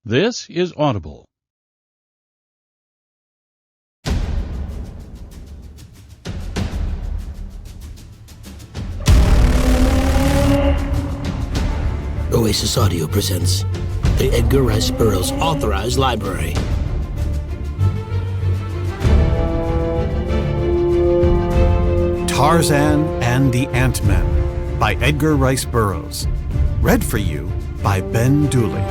This is Audible. Oasis Audio presents the Edgar Rice Burroughs Authorized Library. Tarzan and the Ant-Men by Edgar Rice Burroughs. Read for you by Ben Dooley.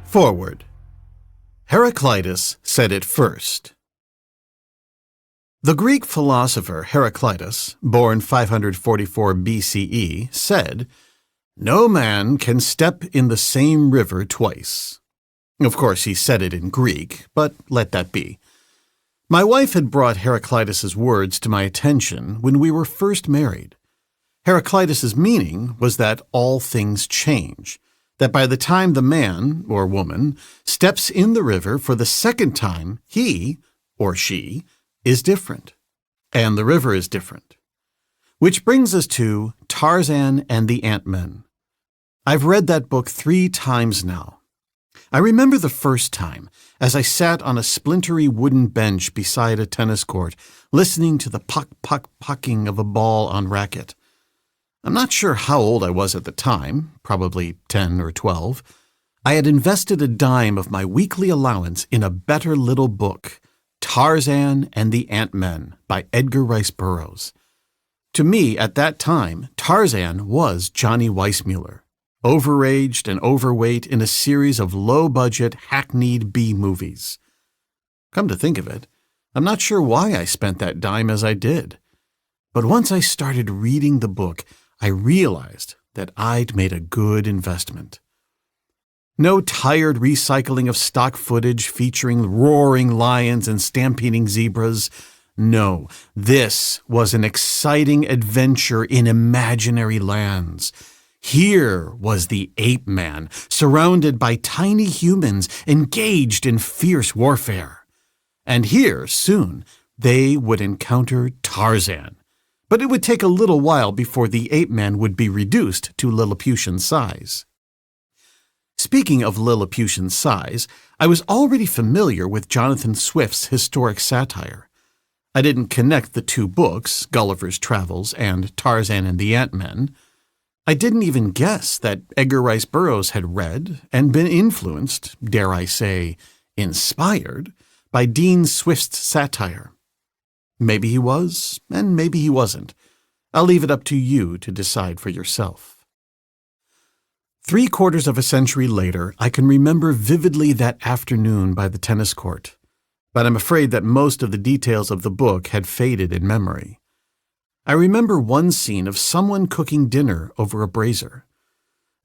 Forward. Heraclitus said it first. The Greek philosopher Heraclitus, born 544 BCE, said, "No man can step in the same river twice." Of course, he said it in Greek, but let that be. My wife had brought Heraclitus's words to my attention when we were first married. Heraclitus's meaning was that all things change, that by the time the man, or woman, steps in the river for the second time, he, or she, is different. And the river is different. Which brings us to Tarzan and the Ant-Men. I've read that book 3 times now. I remember the first time, as I sat on a splintery wooden bench beside a tennis court, listening to the puck-puck-pucking of a ball on racket. I'm not sure how old I was at the time, probably 10 or 12. I had invested a dime of my weekly allowance in a better little book, Tarzan and the Ant-Men by Edgar Rice Burroughs. To me, at that time, Tarzan was Johnny Weissmuller, overaged and overweight in a series of low-budget, hackneyed B-movies. Come to think of it, I'm not sure why I spent that dime as I did. But once I started reading the book, I realized that I'd made a good investment. No tired recycling of stock footage featuring roaring lions and stampeding zebras. No, this was an exciting adventure in imaginary lands. Here was the ape man, surrounded by tiny humans engaged in fierce warfare. And here, soon, they would encounter Tarzan. But it would take a little while before the ape-man would be reduced to Lilliputian size. Speaking of Lilliputian size, I was already familiar with Jonathan Swift's historic satire. I didn't connect the 2 books, Gulliver's Travels and Tarzan and the Ant-Men. I didn't even guess that Edgar Rice Burroughs had read and been influenced, dare I say, inspired, by Dean Swift's satire. Maybe he was, and maybe he wasn't. I'll leave it up to you to decide for yourself. 3/4 of a century later, I can remember vividly that afternoon by the tennis court, but I'm afraid that most of the details of the book had faded in memory. I remember one scene of someone cooking dinner over a brazier.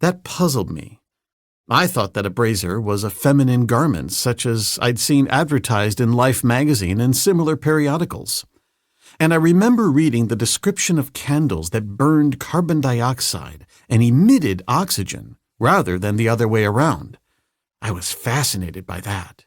That puzzled me. I thought that a brazier was a feminine garment such as I'd seen advertised in Life magazine and similar periodicals. And I remember reading the description of candles that burned carbon dioxide and emitted oxygen rather than the other way around. I was fascinated by that.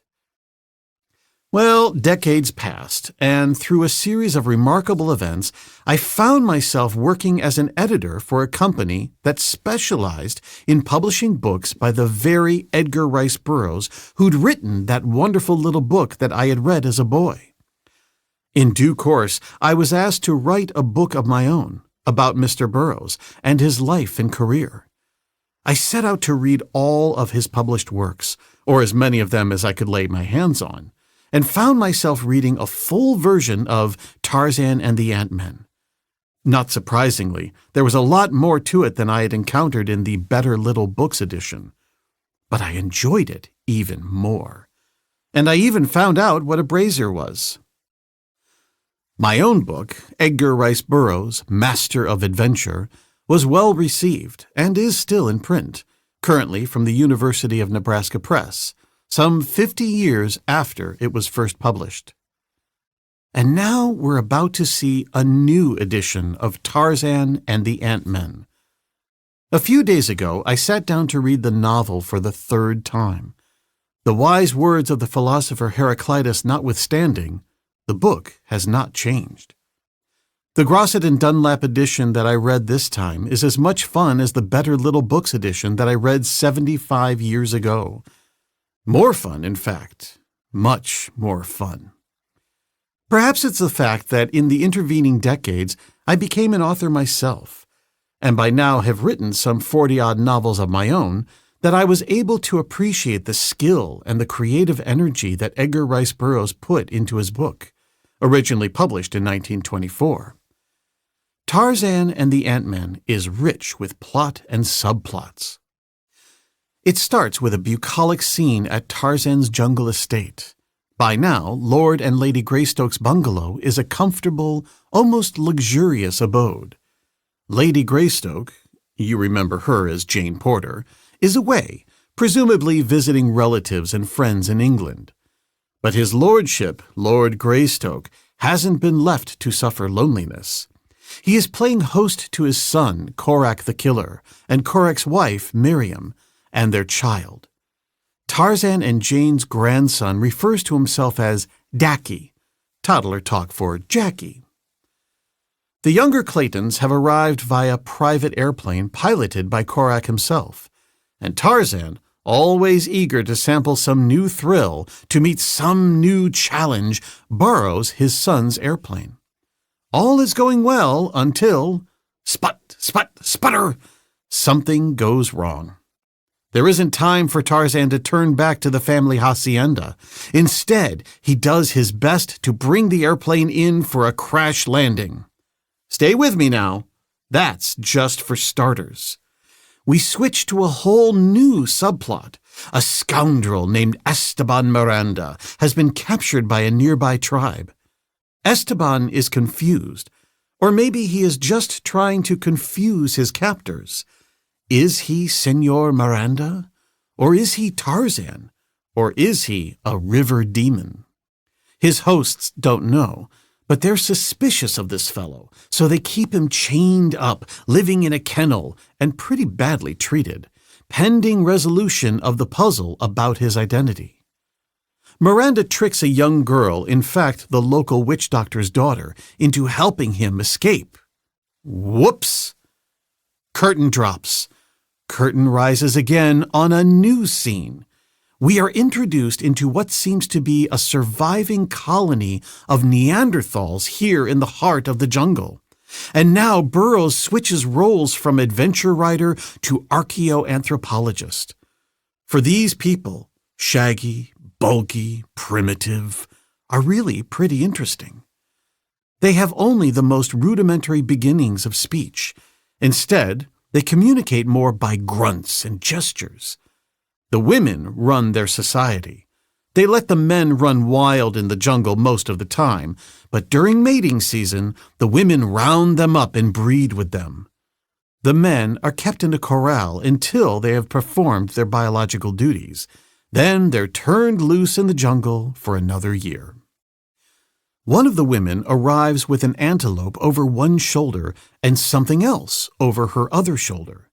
Well, decades passed, and through a series of remarkable events, I found myself working as an editor for a company that specialized in publishing books by the very Edgar Rice Burroughs who'd written that wonderful little book that I had read as a boy. In due course, I was asked to write a book of my own about Mr. Burroughs and his life and career. I set out to read all of his published works, or as many of them as I could lay my hands on, and found myself reading a full version of Tarzan and the Ant-Men. Not surprisingly, there was a lot more to it than I had encountered in the Better Little Books edition. But I enjoyed it even more. And I even found out what a brazier was. My own book, Edgar Rice Burroughs' Master of Adventure, was well received and is still in print, currently from the University of Nebraska Press, some 50 years after it was first published. And now we're about to see a new edition of Tarzan and the Ant-Men. A few days ago, I sat down to read the novel for the third time. The wise words of the philosopher Heraclitus notwithstanding, the book has not changed. The Grosset and Dunlap edition that I read this time is as much fun as the Better Little Books edition that I read 75 years ago. More fun, in fact. Much more fun. Perhaps it's the fact that in the intervening decades, I became an author myself, and by now have written some 40-odd novels of my own, that I was able to appreciate the skill and the creative energy that Edgar Rice Burroughs put into his book, originally published in 1924. Tarzan and the Ant-Men is rich with plot and subplots. It starts with a bucolic scene at Tarzan's jungle estate. By now, Lord and Lady Greystoke's bungalow is a comfortable, almost luxurious abode. Lady Greystoke, you remember her as Jane Porter, is away, presumably visiting relatives and friends in England. But his lordship, Lord Greystoke, hasn't been left to suffer loneliness. He is playing host to his son, Korak the Killer, and Korak's wife, Miriam, and their child. Tarzan and Jane's grandson refers to himself as Dacky, toddler talk for Jackie. The younger Claytons have arrived via private airplane piloted by Korak himself, and Tarzan, always eager to sample some new thrill, to meet some new challenge, borrows his son's airplane. All is going well until, sput, sput, sputter, something goes wrong. There isn't time for Tarzan to turn back to the family hacienda. Instead, he does his best to bring the airplane in for a crash landing. Stay with me now. That's just for starters. We switch to a whole new subplot. A scoundrel named Esteban Miranda has been captured by a nearby tribe. Esteban is confused, or maybe he is just trying to confuse his captors. Is he Senor Miranda? Or is he Tarzan? Or is he a river demon? His hosts don't know, but they're suspicious of this fellow, so they keep him chained up, living in a kennel, and pretty badly treated, pending resolution of the puzzle about his identity. Miranda tricks a young girl, in fact the local witch doctor's daughter, into helping him escape. Whoops! Curtain drops. Curtain rises again on a new scene. We are introduced into what seems to be a surviving colony of Neanderthals here in the heart of the jungle. And now Burroughs switches roles from adventure writer to archaeoanthropologist. For these people, shaggy, bulky, primitive, are really pretty interesting. They have only the most rudimentary beginnings of speech. Instead, they communicate more by grunts and gestures. The women run their society. They let the men run wild in the jungle most of the time, but during mating season, the women round them up and breed with them. The men are kept in a corral until they have performed their biological duties. Then they're turned loose in the jungle for another year. One of the women arrives with an antelope over one shoulder and something else over her other shoulder.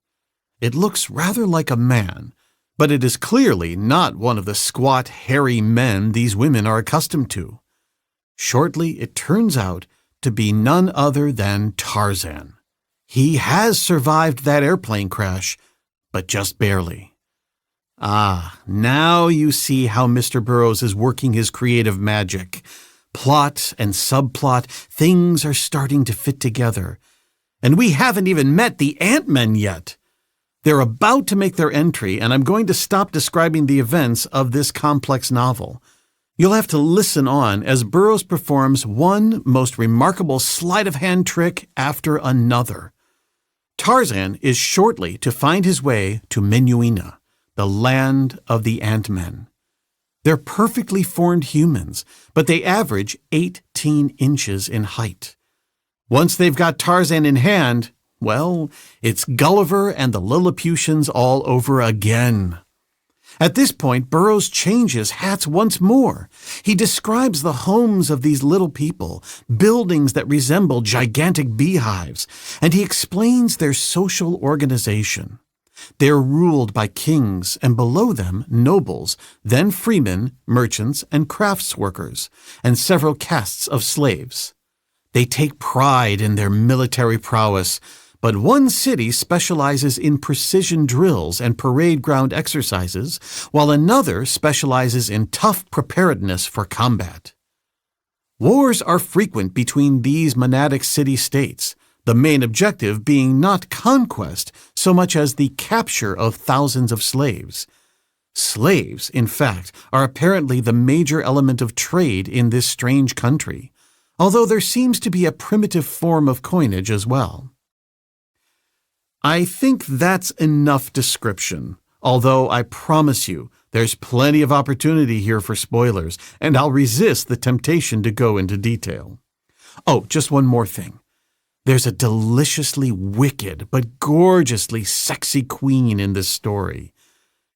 It looks rather like a man, but it is clearly not one of the squat, hairy men these women are accustomed to. Shortly, it turns out to be none other than Tarzan. He has survived that airplane crash, but just barely. Ah, now you see how Mr. Burroughs is working his creative magic. Plot and subplot, things are starting to fit together. And we haven't even met the Ant-Men yet. They're about to make their entry, and I'm going to stop describing the events of this complex novel. You'll have to listen on as Burroughs performs one most remarkable sleight-of-hand trick after another. Tarzan is shortly to find his way to Menuina, the land of the Ant-Men. They're perfectly formed humans, but they average 18 inches in height. Once they've got Tarzan in hand, well, it's Gulliver and the Lilliputians all over again. At this point, Burroughs changes hats once more. He describes the homes of these little people, buildings that resemble gigantic beehives, and he explains their social organization. They're ruled by kings, and below them, nobles, then freemen, merchants, and crafts workers, and several castes of slaves. They take pride in their military prowess, but one city specializes in precision drills and parade ground exercises, while another specializes in tough preparedness for combat. Wars are frequent between these monadic city-states, the main objective being not conquest so much as the capture of thousands of slaves. Slaves, in fact, are apparently the major element of trade in this strange country, although there seems to be a primitive form of coinage as well. I think that's enough description, although I promise you there's plenty of opportunity here for spoilers, and I'll resist the temptation to go into detail. Oh, just one more thing. There's a deliciously wicked but gorgeously sexy queen in this story.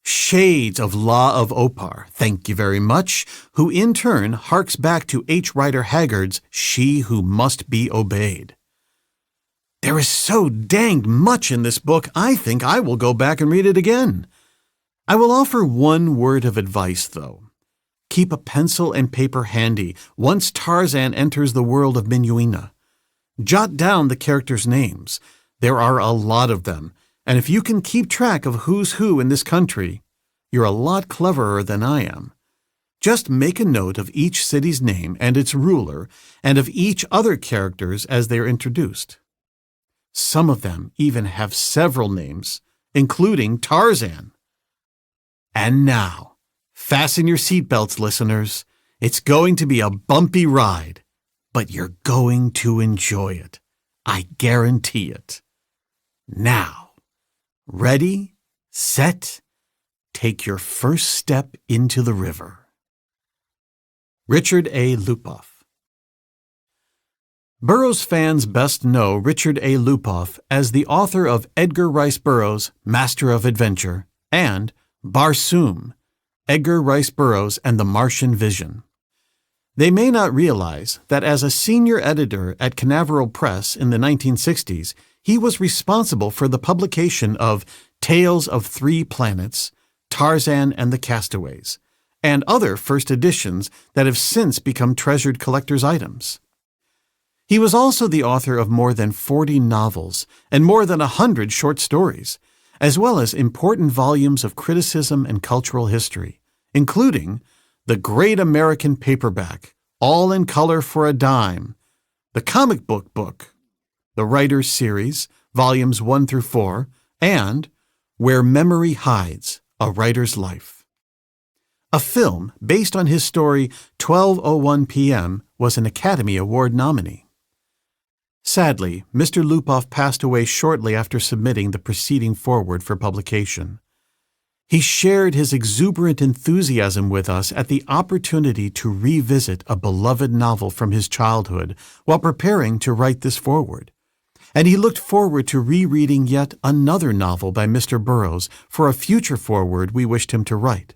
Shades of Law of Opar, thank you very much, who in turn harks back to H. Rider Haggard's She Who Must Be Obeyed. There is so danged much in this book, I think I will go back and read it again. I will offer one word of advice, though. Keep a pencil and paper handy once Tarzan enters the world of Minuina. Jot down the characters' names. There are a lot of them, and if you can keep track of who's who in this country, you're a lot cleverer than I am. Just make a note of each city's name and its ruler, and of each other characters as they're introduced. Some of them even have several names, including Tarzan. And now, fasten your seatbelts, listeners. It's going to be a bumpy ride, but you're going to enjoy it. I guarantee it. Now, ready, set, take your first step into the river. Richard A. Lupoff. Burroughs fans best know Richard A. Lupoff as the author of Edgar Rice Burroughs' Master of Adventure and Barsoom, Edgar Rice Burroughs and the Martian Vision. They may not realize that as a senior editor at Canaveral Press in the 1960s, he was responsible for the publication of Tales of Three Planets, Tarzan and the Castaways, and other first editions that have since become treasured collector's items. He was also the author of more than 40 novels and more than 100 short stories, as well as important volumes of criticism and cultural history, including The Great American Paperback, all in color for a dime, The Comic Book Book, The Writer's Series, Volumes 1 through 4, and Where Memory Hides, A Writer's Life. A film based on his story 12:01 p.m. was an Academy Award nominee. Sadly, Mr. Lupoff passed away shortly after submitting the preceding foreword for publication. He shared his exuberant enthusiasm with us at the opportunity to revisit a beloved novel from his childhood while preparing to write this foreword, and he looked forward to rereading yet another novel by Mr. Burroughs for a future foreword we wished him to write.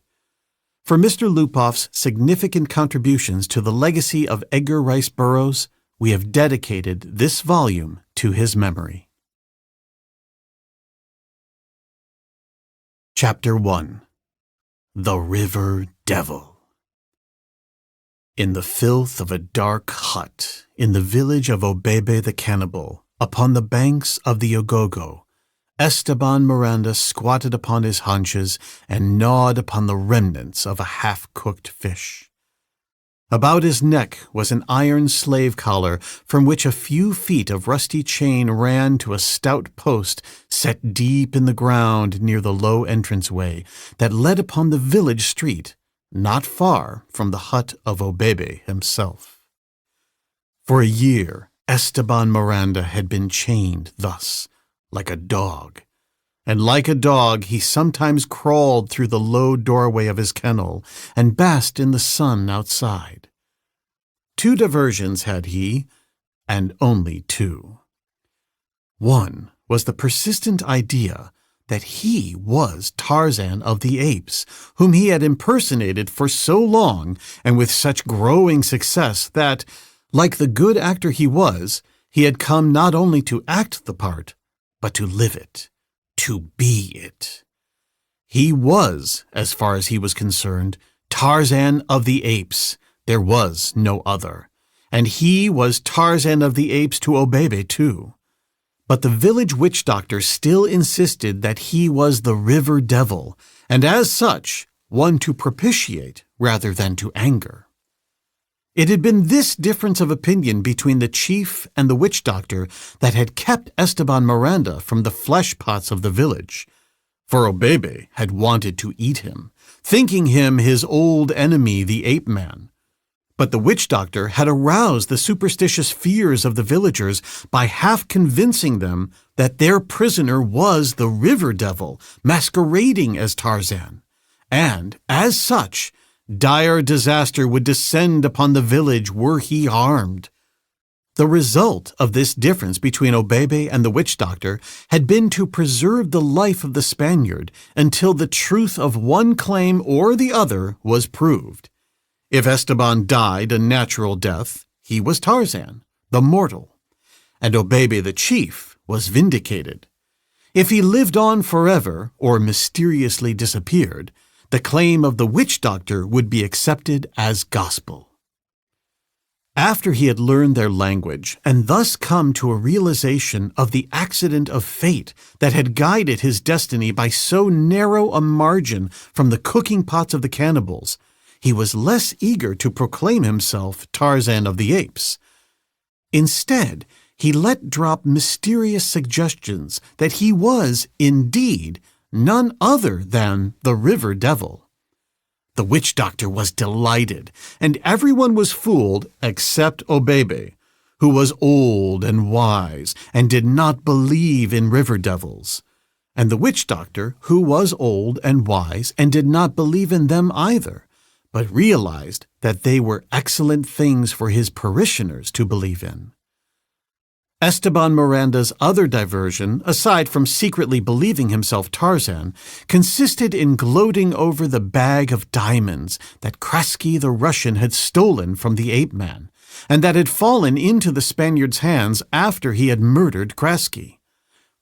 For Mr. Lupoff's significant contributions to the legacy of Edgar Rice Burroughs, we have dedicated this volume to his memory. Chapter 1. The River Devil. In the filth of a dark hut, in the village of Obebe the Cannibal, upon the banks of the Ogogo, Esteban Miranda squatted upon his haunches and gnawed upon the remnants of a half-cooked fish. About his neck was an iron slave collar from which a few feet of rusty chain ran to a stout post set deep in the ground near the low entranceway that led upon the village street, not far from the hut of Obebe himself. For a year, Esteban Miranda had been chained thus, like a dog, and like a dog he sometimes crawled through the low doorway of his kennel and basked in the sun outside. 2 diversions had he, and only 2. One was the persistent idea that he was Tarzan of the Apes, whom he had impersonated for so long and with such growing success that, like the good actor he was, he had come not only to act the part, but to live it, to be it. He was, as far as he was concerned, Tarzan of the Apes. There was no other. And he was Tarzan of the Apes to Obebe, too. But the village witch doctor still insisted that he was the river devil, and as such, one to propitiate rather than to anger. It had been this difference of opinion between the chief and the witch doctor that had kept Esteban Miranda from the flesh pots of the village, for Obebe had wanted to eat him, thinking him his old enemy, the ape man. But the witch doctor had aroused the superstitious fears of the villagers by half convincing them that their prisoner was the river devil masquerading as Tarzan, and, as such, dire disaster would descend upon the village were he harmed. The result of this difference between Obebe and the witch doctor had been to preserve the life of the Spaniard until the truth of one claim or the other was proved. If Esteban died a natural death, he was Tarzan, the mortal, and Obebe the chief was vindicated. If he lived on forever or mysteriously disappeared, the claim of the witch doctor would be accepted as gospel. After he had learned their language and thus come to a realization of the accident of fate that had guided his destiny by so narrow a margin from the cooking pots of the cannibals, he was less eager to proclaim himself Tarzan of the Apes. Instead, he let drop mysterious suggestions that he was, indeed, none other than the river devil. The witch doctor was delighted, and everyone was fooled except Obebe, who was old and wise and did not believe in river devils, and the witch doctor, who was old and wise and did not believe in them either, but realized that they were excellent things for his parishioners to believe in. Esteban Miranda's other diversion, aside from secretly believing himself Tarzan, consisted in gloating over the bag of diamonds that Kraski the Russian had stolen from the ape man, and that had fallen into the Spaniard's hands after he had murdered Kraski.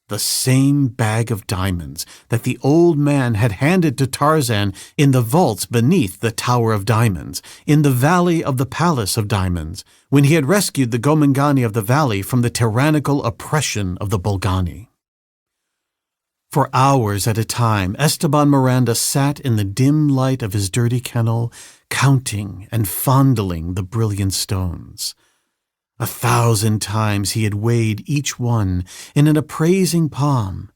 The same bag of diamonds that the old man had handed to Tarzan in the vaults beneath the Tower of Diamonds, in the Valley of the Palace of Diamonds, when he had rescued the Gomangani of the valley from the tyrannical oppression of the Bolgani. For hours at a time, Esteban Miranda sat in the dim light of his dirty kennel, counting and fondling the brilliant stones. 1,000 times he had weighed each one in an appraising palm,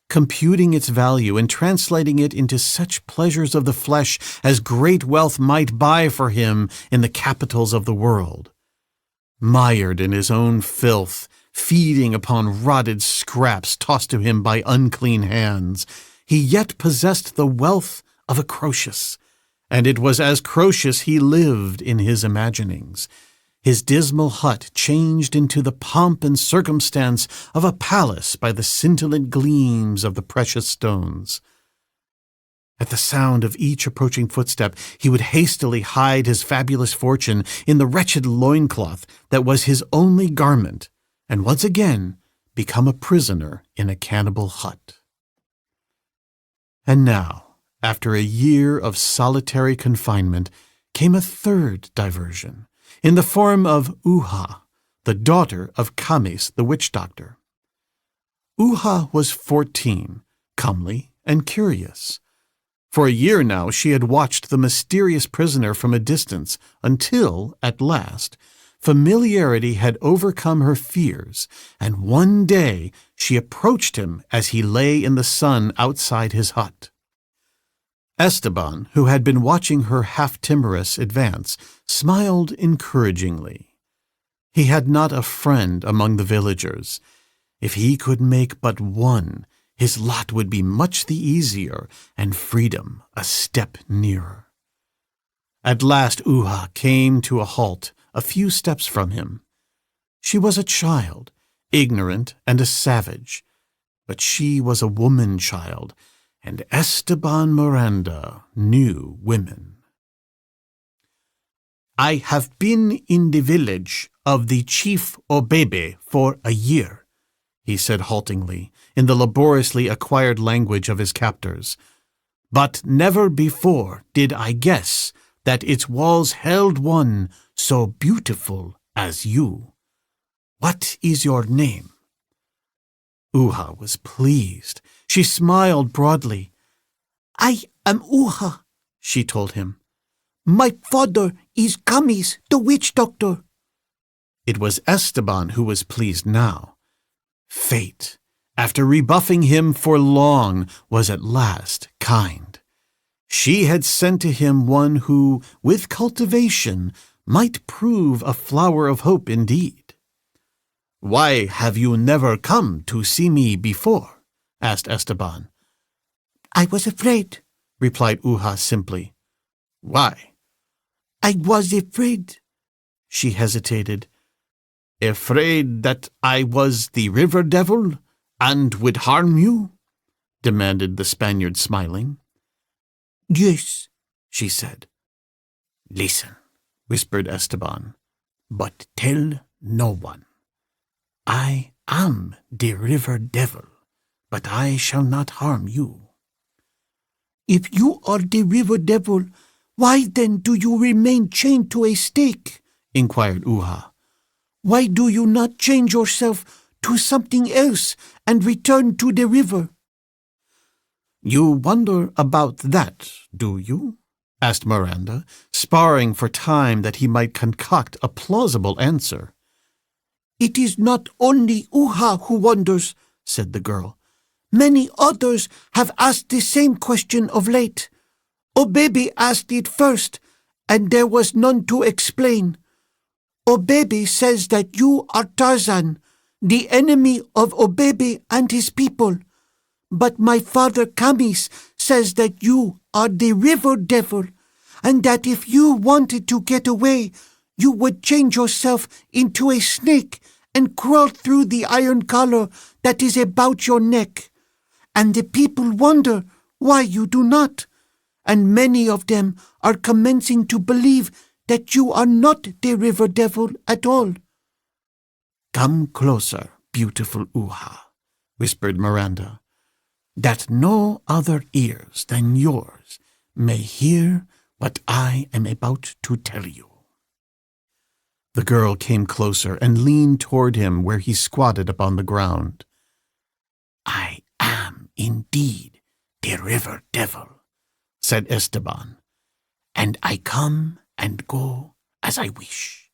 computing its value and translating it into such pleasures of the flesh as great wealth might buy for him in the capitals of the world. Mired in his own filth, feeding upon rotted scraps tossed to him by unclean hands, he yet possessed the wealth of a Croesus, and it was as Croesus he lived in his imaginings. His dismal hut changed into the pomp and circumstance of a palace by the scintillant gleams of the precious stones. At the sound of each approaching footstep, he would hastily hide his fabulous fortune in the wretched loincloth that was his only garment, and once again become a prisoner in a cannibal hut. And now, after a year of solitary confinement, came a third diversion, in the form of Uha, the daughter of Kamis the witch doctor. Uha was 14, comely and curious. For a year now she had watched the mysterious prisoner from a distance until, at last, familiarity had overcome her fears, and one day she approached him as he lay in the sun outside his hut. Esteban, who had been watching her half-timorous advance, smiled encouragingly. He had not a friend among the villagers. If he could make but one, his lot would be much the easier and freedom a step nearer. At last Uha came to a halt a few steps from him. She was a child, ignorant and a savage, but she was a woman-child, and Esteban Miranda knew women. "I have been in the village of the Chief Obebe for a year," he said haltingly, in the laboriously acquired language of his captors. "But never before did I guess that its walls held one so beautiful as you. What is your name?" Uha was pleased. She smiled broadly. "I am Uha," she told him. "My father is Camis, the witch doctor." It was Esteban who was pleased now. Fate, after rebuffing him for long, was at last kind. She had sent to him one who, with cultivation, might prove a flower of hope indeed. "Why have you never come to see me before?" asked Esteban. "I was afraid," replied Uha simply. "Why?" "I was afraid." She hesitated. "Afraid that I was the river devil and would harm you?" demanded the Spaniard, smiling. "Yes," she said. "Listen," whispered Esteban, "but tell no one. I am the river devil, but I shall not harm you." "If you are the river devil, why then do you remain chained to a stake?" inquired Uha. "Why do you not change yourself to something else and return to the river?" "You wonder about that, do you?" asked Miranda, sparring for time that he might concoct a plausible answer. "It is not only Uha who wonders," said the girl. "Many others have asked the same question of late. Obebe asked it first, and there was none to explain. Obebe says that you are Tarzan, the enemy of Obebe and his people. But my father Camis says that you are the river devil, and that if you wanted to get away, you would change yourself into a snake and crawl through the iron collar that is about your neck. And the people wonder why you do not, and many of them are commencing to believe that you are not the river devil at all." "Come closer, beautiful Uha," whispered Miranda, "that no other ears than yours may hear what I am about to tell you." The girl came closer and leaned toward him where he squatted upon the ground. "I am indeed the river devil," said Esteban, "and I come and go as I wish.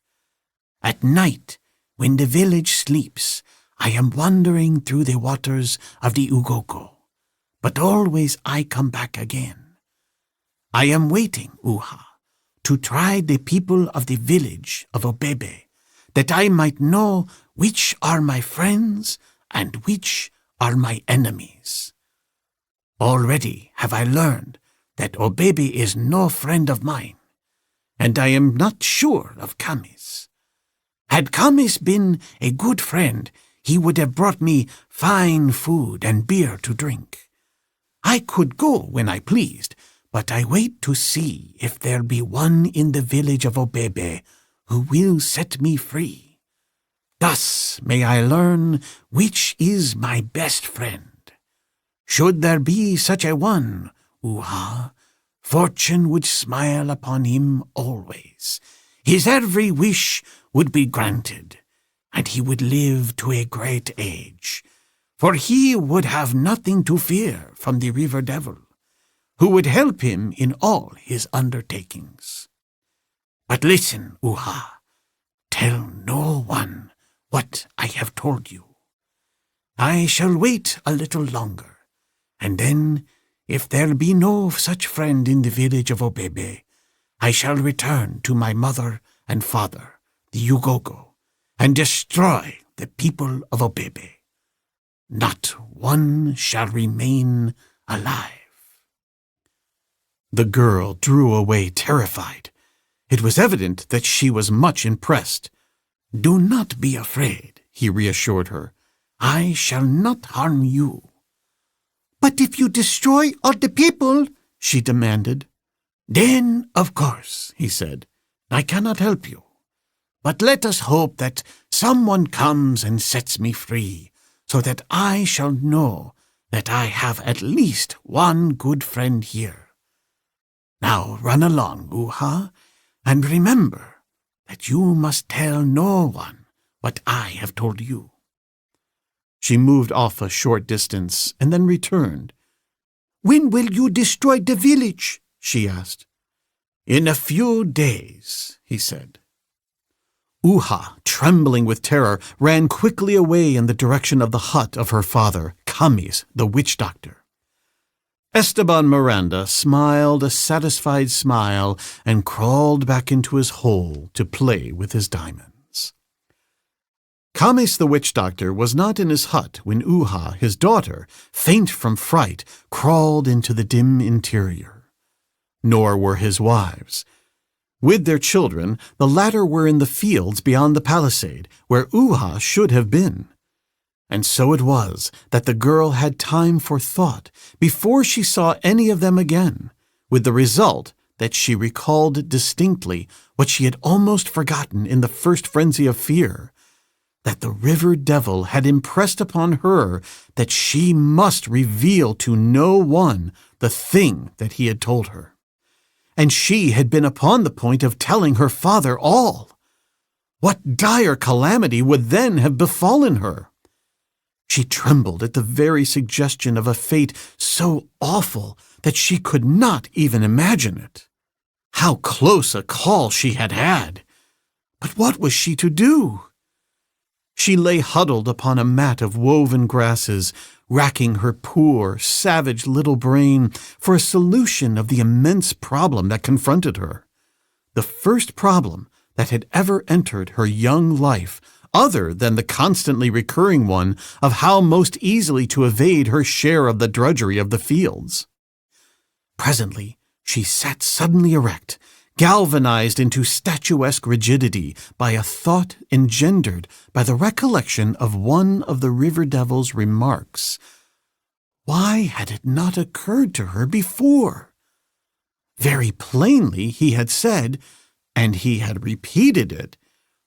At night, when the village sleeps, I am wandering through the waters of the Ugogo, but always I come back again. I am waiting, Uha, to try the people of the village of Obebe, that I might know which are my friends and which are my enemies. Already have I learned that Obebe is no friend of mine, and I am not sure of Camis. Had Camis been a good friend, he would have brought me fine food and beer to drink. I could go when I pleased, but I wait to see if there be one in the village of Obebe who will set me free. Thus may I learn which is my best friend. Should there be such a one, Uha, fortune would smile upon him always. His every wish would be granted, and he would live to a great age, for he would have nothing to fear from the river devil, who would help him in all his undertakings. But listen, Uha, tell no one what I have told you. I shall wait a little longer, and then, if there be no such friend in the village of Obebe, I shall return to my mother and father, the Ugogo, and destroy the people of Obebe. not one shall remain alive." The girl drew away terrified. It was evident that she was much impressed. "Do not be afraid," he reassured her. "I shall not harm you." "But if you destroy all the people," she demanded. "Then, of course," he said, "I cannot help you. But let us hope that someone comes and sets me free, so that I shall know that I have at least one good friend here. Now run along, Uha, and remember that you must tell no one what I have told you." She moved off a short distance and then returned. "When will you destroy the village?" she asked. "In a few days," he said. Uha, trembling with terror, ran quickly away in the direction of the hut of her father, Camis, the witch doctor. Esteban Miranda smiled a satisfied smile and crawled back into his hole to play with his diamonds. Camis the witch doctor was not in his hut when Uha, his daughter, faint from fright, crawled into the dim interior. Nor were his wives. With their children, the latter were in the fields beyond the palisade, where Uha should have been. And so it was that the girl had time for thought before she saw any of them again, with the result that she recalled distinctly what she had almost forgotten in the first frenzy of fear, that the river devil had impressed upon her that she must reveal to no one the thing that he had told her. And she had been upon the point of telling her father all. What dire calamity would then have befallen her? She trembled at the very suggestion of a fate so awful that she could not even imagine it. How close a call she had had! But what was she to do? She lay huddled upon a mat of woven grasses, racking her poor, savage little brain for a solution of the immense problem that confronted her. The first problem that had ever entered her young life, other than the constantly recurring one of how most easily to evade her share of the drudgery of the fields. Presently, she sat suddenly erect, galvanized into statuesque rigidity by a thought engendered by the recollection of one of the river devil's remarks. Why had it not occurred to her before? Very plainly he had said, and he had repeated it,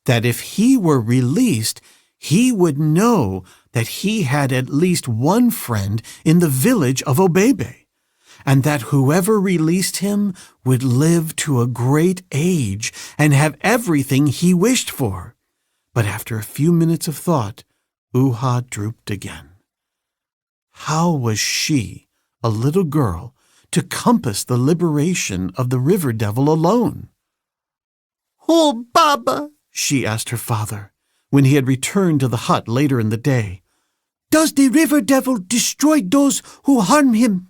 that if he were released, he would know that he had at least one friend in the village of Obebe, and that whoever released him would live to a great age and have everything he wished for. But after a few minutes of thought, Uha drooped again. How was she, a little girl, to compass the liberation of the river devil alone? "Oh, Baba," she asked her father, when he had returned to the hut later in the day, "does the river devil destroy those who harm him?"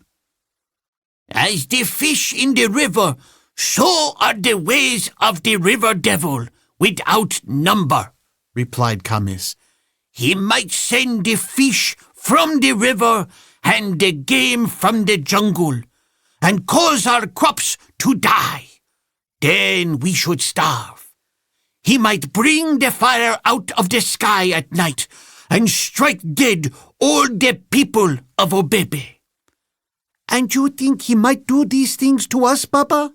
"As the fish in the river, so are the ways of the river devil, without number," replied Camis. "He might send the fish from the river and the game from the jungle, and cause our crops to die. Then we should starve. He might bring the fire out of the sky at night and strike dead all the people of Obebe." "And you think he might do these things to us, Papa?"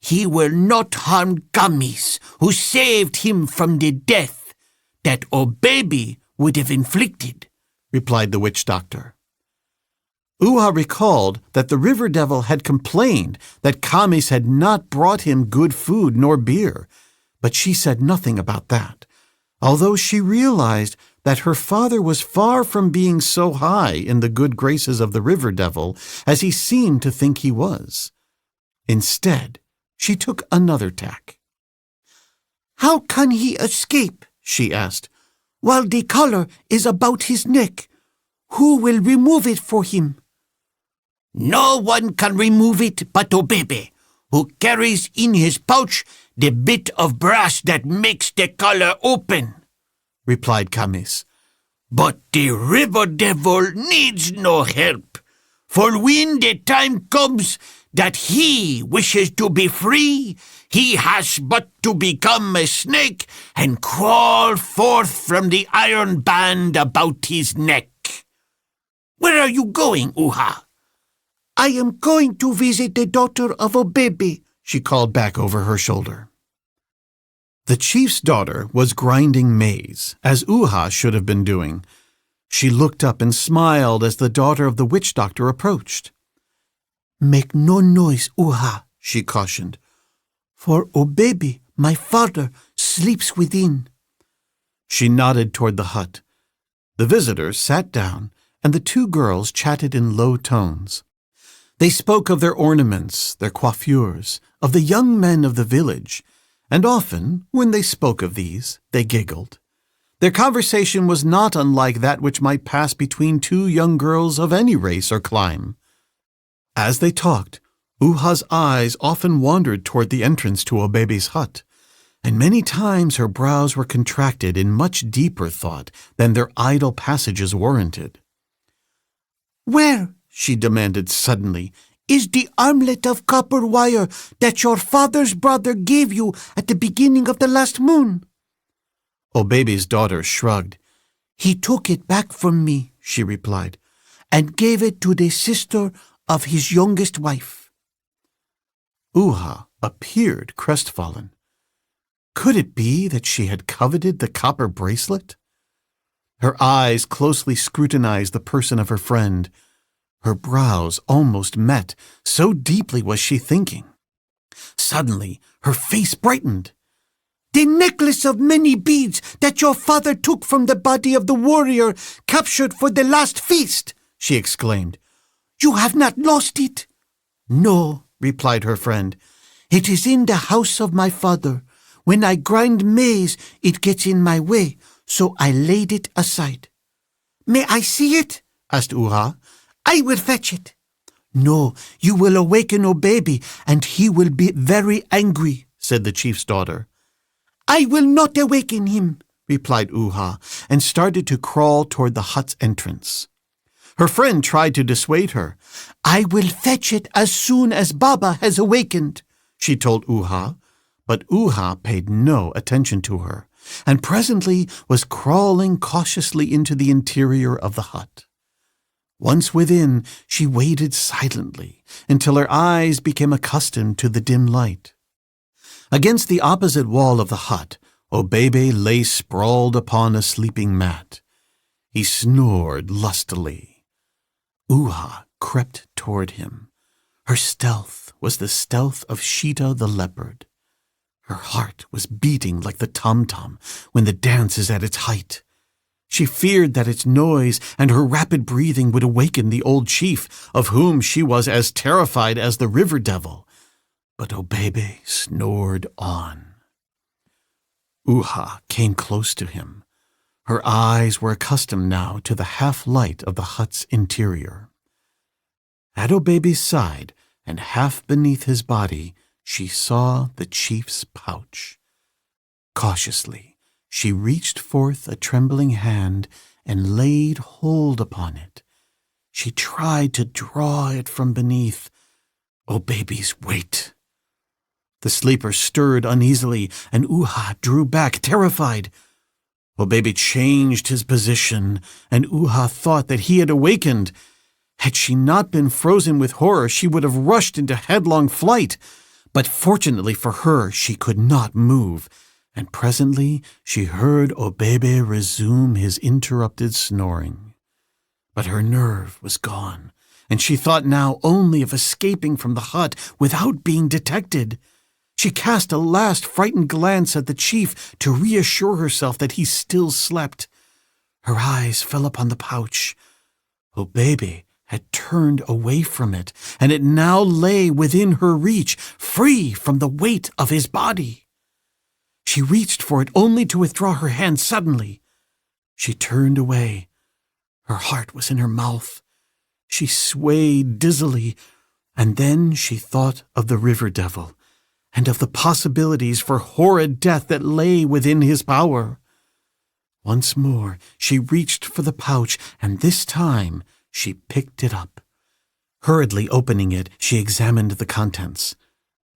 "He will not harm Camis, who saved him from the death that Obebe would have inflicted," replied the witch doctor. Uha recalled that the river devil had complained that Camis had not brought him good food nor beer, but she said nothing about that, although she realized that her father was far from being so high in the good graces of the river devil as he seemed to think he was. Instead, she took another tack. "How can he escape," she asked, "while the collar is about his neck? Who will remove it for him?" "No one can remove it but Obebe, who carries in his pouch the bit of brass that makes the collar open," replied Camis. But the river devil needs no help, for when the time comes that he wishes to be free, he has but to become a snake and crawl forth from the iron band about his neck. Where are you going, Uha? I am going to visit the daughter of Obebe, she called back over her shoulder. The chief's daughter was grinding maize, as Uha should have been doing. She looked up and smiled as the daughter of the witch doctor approached. Make no noise, Uha, she cautioned, for Obebe, my father, sleeps within. She nodded toward the hut. The visitors sat down, and the two girls chatted in low tones. They spoke of their ornaments, their coiffures, of the young men of the village, and often, when they spoke of these, they giggled. Their conversation was not unlike that which might pass between two young girls of any race or clime. As they talked, Uha's eyes often wandered toward the entrance to Obebe's hut, and many times her brows were contracted in much deeper thought than their idle passages warranted. Where, she demanded suddenly, is the armlet of copper wire that your father's brother gave you at the beginning of the last moon? Obebe's daughter shrugged. He took it back from me, she replied, and gave it to the sister of his youngest wife. Uha appeared crestfallen. Could it be that she had coveted the copper bracelet? Her eyes closely scrutinized the person of her friend. Her brows almost met, so deeply was she thinking. Suddenly, her face brightened. The necklace of many beads that your father took from the body of the warrior captured for the last feast, she exclaimed. You have not lost it? No, replied her friend. It is in the house of my father. When I grind maize, it gets in my way, so I laid it aside. May I see it? asked Uha. I will fetch it. No, you will awaken Obebe, and he will be very angry, said the chief's daughter. I will not awaken him, replied Uha, and started to crawl toward the hut's entrance. Her friend tried to dissuade her. I will fetch it as soon as Baba has awakened, she told Uha, but Uha paid no attention to her, and presently was crawling cautiously into the interior of the hut. Once within, she waited silently until her eyes became accustomed to the dim light. Against the opposite wall of the hut, Obebe lay sprawled upon a sleeping mat. He snored lustily. Uha crept toward him. Her stealth was the stealth of Sheeta the leopard. Her heart was beating like the tom-tom when the dance is at its height. She feared that its noise and her rapid breathing would awaken the old chief, of whom she was as terrified as the river devil. But Obebe snored on. Uha came close to him. Her eyes were accustomed now to the half-light of the hut's interior. At Obebe's side, and half beneath his body, she saw the chief's pouch. Cautiously, she reached forth a trembling hand and laid hold upon it. She tried to draw it from beneath Obebe's weight. The sleeper stirred uneasily, and Uha drew back, terrified. Obebe changed his position, and Uha thought that he had awakened. Had she not been frozen with horror, she would have rushed into headlong flight. But fortunately for her, she could not move, and presently she heard Obebe resume his interrupted snoring. But her nerve was gone, and she thought now only of escaping from the hut without being detected. She cast a last frightened glance at the chief to reassure herself that he still slept. Her eyes fell upon the pouch. Obebe had turned away from it, and it now lay within her reach, free from the weight of his body. She reached for it only to withdraw her hand suddenly. She turned away. Her heart was in her mouth. She swayed dizzily, and then she thought of the river devil, and of the possibilities for horrid death that lay within his power. Once more she reached for the pouch, and this time she picked it up. Hurriedly opening it, she examined the contents.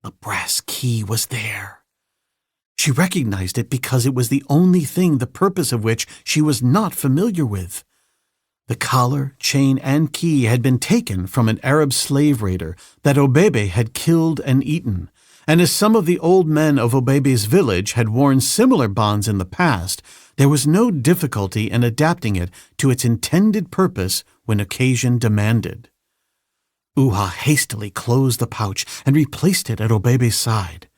The brass key was there. She recognized it because it was the only thing the purpose of which she was not familiar with. The collar, chain, and key had been taken from an Arab slave raider that Obebe had killed and eaten, and as some of the old men of Obebe's village had worn similar bonds in the past, there was no difficulty in adapting it to its intended purpose when occasion demanded. Uha hastily closed the pouch and replaced it at Obebe's side.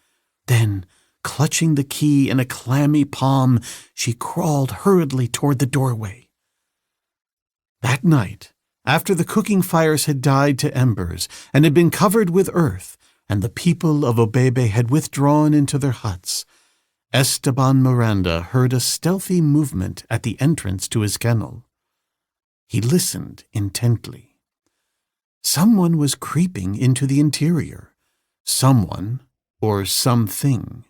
Then, clutching the key in a clammy palm, she crawled hurriedly toward the doorway. That night, after the cooking fires had died to embers and had been covered with earth, and the people of Obebe had withdrawn into their huts, Esteban Miranda heard a stealthy movement at the entrance to his kennel. He listened intently. Someone was creeping into the interior. Someone, or something.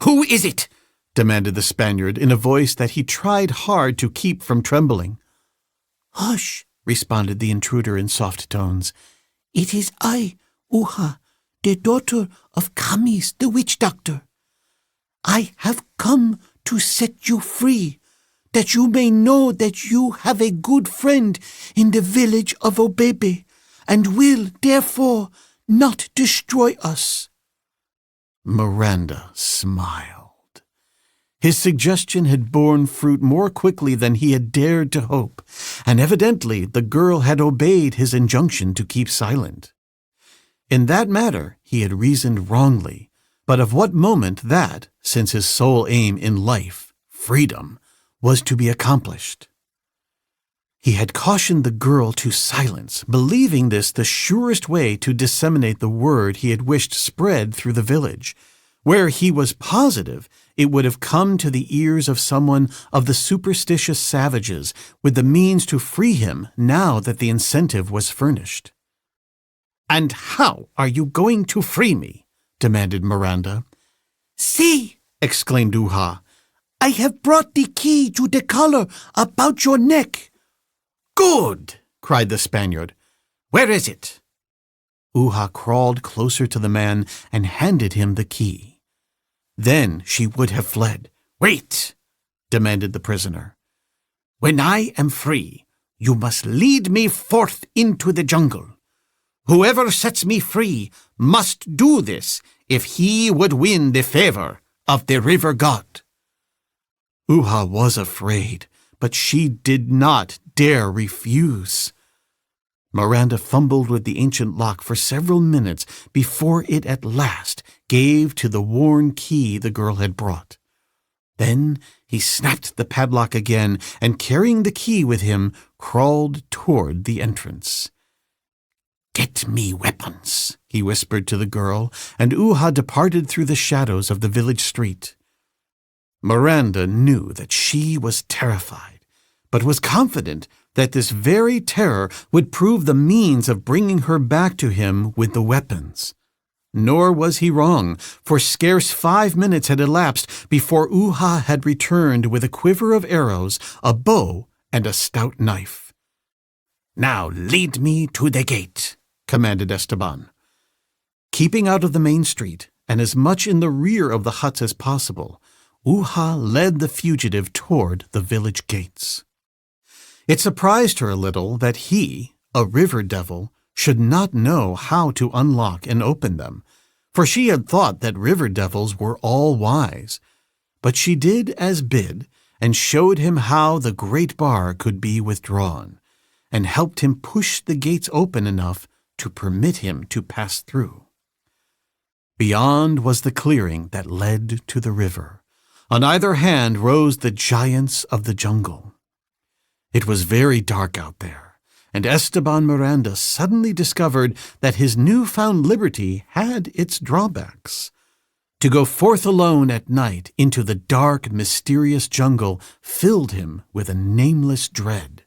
"Who is it?" demanded the Spaniard in a voice that he tried hard to keep from trembling. "Hush," responded the intruder in soft tones. "It is I, Uha, the daughter of Kamis, the witch doctor. I have come to set you free, that you may know that you have a good friend in the village of Obebe, and will, therefore, not destroy us." Miranda smiled. His suggestion had borne fruit more quickly than he had dared to hope, and evidently the girl had obeyed his injunction to keep silent. In that matter he had reasoned wrongly, but of what moment that, since his sole aim in life, freedom, was to be accomplished? He had cautioned the girl to silence, believing this the surest way to disseminate the word he had wished spread through the village, where he was positive it would have come to the ears of someone of the superstitious savages with the means to free him now that the incentive was furnished. "And how are you going to free me?" demanded Miranda. "See," exclaimed Uha. "I have brought the key to the collar about your neck." "Good!" cried the Spaniard. "Where is it?" Uha crawled closer to the man and handed him the key. Then she would have fled. "Wait!" demanded the prisoner. "When I am free, you must lead me forth into the jungle. Whoever sets me free must do this if he would win the favor of the river god." Uha was afraid, but she did not dare refuse. Miranda fumbled with the ancient lock for several minutes before it at last gave to the worn key the girl had brought. Then he snapped the padlock again and, carrying the key with him, crawled toward the entrance. "Get me weapons," he whispered to the girl, and Uha departed through the shadows of the village street. Miranda knew that she was terrified, but was confident that this very terror would prove the means of bringing her back to him with the weapons. Nor was he wrong, for scarce 5 minutes had elapsed before Uha had returned with a quiver of arrows, a bow, and a stout knife. "Now lead me to the gate," commanded Esteban. Keeping out of the main street, and as much in the rear of the huts as possible, Uha led the fugitive toward the village gates. It surprised her a little that he, a river devil, should not know how to unlock and open them, for she had thought that river devils were all wise. But she did as bid, and showed him how the great bar could be withdrawn, and helped him push the gates open enough to permit him to pass through. Beyond was the clearing that led to the river. On either hand rose the giants of the jungle. It was very dark out there, and Esteban Miranda suddenly discovered that his newfound liberty had its drawbacks. To go forth alone at night into the dark, mysterious jungle filled him with a nameless dread.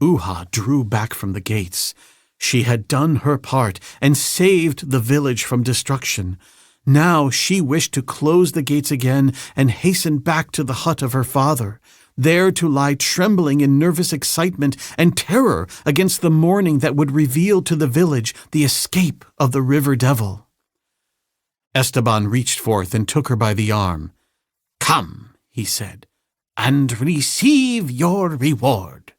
Uha drew back from the gates. She had done her part and saved the village from destruction. Now she wished to close the gates again and hasten back to the hut of her father, there to lie trembling in nervous excitement and terror against the morning that would reveal to the village the escape of the river devil. Esteban reached forth and took her by the arm. "Come," he said, "and receive your reward."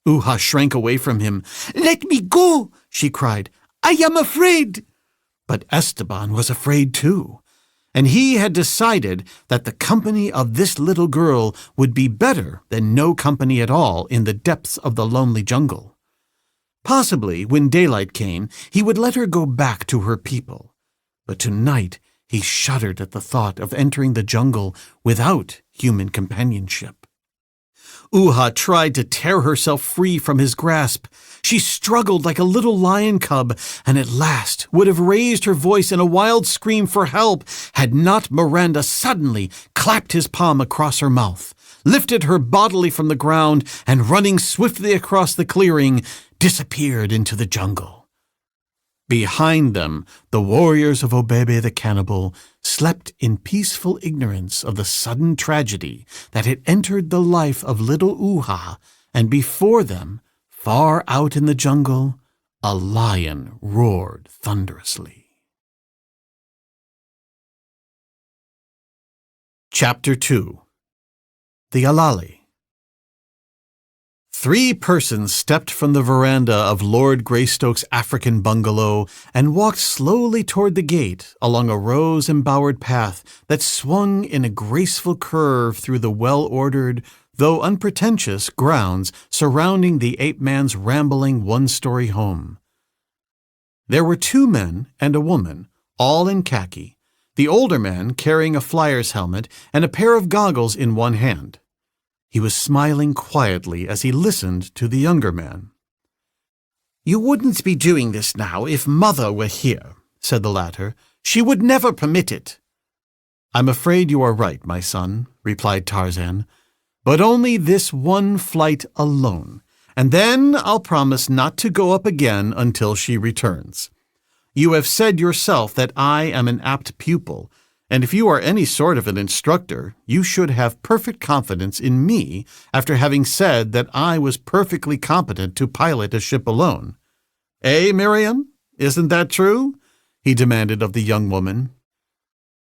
Uha shrank away from him. "Let me go," she cried. "I am afraid." But Esteban was afraid too, and he had decided that the company of this little girl would be better than no company at all in the depths of the lonely jungle. Possibly, when daylight came, he would let her go back to her people. But tonight he shuddered at the thought of entering the jungle without human companionship. Uha tried to tear herself free from his grasp. She struggled like a little lion cub, and at last would have raised her voice in a wild scream for help had not Miranda suddenly clapped his palm across her mouth, lifted her bodily from the ground, and running swiftly across the clearing, disappeared into the jungle. Behind them, the warriors of Obebe the cannibal slept in peaceful ignorance of the sudden tragedy that had entered the life of little Uha, and before them, far out in the jungle, a lion roared thunderously. Chapter 2. The Alali. 3 persons stepped from the veranda of Lord Greystoke's African bungalow and walked slowly toward the gate along a rose-embowered path that swung in a graceful curve through the well-ordered, though unpretentious, grounds surrounding the ape-man's rambling one-story home. There were 2 men and a woman, all in khaki, the older man carrying a flyer's helmet and a pair of goggles in one hand. He was smiling quietly as he listened to the younger man. "You wouldn't be doing this now if Mother were here," said the latter. "She would never permit it." "I'm afraid you are right, my son," replied Tarzan, "but only this one flight alone, and then I'll promise not to go up again until she returns. You have said yourself that I am an apt pupil, and if you are any sort of an instructor, you should have perfect confidence in me after having said that I was perfectly competent to pilot a ship alone. Eh, Miriam? Isn't that true?" he demanded of the young woman.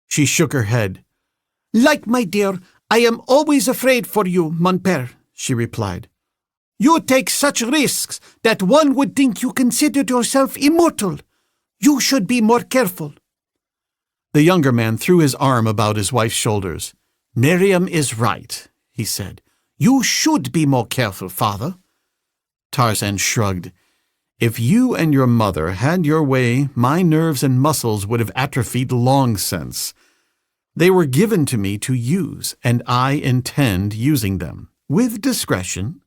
She shook her head. "Like my dear, I am always afraid for you, mon père," she replied. "You take such risks that one would think you considered yourself immortal. You should be more careful." The younger man threw his arm about his wife's shoulders. "Miriam is right," he said. "You should be more careful, father." Tarzan shrugged. "If you and your mother had your way, my nerves and muscles would have atrophied long since. They were given to me to use, and I intend using them, with discretion.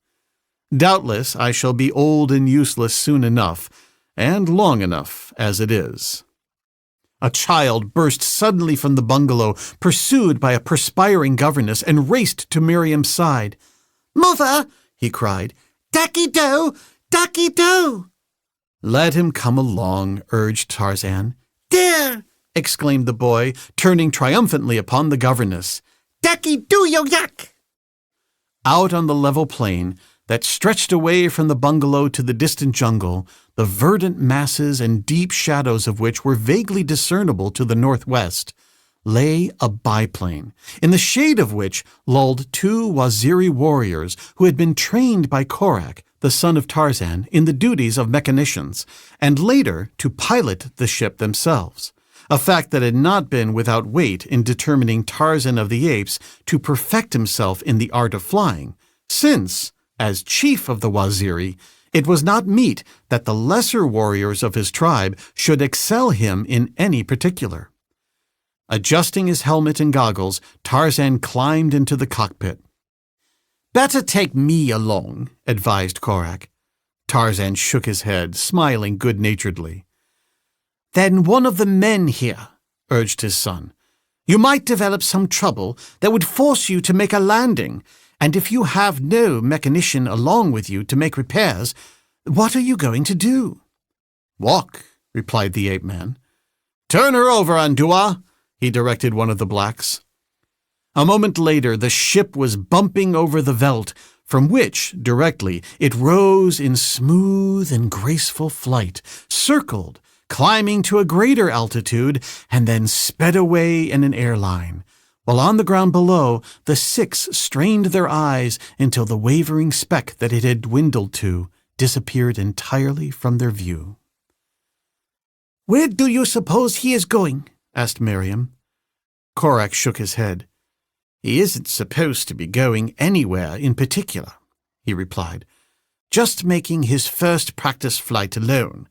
Doubtless I shall be old and useless soon enough, and long enough as it is." A child burst suddenly from the bungalow, pursued by a perspiring governess, and raced to Miriam's side. "Mother," he cried, "Ducky-do! Ducky-do!" "Let him come along," urged Tarzan. "There!" exclaimed the boy, turning triumphantly upon the governess. "Ducky-do, yo yak!" Out on the level plain that stretched away from the bungalow to the distant jungle, the verdant masses and deep shadows of which were vaguely discernible to the northwest, lay a biplane, in the shade of which lolled 2 Waziri warriors who had been trained by Korak, the son of Tarzan, in the duties of mechanicians, and later to pilot the ship themselves, a fact that had not been without weight in determining Tarzan of the Apes to perfect himself in the art of flying, since, as chief of the Waziri, it was not meet that the lesser warriors of his tribe should excel him in any particular. Adjusting his helmet and goggles, Tarzan climbed into the cockpit. "Better take me along," advised Korak. Tarzan shook his head, smiling good-naturedly. "Then one of the men here," urged his son. "You might develop some trouble that would force you to make a landing, and if you have no mechanician along with you to make repairs, what are you going to do?" "Walk," replied the ape-man. "Turn her over, Andua," he directed one of the blacks. A moment later, the ship was bumping over the veldt, from which, directly, it rose in smooth and graceful flight, circled, climbing to a greater altitude, and then sped away in an airline, while on the ground below, the six strained their eyes until the wavering speck that it had dwindled to disappeared entirely from their view. "Where do you suppose he is going?" asked Miriam. Korak shook his head. "He isn't supposed to be going anywhere in particular," he replied. "Just making his first practice flight alone.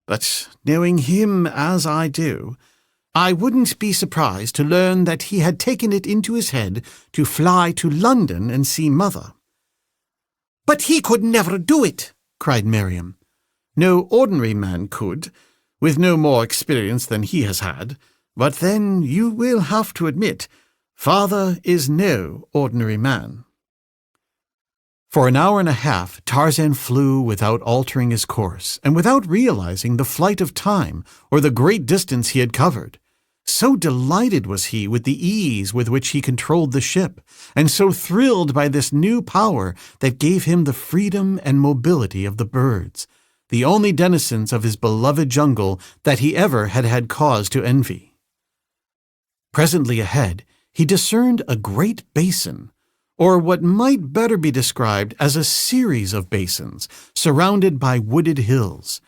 But knowing him as I do, I wouldn't be surprised to learn that he had taken it into his head to fly to London and see Mother." "But he could never do it," cried Miriam. "No ordinary man could, with no more experience than he has had, but then you will have to admit, Father is no ordinary man." For an hour and a half, Tarzan flew without altering his course, and without realizing the flight of time or the great distance he had covered. So delighted was he with the ease with which he controlled the ship, and so thrilled by this new power that gave him the freedom and mobility of the birds, the only denizens of his beloved jungle that he ever had had cause to envy. Presently ahead, he discerned a great basin, or what might better be described as a series of basins, surrounded by wooded hills,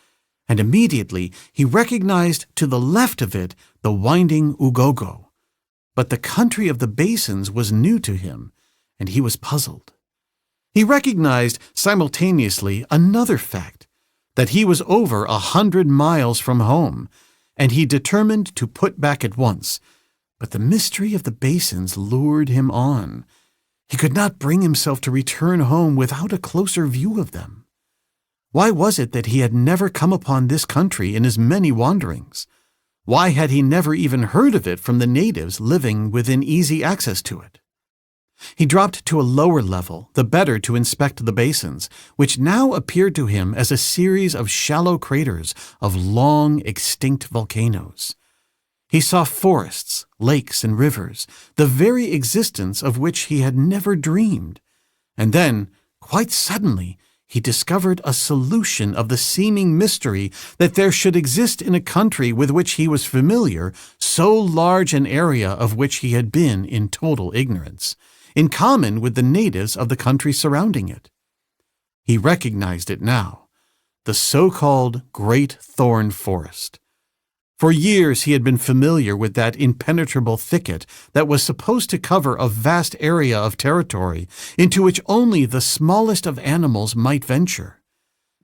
and immediately he recognized to the left of it the winding Ugogo. But the country of the basins was new to him, and he was puzzled. He recognized simultaneously another fact, that he was over 100 miles from home, and he determined to put back at once. But the mystery of the basins lured him on. He could not bring himself to return home without a closer view of them. Why was it that he had never come upon this country in his many wanderings? Why had he never even heard of it from the natives living within easy access to it? He dropped to a lower level, the better to inspect the basins, which now appeared to him as a series of shallow craters of long extinct volcanoes. He saw forests, lakes, and rivers, the very existence of which he had never dreamed. And then, quite suddenly, he discovered a solution of the seeming mystery that there should exist in a country with which he was familiar so large an area of which he had been in total ignorance, in common with the natives of the country surrounding it. He recognized it now, the so-called Great Thorn Forest. For years he had been familiar with that impenetrable thicket that was supposed to cover a vast area of territory into which only the smallest of animals might venture.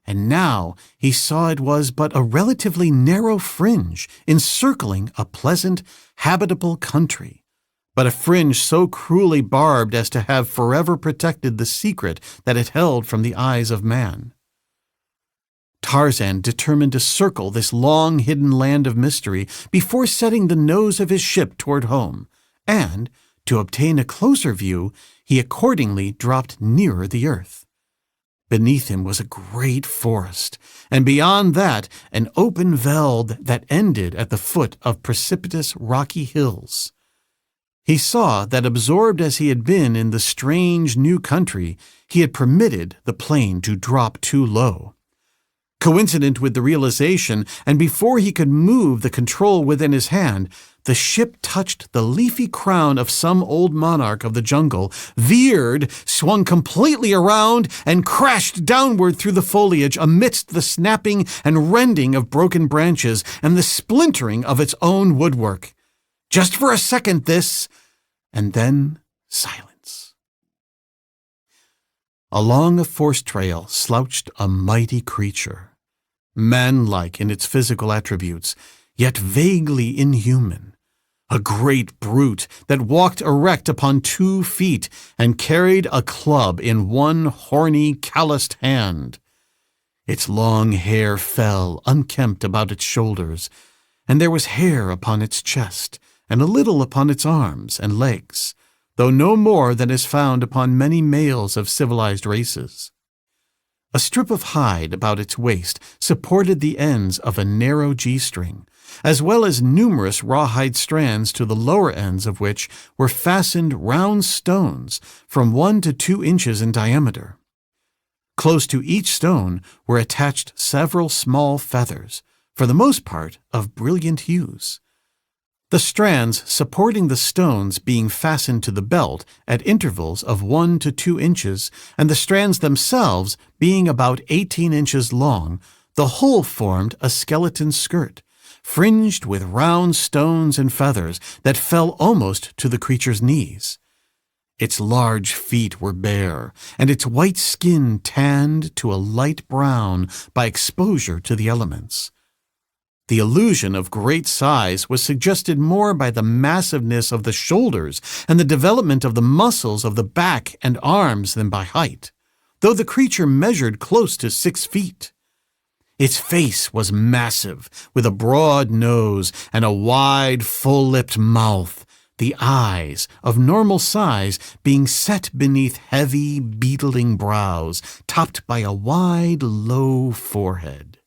And now he saw it was but a relatively narrow fringe encircling a pleasant, habitable country, but a fringe so cruelly barbed as to have forever protected the secret that it held from the eyes of man. Tarzan determined to circle this long-hidden land of mystery before setting the nose of his ship toward home, and, to obtain a closer view, he accordingly dropped nearer the earth. Beneath him was a great forest, and beyond that an open veld that ended at the foot of precipitous rocky hills. He saw that, absorbed as he had been in the strange new country, he had permitted the plane to drop too low. Coincident with the realization, and before he could move the control within his hand, the ship touched the leafy crown of some old monarch of the jungle, veered, swung completely around, and crashed downward through the foliage amidst the snapping and rending of broken branches and the splintering of its own woodwork. Just for a second this, and then silence. Along a forest trail slouched a mighty creature, man-like in its physical attributes, yet vaguely inhuman. A great brute that walked erect upon 2 feet and carried a club in one horny, calloused hand. Its long hair fell, unkempt, about its shoulders, and there was hair upon its chest and a little upon its arms and legs, though no more than is found upon many males of civilized races. A strip of hide about its waist supported the ends of a narrow G-string, as well as numerous rawhide strands to the lower ends of which were fastened round stones from 1 to 2 inches in diameter. Close to each stone were attached several small feathers, for the most part of brilliant hues. The strands supporting the stones being fastened to the belt at intervals of 1 to 2 inches, and the strands themselves being about 18 inches long, the whole formed a skeleton skirt, fringed with round stones and feathers that fell almost to the creature's knees. Its large feet were bare, and its white skin tanned to a light brown by exposure to the elements. The illusion of great size was suggested more by the massiveness of the shoulders and the development of the muscles of the back and arms than by height, though the creature measured close to 6 feet. Its face was massive, with a broad nose and a wide, full-lipped mouth, the eyes, of normal size, being set beneath heavy, beetling brows, topped by a wide, low forehead.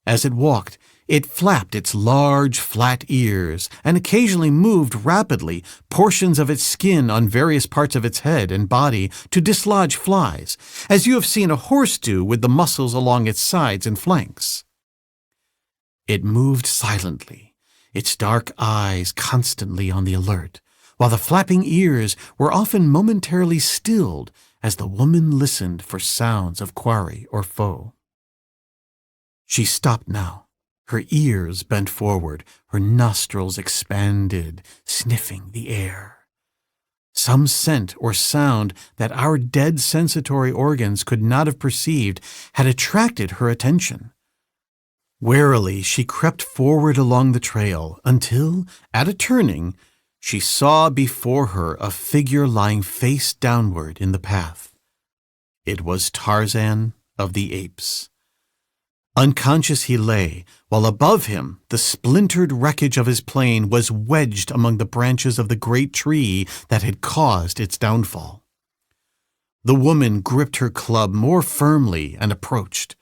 As it walked, it flapped its large, flat ears and occasionally moved rapidly portions of its skin on various parts of its head and body to dislodge flies, as you have seen a horse do with the muscles along its sides and flanks. It moved silently, its dark eyes constantly on the alert, while the flapping ears were often momentarily stilled as the woman listened for sounds of quarry or foe. She stopped now. Her ears bent forward, her nostrils expanded, sniffing the air. Some scent or sound that our dead sensatory organs could not have perceived had attracted her attention. Warily she crept forward along the trail until, at a turning, she saw before her a figure lying face downward in the path. It was Tarzan of the Apes. Unconscious he lay, while above him the splintered wreckage of his plane was wedged among the branches of the great tree that had caused its downfall. The woman gripped her club more firmly and approached.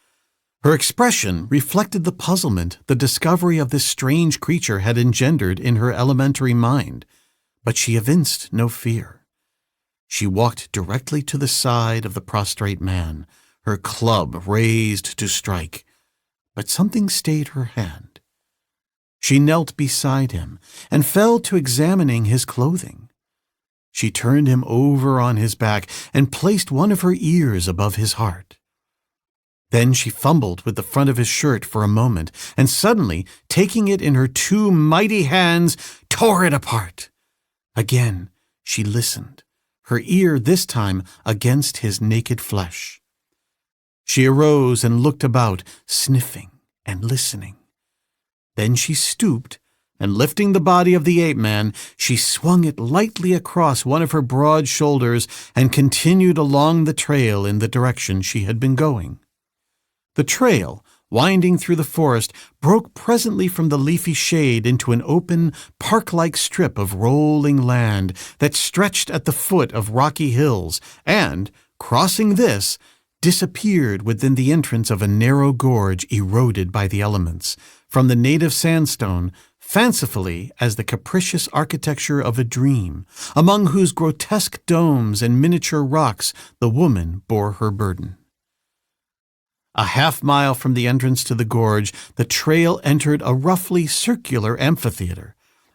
Her expression reflected the puzzlement the discovery of this strange creature had engendered in her elementary mind, but she evinced no fear. She walked directly to the side of the prostrate man, her club raised to strike, but something stayed her hand. She knelt beside him and fell to examining his clothing. She turned him over on his back and placed one of her ears above his heart. Then she fumbled with the front of his shirt for a moment, and suddenly, taking it in her 2 mighty hands, tore it apart. Again she listened, her ear this time against his naked flesh. She arose and looked about, sniffing and listening. Then she stooped, and lifting the body of the ape-man, she swung it lightly across one of her broad shoulders and continued along the trail in the direction she had been going. The trail, winding through the forest, broke presently from the leafy shade into an open, park-like strip of rolling land that stretched at the foot of rocky hills and, crossing this, disappeared within the entrance of a narrow gorge eroded by the elements, from the native sandstone, fancifully as the capricious architecture of a dream, among whose grotesque domes and miniature rocks the woman bore her burden. A half-mile from the entrance to the gorge, the trail entered a roughly circular amphitheater,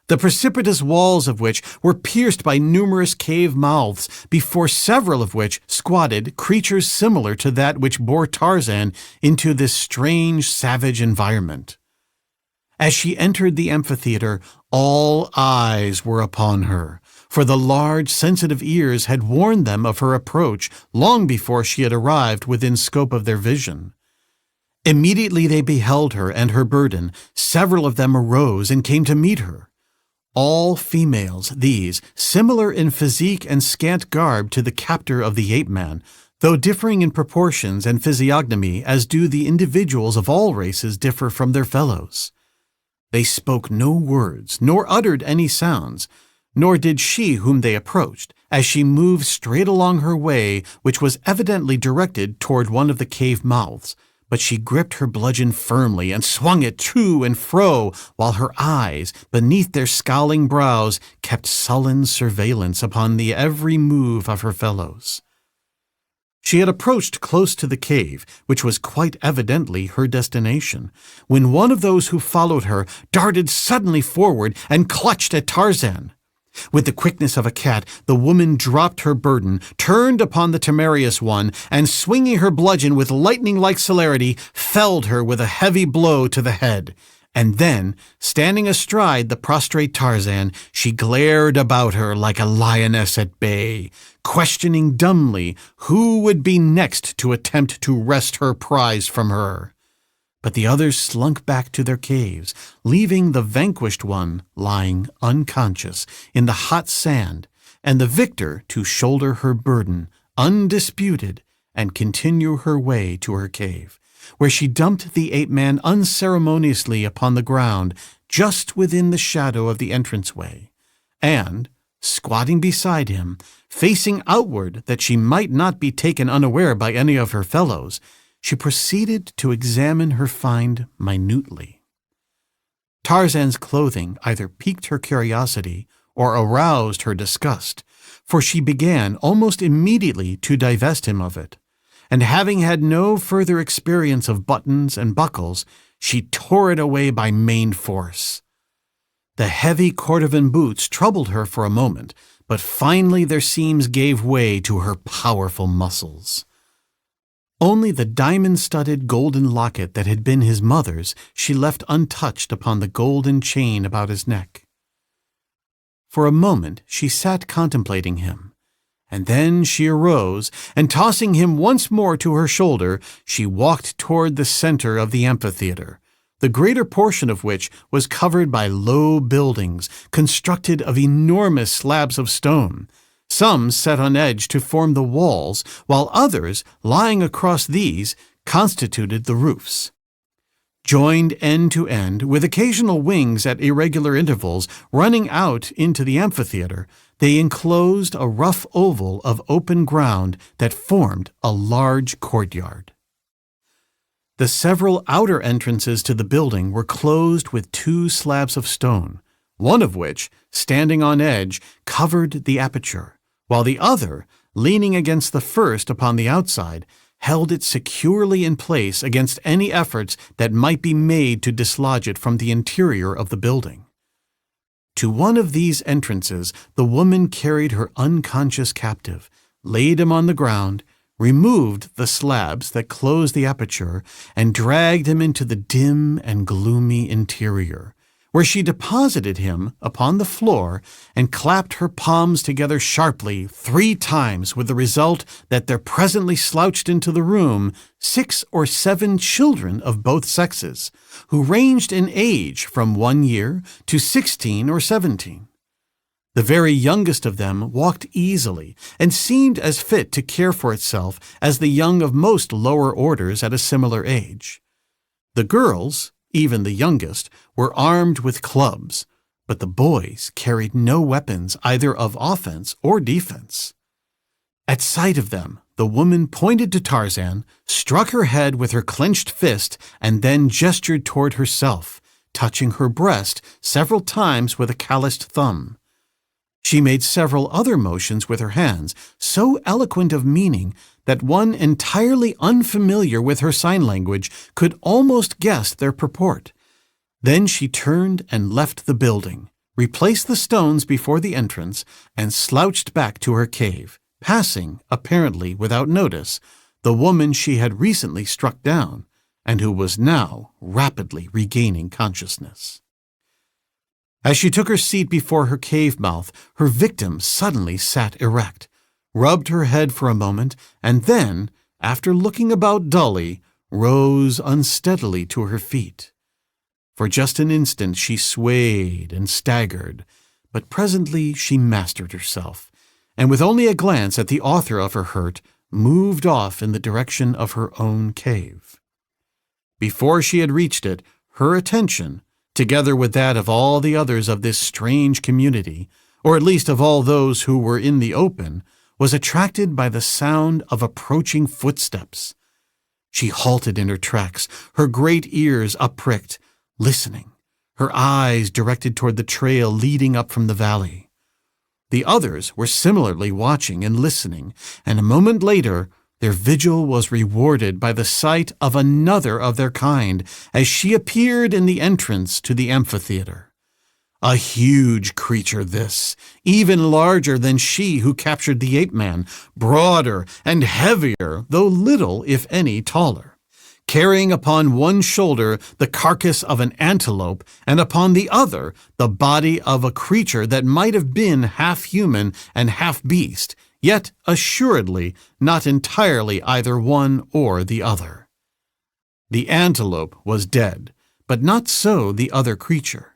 the precipitous walls of which were pierced by numerous cave mouths, before several of which squatted creatures similar to that which bore Tarzan into this strange, savage environment. As she entered the amphitheater, all eyes were upon her, for the large, sensitive ears had warned them of her approach long before she had arrived within scope of their vision. Immediately they beheld her and her burden. Several of them arose and came to meet her. All females, these, similar in physique and scant garb to the captor of the ape-man, though differing in proportions and physiognomy as do the individuals of all races differ from their fellows. They spoke no words, nor uttered any sounds, nor did she whom they approached, as she moved straight along her way, which was evidently directed toward one of the cave mouths. But she gripped her bludgeon firmly and swung it to and fro, while her eyes, beneath their scowling brows, kept sullen surveillance upon the every move of her fellows. She had approached close to the cave, which was quite evidently her destination, when one of those who followed her darted suddenly forward and clutched at Tarzan. With the quickness of a cat, the woman dropped her burden, turned upon the temerarious one, and swinging her bludgeon with lightning-like celerity, felled her with a heavy blow to the head. And then, standing astride the prostrate Tarzan, she glared about her like a lioness at bay, questioning dumbly who would be next to attempt to wrest her prize from her. But the others slunk back to their caves, leaving the vanquished one lying unconscious in the hot sand, and the victor to shoulder her burden, undisputed, and continue her way to her cave, where she dumped the ape-man unceremoniously upon the ground just within the shadow of the entranceway, and, squatting beside him, facing outward that she might not be taken unaware by any of her fellows, she proceeded to examine her find minutely. Tarzan's clothing either piqued her curiosity or aroused her disgust, for she began almost immediately to divest him of it, and having had no further experience of buttons and buckles, she tore it away by main force. The heavy cordovan boots troubled her for a moment, but finally their seams gave way to her powerful muscles. Only the diamond-studded golden locket that had been his mother's she left untouched upon the golden chain about his neck. For a moment she sat contemplating him, and then she arose, and tossing him once more to her shoulder, she walked toward the center of the amphitheater, the greater portion of which was covered by low buildings constructed of enormous slabs of stone, some set on edge to form the walls, while others, lying across these, constituted the roofs. Joined end to end, with occasional wings at irregular intervals running out into the amphitheater, they enclosed a rough oval of open ground that formed a large courtyard. The several outer entrances to the building were closed with 2 slabs of stone, one of which, standing on edge, covered the aperture, while the other, leaning against the first upon the outside, held it securely in place against any efforts that might be made to dislodge it from the interior of the building. To one of these entrances the woman carried her unconscious captive, laid him on the ground, removed the slabs that closed the aperture, and dragged him into the dim and gloomy interior, where she deposited him upon the floor and clapped her palms together sharply 3 times, with the result that there presently slouched into the room 6 or 7 children of both sexes, who ranged in age from 1 year to 16 or 17. The very youngest of them walked easily and seemed as fit to care for itself as the young of most lower orders at a similar age. The girls, even the youngest, were armed with clubs, but the boys carried no weapons either of offense or defense. At sight of them, the woman pointed to Tarzan, struck her head with her clenched fist, and then gestured toward herself, touching her breast several times with a calloused thumb. She made several other motions with her hands, so eloquent of meaning that one entirely unfamiliar with her sign language could almost guess their purport. Then she turned and left the building, replaced the stones before the entrance, and slouched back to her cave, passing, apparently without notice, the woman she had recently struck down, and who was now rapidly regaining consciousness. As she took her seat before her cave mouth, her victim suddenly sat erect, rubbed her head for a moment, and then, after looking about dully, rose unsteadily to her feet. For just an instant she swayed and staggered, but presently she mastered herself, and with only a glance at the author of her hurt, moved off in the direction of her own cave. Before she had reached it, her attention, together with that of all the others of this strange community, or at least of all those who were in the open, was attracted by the sound of approaching footsteps. She halted in her tracks, her great ears uppricked, listening, her eyes directed toward the trail leading up from the valley. The others were similarly watching and listening, and a moment later their vigil was rewarded by the sight of another of their kind as she appeared in the entrance to the amphitheater. A huge creature this, even larger than she who captured the ape-man, broader and heavier, though little, if any, taller, carrying upon one shoulder the carcass of an antelope and upon the other the body of a creature that might have been half human and half beast, yet assuredly not entirely either one or the other. The antelope was dead, but not so the other creature.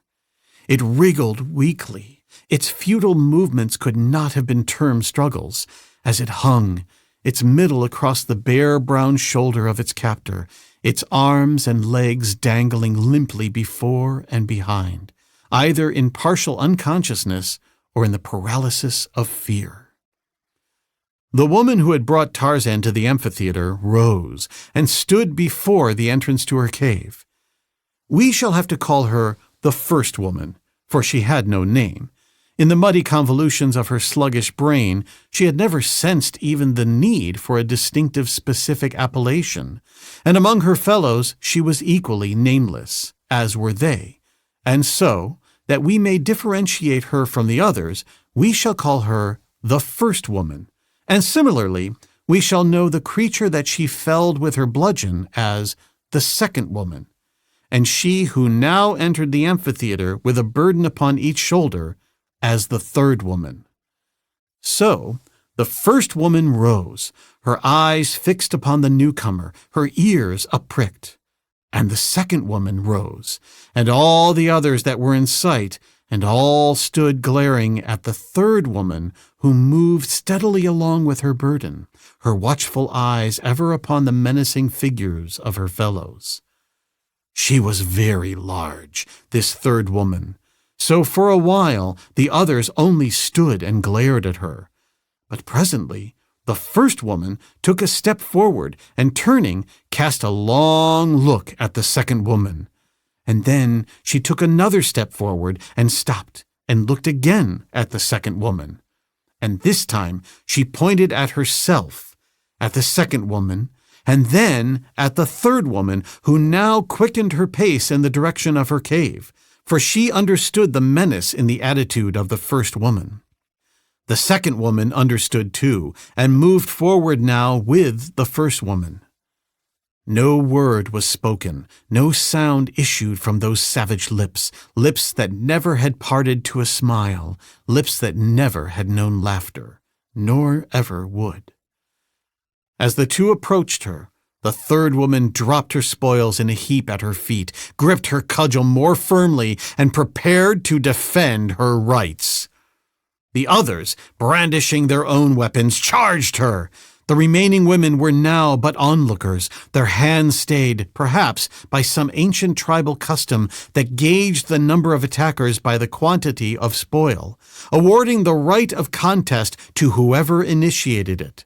It wriggled weakly. Its futile movements could not have been termed struggles, as it hung, its middle across the bare brown shoulder of its captor, its arms and legs dangling limply before and behind, either in partial unconsciousness or in the paralysis of fear. The woman who had brought Tarzan to the amphitheater rose and stood before the entrance to her cave. We shall have to call her the first woman, for she had no name. In the muddy convolutions of her sluggish brain, she had never sensed even the need for a distinctive specific appellation, and among her fellows she was equally nameless, as were they, and so, that we may differentiate her from the others, we shall call her the first woman, and similarly, we shall know the creature that she felled with her bludgeon as the second woman, and she who now entered the amphitheater with a burden upon each shoulder as the third woman. So, the first woman rose, her eyes fixed upon the newcomer, her ears uppricked. And the second woman rose, and all the others that were in sight, and all stood glaring at the third woman who moved steadily along with her burden, her watchful eyes ever upon the menacing figures of her fellows. She was very large, this third woman, so for a while the others only stood and glared at her. But presently the first woman took a step forward and, turning, cast a long look at the second woman. And then she took another step forward and stopped and looked again at the second woman. And this time she pointed at herself, at the second woman, and then at the third woman, who now quickened her pace in the direction of her cave, for she understood the menace in the attitude of the first woman. The second woman understood too, and moved forward now with the first woman. No word was spoken, no sound issued from those savage lips, lips that never had parted to a smile, lips that never had known laughter, nor ever would. As the two approached her, the third woman dropped her spoils in a heap at her feet, gripped her cudgel more firmly, and prepared to defend her rights. The others, brandishing their own weapons, charged her. The remaining women were now but onlookers, their hands stayed, perhaps, by some ancient tribal custom that gauged the number of attackers by the quantity of spoil, awarding the right of contest to whoever initiated it.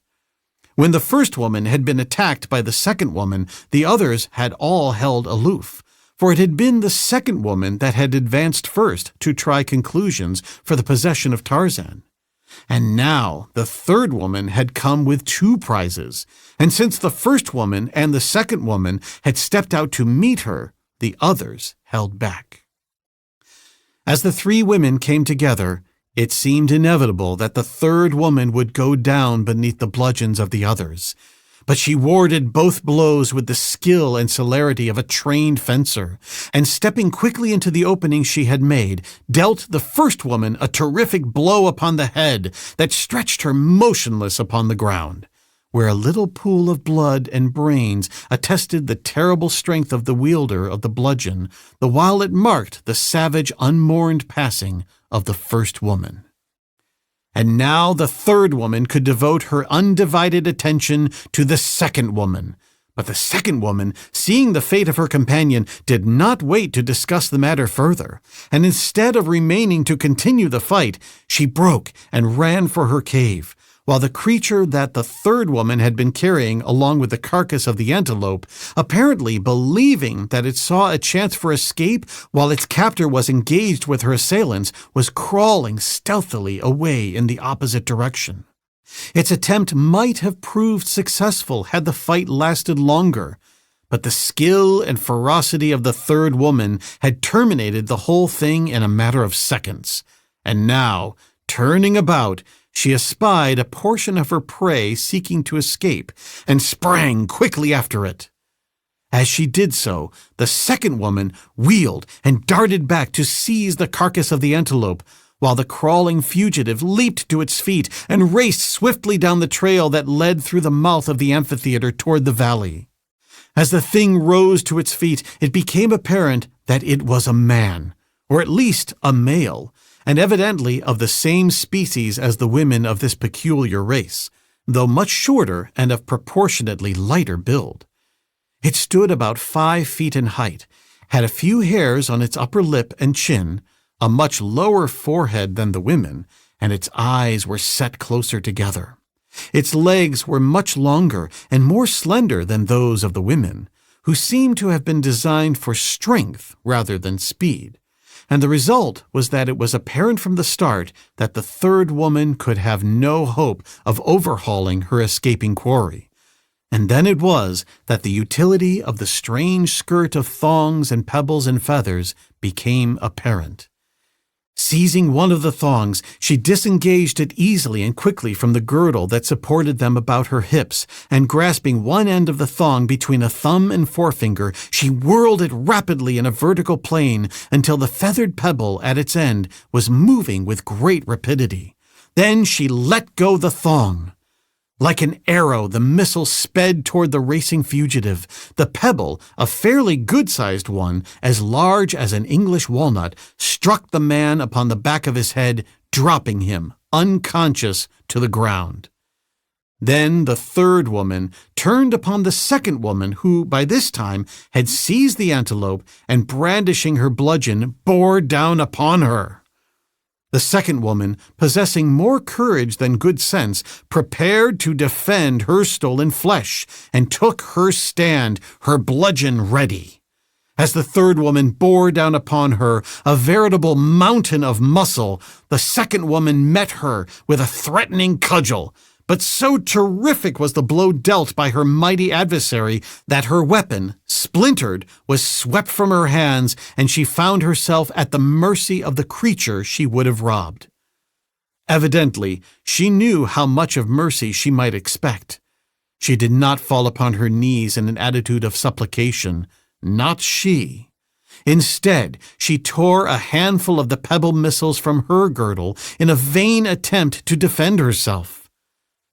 When the first woman had been attacked by the second woman, the others had all held aloof, for it had been the second woman that had advanced first to try conclusions for the possession of Tarzan. And now the third woman had come with two prizes, and since the first woman and the second woman had stepped out to meet her, the others held back. As the three women came together, it seemed inevitable that the third woman would go down beneath the bludgeons of the others, but she warded both blows with the skill and celerity of a trained fencer, and stepping quickly into the opening she had made, dealt the first woman a terrific blow upon the head that stretched her motionless upon the ground, where a little pool of blood and brains attested the terrible strength of the wielder of the bludgeon, the while it marked the savage, unmourned passing of the first woman. And now the third woman could devote her undivided attention to the second woman, But the second woman, seeing the fate of her companion, did not wait to discuss the matter further, and instead of remaining to continue the fight, she broke and ran for her cave, while the creature that the third woman had been carrying along with the carcass of the antelope, apparently believing that it saw a chance for escape while its captor was engaged with her assailants, was crawling stealthily away in the opposite direction. Its attempt might have proved successful had the fight lasted longer, but the skill and ferocity of the third woman had terminated the whole thing in a matter of seconds, and now, turning about, she espied a portion of her prey seeking to escape, and sprang quickly after it. As she did so, the second woman wheeled and darted back to seize the carcass of the antelope, while the crawling fugitive leaped to its feet and raced swiftly down the trail that led through the mouth of the amphitheater toward the valley. As the thing rose to its feet, it became apparent that it was a man, or at least a male, and evidently of the same species as the women of this peculiar race, though much shorter and of proportionately lighter build. It stood about 5 feet in height, had a few hairs on its upper lip and chin, a much lower forehead than the women, and its eyes were set closer together. Its legs were much longer and more slender than those of the women, who seemed to have been designed for strength rather than speed, and the result was that it was apparent from the start that the third woman could have no hope of overhauling her escaping quarry. And then it was that the utility of the strange skirt of thongs and pebbles and feathers became apparent. Seizing one of the thongs, she disengaged it easily and quickly from the girdle that supported them about her hips, and grasping one end of the thong between a thumb and forefinger, she whirled it rapidly in a vertical plane until the feathered pebble at its end was moving with great rapidity. Then she let go the thong. Like an arrow, the missile sped toward the racing fugitive. The pebble, a fairly good-sized one, as large as an English walnut, struck the man upon the back of his head, dropping him, unconscious, to the ground. Then the third woman turned upon the second woman, who, by this time, had seized the antelope and, brandishing her bludgeon, bore down upon her. The second woman, possessing more courage than good sense, prepared to defend her stolen flesh, and took her stand, her bludgeon ready. As the third woman bore down upon her, a veritable mountain of muscle, the second woman met her with a threatening cudgel, but so terrific was the blow dealt by her mighty adversary that her weapon, splintered, was swept from her hands, and she found herself at the mercy of the creature she would have robbed. Evidently, she knew how much of mercy she might expect. She did not fall upon her knees in an attitude of supplication, not she. Instead, she tore a handful of the pebble missiles from her girdle in a vain attempt to defend herself.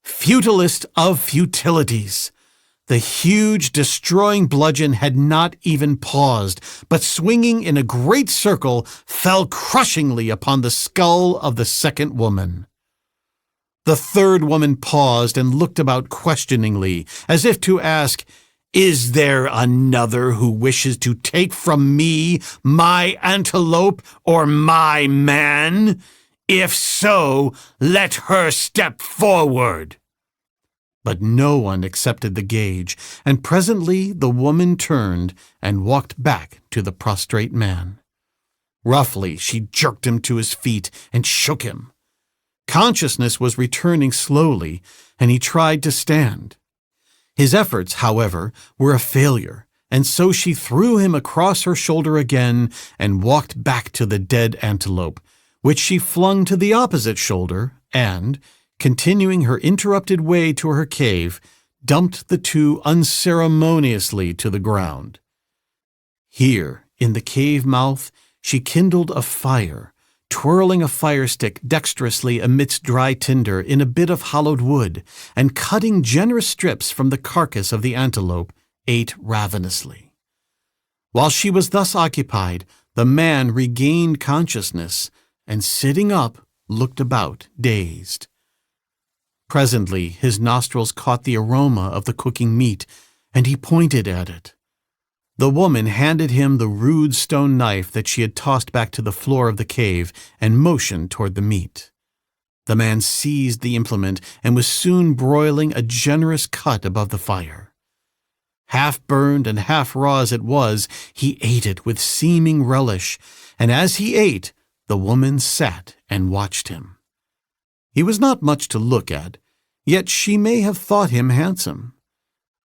Futilest of futilities! The huge, destroying bludgeon had not even paused, but swinging in a great circle, fell crushingly upon the skull of the second woman. The third woman paused and looked about questioningly, as if to ask, "Is there another who wishes to take from me my antelope or my man? If so, let her step forward." But no one accepted the gage, and presently the woman turned and walked back to the prostrate man. Roughly, she jerked him to his feet and shook him. Consciousness was returning slowly, and he tried to stand. His efforts, however, were a failure, and so she threw him across her shoulder again and walked back to the dead antelope, which she flung to the opposite shoulder and, continuing her interrupted way to her cave, dumped the two unceremoniously to the ground. Here, in the cave mouth, she kindled a fire, twirling a firestick dexterously amidst dry tinder in a bit of hollowed wood, and cutting generous strips from the carcass of the antelope, ate ravenously. While she was thus occupied, the man regained consciousness, and sitting up, looked about, dazed. Presently his nostrils caught the aroma of the cooking meat, and he pointed at it. The woman handed him the rude stone knife that she had tossed back to the floor of the cave and motioned toward the meat. The man seized the implement and was soon broiling a generous cut above the fire. Half burned and half raw as it was, he ate it with seeming relish, and as he ate, the woman sat and watched him. He was not much to look at, yet she may have thought him handsome.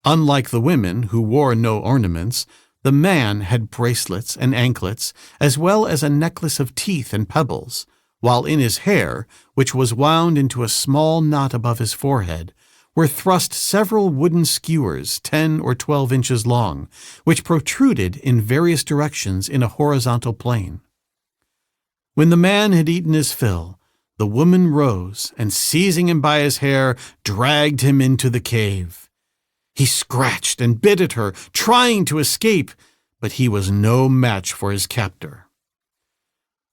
Unlike the women, who wore no ornaments, the man had bracelets and anklets, as well as a necklace of teeth and pebbles, while in his hair, which was wound into a small knot above his forehead, were thrust several wooden skewers 10 or 12 inches long, which protruded in various directions in a horizontal plane. When the man had eaten his fill, the woman rose and, seizing him by his hair, dragged him into the cave. He scratched and bit at her, trying to escape, but he was no match for his captor.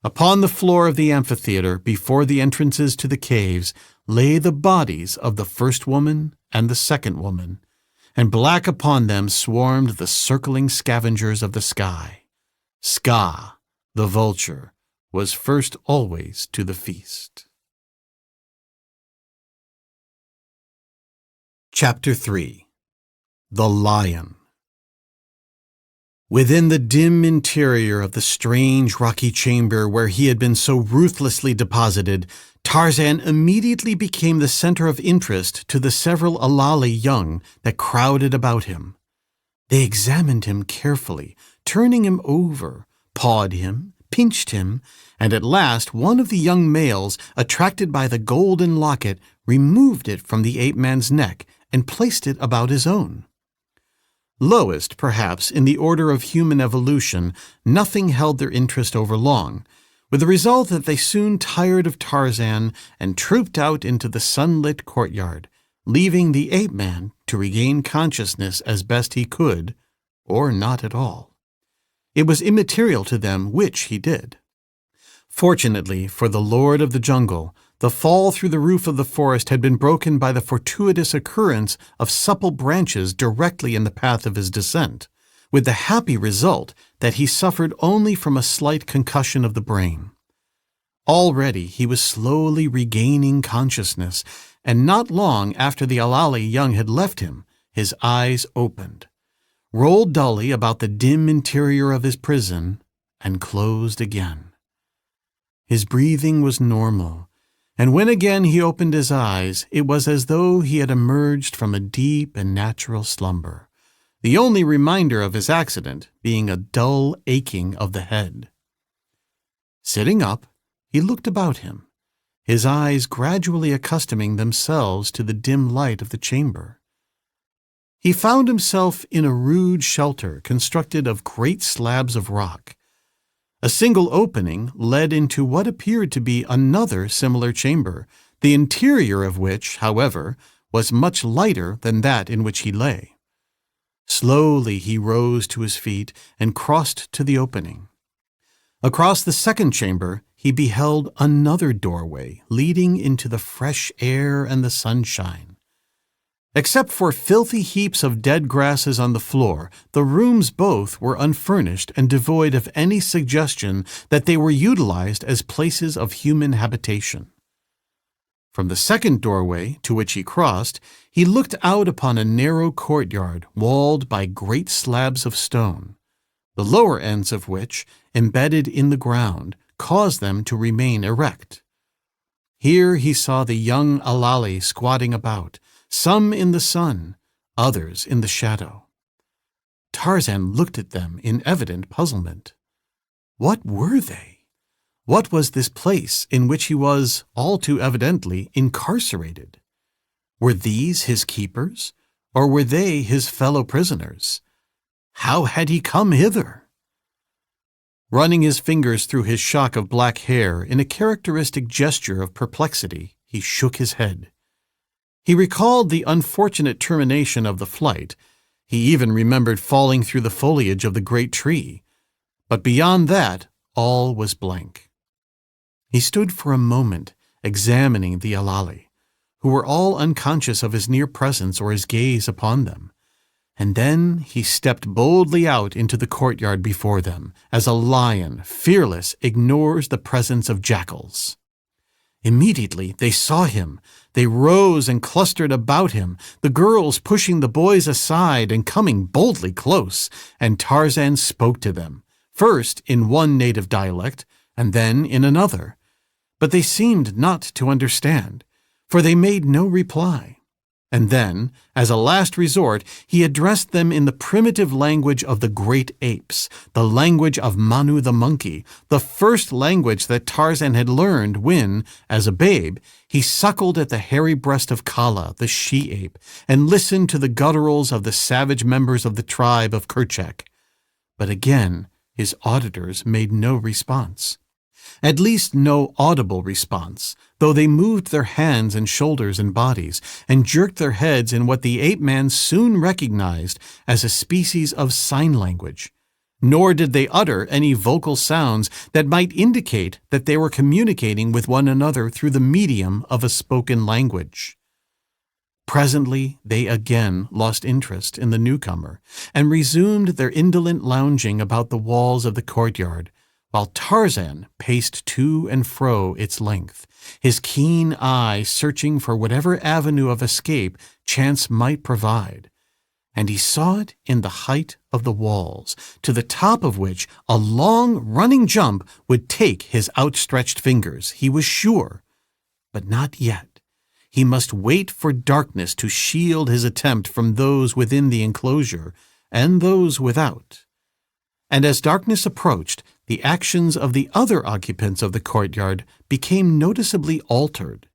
Upon the floor of the amphitheater, before the entrances to the caves, lay the bodies of the first woman and the second woman, and black upon them swarmed the circling scavengers of the sky. Ska, the vulture, was first always to the feast. Chapter 3. The Lion. Within the dim interior of the strange rocky chamber where he had been so ruthlessly deposited, Tarzan immediately became the center of interest to the several Alali young that crowded about him. They examined him carefully, turning him over, pawed him, pinched him, and at last one of the young males, attracted by the golden locket, removed it from the ape-man's neck and placed it about his own. Lowest, perhaps, in the order of human evolution, nothing held their interest over long, with the result that they soon tired of Tarzan and trooped out into the sunlit courtyard, leaving the ape-man to regain consciousness as best he could, or not at all. It was immaterial to them which he did. Fortunately for the lord of the jungle, the fall through the roof of the forest had been broken by the fortuitous occurrence of supple branches directly in the path of his descent, with the happy result that he suffered only from a slight concussion of the brain. Already he was slowly regaining consciousness, and not long after the Alali young had left him, his eyes opened, rolled dully about the dim interior of his prison, and closed again. His breathing was normal, and when again he opened his eyes, it was as though he had emerged from a deep and natural slumber, the only reminder of his accident being a dull aching of the head. Sitting up, he looked about him, his eyes gradually accustoming themselves to the dim light of the chamber. He found himself in a rude shelter constructed of great slabs of rock. A single opening led into what appeared to be another similar chamber, the interior of which, however, was much lighter than that in which he lay. Slowly he rose to his feet and crossed to the opening. Across the second chamber he beheld another doorway leading into the fresh air and the sunshine. Except for filthy heaps of dead grasses on the floor, the rooms both were unfurnished and devoid of any suggestion that they were utilized as places of human habitation. From the second doorway to which he crossed, he looked out upon a narrow courtyard walled by great slabs of stone, the lower ends of which, embedded in the ground, caused them to remain erect. Here he saw the young Alali squatting about, some in the sun, others in the shadow. Tarzan looked at them in evident puzzlement. What were they? What was this place in which he was, all too evidently, incarcerated? Were these his keepers, or were they his fellow prisoners? How had he come hither? Running his fingers through his shock of black hair in a characteristic gesture of perplexity, he shook his head. He recalled the unfortunate termination of the flight. He even remembered falling through the foliage of the great tree. But beyond that, all was blank. He stood for a moment, examining the Alali, who were all unconscious of his near presence or his gaze upon them, and then he stepped boldly out into the courtyard before them, as a lion, fearless, ignores the presence of jackals. Immediately they saw him. They rose and clustered about him, the girls pushing the boys aside and coming boldly close, and Tarzan spoke to them, first in one native dialect, and then in another. But they seemed not to understand, for they made no reply. And then, as a last resort, he addressed them in the primitive language of the great apes, the language of Manu the monkey, the first language that Tarzan had learned when, as a babe, he suckled at the hairy breast of Kala, the she-ape, and listened to the gutturals of the savage members of the tribe of Kerchak. But again, his auditors made no response. At least no audible response, though they moved their hands and shoulders and bodies, and jerked their heads in what the ape-man soon recognized as a species of sign language. Nor did they utter any vocal sounds that might indicate that they were communicating with one another through the medium of a spoken language. Presently they again lost interest in the newcomer, and resumed their indolent lounging about the walls of the courtyard, while Tarzan paced to and fro its length, his keen eye searching for whatever avenue of escape chance might provide. And he saw it in the height of the walls, to the top of which a long running jump would take his outstretched fingers, he was sure. But not yet. He must wait for darkness to shield his attempt from those within the enclosure and those without. And as darkness approached, the actions of the other occupants of the courtyard became noticeably altered.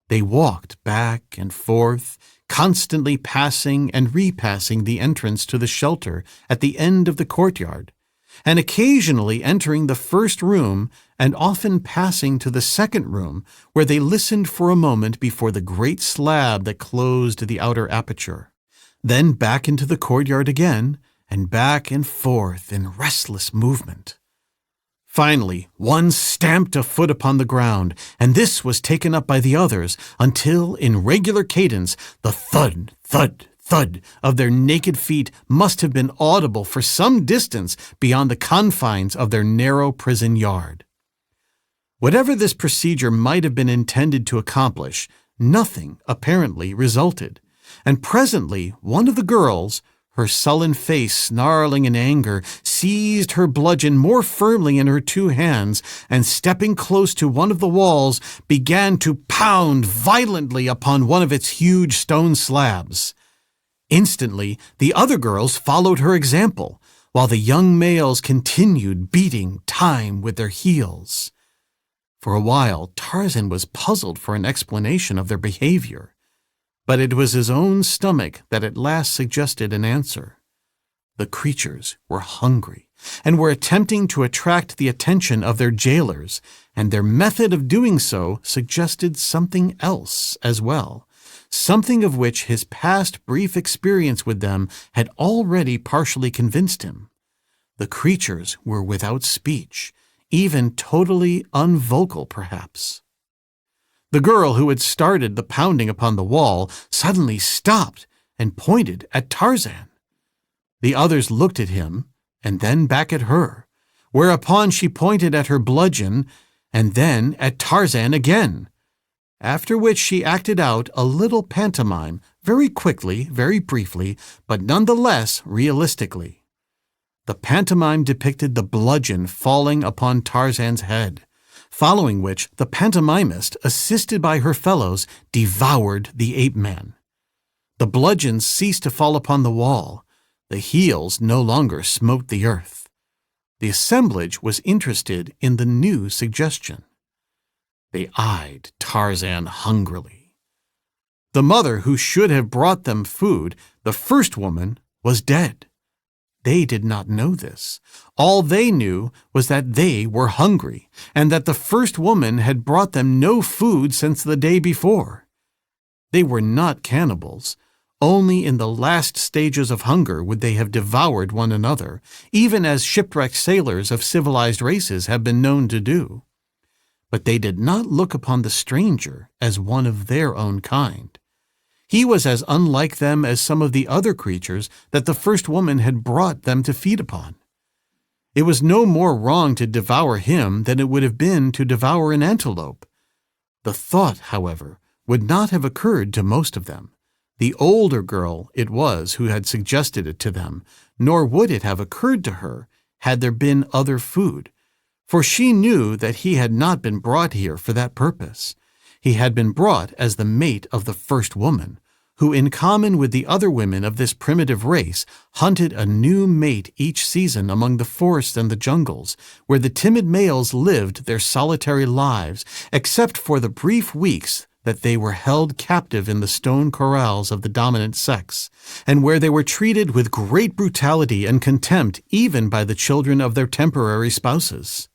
They walked back and forth, constantly passing and repassing the entrance to the shelter at the end of the courtyard, and occasionally entering the first room and often passing to the second room, where they listened for a moment before the great slab that closed the outer aperture. Then back into the courtyard again, and back and forth in restless movement. Finally, one stamped a foot upon the ground, and this was taken up by the others, until, in regular cadence, the thud, thud, thud of their naked feet must have been audible for some distance beyond the confines of their narrow prison yard. Whatever this procedure might have been intended to accomplish, nothing apparently resulted, and presently one of the girls, her sullen face snarling in anger, seized her bludgeon more firmly in her two hands, and stepping close to one of the walls, began to pound violently upon one of its huge stone slabs. Instantly, the other girls followed her example, while the young males continued beating time with their heels. For a while, Tarzan was puzzled for an explanation of their behavior. But it was his own stomach that at last suggested an answer. The creatures were hungry, and were attempting to attract the attention of their jailers, and their method of doing so suggested something else as well, something of which his past brief experience with them had already partially convinced him. The creatures were without speech, even totally unvocal perhaps. The girl who had started the pounding upon the wall suddenly stopped and pointed at Tarzan. The others looked at him, and then back at her, whereupon she pointed at her bludgeon, and then at Tarzan again, after which she acted out a little pantomime, very quickly, very briefly, but nonetheless realistically. The pantomime depicted the bludgeon falling upon Tarzan's head, following which the pantomimist, assisted by her fellows, devoured the ape-man. The bludgeons ceased to fall upon the wall. The heels no longer smote the earth. The assemblage was interested in the new suggestion. They eyed Tarzan hungrily. The mother who should have brought them food, the first woman, was dead. They did not know this. All they knew was that they were hungry, and that the first woman had brought them no food since the day before. They were not cannibals. Only in the last stages of hunger would they have devoured one another, even as shipwrecked sailors of civilized races have been known to do. But they did not look upon the stranger as one of their own kind. He was as unlike them as some of the other creatures that the first woman had brought them to feed upon. It was no more wrong to devour him than it would have been to devour an antelope. The thought, however, would not have occurred to most of them. The older girl it was who had suggested it to them, nor would it have occurred to her had there been other food, for she knew that he had not been brought here for that purpose. He had been brought as the mate of the first woman, who in common with the other women of this primitive race hunted a new mate each season among the forests and the jungles, where the timid males lived their solitary lives, except for the brief weeks that they were held captive in the stone corrals of the dominant sex, and where they were treated with great brutality and contempt even by the children of their temporary spouses.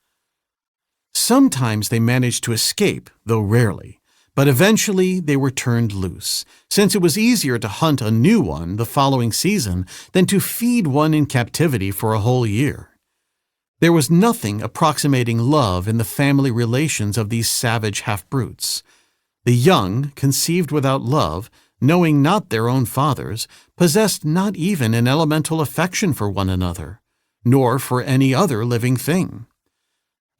Sometimes they managed to escape, though rarely, but eventually they were turned loose, since it was easier to hunt a new one the following season than to feed one in captivity for a whole year. There was nothing approximating love in the family relations of these savage half-brutes. The young, conceived without love, knowing not their own fathers, possessed not even an elemental affection for one another, nor for any other living thing.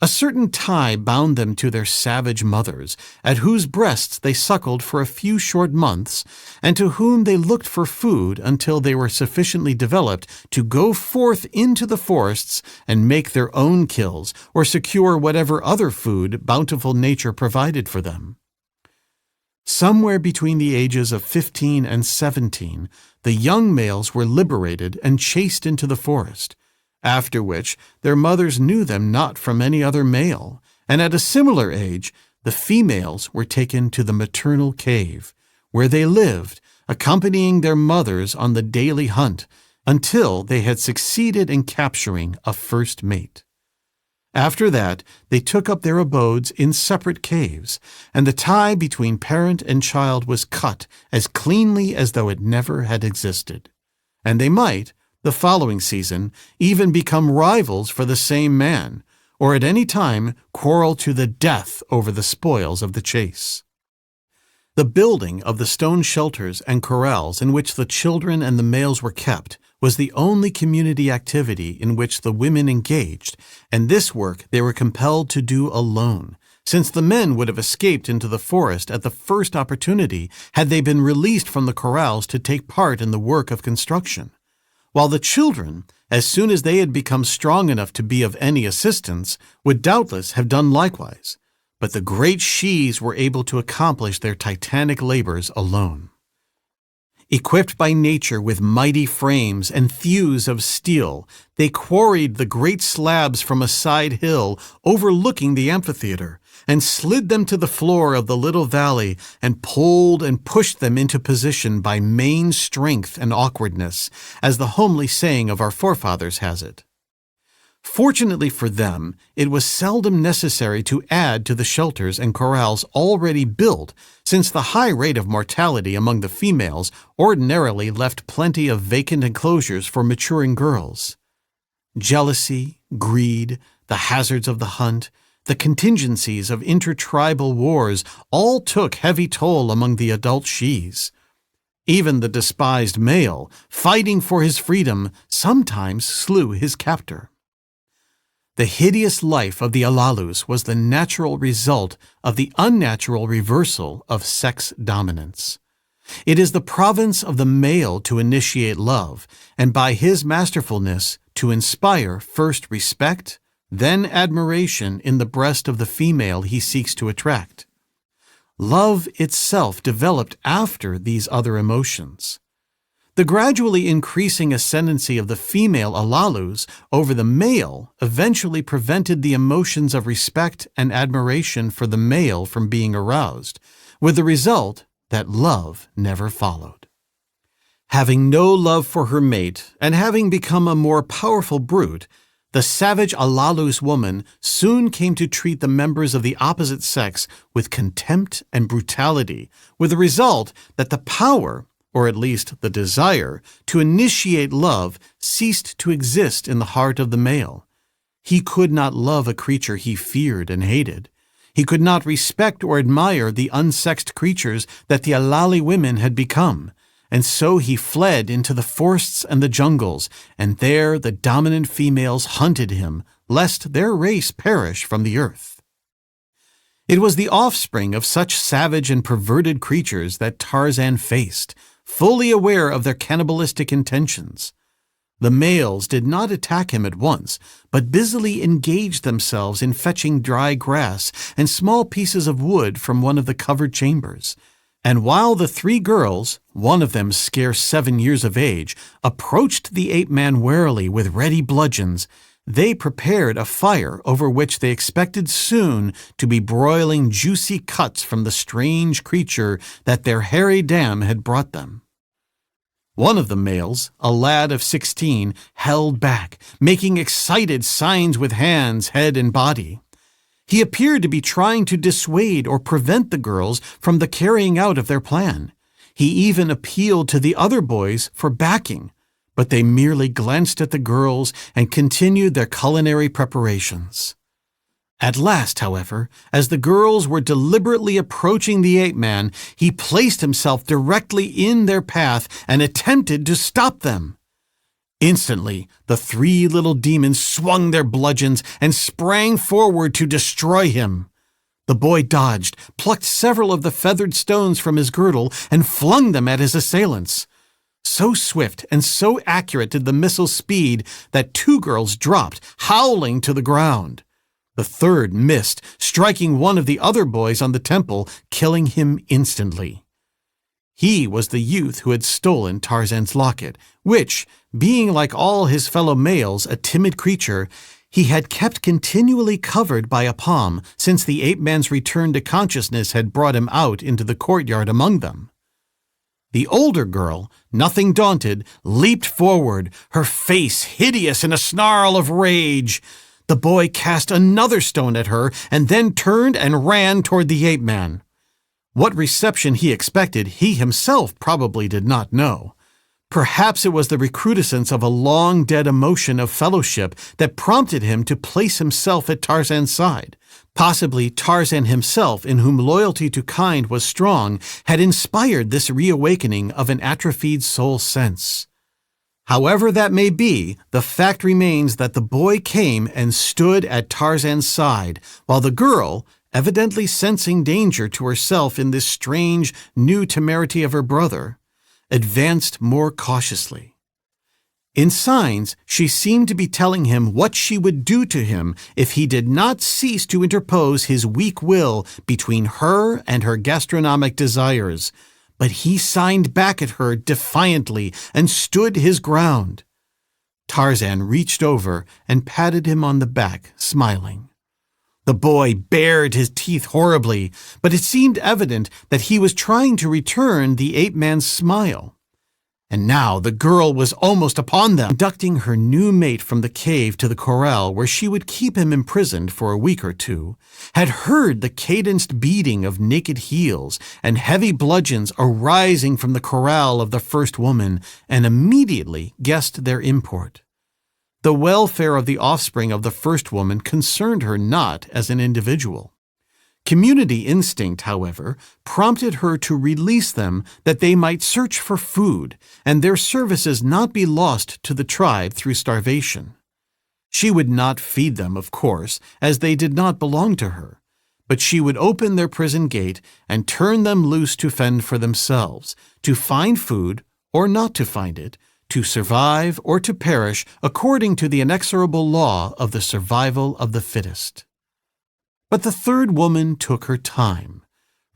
A certain tie bound them to their savage mothers, at whose breasts they suckled for a few short months, and to whom they looked for food until they were sufficiently developed to go forth into the forests and make their own kills or secure whatever other food bountiful nature provided for them. Somewhere between the ages of 15 and 17, the young males were liberated and chased into the forest, after which their mothers knew them not from any other male, and at a similar age the females were taken to the maternal cave, where they lived, accompanying their mothers on the daily hunt, until they had succeeded in capturing a first mate. After that, they took up their abodes in separate caves, and the tie between parent and child was cut as cleanly as though it never had existed. And they might, the following season, even become rivals for the same man, or at any time quarrel to the death over the spoils of the chase. The building of the stone shelters and corrals in which the children and the males were kept was the only community activity in which the women engaged, and this work they were compelled to do alone, since the men would have escaped into the forest at the first opportunity had they been released from the corrals to take part in the work of construction, while the children, as soon as they had become strong enough to be of any assistance, would doubtless have done likewise, but the great shes were able to accomplish their titanic labors alone. Equipped by nature with mighty frames and thews of steel, they quarried the great slabs from a side hill overlooking the amphitheater, and slid them to the floor of the little valley, and pulled and pushed them into position by main strength and awkwardness, as the homely saying of our forefathers has it. Fortunately for them, it was seldom necessary to add to the shelters and corrals already built, since the high rate of mortality among the females ordinarily left plenty of vacant enclosures for maturing girls. Jealousy, greed, the hazards of the hunt, the contingencies of intertribal wars all took heavy toll among the adult shes. Even the despised male, fighting for his freedom, sometimes slew his captor. The hideous life of the Alalus was the natural result of the unnatural reversal of sex dominance. It is the province of the male to initiate love, and by his masterfulness to inspire first respect, then admiration in the breast of the female he seeks to attract. Love itself developed after these other emotions. The gradually increasing ascendancy of the female Alalus over the male eventually prevented the emotions of respect and admiration for the male from being aroused, with the result that love never followed. Having no love for her mate, and having become a more powerful brute, the savage Alalus woman soon came to treat the members of the opposite sex with contempt and brutality, with the result that the power, or at least the desire, to initiate love ceased to exist in the heart of the male. He could not love a creature he feared and hated. He could not respect or admire the unsexed creatures that the Alali women had become, and so he fled into the forests and the jungles, and there the dominant females hunted him, lest their race perish from the earth. It was the offspring of such savage and perverted creatures that Tarzan faced, fully aware of their cannibalistic intentions. The males did not attack him at once, but busily engaged themselves in fetching dry grass and small pieces of wood from one of the covered chambers. And while the 3 girls, one of them scarce 7 years of age, approached the ape-man warily with ready bludgeons, they prepared a fire over which they expected soon to be broiling juicy cuts from the strange creature that their hairy dam had brought them. One of the males, a lad of 16, held back, making excited signs with hands, head, and body. He appeared to be trying to dissuade or prevent the girls from the carrying out of their plan. He even appealed to the other boys for backing, but they merely glanced at the girls and continued their culinary preparations. At last, however, as the girls were deliberately approaching the ape-man, he placed himself directly in their path and attempted to stop them. Instantly, the 3 little demons swung their bludgeons and sprang forward to destroy him. The boy dodged, plucked several of the feathered stones from his girdle, and flung them at his assailants. So swift and so accurate did the missiles speed that 2 girls dropped, howling, to the ground. The 3rd missed, striking one of the other boys on the temple, killing him instantly. He was the youth who had stolen Tarzan's locket, which, being like all his fellow males a timid creature, he had kept continually covered by a palm since the ape-man's return to consciousness had brought him out into the courtyard among them. The older girl, nothing daunted, leaped forward, her face hideous in a snarl of rage. The boy cast another stone at her and then turned and ran toward the ape-man. What reception he expected, he himself probably did not know. Perhaps it was the recrudescence of a long-dead emotion of fellowship that prompted him to place himself at Tarzan's side. Possibly Tarzan himself, in whom loyalty to kind was strong, had inspired this reawakening of an atrophied soul sense. However that may be, the fact remains that the boy came and stood at Tarzan's side, while the girl, evidently sensing danger to herself in this strange, new temerity of her brother, advanced more cautiously. In signs, she seemed to be telling him what she would do to him if he did not cease to interpose his weak will between her and her gastronomic desires, but he signed back at her defiantly and stood his ground. Tarzan reached over and patted him on the back, smiling. The boy bared his teeth horribly, but it seemed evident that he was trying to return the ape-man's smile. And now the girl was almost upon them, conducting her new mate from the cave to the corral where she would keep him imprisoned for a week or 2, had heard the cadenced beating of naked heels and heavy bludgeons arising from the corral of the first woman, and immediately guessed their import. The welfare of the offspring of the first woman concerned her not as an individual. Community instinct, however, prompted her to release them that they might search for food, and their services not be lost to the tribe through starvation. She would not feed them, of course, as they did not belong to her, but she would open their prison gate and turn them loose to fend for themselves, to find food or not to find it, to survive or to perish according to the inexorable law of the survival of the fittest. But the third woman took her time.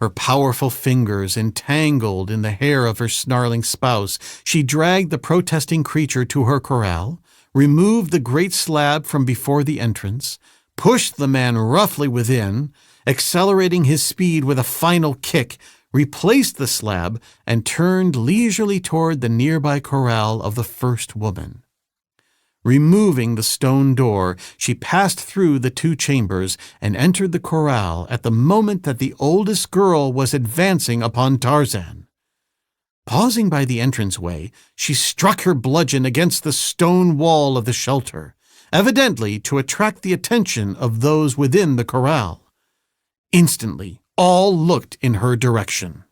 Her powerful fingers entangled in the hair of her snarling spouse, she dragged the protesting creature to her corral, removed the great slab from before the entrance, pushed the man roughly within, accelerating his speed with a final kick, replaced the slab, and turned leisurely toward the nearby corral of the first woman. Removing the stone door, she passed through the 2 chambers and entered the corral at the moment that the oldest girl was advancing upon Tarzan. Pausing by the entranceway, she struck her bludgeon against the stone wall of the shelter, evidently to attract the attention of those within the corral. Instantly, all looked in her direction.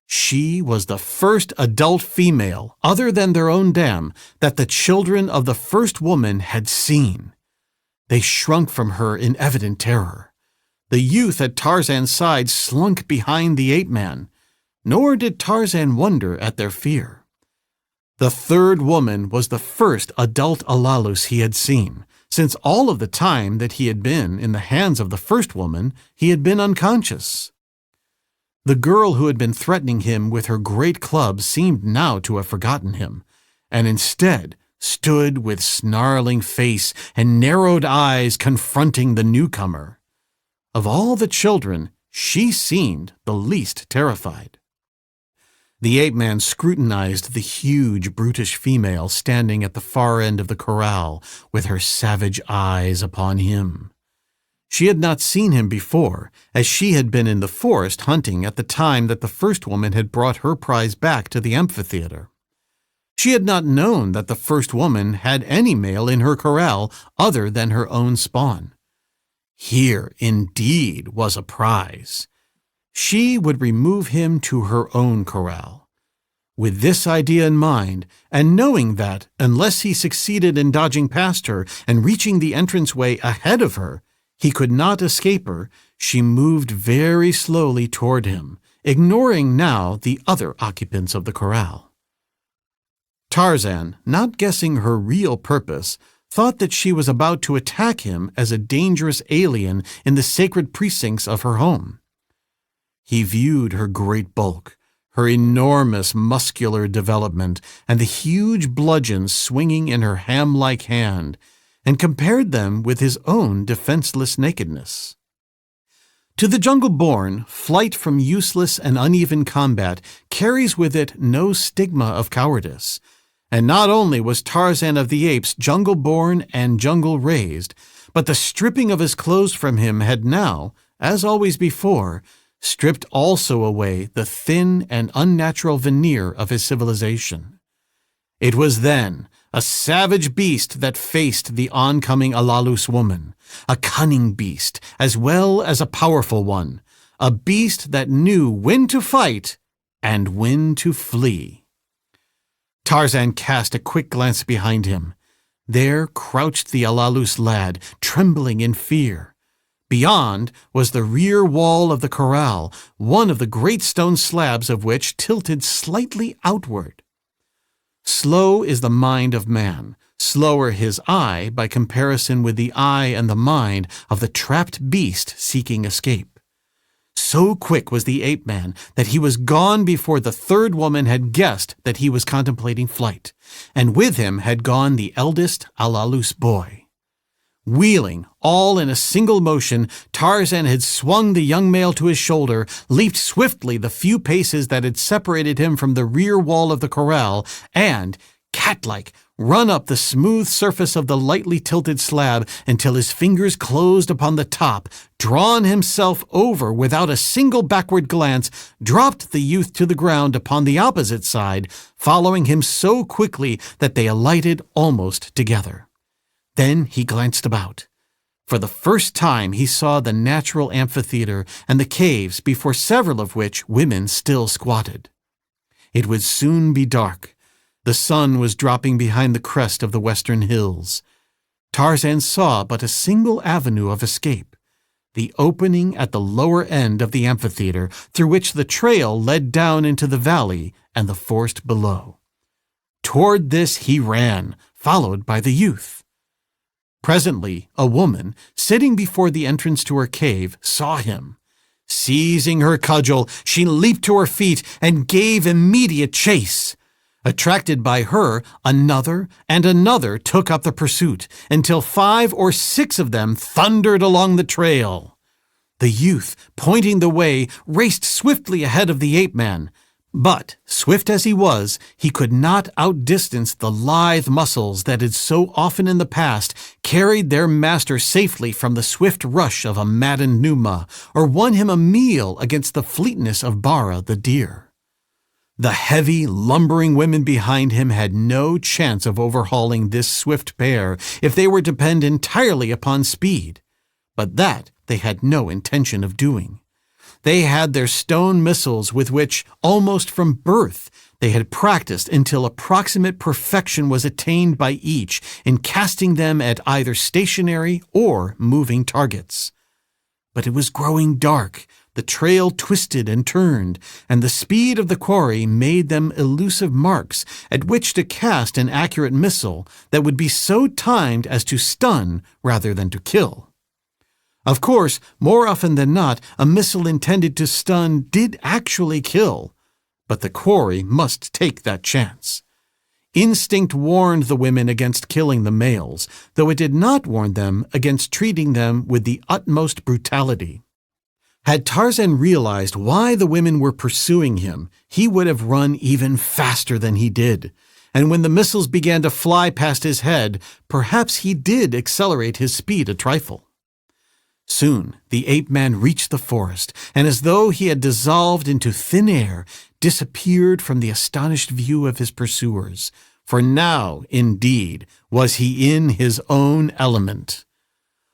She was the first adult female, other than their own dam, that the children of the first woman had seen. They shrunk from her in evident terror. The youth at Tarzan's side slunk behind the ape-man, nor did Tarzan wonder at their fear. The third woman was the first adult Alalus he had seen, since all of the time that he had been in the hands of the first woman, he had been unconscious. The girl who had been threatening him with her great club seemed now to have forgotten him, and instead stood with snarling face and narrowed eyes confronting the newcomer. Of all the children, she seemed the least terrified. The ape-man scrutinized the huge, brutish female standing at the far end of the corral with her savage eyes upon him. She had not seen him before, as she had been in the forest hunting at the time that the first woman had brought her prize back to the amphitheater. She had not known that the first woman had any male in her corral other than her own spawn. Here, indeed, was a prize. She would remove him to her own corral. With this idea in mind, and knowing that, unless he succeeded in dodging past her and reaching the entranceway ahead of her, he could not escape her, she moved very slowly toward him, ignoring now the other occupants of the corral. Tarzan, not guessing her real purpose, thought that she was about to attack him as a dangerous alien in the sacred precincts of her home. He viewed her great bulk, her enormous muscular development, and the huge bludgeon swinging in her ham-like hand, and compared them with his own defenseless nakedness. To the jungle-born, flight from useless and uneven combat carries with it no stigma of cowardice, and not only was Tarzan of the Apes jungle-born and jungle-raised, but the stripping of his clothes from him had now, as always before, stripped also away the thin and unnatural veneer of his civilization. It was then a savage beast that faced the oncoming Alalus woman, a cunning beast as well as a powerful one, a beast that knew when to fight and when to flee. Tarzan cast a quick glance behind him. There crouched the Alalus lad, trembling in fear. Beyond was the rear wall of the corral, one of the great stone slabs of which tilted slightly outward. Slow is the mind of man, slower his eye by comparison with the eye and the mind of the trapped beast seeking escape. So quick was the ape-man that he was gone before the third woman had guessed that he was contemplating flight, and with him had gone the eldest Alalus boy. Wheeling, all in a single motion, Tarzan had swung the young male to his shoulder, leaped swiftly the few paces that had separated him from the rear wall of the corral, and, cat-like, run up the smooth surface of the lightly tilted slab until his fingers closed upon the top, drawn himself over without a single backward glance, dropped the youth to the ground upon the opposite side, following him so quickly that they alighted almost together. Then he glanced about. For the first time he saw the natural amphitheater and the caves before several of which women still squatted. It would soon be dark. The sun was dropping behind the crest of the western hills. Tarzan saw but a single avenue of escape, the opening at the lower end of the amphitheater through which the trail led down into the valley and the forest below. Toward this he ran, followed by the youth. Presently, a woman, sitting before the entrance to her cave, saw him. Seizing her cudgel, she leaped to her feet and gave immediate chase. Attracted by her, another and another took up the pursuit, until 5 or 6 of them thundered along the trail. The youth, pointing the way, raced swiftly ahead of the ape-man. But, swift as he was, he could not outdistance the lithe muscles that had so often in the past carried their master safely from the swift rush of a maddened Numa, or won him a meal against the fleetness of Bara the deer. The heavy, lumbering women behind him had no chance of overhauling this swift pair if they were to depend entirely upon speed. but that they had no intention of doing. They had their stone missiles with which, almost from birth, they had practiced until approximate perfection was attained by each in casting them at either stationary or moving targets. But it was growing dark, the trail twisted and turned, and the speed of the quarry made them elusive marks at which to cast an accurate missile that would be so timed as to stun rather than to kill. Of course, more often than not, a missile intended to stun did actually kill, but the quarry must take that chance. Instinct warned the women against killing the males, though it did not warn them against treating them with the utmost brutality. Had Tarzan realized why the women were pursuing him, he would have run even faster than he did, and when the missiles began to fly past his head, perhaps he did accelerate his speed a trifle. Soon the ape-man reached the forest, and as though he had dissolved into thin air, disappeared from the astonished view of his pursuers, for now, indeed, was he in his own element.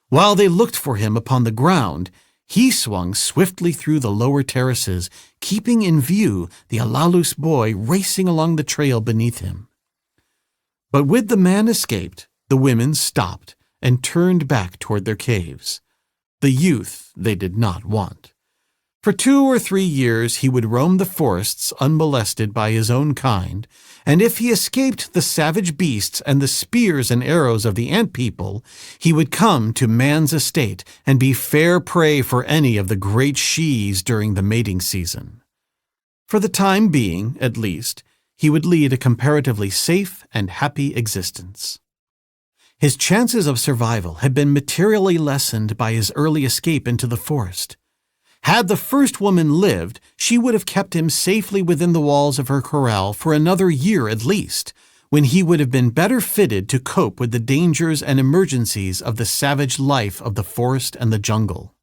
While they looked for him upon the ground, he swung swiftly through the lower terraces, keeping in view the Alalus boy racing along the trail beneath him. But with the man escaped, the women stopped and turned back toward their caves. The youth they did not want. For 2 or 3 years he would roam the forests unmolested by his own kind, and if he escaped the savage beasts and the spears and arrows of the ant people, he would come to man's estate and be fair prey for any of the great shes during the mating season. For the time being, at least, he would lead a comparatively safe and happy existence. His chances of survival had been materially lessened by his early escape into the forest. Had the first woman lived, she would have kept him safely within the walls of her corral for another year at least, when he would have been better fitted to cope with the dangers and emergencies of the savage life of the forest and the jungle.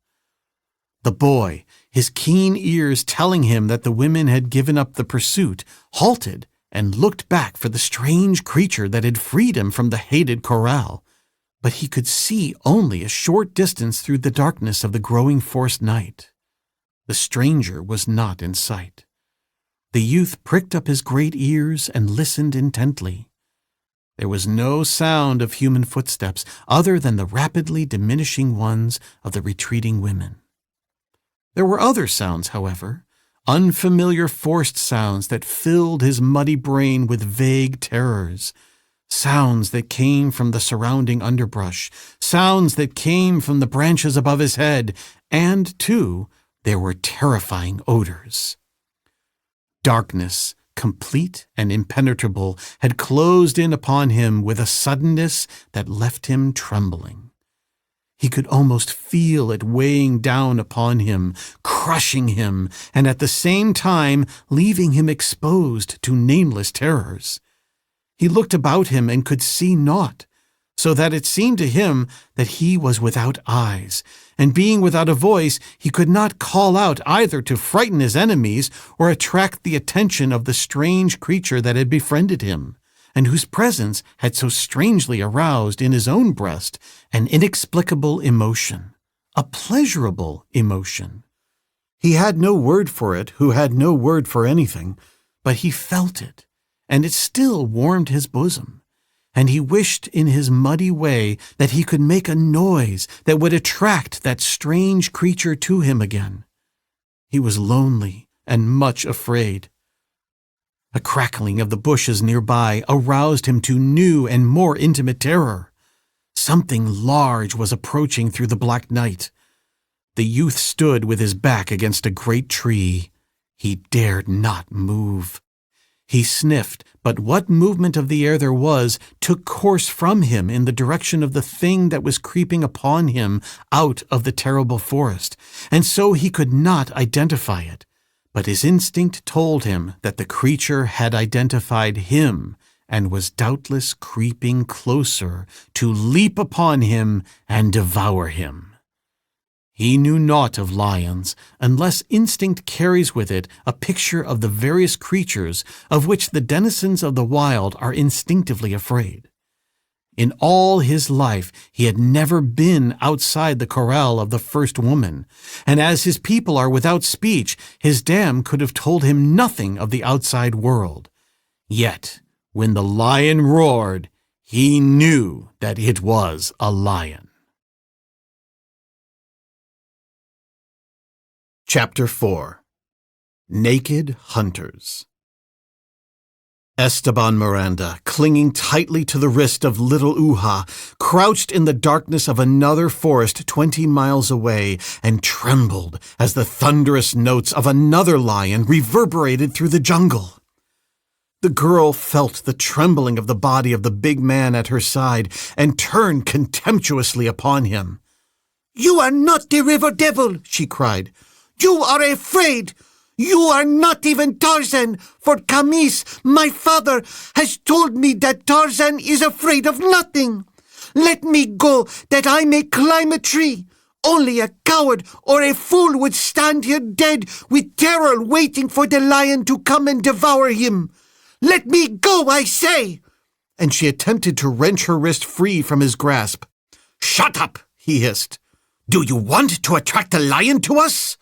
The boy, his keen ears telling him that the women had given up the pursuit, halted and looked back for the strange creature that had freed him from the hated corral, but he could see only a short distance through the darkness of the growing forest night. The stranger was not in sight. The youth pricked up his great ears and listened intently. There was no sound of human footsteps other than the rapidly diminishing ones of the retreating women. There were other sounds, however, unfamiliar forced sounds that filled his muddy brain with vague terrors, sounds that came from the surrounding underbrush, sounds that came from the branches above his head, and, too, there were terrifying odors. Darkness, complete and impenetrable, had closed in upon him with a suddenness that left him trembling. He could almost feel it weighing down upon him, crushing him, and at the same time leaving him exposed to nameless terrors. He looked about him and could see naught, so that it seemed to him that he was without eyes, and being without a voice, he could not call out either to frighten his enemies or attract the attention of the strange creature that had befriended him, and whose presence had so strangely aroused in his own breast an inexplicable emotion, a pleasurable emotion. He had no word for it who had no word for anything, but he felt it, and it still warmed his bosom, and he wished in his muddy way that he could make a noise that would attract that strange creature to him again. He was lonely and much afraid. A crackling of the bushes nearby aroused him to new and more intimate terror. Something large was approaching through the black night. The youth stood with his back against a great tree. He dared not move. He sniffed, but what movement of the air there was took course from him in the direction of the thing that was creeping upon him out of the terrible forest, and so he could not identify it. But his instinct told him that the creature had identified him and was doubtless creeping closer to leap upon him and devour him. He knew naught of lions, unless instinct carries with it a picture of the various creatures of which the denizens of the wild are instinctively afraid. In all his life, he had never been outside the corral of the first woman, and as his people are without speech, his dam could have told him nothing of the outside world. Yet, when the lion roared, he knew that it was a lion. Chapter 4. Naked Hunters. Esteban Miranda, clinging tightly to the wrist of little Uha, crouched in the darkness of another forest 20 miles away and trembled as the thunderous notes of another lion reverberated through the jungle. The girl felt the trembling of the body of the big man at her side and turned contemptuously upon him. "You are not the river devil," she cried. "You are afraid. You are not even Tarzan, for Camis, my father, has told me that Tarzan is afraid of nothing. Let me go, that I may climb a tree. Only a coward or a fool would stand here dead with terror waiting for the lion to come and devour him. Let me go, I say!" And she attempted to wrench her wrist free from his grasp. "Shut up," he hissed. "Do you want to attract the lion to us?"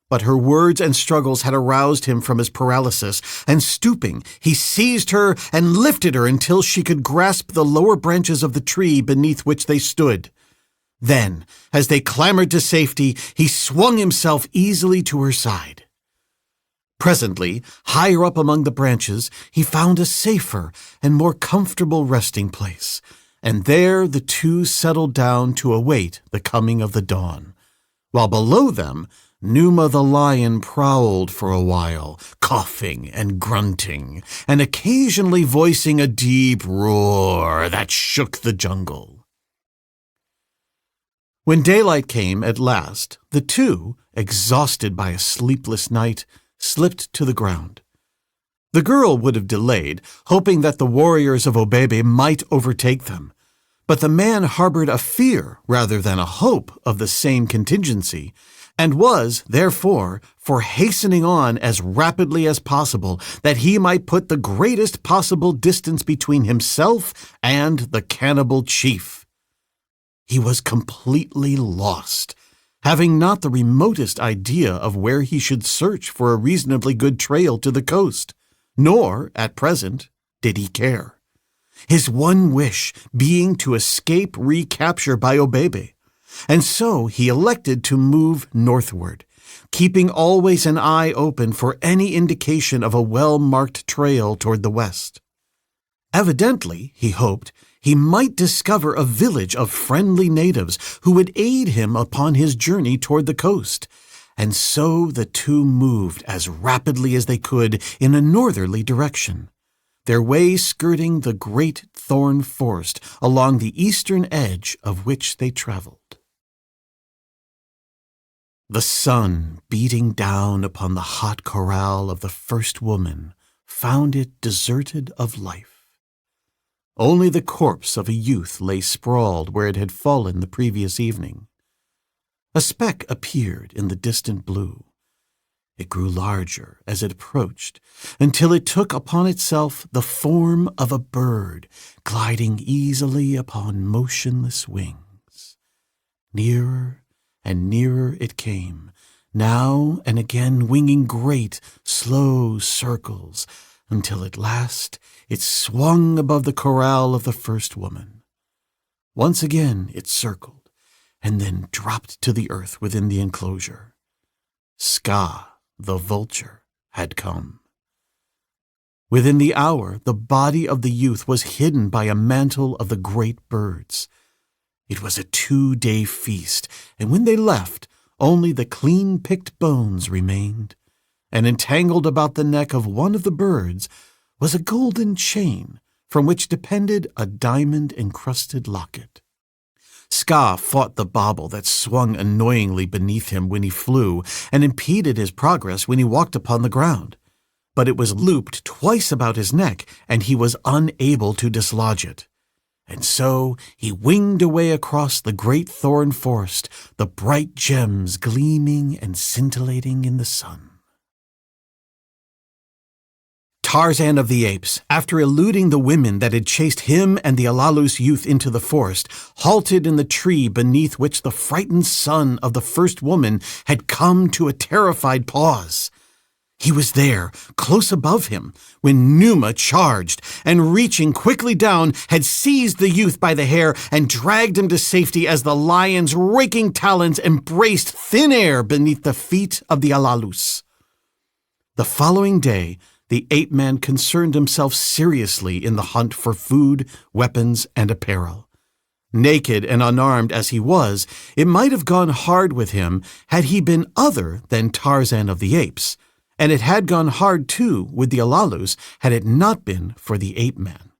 But her words and struggles had aroused him from his paralysis, and stooping, he seized her and lifted her until she could grasp the lower branches of the tree beneath which they stood. Then, as they clambered to safety, he swung himself easily to her side. Presently, higher up among the branches, he found a safer and more comfortable resting place, and there the two settled down to await the coming of the dawn, while below them Numa the lion prowled for a while, coughing and grunting, and occasionally voicing a deep roar that shook the jungle. When daylight came at last, the two, exhausted by a sleepless night, slipped to the ground. The girl would have delayed, hoping that the warriors of Obebe might overtake them, but the man harbored a fear rather than a hope of the same contingency, and was, therefore, for hastening on as rapidly as possible, that he might put the greatest possible distance between himself and the cannibal chief. He was completely lost, having not the remotest idea of where he should search for a reasonably good trail to the coast, nor, at present, did he care. His one wish being to escape recapture by Obebe, and so he elected to move northward, keeping always an eye open for any indication of a well-marked trail toward the west. Evidently, he hoped, he might discover a village of friendly natives who would aid him upon his journey toward the coast, and so the two moved as rapidly as they could in a northerly direction, their way skirting the great thorn forest along the eastern edge of which they traveled. The sun, beating down upon the hot corral of the first woman, found it deserted of life. Only the corpse of a youth lay sprawled where it had fallen the previous evening. A speck appeared in the distant blue. It grew larger as it approached, until it took upon itself the form of a bird gliding easily upon motionless wings. Nearer and nearer it came, now and again winging great, slow circles, until at last it swung above the corral of the first woman. Once again it circled, and then dropped to the earth within the enclosure. Ska, the vulture, had come. Within the hour, the body of the youth was hidden by a mantle of the great birds. It was a 2-day feast, and when they left, only the clean-picked bones remained, and entangled about the neck of one of the birds was a golden chain from which depended a diamond-encrusted locket. Ska fought the bauble that swung annoyingly beneath him when he flew and impeded his progress when he walked upon the ground, but it was looped twice about his neck, and he was unable to dislodge it. And so he winged away across the great thorn forest, the bright gems gleaming and scintillating in the sun. Tarzan of the Apes, after eluding the women that had chased him and the Alalus youth into the forest, halted in the tree beneath which the frightened son of the first woman had come to a terrified pause. He was there, close above him, when Numa charged, and reaching quickly down, had seized the youth by the hair and dragged him to safety as the lion's raking talons embraced thin air beneath the feet of the Alalus. The following day, the ape-man concerned himself seriously in the hunt for food, weapons, and apparel. Naked and unarmed as he was, it might have gone hard with him had he been other than Tarzan of the Apes, and it had gone hard too with the Alalus had it not been for the ape-man.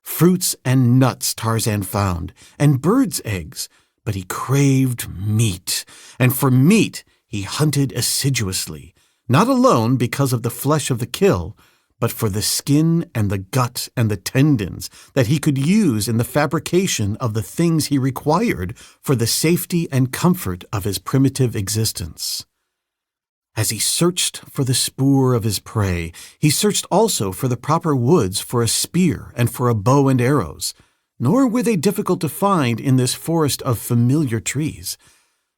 Fruits and nuts Tarzan found, and birds' eggs, but he craved meat, and for meat he hunted assiduously, not alone because of the flesh of the kill, but for the skin and the gut and the tendons that he could use in the fabrication of the things he required for the safety and comfort of his primitive existence. As he searched for the spoor of his prey, he searched also for the proper woods for a spear and for a bow and arrows, nor were they difficult to find in this forest of familiar trees.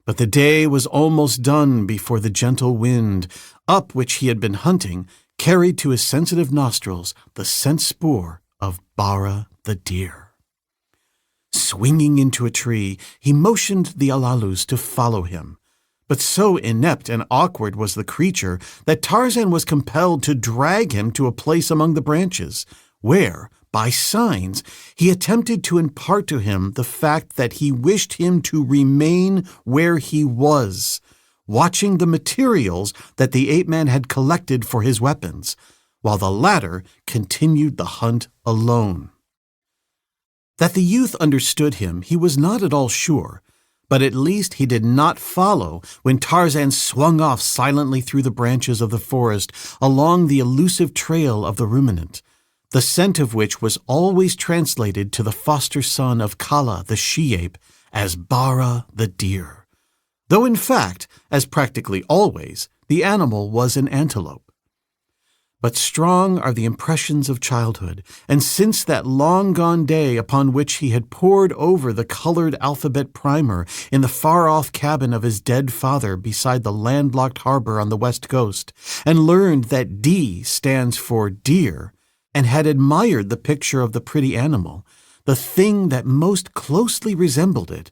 But the day was almost done before the gentle wind, up which he had been hunting, carried to his sensitive nostrils the scent spoor of Bara the deer. Swinging into a tree, he motioned the Alalus to follow him. But so inept and awkward was the creature that Tarzan was compelled to drag him to a place among the branches, where, by signs, he attempted to impart to him the fact that he wished him to remain where he was, watching the materials that the ape-man had collected for his weapons, while the latter continued the hunt alone. That the youth understood him he was not at all sure, but at least he did not follow when Tarzan swung off silently through the branches of the forest along the elusive trail of the ruminant, the scent of which was always translated to the foster son of Kala the she-ape as Bara the deer, though in fact, as practically always, the animal was an antelope. But strong are the impressions of childhood, and since that long-gone day upon which he had pored over the colored alphabet primer in the far-off cabin of his dead father beside the landlocked harbor on the west coast, and learned that D stands for deer, and had admired the picture of the pretty animal, the thing that most closely resembled it,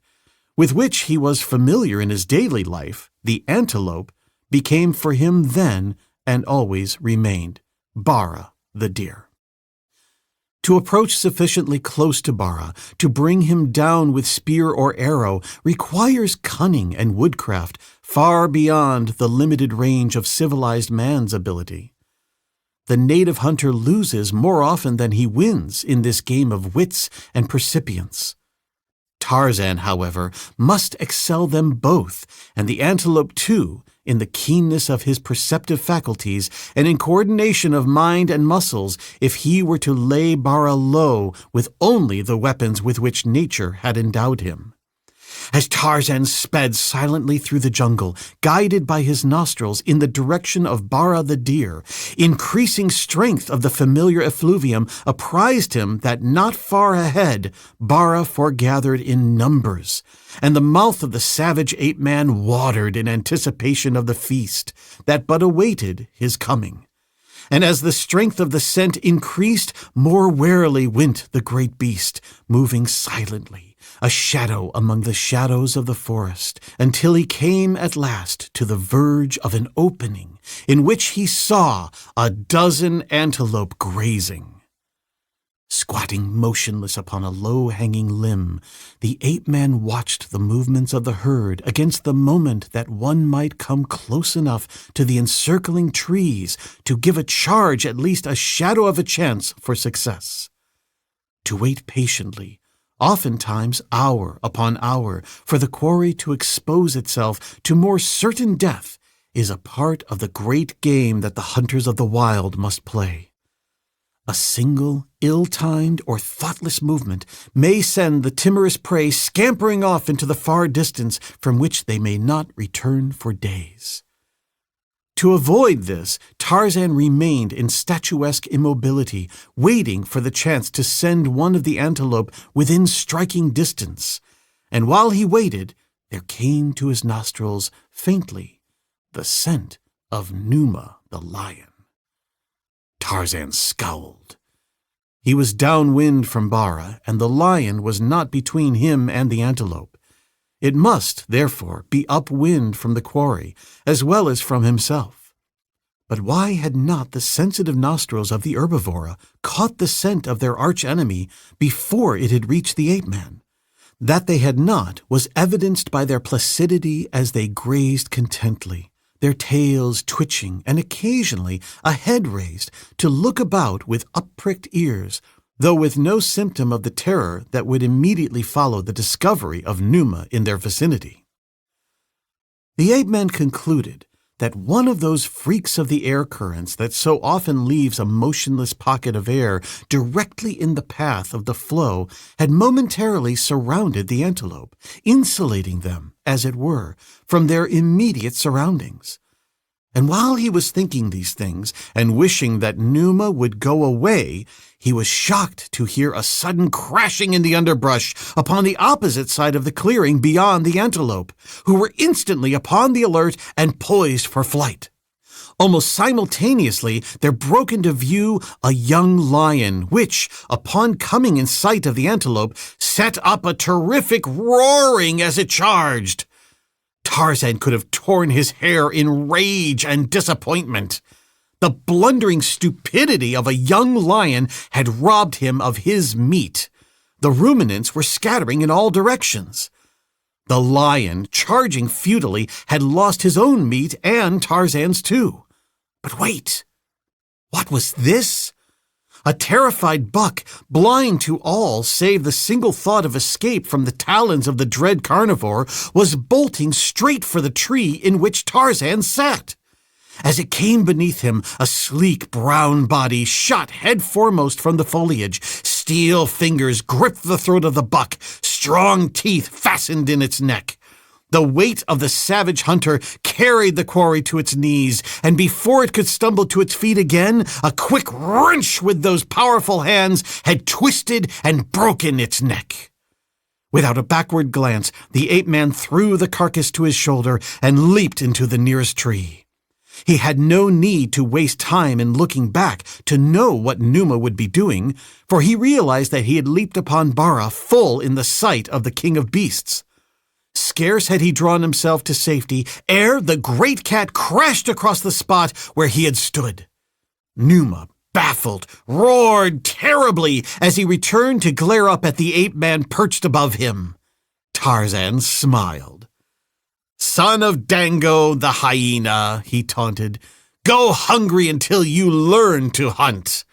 with which he was familiar in his daily life, the antelope, became for him then and always remained Bara the deer. To approach sufficiently close to Bara, to bring him down with spear or arrow, requires cunning and woodcraft far beyond the limited range of civilized man's ability. The native hunter loses more often than he wins in this game of wits and percipience. Tarzan, however, must excel them both, and the antelope too, in the keenness of his perceptive faculties and in coordination of mind and muscles, if he were to lay Bara low with only the weapons with which nature had endowed him. As Tarzan sped silently through the jungle, guided by his nostrils in the direction of Bara the deer, increasing strength of the familiar effluvium apprised him that not far ahead Bara foregathered in numbers, and the mouth of the savage ape-man watered in anticipation of the feast that but awaited his coming. And as the strength of the scent increased, more warily went the great beast, moving silently, a shadow among the shadows of the forest, until he came at last to the verge of an opening in which he saw a dozen antelope grazing. Squatting motionless upon a low-hanging limb, the ape-man watched the movements of the herd against the moment that one might come close enough to the encircling trees to give a charge at least a shadow of a chance for success. To wait patiently, oftentimes hour upon hour, for the quarry to expose itself to more certain death is a part of the great game that the hunters of the wild must play. A single, ill-timed, or thoughtless movement may send the timorous prey scampering off into the far distance from which they may not return for days. To avoid this, Tarzan remained in statuesque immobility, waiting for the chance to send one of the antelope within striking distance. And while he waited, there came to his nostrils, faintly, the scent of Numa the lion. Tarzan scowled. He was downwind from Bara, and the lion was not between him and the antelope. It must, therefore, be upwind from the quarry, as well as from himself. But why had not the sensitive nostrils of the herbivora caught the scent of their arch-enemy before it had reached the ape-man? That they had not was evidenced by their placidity as they grazed contently, their tails twitching and occasionally a head raised to look about with up-pricked ears, though with no symptom of the terror that would immediately follow the discovery of Numa in their vicinity. The ape-man concluded that one of those freaks of the air currents that so often leaves a motionless pocket of air directly in the path of the flow had momentarily surrounded the antelope, insulating them, as it were, from their immediate surroundings. And while he was thinking these things and wishing that Numa would go away, he was shocked to hear a sudden crashing in the underbrush upon the opposite side of the clearing beyond the antelope, who were instantly upon the alert and poised for flight. Almost simultaneously, there broke into view a young lion, which, upon coming in sight of the antelope, set up a terrific roaring as it charged. Tarzan could have torn his hair in rage and disappointment. The blundering stupidity of a young lion had robbed him of his meat. The ruminants were scattering in all directions. The lion, charging futilely, had lost his own meat and Tarzan's too. But wait! What was this? A terrified buck, blind to all save the single thought of escape from the talons of the dread carnivore, was bolting straight for the tree in which Tarzan sat. As it came beneath him, a sleek brown body shot head foremost from the foliage. Steel fingers gripped the throat of the buck, strong teeth fastened in its neck. The weight of the savage hunter carried the quarry to its knees, and before it could stumble to its feet again, a quick wrench with those powerful hands had twisted and broken its neck. Without a backward glance, the ape-man threw the carcass to his shoulder and leaped into the nearest tree. He had no need to waste time in looking back to know what Numa would be doing, for he realized that he had leaped upon Bara full in the sight of the king of beasts. Scarce had he drawn himself to safety ere the great cat crashed across the spot where he had stood. Numa, baffled, roared terribly as he returned to glare up at the ape-man perched above him. Tarzan smiled. "Son of Dango the hyena," he taunted, "go hungry until you learn to hunt."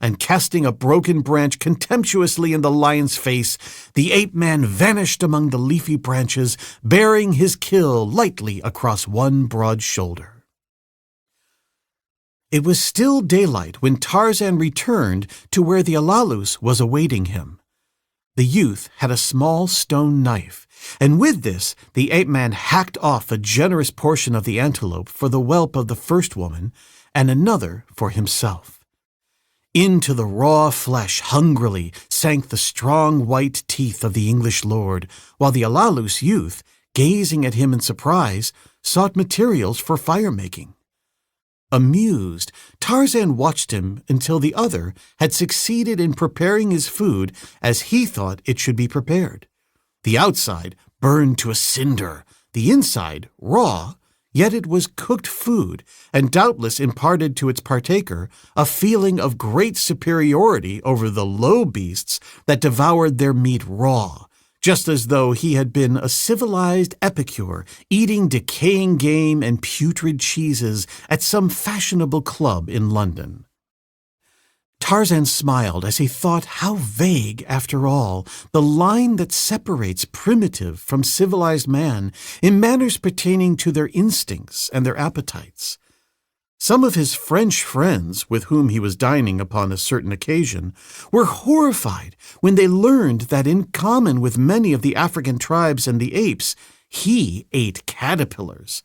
And casting a broken branch contemptuously in the lion's face, the ape-man vanished among the leafy branches, bearing his kill lightly across one broad shoulder. It was still daylight when Tarzan returned to where the Alalus was awaiting him. The youth had a small stone knife, and with this the ape-man hacked off a generous portion of the antelope for the whelp of the first woman, and another for himself. Into the raw flesh hungrily sank the strong white teeth of the English lord, while the Alalus youth, gazing at him in surprise, sought materials for fire-making. Amused, Tarzan watched him until the other had succeeded in preparing his food as he thought it should be prepared. The outside burned to a cinder, the inside raw, yet it was cooked food, and doubtless imparted to its partaker a feeling of great superiority over the low beasts that devoured their meat raw, just as though he had been a civilized epicure eating decaying game and putrid cheeses at some fashionable club in London. Tarzan smiled as he thought how vague, after all, the line that separates primitive from civilized man in matters pertaining to their instincts and their appetites. Some of his French friends, with whom he was dining upon a certain occasion, were horrified when they learned that, in common with many of the African tribes and the apes, he ate caterpillars,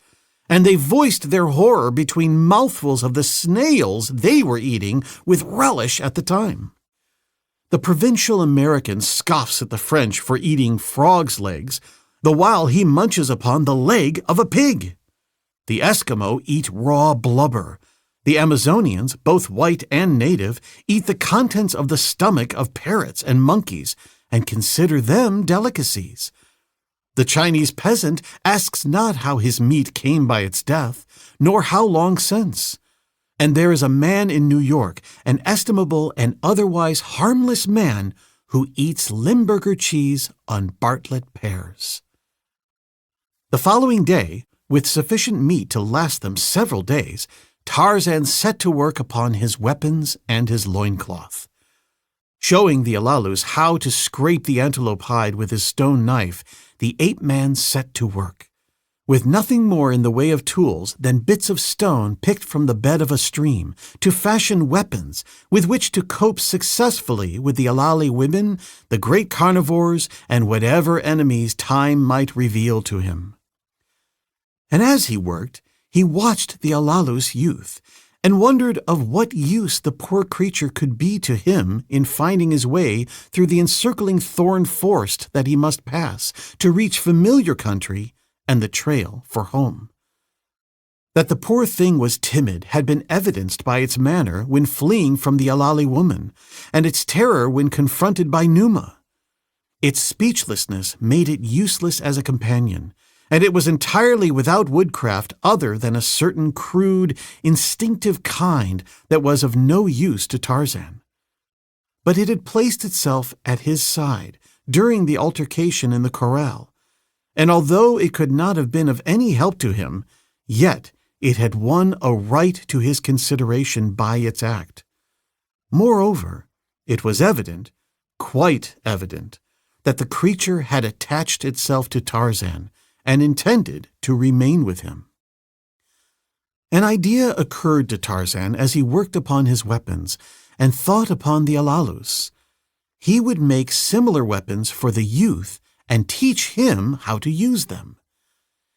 and they voiced their horror between mouthfuls of the snails they were eating with relish at the time. The provincial American scoffs at the French for eating frogs' legs, the while he munches upon the leg of a pig. The Eskimo eat raw blubber. The Amazonians, both white and native, eat the contents of the stomach of parrots and monkeys and consider them delicacies. The Chinese peasant asks not how his meat came by its death, nor how long since. And there is a man in New York, an estimable and otherwise harmless man, who eats Limburger cheese on Bartlett pears. The following day, with sufficient meat to last them several days, Tarzan set to work upon his weapons and his loincloth. Showing the Alalus how to scrape the antelope hide with his stone knife, the ape-man set to work. With nothing more in the way of tools than bits of stone picked from the bed of a stream, to fashion weapons with which to cope successfully with the Alali women, the great carnivores, and whatever enemies time might reveal to him. And as he worked, he watched the Alalus youth, and wondered of what use the poor creature could be to him in finding his way through the encircling thorn forest that he must pass to reach familiar country and the trail for home. That the poor thing was timid had been evidenced by its manner when fleeing from the Alali woman, and its terror when confronted by Numa. Its speechlessness made it useless as a companion, and it was entirely without woodcraft other than a certain crude, instinctive kind that was of no use to Tarzan. But it had placed itself at his side during the altercation in the corral, and although it could not have been of any help to him, yet it had won a right to his consideration by its act. Moreover, it was evident, quite evident, that the creature had attached itself to Tarzan and intended to remain with him. An idea occurred to Tarzan as he worked upon his weapons and thought upon the Alalus. He would make similar weapons for the youth and teach him how to use them.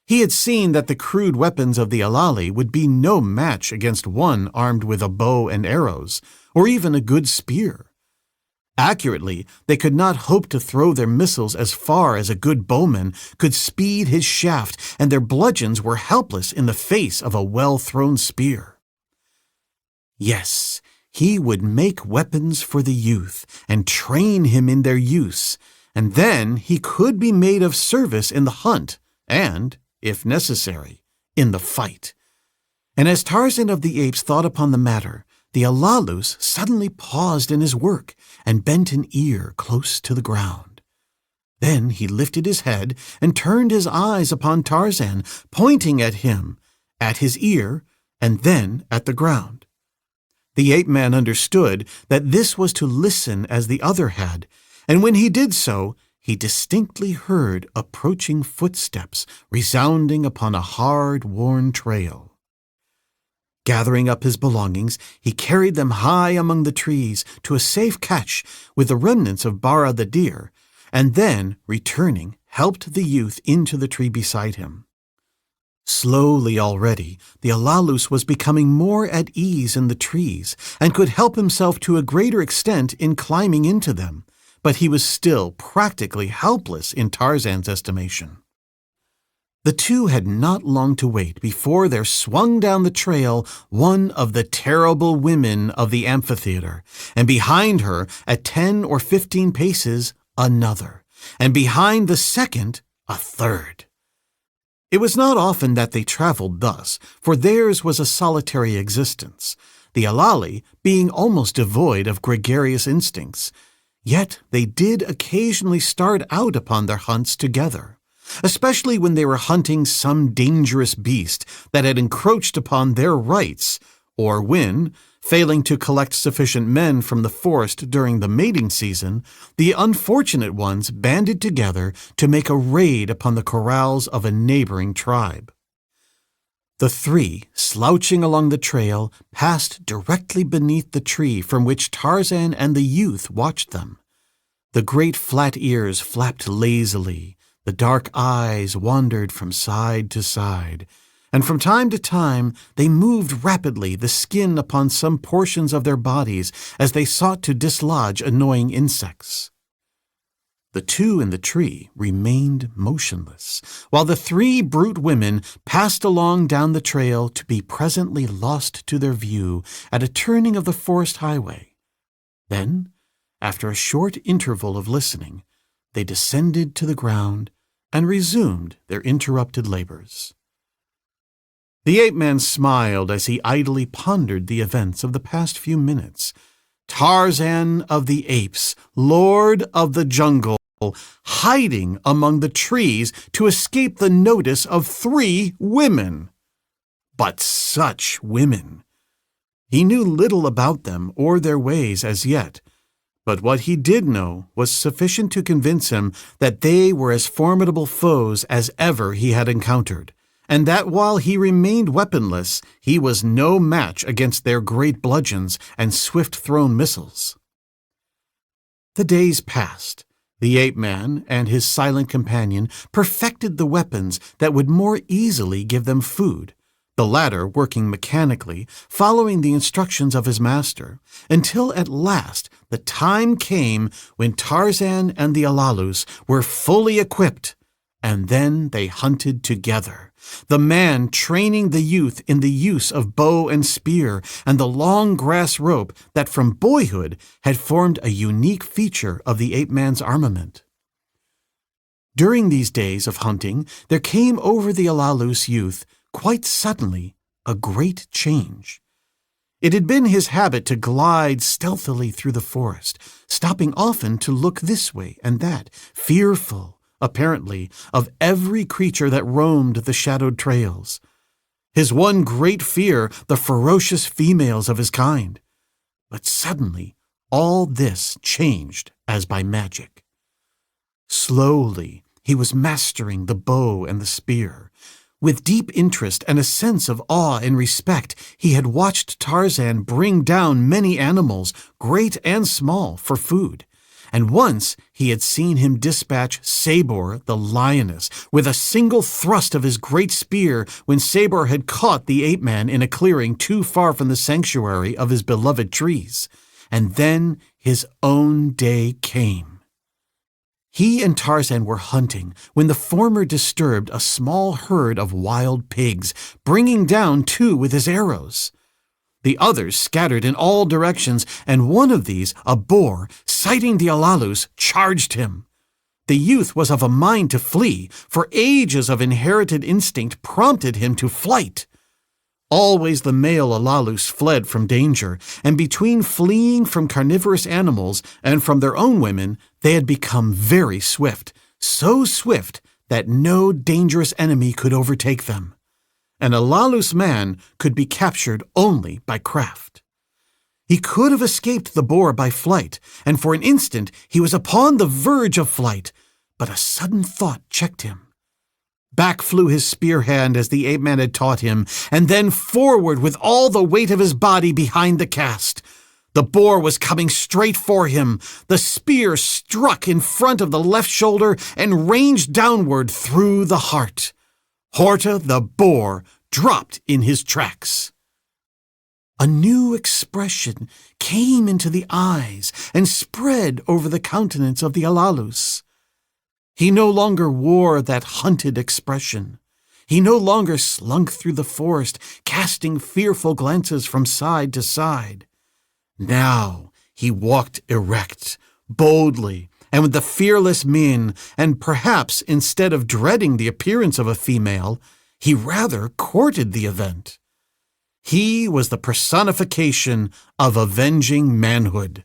He had seen that the crude weapons of the Alali would be no match against one armed with a bow and arrows, or even a good spear. Accurately, they could not hope to throw their missiles as far as a good bowman could speed his shaft, and their bludgeons were helpless in the face of a well-thrown spear. Yes, he would make weapons for the youth and train him in their use, and then he could be made of service in the hunt and, if necessary, in the fight. And as Tarzan of the Apes thought upon the matter, the Alalus suddenly paused in his work and bent an ear close to the ground. Then he lifted his head and turned his eyes upon Tarzan, pointing at him, at his ear, and then at the ground. The ape-man understood that this was to listen as the other had, and when he did so, he distinctly heard approaching footsteps resounding upon a hard-worn trail. Gathering up his belongings, he carried them high among the trees to a safe cache with the remnants of Bara the deer, and then, returning, helped the youth into the tree beside him. Slowly already, the Alalus was becoming more at ease in the trees and could help himself to a greater extent in climbing into them, but he was still practically helpless in Tarzan's estimation. The two had not long to wait before there swung down the trail one of the terrible women of the amphitheater, and behind her, at 10 or 15 paces, another, and behind the second, a third. It was not often that they traveled thus, for theirs was a solitary existence, the Alali being almost devoid of gregarious instincts. Yet they did occasionally start out upon their hunts together, especially when they were hunting some dangerous beast that had encroached upon their rights, or when, failing to collect sufficient men from the forest during the mating season, the unfortunate ones banded together to make a raid upon the corrals of a neighboring tribe. The three, slouching along the trail, passed directly beneath the tree from which Tarzan and the youth watched them. The great flat ears flapped lazily, the dark eyes wandered from side to side, and from time to time they moved rapidly the skin upon some portions of their bodies as they sought to dislodge annoying insects. The two in the tree remained motionless, while the three brute women passed along down the trail to be presently lost to their view at a turning of the forest highway. Then, after a short interval of listening, they descended to the ground and resumed their interrupted labors. The ape-man smiled as he idly pondered the events of the past few minutes. Tarzan of the apes, lord of the jungle, hiding among the trees to escape the notice of 3 women. But such women! He knew little about them or their ways as yet, but what he did know was sufficient to convince him that they were as formidable foes as ever he had encountered, and that while he remained weaponless, he was no match against their great bludgeons and swift-thrown missiles. The days passed. The ape-man and his silent companion perfected the weapons that would more easily give them food, the latter working mechanically, following the instructions of his master, until at last the time came when Tarzan and the Alalus were fully equipped, and then they hunted together, the man training the youth in the use of bow and spear and the long grass rope that from boyhood had formed a unique feature of the ape-man's armament. During these days of hunting, there came over the Alalus youth quite suddenly a great change. It had been his habit to glide stealthily through the forest, stopping often to look this way and that, fearful, apparently, of every creature that roamed the shadowed trails. His one great fear, the ferocious females of his kind. But suddenly, all this changed as by magic. Slowly, he was mastering the bow and the spear. With deep interest and a sense of awe and respect, he had watched Tarzan bring down many animals, great and small, for food. And once he had seen him dispatch Sabor, the lioness, with a single thrust of his great spear when Sabor had caught the ape-man in a clearing too far from the sanctuary of his beloved trees. And then his own day came. He and Tarzan were hunting when the former disturbed a small herd of wild pigs, bringing down 2 with his arrows. The others scattered in all directions, and one of these, a boar, sighting the Alalus, charged him. The youth was of a mind to flee, for ages of inherited instinct prompted him to flight. Always the male Alalus fled from danger, and between fleeing from carnivorous animals and from their own women, they had become very swift, so swift that no dangerous enemy could overtake them. An Alalus man could be captured only by craft. He could have escaped the boar by flight, and for an instant he was upon the verge of flight, but a sudden thought checked him. Back flew his spear hand as the ape-man had taught him, and then forward with all the weight of his body behind the cast. The boar was coming straight for him. The spear struck in front of the left shoulder and ranged downward through the heart. Horta the boar dropped in his tracks. A new expression came into the eyes and spread over the countenance of the Alalus. He no longer wore that hunted expression. He no longer slunk through the forest, casting fearful glances from side to side. Now he walked erect, boldly, and with the fearless mien, and perhaps instead of dreading the appearance of a female, he rather courted the event. He was the personification of avenging manhood.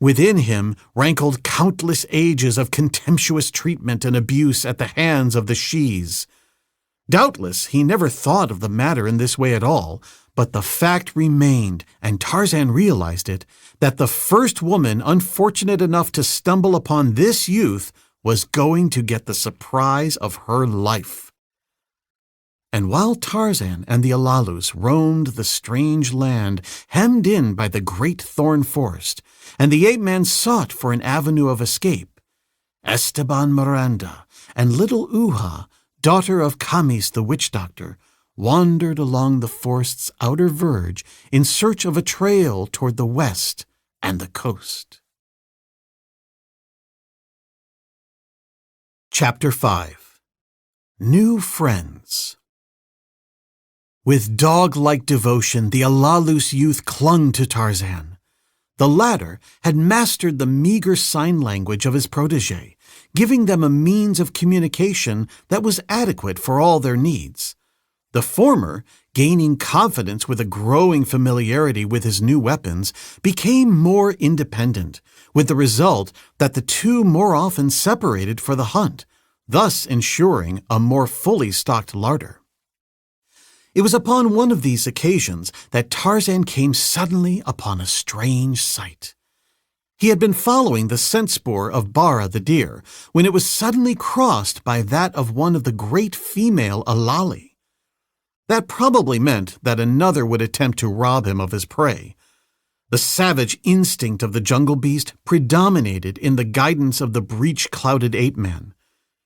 Within him rankled countless ages of contemptuous treatment and abuse at the hands of the shes. Doubtless he never thought of the matter in this way at all, but the fact remained, and Tarzan realized it, that the first woman unfortunate enough to stumble upon this youth was going to get the surprise of her life. And while Tarzan and the Alalus roamed the strange land hemmed in by the great thorn forest, and the ape-man sought for an avenue of escape, Esteban Miranda and little Uha, daughter of Camis the witch-doctor, wandered along the forest's outer verge in search of a trail toward the west and the coast. Chapter 5. New Friends. With dog-like devotion, the Alalus youth clung to Tarzan. The latter had mastered the meager sign language of his protégé, giving them a means of communication that was adequate for all their needs. The former, gaining confidence with a growing familiarity with his new weapons, became more independent, with the result that the two more often separated for the hunt, thus ensuring a more fully stocked larder. It was upon one of these occasions that Tarzan came suddenly upon a strange sight. He had been following the scent spoor of Bara the deer when it was suddenly crossed by that of one of the great female Alali. That probably meant that another would attempt to rob him of his prey. The savage instinct of the jungle beast predominated in the guidance of the breech-clouded ape-man.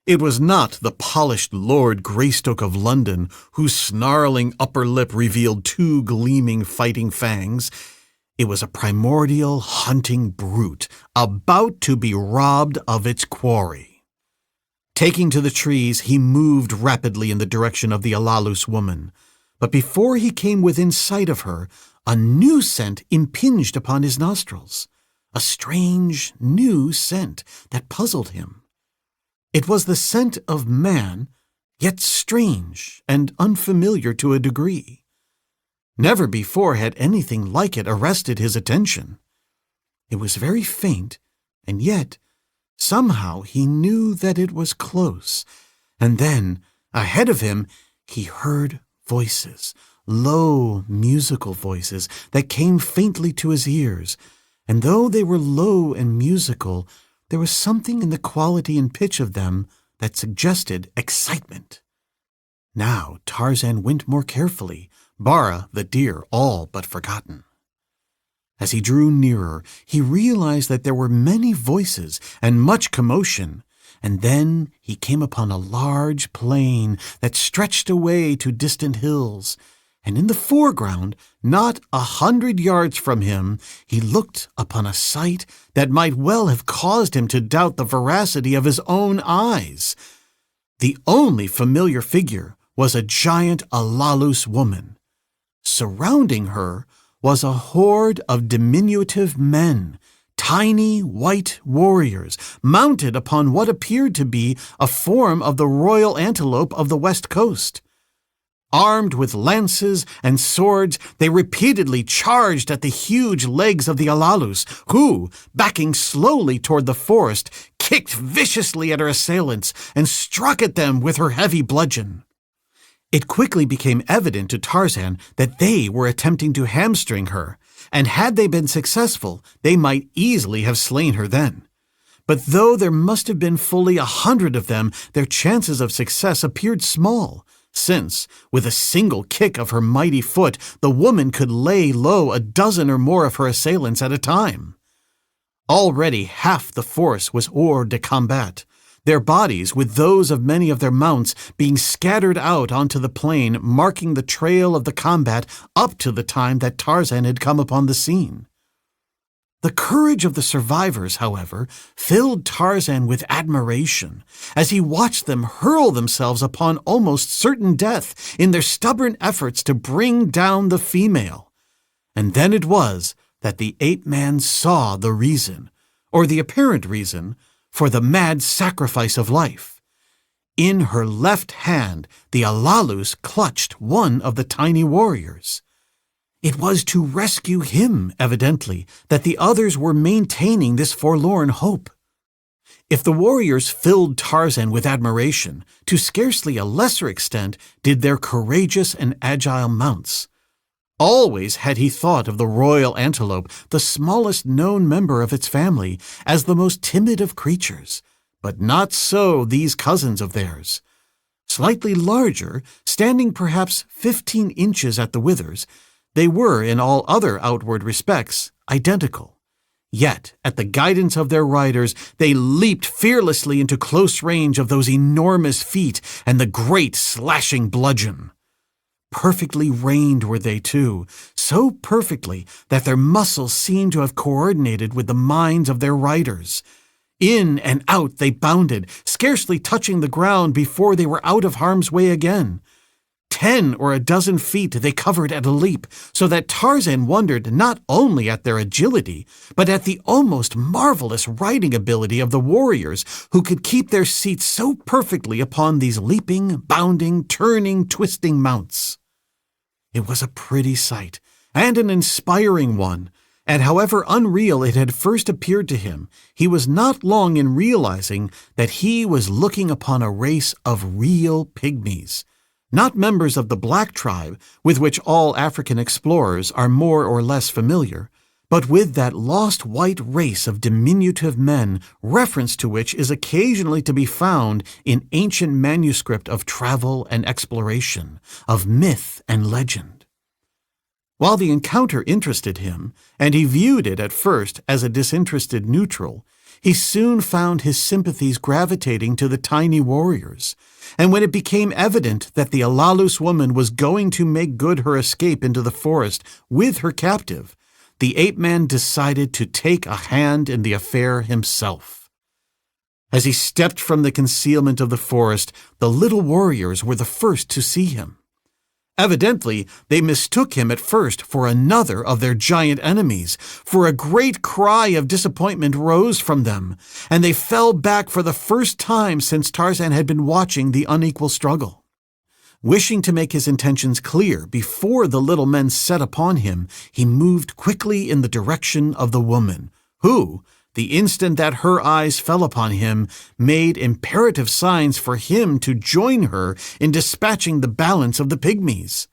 It was not the polished Lord Greystoke of London, whose snarling upper lip revealed two gleaming fighting fangs. It was a primordial hunting brute, about to be robbed of its quarry. Taking to the trees, he moved rapidly in the direction of the Alalus woman. But before he came within sight of her, a new scent impinged upon his nostrils. A strange, new scent that puzzled him. It was the scent of man, yet strange and unfamiliar to a degree. Never before had anything like it arrested his attention. It was very faint, and yet, somehow he knew that it was close. And then, ahead of him, he heard voices, low, musical voices that came faintly to his ears, and though they were low and musical, there was something in the quality and pitch of them that suggested excitement. Now Tarzan went more carefully, Bara the deer all but forgotten. As he drew nearer, he realized that there were many voices and much commotion, and then he came upon a large plain that stretched away to distant hills, and in the foreground, not 100 yards from him, he looked upon a sight that might well have caused him to doubt the veracity of his own eyes. The only familiar figure was a giant Alalus woman. Surrounding her was a horde of diminutive men, tiny white warriors, mounted upon what appeared to be a form of the royal antelope of the west coast. Armed with lances and swords, they repeatedly charged at the huge legs of the Alalus, who, backing slowly toward the forest, kicked viciously at her assailants and struck at them with her heavy bludgeon. It quickly became evident to Tarzan that they were attempting to hamstring her, and had they been successful, they might easily have slain her then. But though there must have been fully 100 of them, their chances of success appeared small, since, with a single kick of her mighty foot, the woman could lay low a dozen or more of her assailants at a time. Already half the force was hors de combat, their bodies, with those of many of their mounts, being scattered out onto the plain, marking the trail of the combat up to the time that Tarzan had come upon the scene. The courage of the survivors, however, filled Tarzan with admiration as he watched them hurl themselves upon almost certain death in their stubborn efforts to bring down the female. And then it was that the ape-man saw the reason, or the apparent reason, for the mad sacrifice of life. In her left hand, the Alalus clutched one of the tiny warriors. It was to rescue him, evidently, that the others were maintaining this forlorn hope. If the warriors filled Tarzan with admiration, to scarcely a lesser extent did their courageous and agile mounts. Always had he thought of the royal antelope, the smallest known member of its family, as the most timid of creatures, but not so these cousins of theirs. Slightly larger, standing perhaps 15 inches at the withers, they were, in all other outward respects, identical. Yet, at the guidance of their riders, they leaped fearlessly into close range of those enormous feet and the great slashing bludgeon. Perfectly reined were they too, so perfectly that their muscles seemed to have coordinated with the minds of their riders. In and out they bounded, scarcely touching the ground before they were out of harm's way again. 10 or a dozen feet they covered at a leap, so that Tarzan wondered not only at their agility, but at the almost marvelous riding ability of the warriors who could keep their seats so perfectly upon these leaping, bounding, turning, twisting mounts. It was a pretty sight, and an inspiring one, and however unreal it had first appeared to him, he was not long in realizing that he was looking upon a race of real pygmies, not members of the black tribe with which all African explorers are more or less familiar, but with that lost white race of diminutive men, reference to which is occasionally to be found in ancient manuscript of travel and exploration, of myth and legend. While the encounter interested him, and he viewed it at first as a disinterested neutral, he soon found his sympathies gravitating to the tiny warriors, and when it became evident that the Alalus woman was going to make good her escape into the forest with her captive, the ape-man decided to take a hand in the affair himself. As he stepped from the concealment of the forest, the little warriors were the first to see him. Evidently, they mistook him at first for another of their giant enemies, for a great cry of disappointment rose from them, and they fell back for the first time since Tarzan had been watching the unequal struggle. Wishing to make his intentions clear before the little men set upon him, he moved quickly in the direction of the woman, who, the instant that her eyes fell upon him, made imperative signs for him to join her in dispatching the balance of the pygmies.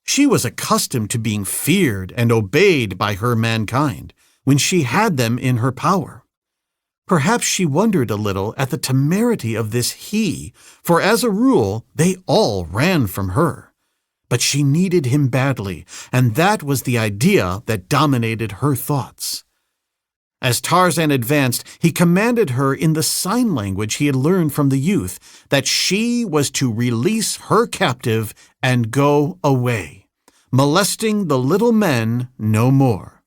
She was accustomed to being feared and obeyed by her mankind, when she had them in her power. Perhaps she wondered a little at the temerity of this he, for as a rule they all ran from her. But she needed him badly, and that was the idea that dominated her thoughts. As Tarzan advanced, he commanded her in the sign language he had learned from the youth that she was to release her captive and go away, molesting the little men no more.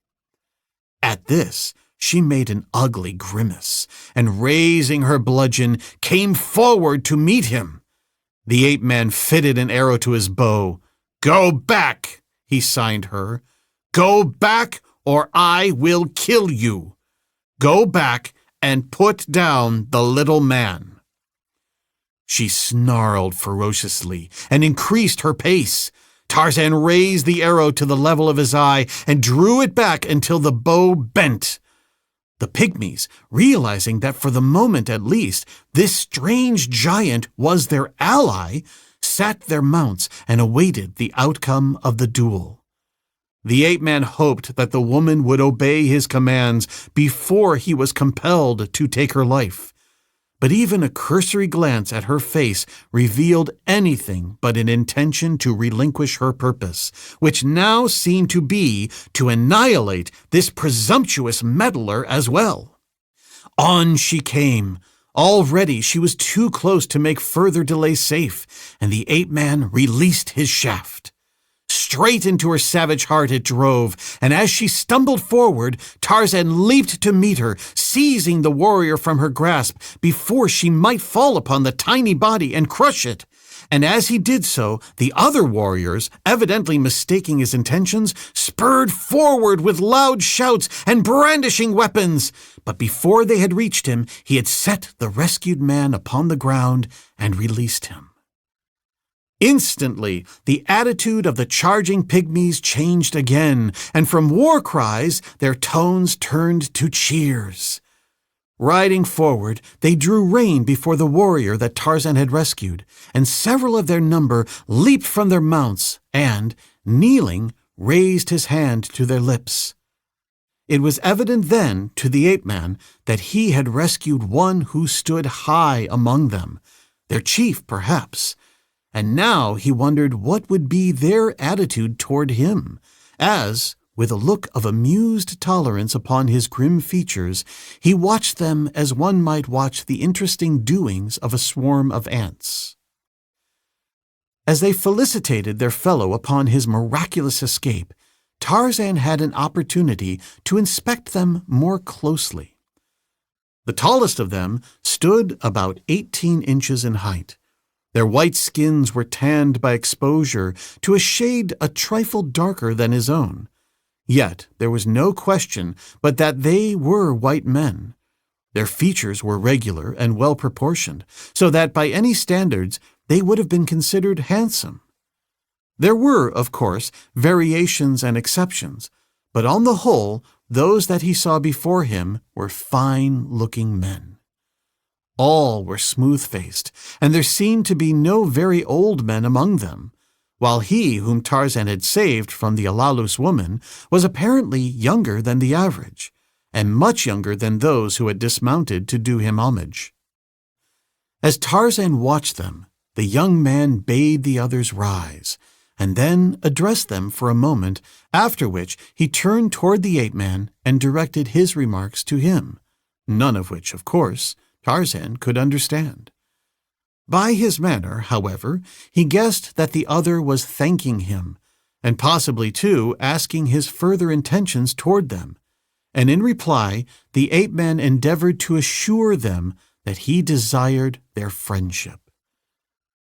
At this, she made an ugly grimace, and raising her bludgeon, came forward to meet him. The ape-man fitted an arrow to his bow. "Go back," he signed her. "Go back, or I will kill you. Go back and put down the little man." She snarled ferociously and increased her pace. Tarzan raised the arrow to the level of his eye and drew it back until the bow bent. The pygmies, realizing that for the moment at least this strange giant was their ally, sat their mounts and awaited the outcome of the duel. The ape-man hoped that the woman would obey his commands before he was compelled to take her life. But even a cursory glance at her face revealed anything but an intention to relinquish her purpose, which now seemed to be to annihilate this presumptuous meddler as well. On she came. Already she was too close to make further delay safe, and the ape-man released his shaft. Straight into her savage heart it drove, and as she stumbled forward, Tarzan leaped to meet her, seizing the warrior from her grasp before she might fall upon the tiny body and crush it. And as he did so, the other warriors, evidently mistaking his intentions, spurred forward with loud shouts and brandishing weapons. But before they had reached him, he had set the rescued man upon the ground and released him. Instantly, the attitude of the charging pygmies changed again, and from war cries, their tones turned to cheers. Riding forward, they drew rein before the warrior that Tarzan had rescued, and several of their number leaped from their mounts and, kneeling, raised his hand to their lips. It was evident then to the ape-man that he had rescued one who stood high among them, their chief perhaps, and now he wondered what would be their attitude toward him, as, with a look of amused tolerance upon his grim features, he watched them as one might watch the interesting doings of a swarm of ants. As they felicitated their fellow upon his miraculous escape, Tarzan had an opportunity to inspect them more closely. The tallest of them stood about 18 inches in height. Their white skins were tanned by exposure to a shade a trifle darker than his own. Yet there was no question but that they were white men. Their features were regular and well-proportioned, so that by any standards they would have been considered handsome. There were, of course, variations and exceptions, but on the whole, those that he saw before him were fine-looking men. All were smooth-faced, and there seemed to be no very old men among them, while he whom Tarzan had saved from the Alalus woman was apparently younger than the average, and much younger than those who had dismounted to do him homage. As Tarzan watched them, the young man bade the others rise, and then addressed them for a moment, after which he turned toward the ape-man and directed his remarks to him, none of which, of course, Tarzan could understand. By his manner, however, he guessed that the other was thanking him, and possibly, too, asking his further intentions toward them, and in reply the ape-man endeavored to assure them that he desired their friendship.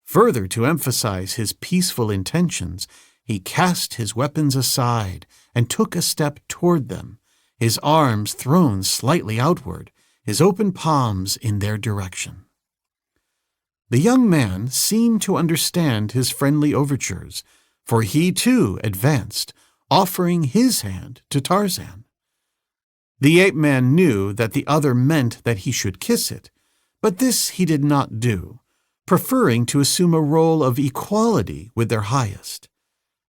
Further to emphasize his peaceful intentions, he cast his weapons aside and took a step toward them, his arms thrown slightly outward, his open palms in their direction. The young man seemed to understand his friendly overtures, for he too advanced, offering his hand to Tarzan. The ape-man knew that the other meant that he should kiss it, but this he did not do, preferring to assume a role of equality with their highest.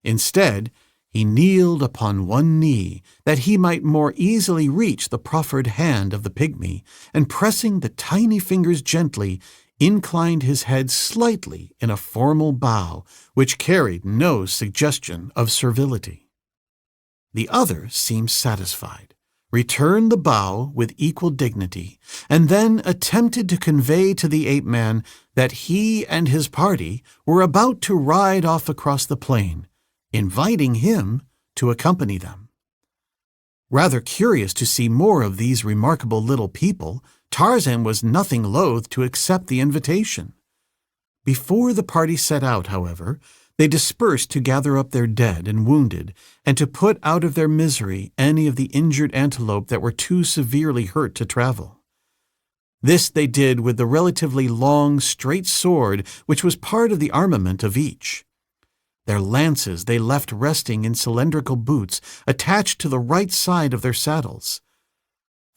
Instead, he kneeled upon one knee that he might more easily reach the proffered hand of the pygmy, and pressing the tiny fingers gently, inclined his head slightly in a formal bow which carried no suggestion of servility. The other seemed satisfied, returned the bow with equal dignity, and then attempted to convey to the ape-man that he and his party were about to ride off across the plain, inviting him to accompany them. Rather curious to see more of these remarkable little people, Tarzan was nothing loath to accept the invitation. Before the party set out, however, they dispersed to gather up their dead and wounded, and to put out of their misery any of the injured antelope that were too severely hurt to travel. This they did with the relatively long, straight sword which was part of the armament of each. Their lances they left resting in cylindrical boots attached to the right side of their saddles.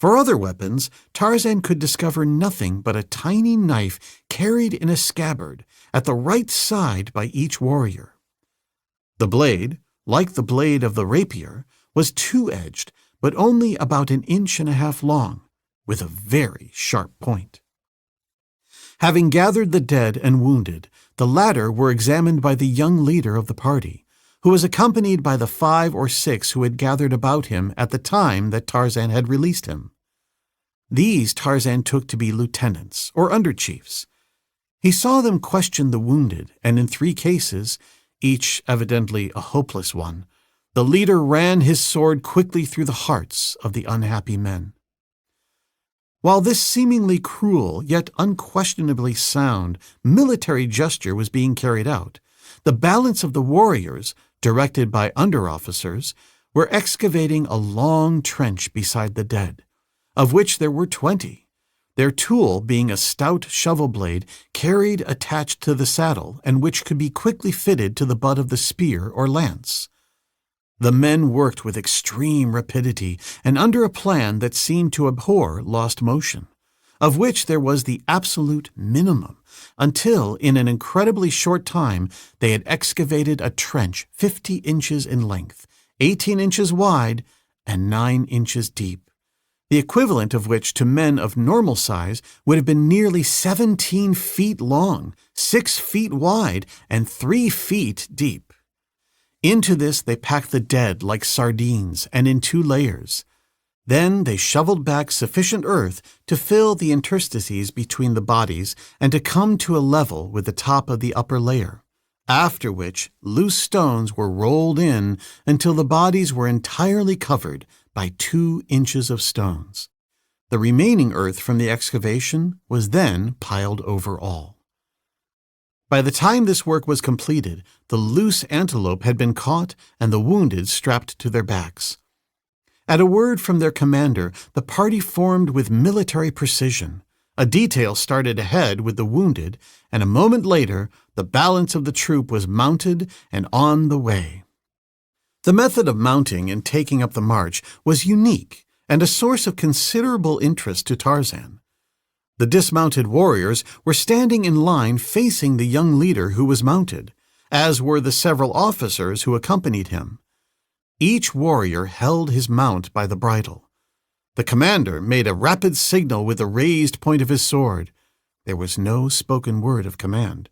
For other weapons, Tarzan could discover nothing but a tiny knife carried in a scabbard at the right side by each warrior. The blade, like the blade of the rapier, was two-edged, but only about 1.5 inches long, with a very sharp point. Having gathered the dead and wounded, the latter were examined by the young leader of the party, who was accompanied by the 5 or 6 who had gathered about him at the time that Tarzan had released him. These Tarzan took to be lieutenants or under-chiefs. He saw them question the wounded, and in 3 cases, each evidently a hopeless one, the leader ran his sword quickly through the hearts of the unhappy men. While this seemingly cruel, yet unquestionably sound, military gesture was being carried out, the balance of the warriors, directed by under-officers, were excavating a long trench beside the dead, of which there were 20, their tool being a stout shovel blade carried attached to the saddle and which could be quickly fitted to the butt of the spear or lance. The men worked with extreme rapidity and under a plan that seemed to abhor lost motion, of which there was the absolute minimum, until in an incredibly short time they had excavated a trench 50 inches in length, 18 inches wide, and 9 inches deep, the equivalent of which to men of normal size would have been nearly 17 feet long, 6 feet wide, and 3 feet deep. Into this they packed the dead like sardines and in 2 layers. Then they shoveled back sufficient earth to fill the interstices between the bodies and to come to a level with the top of the upper layer, after which loose stones were rolled in until the bodies were entirely covered by 2 inches of stones. The remaining earth from the excavation was then piled over all. By the time this work was completed, the loose antelope had been caught and the wounded strapped to their backs. At a word from their commander, the party formed with military precision. A detail started ahead with the wounded, and a moment later, the balance of the troop was mounted and on the way. The method of mounting and taking up the march was unique and a source of considerable interest to Tarzan. The dismounted warriors were standing in line facing the young leader who was mounted, as were the several officers who accompanied him. Each warrior held his mount by the bridle. The commander made a rapid signal with the raised point of his sword. There was no spoken word of command.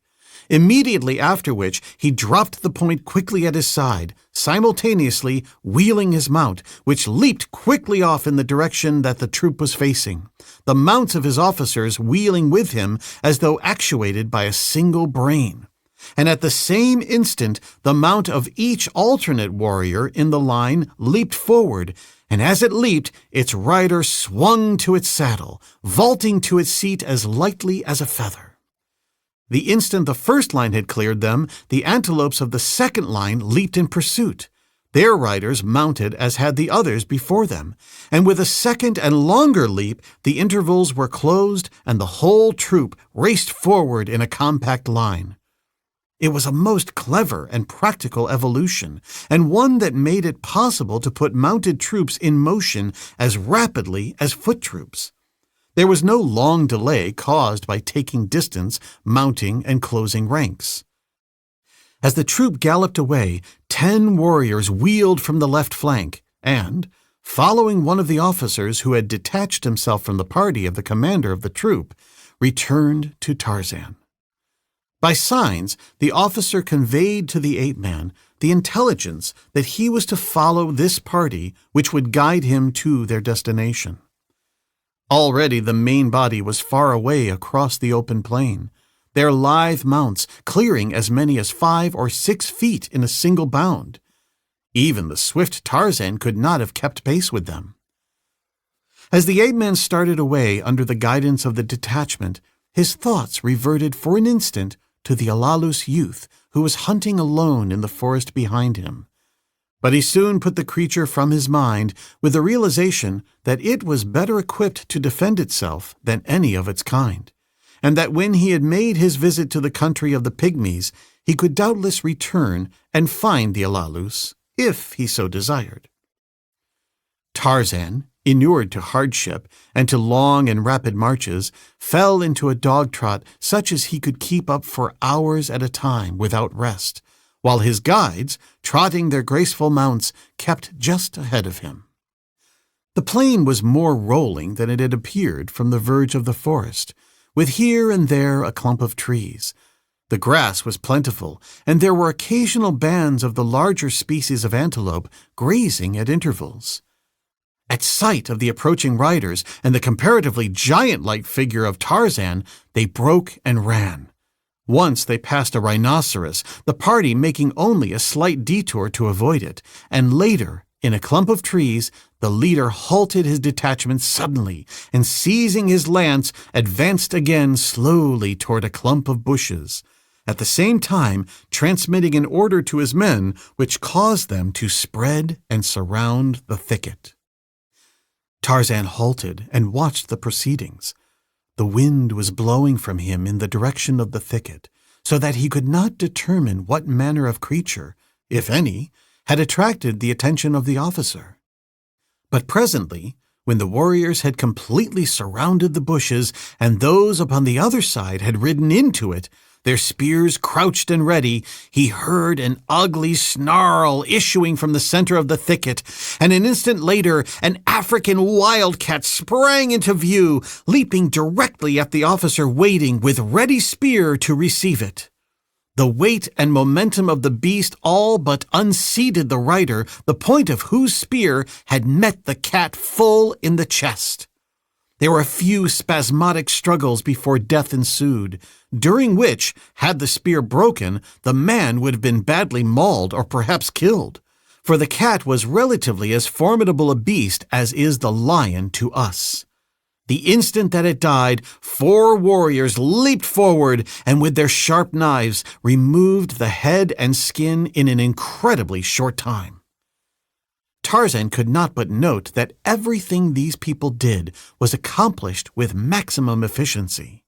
Immediately after which he dropped the point quickly at his side, simultaneously wheeling his mount, which leaped quickly off in the direction that the troop was facing, the mounts of his officers wheeling with him as though actuated by a single brain. And at the same instant the mount of each alternate warrior in the line leaped forward, and as it leaped, its rider swung to its saddle, vaulting to its seat as lightly as a feather. The instant the first line had cleared them, the antelopes of the second line leaped in pursuit. Their riders mounted as had the others before them, and with a second and longer leap, the intervals were closed and the whole troop raced forward in a compact line. It was a most clever and practical evolution, and one that made it possible to put mounted troops in motion as rapidly as foot troops. There was no long delay caused by taking distance, mounting, and closing ranks. As the troop galloped away, 10 warriors wheeled from the left flank and, following one of the officers who had detached himself from the party of the commander of the troop, returned to Tarzan. By signs, the officer conveyed to the ape-man the intelligence that he was to follow this party which would guide him to their destination. Already the main body was far away across the open plain, their lithe mounts clearing as many as 5 or 6 feet in a single bound. Even the swift Tarzan could not have kept pace with them. As the ape-man started away under the guidance of the detachment, his thoughts reverted for an instant to the Alalus youth who was hunting alone in the forest behind him. But he soon put the creature from his mind with the realization that it was better equipped to defend itself than any of its kind, and that when he had made his visit to the country of the pygmies, he could doubtless return and find the Alalus, if he so desired. Tarzan, inured to hardship and to long and rapid marches, fell into a dog trot such as he could keep up for hours at a time without rest, while his guides, trotting their graceful mounts, kept just ahead of him. The plain was more rolling than it had appeared from the verge of the forest, with here and there a clump of trees. The grass was plentiful, and there were occasional bands of the larger species of antelope grazing at intervals. At sight of the approaching riders and the comparatively giant-like figure of Tarzan, they broke and ran. Once they passed a rhinoceros, the party making only a slight detour to avoid it, and later, in a clump of trees, the leader halted his detachment suddenly, and seizing his lance, advanced again slowly toward a clump of bushes, at the same time transmitting an order to his men which caused them to spread and surround the thicket. Tarzan halted and watched the proceedings. The wind was blowing from him in the direction of the thicket, so that he could not determine what manner of creature, if any, had attracted the attention of the officer. But presently, when the warriors had completely surrounded the bushes and those upon the other side had ridden into it, their spears crouched and ready, he heard an ugly snarl issuing from the center of the thicket, and an instant later an African wildcat sprang into view, leaping directly at the officer waiting with ready spear to receive it. The weight and momentum of the beast all but unseated the rider, the point of whose spear had met the cat full in the chest. There were a few spasmodic struggles before death ensued, during which, had the spear broken, the man would have been badly mauled or perhaps killed, for the cat was relatively as formidable a beast as is the lion to us. The instant that it died, 4 warriors leaped forward and with their sharp knives removed the head and skin in an incredibly short time. Tarzan could not but note that everything these people did was accomplished with maximum efficiency.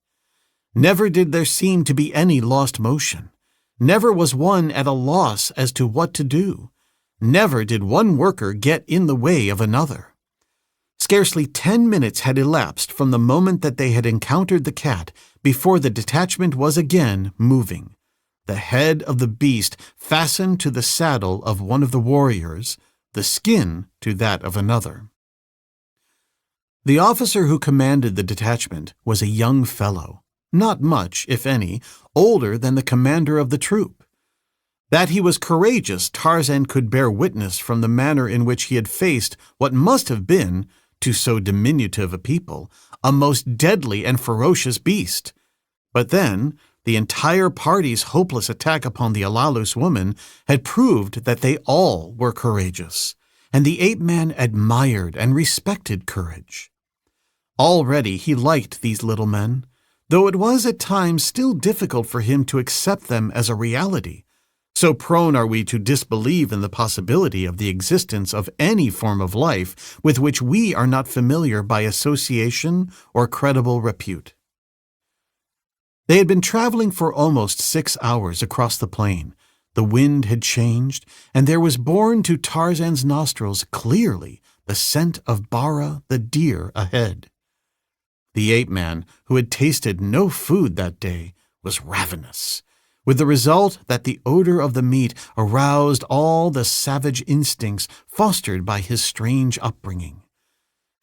Never did there seem to be any lost motion. Never was one at a loss as to what to do. Never did one worker get in the way of another. Scarcely 10 minutes had elapsed from the moment that they had encountered the cat before the detachment was again moving, the head of the beast fastened to the saddle of one of the warriors, the skin to that of another. The officer who commanded the detachment was a young fellow, not much, if any, older than the commander of the troop. That he was courageous, Tarzan could bear witness from the manner in which he had faced what must have been, to so diminutive a people, a most deadly and ferocious beast. But then, the entire party's hopeless attack upon the Alalus woman had proved that they all were courageous, and the ape-man admired and respected courage. Already he liked these little men, though it was at times still difficult for him to accept them as a reality. So prone are we to disbelieve in the possibility of the existence of any form of life with which we are not familiar by association or credible repute. They had been traveling for almost 6 hours across the plain. The wind had changed, and there was borne to Tarzan's nostrils clearly the scent of Bara the deer ahead. The ape-man, who had tasted no food that day, was ravenous, with the result that the odor of the meat aroused all the savage instincts fostered by his strange upbringing.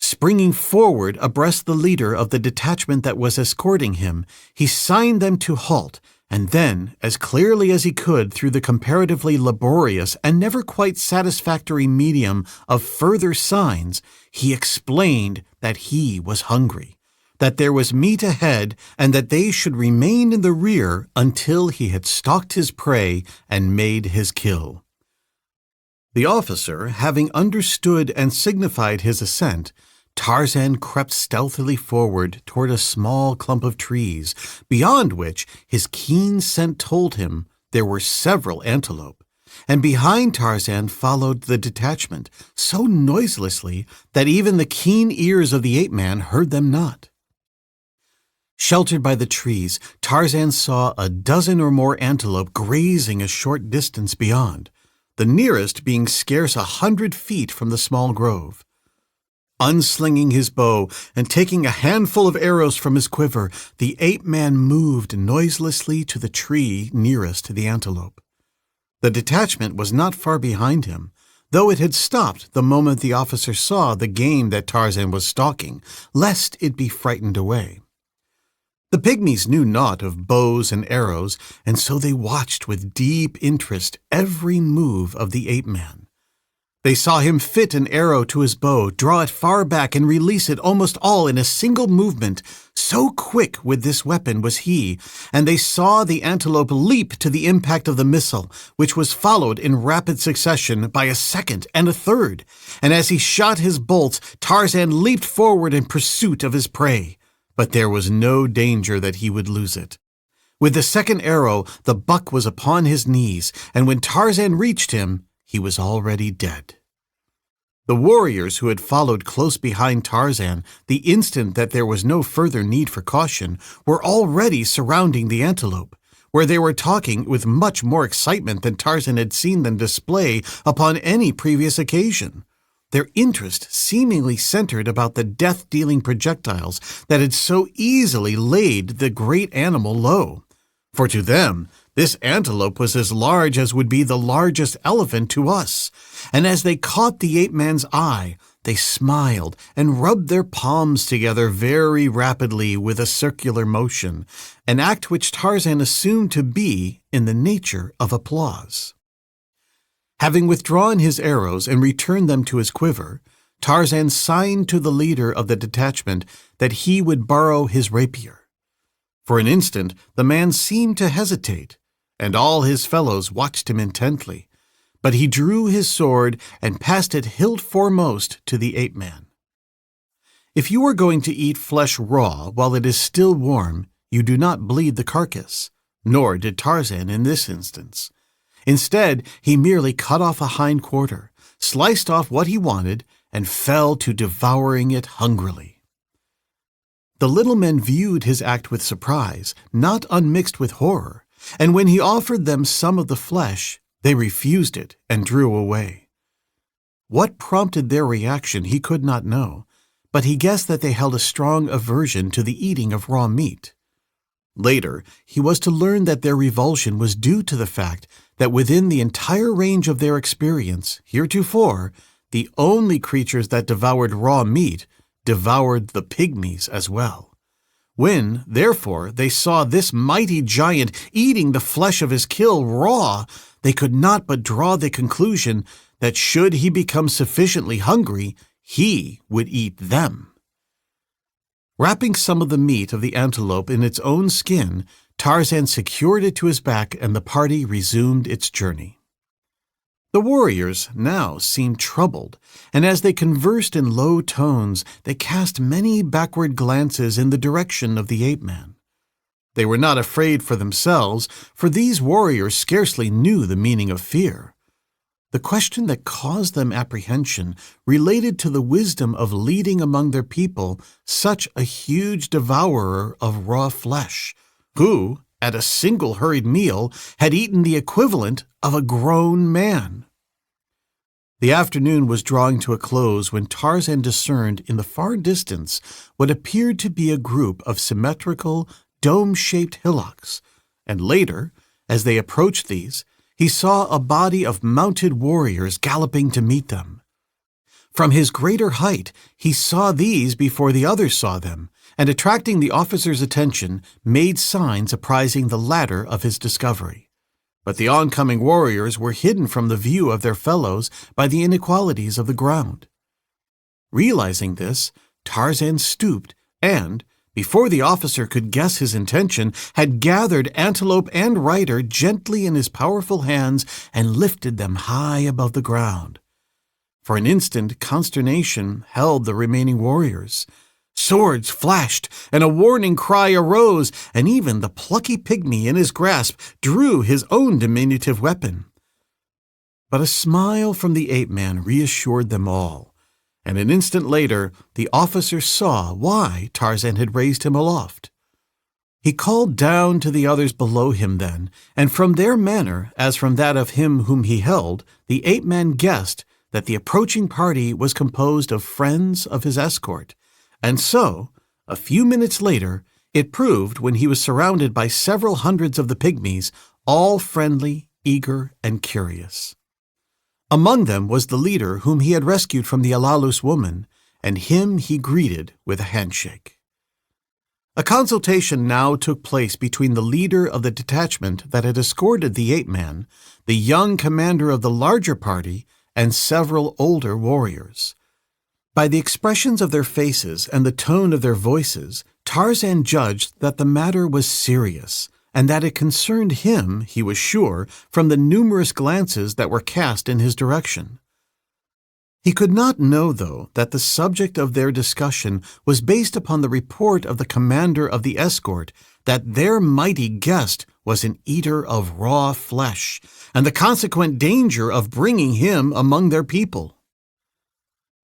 Springing forward abreast the leader of the detachment that was escorting him, he signed them to halt, and then, as clearly as he could through the comparatively laborious and never quite satisfactory medium of further signs, he explained that he was hungry, that there was meat ahead, and that they should remain in the rear until he had stalked his prey and made his kill. The officer, having understood and signified his assent, Tarzan crept stealthily forward toward a small clump of trees, beyond which his keen scent told him there were several antelope, and behind Tarzan followed the detachment, so noiselessly that even the keen ears of the ape-man heard them not. Sheltered by the trees, Tarzan saw a dozen or more antelope grazing a short distance beyond, the nearest being scarce 100 feet from the small grove. Unslinging his bow and taking a handful of arrows from his quiver, the ape-man moved noiselessly to the tree nearest to the antelope. The detachment was not far behind him, though it had stopped the moment the officer saw the game that Tarzan was stalking, lest it be frightened away. The pygmies knew naught of bows and arrows, and so they watched with deep interest every move of the ape-man. They saw him fit an arrow to his bow, draw it far back, and release it almost all in a single movement. So quick with this weapon was he, and they saw the antelope leap to the impact of the missile, which was followed in rapid succession by a second and a third, and as he shot his bolts, Tarzan leaped forward in pursuit of his prey. But there was no danger that he would lose it. With the second arrow, the buck was upon his knees, and when Tarzan reached him, he was already dead. The warriors who had followed close behind Tarzan the instant that there was no further need for caution were already surrounding the antelope, where they were talking with much more excitement than Tarzan had seen them display upon any previous occasion. Their interest seemingly centered about the death-dealing projectiles that had so easily laid the great animal low. For to them, this antelope was as large as would be the largest elephant to us, and as they caught the ape-man's eye, they smiled and rubbed their palms together very rapidly with a circular motion, an act which Tarzan assumed to be in the nature of applause. Having withdrawn his arrows and returned them to his quiver, Tarzan signed to the leader of the detachment that he would borrow his rapier. For an instant, the man seemed to hesitate, and all his fellows watched him intently, but he drew his sword and passed it hilt foremost to the ape-man. If you are going to eat flesh raw while it is still warm, you do not bleed the carcass, nor did Tarzan in this instance. Instead, he merely cut off a hind quarter, sliced off what he wanted, and fell to devouring it hungrily. The little men viewed his act with surprise, not unmixed with horror, and when he offered them some of the flesh, they refused it and drew away. What prompted their reaction he could not know, but he guessed that they held a strong aversion to the eating of raw meat. Later, he was to learn that their revulsion was due to the fact that within the entire range of their experience, heretofore, the only creatures that devoured raw meat devoured the pygmies as well. When, therefore, they saw this mighty giant eating the flesh of his kill raw, they could not but draw the conclusion that should he become sufficiently hungry, he would eat them. Wrapping some of the meat of the antelope in its own skin, Tarzan secured it to his back and the party resumed its journey. The warriors now seemed troubled, and as they conversed in low tones, they cast many backward glances in the direction of the ape-man. They were not afraid for themselves, for these warriors scarcely knew the meaning of fear. The question that caused them apprehension related to the wisdom of leading among their people such a huge devourer of raw flesh, who, at a single hurried meal, had eaten the equivalent of a grown man. The afternoon was drawing to a close when Tarzan discerned in the far distance what appeared to be a group of symmetrical, dome-shaped hillocks, and later, as they approached these, he saw a body of mounted warriors galloping to meet them. From his greater height, he saw these before the others saw them, and attracting the officer's attention, made signs apprising the latter of his discovery. But the oncoming warriors were hidden from the view of their fellows by the inequalities of the ground. Realizing this, Tarzan stooped and, before the officer could guess his intention, had gathered antelope and rider gently in his powerful hands and lifted them high above the ground. For an instant, consternation held the remaining warriors. Swords flashed, and a warning cry arose, and even the plucky pygmy in his grasp drew his own diminutive weapon. But a smile from the ape-man reassured them all, and an instant later the officer saw why Tarzan had raised him aloft. He called down to the others below him then, and from their manner, as from that of him whom he held, the ape-man guessed that the approaching party was composed of friends of his escort. And so, a few minutes later, it proved when he was surrounded by several hundreds of the pygmies, all friendly, eager, and curious. Among them was the leader whom he had rescued from the Alalus woman, and him he greeted with a handshake. A consultation now took place between the leader of the detachment that had escorted the ape-man, the young commander of the larger party, and several older warriors. By the expressions of their faces and the tone of their voices, Tarzan judged that the matter was serious, and that it concerned him, he was sure, from the numerous glances that were cast in his direction. He could not know, though, that the subject of their discussion was based upon the report of the commander of the escort that their mighty guest was an eater of raw flesh, and the consequent danger of bringing him among their people.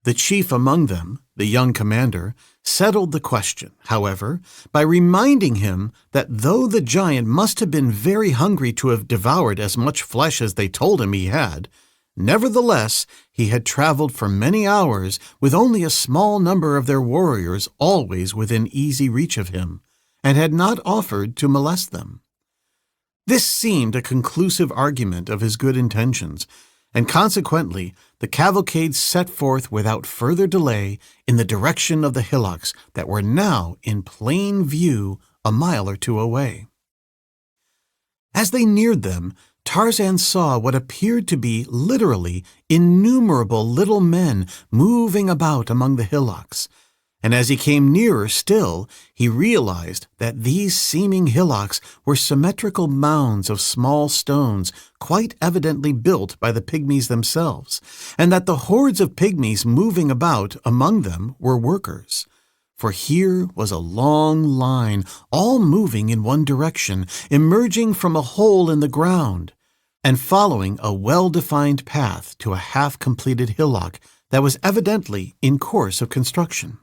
The chief among them, the young commander, settled the question, however, by reminding him that though the giant must have been very hungry to have devoured as much flesh as they told him he had, nevertheless he had traveled for many hours with only a small number of their warriors always within easy reach of him, and had not offered to molest them. This seemed a conclusive argument of his good intentions, and consequently the cavalcade set forth without further delay in the direction of the hillocks that were now in plain view a mile or two away. As they neared them, Tarzan saw what appeared to be literally innumerable little men moving about among the hillocks. And as he came nearer still, he realized that these seeming hillocks were symmetrical mounds of small stones, quite evidently built by the pygmies themselves, and that the hordes of pygmies moving about among them were workers. For here was a long line, all moving in one direction, emerging from a hole in the ground, and following a well-defined path to a half-completed hillock that was evidently in course of construction.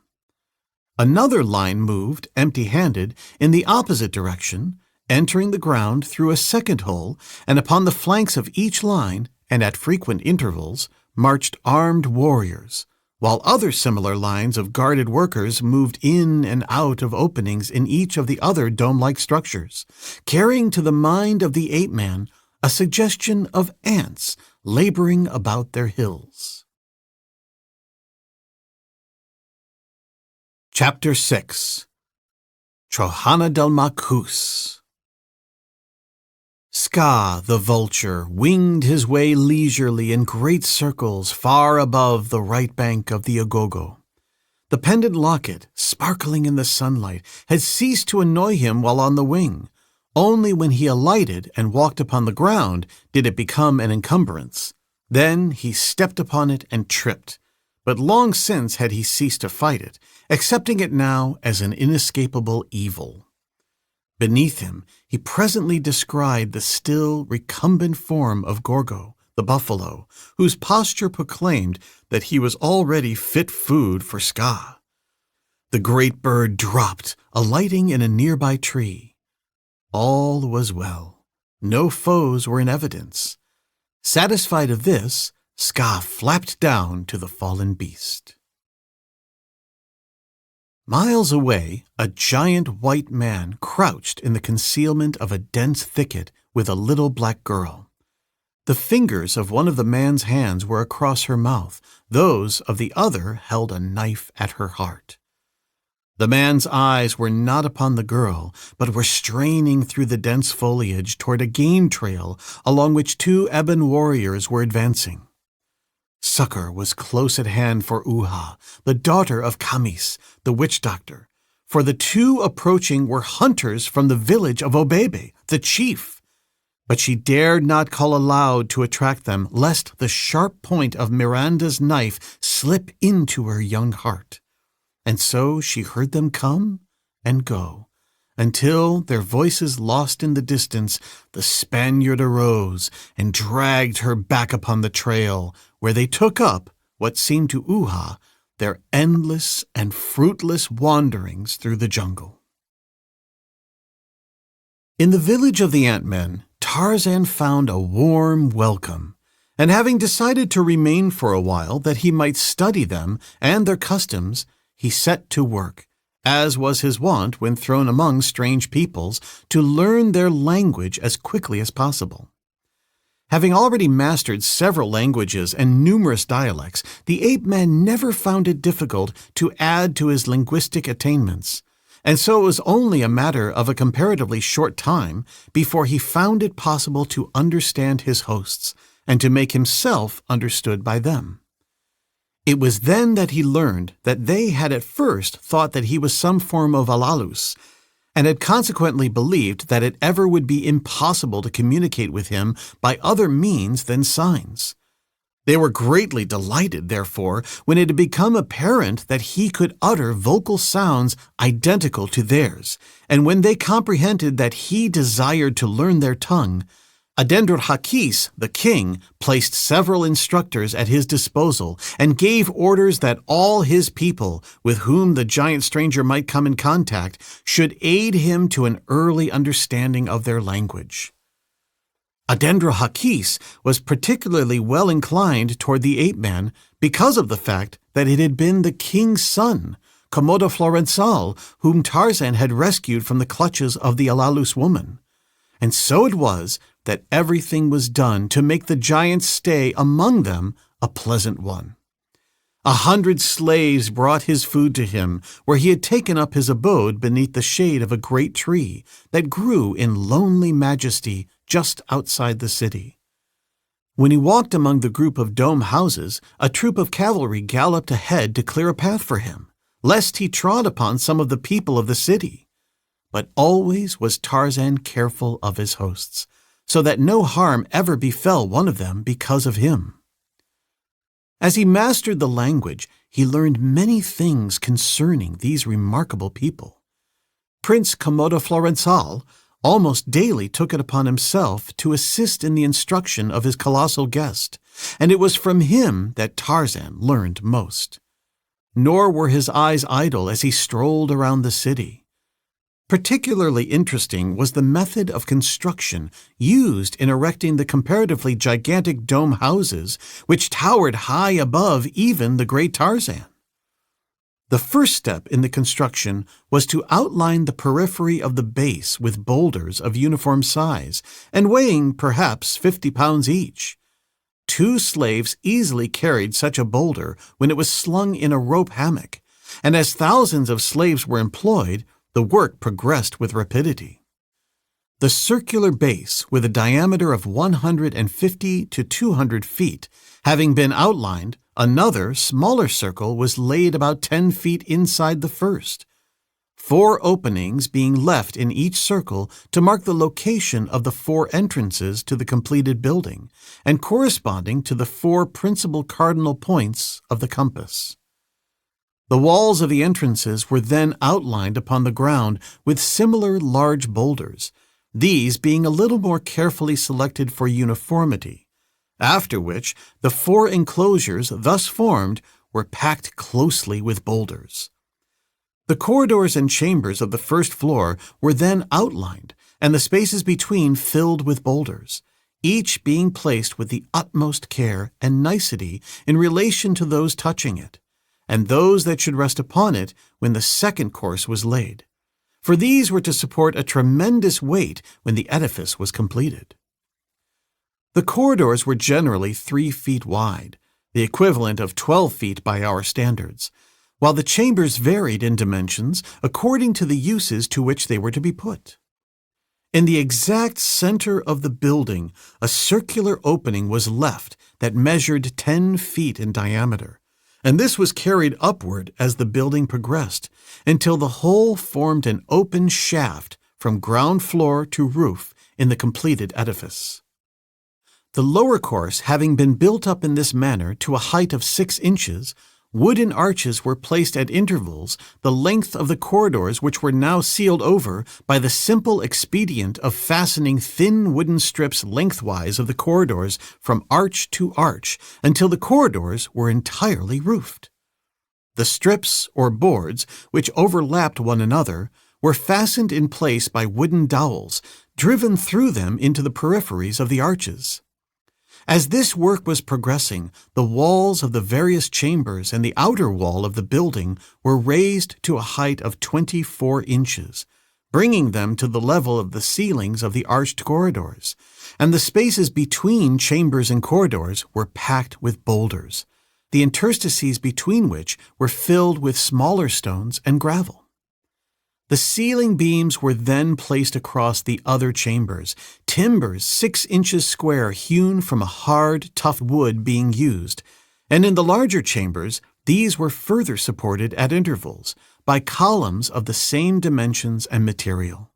Another line moved, empty-handed, in the opposite direction, entering the ground through a second hole, and upon the flanks of each line, and at frequent intervals, marched armed warriors, while other similar lines of guarded workers moved in and out of openings in each of the other dome-like structures, carrying to the mind of the ape-man a suggestion of ants laboring about their hills. Chapter 6 Chohana del Makus. Ska, the vulture, winged his way leisurely in great circles far above the right bank of the Ogogo. The pendant locket, sparkling in the sunlight, had ceased to annoy him while on the wing. Only when he alighted and walked upon the ground did it become an encumbrance. Then he stepped upon it and tripped. But long since had he ceased to fight it, accepting it now as an inescapable evil. Beneath him, he presently descried the still, recumbent form of Gorgo, the buffalo, whose posture proclaimed that he was already fit food for Ska. The great bird dropped, alighting in a nearby tree. All was well. No foes were in evidence. Satisfied of this, Ska flapped down to the fallen beast. Miles away, a giant white man crouched in the concealment of a dense thicket with a little black girl. The fingers of one of the man's hands were across her mouth, those of the other held a knife at her heart. The man's eyes were not upon the girl, but were straining through the dense foliage toward a game trail along which two ebon warriors were advancing. Succor was close at hand for Uha, the daughter of Kamis, the witch doctor, for the two approaching were hunters from the village of Obebe, the chief. But she dared not call aloud to attract them, lest the sharp point of Miranda's knife slip into her young heart. And so she heard them come and go, until, their voices lost in the distance, the Spaniard arose and dragged her back upon the trail, where they took up, what seemed to Uha, their endless and fruitless wanderings through the jungle. In the village of the Ant-Men, Tarzan found a warm welcome, and having decided to remain for a while that he might study them and their customs, he set to work, as was his wont when thrown among strange peoples, to learn their language as quickly as possible. Having already mastered several languages and numerous dialects, the ape-man never found it difficult to add to his linguistic attainments, and so it was only a matter of a comparatively short time before he found it possible to understand his hosts and to make himself understood by them. It was then that he learned that they had at first thought that he was some form of Alalus, and had consequently believed that it ever would be impossible to communicate with him by other means than signs. They were greatly delighted, therefore, when it had become apparent that he could utter vocal sounds identical to theirs, and when they comprehended that he desired to learn their tongue. Adendur-Hakis, the king, placed several instructors at his disposal and gave orders that all his people, with whom the giant stranger might come in contact, should aid him to an early understanding of their language. Adendur-Hakis was particularly well inclined toward the ape-man because of the fact that it had been the king's son, Komodo Florensal, whom Tarzan had rescued from the clutches of the Alalus woman. And so it was that everything was done to make the giant's stay among them a pleasant one. 100 slaves brought his food to him, where he had taken up his abode beneath the shade of a great tree that grew in lonely majesty just outside the city. When he walked among the group of dome houses, a troop of cavalry galloped ahead to clear a path for him, lest he trod upon some of the people of the city. But always was Tarzan careful of his hosts, so that no harm ever befell one of them because of him. As he mastered the language, he learned many things concerning these remarkable people. Prince Komodo Florensal almost daily took it upon himself to assist in the instruction of his colossal guest, and it was from him that Tarzan learned most. Nor were his eyes idle as he strolled around the city. Particularly interesting was the method of construction used in erecting the comparatively gigantic dome houses which towered high above even the great Tarzan. The first step in the construction was to outline the periphery of the base with boulders of uniform size and weighing perhaps 50 pounds each. 2 slaves easily carried such a boulder when it was slung in a rope hammock, and as thousands of slaves were employed, the work progressed with rapidity. The circular base, with a diameter of 150 to 200 feet, having been outlined, another, smaller circle was laid about 10 feet inside the first, 4 openings being left in each circle to mark the location of the 4 entrances to the completed building, and corresponding to the 4 principal cardinal points of the compass. The walls of the entrances were then outlined upon the ground with similar large boulders, these being a little more carefully selected for uniformity, after which the 4 enclosures thus formed were packed closely with boulders. The corridors and chambers of the first floor were then outlined, and the spaces between filled with boulders, each being placed with the utmost care and nicety in relation to those touching it, and those that should rest upon it when the second course was laid, for these were to support a tremendous weight when the edifice was completed. The corridors were generally 3 feet wide, the equivalent of 12 feet by our standards, while the chambers varied in dimensions according to the uses to which they were to be put. In the exact center of the building, a circular opening was left that measured 10 feet in diameter, and this was carried upward as the building progressed, until the whole formed an open shaft from ground floor to roof in the completed edifice. The lower course having been built up in this manner to a height of 6 inches, wooden arches were placed at intervals the length of the corridors, which were now sealed over by the simple expedient of fastening thin wooden strips lengthwise of the corridors from arch to arch until the corridors were entirely roofed. The strips, or boards, which overlapped one another, were fastened in place by wooden dowels, driven through them into the peripheries of the arches. As this work was progressing, the walls of the various chambers and the outer wall of the building were raised to a height of 24 inches, bringing them to the level of the ceilings of the arched corridors, and the spaces between chambers and corridors were packed with boulders, the interstices between which were filled with smaller stones and gravel. The ceiling beams were then placed across the other chambers, timbers 6 inches square hewn from a hard, tough wood being used, and in the larger chambers these were further supported at intervals by columns of the same dimensions and material.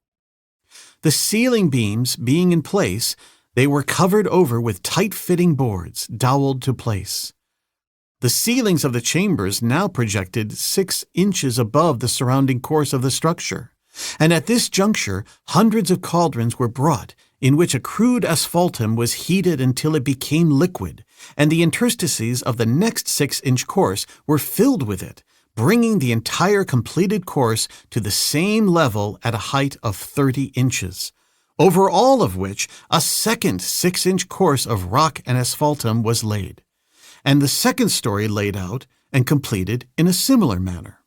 The ceiling beams being in place, they were covered over with tight-fitting boards doweled to place. The ceilings of the chambers now projected 6 inches above the surrounding course of the structure, and at this juncture hundreds of cauldrons were brought, in which a crude asphaltum was heated until it became liquid, and the interstices of the next 6-inch course were filled with it, bringing the entire completed course to the same level at a height of 30 inches, over all of which a second 6-inch course of rock and asphaltum was laid, and the second story laid out and completed in a similar manner.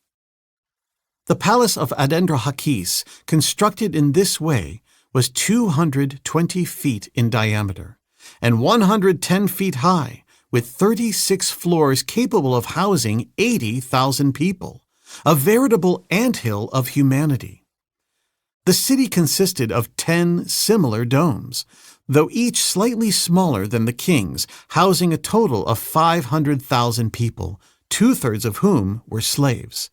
The palace of Adendrahakis, constructed in this way, was 220 feet in diameter and 110 feet high, with 36 floors capable of housing 80,000 people, a veritable anthill of humanity. The city consisted of 10 similar domes, though each slightly smaller than the king's, housing a total of 500,000 people, 2/3 of whom were slaves.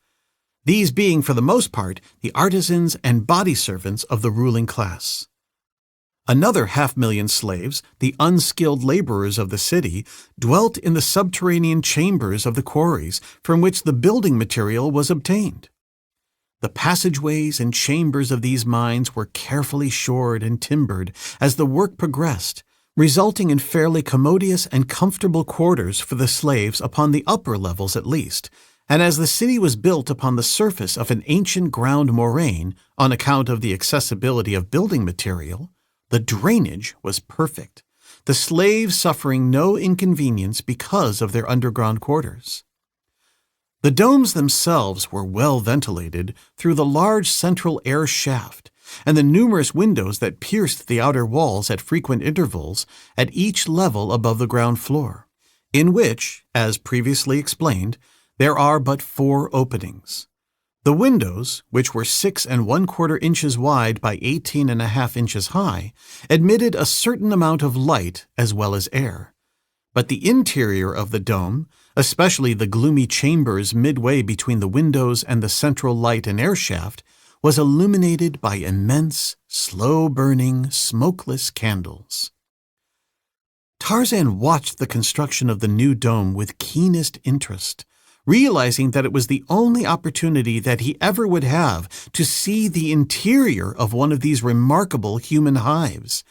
These being for the most part the artisans and body servants of the ruling class. Another 500,000 slaves, the unskilled laborers of the city, dwelt in the subterranean chambers of the quarries from which the building material was obtained. The passageways and chambers of these mines were carefully shored and timbered as the work progressed, resulting in fairly commodious and comfortable quarters for the slaves upon the upper levels at least, and as the city was built upon the surface of an ancient ground moraine on account of the accessibility of building material, the drainage was perfect, the slaves suffering no inconvenience because of their underground quarters. The domes themselves were well ventilated through the large central air shaft and the numerous windows that pierced the outer walls at frequent intervals at each level above the ground floor, in which, as previously explained, there are but 4 openings. The windows, which were 6 1/4 inches wide by 18.5 inches high, admitted a certain amount of light as well as air. But the interior of the dome, especially the gloomy chambers midway between the windows and the central light and air shaft, was illuminated by immense, slow-burning, smokeless candles. Tarzan watched the construction of the new dome with keenest interest, realizing that it was the only opportunity that he ever would have to see the interior of one of these remarkable human hives.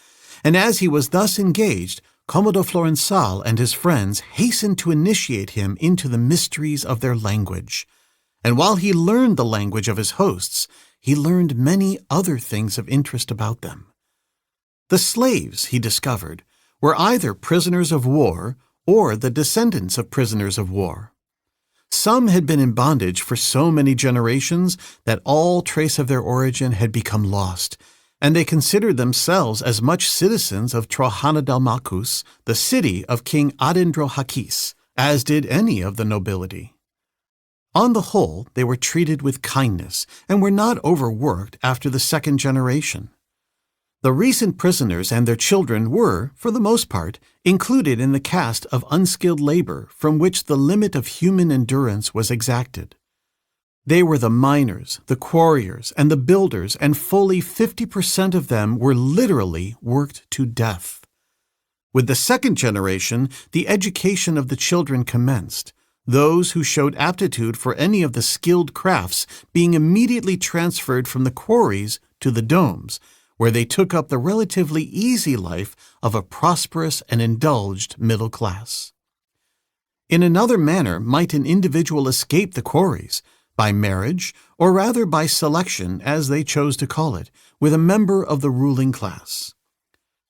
And as he was thus engaged, Commodore Florensal and his friends hastened to initiate him into the mysteries of their language. And while he learned the language of his hosts, he learned many other things of interest about them. The slaves, he discovered, were either prisoners of war or the descendants of prisoners of war. Some had been in bondage for so many generations that all trace of their origin had become lost, and they considered themselves as much citizens of Trohanadalmakus, the city of King Adendrohakis, as did any of the nobility. On the whole, they were treated with kindness and were not overworked after the second generation. The recent prisoners and their children were, for the most part, included in the caste of unskilled labor from which the limit of human endurance was exacted. They were the miners, the quarriers, and the builders, and fully 50% of them were literally worked to death. With the second generation, the education of the children commenced, those who showed aptitude for any of the skilled crafts being immediately transferred from the quarries to the domes, where they took up the relatively easy life of a prosperous and indulged middle class. In another manner might an individual escape the quarries, by marriage, or rather by selection, as they chose to call it, with a member of the ruling class.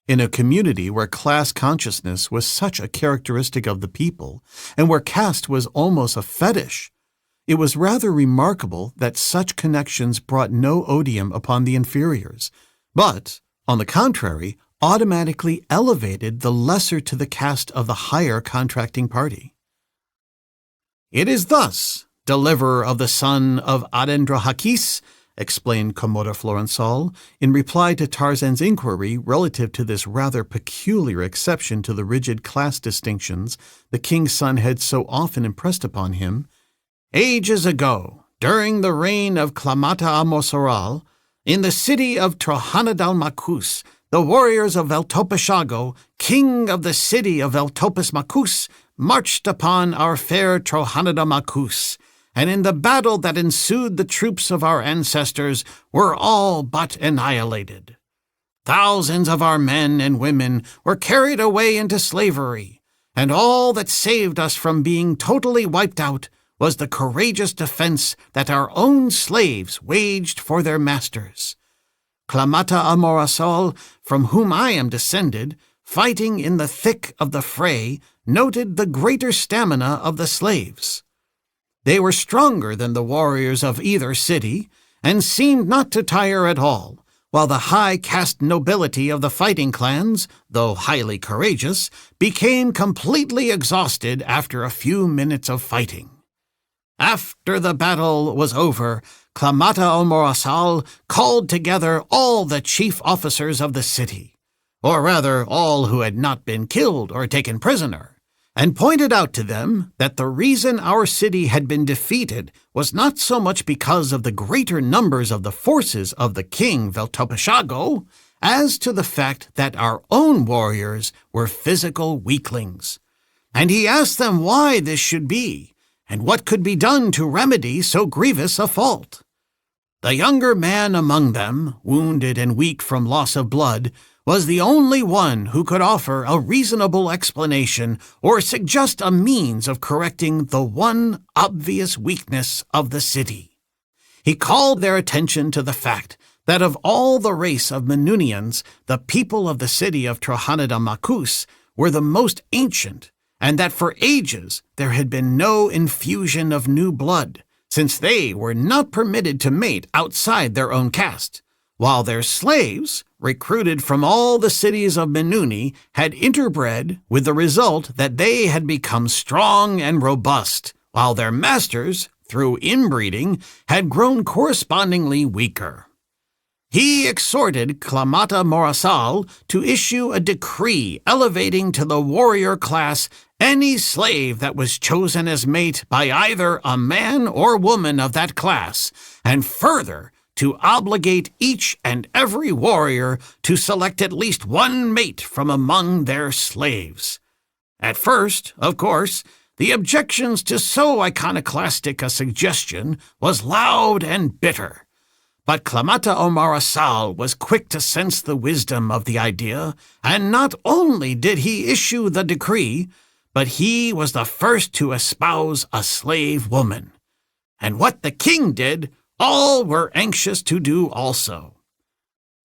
In a community where class consciousness was such a characteristic of the people, and where caste was almost a fetish, it was rather remarkable that such connections brought no odium upon the inferiors, but, on the contrary, automatically elevated the lesser to the caste of the higher contracting party. "It is thus, deliverer of the son of Adendrohakis," explained Commodore Florensal, in reply to Tarzan's inquiry relative to this rather peculiar exception to the rigid class distinctions the king's son had so often impressed upon him. "Ages ago, during the reign of Clamata Amosoral, in the city of Trohanadalmakus, the warriors of Veltopeshago, king of the city of Veltopesmakus, marched upon our fair Trohanadalmakus, and in the battle that ensued the troops of our ancestors were all but annihilated. Thousands of our men and women were carried away into slavery, and all that saved us from being totally wiped out was the courageous defense that our own slaves waged for their masters. Clamata Amorasol, from whom I am descended, fighting in the thick of the fray, noted the greater stamina of the slaves. They were stronger than the warriors of either city, and seemed not to tire at all, while the high caste nobility of the fighting clans, though highly courageous, became completely exhausted after a few minutes of fighting. After the battle was over, Clamata Omorasal called together all the chief officers of the city, or rather all who had not been killed or taken prisoner, and pointed out to them that the reason our city had been defeated was not so much because of the greater numbers of the forces of the king Veltopeshago, as to the fact that our own warriors were physical weaklings. And he asked them why this should be, and what could be done to remedy so grievous a fault. The younger man among them, wounded and weak from loss of blood, was the only one who could offer a reasonable explanation or suggest a means of correcting the one obvious weakness of the city. He called their attention to the fact that of all the race of Menunians, the people of the city of Trohanadamakus were the most ancient, and that for ages there had been no infusion of new blood, since they were not permitted to mate outside their own caste, while their slaves, recruited from all the cities of Menuni, had interbred, with the result that they had become strong and robust, while their masters, through inbreeding, had grown correspondingly weaker. He exhorted Clamata Morasal to issue a decree elevating to the warrior class any slave that was chosen as mate by either a man or woman of that class, and further, to obligate each and every warrior to select at least one mate from among their slaves. At first, of course, the objections to so iconoclastic a suggestion was loud and bitter. But Clamata Omarasal was quick to sense the wisdom of the idea, and not only did he issue the decree, but he was the first to espouse a slave woman. And what the king did, all were anxious to do also.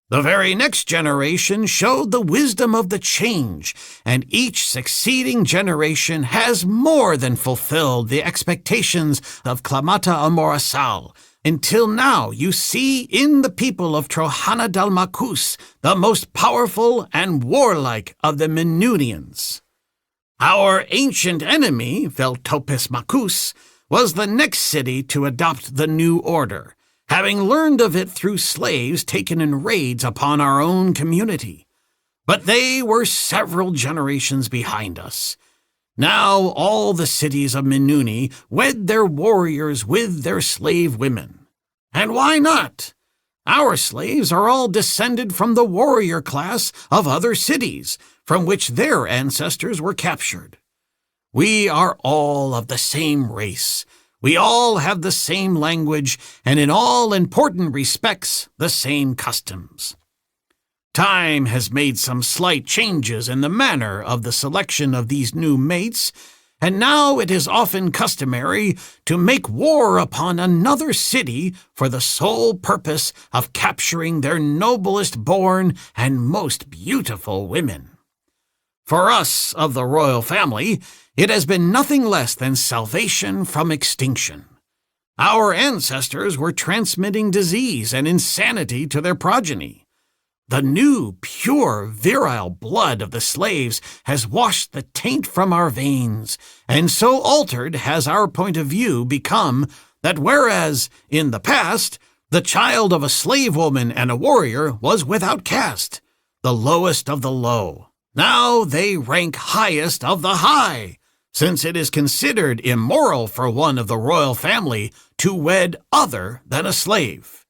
The very next generation showed the wisdom of the change, and each succeeding generation has more than fulfilled the expectations of Clamata Amorasal, until now you see in the people of Trohana Dalmakus the most powerful and warlike of the Menunians. Our ancient enemy, Veltopes Makus, was the next city to adopt the new order, having learned of it through slaves taken in raids upon our own community. But they were several generations behind us. Now all the cities of Menuni wed their warriors with their slave women. And why not? Our slaves are all descended from the warrior class of other cities, from which their ancestors were captured. We are all of the same race. We all have the same language, and in all important respects, the same customs. Time has made some slight changes in the manner of the selection of these new mates, and now it is often customary to make war upon another city for the sole purpose of capturing their noblest born and most beautiful women. For us of the royal family, it has been nothing less than salvation from extinction. Our ancestors were transmitting disease and insanity to their progeny. The new, pure, virile blood of the slaves has washed the taint from our veins, and so altered has our point of view become that whereas, in the past, the child of a slave woman and a warrior was without caste, the lowest of the low, now they rank highest of the high, since it is considered immoral for one of the royal family to wed other than a slave.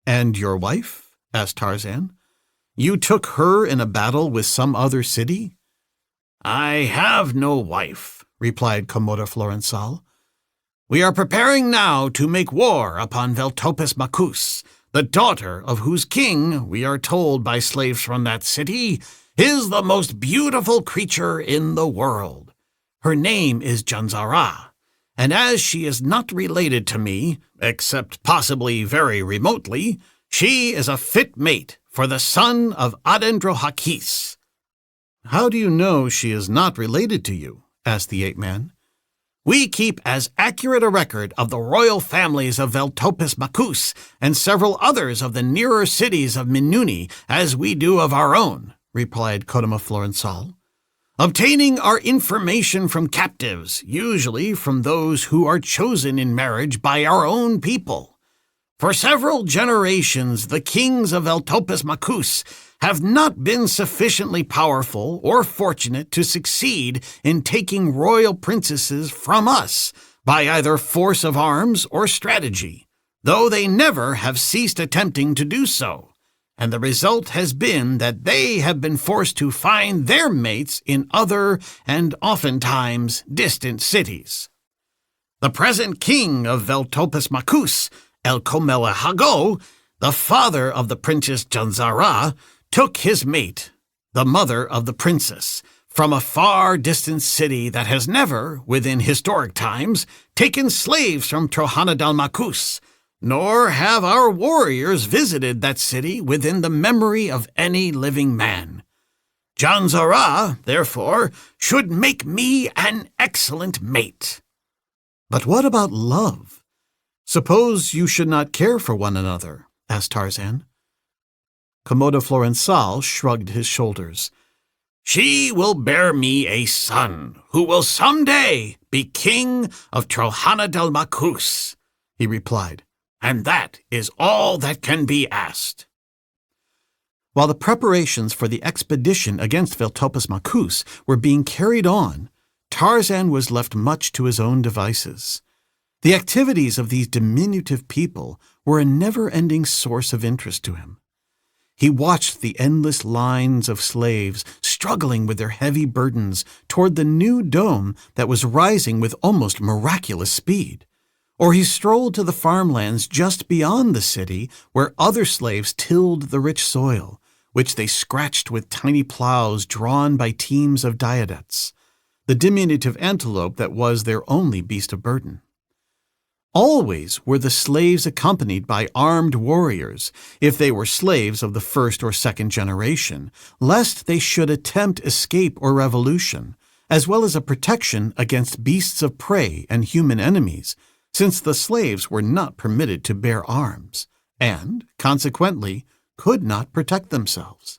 And your wife? Asked Tarzan. You took her in a battle with some other city? I have no wife, replied Commodore Florensal. We are preparing now to make war upon Veltopes Makus, the daughter of whose king, we are told by slaves from that city, is the most beautiful creature in the world. Her name is Janzara, and as she is not related to me, except possibly very remotely, she is a fit mate for the son of Adendrohakis. How do you know she is not related to you? Asked the ape-man. We keep as accurate a record of the royal families of Veltopes Makus and several others of the nearer cities of Menuni as we do of our own, replied Kodama Florensal, obtaining our information from captives, usually from those who are chosen in marriage by our own people. For several generations, the kings of Eltopus Macus have not been sufficiently powerful or fortunate to succeed in taking royal princesses from us by either force of arms or strategy, though they never have ceased attempting to do so, and the result has been that they have been forced to find their mates in other and oftentimes distant cities. The present king of Veltopus Macus, Elkomelahago, the father of the Princess Janzara, took his mate, the mother of the princess, from a far distant city that has never, within historic times, taken slaves from Trohanadal Macus, nor have our warriors visited that city within the memory of any living man. Janzara, therefore, should make me an excellent mate. But what about love? Suppose you should not care for one another, asked Tarzan. Komodo Florensal shrugged his shoulders. She will bear me a son, who will someday be king of Trohanadal Macus, he replied, and that is all that can be asked. While the preparations for the expedition against Veltopus Macus were being carried on, Tarzan was left much to his own devices. The activities of these diminutive people were a never-ending source of interest to him. He watched the endless lines of slaves struggling with their heavy burdens toward the new dome that was rising with almost miraculous speed. Or he strolled to the farmlands just beyond the city where other slaves tilled the rich soil, which they scratched with tiny plows drawn by teams of diadetes, the diminutive antelope that was their only beast of burden. Always were the slaves accompanied by armed warriors, if they were slaves of the first or second generation, lest they should attempt escape or revolution, as well as a protection against beasts of prey and human enemies, since the slaves were not permitted to bear arms, and, consequently, could not protect themselves.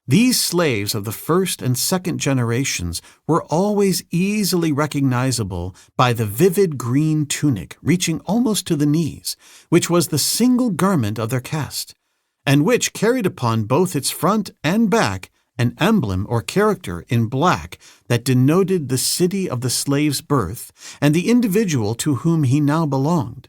These slaves of the first and second generations were always easily recognizable by the vivid green tunic reaching almost to the knees, which was the single garment of their caste, and which carried upon both its front and back an emblem or character in black that denoted the city of the slave's birth and the individual to whom he now belonged.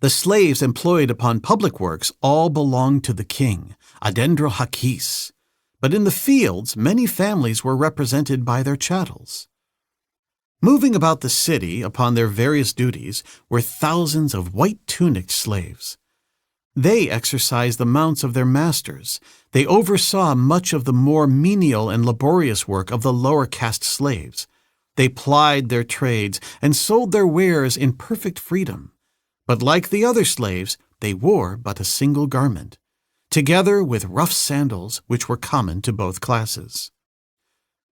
The slaves employed upon public works all belonged to the king, Adendro Hakis, but in the fields many families were represented by their chattels. Moving about the city upon their various duties were thousands of white-tunicked slaves. They exercised the mounts of their masters. They oversaw much of the more menial and laborious work of the lower caste slaves. They plied their trades and sold their wares in perfect freedom. But like the other slaves, they wore but a single garment, together with rough sandals which were common to both classes.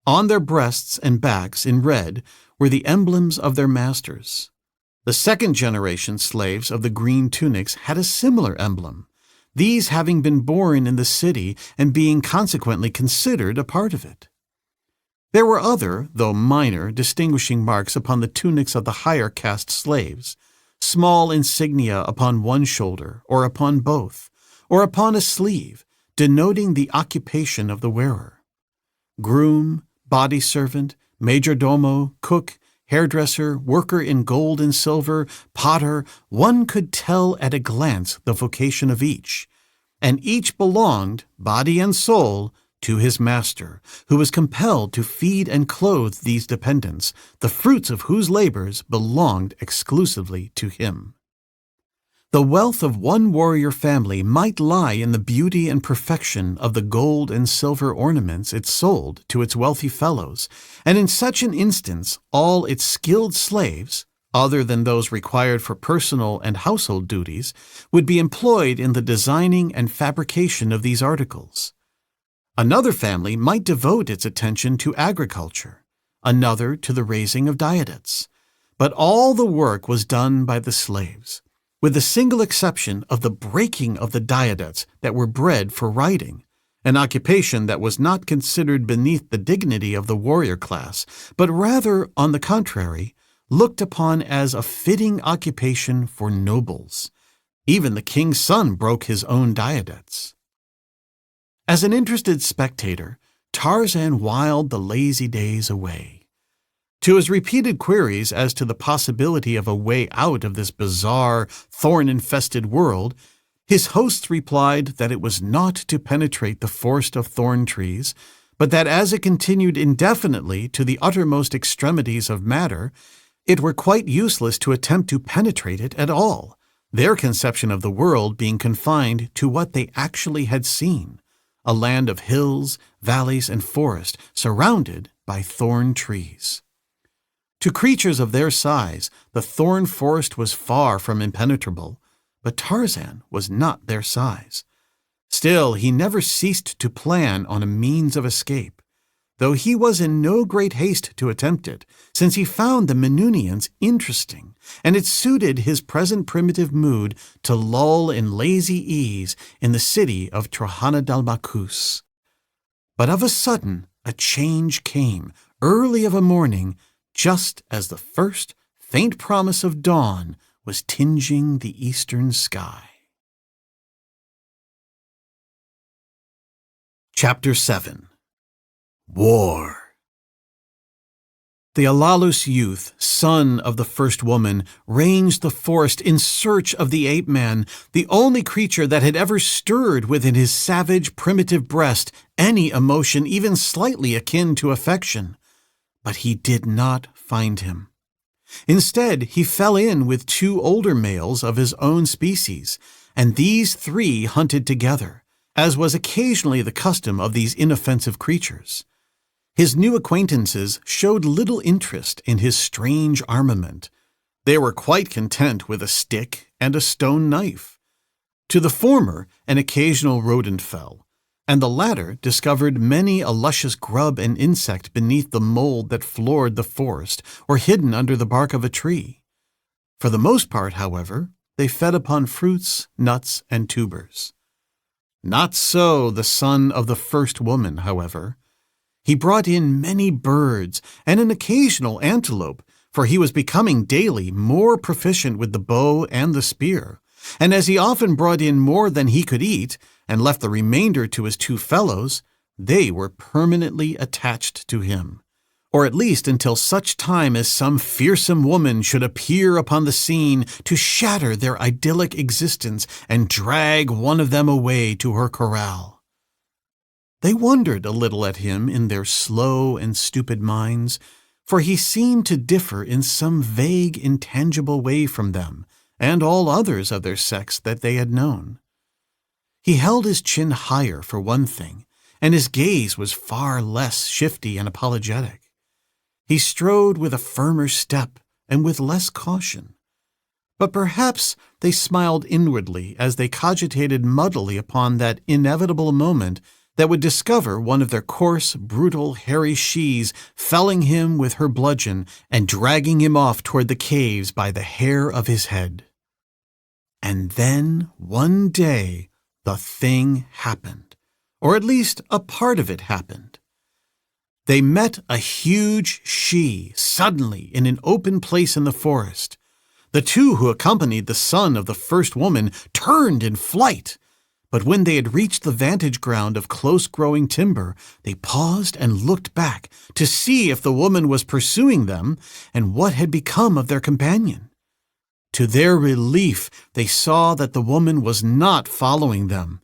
On their breasts and backs in red were the emblems of their masters. The second-generation slaves of the green tunics had a similar emblem, these having been born in the city and being consequently considered a part of it. There were other, though minor, distinguishing marks upon the tunics of the higher caste slaves, small insignia upon one shoulder or upon both, or upon a sleeve, denoting the occupation of the wearer. Groom, body servant, majordomo, cook, hairdresser, worker in gold and silver, potter, one could tell at a glance the vocation of each, and each belonged, body and soul, to his master, who was compelled to feed and clothe these dependents, the fruits of whose labors belonged exclusively to him. The wealth of one warrior family might lie in the beauty and perfection of the gold and silver ornaments it sold to its wealthy fellows, and in such an instance all its skilled slaves, other than those required for personal and household duties, would be employed in the designing and fabrication of these articles. Another family might devote its attention to agriculture, another to the raising of diadetes, but all the work was done by the slaves, with the single exception of the breaking of the diadetes that were bred for riding, an occupation that was not considered beneath the dignity of the warrior class, but rather, on the contrary, looked upon as a fitting occupation for nobles. Even the king's son broke his own diadetes. As an interested spectator, Tarzan whiled the lazy days away. To his repeated queries as to the possibility of a way out of this bizarre, thorn-infested world, his hosts replied that it was not to penetrate the forest of thorn trees, but that as it continued indefinitely to the uttermost extremities of matter, it were quite useless to attempt to penetrate it at all, their conception of the world being confined to what they actually had seen, a land of hills, valleys, and forest surrounded by thorn trees. To creatures of their size, the thorn forest was far from impenetrable, but Tarzan was not their size. Still, he never ceased to plan on a means of escape, though he was in no great haste to attempt it, since he found the Menunians interesting, and it suited his present primitive mood to loll in lazy ease in the city of Trohanadalmakus. But of a sudden a change came, early of a morning, just as the first faint promise of dawn was tinging the eastern sky. Chapter 7. War. The Alalus youth, son of the first woman, ranged the forest in search of the ape-man, the only creature that had ever stirred within his savage, primitive breast any emotion even slightly akin to affection. But he did not find him. Instead, he fell in with 2 older males of his own species, and these 3 hunted together, as was occasionally the custom of these inoffensive creatures. His new acquaintances showed little interest in his strange armament. They were quite content with a stick and a stone knife. To the former, an occasional rodent fell, and the latter discovered many a luscious grub and insect beneath the mold that floored the forest or hidden under the bark of a tree. For the most part, however, they fed upon fruits, nuts, and tubers. Not so the son of the first woman, however. He brought in many birds and an occasional antelope, for he was becoming daily more proficient with the bow and the spear, and as he often brought in more than he could eat, and left the remainder to his 2 fellows, they were permanently attached to him, or at least until such time as some fearsome woman should appear upon the scene to shatter their idyllic existence and drag one of them away to her corral. They wondered a little at him in their slow and stupid minds, for he seemed to differ in some vague, intangible way from them and all others of their sex that they had known. He held his chin higher, for one thing, and his gaze was far less shifty and apologetic. He strode with a firmer step and with less caution. But perhaps they smiled inwardly as they cogitated muddily upon that inevitable moment that would discover one of their coarse, brutal, hairy shes felling him with her bludgeon and dragging him off toward the caves by the hair of his head. And then, one day, the thing happened, or at least a part of it happened. They met a huge she suddenly in an open place in the forest. The 2 who accompanied the son of the first woman turned in flight, but when they had reached the vantage ground of close-growing timber, they paused and looked back to see if the woman was pursuing them and what had become of their companion. To their relief, they saw that the woman was not following them,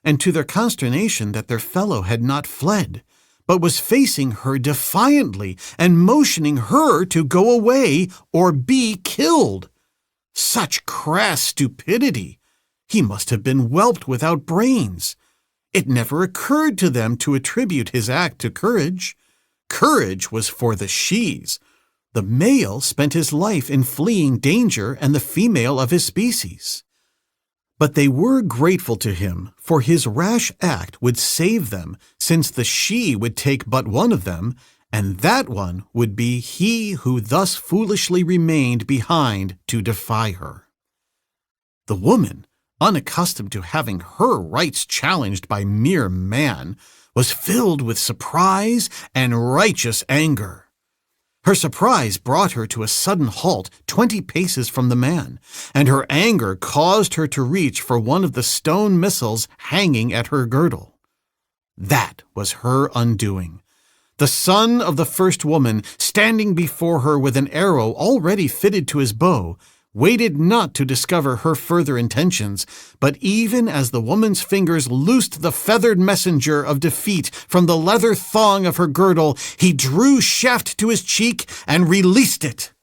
and to their consternation that their fellow had not fled, but was facing her defiantly and motioning her to go away or be killed. Such crass stupidity! He must have been whelped without brains. It never occurred to them to attribute his act to courage. Courage was for the shes. The male spent his life in fleeing danger and the female of his species. But they were grateful to him, for his rash act would save them, since the she would take but one of them, and that one would be he who thus foolishly remained behind to defy her. The woman, unaccustomed to having her rights challenged by mere man, was filled with surprise and righteous anger. Her surprise brought her to a sudden halt 20 paces from the man, and her anger caused her to reach for one of the stone missiles hanging at her girdle. That was her undoing. The son of the first woman, standing before her with an arrow already fitted to his bow, waited not to discover her further intentions, but even as the woman's fingers loosed the feathered messenger of defeat from the leather thong of her girdle, he drew shaft to his cheek and released it.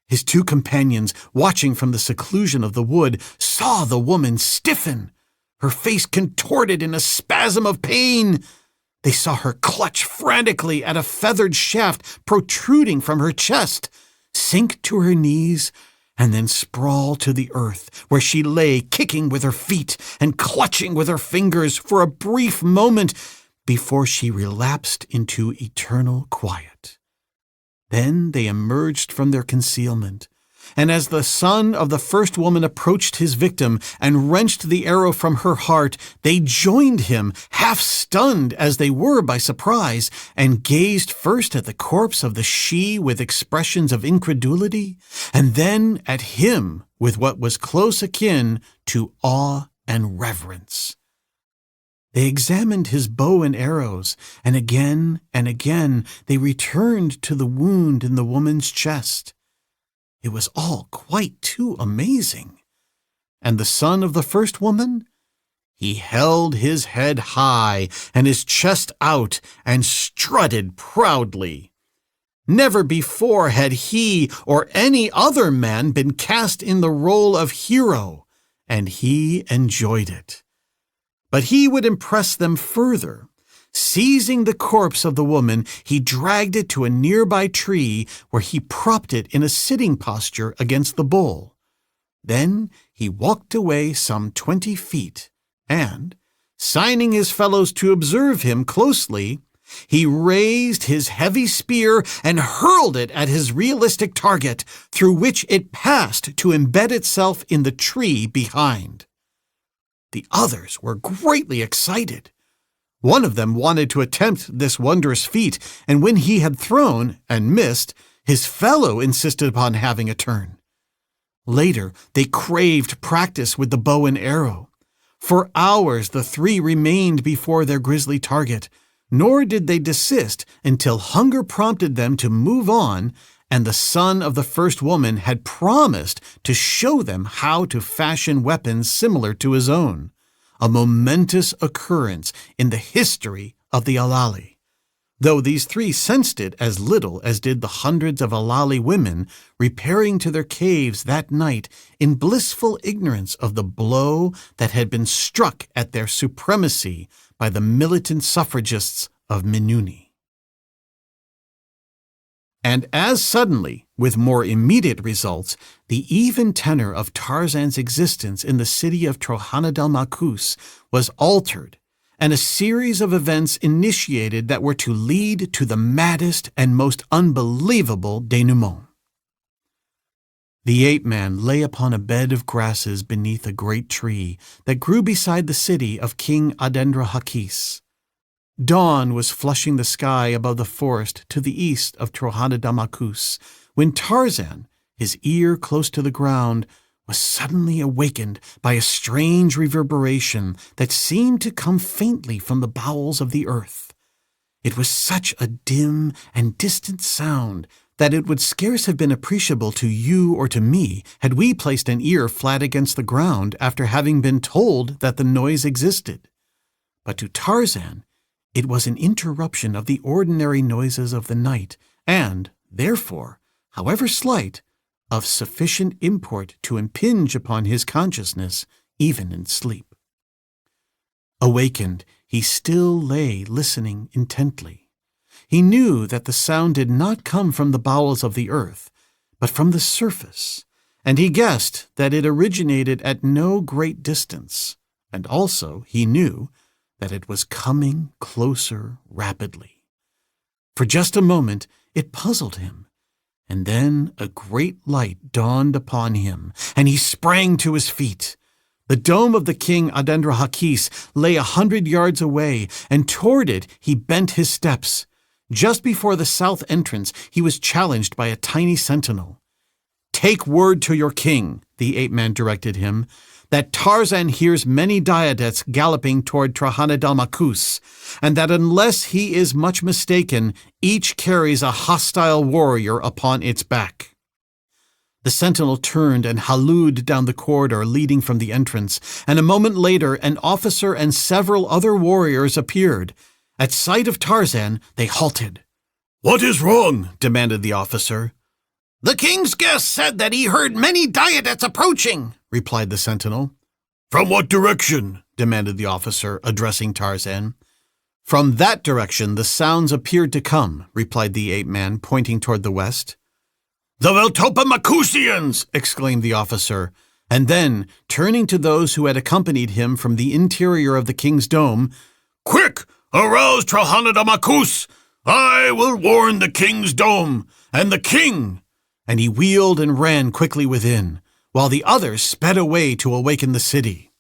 His two companions, watching from the seclusion of the wood, saw the woman stiffen, her face contorted in a spasm of pain. They saw her clutch frantically at a feathered shaft protruding from her chest, sink to her knees, and then sprawl to the earth, where she lay kicking with her feet and clutching with her fingers for a brief moment before she relapsed into eternal quiet. Then they emerged from their concealment, and as the son of the first woman approached his victim and wrenched the arrow from her heart, they joined him, half stunned as they were by surprise, and gazed first at the corpse of the she with expressions of incredulity, and then at him with what was close akin to awe and reverence. They examined his bow and arrows, and again they returned to the wound in the woman's chest. It was all quite too amazing. And the son of the first woman? He held his head high and his chest out and strutted proudly. Never before had he or any other man been cast in the role of hero, and he enjoyed it. But he would impress them further. Seizing the corpse of the woman, he dragged it to a nearby tree where he propped it in a sitting posture against the bole. Then he walked away some 20 feet and, signing his fellows to observe him closely, he raised his heavy spear and hurled it at his realistic target, through which it passed to embed itself in the tree behind. The others were greatly excited. One of them wanted to attempt this wondrous feat, and when he had thrown and missed, his fellow insisted upon having a turn. Later, they craved practice with the bow and arrow. For hours the three remained before their grisly target, nor did they desist until hunger prompted them to move on, and the son of the first woman had promised to show them how to fashion weapons similar to his own. A momentous occurrence in the history of the Alali, though these three sensed it as little as did the hundreds of Alali women repairing to their caves that night in blissful ignorance of the blow that had been struck at their supremacy by the militant suffragists of Minuni. And as suddenly, with more immediate results, the even tenor of Tarzan's existence in the city of Trojana del Macus was altered, and a series of events initiated that were to lead to the maddest and most unbelievable denouement. The ape-man lay upon a bed of grasses beneath a great tree that grew beside the city of King Adendrahakis. Dawn was flushing the sky above the forest to the east of Trojana del Macus, when Tarzan, his ear close to the ground, was suddenly awakened by a strange reverberation that seemed to come faintly from the bowels of the earth. It was such a dim and distant sound that it would scarce have been appreciable to you or to me had we placed an ear flat against the ground after having been told that the noise existed. But to Tarzan, it was an interruption of the ordinary noises of the night, and, therefore, however slight, of sufficient import to impinge upon his consciousness even in sleep. Awakened, he still lay listening intently. He knew that the sound did not come from the bowels of the earth, but from the surface, and he guessed that it originated at no great distance, and also he knew that it was coming closer rapidly. For just a moment it puzzled him, and then a great light dawned upon him, and he sprang to his feet. The dome of the king Adendrahakis lay 100 yards away, and toward it he bent his steps. Just before the south entrance, he was challenged by a tiny sentinel. "Take word to your king," the ape-man directed him, "that Tarzan hears many diadettes galloping toward Trahanadalmakus, and that unless he is much mistaken, each carries a hostile warrior upon its back." The sentinel turned and hallooed down the corridor leading from the entrance, and a moment later an officer and several other warriors appeared. At sight of Tarzan, they halted. "What is wrong?" demanded the officer. "The king's guest said that he heard many diadettes approaching," replied the sentinel. "From what direction?" demanded the officer, addressing Tarzan. "From that direction the sounds appeared to come," replied the ape-man, pointing toward the west. "The Veltopa-Makusians!" exclaimed the officer, and then, turning to those who had accompanied him from the interior of the king's dome, "Quick! Arouse Trahanadalmakus! I will warn the king's dome, and the king!" And he wheeled and ran quickly within, while the others sped away to awaken the city.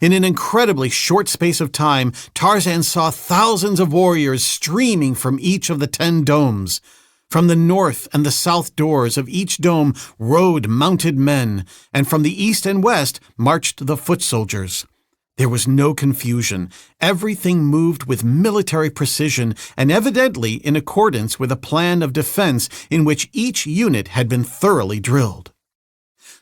In an incredibly short space of time, Tarzan saw thousands of warriors streaming from each of the 10 domes. From the north and the south doors of each dome rode mounted men, and from the east and west marched the foot soldiers. There was no confusion. Everything moved with military precision and evidently in accordance with a plan of defense in which each unit had been thoroughly drilled.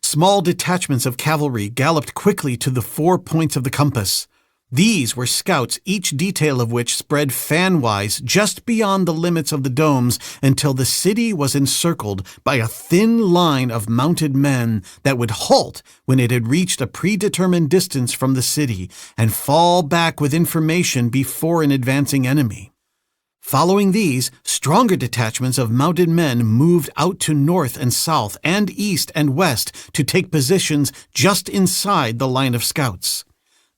Small detachments of cavalry galloped quickly to the 4 points of the compass. These were scouts, each detail of which spread fan-wise just beyond the limits of the domes until the city was encircled by a thin line of mounted men that would halt when it had reached a predetermined distance from the city and fall back with information before an advancing enemy. Following these, stronger detachments of mounted men moved out to north and south and east and west to take positions just inside the line of scouts.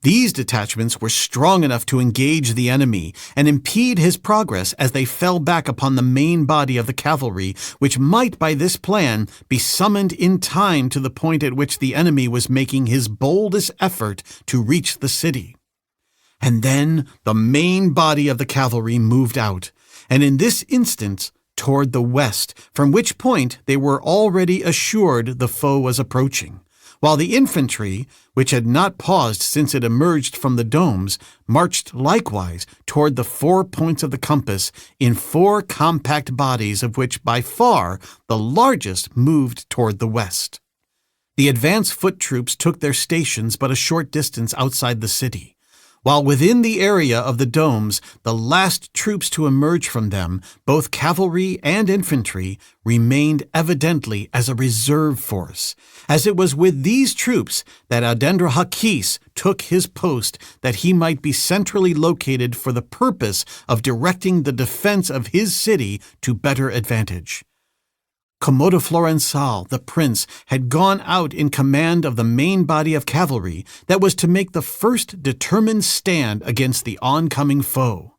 These detachments were strong enough to engage the enemy and impede his progress as they fell back upon the main body of the cavalry, which might by this plan be summoned in time to the point at which the enemy was making his boldest effort to reach the city. And then the main body of the cavalry moved out, and in this instance toward the west, from which point they were already assured the foe was approaching, while the infantry, which had not paused since it emerged from the domes, marched likewise toward the 4 points of the compass in 4 compact bodies, of which by far the largest moved toward the west. The advance foot troops took their stations but a short distance outside the city, while within the area of the domes, the last troops to emerge from them, both cavalry and infantry, remained evidently as a reserve force, as it was with these troops that Adendrahakis took his post that he might be centrally located for the purpose of directing the defense of his city to better advantage. Komodo Florensal, the prince, had gone out in command of the main body of cavalry that was to make the first determined stand against the oncoming foe.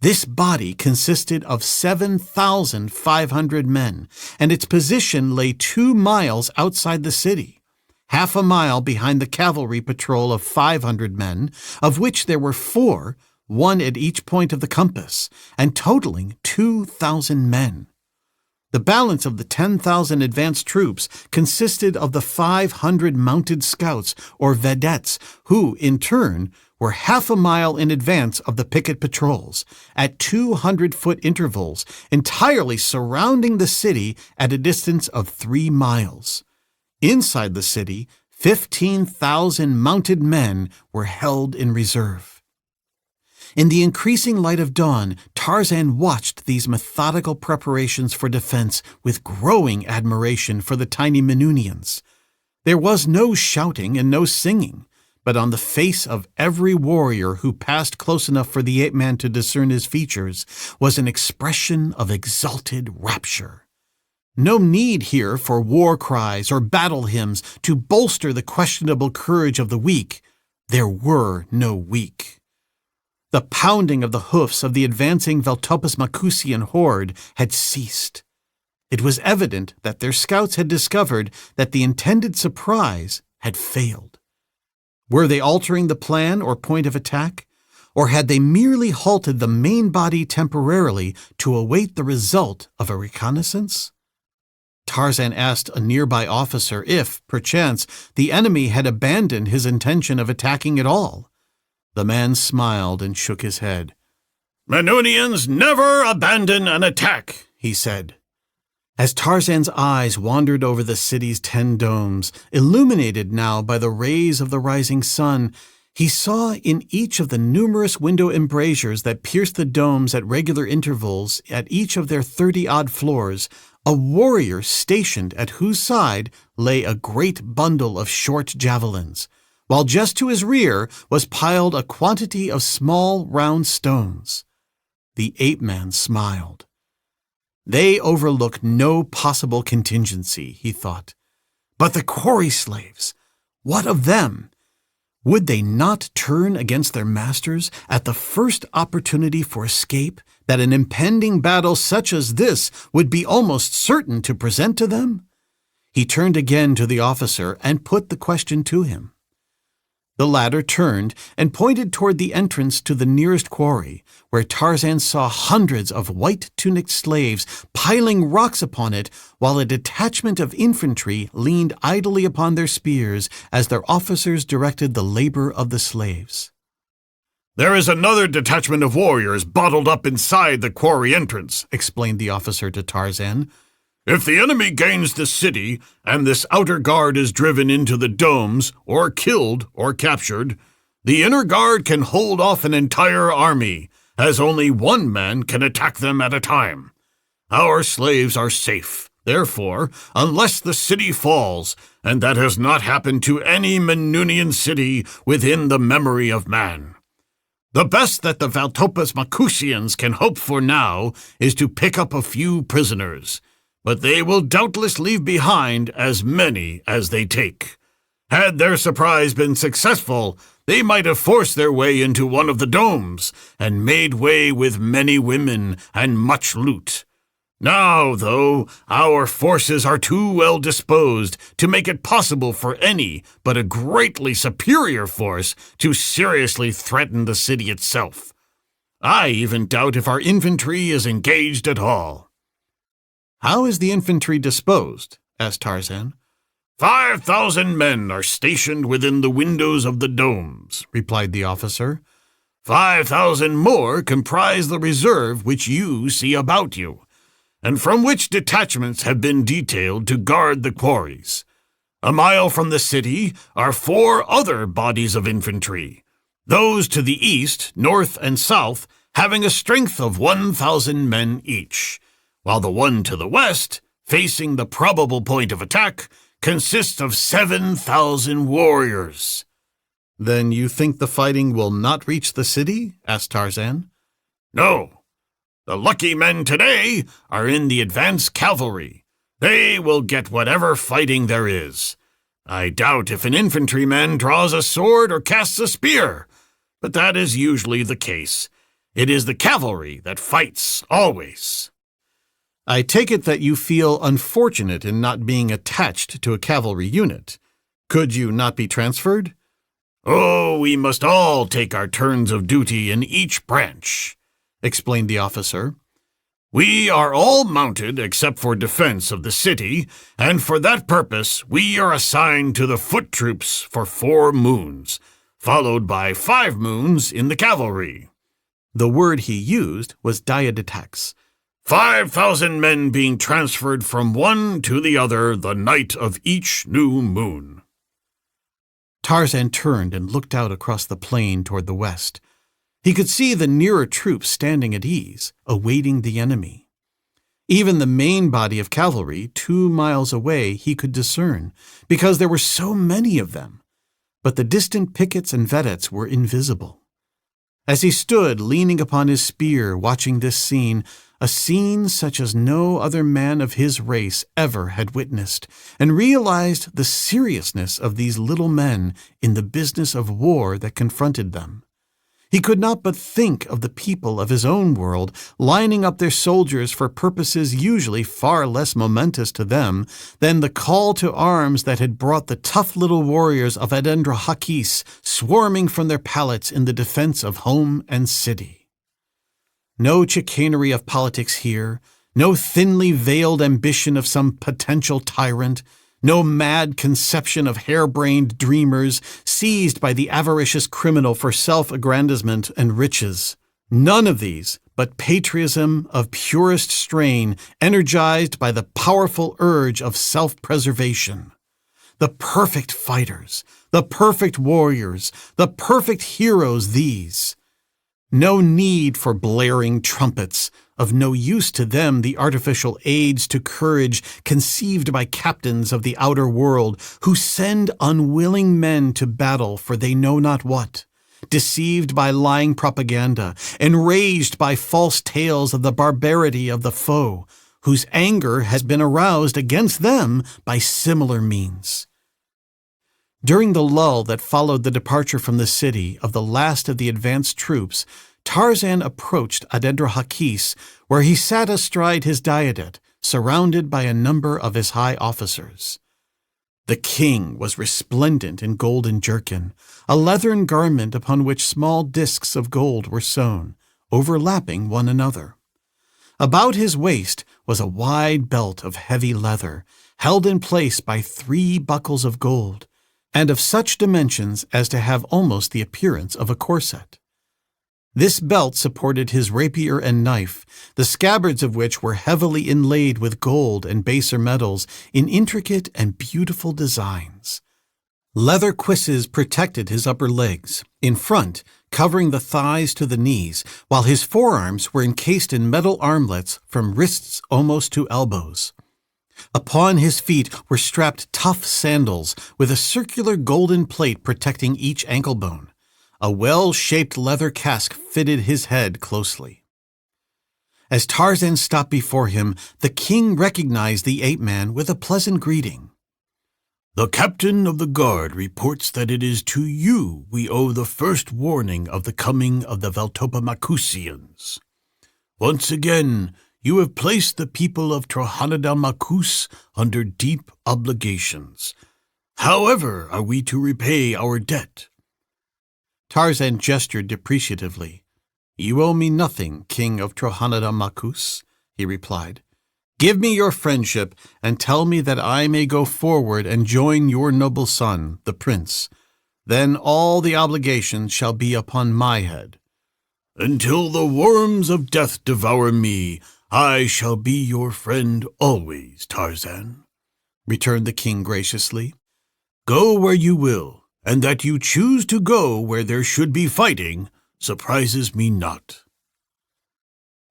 This body consisted of 7,500 men, and its position lay 2 miles outside the city, half a mile behind the cavalry patrol of 500 men, of which there were 4, 1 at each point of the compass, and totaling 2,000 men. The balance of the 10,000 advanced troops consisted of the 500 mounted scouts, or vedettes, who, in turn, were half a mile in advance of the picket patrols, at 200-foot intervals, entirely surrounding the city at a distance of 3 miles. Inside the city, 15,000 mounted men were held in reserve. In the increasing light of dawn, Tarzan watched these methodical preparations for defense with growing admiration for the tiny Menunians. There was no shouting and no singing, but on the face of every warrior who passed close enough for the ape-man to discern his features was an expression of exalted rapture. No need here for war cries or battle hymns to bolster the questionable courage of the weak. There were no weak. The pounding of the hoofs of the advancing Veltopas-Makusian horde had ceased. It was evident that their scouts had discovered that the intended surprise had failed. Were they altering the plan or point of attack? or had they merely halted the main body temporarily to await the result of a reconnaissance? Tarzan asked a nearby officer if, perchance, the enemy had abandoned his intention of attacking at all. The man smiled and shook his head. "Menunians never abandon an attack," he said. As Tarzan's eyes wandered over the city's 10 domes, illuminated now by the rays of the rising sun, he saw in each of the numerous window embrasures that pierced the domes at regular intervals at each of their 30-odd floors a warrior stationed at whose side lay a great bundle of short javelins, while just to his rear was piled a quantity of small round stones. The ape-man smiled. They overlook no possible contingency, he thought. But the quarry slaves, what of them? Would they not turn against their masters at the first opportunity for escape that an impending battle such as this would be almost certain to present to them? He turned again to the officer and put the question to him. The latter turned and pointed toward the entrance to the nearest quarry, where Tarzan saw hundreds of white-tunicked slaves piling rocks upon it, while a detachment of infantry leaned idly upon their spears as their officers directed the labor of the slaves. "There is another detachment of warriors bottled up inside the quarry entrance," explained the officer to Tarzan. "If the enemy gains the city, and this outer guard is driven into the domes, or killed, or captured, the inner guard can hold off an entire army, as only one man can attack them at a time. Our slaves are safe, therefore, unless the city falls, and that has not happened to any Menunian city within the memory of man. The best that the Valtopas Macusians can hope for now is to pick up a few prisoners, but they will doubtless leave behind as many as they take. Had their surprise been successful, they might have forced their way into one of the domes and made way with many women and much loot. Now, though, our forces are too well disposed to make it possible for any but a greatly superior force to seriously threaten the city itself. I even doubt if our infantry is engaged at all." "How is the infantry disposed?" asked Tarzan. 5,000 men are stationed within the windows of the domes," replied the officer. 5,000 more comprise the reserve which you see about you, and from which detachments have been detailed to guard the quarries. A mile from the city are 4 other bodies of infantry, those to the east, north, and south having a strength of 1,000 men each, while the one to the west, facing the probable point of attack, consists of 7,000 warriors. "Then you think the fighting will not reach the city?" asked Tarzan. "No. The lucky men today are in the advance cavalry. They will get whatever fighting there is. I doubt if an infantryman draws a sword or casts a spear, but that is usually the case. It is the cavalry that fights always." "I take it that you feel unfortunate in not being attached to a cavalry unit. Could you not be transferred?" "Oh, we must all take our turns of duty in each branch," explained the officer. "We are all mounted except for defense of the city, and for that purpose we are assigned to the foot troops for 4 moons, followed by 5 moons in the cavalry." The word he used was diaditax. 5,000 men being transferred from one to the other the night of each new moon. Tarzan turned and looked out across the plain toward the west. He could see the nearer troops standing at ease, awaiting the enemy. Even the main body of cavalry 2 miles away he could discern, because there were so many of them. But the distant pickets and vedettes were invisible. As he stood leaning upon his spear watching this scene, a scene such as no other man of his race ever had witnessed, and realized the seriousness of these little men in the business of war that confronted them, He could not but think of the people of his own world lining up their soldiers for purposes usually far less momentous to them than the call to arms that had brought the tough little warriors of Adendrahakis swarming from their pallets in the defense of home and city. No chicanery of politics here, no thinly veiled ambition of some potential tyrant, no mad conception of harebrained dreamers seized by the avaricious criminal for self-aggrandizement and riches. None of these, but patriotism of purest strain, energized by the powerful urge of self-preservation. The perfect fighters, the perfect warriors, the perfect heroes these. No need for blaring trumpets, of no use to them the artificial aids to courage conceived by captains of the outer world who send unwilling men to battle for they know not what, deceived by lying propaganda, enraged by false tales of the barbarity of the foe, whose anger has been aroused against them by similar means. During the lull that followed the departure from the city of the last of the advanced troops, Tarzan approached Adendrahakis, where he sat astride his diadem, surrounded by a number of his high officers. The king was resplendent in golden jerkin, a leathern garment upon which small discs of gold were sewn, overlapping one another. About his waist was a wide belt of heavy leather, held in place by 3 buckles of gold, and of such dimensions as to have almost the appearance of a corset. This belt supported his rapier and knife, the scabbards of which were heavily inlaid with gold and baser metals in intricate and beautiful designs. Leather cuisses protected his upper legs, in front, covering the thighs to the knees, while his forearms were encased in metal armlets from wrists almost to elbows. Upon his feet were strapped tough sandals with a circular golden plate protecting each ankle bone. A well-shaped leather casque fitted his head closely. As Tarzan stopped before him, the king recognized the ape-man with a pleasant greeting. "The captain of the guard reports that it is to you we owe the first warning of the coming of the Veltopa-Makusians. Once again, you have placed the people of Trohanadal-Makus under deep obligations. However are we to repay our debt?" Tarzan gestured depreciatively. "You owe me nothing, king of Trohanadal-Makus," he replied. "Give me your friendship and tell me that I may go forward and join your noble son, the prince. Then all the obligations shall be upon my head." "Until the worms of death devour me, I shall be your friend always, Tarzan," returned the king graciously. "Go where you will, and that you choose to go where there should be fighting surprises me not."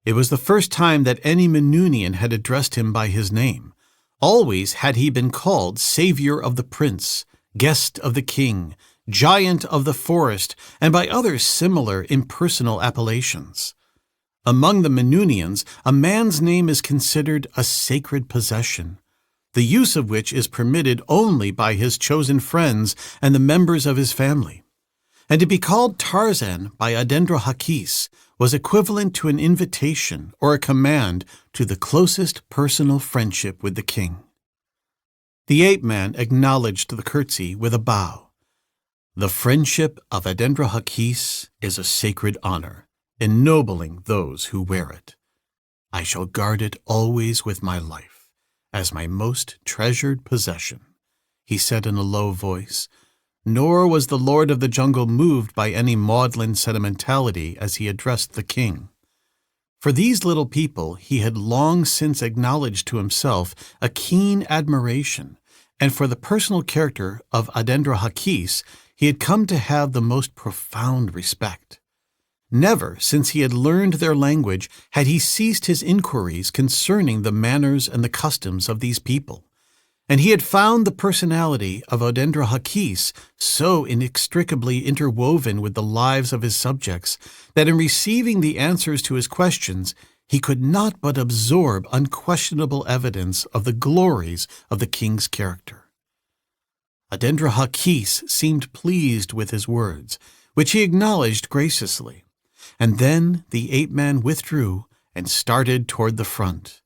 It was the first time that any Menunian had addressed him by his name. Always had he been called Savior of the Prince, Guest of the King, Giant of the Forest, and by other similar impersonal appellations. Among the Menunians, a man's name is considered a sacred possession, the use of which is permitted only by his chosen friends and the members of his family. And to be called Tarzan by Adendrahakis was equivalent to an invitation or a command to the closest personal friendship with the king. The ape-man acknowledged the curtsy with a bow. "The friendship of Adendrahakis is a sacred honor, ennobling those who wear it. I shall guard it always with my life, as my most treasured possession," he said in a low voice, nor was the lord of the jungle moved by any maudlin sentimentality as he addressed the king. For these little people he had long since acknowledged to himself a keen admiration, and for the personal character of Adendrahakis he had come to have the most profound respect. Never, since he had learned their language, had he ceased his inquiries concerning the manners and the customs of these people, and he had found the personality of Adendrahakis so inextricably interwoven with the lives of his subjects that in receiving the answers to his questions he could not but absorb unquestionable evidence of the glories of the king's character. Adendrahakis seemed pleased with his words, which he acknowledged graciously. And then the ape-man withdrew and started toward the front.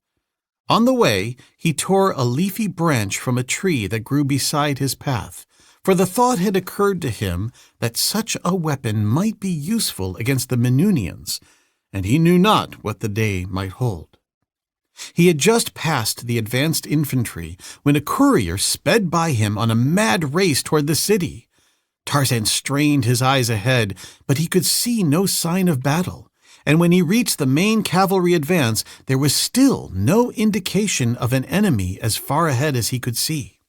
On the way, he tore a leafy branch from a tree that grew beside his path, for the thought had occurred to him that such a weapon might be useful against the Menunians, and he knew not what the day might hold. He had just passed the advanced infantry when a courier sped by him on a mad race toward the city. Tarzan strained his eyes ahead, but he could see no sign of battle, and when he reached the main cavalry advance, there was still no indication of an enemy as far ahead as he could see.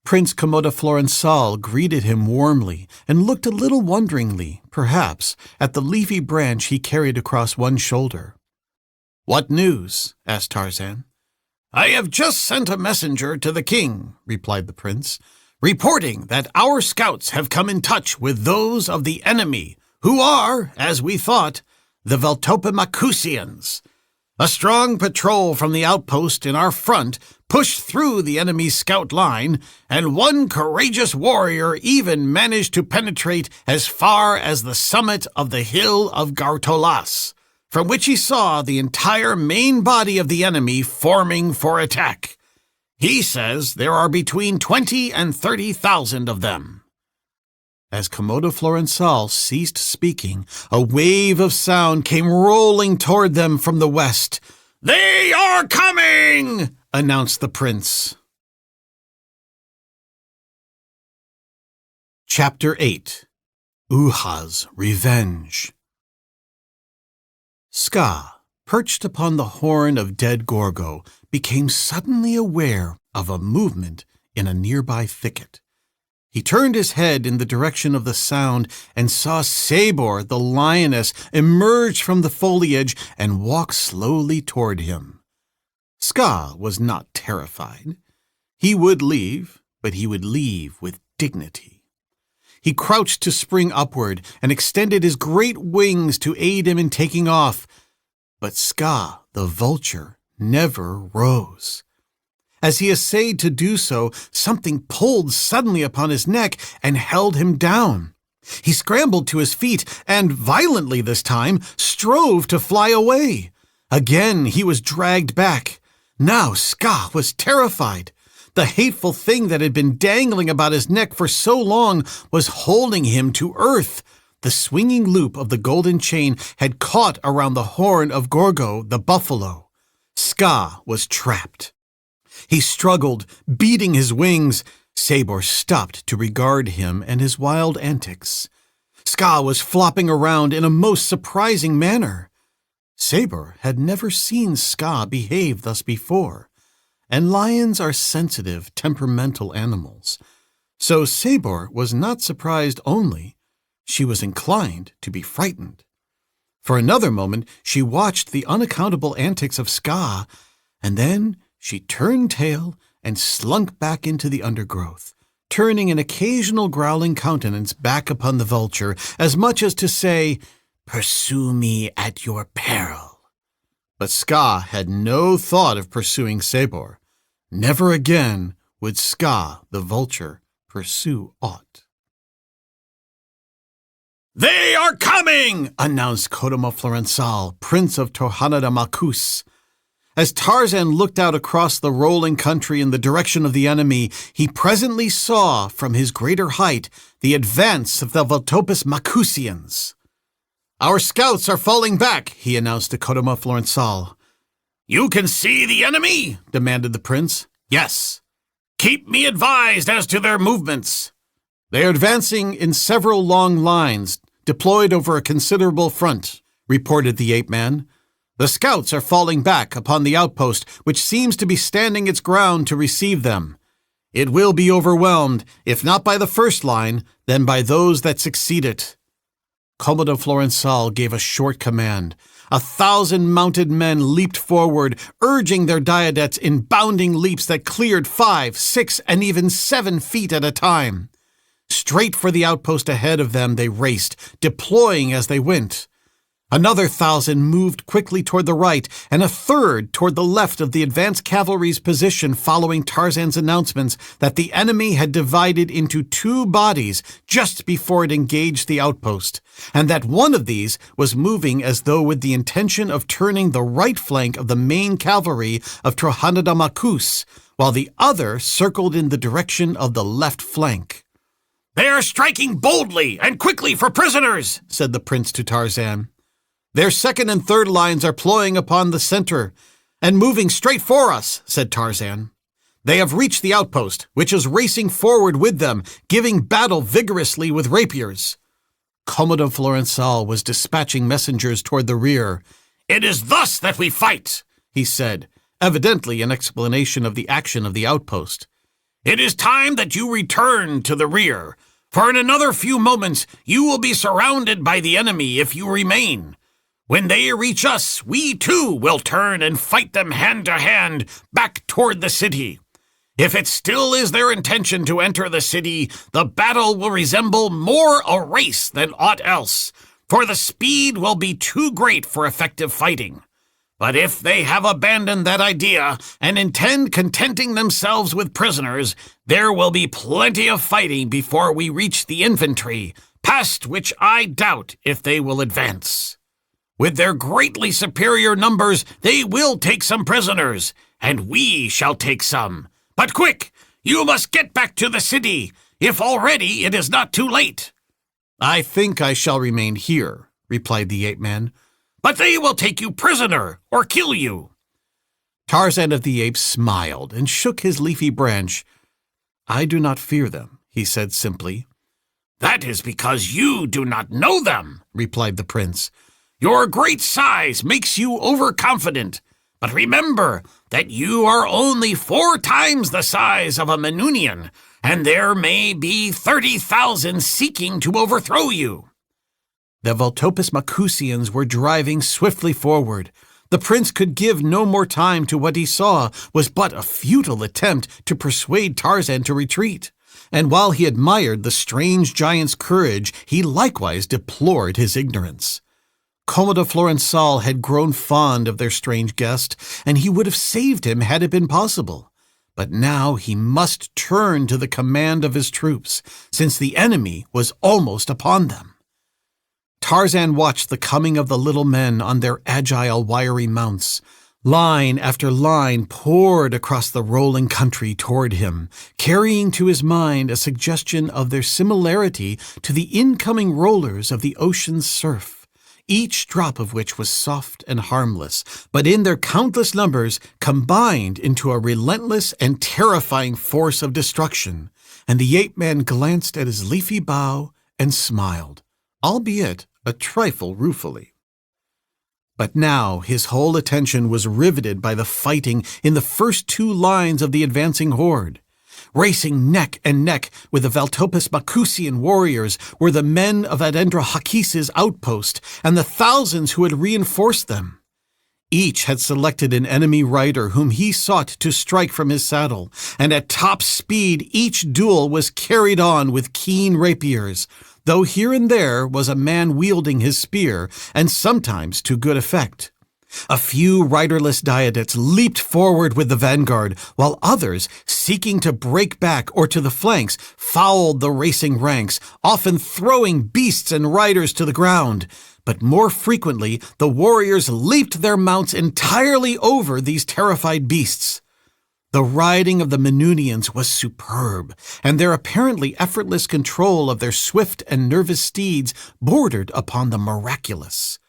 Prince Commodoflorençal greeted him warmly and looked a little wonderingly, perhaps, at the leafy branch he carried across one shoulder. "What news?" asked Tarzan. "I have just sent a messenger to the king," replied the prince, "reporting that our scouts have come in touch with those of the enemy, who are, as we thought, the Veltopimacusians. A strong patrol from the outpost in our front pushed through the enemy's scout line, and one courageous warrior even managed to penetrate as far as the summit of the hill of Gartolas, from which he saw the entire main body of the enemy forming for attack. He says there are between 20 and 30,000 of them." As Commodoflorençal ceased speaking, a wave of sound came rolling toward them from the west. "They are coming!" announced the prince. Chapter 8. Uha's Revenge. Ska, perched upon the horn of dead Gorgo, became suddenly aware of a movement in a nearby thicket. He turned his head in the direction of the sound and saw Sabor, the lioness, emerge from the foliage and walk slowly toward him. Ska was not terrified. He would leave, but he would leave with dignity. He crouched to spring upward and extended his great wings to aid him in taking off. But Ska, the vulture, never rose. As he essayed to do so, something pulled suddenly upon his neck and held him down. He scrambled to his feet and, violently this time, strove to fly away. Again he was dragged back. Now Ska was terrified. The hateful thing that had been dangling about his neck for so long was holding him to earth. The swinging loop of the golden chain had caught around the horn of Gorgo, the buffalo. Ska was trapped. He struggled, beating his wings. Sabor stopped to regard him and his wild antics. Ska was flopping around in a most surprising manner. Sabor had never seen Ska behave thus before, and lions are sensitive, temperamental animals. So Sabor was not surprised only, she was inclined to be frightened. For another moment she watched the unaccountable antics of Ska, and then she turned tail and slunk back into the undergrowth, turning an occasional growling countenance back upon the vulture, as much as to say, "Pursue me at your peril." But Ska had no thought of pursuing Sabor. Never again would Ska, the vulture, pursue aught. "They are coming!" announced Commodoflorençal, Prince of Torhanada Malkus. As Tarzan looked out across the rolling country in the direction of the enemy, he presently saw, from his greater height, the advance of the Veltopimacusians. "Our scouts are falling back," he announced to Commodoflorençal. "You can see the enemy?" demanded the prince. "Yes." "Keep me advised as to their movements." "They are advancing in several long lines, deployed over a considerable front," reported the ape-man. "The scouts are falling back upon the outpost, which seems to be standing its ground to receive them. It will be overwhelmed, if not by the first line, then by those that succeed it." Commodoflorençal gave a short command. 1,000 mounted men leaped forward, urging their diadettes in bounding leaps that cleared 5, 6, and even 7 feet at a time. Straight for the outpost ahead of them they raced, deploying as they went. Another 1,000 moved quickly toward the right, and a third toward the left of the advance cavalry's position following Tarzan's announcements that the enemy had divided into 2 bodies just before it engaged the outpost, and that one of these was moving as though with the intention of turning the right flank of the main cavalry of Trohanada Makus, while the other circled in the direction of the left flank. "They are striking boldly and quickly for prisoners," said the prince to Tarzan. "Their second and third lines are ploying upon the center and moving straight for us," said Tarzan. "They have reached the outpost, which is racing forward with them, giving battle vigorously with rapiers." Commodore Florençal was dispatching messengers toward the rear. "It is thus that we fight," he said, evidently in explanation of the action of the outpost. "It is time that you return to the rear, for in another few moments you will be surrounded by the enemy if you remain. When they reach us, we too will turn and fight them hand to hand back toward the city. If it still is their intention to enter the city, the battle will resemble more a race than aught else, for the speed will be too great for effective fighting. But if they have abandoned that idea and intend contenting themselves with prisoners, there will be plenty of fighting before we reach the infantry, past which I doubt if they will advance. With their greatly superior numbers, they will take some prisoners, and we shall take some. But quick, you must get back to the city, if already it is not too late." "I think I shall remain here," replied the ape-man. "But they will take you prisoner or kill you." Tarzan of the Apes smiled and shook his leafy branch. "I do not fear them," he said simply. "That is because you do not know them," replied the prince. "Your great size makes you overconfident, but remember that you are only 4 times the size of a Menunian, and there may be 30,000 seeking to overthrow you." The Voltopus Macusians were driving swiftly forward. The prince could give no more time to what he saw was but a futile attempt to persuade Tarzan to retreat. And while he admired the strange giant's courage, he likewise deplored his ignorance. Commodore Florençal had grown fond of their strange guest, and he would have saved him had it been possible. But now he must turn to the command of his troops, since the enemy was almost upon them. Tarzan watched the coming of the little men on their agile, wiry mounts. Line after line poured across the rolling country toward him, carrying to his mind a suggestion of their similarity to the incoming rollers of the ocean's surf, each drop of which was soft and harmless, but in their countless numbers combined into a relentless and terrifying force of destruction. And the ape-man glanced at his leafy bough and smiled, albeit a trifle ruefully. But now his whole attention was riveted by the fighting in the first 2 lines of the advancing horde. Racing neck and neck with the Voltopus Macusian warriors were the men of Adendra Hakis's outpost and the thousands who had reinforced them. Each had selected an enemy rider whom he sought to strike from his saddle, and at top speed each duel was carried on with keen rapiers, though here and there was a man wielding his spear, and sometimes to good effect. A few riderless diadetes leaped forward with the vanguard, while others, seeking to break back or to the flanks, fouled the racing ranks, often throwing beasts and riders to the ground. But more frequently, the warriors leaped their mounts entirely over these terrified beasts. The riding of the Menunians was superb, and their apparently effortless control of their swift and nervous steeds bordered upon the miraculous.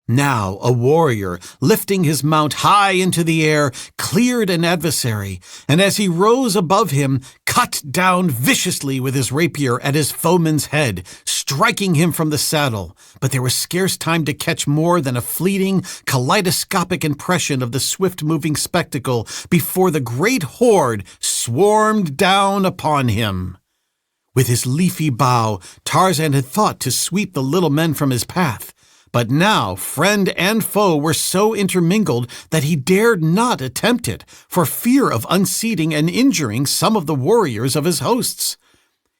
Now a warrior, lifting his mount high into the air, cleared an adversary, and as he rose above him, cut down viciously with his rapier at his foeman's head, striking him from the saddle. But there was scarce time to catch more than a fleeting, kaleidoscopic impression of the swift-moving spectacle before the great horde swarmed down upon him. With his leafy bough, Tarzan had thought to sweep the little men from his path. But now friend and foe were so intermingled that he dared not attempt it, for fear of unseating and injuring some of the warriors of his hosts.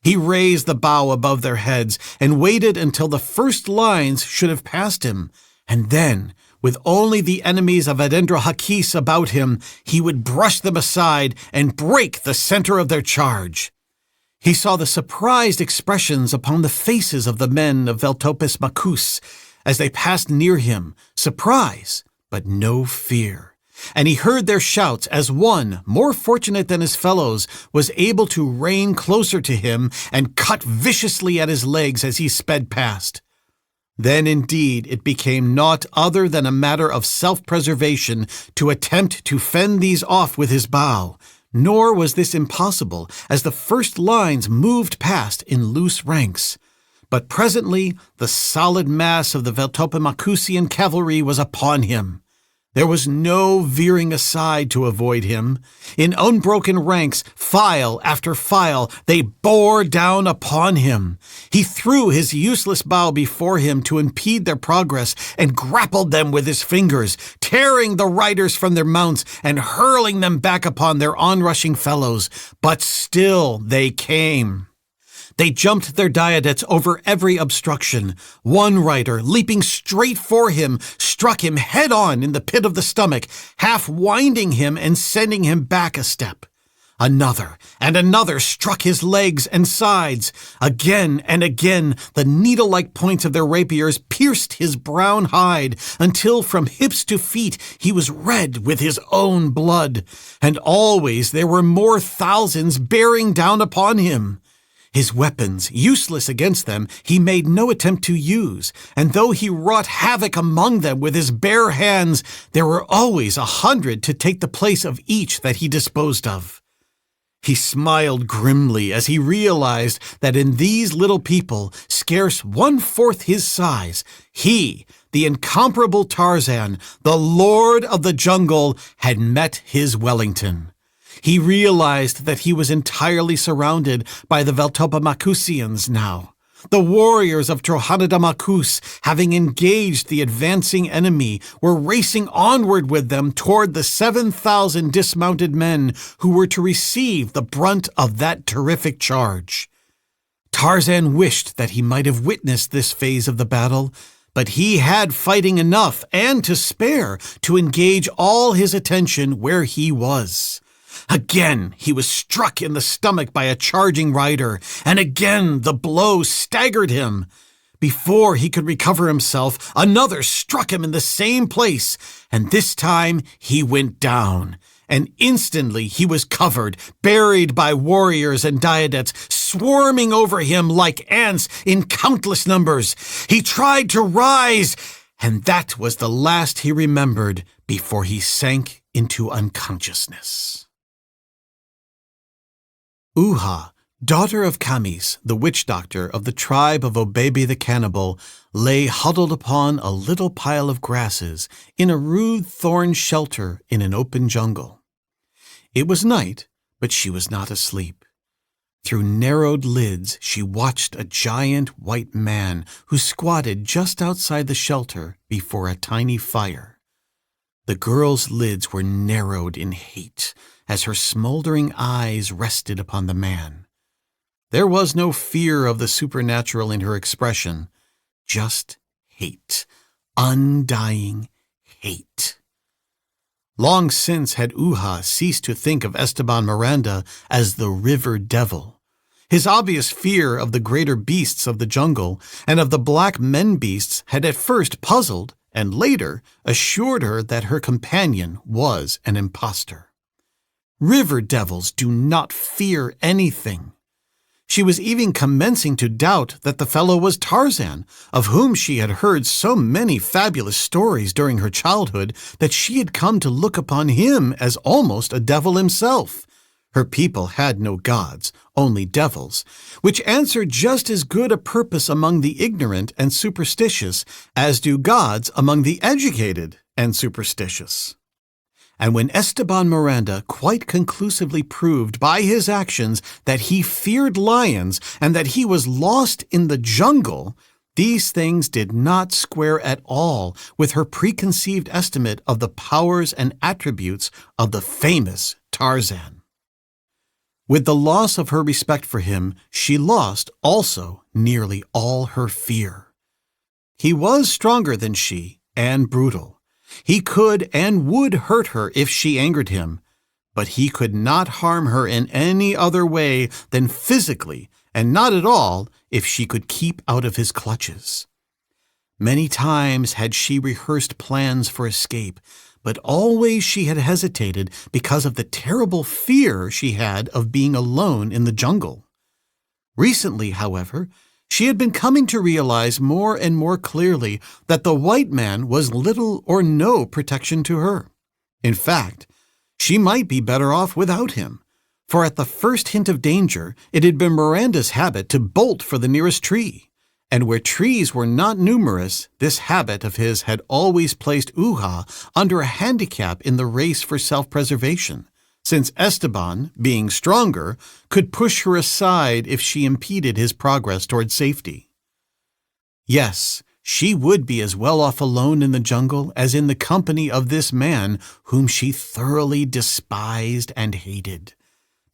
He raised the bough above their heads and waited until the first lines should have passed him, And then, with only the enemies of Adendrahakis about him, he would brush them aside and break the center of their charge. He saw the surprised expressions upon the faces of the men of Veltopis Makus as they passed near him, surprise, but no fear. And he heard their shouts as one, more fortunate than his fellows, was able to rein closer to him and cut viciously at his legs as he sped past. Then indeed it became naught other than a matter of self-preservation to attempt to fend these off with his bow, nor was this impossible as the first lines moved past in loose ranks. But presently the solid mass of the Veltopimakusian cavalry was upon him. There was no veering aside to avoid him. In unbroken ranks, file after file, they bore down upon him. He threw his useless bow before him to impede their progress and grappled them with his fingers, tearing the riders from their mounts and hurling them back upon their onrushing fellows. But still they came. They jumped their diadets over every obstruction. One rider, leaping straight for him, struck him head-on in the pit of the stomach, half winding him and sending him back a step. Another and another struck his legs and sides. Again and again, the needle-like points of their rapiers pierced his brown hide until from hips to feet he was red with his own blood. And always there were more thousands bearing down upon him. His weapons, useless against them, he made no attempt to use, and though he wrought havoc among them with his bare hands, there were always 100 to take the place of each that he disposed of. He smiled grimly as he realized that in these little people, scarce 1/4 his size, he, the incomparable Tarzan, the lord of the jungle, had met his Wellington. He realized that he was entirely surrounded by the Veltopimakusians now. The warriors of Trohanadamakus, having engaged the advancing enemy, were racing onward with them toward the 7,000 dismounted men who were to receive the brunt of that terrific charge. Tarzan wished that he might have witnessed this phase of the battle, but he had fighting enough and to spare to engage all his attention where he was. Again he was struck in the stomach by a charging rider, and again the blow staggered him. Before he could recover himself, another struck him in the same place, and this time he went down. And instantly he was covered, buried by warriors and diadets, swarming over him like ants in countless numbers. He tried to rise, and that was the last he remembered before he sank into unconsciousness. Uha, daughter of Kamis, the witch doctor of the tribe of Obebe the cannibal, lay huddled upon a little pile of grasses in a rude thorn shelter in an open jungle. It was night, but she was not asleep. Through narrowed lids, she watched a giant white man who squatted just outside the shelter before a tiny fire. The girl's lids were narrowed in hate as her smoldering eyes rested upon the man. There was no fear of the supernatural in her expression, just hate, undying hate. Long since had Uha ceased to think of Esteban Miranda as the river devil. His obvious fear of the greater beasts of the jungle and of the black men-beasts had at first puzzled and later assured her that her companion was an impostor. River devils do not fear anything. She was even commencing to doubt that the fellow was Tarzan, of whom she had heard so many fabulous stories during her childhood that she had come to look upon him as almost a devil himself. Her people had no gods, only devils, which answer just as good a purpose among the ignorant and superstitious as do gods among the educated and superstitious. And when Esteban Miranda quite conclusively proved by his actions that he feared lions and that he was lost in the jungle, these things did not square at all with her preconceived estimate of the powers and attributes of the famous Tarzan. With the loss of her respect for him, she lost also nearly all her fear. He was stronger than she, and brutal. He could and would hurt her if she angered him, but he could not harm her in any other way than physically, and not at all if she could keep out of his clutches. Many times had she rehearsed plans for escape, but always she had hesitated because of the terrible fear she had of being alone in the jungle. Recently, however, she had been coming to realize more and more clearly that the white man was little or no protection to her. In fact, she might be better off without him, for at the first hint of danger, it had been Miranda's habit to bolt for the nearest tree. And where trees were not numerous, this habit of his had always placed Uha under a handicap in the race for self-preservation, since Esteban, being stronger, could push her aside if she impeded his progress toward safety. Yes, she would be as well off alone in the jungle as in the company of this man whom she thoroughly despised and hated.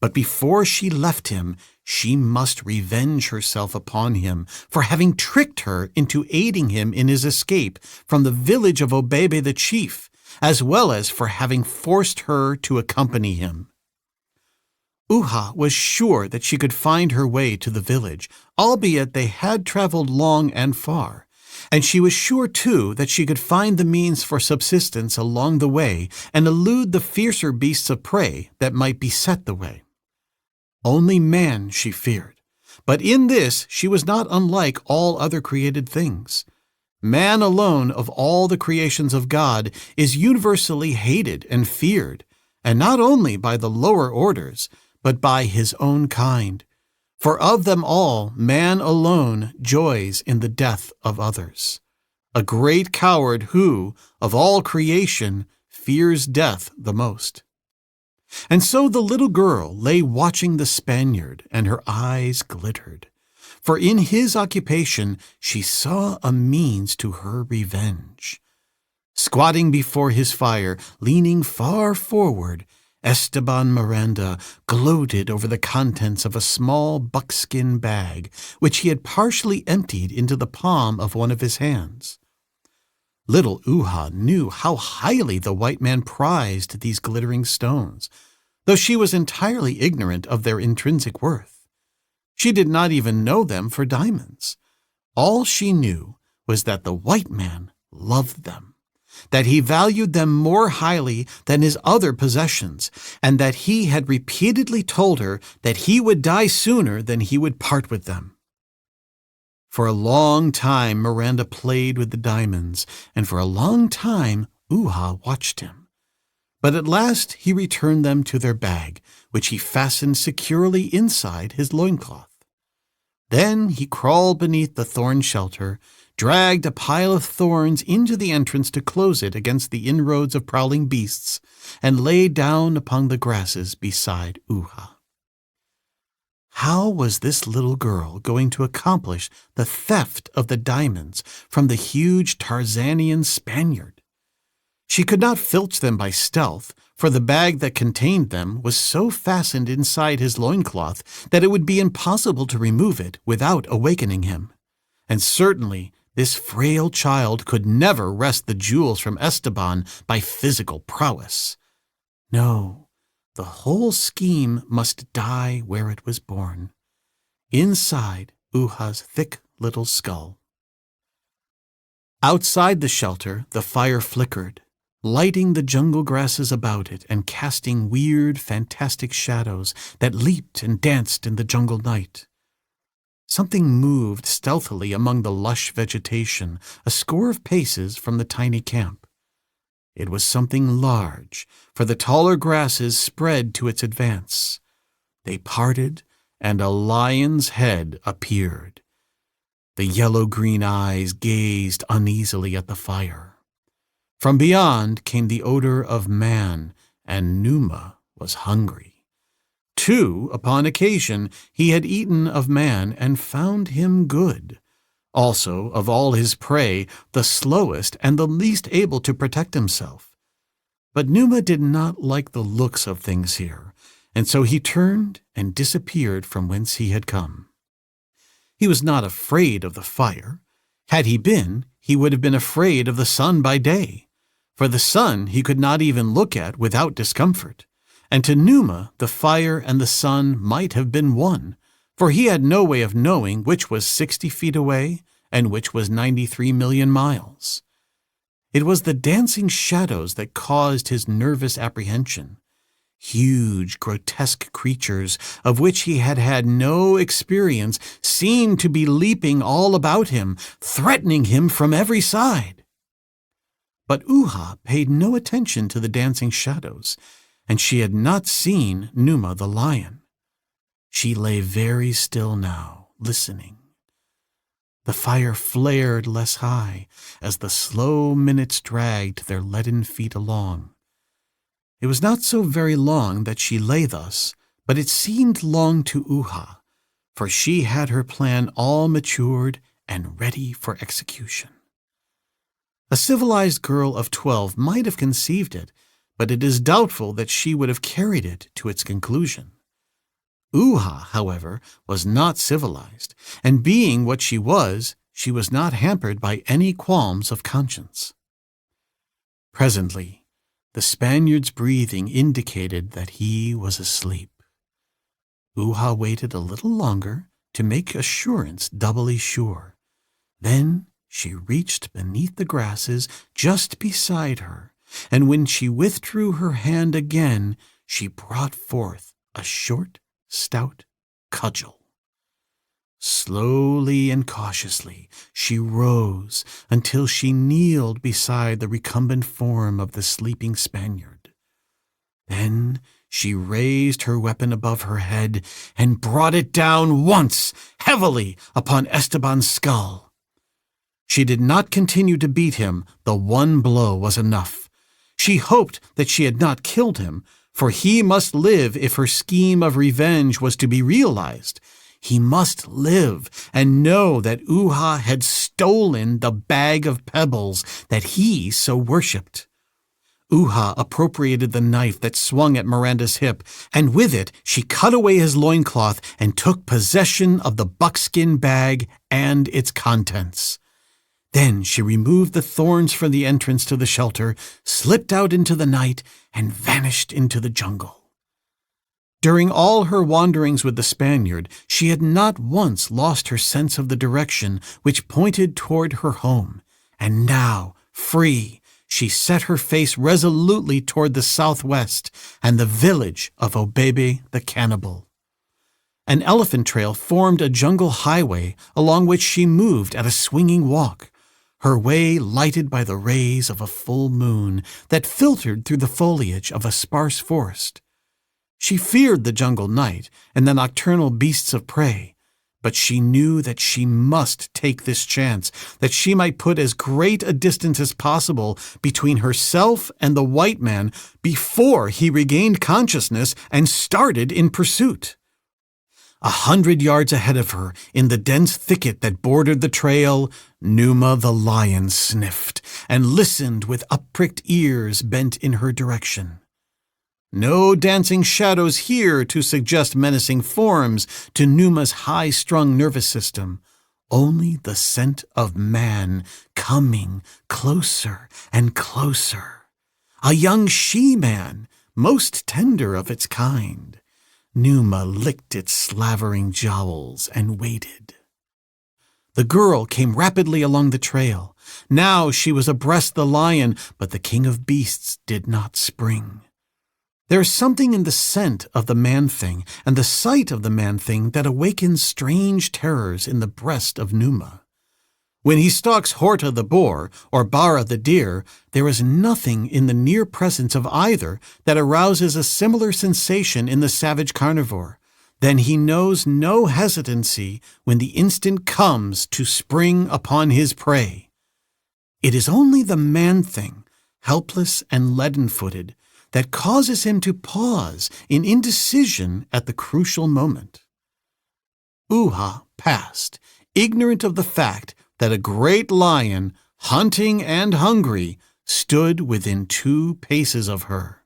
But before she left him, she must revenge herself upon him for having tricked her into aiding him in his escape from the village of Obebe the chief, as well as for having forced her to accompany him. Uha was sure that she could find her way to the village, albeit they had traveled long and far, and she was sure, too, that she could find the means for subsistence along the way and elude the fiercer beasts of prey that might beset the way. Only man she feared, but in this she was not unlike all other created things. Man alone of all the creations of God is universally hated and feared, and not only by the lower orders, but by his own kind. For of them all, man alone joys in the death of others. A great coward who, of all creation, fears death the most. And so the little girl lay watching the Spaniard, and her eyes glittered. For in his occupation she saw a means to her revenge. Squatting before his fire, leaning far forward, Esteban Miranda gloated over the contents of a small buckskin bag, which he had partially emptied into the palm of one of his hands. Little Uha knew how highly the white man prized these glittering stones, though she was entirely ignorant of their intrinsic worth. She did not even know them for diamonds. All she knew was that the white man loved them, that he valued them more highly than his other possessions, and that he had repeatedly told her that he would die sooner than he would part with them. For a long time Miranda played with the diamonds, and for a long time Uha watched him. But at last he returned them to their bag, which he fastened securely inside his loincloth. Then he crawled beneath the thorn shelter, dragged a pile of thorns into the entrance to close it against the inroads of prowling beasts, and lay down upon the grasses beside Uha. How was this little girl going to accomplish the theft of the diamonds from the huge Tarzanian Spaniard? She could not filch them by stealth, for the bag that contained them was so fastened inside his loincloth that it would be impossible to remove it without awakening him. And certainly this frail child could never wrest the jewels from Esteban by physical prowess. No. The whole scheme must die where it was born, inside Uha's thick little skull. Outside the shelter, the fire flickered, lighting the jungle grasses about it and casting weird, fantastic shadows that leaped and danced in the jungle night. Something moved stealthily among the lush vegetation, a score of paces from the tiny camp. It was something large, for the taller grasses spread to its advance. They parted, and a lion's head appeared. The yellow-green eyes gazed uneasily at the fire. From beyond came the odor of man, and Numa was hungry. Too, upon occasion, he had eaten of man and found him good. Also, of all his prey, the slowest and the least able to protect himself. But Numa did not like the looks of things here, and so he turned and disappeared from whence he had come. He was not afraid of the fire. Had he been, he would have been afraid of the sun by day, for the sun he could not even look at without discomfort, and to Numa the fire and the sun might have been one, for he had no way of knowing which was 60 feet away and which was 93 million miles. It was the dancing shadows that caused his nervous apprehension. Huge, grotesque creatures, of which he had had no experience, seemed to be leaping all about him, threatening him from every side. But Uha paid no attention to the dancing shadows, and she had not seen Numa the lion. She lay very still now, listening. The fire flared less high as the slow minutes dragged their leaden feet along. It was not so very long that she lay thus, but it seemed long to Uha, for she had her plan all matured and ready for execution. A civilized girl of 12 might have conceived it, but it is doubtful that she would have carried it to its conclusion. Uha, however, was not civilized, and being what she was not hampered by any qualms of conscience. Presently, the Spaniard's breathing indicated that he was asleep. Uha waited a little longer to make assurance doubly sure. Then she reached beneath the grasses just beside her, and when she withdrew her hand again, she brought forth a short, stout cudgel. Slowly and cautiously she rose until she kneeled beside the recumbent form of the sleeping Spaniard. Then she raised her weapon above her head and brought it down once heavily upon Esteban's skull. She did not continue to beat him. The one blow was enough. She hoped that she had not killed him, for he must live if her scheme of revenge was to be realized. He must live and know that Uha had stolen the bag of pebbles that he so worshipped. Uha appropriated the knife that swung at Miranda's hip, and with it she cut away his loincloth and took possession of the buckskin bag and its contents. Then she removed the thorns from the entrance to the shelter, slipped out into the night, and vanished into the jungle. During all her wanderings with the Spaniard, she had not once lost her sense of the direction which pointed toward her home, and now, free, she set her face resolutely toward the southwest and the village of Obebe the cannibal. An elephant trail formed a jungle highway along which she moved at a swinging walk, her way lighted by the rays of a full moon that filtered through the foliage of a sparse forest. She feared the jungle night and the nocturnal beasts of prey, but she knew that she must take this chance, that she might put as great a distance as possible between herself and the white man before he regained consciousness and started in pursuit. 100 yards ahead of her, in the dense thicket that bordered the trail, Numa the lion sniffed and listened with up-pricked ears bent in her direction. No dancing shadows here to suggest menacing forms to Numa's high-strung nervous system. Only the scent of man coming closer and closer. A young she-man, most tender of its kind. Numa licked its slavering jowls and waited. The girl came rapidly along the trail. Now she was abreast the lion, but the king of beasts did not spring. There is something in the scent of the man-thing and the sight of the man-thing that awakens strange terrors in the breast of Numa. When he stalks Horta the boar or Bara the deer, there is nothing in the near presence of either that arouses a similar sensation in the savage carnivore. Then he knows no hesitancy when the instant comes to spring upon his prey. It is only the man-thing, helpless and leaden-footed, that causes him to pause in indecision at the crucial moment. Uha passed, ignorant of the fact that a great lion, hunting and hungry, stood within 2 paces of her.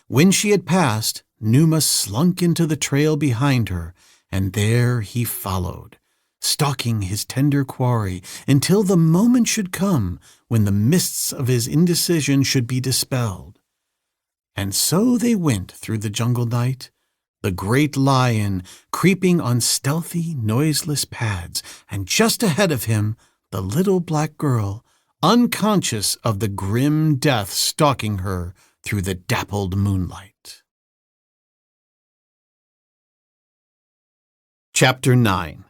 When she had passed, Numa slunk into the trail behind her, and there he followed, stalking his tender quarry until the moment should come when the mists of his indecision should be dispelled. And so they went through the jungle night, the great lion creeping on stealthy, noiseless pads, and just ahead of him, the little black girl, unconscious of the grim death stalking her through the dappled moonlight. Chapter 9.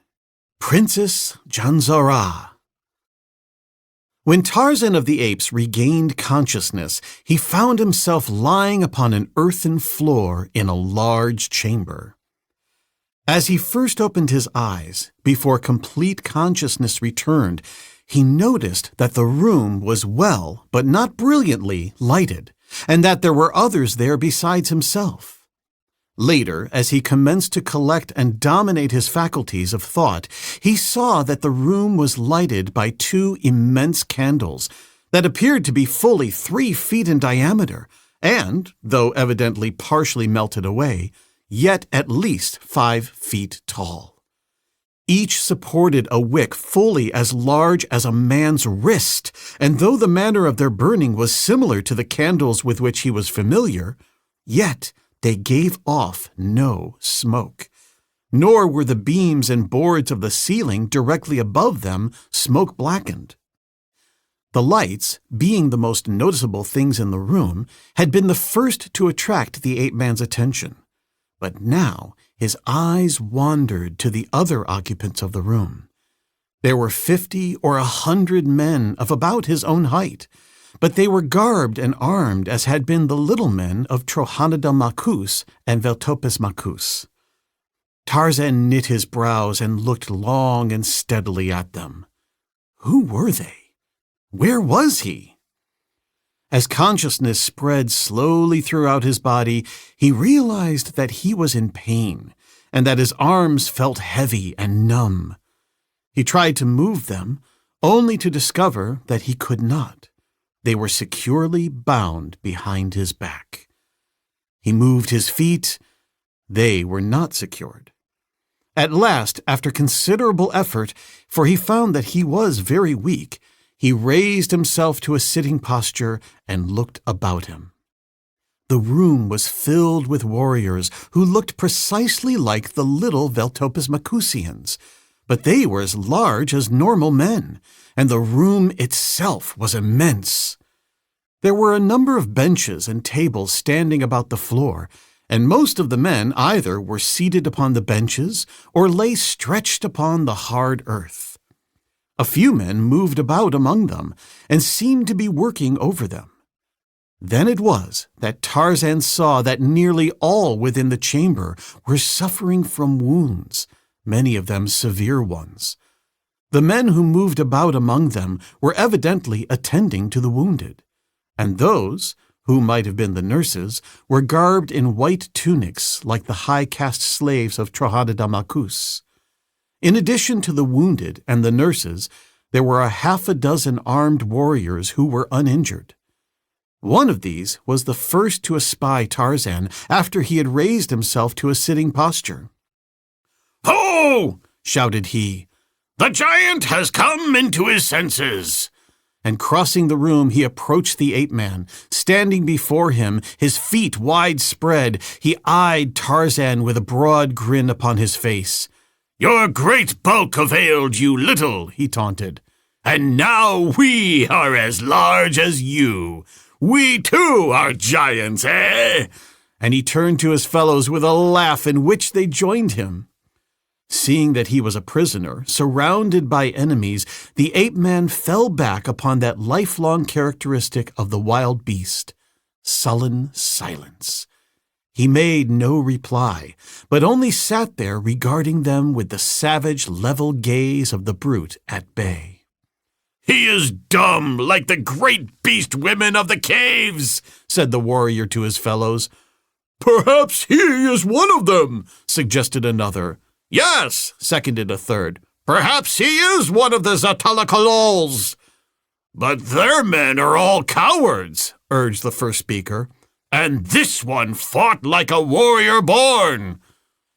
Princess Janzara. When Tarzan of the Apes regained consciousness, he found himself lying upon an earthen floor in a large chamber. As he first opened his eyes, before complete consciousness returned, he noticed that the room was well, but not brilliantly, lighted, and that there were others there besides himself. Later, as he commenced to collect and dominate his faculties of thought, he saw that the room was lighted by two immense candles that appeared to be fully 3 feet in diameter and, though evidently partially melted away, yet at least 5 feet tall. Each supported a wick fully as large as a man's wrist, and though the manner of their burning was similar to the candles with which he was familiar, yet they gave off no smoke, nor were the beams and boards of the ceiling directly above them smoke-blackened. The lights, being the most noticeable things in the room, had been the first to attract the ape-man's attention. But now his eyes wandered to the other occupants of the room. There were 50 or 100 men of about his own height, but they were garbed and armed as had been the little men of Trohanida Makus and Veltopis Makus. Tarzan knit his brows and looked long and steadily at them. Who were they? Where was he? As consciousness spread slowly throughout his body, he realized that he was in pain and that his arms felt heavy and numb. He tried to move them, only to discover that he could not. They were securely bound behind his back. He moved his feet. They were not secured. At last, after considerable effort, for he found that he was very weak, he raised himself to a sitting posture and looked about him. The room was filled with warriors who looked precisely like the little Veltopis Makusians, but they were as large as normal men, and the room itself was immense. There were a number of benches and tables standing about the floor, and most of the men either were seated upon the benches or lay stretched upon the hard earth. A few men moved about among them and seemed to be working over them. Then it was that Tarzan saw that nearly all within the chamber were suffering from wounds, many of them severe ones. The men who moved about among them were evidently attending to the wounded, and those, who might have been the nurses, were garbed in white tunics like the high-caste slaves of Trohanida Makus. In addition to the wounded and the nurses, there were a 6 armed warriors who were uninjured. One of these was the first to espy Tarzan after he had raised himself to a sitting posture. "Ho!" shouted he. "The giant has come into his senses." And crossing the room, he approached the ape-man. Standing before him, his feet wide spread, he eyed Tarzan with a broad grin upon his face. "Your great bulk availed you little," he taunted. "And now we are as large as you. We too are giants, eh?" And he turned to his fellows with a laugh in which they joined him. Seeing that he was a prisoner, surrounded by enemies, the ape-man fell back upon that lifelong characteristic of the wild beast, sullen silence. He made no reply, but only sat there regarding them with the savage, level gaze of the brute at bay. "He is dumb, like the great beast women of the caves," said the warrior to his fellows. "Perhaps he is one of them," suggested another. "Yes," seconded a third. "Perhaps he is one of the Zatalakalols." "But their men are all cowards," urged the first speaker. "And this one fought like a warrior born."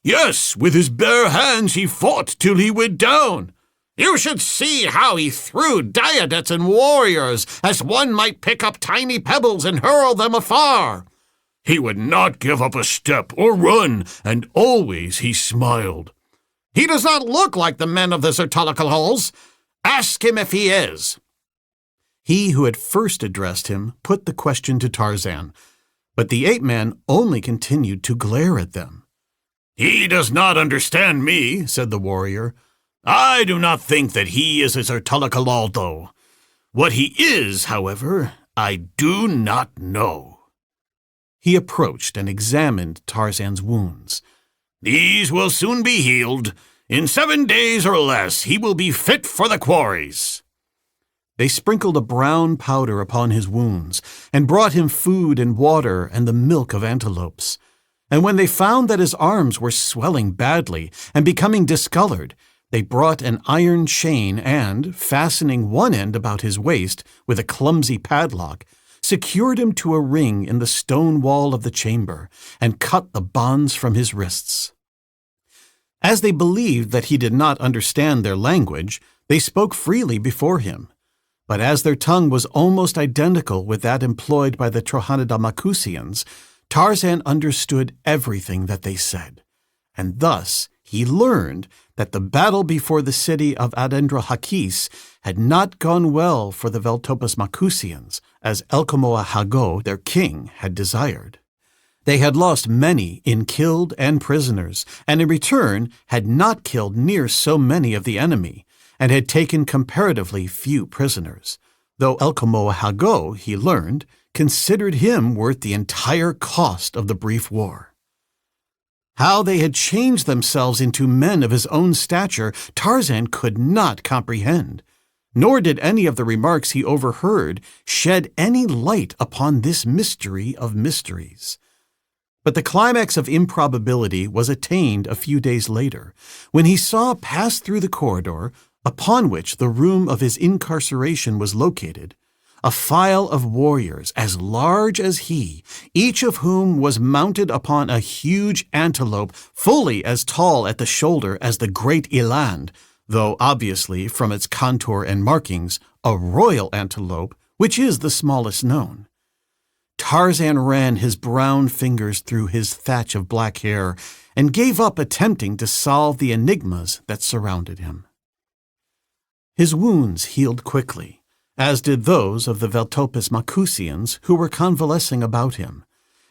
Yes, with his bare hands he fought till he went down. You should see how he threw diadetes and warriors, as one might pick up tiny pebbles and hurl them afar. He would not give up a step or run, and always he smiled. He does not look like the men of the Sertolical halls. Ask him if he is." He who had first addressed him put the question to Tarzan, but the ape-man only continued to glare at them. "He does not understand me," said the warrior. "I do not think that he is a Sertolical, though. What he is, however, I do not know." He approached and examined Tarzan's wounds. "These will soon be healed. In 7 days or less he will be fit for the quarries." They sprinkled a brown powder upon his wounds, and brought him food and water and the milk of antelopes. And when they found that his arms were swelling badly and becoming discolored, they brought an iron chain and, fastening one end about his waist with a clumsy padlock, secured him to a ring in the stone wall of the chamber, and cut the bonds from his wrists. As they believed that he did not understand their language, they spoke freely before him. But as their tongue was almost identical with that employed by the Trohanida Macusians, Tarzan understood everything that they said, and thus he learned that the battle before the city of Adendrahakis had not gone well for the Veltopus Macusians, as Elkomoahago, their king, had desired. They had lost many in killed and prisoners, and in return had not killed near so many of the enemy, and had taken comparatively few prisoners, though Elkomoahago, he learned, considered him worth the entire cost of the brief war. How they had changed themselves into men of his own stature, Tarzan could not comprehend, nor did any of the remarks he overheard shed any light upon this mystery of mysteries. But the climax of improbability was attained a few days later, when he saw pass through the corridor, upon which the room of his incarceration was located, a file of warriors as large as he, each of whom was mounted upon a huge antelope fully as tall at the shoulder as the great eland, though obviously from its contour and markings, a royal antelope, which is the smallest known. Tarzan ran his brown fingers through his thatch of black hair and gave up attempting to solve the enigmas that surrounded him. His wounds healed quickly, as did those of the Veltopus Macusians who were convalescing about him,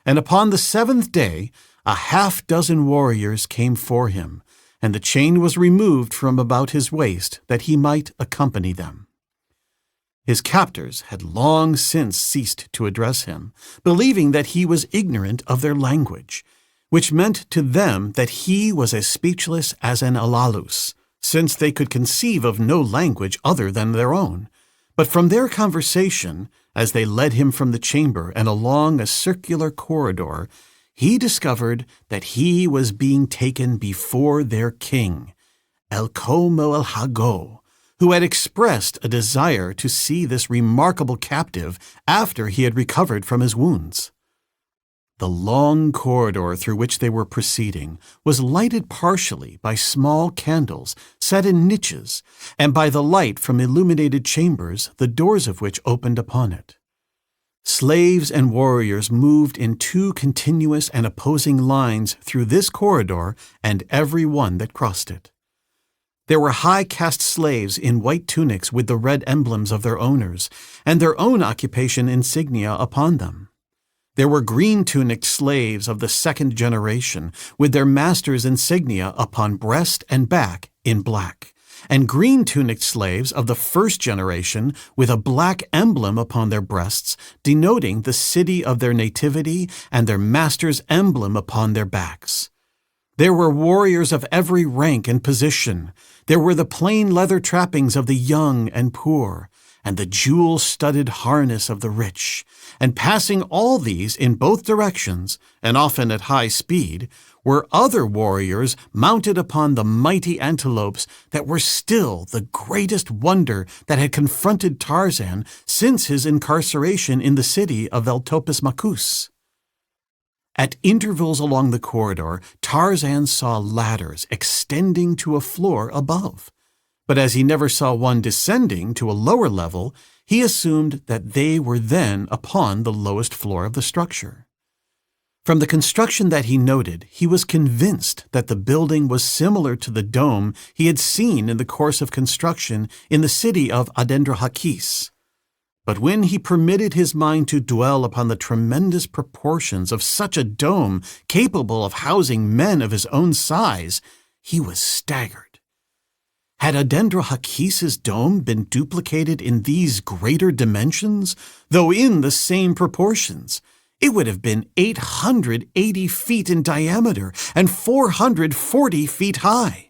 and upon the 7th day 6 warriors came for him, and the chain was removed from about his waist that he might accompany them. His captors had long since ceased to address him, believing that he was ignorant of their language, which meant to them that he was as speechless as an alalus, since they could conceive of no language other than their own. But from their conversation, as they led him from the chamber and along a circular corridor, he discovered that he was being taken before their king, Elkomoahago, who had expressed a desire to see this remarkable captive after he had recovered from his wounds. The long corridor through which they were proceeding was lighted partially by small candles set in niches, and by the light from illuminated chambers, the doors of which opened upon it. Slaves and warriors moved in 2 continuous and opposing lines through this corridor and every one that crossed it. There were high-caste slaves in white tunics with the red emblems of their owners, and their own occupation insignia upon them. There were green-tunicked slaves of the 2nd generation, with their master's insignia upon breast and back in black, and green-tunicked slaves of the 1st generation with a black emblem upon their breasts, denoting the city of their nativity and their master's emblem upon their backs. There were warriors of every rank and position. There were the plain leather trappings of the young and poor, and the jewel-studded harness of the rich, and passing all these in both directions, and often at high speed, were other warriors mounted upon the mighty antelopes that were still the greatest wonder that had confronted Tarzan since his incarceration in the city of Veltopus Macus. At intervals along the corridor, Tarzan saw ladders extending to a floor above. But as he never saw one descending to a lower level, he assumed that they were then upon the lowest floor of the structure. From the construction that he noted, he was convinced that the building was similar to the dome he had seen in the course of construction in the city of Adendrahakis. But when he permitted his mind to dwell upon the tremendous proportions of such a dome capable of housing men of his own size, he was staggered. Had Adendrahakis's dome been duplicated in these greater dimensions, though in the same proportions, it would have been 880 feet in diameter and 440 feet high.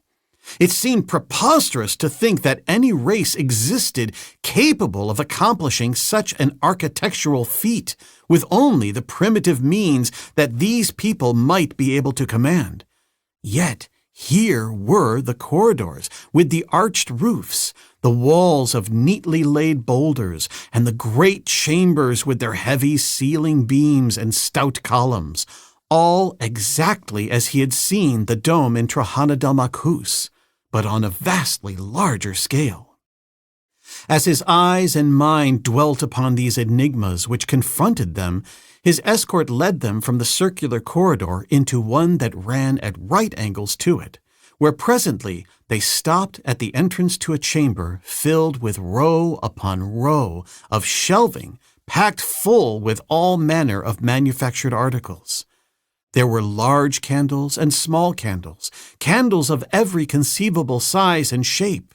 It seemed preposterous to think that any race existed capable of accomplishing such an architectural feat with only the primitive means that these people might be able to command. Yet here were the corridors with the arched roofs, the walls of neatly laid boulders, and the great chambers with their heavy ceiling beams and stout columns, all exactly as he had seen the dome in Trojana-del-Macus, but on a vastly larger scale. As his eyes and mind dwelt upon these enigmas which confronted them, his escort led them from the circular corridor into one that ran at right angles to it, where presently they stopped at the entrance to a chamber filled with row upon row of shelving packed full with all manner of manufactured articles. There were large candles and small candles, candles of every conceivable size and shape.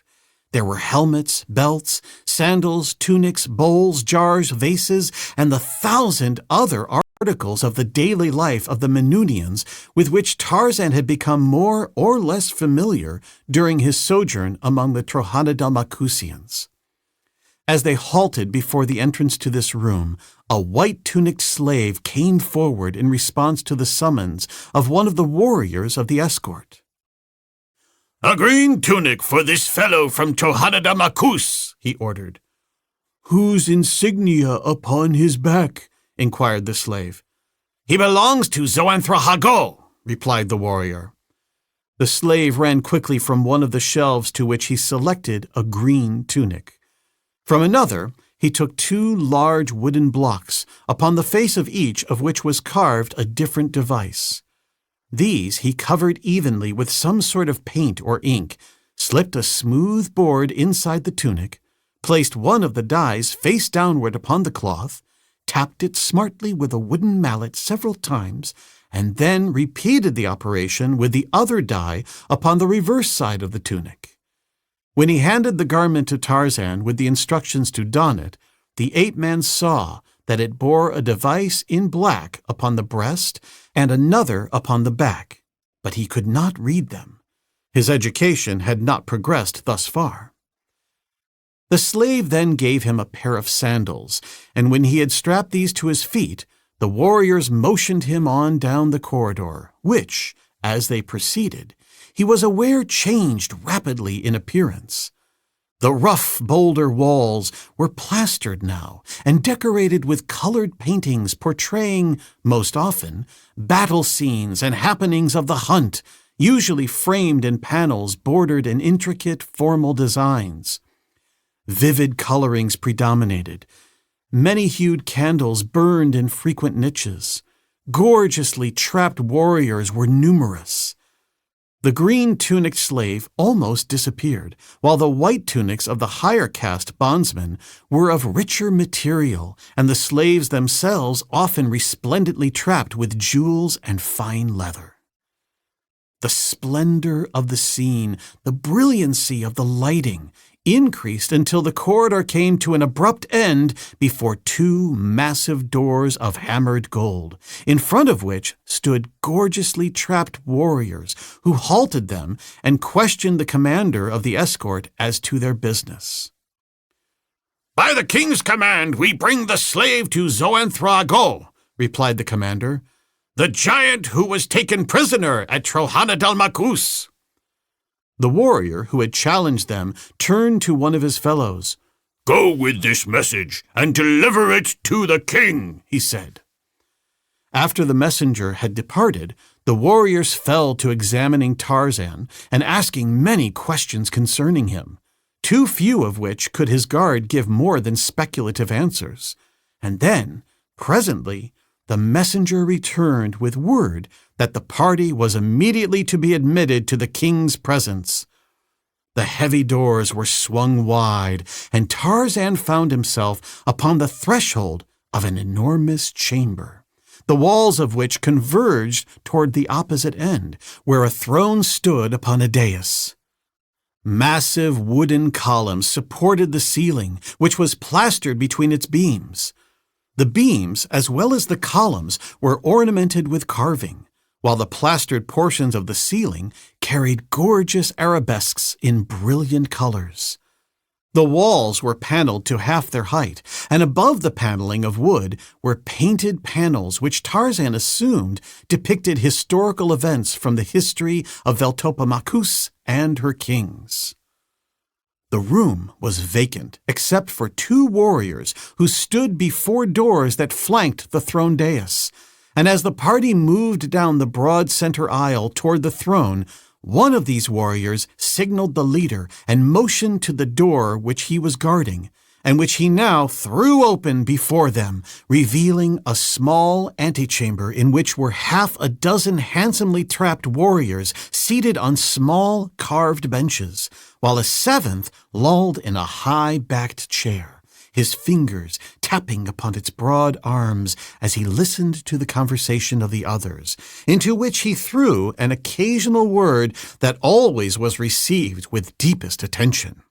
There were helmets, belts, sandals, tunics, bowls, jars, vases, and the 1,000 other articles of the daily life of the Menunians with which Tarzan had become more or less familiar during his sojourn among the Trojana-del-Macusians. As they halted before the entrance to this room, a white-tunicked slave came forward in response to the summons of one of the warriors of the escort. "A green tunic for this fellow from Trojana-del-Macus," he ordered. "Whose insignia upon his back?" inquired the slave. "He belongs to Xoanthrahago," replied the warrior. The slave ran quickly from one of the shelves to which he selected a green tunic. From another, he took 2 large wooden blocks, upon the face of each of which was carved a different device. These he covered evenly with some sort of paint or ink, slipped a smooth board inside the tunic, placed one of the dies face downward upon the cloth, tapped it smartly with a wooden mallet several times, and then repeated the operation with the other die upon the reverse side of the tunic. When he handed the garment to Tarzan with the instructions to don it, the ape-man saw that it bore a device in black upon the breast and another upon the back, but he could not read them. His education had not progressed thus far. The slave then gave him a pair of sandals, and when he had strapped these to his feet, the warriors motioned him on down the corridor, which, as they proceeded, he was aware changed rapidly in appearance. The rough boulder walls were plastered now and decorated with colored paintings portraying, most often, battle scenes and happenings of the hunt, usually framed in panels bordered in intricate, formal designs. Vivid colorings predominated. Many-hued candles burned in frequent niches. Gorgeously trapped warriors were numerous. The green-tunicked slave almost disappeared, while the white tunics of the higher caste bondsmen were of richer material, and the slaves themselves often resplendently trapped with jewels and fine leather. The splendor of the scene, the brilliancy of the lighting, increased until the corridor came to an abrupt end before 2 massive doors of hammered gold, in front of which stood gorgeously trapped warriors who halted them and questioned the commander of the escort as to their business. "By the king's command, we bring the slave to Xoanthrahago," replied the commander, "the giant who was taken prisoner at Trojana-del-Macus." The warrior who had challenged them turned to one of his fellows. "Go with this message and deliver it to the king," he said. After the messenger had departed, the warriors fell to examining Tarzan and asking many questions concerning him, too few of which could his guard give more than speculative answers. And then, presently, the messenger returned with word that the party was immediately to be admitted to the king's presence. The heavy doors were swung wide, and Tarzan found himself upon the threshold of an enormous chamber, the walls of which converged toward the opposite end, where a throne stood upon a dais. Massive wooden columns supported the ceiling, which was plastered between its beams. The beams, as well as the columns, were ornamented with carving, while the plastered portions of the ceiling carried gorgeous arabesques in brilliant colors. The walls were paneled to half their height, and above the paneling of wood were painted panels which Tarzan assumed depicted historical events from the history of Veltopamachus and her kings. The room was vacant except for 2 warriors who stood before doors that flanked the throne dais, and as the party moved down the broad center aisle toward the throne, one of these warriors signaled the leader and motioned to the door which he was guarding, and which he now threw open before them, revealing a small antechamber in which were half a dozen handsomely trapped warriors seated on small carved benches, while a 7th lolled in a high-backed chair, his fingers tapping upon its broad arms as he listened to the conversation of the others, into which he threw an occasional word that always was received with deepest attention.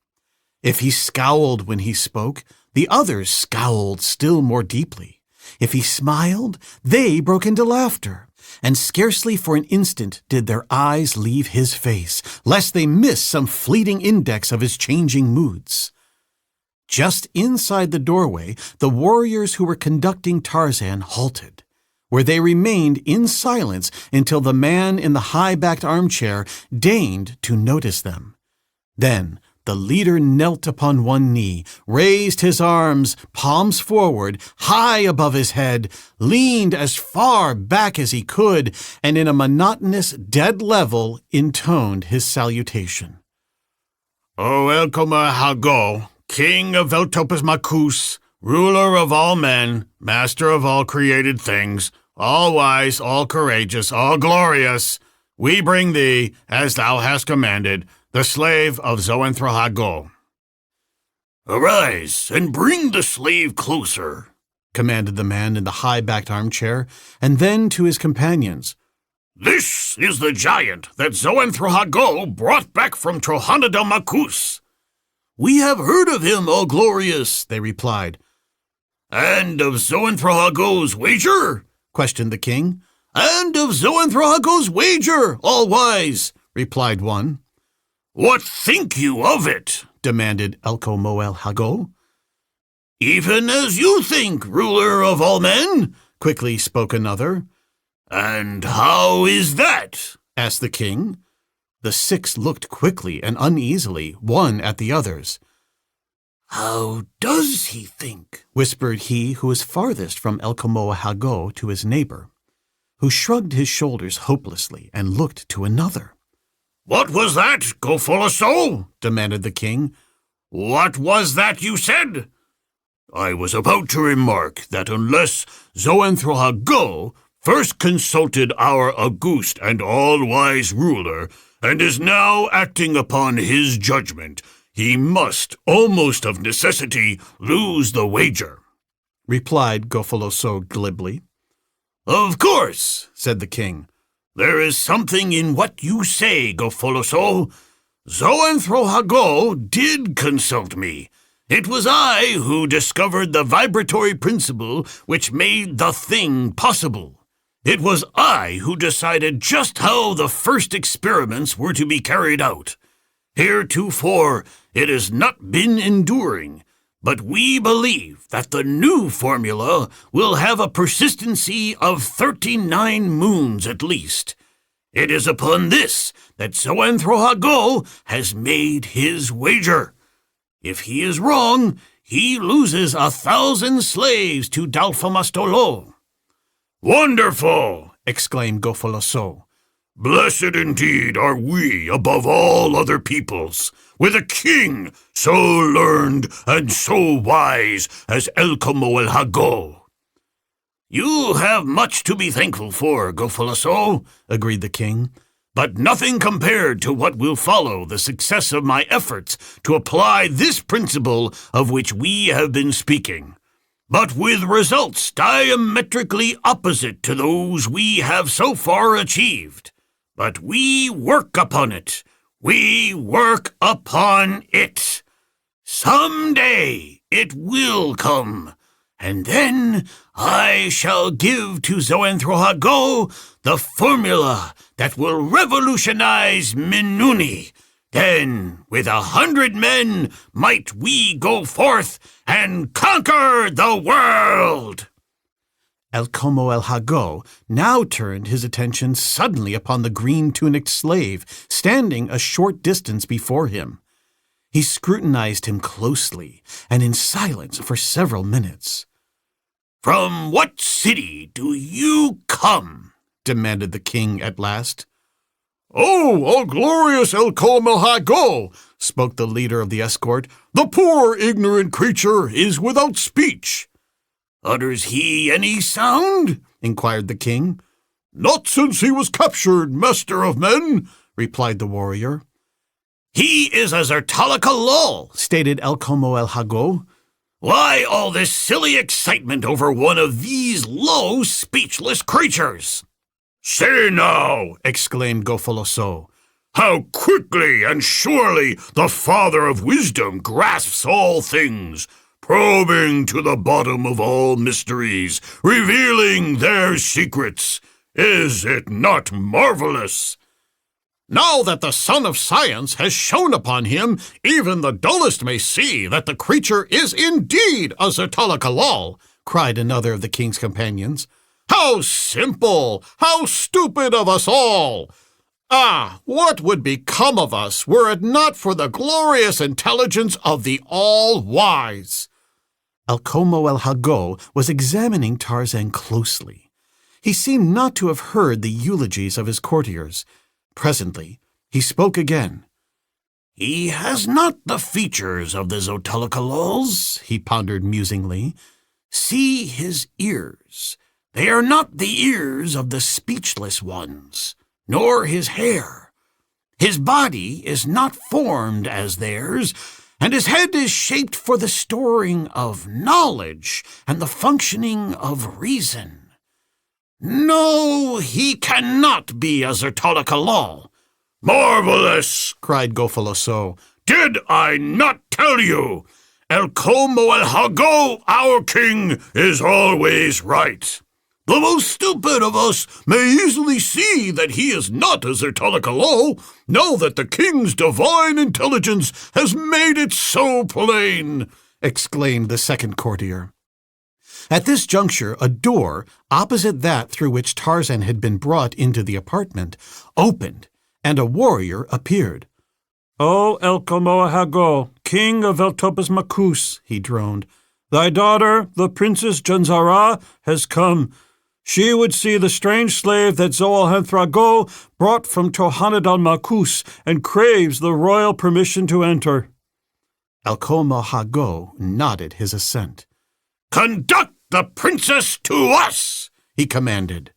If he scowled when he spoke, the others scowled still more deeply. If he smiled, they broke into laughter, and scarcely for an instant did their eyes leave his face, lest they miss some fleeting index of his changing moods. Just inside the doorway, the warriors who were conducting Tarzan halted, where they remained in silence until the man in the high-backed armchair deigned to notice them. Then the leader knelt upon one knee, raised his arms, palms forward, high above his head, leaned as far back as he could, and in a monotonous, dead level intoned his salutation. O Elkoma Hago, King of Veltopamachus, ruler of all men, master of all created things, all wise, all courageous, all glorious, we bring thee, as thou hast commanded, the slave of Zoanthrohago. Arise, and bring the slave closer, commanded the man in the high-backed armchair, and then to his companions. This is the giant that Zoanthrohago brought back from Trohanadamachus. We have heard of him, all glorious, they replied. And of Zoanthrohago's wager? Questioned the king. And of Zoanthrohago's wager, all wise, replied one. What think you of it? Demanded Elkomoel Hago. Even as you think, ruler of all men, quickly spoke another. And how is that? Asked the king. The 6 looked quickly and uneasily, one at the others. How does he think? Whispered he who was farthest from Elkomoa Hago to his neighbor, who shrugged his shoulders hopelessly and looked to another. What was that, Gofoloso? Demanded the king. What was that you said? I was about to remark that unless Zoanthrohago first consulted our august and all-wise ruler, and is now acting upon his judgment, he must, almost of necessity, lose the wager, replied Gofoloso glibly. Of course, said the king. There is something in what you say, Gofoloso. Zoanthrohago did consult me. It was I who discovered the vibratory principle which made the thing possible. It was I who decided just how the first experiments were to be carried out. Heretofore, it has not been enduring, but we believe that the new formula will have a persistency of 39 moons at least. It is upon this that Zoanthrohago has made his wager. If he is wrong, he loses 1,000 slaves to Dalfamastolo. "Wonderful!" exclaimed Gofoloso. "Blessed indeed are we above all other peoples, with a king so learned and so wise as El Como El Hago." "You have much to be thankful for, Gofoloso," agreed the king, "but nothing compared to what will follow the success of my efforts to apply this principle of which we have been speaking, but with results diametrically opposite to those we have so far achieved. But we work upon it. We work upon it. Some day it will come, and then I shall give to Zoanthrohago the formula that will revolutionize Minuni. Then, with 100 men, might we go forth and conquer the world." El Como El Hago now turned his attention suddenly upon the green-tunicked slave standing a short distance before him. He scrutinized him closely and in silence for several minutes. "From what city do you come?" demanded the king at last. "Oh, all glorious El Como El Hago," spoke the leader of the escort. "The poor ignorant creature is without speech." "Utters he any sound?" inquired the king. "Not since he was captured, master of men," replied the warrior. "He is a Zertalika Lol," stated El Como El Hago. "Why all this silly excitement over one of these low, speechless creatures?" "Say now," exclaimed Gofoloso, "how quickly and surely the Father of Wisdom grasps all things, probing to the bottom of all mysteries, revealing their secrets. Is it not marvelous? Now that the Son of Science has shone upon him, even the dullest may see that the creature is indeed a Zertalakalal," cried another of the king's companions. "How simple! How stupid of us all! Ah, what would become of us were it not for the glorious intelligence of the All-Wise?" El Como El Hago was examining Tarzan closely. He seemed not to have heard the eulogies of his courtiers. Presently, he spoke again. "He has not the features of the Zotalakalals," he pondered musingly. "See his ears. They are not the ears of the speechless ones, nor his hair. His body is not formed as theirs, and his head is shaped for the storing of knowledge and the functioning of reason. No, he cannot be a Zertalakalal." "Marvelous!" cried Gofoloso. "Did I not tell you? El Como El Hago, our king, is always right. The most stupid of us may easily see that he is not a Zertalakalal, now that the king's divine intelligence has made it so plain," exclaimed the second courtier. At this juncture, a door, opposite that through which Tarzan had been brought into the apartment, opened, and a warrior appeared. "O El Como El Hago, king of Veltopus Makus," he droned, "thy daughter, the Princess Janzara, has come. She would see the strange slave that Zoalhanthrago brought from Tohanadan Makus and craves the royal permission to enter." El Como El Hago nodded his assent. "Conduct the princess to us," he commanded.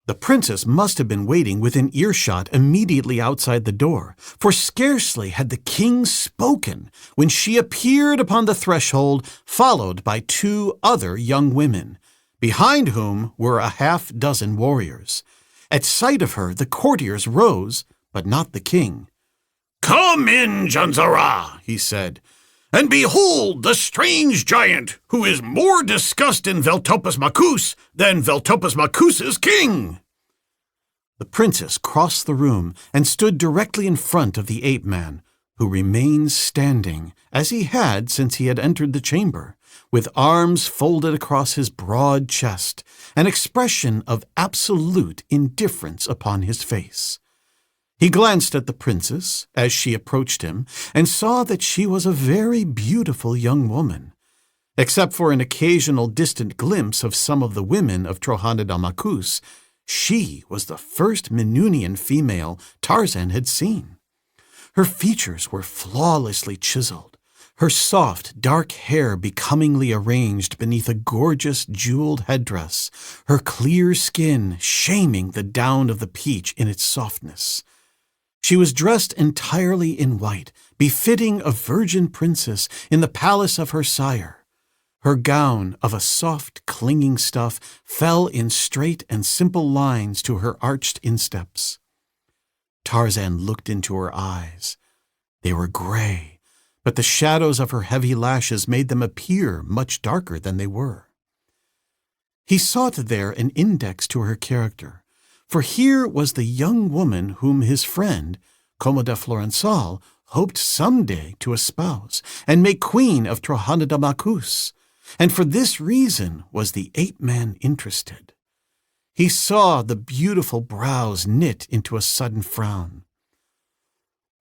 The princess must have been waiting within earshot immediately outside the door, for scarcely had the king spoken when she appeared upon the threshold, followed by 2 other young women, behind whom were a half-dozen warriors. At sight of her, the courtiers rose, but not the king. "Come in, Janzara," he said, "and behold the strange giant who is more discussed in Veltopus Makus than Veltopus Makus's king." The princess crossed the room and stood directly in front of the ape-man, who remained standing, as he had since he had entered the chamber, with arms folded across his broad chest, an expression of absolute indifference upon his face. He glanced at the princess as she approached him and saw that she was a very beautiful young woman. Except for an occasional distant glimpse of some of the women of Trojana she was the first Menunian female Tarzan had seen. Her features were flawlessly chiseled, her soft, dark hair becomingly arranged beneath a gorgeous jeweled headdress, her clear skin shaming the down of the peach in its softness. She was dressed entirely in white, befitting a virgin princess in the palace of her sire. Her gown of a soft, clinging stuff fell in straight and simple lines to her arched insteps. Tarzan looked into her eyes. They were gray, but the shadows of her heavy lashes made them appear much darker than they were. He sought there an index to her character, for here was the young woman whom his friend, Como de Florençal, hoped some day to espouse and make queen of Trojana, and for this reason was the ape-man interested. He saw the beautiful brows knit into a sudden frown.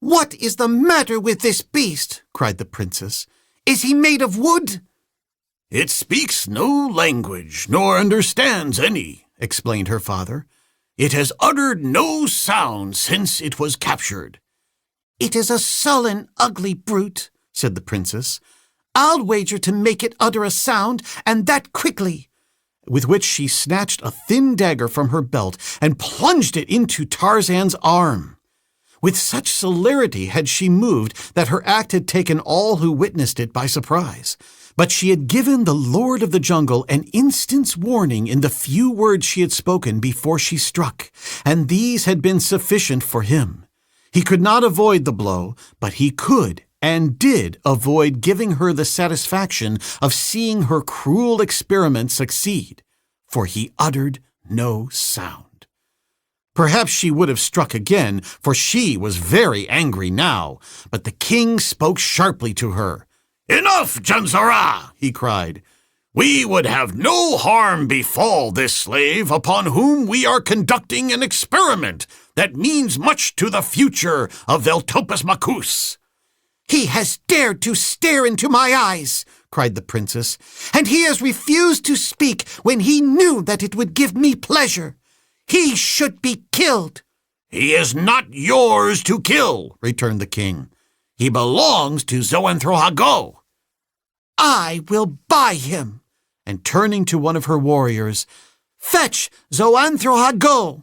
"What is the matter with this beast?" cried the princess. "Is he made of wood?" "It speaks no language, nor understands any," explained her father. "It has uttered no sound since it was captured." "It is a sullen, ugly brute," said the princess. "I'll wager to make it utter a sound, and that quickly." With which she snatched a thin dagger from her belt and plunged it into Tarzan's arm. With such celerity had she moved that her act had taken all who witnessed it by surprise. But she had given the Lord of the Jungle an instant's warning in the few words she had spoken before she struck, and these had been sufficient for him. He could not avoid the blow, but he could and did avoid giving her the satisfaction of seeing her cruel experiment succeed, for he uttered no sound. Perhaps she would have struck again, for she was very angry now, but the king spoke sharply to her. "Enough, Janzara!" he cried. "We would have no harm befall this slave upon whom we are conducting an experiment that means much to the future of Veltopus Macus." "He has dared to stare into my eyes," cried the princess, "and he has refused to speak when he knew that it would give me pleasure. He should be killed." "He is not yours to kill," returned the king. "He belongs to Zoanthrohago." "I will buy him." And turning to one of her warriors, "Fetch Zoanthrohago."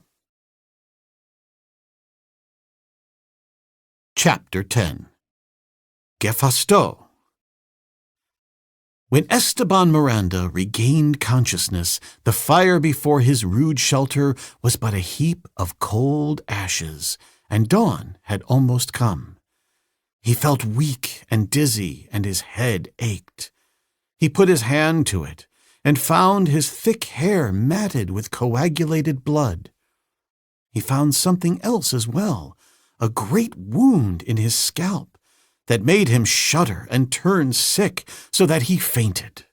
Chapter 10. Gefasto. When Esteban Miranda regained consciousness, the fire before his rude shelter was but a heap of cold ashes, and dawn had almost come. He felt weak and dizzy, and his head ached. He put his hand to it, and found his thick hair matted with coagulated blood. He found something else as well, a great wound in his scalp, that made him shudder and turn sick so that he fainted.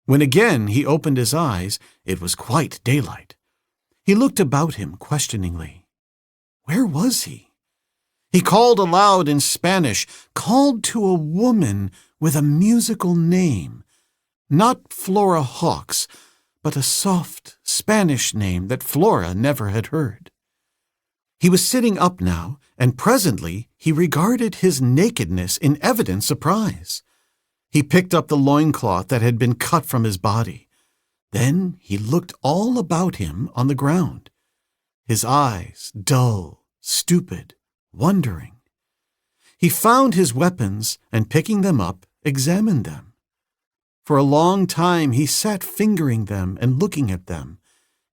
When again he opened his eyes, it was quite daylight. He looked about him questioningly. Where was he? He called aloud in Spanish, called to a woman with a musical name, not Flora Hawks, but a soft Spanish name that Flora never had heard. He was sitting up now, and presently he regarded his nakedness in evident surprise. He picked up the loincloth that had been cut from his body. Then he looked all about him on the ground, his eyes dull, stupid, wondering. He found his weapons, and picking them up, examined them. For a long time he sat fingering them and looking at them,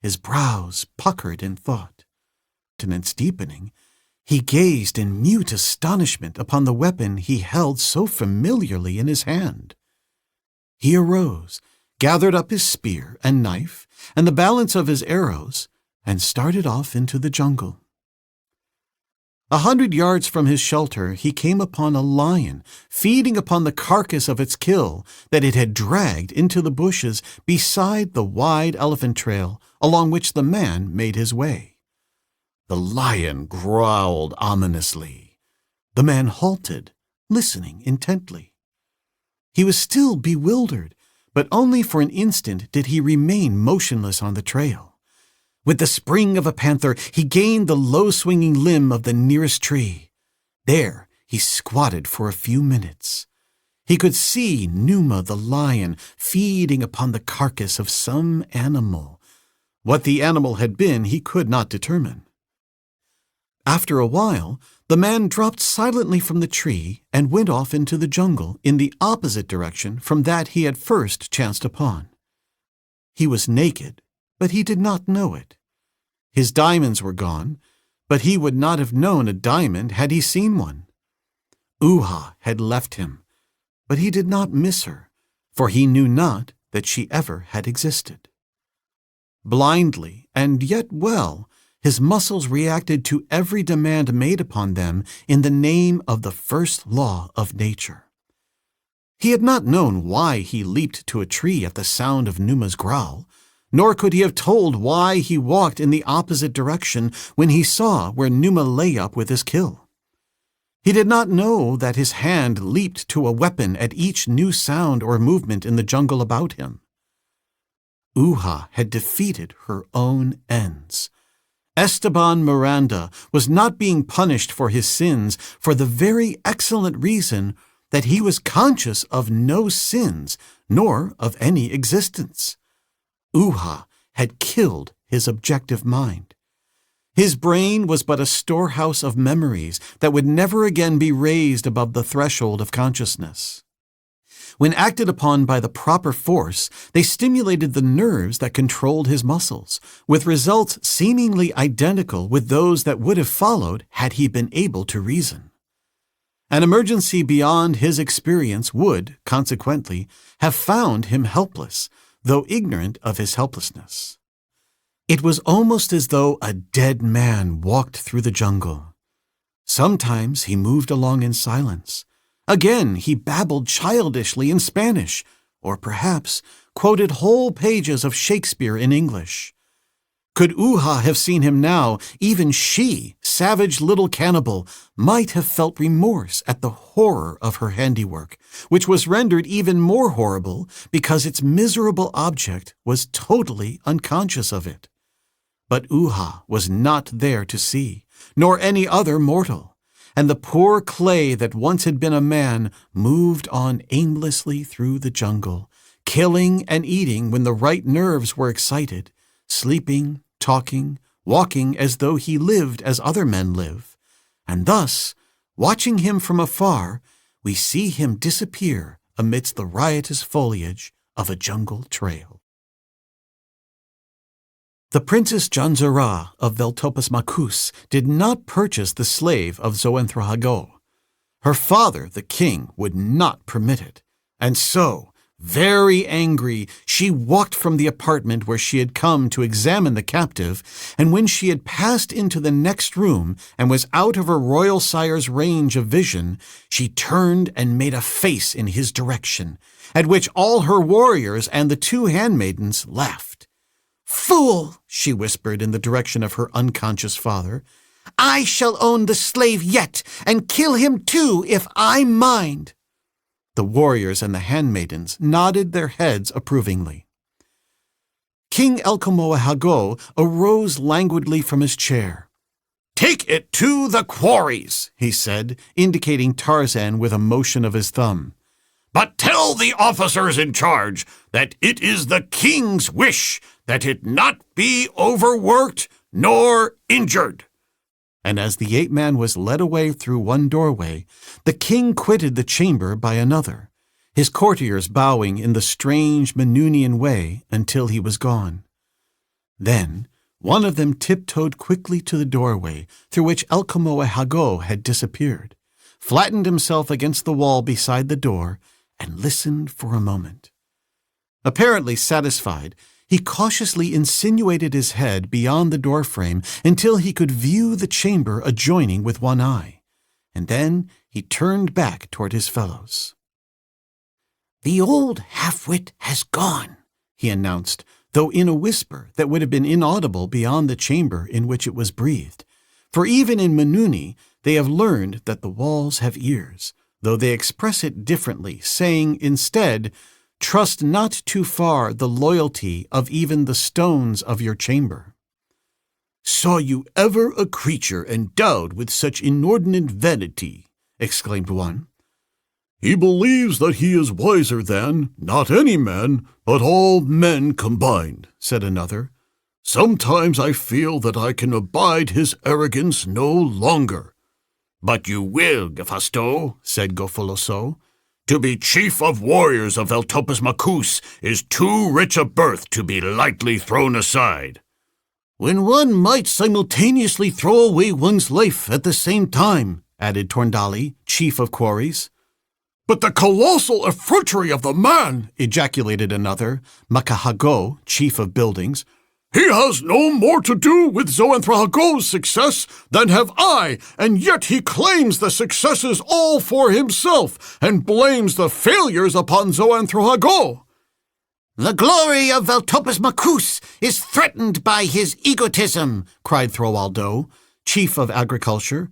his brows puckered in thought. Countenance deepening, he gazed in mute astonishment upon the weapon he held so familiarly in his hand. He arose, gathered up his spear and knife and the balance of his arrows, and started off into the jungle. 100 yards from his shelter he came upon a lion feeding upon the carcass of its kill that it had dragged into the bushes beside the wide elephant trail along which the man made his way. The lion growled ominously. The man halted, listening intently. He was still bewildered, but only for an instant did he remain motionless on the trail. With the spring of a panther, he gained the low-swinging limb of the nearest tree. There he squatted for a few minutes. He could see Numa the lion feeding upon the carcass of some animal. What the animal had been he could not determine. After a while, the man dropped silently from the tree and went off into the jungle in the opposite direction from that he had first chanced upon. He was naked, but he did not know it. His diamonds were gone, but he would not have known a diamond had he seen one. Uha had left him, but he did not miss her, for he knew not that she ever had existed. Blindly, and yet well, his muscles reacted to every demand made upon them in the name of the first law of nature. He had not known why he leaped to a tree at the sound of Numa's growl, nor could he have told why he walked in the opposite direction when he saw where Numa lay up with his kill. He did not know that his hand leaped to a weapon at each new sound or movement in the jungle about him. Uha had defeated her own ends. Esteban Miranda was not being punished for his sins for the very excellent reason that he was conscious of no sins nor of any existence. Uha had killed his objective mind. His brain was but a storehouse of memories that would never again be raised above the threshold of consciousness. When acted upon by the proper force, they stimulated the nerves that controlled his muscles, with results seemingly identical with those that would have followed had he been able to reason. An emergency beyond his experience would, consequently, have found him helpless, though ignorant of his helplessness. It was almost as though a dead man walked through the jungle. Sometimes he moved along in silence. Again, he babbled childishly in Spanish, or perhaps quoted whole pages of Shakespeare in English. Could Uha have seen him now, even she, savage little cannibal, might have felt remorse at the horror of her handiwork, which was rendered even more horrible because its miserable object was totally unconscious of it. But Uha was not there to see, nor any other mortal, and the poor clay that once had been a man moved on aimlessly through the jungle, killing and eating when the right nerves were excited, sleeping, talking, walking as though he lived as other men live. And thus, watching him from afar, we see him disappear amidst the riotous foliage of a jungle trail. The Princess Janzara of Veltopas Makus did not purchase the slave of Zoenthrahago. Her father, the king, would not permit it, and so, very angry, she walked from the apartment where she had come to examine the captive, and when she had passed into the next room and was out of her royal sire's range of vision, she turned and made a face in his direction, at which all her warriors and the two handmaidens laughed. "Fool," she whispered in the direction of her unconscious father, "I shall own the slave yet, and kill him too if I mind." The warriors and the handmaidens nodded their heads approvingly. King Elkomoahago arose languidly from his chair. "Take it to the quarries," he said, indicating Tarzan with a motion of his thumb. "But tell the officers in charge that it is the king's wish that it not be overworked nor injured." And as the ape-man was led away through one doorway, the king quitted the chamber by another, his courtiers bowing in the strange Manunian way until he was gone. Then one of them tiptoed quickly to the doorway through which Elkomoahago had disappeared, flattened himself against the wall beside the door, and listened for a moment. Apparently satisfied, he cautiously insinuated his head beyond the doorframe until he could view the chamber adjoining with one eye, and then he turned back toward his fellows. "The old half-wit has gone," he announced, though in a whisper that would have been inaudible beyond the chamber in which it was breathed, for even in Manuni they have learned that the walls have ears, though they express it differently, saying instead, "Trust not too far the loyalty of even the stones of your chamber." "Saw you ever a creature endowed with such inordinate vanity?" exclaimed one. "He believes that he is wiser than, not any man, but all men combined," said another. "Sometimes I feel that I can abide his arrogance no longer." "But you will, Gefasto," said Gofoloso. "To be chief of warriors of Veltopus Macus is too rich a birth to be lightly thrown aside." "When one might simultaneously throw away one's life at the same time," added Torndali, chief of quarries. "But the colossal effrontery of the man!" ejaculated another, Makahago, chief of buildings. "He has no more to do with Zoanthrahago's success than have I, and yet he claims the successes all for himself and blames the failures upon Zoanthrahago." "The glory of Veltopus Macus is threatened by his egotism," cried Throaldo, chief of agriculture.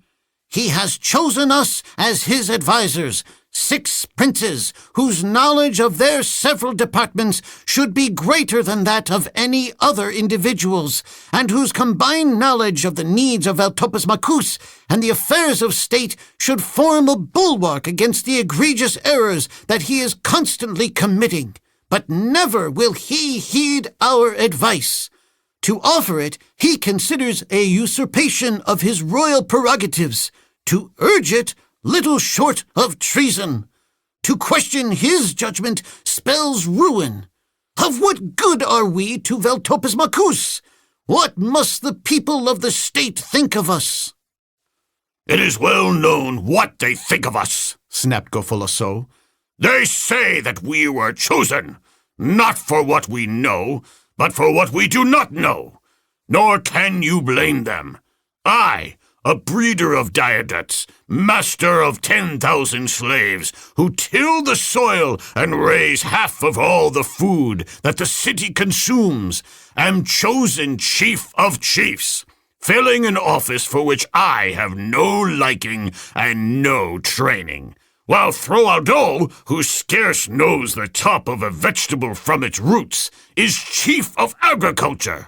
"He has chosen us as his advisers, 6 princes whose knowledge of their several departments should be greater than that of any other individuals, and whose combined knowledge of the needs of Veltopus Macus and the affairs of state should form a bulwark against the egregious errors that he is constantly committing. But never will he heed our advice. To offer it, he considers a usurpation of his royal prerogatives. To urge it, little short of treason. To question his judgment spells ruin. Of what good are we to Veltopus Macus? What must the people of the state think of us?" "It is well known what they think of us," snapped Gofoloso. "They say that we were chosen, not for what we know, but for what we do not know. Nor can you blame them. I, a breeder of Diadots, master of 10,000 slaves, who till the soil and raise half of all the food that the city consumes, am chosen chief of chiefs, filling an office for which I have no liking and no training, while Throaldo, who scarce knows the top of a vegetable from its roots, is chief of agriculture.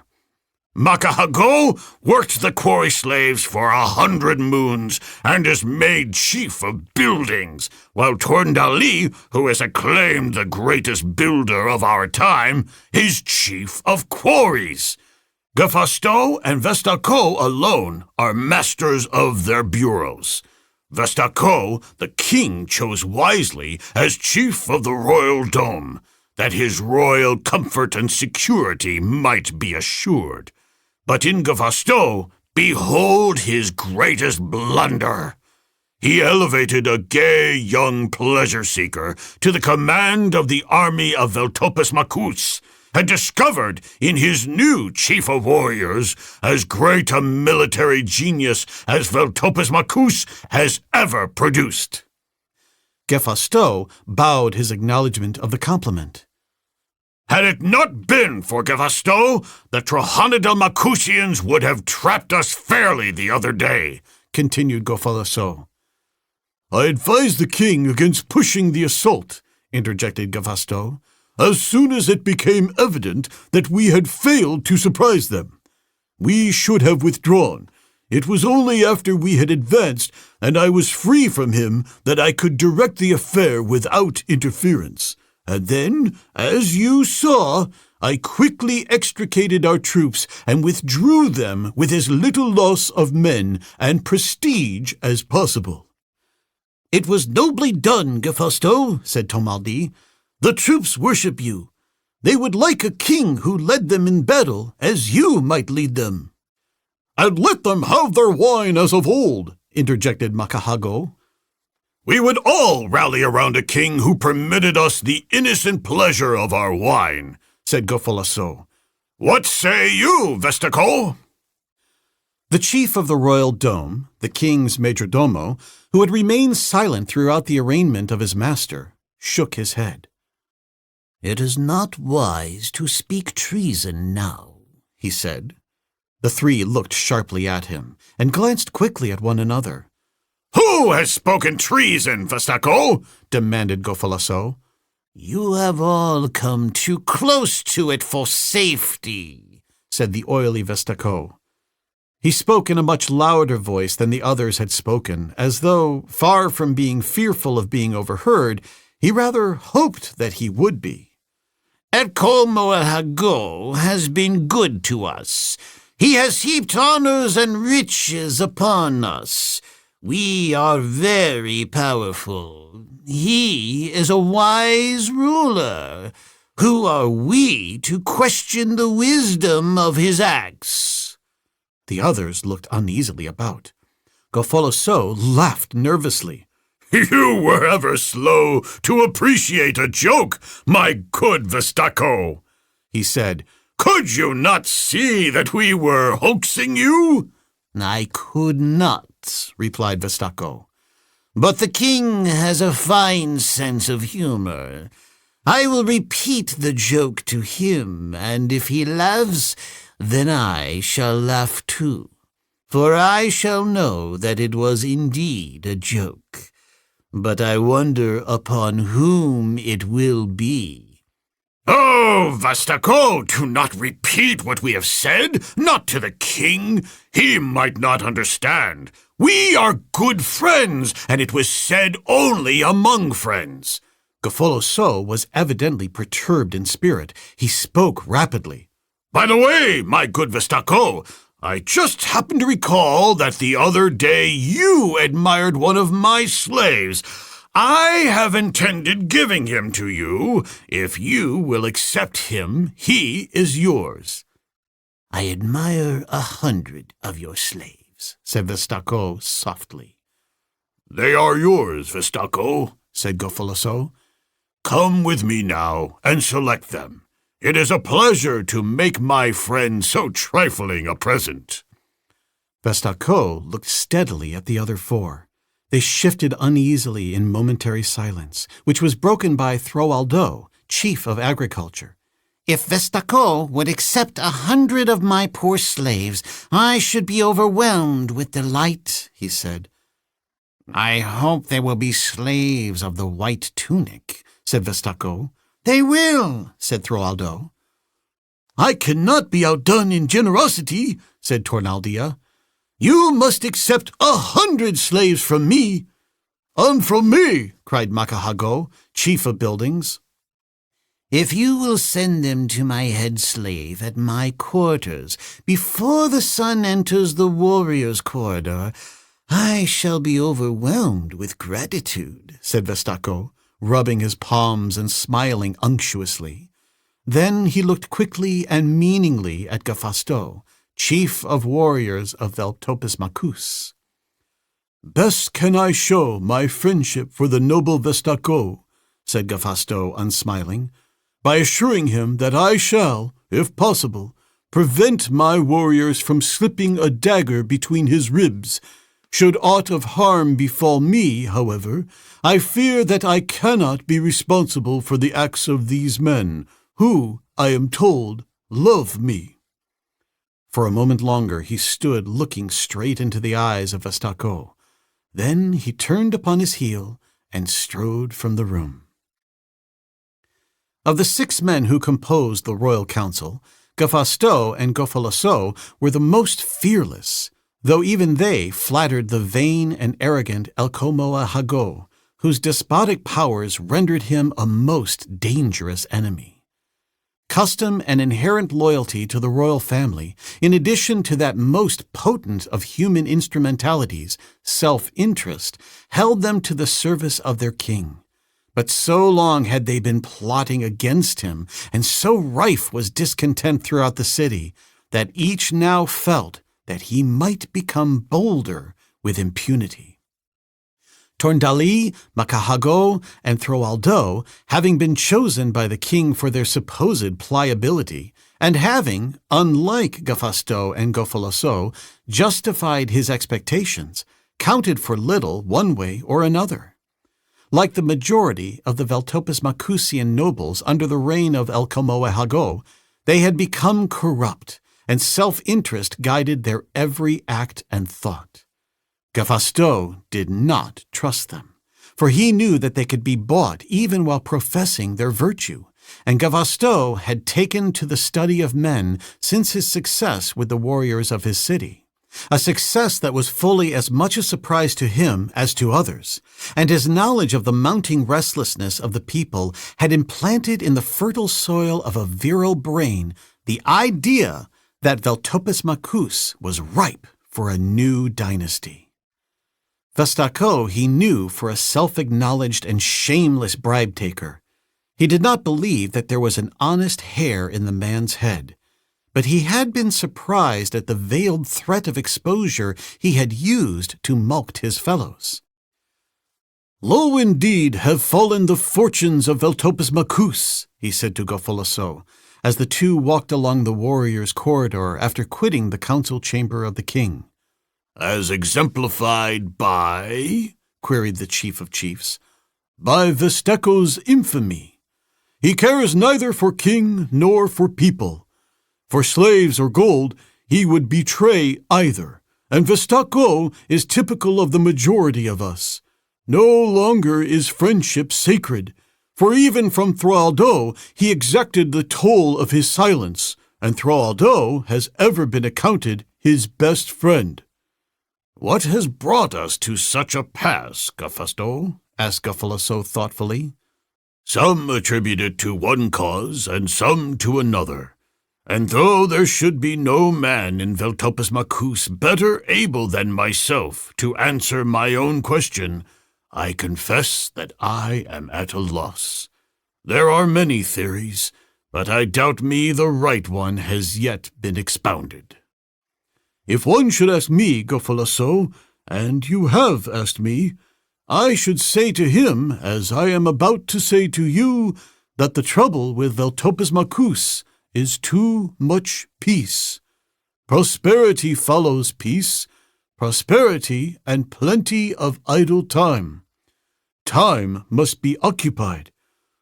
Makahago worked the quarry slaves for 100 moons and is made chief of buildings, while Torndali, who is acclaimed the greatest builder of our time, is chief of quarries. Gefasto and Vestaco alone are masters of their bureaus. Vestaco, the king chose wisely as chief of the royal dome, that his royal comfort and security might be assured. But in Gefasto, behold his greatest blunder. He elevated a gay young pleasure-seeker to the command of the army of Veltopus Macus, and discovered in his new chief of warriors as great a military genius as Veltopus Macus has ever produced. Gefasto bowed his acknowledgment of the compliment. Had it not been for Gefasto, the Trohanidal Macusians would have trapped us fairly the other day, continued Gofoloso. I advised the king against pushing the assault, interjected Gefasto, as soon as it became evident that we had failed to surprise them. We should have withdrawn. It was only after we had advanced and I was free from him that I could direct the affair without interference. And then, as you saw, I quickly extricated our troops and withdrew them with as little loss of men and prestige as possible. "It was nobly done, Gefasto," said Tomaldi. "The troops worship you. They would like a king who led them in battle, as you might lead them." "And let them have their wine as of old," interjected Makahago. "We would all rally around a king who permitted us the innocent pleasure of our wine," said Gofoloso. "What say you, Vestaco?" The chief of the royal dome, the king's majordomo, who had remained silent throughout the arraignment of his master, shook his head. "It is not wise to speak treason now," he said. The three looked sharply at him and glanced quickly at one another. Who has spoken treason, Vestako? demanded Gofalasso. You have all come too close to it for safety, said the oily Vestako. He spoke in a much louder voice than the others had spoken, as though, far from being fearful of being overheard, he rather hoped that he would be. Elkomoahago has been good to us. He has heaped honors and riches upon us. We are very powerful. He is a wise ruler. Who are we to question the wisdom of his acts? The others looked uneasily about. Gofalasso laughed nervously. You were ever slow to appreciate a joke, my good Vestako, he said. Could you not see that we were hoaxing you? I could not, replied Vestako. But the king has a fine sense of humor. I will repeat the joke to him, and if he laughs, then I shall laugh too, for I shall know that it was indeed a joke. But I wonder upon whom it will be. Oh, Vestako, do not repeat what we have said, not to the king. He might not understand. We are good friends, and it was said only among friends. Gofalasso was evidently perturbed in spirit. He spoke rapidly. By the way, my good Vestako, I just happened to recall that the other day you admired one of my slaves. I have intended giving him to you. If you will accept him, he is yours. I admire 100 of your slaves, said Vestako softly. They are yours, Vestako, said Gofalasso. Come with me now and select them. It is a pleasure to make my friend so trifling a present. Vestako looked steadily at the other four. They shifted uneasily in momentary silence, which was broken by Throaldo, chief of agriculture. If Vestako would accept 100 of my poor slaves, I should be overwhelmed with delight, he said. I hope they will be slaves of the white tunic, said Vestako. They will, said Throaldo. I cannot be outdone in generosity, said Tornaldia. You must accept 100 slaves from me. And from me, cried Makahago, chief of buildings. If you will send them to my head slave at my quarters before the sun enters the warrior's corridor, I shall be overwhelmed with gratitude, said Vestako, rubbing his palms and smiling unctuously. Then he looked quickly and meaningly at Gafasto, chief of warriors of Veltopis Macus. Best can I show my friendship for the noble Vestako, said Gafasto, unsmiling, by assuring him that I shall, if possible, prevent my warriors from slipping a dagger between his ribs. Should aught of harm befall me, however, I fear that I cannot be responsible for the acts of these men, who, I am told, love me. For a moment longer he stood looking straight into the eyes of Vestako. Then he turned upon his heel and strode from the room. Of the 6 men who composed the royal council, Gafasto and Gofalasso were the most fearless, though even they flattered the vain and arrogant Elkomoahago, whose despotic powers rendered him a most dangerous enemy. Custom and inherent loyalty to the royal family, in addition to that most potent of human instrumentalities, self-interest, held them to the service of their king. But so long had they been plotting against him, and so rife was discontent throughout the city, that each now felt that he might become bolder with impunity. Torndali, Makahago, and Throaldo, having been chosen by the king for their supposed pliability, and having, unlike Gafasto and Gofalasso, justified his expectations, counted for little one way or another. Like the majority of the Veltopis Macusian nobles under the reign of Elkomoahago, they had become corrupt, and self-interest guided their every act and thought. Gavasto did not trust them, for he knew that they could be bought even while professing their virtue, and Gavasto had taken to the study of men since his success with the warriors of his city, a success that was fully as much a surprise to him as to others, and his knowledge of the mounting restlessness of the people had implanted in the fertile soil of a virile brain the idea that Veltopus Macus was ripe for a new dynasty. Vestaco he knew for a self-acknowledged and shameless bribe-taker. He did not believe that there was an honest hair in the man's head, but he had been surprised at the veiled threat of exposure he had used to mulct his fellows. "Low indeed have fallen the fortunes of Veltopus Macus," he said to Gofoloso, as the two walked along the warriors' corridor after quitting the council chamber of the king. "As exemplified by?" queried the chief of chiefs. "By Vestaco's infamy. He cares neither for king nor for people. For slaves or gold, he would betray either, and Vestaco is typical of the majority of us. No longer is friendship sacred, for even from Thraldo he exacted the toll of his silence, and Thraldo has ever been accounted his best friend." "What has brought us to such a pass, Gavasto?" asked Gofoloso thoughtfully. "Some attribute it to one cause, and some to another. And though there should be no man in Veltopus Macus better able than myself to answer my own question, I confess that I am at a loss. There are many theories, but I doubt me the right one has yet been expounded." "If one should ask me, Gofoloso, and you have asked me, I should say to him, as I am about to say to you, that the trouble with Veltopus Macus is too much peace. Prosperity follows peace, prosperity and plenty of idle time. Time must be occupied.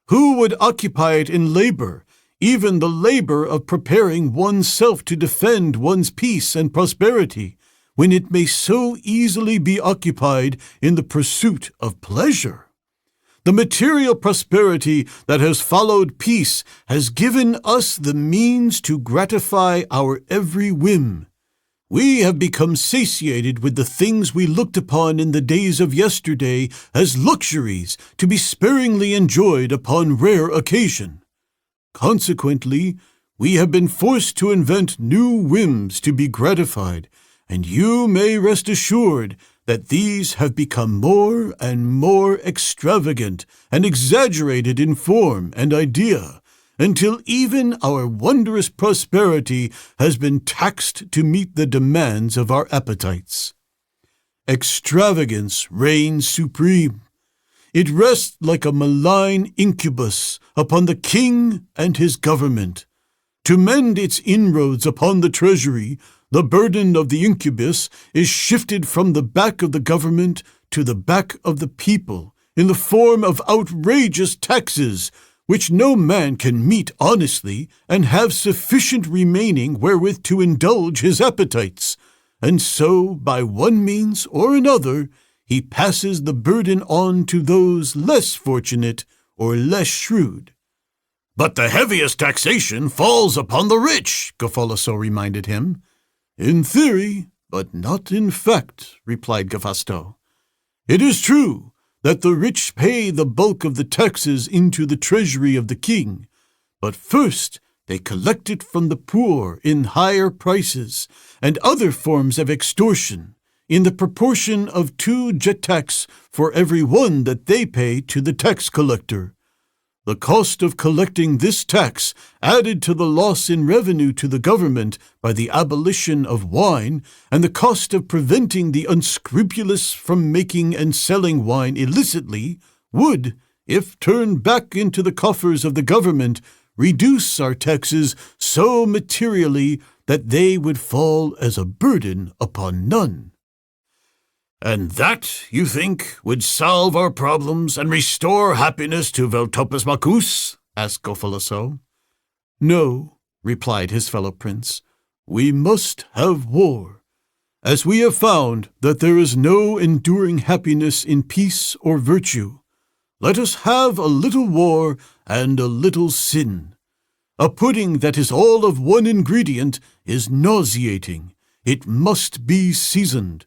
Who would occupy it in labor, even the labor of preparing oneself to defend one's peace and prosperity, when it may so easily be occupied in the pursuit of pleasure? The material prosperity that has followed peace has given us the means to gratify our every whim. We have become satiated with the things we looked upon in the days of yesterday as luxuries to be sparingly enjoyed upon rare occasion. Consequently, we have been forced to invent new whims to be gratified, and you may rest assured that these have become more and more extravagant and exaggerated in form and idea, until even our wondrous prosperity has been taxed to meet the demands of our appetites. Extravagance reigns supreme. It rests like a malign incubus upon the king and his government. To mend its inroads upon the treasury, the burden of the incubus is shifted from the back of the government to the back of the people in the form of outrageous taxes, which no man can meet honestly and have sufficient remaining wherewith to indulge his appetites. And so, by one means or another, he passes the burden on to those less fortunate or less shrewd. "But the heaviest taxation falls upon the rich," Gofoloso reminded him. "In theory, but not in fact," replied Gavasto. "It is true that the rich pay the bulk of the taxes into the treasury of the king, but first they collect it from the poor in higher prices and other forms of extortion, in the proportion of 2 jetaks for every 1 that they pay to the tax collector. The cost of collecting this tax, added to the loss in revenue to the government by the abolition of wine, and the cost of preventing the unscrupulous from making and selling wine illicitly, would, if turned back into the coffers of the government, reduce our taxes so materially that they would fall as a burden upon none." "And that, you think, would solve our problems and restore happiness to Veltopus Macus?" asked Gofoloso. "No," replied his fellow prince. "We must have war. as we have found that there is no enduring happiness in peace or virtue, let us have a little war and a little sin. A pudding that is all of one ingredient is nauseating. It must be seasoned.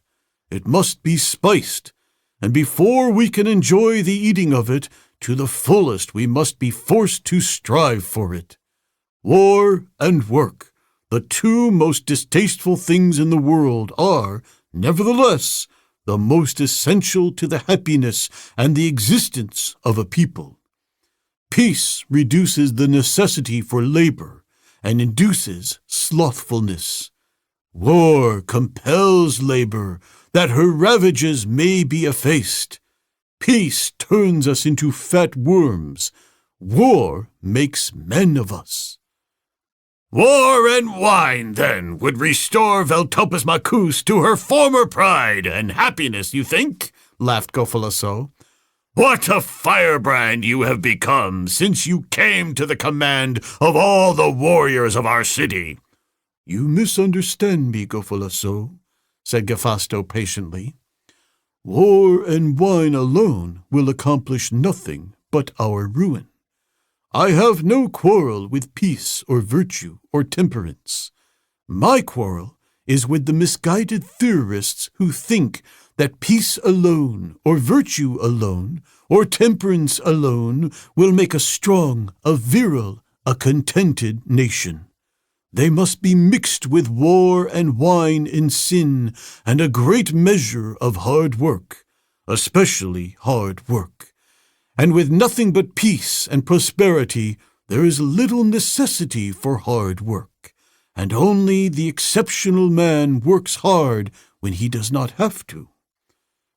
It must be spiced. And before we can enjoy the eating of it to the fullest, we must be forced to strive for it. War and work, the two most distasteful things in the world, are, nevertheless, the most essential to the happiness and the existence of a people. Peace reduces the necessity for labor and induces slothfulness. War compels labor, that her ravages may be effaced. Peace turns us into fat worms. War makes men of us. War and wine, then, would restore Veltopus to her former pride and happiness, you think? laughed Gofalasso. What a firebrand you have become since you came to the command of all the warriors of our city. You misunderstand me, Gofalasso, said Gephasto patiently. War and wine alone will accomplish nothing but our ruin. I have no quarrel with peace or virtue or temperance. My quarrel is with the misguided theorists who think that peace alone, or virtue alone, or temperance alone will make a strong, a virile, a contented nation. They must be mixed with war and wine and sin, and a great measure of hard work, especially hard work. And with nothing but peace and prosperity, there is little necessity for hard work, and only the exceptional man works hard when he does not have to.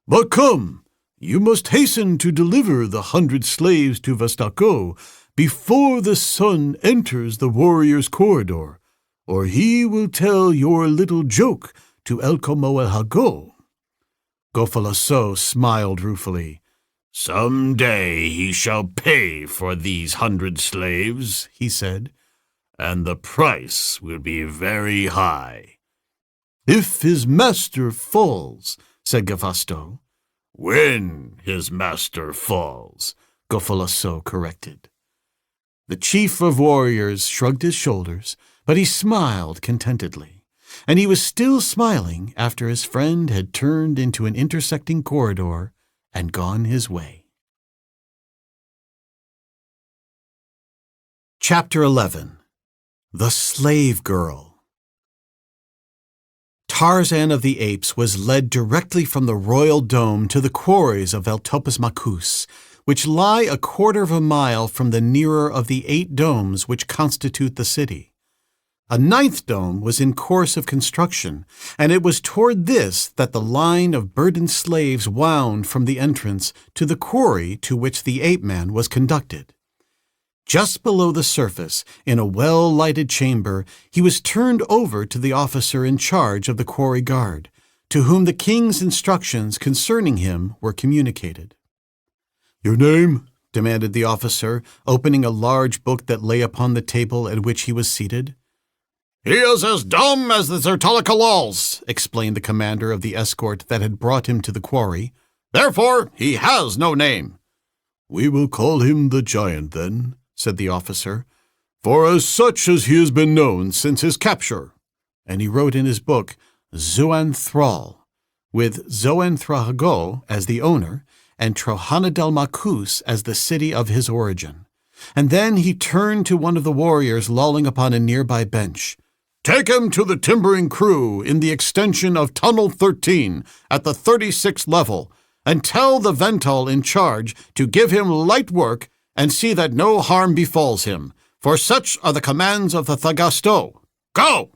But come, you must hasten to deliver the 100 slaves to Vestaco before the sun enters the warrior's corridor, or he will tell your little joke to El Como el Hago. Gofalasso smiled ruefully. Some day he shall pay for these 100 slaves, he said, and the price will be very high. If his master falls, said Gephasto. When his master falls, Gofalasso corrected. The chief of warriors shrugged his shoulders, but he smiled contentedly, and he was still smiling after his friend had turned into an intersecting corridor and gone his way. Chapter 11. The Slave Girl. Tarzan of the Apes was led directly from the royal dome to the quarries of Veltopus, which lie a quarter of a mile from the nearer of the 8 domes which constitute the city. A 9th dome was in course of construction, and it was toward this that the line of burdened slaves wound from the entrance to the quarry to which the ape-man was conducted. Just below the surface, in a well-lighted chamber, he was turned over to the officer in charge of the quarry guard, to whom the king's instructions concerning him were communicated. Your name? demanded the officer, opening a large book that lay upon the table at which he was seated. He is as dumb as the Zertalikalals, explained the commander of the escort that had brought him to the quarry. Therefore, he has no name. We will call him the Giant, then, said the officer, for as such as he has been known since his capture. And he wrote in his book, Zuanthral, with Zoanthrahago as the owner, and Trohanadel as the city of his origin. And then he turned to one of the warriors lolling upon a nearby bench. Take him to the timbering crew in the extension of Tunnel 13 at the 36th level, and tell the Vental in charge to give him light work and see that no harm befalls him, for such are the commands of the Thagasto. Go!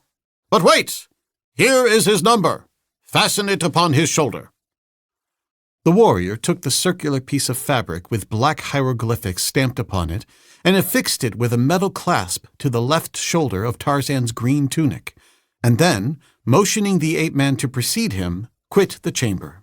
But wait! Here is his number. Fasten it upon his shoulder. The warrior took the circular piece of fabric with black hieroglyphics stamped upon it and affixed it with a metal clasp to the left shoulder of Tarzan's green tunic, and then, motioning the ape-man to precede him, quit the chamber.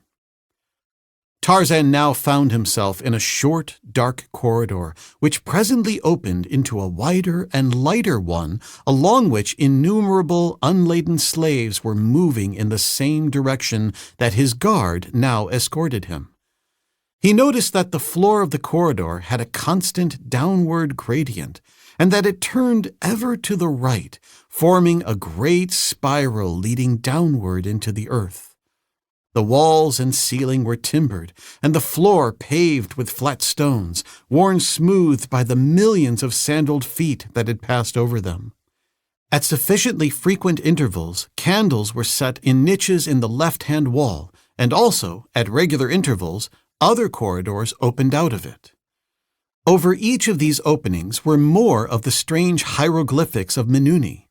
Tarzan now found himself in a short, dark corridor, which presently opened into a wider and lighter one, along which innumerable unladen slaves were moving in the same direction that his guard now escorted him. He noticed that the floor of the corridor had a constant downward gradient, and that it turned ever to the right, forming a great spiral leading downward into the earth. The walls and ceiling were timbered, and the floor paved with flat stones, worn smooth by the millions of sandaled feet that had passed over them. At sufficiently frequent intervals, candles were set in niches in the left-hand wall, and also, at regular intervals, other corridors opened out of it. Over each of these openings were more of the strange hieroglyphics of Menuni.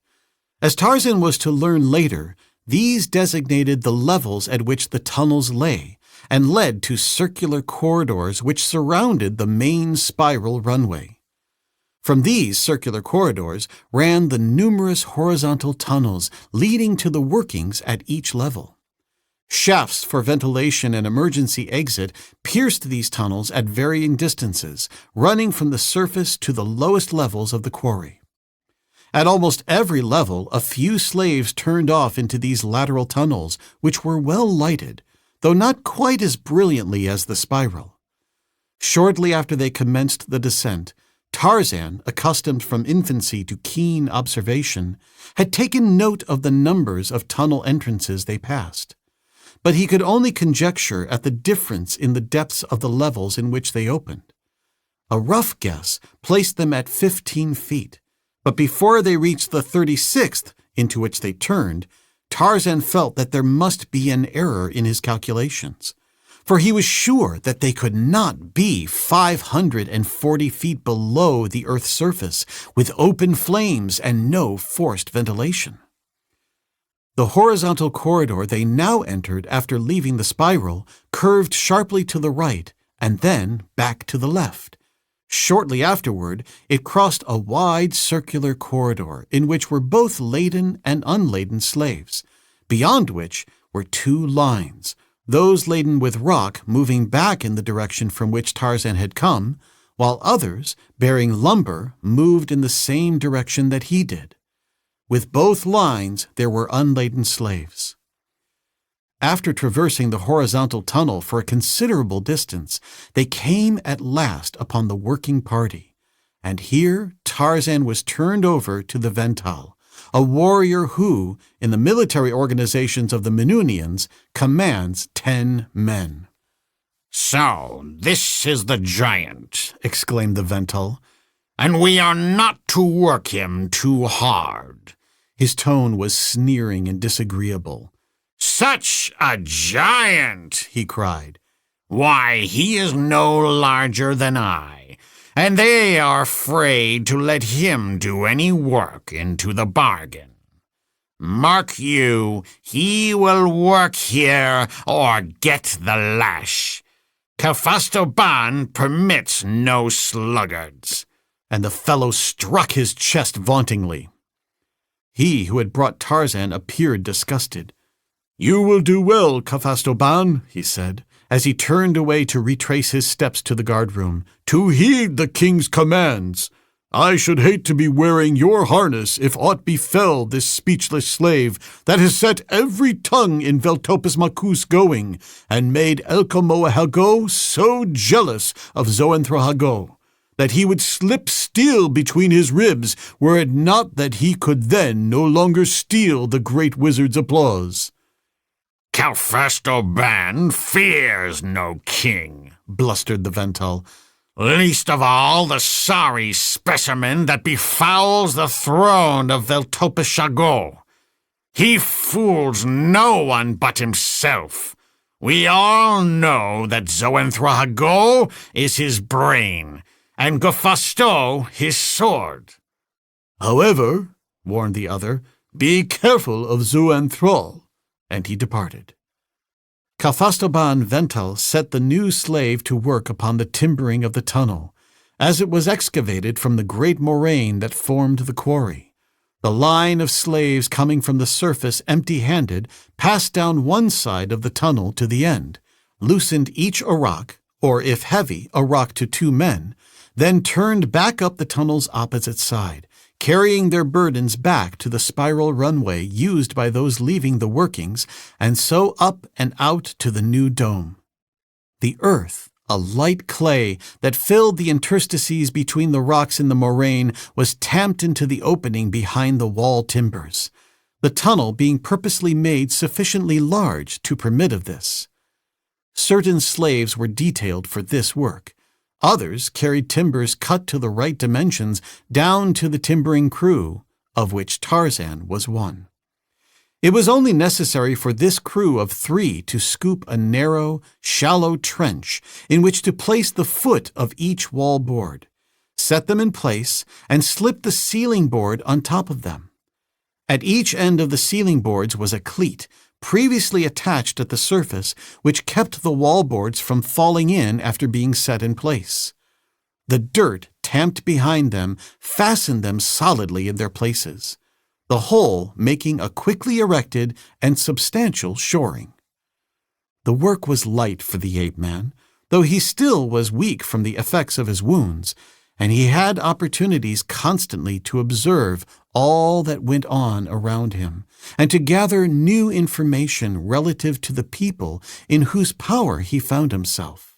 As Tarzan was to learn later, these designated the levels at which the tunnels lay, and led to circular corridors which surrounded the main spiral runway. From these circular corridors ran the numerous horizontal tunnels leading to the workings at each level. Shafts for ventilation and emergency exit pierced these tunnels at varying distances, running from the surface to the lowest levels of the quarry. At almost every level, a few slaves turned off into these lateral tunnels, which were well lighted, though not quite as brilliantly as the spiral. Shortly after they commenced the descent, Tarzan, accustomed from infancy to keen observation, had taken note of the numbers of tunnel entrances they passed. But he could only conjecture at the difference in the depths of the levels in which they opened. A rough guess placed them at 15 feet, but before they reached the 36th, into which they turned, Tarzan felt that there must be an error in his calculations, for he was sure that they could not be 540 feet below the earth's surface, with open flames and no forced ventilation. The horizontal corridor they now entered after leaving the spiral curved sharply to the right and then back to the left. Shortly afterward, it crossed a wide circular corridor in which were both laden and unladen slaves, beyond which were two lines, those laden with rock moving back in the direction from which Tarzan had come, while others, bearing lumber, moved in the same direction that he did. With both lines, there were unladen slaves. After traversing the horizontal tunnel for a considerable distance, they came at last upon the working party, and here Tarzan was turned over to the Vental, a warrior who, in the military organizations of the Menunians, commands 10 men. "So, this is the giant," exclaimed the Vental. "and we are not to work him too hard." His tone was sneering and disagreeable. "Such a giant!" he cried. "Why, he is no larger than I, and they are afraid to let him do any work into the bargain. Mark you, he will work here or get the lash. Kafastoban permits no sluggards." And the fellow struck his chest vauntingly. He who had brought Tarzan appeared disgusted. "You will do well, Kafastoban," he said, as he turned away to retrace his steps to the guardroom, "to heed the king's commands. I should hate to be wearing your harness if aught befell this speechless slave that has set every tongue in Veltopus Makus going, and made Elkamoahago so jealous of Zoanthrohago that he would slip steel between his ribs were it not that he could then no longer steal the great wizard's applause." "Kafastoban fears no king," blustered the Vental. "least of all the sorry specimen that befouls the throne of Veltopus-Shago. He fools no one but himself. We all know that Zoanthrohago is his brain, and Gofasto his sword." "However," warned the other, "be careful of Zoanthrol," and he departed. Kafastoban Vental set the new slave to work upon the timbering of the tunnel, as it was excavated from the great moraine that formed the quarry. The line of slaves coming from the surface empty-handed passed down one side of the tunnel to the end, loosened each a rock, or if heavy, a rock to 2 men, then turned back up the tunnel's opposite side, carrying their burdens back to the spiral runway used by those leaving the workings, and so up and out to the new dome. The earth, a light clay that filled the interstices between the rocks in the moraine, was tamped into the opening behind the wall timbers, the tunnel being purposely made sufficiently large to permit of this. Certain slaves were detailed for this work. Others carried timbers cut to the right dimensions down to the timbering crew, of which Tarzan was one. It was only necessary for this crew of 3 to scoop a narrow, shallow trench in which to place the foot of each wall board, set them in place, and slip the ceiling board on top of them. At each end of the ceiling boards was a cleat, previously attached at the surface, which kept the wall boards from falling in after being set in place. The dirt tamped behind them fastened them solidly in their places, the whole making a quickly erected and substantial shoring. The work was light for the ape-man, though he still was weak from the effects of his wounds, and he had opportunities constantly to observe all that went on around him, and to gather new information relative to the people in whose power he found himself.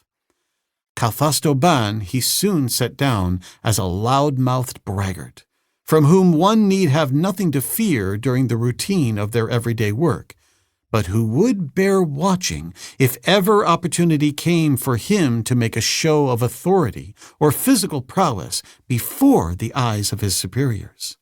Calfastoban he soon set down as a loud-mouthed braggart, from whom one need have nothing to fear during the routine of their everyday work, but who would bear watching if ever opportunity came for him to make a show of authority or physical prowess before the eyes of his superiors.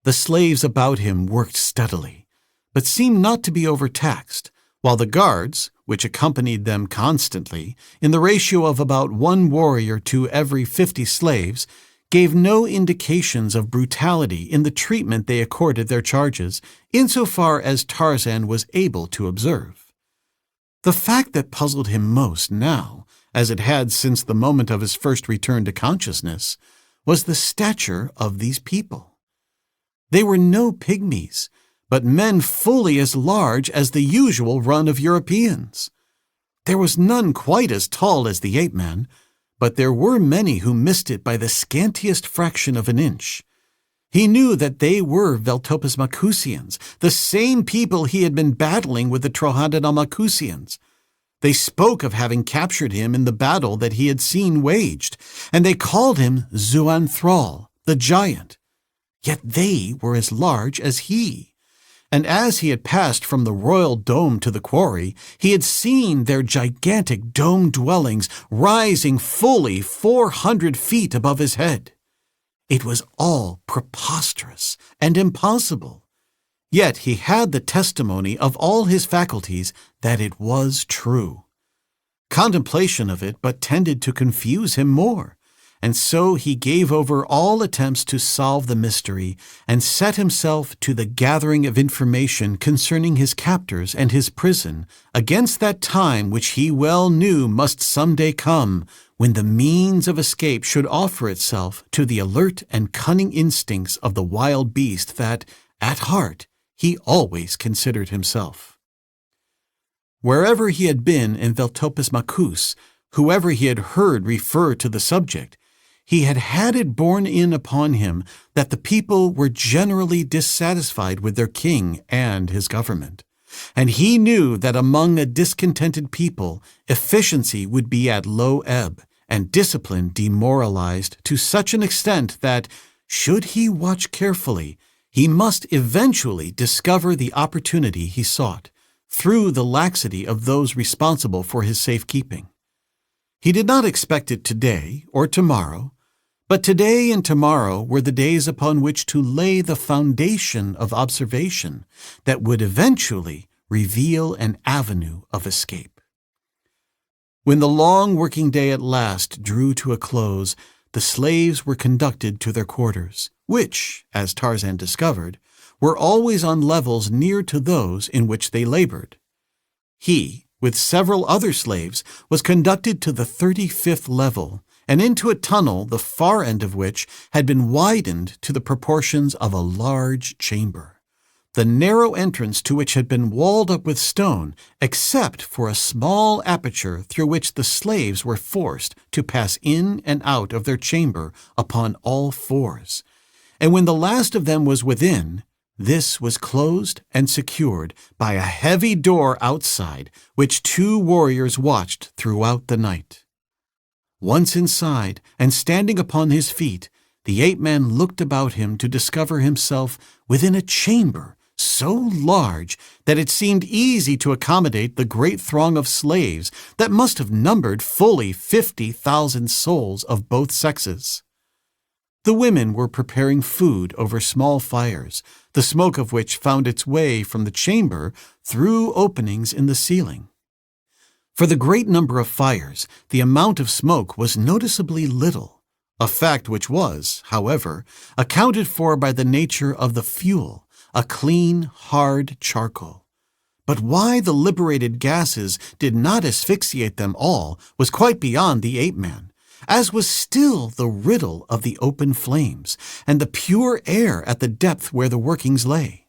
The slaves about him worked steadily, but seemed not to be overtaxed, while the guards, which accompanied them constantly, in the ratio of about 1 warrior to every 50 slaves, gave no indications of brutality in the treatment they accorded their charges, insofar as Tarzan was able to observe. The fact that puzzled him most now, as it had since the moment of his first return to consciousness, was the stature of these people. They were no pygmies, but men fully as large as the usual run of Europeans. There was none quite as tall as the ape-man, but there were many who missed it by the scantiest fraction of an inch. He knew that they were Veltopus Macusians, the same people he had been battling with the Trohanodon Macusians. They spoke of having captured him in the battle that he had seen waged, and they called him Zuanthrol, the giant. Yet they were as large as he. And as he had passed from the royal dome to the quarry, he had seen their gigantic dome dwellings rising fully 400 feet above his head. It was all preposterous and impossible. Yet he had the testimony of all his faculties that it was true. Contemplation of it but tended to confuse him more, and so he gave over all attempts to solve the mystery and set himself to the gathering of information concerning his captors and his prison against that time which he well knew must some day come, when the means of escape should offer itself to the alert and cunning instincts of the wild beast that, at heart, he always considered himself. Wherever he had been in Veltopus Macus, whoever he had heard refer to the subject, he had had it borne in upon him that the people were generally dissatisfied with their king and his government, and he knew that among a discontented people efficiency would be at low ebb and discipline demoralized to such an extent that, should he watch carefully, he must eventually discover the opportunity he sought, through the laxity of those responsible for his safekeeping. He did not expect it today or tomorrow, but today and tomorrow were the days upon which to lay the foundation of observation that would eventually reveal an avenue of escape. When the long working day at last drew to a close, the slaves were conducted to their quarters, which, as Tarzan discovered, were always on levels near to those in which they labored. He, with several other slaves, was conducted to the 35th level, and into a tunnel the far end of which had been widened to the proportions of a large chamber. the narrow entrance to which had been walled up with stone, except for a small aperture through which the slaves were forced to pass in and out of their chamber upon all fours. And when the last of them was within, this was closed and secured by a heavy door outside, which 2 warriors watched throughout the night. Once inside, and standing upon his feet, the ape-man looked about him to discover himself within a chamber so large that it seemed easy to accommodate the great throng of slaves that must have numbered fully 50,000 souls of both sexes. The women were preparing food over small fires, the smoke of which found its way from the chamber through openings in the ceiling. For the great number of fires, the amount of smoke was noticeably little, a fact which was, however, accounted for by the nature of the fuel, a clean, hard charcoal. But why the liberated gases did not asphyxiate them all was quite beyond the ape-man, as was still the riddle of the open flames and the pure air at the depth where the workings lay.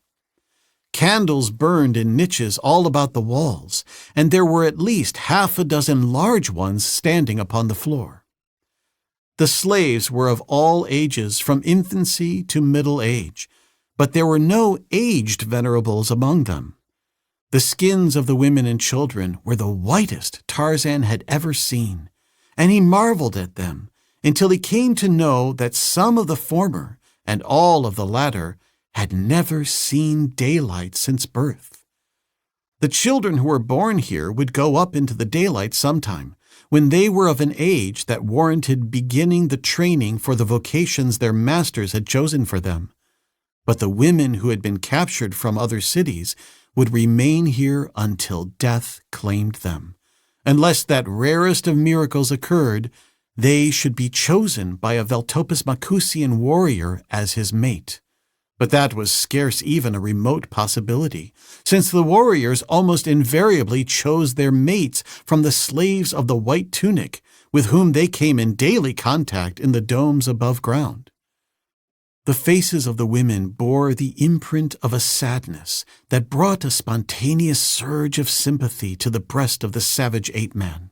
Candles burned in niches all about the walls, and there were at least 6 large ones standing upon the floor. The slaves were of all ages, from infancy to middle age, but there were no aged venerables among them. The skins of the women and children were the whitest Tarzan had ever seen, and he marveled at them until he came to know that some of the former and all of the latter had never seen daylight since birth. The children who were born here would go up into the daylight sometime, when they were of an age that warranted beginning the training for the vocations their masters had chosen for them. But the women who had been captured from other cities would remain here until death claimed them. Unless that rarest of miracles occurred, they should be chosen by a Veltopus Macusian warrior as his mate. But that was scarce even a remote possibility, since the warriors almost invariably chose their mates from the slaves of the white tunic, with whom they came in daily contact in the domes above ground. The faces of the women bore the imprint of a sadness that brought a spontaneous surge of sympathy to the breast of the savage ape-man.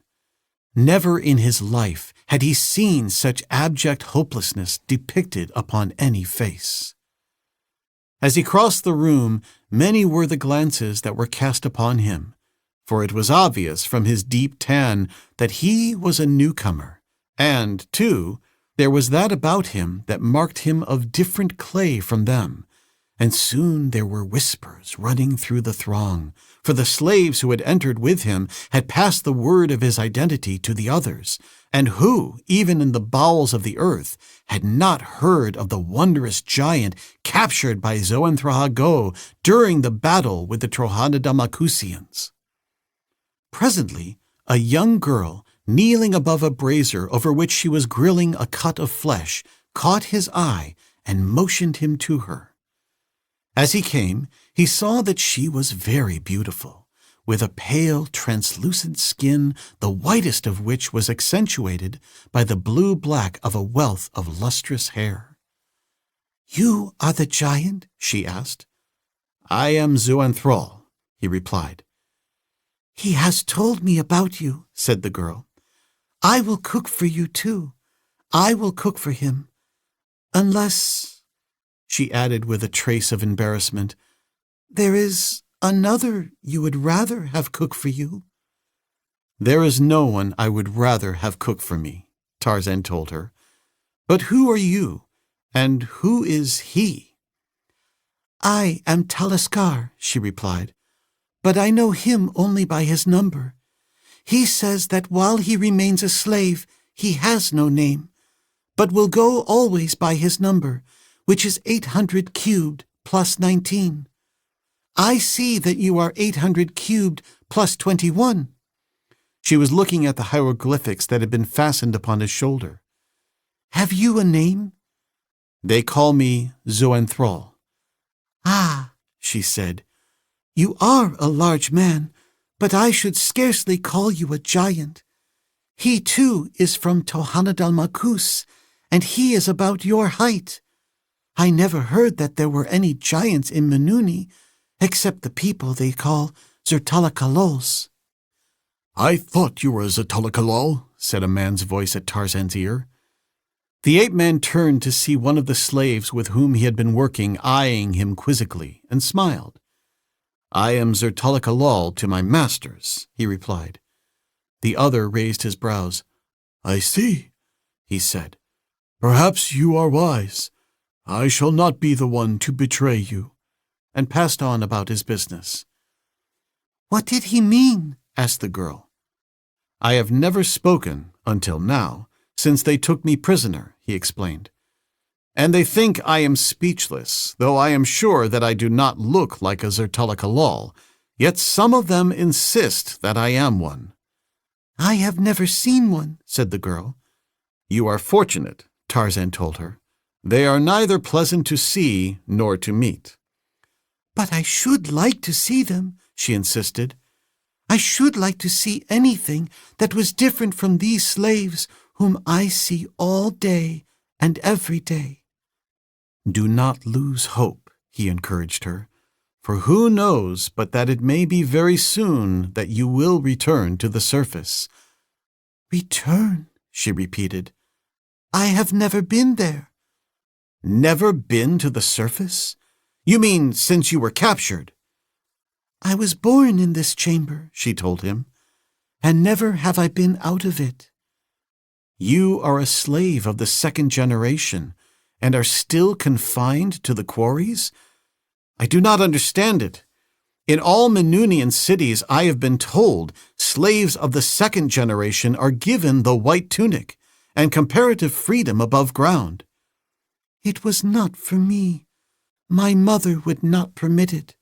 Never in his life had he seen such abject hopelessness depicted upon any face. As he crossed the room, many were the glances that were cast upon him, for it was obvious from his deep tan that he was a newcomer, and, too, there was that about him that marked him of different clay from them, and soon there were whispers running through the throng, for the slaves who had entered with him had passed the word of his identity to the others, and who, even in the bowels of the earth, had not heard of the wondrous giant captured by Xoenthrahago during the battle with the Trohanida Macusians. Presently, a young girl, kneeling above a brazier over which she was grilling a cut of flesh, caught his eye and motioned him to her. As he came, he saw that she was very beautiful, with a pale, translucent skin, the whitest of which was accentuated by the blue-black of a wealth of lustrous hair. "You are the giant?" she asked. "I am Xoenthral," he replied. "He has told me about you," said the girl. "I will cook for you, too. I will cook for him. Unless," she added with a trace of embarrassment, "there is another you would rather have cook for you." "There is no one I would rather have cook for me," Tarzan told her. "But who are you, and who is he?" "I am Talaskar," she replied, "but I know him only by his number. He says that while he remains a slave, he has no name, but will go always by his number, which is 800 cubed plus 19. I see that you are 800 cubed plus 21. She was looking at the hieroglyphics that had been fastened upon his shoulder. "Have you a name?" "They call me Xoenthral." "Ah," she said, "you are a large man, but I should scarcely call you a giant. He, too, is from Tohanadal Makus, and he is about your height. I never heard that there were any giants in Menuni, except the people they call Zertalakalols." "I thought you were a Zertalakalol," said a man's voice at Tarzan's ear. The ape-man turned to see one of the slaves with whom he had been working eyeing him quizzically, and smiled. "I am Zertalakalol to my masters," he replied. The other raised his brows. "I see," he said. "Perhaps you are wise. I shall not be the one to betray you," and passed on about his business. "What did he mean?" asked the girl. "I have never spoken, until now, since they took me prisoner," he explained. "And they think I am speechless, though I am sure that I do not look like a Zertalakalol, yet some of them insist that I am one." "I have never seen one," said the girl. "You are fortunate," Tarzan told her. "They are neither pleasant to see nor to meet." "But I should like to see them," she insisted. "I should like to see anything that was different from these slaves whom I see all day and every day." "Do not lose hope," he encouraged her, "for who knows but that it may be very soon that you will return to the surface." "Return," she repeated. "I have never been there." "Never been to the surface? You mean since you were captured?" "I was born in this chamber," she told him, "and never have I been out of it." "You are a slave of the second generation, and are still confined to the quarries? I do not understand it. In all Menunian cities, I have been told, slaves of the second generation are given the white tunic and comparative freedom above ground." "It was not for me. My mother would not permit it.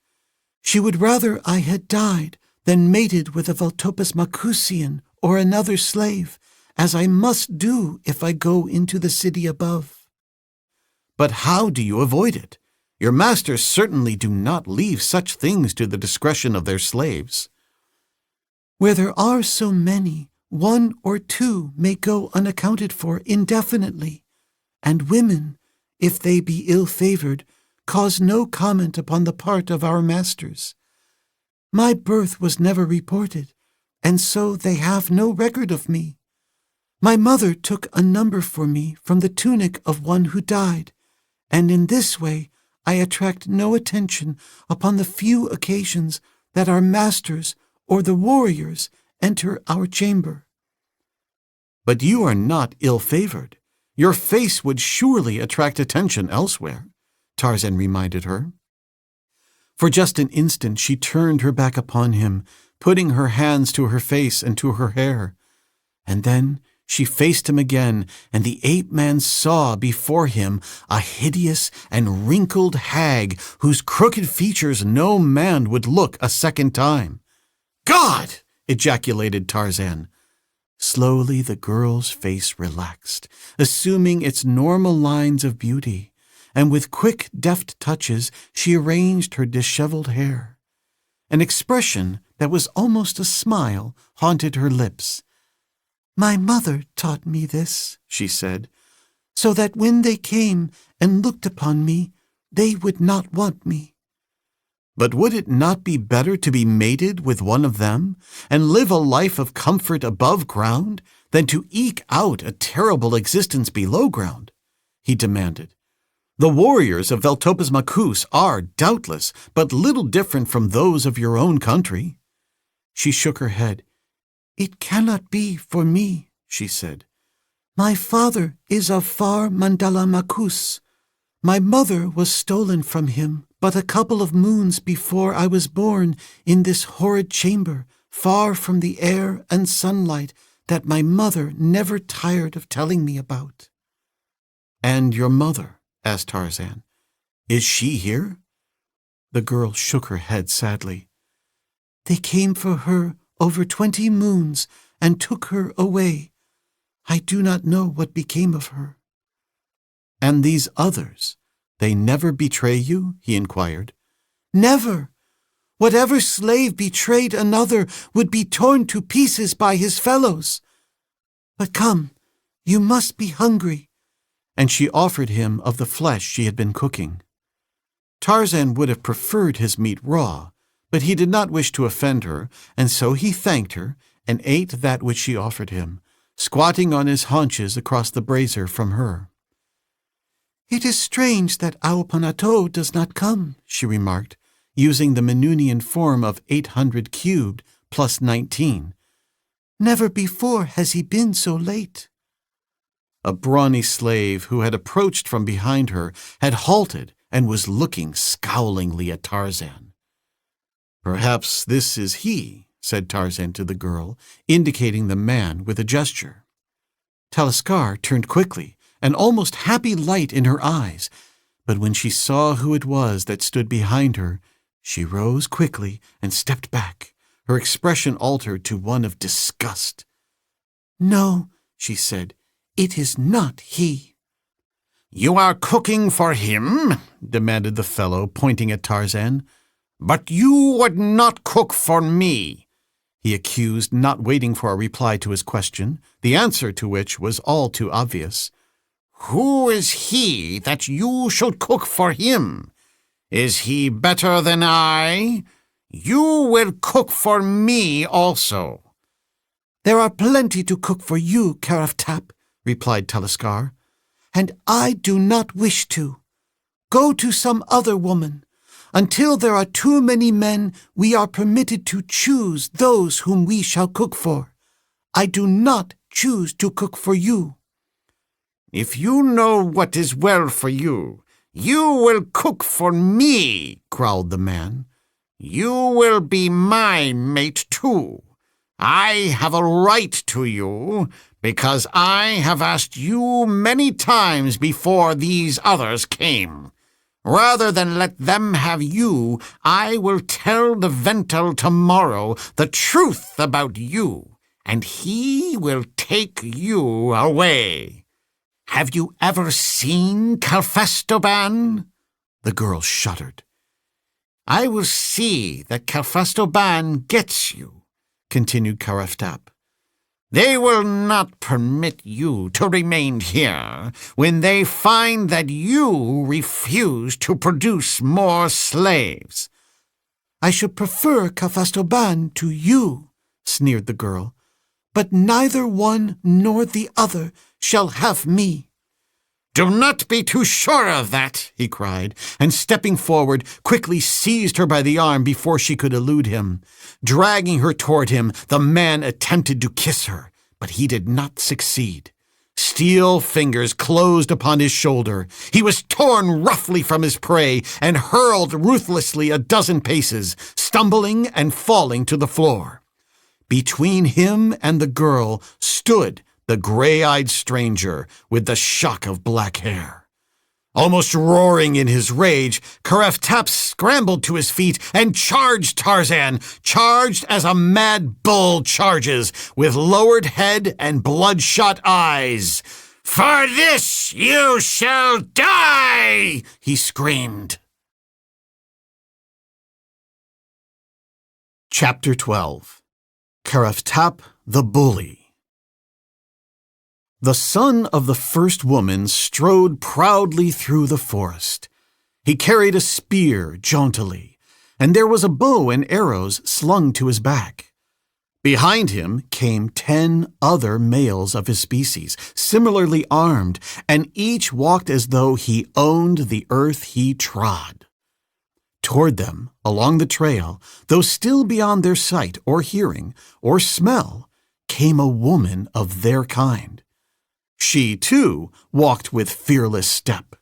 She would rather I had died than mated with a Valtopus Macusian or another slave, as I must do if I go into the city above." "But how do you avoid it? Your masters certainly do not leave such things to the discretion of their slaves." "Where there are so many, one or two may go unaccounted for indefinitely, and women, if they be ill-favored, cause no comment upon the part of our masters. My birth was never reported, and so they have no record of me. My mother took a number for me from the tunic of one who died, and in this way I attract no attention upon the few occasions that our masters or the warriors enter our chamber." "But you are not ill-favored. Your face would surely attract attention elsewhere," Tarzan reminded her. For just an instant she turned her back upon him, putting her hands to her face and to her hair. And then she faced him again, and the ape-man saw before him a hideous and wrinkled hag whose crooked features no man would look a second time. "God!" ejaculated Tarzan. Slowly the girl's face relaxed, assuming its normal lines of beauty, and with quick, deft touches she arranged her disheveled hair. An expression that was almost a smile haunted her lips. "My mother taught me this," she said, "so that when they came and looked upon me, they would not want me." "But would it not be better to be mated with one of them and live a life of comfort above ground than to eke out a terrible existence below ground?" he demanded. "The warriors of Valtopus Macus are, doubtless, but little different from those of your own country." She shook her head. "It cannot be for me," she said. "My father is of far Mandala Macus. My mother was stolen from him but a couple of moons before I was born in this horrid chamber, far from the air and sunlight that my mother never tired of telling me about." "And your mother?" asked Tarzan. "Is she here?" The girl shook her head sadly. "They came for her over 20 moons and took her away. I do not know what became of her." "And these others, they never betray you?" he inquired. "Never. Whatever slave betrayed another would be torn to pieces by his fellows. But come, you must be hungry." And she offered him of the flesh she had been cooking. Tarzan would have preferred his meat raw, but he did not wish to offend her, and so he thanked her and ate that which she offered him, squatting on his haunches across the brazier from her. "It is strange that Aupanato does not come," she remarked, using the Menunian form of 800 cubed plus 19. "Never before has he been so late." A brawny slave who had approached from behind her had halted and was looking scowlingly at Tarzan. "Perhaps this is he," said Tarzan to the girl, indicating the man with a gesture. Taliskar turned quickly, an almost happy light in her eyes, but when she saw who it was that stood behind her, she rose quickly and stepped back, her expression altered to one of disgust. "No," she said, "it is not he." "You are cooking for him?" demanded the fellow, pointing at Tarzan. "But you would not cook for me," he accused, not waiting for a reply to his question, the answer to which was all too obvious. "Who is he that you should cook for him? Is he better than I? You will cook for me also." "There are plenty to cook for you, Karaftap," replied Taliskar, "and I do not wish to. Go to some other woman. Until there are too many men, we are permitted to choose those whom we shall cook for. I do not choose to cook for you." "If you know what is well for you, you will cook for me," growled the man. "You will be my mate too. I have a right to you, because I have asked you many times before these others came. Rather than let them have you, I will tell the Vental tomorrow the truth about you, and he will take you away. Have you ever seen Calfastoban?" The girl shuddered. "I will see that Calfastoban gets you," continued Karaftap. "They will not permit you to remain here when they find that you refuse to produce more slaves." "I should prefer Calfastoban to you," sneered the girl, "but neither one nor the other shall have me." "Do not be too sure of that," he cried, and stepping forward, quickly seized her by the arm before she could elude him. Dragging her toward him, the man attempted to kiss her, but he did not succeed. Steel fingers closed upon his shoulder. He was torn roughly from his prey and hurled ruthlessly a dozen paces, stumbling and falling to the floor. Between him and the girl stood the gray-eyed stranger with the shock of black hair. Almost roaring in his rage, Karaftap scrambled to his feet and charged Tarzan, charged as a mad bull charges, with lowered head and bloodshot eyes. "For this you shall die!" he screamed. Chapter 12. Karaftap the Bully. The son of the first woman strode proudly through the forest. He carried a spear jauntily, and there was a bow and arrows slung to his back. Behind him came 10 other males of his species, similarly armed, and each walked as though he owned the earth he trod. Toward them, along the trail, though still beyond their sight or hearing or smell, came a woman of their kind. She, too, walked with fearless step.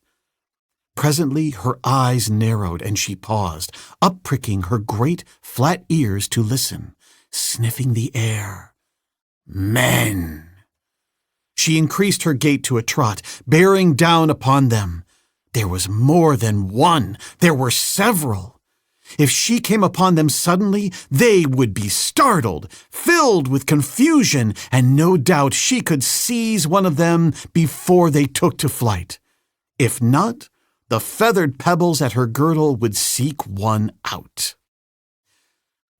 Presently her eyes narrowed and she paused, up-pricking her great flat ears to listen, sniffing the air. Men! She increased her gait to a trot, bearing down upon them. There was more than one. There were several. If she came upon them suddenly, they would be startled, filled with confusion, and no doubt she could seize one of them before they took to flight. If not, the feathered pebbles at her girdle would seek one out.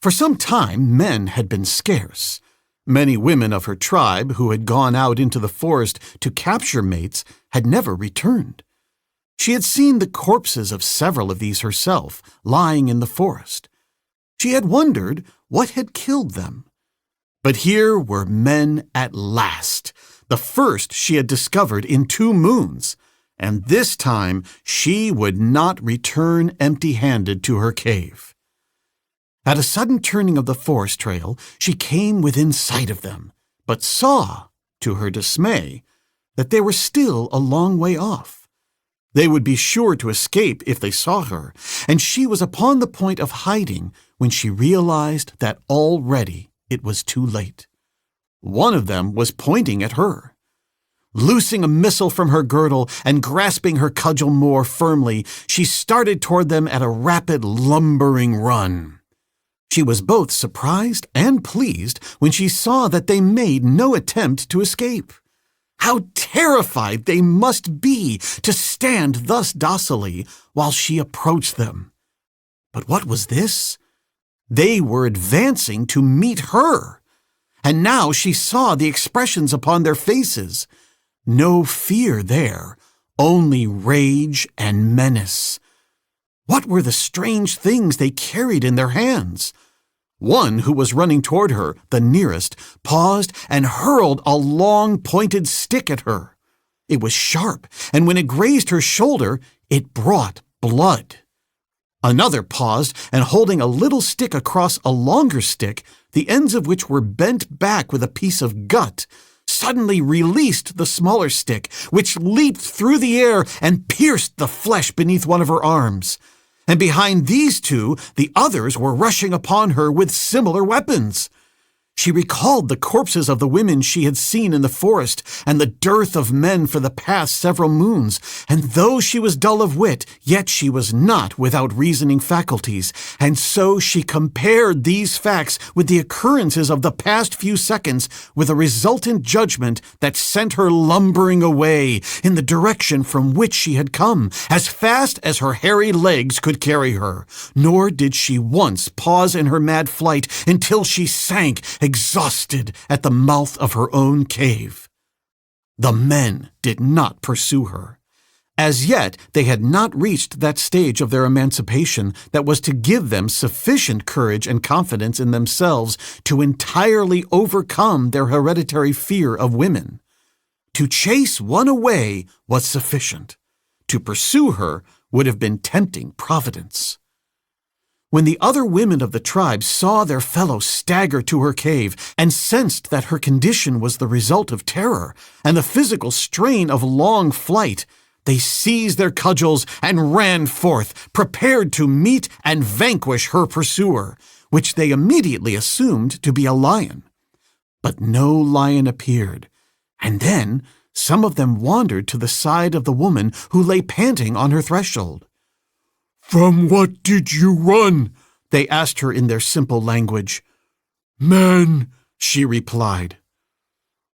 For some time, men had been scarce. Many women of her tribe who had gone out into the forest to capture mates had never returned. She had seen the corpses of several of these herself, lying in the forest. She had wondered what had killed them. But here were men at last, the first she had discovered in 2 moons, and this time she would not return empty-handed to her cave. At a sudden turning of the forest trail, she came within sight of them, but saw, to her dismay, that they were still a long way off. They would be sure to escape if they saw her, and she was upon the point of hiding when she realized that already it was too late. One of them was pointing at her. Loosing a missile from her girdle and grasping her cudgel more firmly, she started toward them at a rapid, lumbering run. She was both surprised and pleased when she saw that they made no attempt to escape. How terrified they must be to stand thus docilely while she approached them. But what was this? They were advancing to meet her, and now she saw the expressions upon their faces. No fear there, only rage and menace. What were the strange things they carried in their hands? One who was running toward her, the nearest, paused and hurled a long pointed stick at her. It was sharp, and when it grazed her shoulder, it brought blood. Another paused, and holding a little stick across a longer stick, the ends of which were bent back with a piece of gut, suddenly released the smaller stick, which leaped through the air and pierced the flesh beneath one of her arms. And behind these 2, the others were rushing upon her with similar weapons. She recalled the corpses of the women she had seen in the forest and the dearth of men for the past several moons, and though she was dull of wit, yet she was not without reasoning faculties, and so she compared these facts with the occurrences of the past few seconds with a resultant judgment that sent her lumbering away in the direction from which she had come, as fast as her hairy legs could carry her, nor did she once pause in her mad flight until she sank exhausted at the mouth of her own cave. The men did not pursue her. As yet, they had not reached that stage of their emancipation that was to give them sufficient courage and confidence in themselves to entirely overcome their hereditary fear of women. To chase one away was sufficient. To pursue her would have been tempting Providence. When the other women of the tribe saw their fellow stagger to her cave and sensed that her condition was the result of terror and the physical strain of long flight, they seized their cudgels and ran forth, prepared to meet and vanquish her pursuer, which they immediately assumed to be a lion. But no lion appeared, and then some of them wandered to the side of the woman who lay panting on her threshold. "From what did you run?" they asked her in their simple language. "Men," she replied.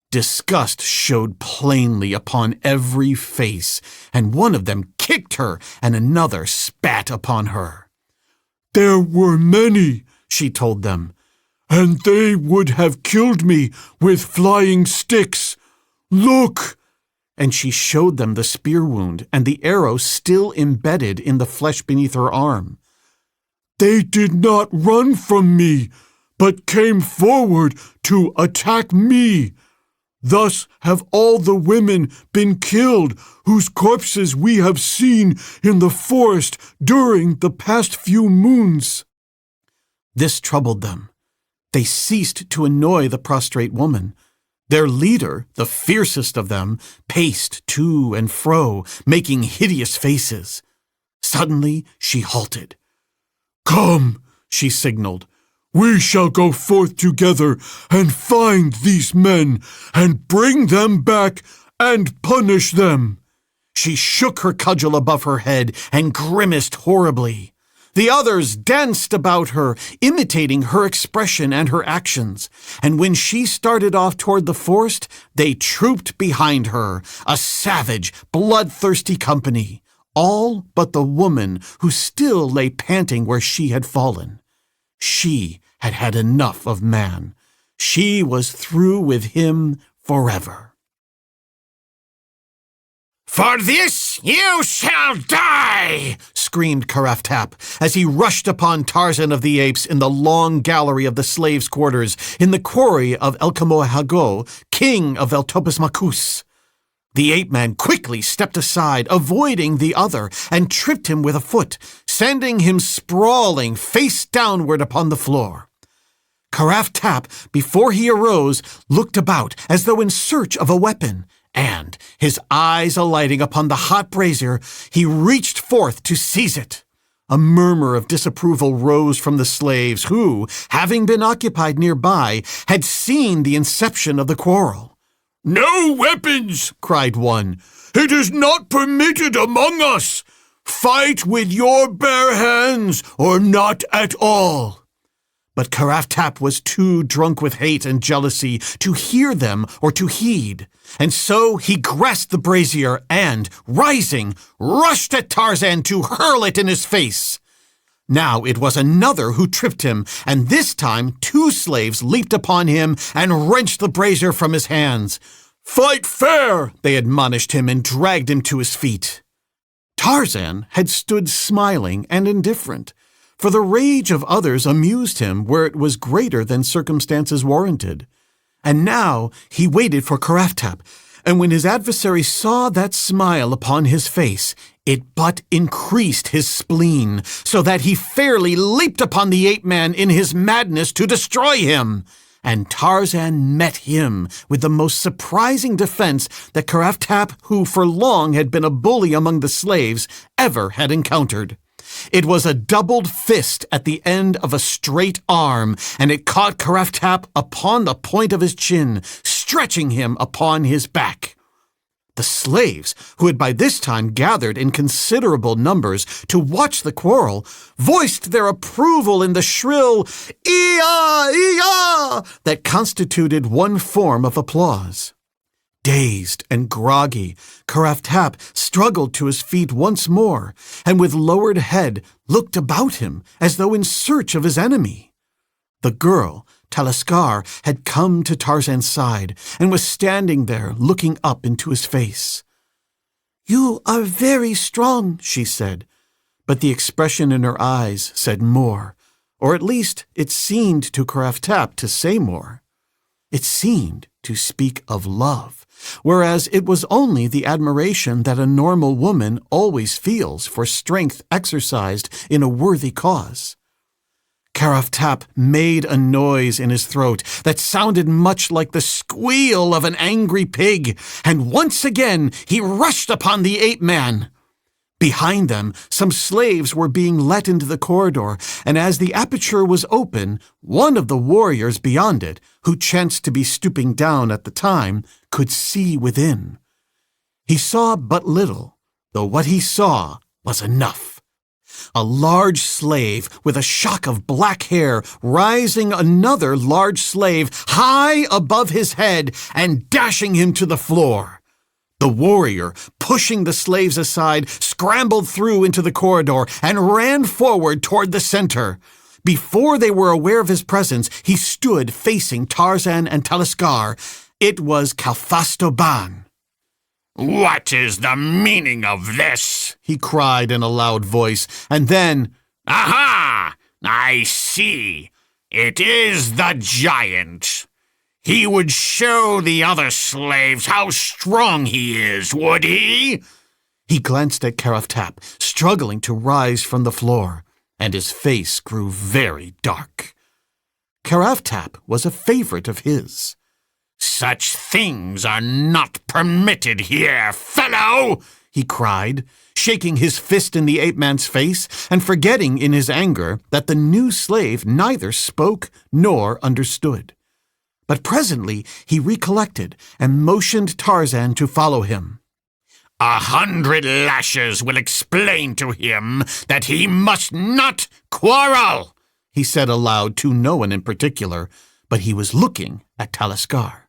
Disgust showed plainly upon every face, and one of them kicked her, and another spat upon her. "There were many," she told them, "and they would have killed me with flying sticks. Look!" And she showed them the spear wound and the arrow still embedded in the flesh beneath her arm. "They did not run from me, but came forward to attack me. Thus have all the women been killed whose corpses we have seen in the forest during the past few moons." This troubled them. They ceased to annoy the prostrate woman. Their leader, the fiercest of them, paced to and fro, making hideous faces. Suddenly she halted. "Come," she signaled. "We shall go forth together and find these men and bring them back and punish them." She shook her cudgel above her head and grimaced horribly. The others danced about her, imitating her expression and her actions, and when she started off toward the forest, they trooped behind her, a savage, bloodthirsty company, all but the woman who still lay panting where she had fallen. She had had enough of man. She was through with him forever. For this you shall die! Screamed Karaftap as he rushed upon Tarzan of the Apes in the long gallery of the slaves' quarters in the quarry of Elkamohago, king of Eltopus Makus. The ape-man quickly stepped aside, avoiding the other, and tripped him with a foot, sending him sprawling face downward upon the floor. Karaftap, before he arose, looked about as though in search of a weapon, and, his eyes alighting upon the hot brazier, he reached forth to seize it. A murmur of disapproval rose from the slaves who, having been occupied nearby, had seen the inception of the quarrel. "No weapons!" cried one. "It is not permitted among us. Fight with your bare hands, or not at all." But Karaftap was too drunk with hate and jealousy to hear them or to heed, and so he grasped the brazier and, rising, rushed at Tarzan to hurl it in his face. Now it was another who tripped him, and this time 2 slaves leaped upon him and wrenched the brazier from his hands. "Fight fair!" they admonished him and dragged him to his feet. Tarzan had stood smiling and indifferent, for the rage of others amused him where it was greater than circumstances warranted. And now he waited for Karaftap, and when his adversary saw that smile upon his face, it but increased his spleen, so that he fairly leaped upon the ape-man in his madness to destroy him. And Tarzan met him with the most surprising defense that Karaftap, who for long had been a bully among the slaves, ever had encountered. It was a doubled fist at the end of a straight arm, and it caught Karaftap upon the point of his chin, stretching him upon his back. The slaves, who had by this time gathered in considerable numbers to watch the quarrel, voiced their approval in the shrill "Ee-ah! Ee-ah!" that constituted one form of applause. Dazed and groggy, Karaftap struggled to his feet once more, and with lowered head looked about him as though in search of his enemy. The girl, Talaskar, had come to Tarzan's side and was standing there looking up into his face. "You are very strong," she said, but the expression in her eyes said more, or at least it seemed to Karaftap to say more. It seemed to speak of love, whereas it was only the admiration that a normal woman always feels for strength exercised in a worthy cause. Karaftap made a noise in his throat that sounded much like the squeal of an angry pig, and once again he rushed upon the ape-man. Behind them, some slaves were being let into the corridor, and as the aperture was open, one of the warriors beyond it, who chanced to be stooping down at the time, could see within. He saw but little, though what he saw was enough. A large slave with a shock of black hair rising another large slave high above his head and dashing him to the floor. The warrior, pushing the slaves aside, scrambled through into the corridor and ran forward toward the center. Before they were aware of his presence, he stood facing Tarzan and Talaskar. It was Kalfastoban. "What is the meaning of this?" he cried in a loud voice, and then, "Aha! I see. It is the giant. He would show the other slaves how strong he is, would he?" He glanced at Karaftap, struggling to rise from the floor, and his face grew very dark. Karaftap was a favorite of his. "Such things are not permitted here, fellow!" he cried, shaking his fist in the ape-man's face and forgetting in his anger that the new slave neither spoke nor understood. But presently he recollected and motioned Tarzan to follow him. 100 lashes will explain to him that he must not quarrel," he said aloud to no one in particular, but he was looking at Talaskar.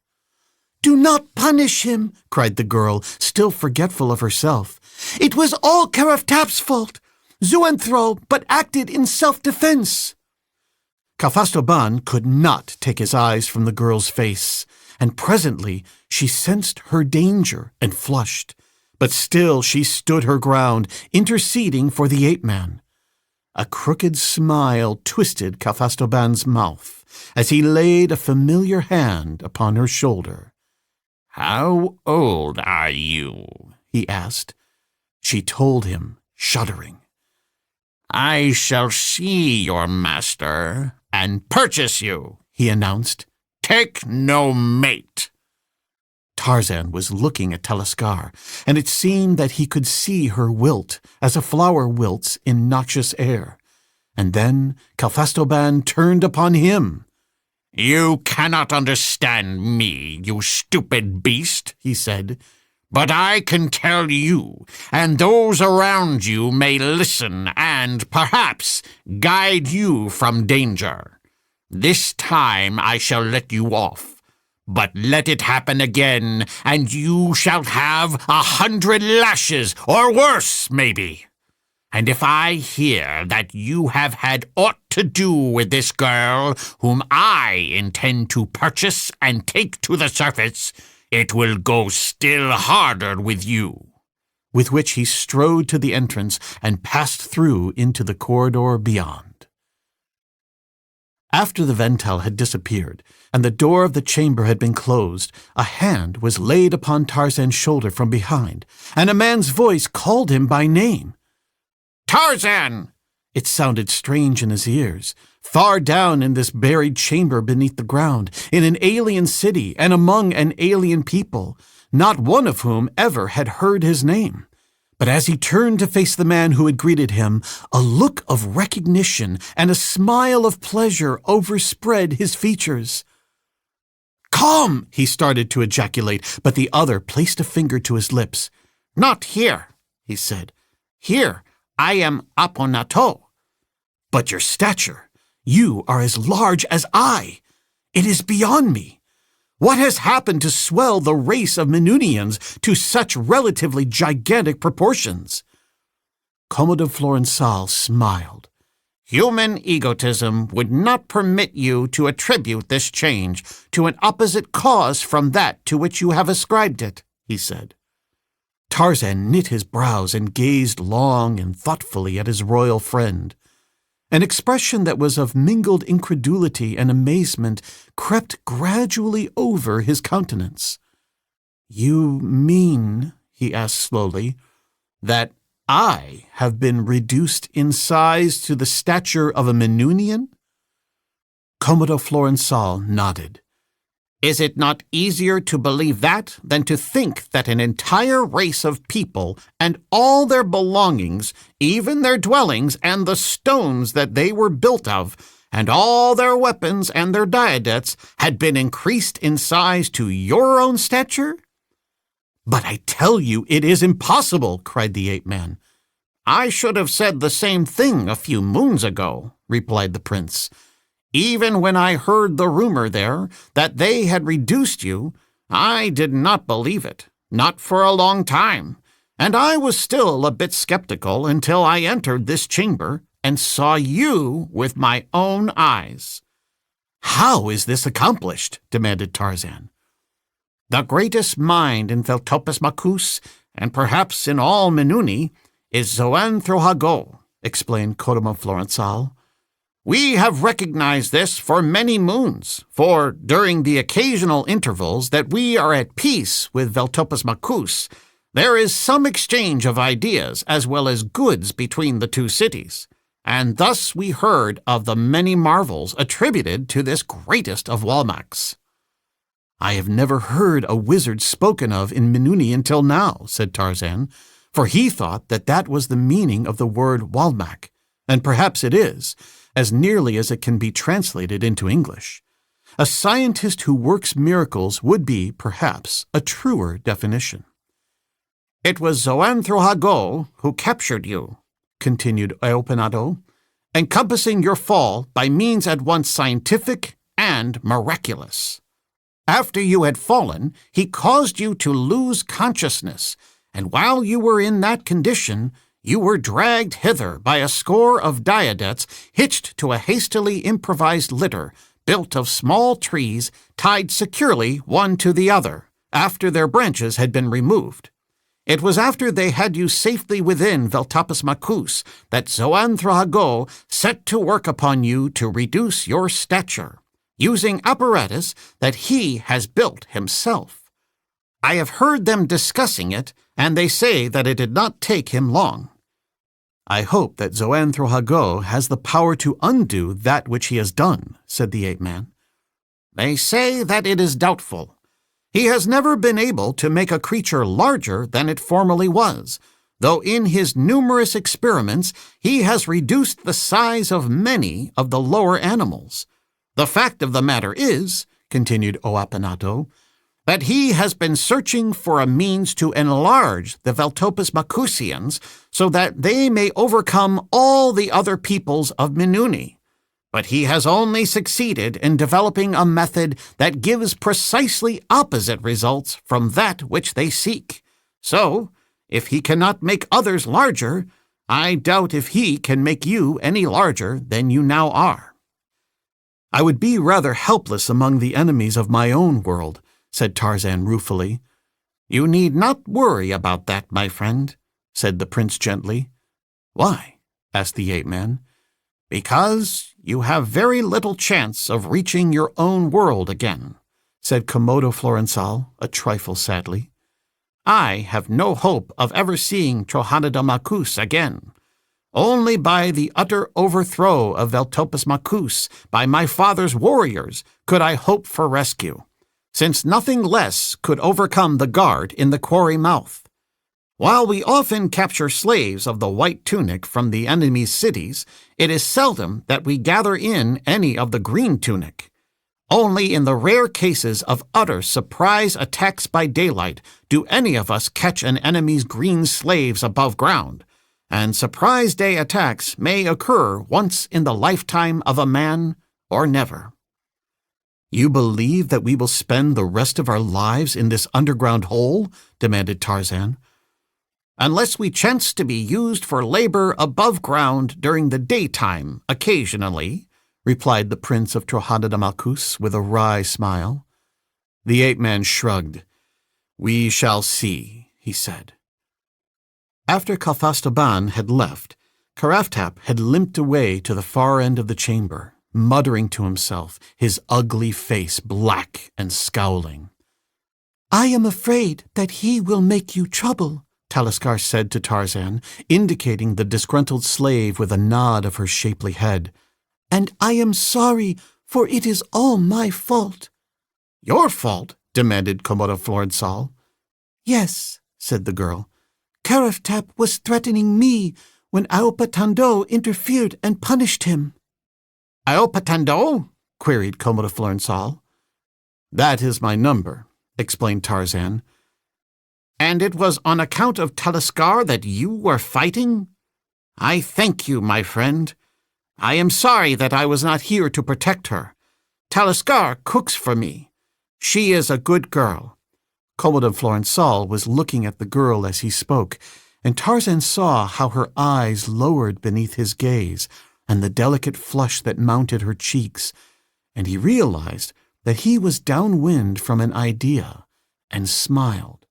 "Do not punish him," cried the girl, still forgetful of herself. "It was all Karaftap's fault. Zuanthro but acted in self-defense." Kalfastoban could not take his eyes from the girl's face, and presently she sensed her danger and flushed. but still she stood her ground, interceding for the ape-man. A crooked smile twisted Kafastoban's mouth as he laid a familiar hand upon her shoulder. "How old are you?" he asked. She told him, shuddering. "I shall see your master and purchase you," he announced. "Take no mate." Tarzan was looking at Taliskar, and it seemed that he could see her wilt as a flower wilts in noxious air. And then Kafastoban turned upon him. "You cannot understand me, you stupid beast," he said. "But I can tell you, and those around you may listen and, perhaps, guide you from danger. This time I shall let you off. But let it happen again, and you shall have 100 lashes, or worse, maybe. And if I hear that you have had aught to do with this girl, whom I intend to purchase and take to the surface, it will go still harder with you." With which he strode to the entrance and passed through into the corridor beyond. After the Vental had disappeared, and the door of the chamber had been closed, a hand was laid upon Tarzan's shoulder from behind, and a man's voice called him by name. "Tarzan!" It sounded strange in his ears, far down in this buried chamber beneath the ground, in an alien city and among an alien people, not one of whom ever had heard his name. But as he turned to face the man who had greeted him, a look of recognition and a smile of pleasure overspread his features. "Come!" he started to ejaculate, but the other placed a finger to his lips. "Not here," he said. "Here I am Aponato." "But your stature, you are as large as I. It is beyond me. What has happened to swell the race of Menunians to such relatively gigantic proportions?" Commodore Florensal smiled. "Human egotism would not permit you to attribute this change to an opposite cause from that to which you have ascribed it," he said. Tarzan knit his brows and gazed long and thoughtfully at his royal friend. An expression that was of mingled incredulity and amazement crept gradually over his countenance. "You mean," he asked slowly, "that I have been reduced in size to the stature of a Menunian?" Commodore Florensal nodded. "Is it not easier to believe that than to think that an entire race of people and all their belongings, even their dwellings and the stones that they were built of, and all their weapons and their diadems had been increased in size to your own stature?" "But I tell you it is impossible," cried the ape-man. "I should have said the same thing a few moons ago," replied the prince. "Even when I heard the rumor there that they had reduced you, I did not believe it, not for a long time, and I was still a bit skeptical until I entered this chamber and saw you with my own eyes." "How is this accomplished?" demanded Tarzan. "The greatest mind in Veltopus Macus, and perhaps in all Menuni, is Zoanthrohago," explained Kodomo Florensal. "We have recognized this for many moons, for during the occasional intervals that we are at peace with Veltopus Macus, there is some exchange of ideas as well as goods between the two cities, and thus we heard of the many marvels attributed to this greatest of Walmacs." "I have never heard a wizard spoken of in Menuni until now," said Tarzan, for he thought that that was the meaning of the word Walmac, and perhaps it is, as nearly as it can be translated into English. A scientist who works miracles would be, perhaps, a truer definition. "It was Zoanthrohago who captured you," continued Eopenato, "encompassing your fall by means at once scientific and miraculous. After you had fallen, he caused you to lose consciousness, and while you were in that condition, you were dragged hither by a score of diadems hitched to a hastily improvised litter built of small trees tied securely one to the other after their branches had been removed. It was after they had you safely within Veltopus Macus that Zoanthrohago set to work upon you to reduce your stature, using apparatus that he has built himself. I have heard them discussing it, and they say that it did not take him long. I hope that Zoanthrohago has the power to undo that which he has done, said the ape-man. They say that it is doubtful. He has never been able to make a creature larger than it formerly was, though in his numerous experiments he has reduced the size of many of the lower animals. The fact of the matter is, continued Oapanato, that he has been searching for a means to enlarge the Veltopus Macusians so that they may overcome all the other peoples of Minuni. But he has only succeeded in developing a method that gives precisely opposite results from that which they seek. So, if he cannot make others larger, I doubt if he can make you any larger than you now are. I would be rather helpless among the enemies of my own world, said Tarzan ruefully. You need not worry about that, my friend, said the prince gently. Why? asked the ape-man. Because you have very little chance of reaching your own world again, said Komodo Florensal, a trifle sadly. I have no hope of ever seeing Trohanida Macus again. Only by the utter overthrow of Veltopus Macus by my father's warriors could I hope for rescue, since nothing less could overcome the guard in the quarry mouth. While we often capture slaves of the white tunic from the enemy's cities, it is seldom that we gather in any of the green tunic. Only in the rare cases of utter surprise attacks by daylight do any of us catch an enemy's green slaves above ground, and surprise day attacks may occur once in the lifetime of a man or never. You believe that we will spend the rest of our lives in this underground hole? Demanded Tarzan. Unless we chance to be used for labor above ground during the daytime occasionally, replied the Prince of Trohanida Macus with a wry smile. The ape-man shrugged. We shall see, he said. After Kalfastaban had left, Karaftap had limped away to the far end of the chamber, muttering to himself, his ugly face black and scowling. I am afraid that he will make you trouble, Taliskar said to Tarzan, indicating the disgruntled slave with a nod of her shapely head. And I am sorry, for it is all my fault. Your fault? Demanded Komodo Florensal. Yes, said the girl. Karaftap was threatening me when Aopatando interfered and punished him. Aopatando? Queried Komodo Florensal. That is my number, explained Tarzan. And it was on account of Taliskar that you were fighting? I thank you, my friend. I am sorry that I was not here to protect her. Taliskar cooks for me. She is a good girl. Komodo Florensal was looking at the girl as he spoke, and Tarzan saw how her eyes lowered beneath his gaze and the delicate flush that mounted her cheeks, and he realized that he was downwind from an idea, and smiled.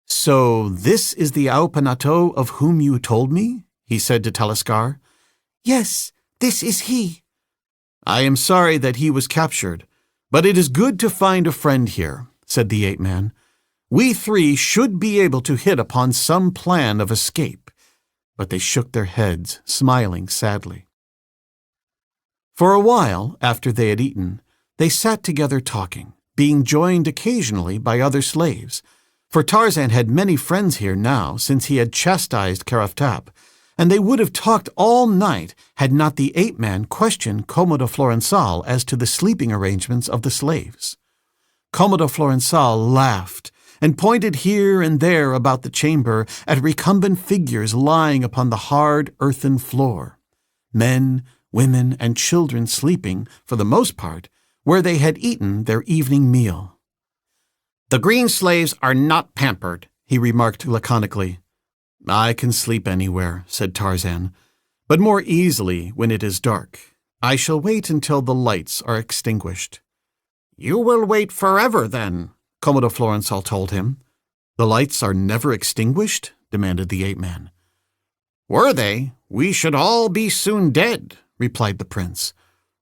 So this is the Aopanato of whom you told me? He said to Taliskar. Yes, this is he. I am sorry that he was captured, but it is good to find a friend here, said the ape-man. We three should be able to hit upon some plan of escape. But they shook their heads, smiling sadly. For a while, after they had eaten, they sat together talking, being joined occasionally by other slaves, for Tarzan had many friends here now since he had chastised Karaftap, and they would have talked all night had not the ape-man questioned Komodo Florensal as to the sleeping arrangements of the slaves. Komodo Florensal laughed and pointed here and there about the chamber at recumbent figures lying upon the hard earthen floor, men, women, and children sleeping, for the most part, where they had eaten their evening meal. The green slaves are not pampered, he remarked laconically. I can sleep anywhere, said Tarzan, but more easily when it is dark. I shall wait until the lights are extinguished. You will wait forever, then, Komodo Florensal told him. The lights are never extinguished? Demanded the ape-man. Were they, we should all be soon dead, replied the prince.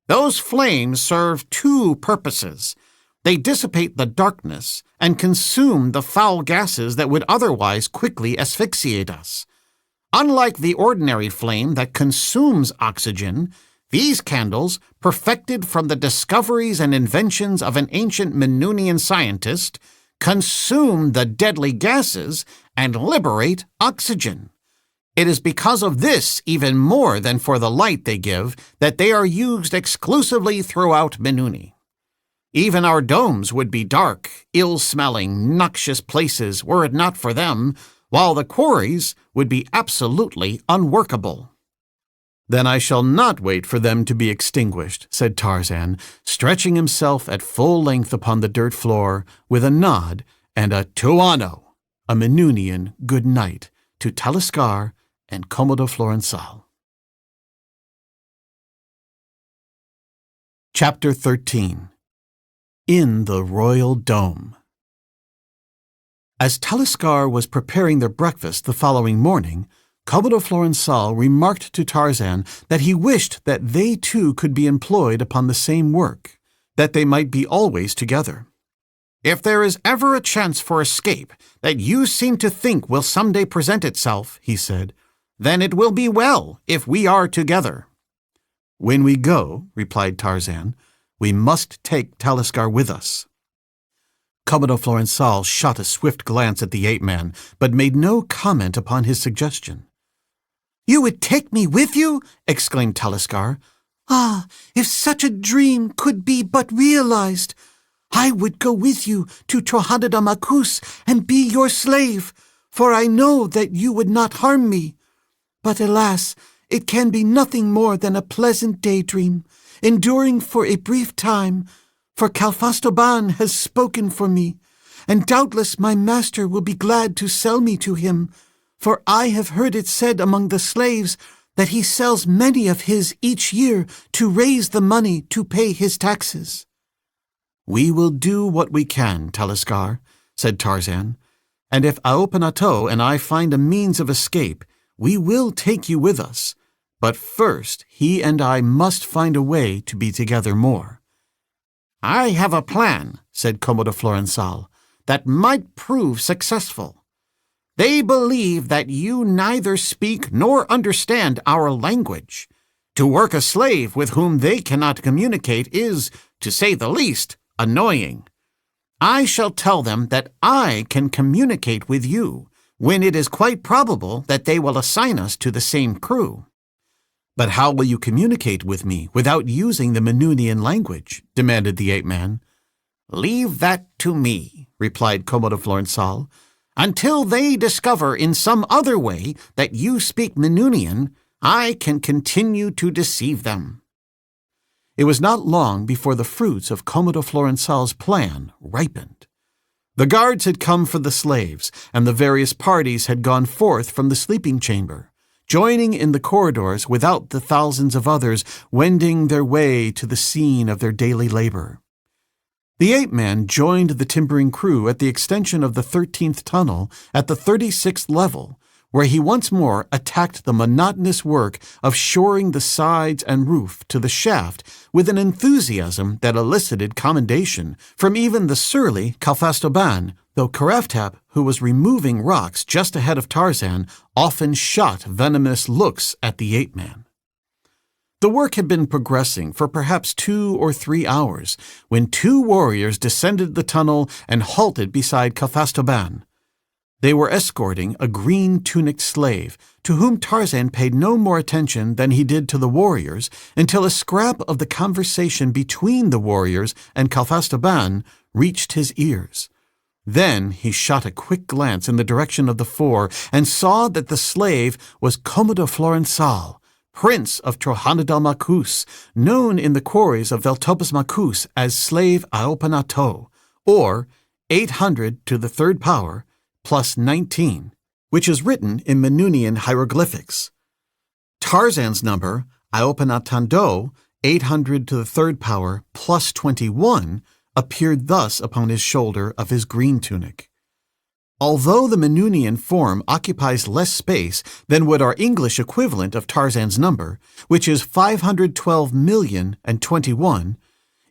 Those flames serve two purposes. They dissipate the darkness and consume the foul gases that would otherwise quickly asphyxiate us. Unlike the ordinary flame that consumes oxygen, these candles, perfected from the discoveries and inventions of an ancient Menunian scientist, consume the deadly gases and liberate oxygen. It is because of this, even more than for the light they give, that they are used exclusively throughout Menuni. Even our domes would be dark, ill-smelling, noxious places were it not for them, while the quarries would be absolutely unworkable. Then I shall not wait for them to be extinguished, said Tarzan, stretching himself at full length upon the dirt floor with a nod and a tuano, a Menunian good night, to Talisker and Comodo Florensal. Chapter 13. In the Royal Dome. As Talisker was preparing their breakfast the following morning, Comodo Florensal remarked to Tarzan that he wished that they too could be employed upon the same work, that they might be always together. If there is ever a chance for escape that you seem to think will someday present itself, he said, then it will be well if we are together. When we go, replied Tarzan, we must take Talisker with us. Comodo Florensal shot a swift glance at the ape-man, but made no comment upon his suggestion. You would take me with you? Exclaimed Talisker. Ah, if such a dream could be but realized! I would go with you to Trohanada Makus and be your slave, for I know that you would not harm me. But alas, it can be nothing more than a pleasant daydream, enduring for a brief time, for Calfastoban has spoken for me, and doubtless my master will be glad to sell me to him, for I have heard it said among the slaves that he sells many of his each year to raise the money to pay his taxes. We will do what we can, Talisker, said Tarzan, and if Aopanato and I find a means of escape, we will take you with us, but first he and I must find a way to be together more. I have a plan, said Comodo Florensal, that might prove successful. They believe that you neither speak nor understand our language. To work a slave with whom they cannot communicate is, to say the least, annoying. I shall tell them that I can communicate with you, when it is quite probable that they will assign us to the same crew. But how will you communicate with me without using the Menunian language? Demanded the ape-man. Leave that to me, replied Comodo Florensal. Until they discover in some other way that you speak Menunian, I can continue to deceive them. It was not long before the fruits of Comodo Florensal's plan ripened. The guards had come for the slaves, and the various parties had gone forth from the sleeping chamber, joining in the corridors without the thousands of others wending their way to the scene of their daily labor. The ape-man joined the timbering crew at the extension of the 13th tunnel at the 36th level, where he once more attacked the monotonous work of shoring the sides and roof to the shaft with an enthusiasm that elicited commendation from even the surly Calfastoban, though Karaftap, who was removing rocks just ahead of Tarzan, often shot venomous looks at the ape-man. The work had been progressing for perhaps 2 or 3 hours when 2 warriors descended the tunnel and halted beside Calfastoban. They were escorting a green-tunicked slave, to whom Tarzan paid no more attention than he did to the warriors until a scrap of the conversation between the warriors and Calfastoban reached his ears. Then he shot a quick glance in the direction of the 4 and saw that the slave was Comodo Florensal, Prince of Trohanada Makus, known in the quarries of Veltopus Makus as Slave Aopanato, or 800 to the 3rd power, plus 19, which is written in Menunian hieroglyphics. Tarzan's number, Aopanatando, 800 to the 3rd power, plus 21, appeared thus upon his shoulder of his green tunic. Although the Menunian form occupies less space than would our English equivalent of Tarzan's number, which is 512,021,000,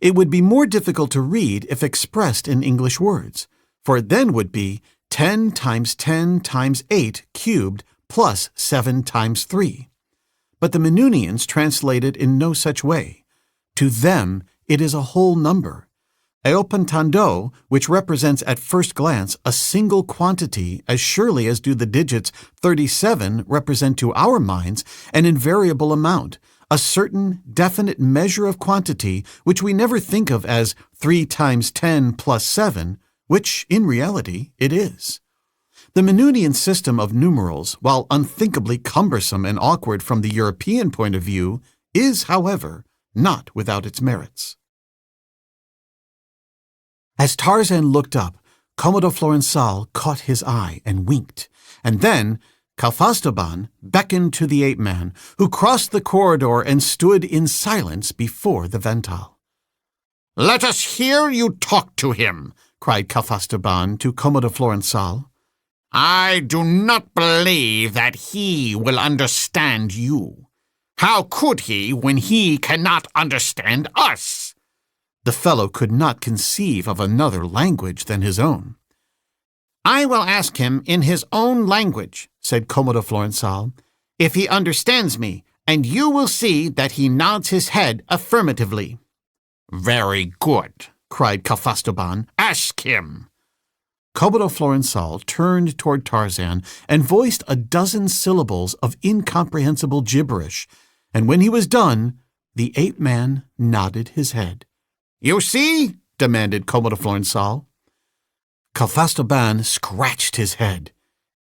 it would be more difficult to read if expressed in English words, for it then would be 10 times 10 times 8 cubed plus 7 times 3. But the Menunians translate it in no such way. To them, it is a whole number. Eopantando, which represents at first glance a single quantity as surely as do the digits 37 represent to our minds an invariable amount, a certain definite measure of quantity which we never think of as 3 times 10 plus 7, which in reality it is. The Menunian system of numerals, while unthinkably cumbersome and awkward from the European point of view, is, however, not without its merits. As Tarzan looked up, Commodore Florensal caught his eye and winked, and then Kalfastoban beckoned to the ape-man, who crossed the corridor and stood in silence before the Ventile. "Let us hear you talk to him," cried Kalfastoban to Commodore Florensal. "I do not believe that he will understand you. How could he when he cannot understand us?" The fellow could not conceive of another language than his own. "I will ask him in his own language," said Commodore Florensal, "if he understands me, and you will see that he nods his head affirmatively." "Very good," cried Kalfastoban. "Ask him." Commodore Florensal turned toward Tarzan and voiced a dozen syllables of incomprehensible gibberish, and when he was done, the ape-man nodded his head. "You see?" demanded Commodore Florensal. Kalfastoban scratched his head.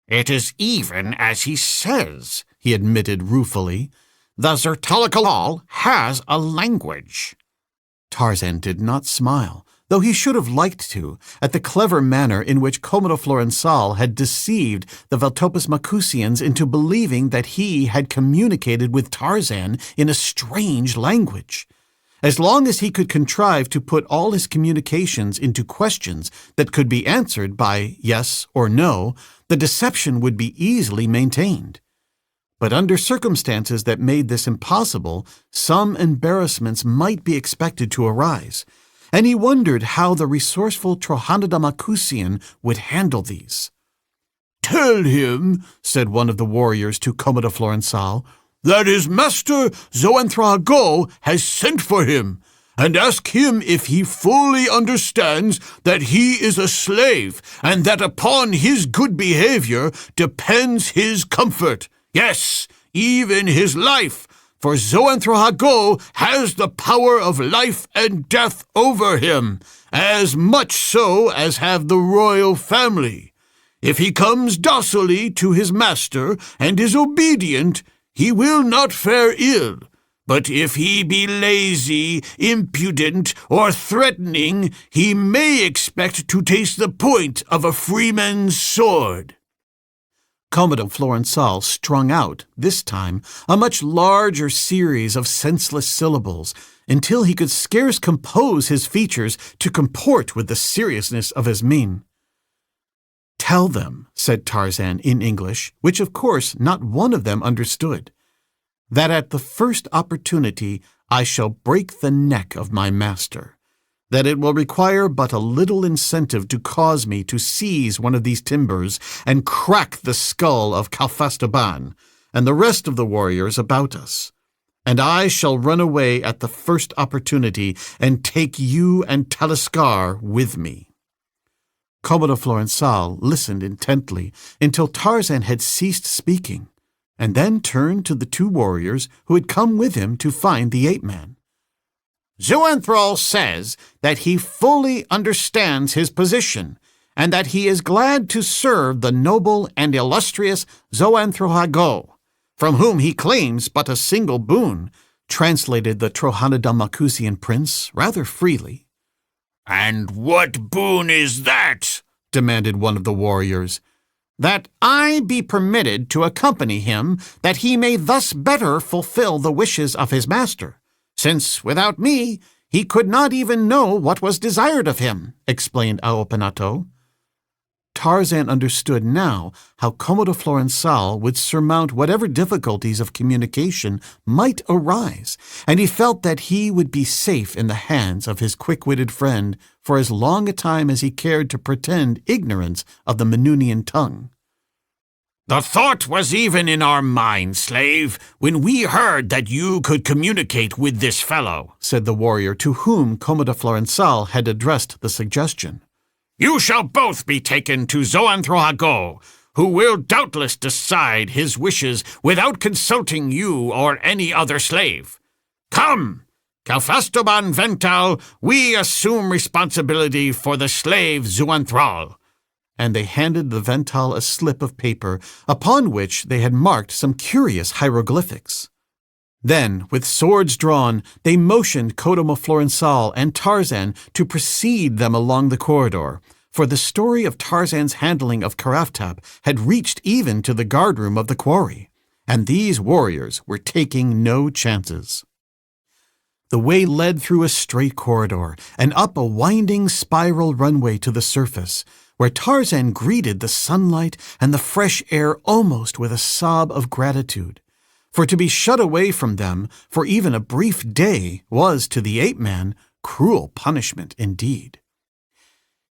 "It is even as he says," he admitted ruefully. "The Zertolical has a language." Tarzan did not smile, though he should have liked to, at the clever manner in which Commodore Florensal had deceived the Veltopus Macusians into believing that he had communicated with Tarzan in a strange language. As long as he could contrive to put all his communications into questions that could be answered by yes or no, the deception would be easily maintained. But under circumstances that made this impossible, some embarrassments might be expected to arise, and he wondered how the resourceful Trohanida Macusian would handle these. "Tell him," said one of the warriors to Commodore Florensal, "that his master Zoanthrago has sent for him, and ask him if he fully understands that he is a slave, and that upon his good behavior depends his comfort, yes, even his life, for Zoanthrago has the power of life and death over him, as much so as have the royal family. If he comes docilely to his master and is obedient, he will not fare ill, but if he be lazy, impudent, or threatening, he may expect to taste the point of a freeman's sword." Commodore Florensal strung out, this time, a much larger series of senseless syllables, until he could scarce compose his features to comport with the seriousness of his mien. "Tell them," said Tarzan in English, which of course not one of them understood, "that at the first opportunity I shall break the neck of my master, that it will require but a little incentive to cause me to seize one of these timbers and crack the skull of Kalfastoban and the rest of the warriors about us, and I shall run away at the first opportunity and take you and Taliskar with me." Commodore Florensal listened intently until Tarzan had ceased speaking, and then turned to the two warriors who had come with him to find the ape-man. "Zoanthral says that he fully understands his position, and that he is glad to serve the noble and illustrious Zoanthrago, from whom he claims but a single boon," translated the Trohanida Macusian prince rather freely. "And what boon is that?" demanded one of the warriors. "That I be permitted to accompany him, that he may thus better fulfill the wishes of his master, since without me he could not even know what was desired of him," explained Aopanato. Tarzan understood now how Commodore Florensal would surmount whatever difficulties of communication might arise, and he felt that he would be safe in the hands of his quick-witted friend for as long a time as he cared to pretend ignorance of the Menunian tongue. "The thought was even in our minds, slave, when we heard that you could communicate with this fellow," said the warrior to whom Commodore Florensal had addressed the suggestion. "You shall both be taken to Xoanthrohago, who will doubtless decide his wishes without consulting you or any other slave. Come, Calfastoban Vental, we assume responsibility for the slave Xuanthral." And they handed the Vental a slip of paper upon which they had marked some curious hieroglyphics. Then, with swords drawn, they motioned Kodomo Florensal and Tarzan to precede them along the corridor, for the story of Tarzan's handling of Karaftap had reached even to the guardroom of the quarry, and these warriors were taking no chances. The way led through a straight corridor and up a winding spiral runway to the surface, where Tarzan greeted the sunlight and the fresh air almost with a sob of gratitude. For to be shut away from them for even a brief day was, to the ape-man, cruel punishment indeed.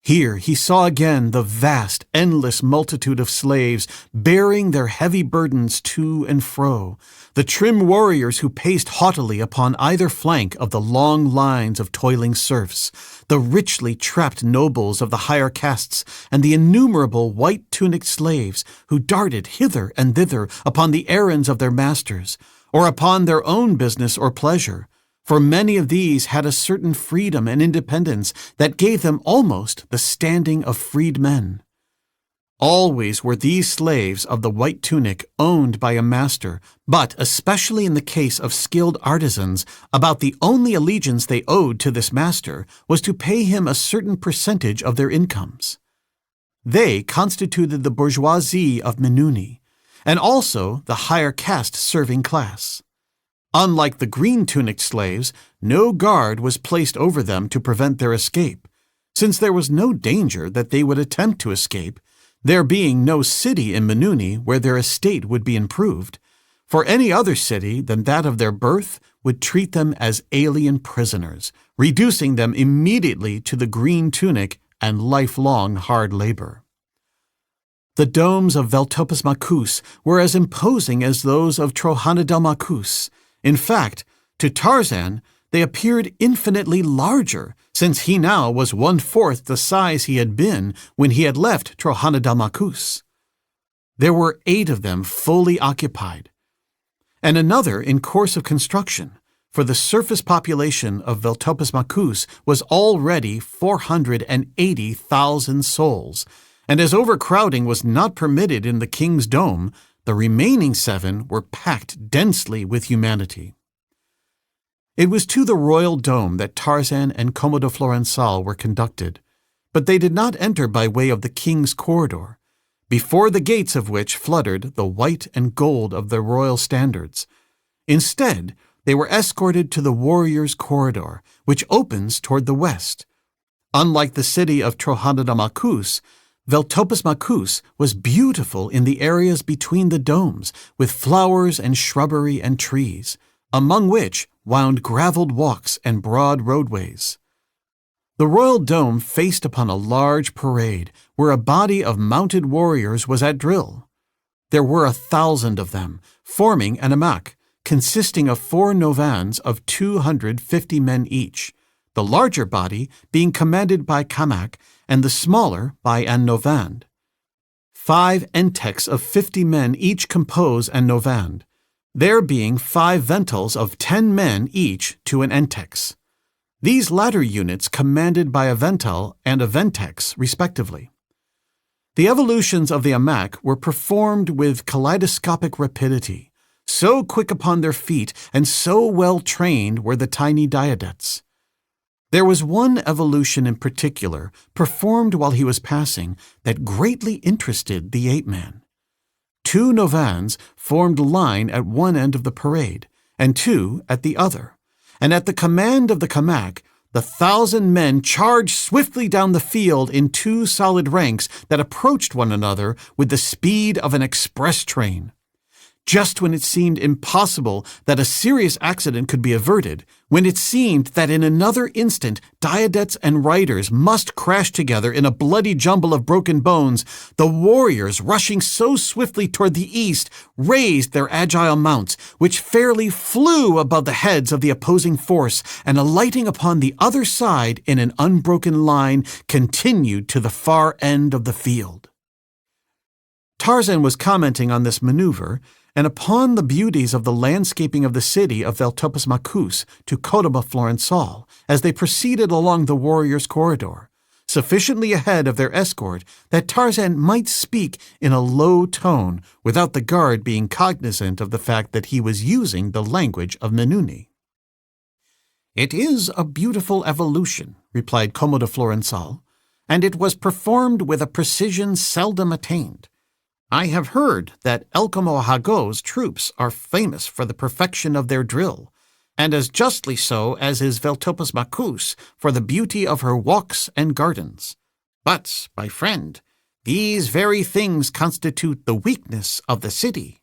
Here he saw again the vast, endless multitude of slaves bearing their heavy burdens to and fro, the trim warriors who paced haughtily upon either flank of the long lines of toiling serfs, the richly trapped nobles of the higher castes, and the innumerable white-tunicked slaves who darted hither and thither upon the errands of their masters, or upon their own business or pleasure, for many of these had a certain freedom and independence that gave them almost the standing of freed men. Always were these slaves of the white tunic owned by a master, but especially in the case of skilled artisans, about the only allegiance they owed to this master was to pay him a certain percentage of their incomes. They constituted the bourgeoisie of Menuni, and also the higher caste serving class. Unlike the green-tunicked slaves, no guard was placed over them to prevent their escape, since there was no danger that they would attempt to escape, there being no city in Menuni where their estate would be improved, for any other city than that of their birth would treat them as alien prisoners, reducing them immediately to the green tunic and lifelong hard labor. The domes of Veltopus Macus were as imposing as those of Trohanadel Macus. In fact, to Tarzan, they appeared infinitely larger, since he now was 1/4 the size he had been when he had left Trohanadel Macus. There were 8 of them fully occupied, and another in course of construction, for the surface population of Veltopus Macus was already 480,000 souls, and as overcrowding was not permitted in the king's dome, the remaining 7 were packed densely with humanity. It was to the royal dome that Tarzan and Commodore Florensal were conducted, but they did not enter by way of the king's corridor, before the gates of which fluttered the white and gold of the royal standards. Instead, they were escorted to the warriors' corridor, which opens toward the west. Unlike the city of Trohanadel Macus, Veltopus Macus was beautiful in the areas between the domes, with flowers and shrubbery and trees, among which wound gravelled walks and broad roadways. The royal dome faced upon a large parade, where a body of mounted warriors was at drill. There were 1,000 of them, forming an amak, consisting of 4 novans of 250 men each, the larger body being commanded by Kamak and the smaller by an novand. 5 enteks of 50 men each compose an novand, there being 5 ventals of 10 men each to an entex. These latter units commanded by a vental and a ventex, respectively. The evolutions of the amak were performed with kaleidoscopic rapidity, so quick upon their feet and so well trained were the tiny diadets. There was one evolution in particular, performed while he was passing, that greatly interested the ape-man. 2 novans formed line at one end of the parade, and 2 at the other, and at the command of the Kamak, The 1,000 men charged swiftly down the field in 2 solid ranks that approached one another with the speed of an express train. Just when it seemed impossible that a serious accident could be averted, when it seemed that in another instant diadetes and riders must crash together in a bloody jumble of broken bones, the warriors, rushing so swiftly toward the east, raised their agile mounts, which fairly flew above the heads of the opposing force, and alighting upon the other side in an unbroken line, continued to the far end of the field. Tarzan was commenting on this maneuver, and upon the beauties of the landscaping of the city of Veltopus Macus to Cotoma Florençal as they proceeded along the warriors' corridor, sufficiently ahead of their escort that Tarzan might speak in a low tone without the guard being cognizant of the fact that he was using the language of Menuni. "It is a beautiful evolution," replied Como de Florençal, "and it was performed with a precision seldom attained. I have heard that Elcamo Hago's troops are famous for the perfection of their drill, and as justly so as is Veltopus Macus for the beauty of her walks and gardens. But, my friend, these very things constitute the weakness of the city.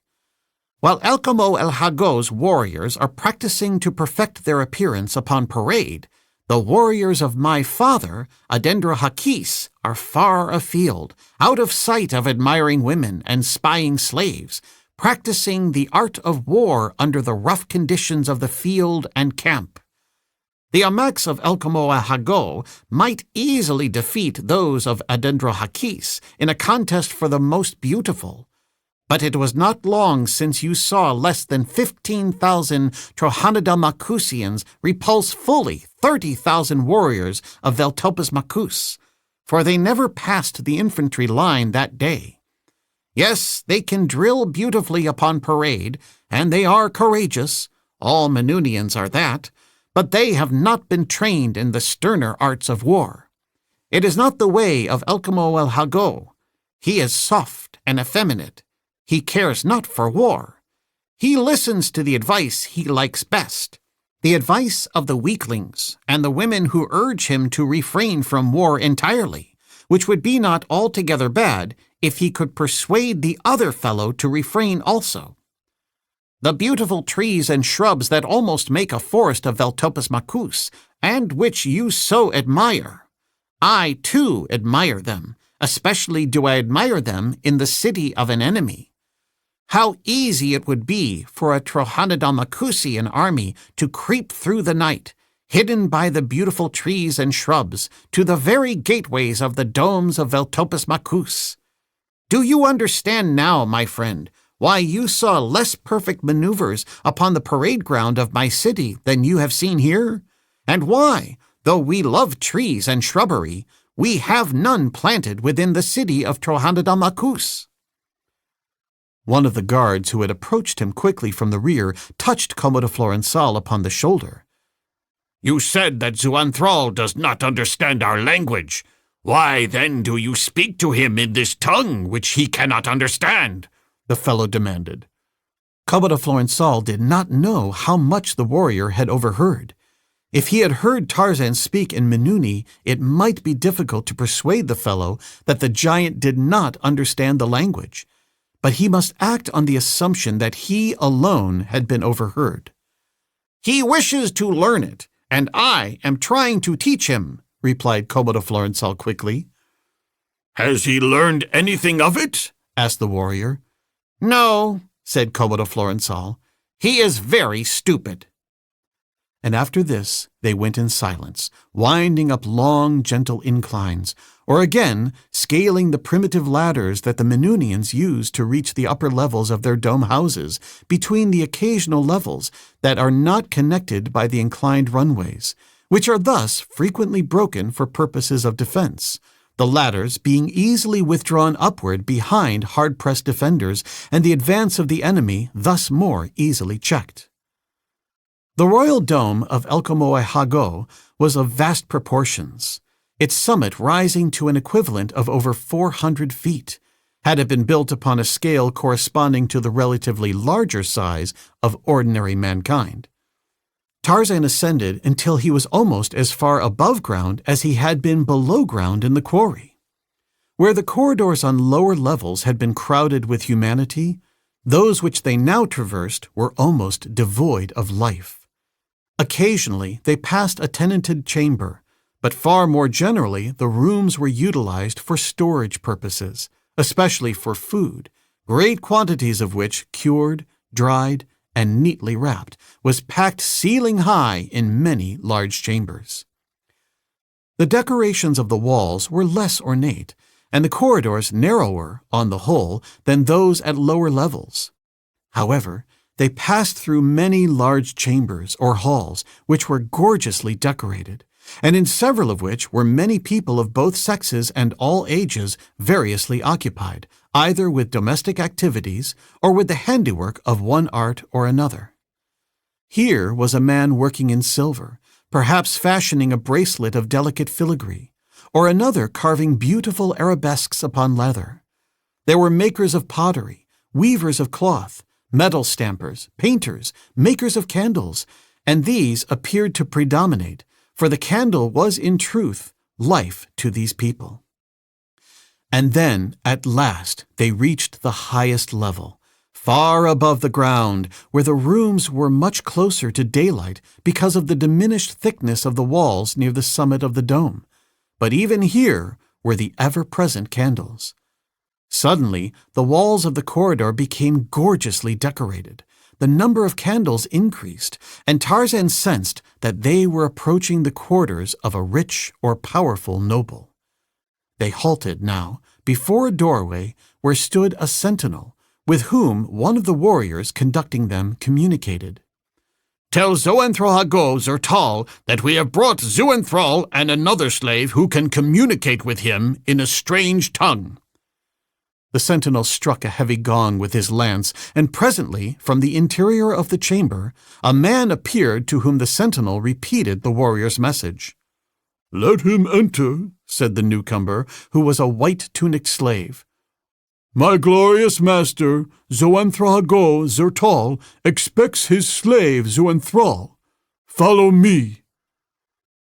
While Elcamo el Hago's warriors are practicing to perfect their appearance upon parade, the warriors of my father, Adendra Hakis, are far afield, out of sight of admiring women and spying slaves, practicing the art of war under the rough conditions of the field and camp. The Amaks of Elcamo Hago might easily defeat those of Adendra Hakis in a contest for the most beautiful. But it was not long since you saw less than 15,000 Trohanida Macusians repulse fully 30,000 warriors of Veltopus Macus, for they never passed the infantry line that day. Yes, they can drill beautifully upon parade, and they are courageous. All Menunians are that, but they have not been trained in the sterner arts of war. It is not the way of Elcamo el Hago. He is soft and effeminate. He cares not for war. He listens to the advice he likes best, the advice of the weaklings and the women who urge him to refrain from war entirely, which would be not altogether bad if he could persuade the other fellow to refrain also. The beautiful trees and shrubs that almost make a forest of Veltopus Macus, and which you so admire. I, too, admire them, especially do I admire them in the city of an enemy. How easy it would be for a Trohanida Macusian army to creep through the night, hidden by the beautiful trees and shrubs, to the very gateways of the domes of Veltopus Macus. Do you understand now, my friend, why you saw less perfect maneuvers upon the parade ground of my city than you have seen here? And why, though we love trees and shrubbery, we have none planted within the city of Trohanida Macus?" One of the guards who had approached him quickly from the rear touched Como de Florençal upon the shoulder. "You said that Zuanthral does not understand our language. Why, then, do you speak to him in this tongue which he cannot understand?" the fellow demanded. Como de Florençal did not know how much the warrior had overheard. If he had heard Tarzan speak in Menuni, it might be difficult to persuade the fellow that the giant did not understand the language. But he must act on the assumption that he alone had been overheard. "He wishes to learn it, and I am trying to teach him," replied Como de Florençal quickly. "Has he learned anything of it?" asked the warrior. "No," said Como de Florençal. "He is very stupid." And after this they went in silence, winding up long, gentle inclines, or again scaling the primitive ladders that the Menunians used to reach the upper levels of their dome houses, between the occasional levels that are not connected by the inclined runways, which are thus frequently broken for purposes of defense, the ladders being easily withdrawn upward behind hard-pressed defenders, and the advance of the enemy thus more easily checked. The royal dome of Elcamo Hago was of vast proportions, its summit rising to an equivalent of over 400 feet, had it been built upon a scale corresponding to the relatively larger size of ordinary mankind. Tarzan ascended until he was almost as far above ground as he had been below ground in the quarry. Where the corridors on lower levels had been crowded with humanity, those which they now traversed were almost devoid of life. Occasionally, they passed a tenanted chamber, but far more generally, the rooms were utilized for storage purposes, especially for food, great quantities of which, cured, dried, and neatly wrapped, was packed ceiling high in many large chambers. The decorations of the walls were less ornate, and the corridors narrower, on the whole, than those at lower levels. However, they passed through many large chambers or halls which were gorgeously decorated, and in several of which were many people of both sexes and all ages variously occupied, either with domestic activities or with the handiwork of one art or another. Here was a man working in silver, perhaps fashioning a bracelet of delicate filigree, or another carving beautiful arabesques upon leather. There were makers of pottery, weavers of cloth, metal stampers, painters, makers of candles, and these appeared to predominate, for the candle was in truth life to these people. And then, at last, they reached the highest level, far above the ground, where the rooms were much closer to daylight because of the diminished thickness of the walls near the summit of the dome. But even here were the ever-present candles. Suddenly, the walls of the corridor became gorgeously decorated. The number of candles increased, and Tarzan sensed that they were approaching the quarters of a rich or powerful noble. They halted now before a doorway where stood a sentinel, with whom one of the warriors conducting them communicated. "Tell Zoanthrohago Zertal that we have brought Zuanthral and another slave who can communicate with him in a strange tongue." The sentinel struck a heavy gong with his lance, and presently, from the interior of the chamber, a man appeared to whom the sentinel repeated the warrior's message. "Let him enter," said the newcomer, who was a white-tunicked slave. "My glorious master, Zoanthrohago Zertal, expects his slave Zuanthral. Follow me."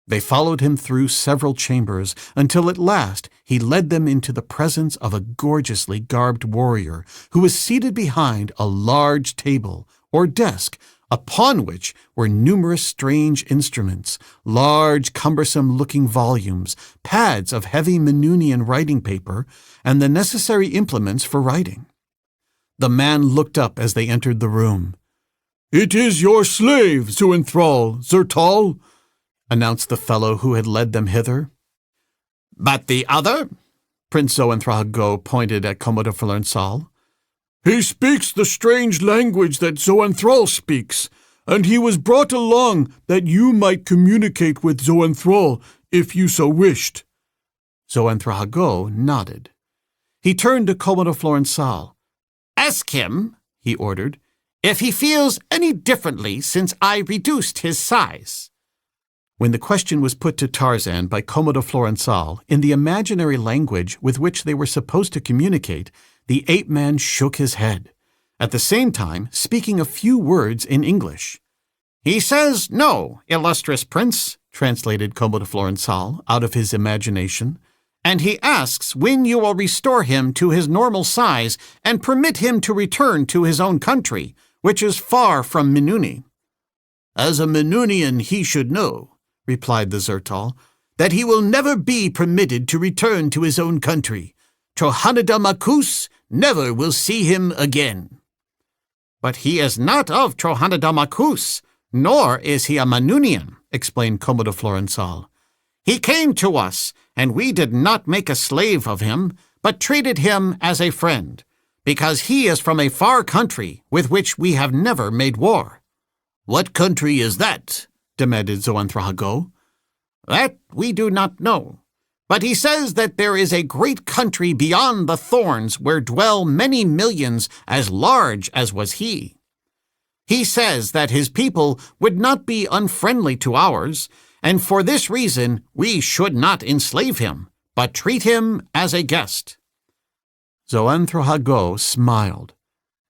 They followed him through several chambers until at last he led them into the presence of a gorgeously garbed warrior who was seated behind a large table or desk upon which were numerous strange instruments, large cumbersome-looking volumes, pads of heavy Manunian writing paper, and the necessary implements for writing. The man looked up as they entered the room. "It is your slave, Zuanthral Zertal," announced the fellow who had led them hither. "But the other?" Prince Zoanthrohago pointed at Commodore Florensal. "He speaks the strange language that Zoanthral speaks, and he was brought along that you might communicate with Zoanthral if you so wished." Zoanthrohago nodded. He turned to Commodore Florensal. "Ask him," he ordered, "if he feels any differently since I reduced his size." When the question was put to Tarzan by Commodore Florensal in the imaginary language with which they were supposed to communicate, the ape-man shook his head, at the same time speaking a few words in English. "He says no, illustrious prince," translated Commodore Florensal out of his imagination, "and he asks when you will restore him to his normal size and permit him to return to his own country, which is far from Minuni." "As a Minunian he should know," replied the Zertal, "that he will never be permitted to return to his own country. Trohanada Makus never will see him again." "But he is not of Trohanada Makus, nor is he a Manunian," explained Commodore Florensal. "He came to us, and we did not make a slave of him, but treated him as a friend, because he is from a far country with which we have never made war." "What country is that?" demanded Zoanthrohago. "That we do not know. But he says that there is a great country beyond the thorns where dwell many millions as large as was he. He says that his people would not be unfriendly to ours, and for this reason we should not enslave him, but treat him as a guest." Zoanthrohago smiled.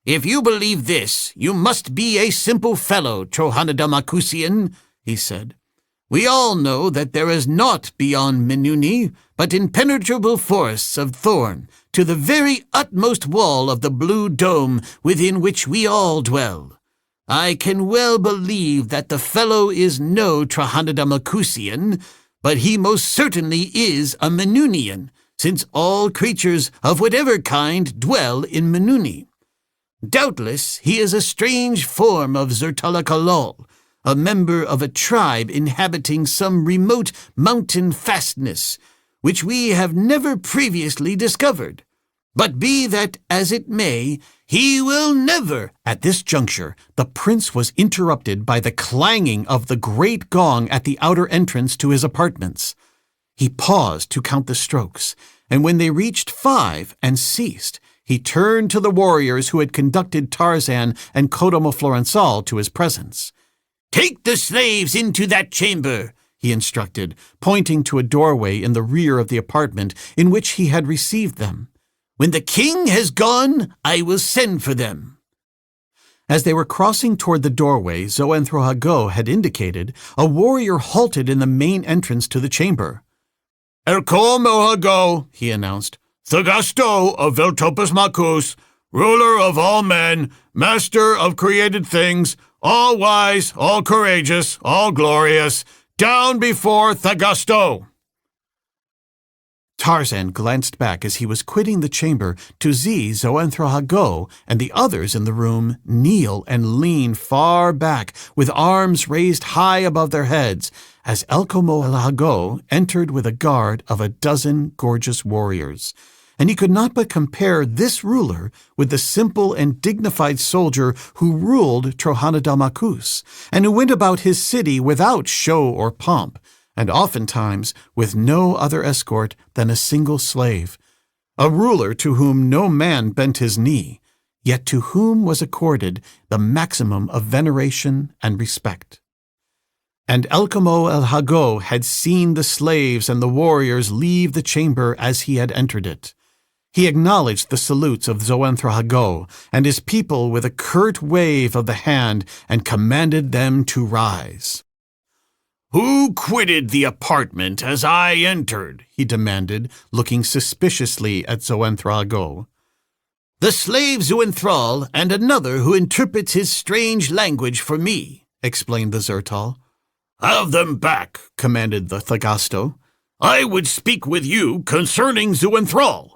"If you believe this, you must be a simple fellow, Trohanada Makusian, he said. "We all know that there is naught beyond Menuni but impenetrable forests of thorn to the very utmost wall of the blue dome within which we all dwell. I can well believe that the fellow is no Trahanadarmacusian, but he most certainly is a Menunian, since all creatures of whatever kind dwell in Menuni. Doubtless he is a strange form of Zertalakalol, a member of a tribe inhabiting some remote mountain fastness, which we have never previously discovered. But be that as it may, he will never—" At this juncture, the prince was interrupted by the clanging of the great gong at the outer entrance to his apartments. He paused to count the strokes, and when they reached 5 and ceased, he turned to the warriors who had conducted Tarzan and Kodomo Florensal to his presence. "Take the slaves into that chamber," he instructed, pointing to a doorway in the rear of the apartment in which he had received them. "When the king has gone, I will send for them." As they were crossing toward the doorway Zoanthrohago had indicated, a warrior halted in the main entrance to the chamber. "Erkomohago," he announced, "Thagasto of Veltopus Macus, ruler of all men, master of created things, all wise, all courageous, all glorious, down before Thagasto." Tarzan glanced back as he was quitting the chamber to see Zoanthrohago and the others in the room kneel and lean far back with arms raised high above their heads as Elkomohago entered with a guard of a dozen gorgeous warriors. And he could not but compare this ruler with the simple and dignified soldier who ruled Trohanadamakus, and who went about his city without show or pomp, and oftentimes with no other escort than a single slave, a ruler to whom no man bent his knee, yet to whom was accorded the maximum of veneration and respect. And Elkamo el Hago had seen the slaves and the warriors leave the chamber as he had entered it. He acknowledged the salutes of Zoanthrohago and his people with a curt wave of the hand and commanded them to rise. "Who quitted the apartment as I entered?" he demanded, looking suspiciously at Zoanthrohago. "The slave Zoanthral and another who interprets his strange language for me," explained the Zertal. "Have them back," commanded the Thagasto. "I would speak with you concerning Zoanthral."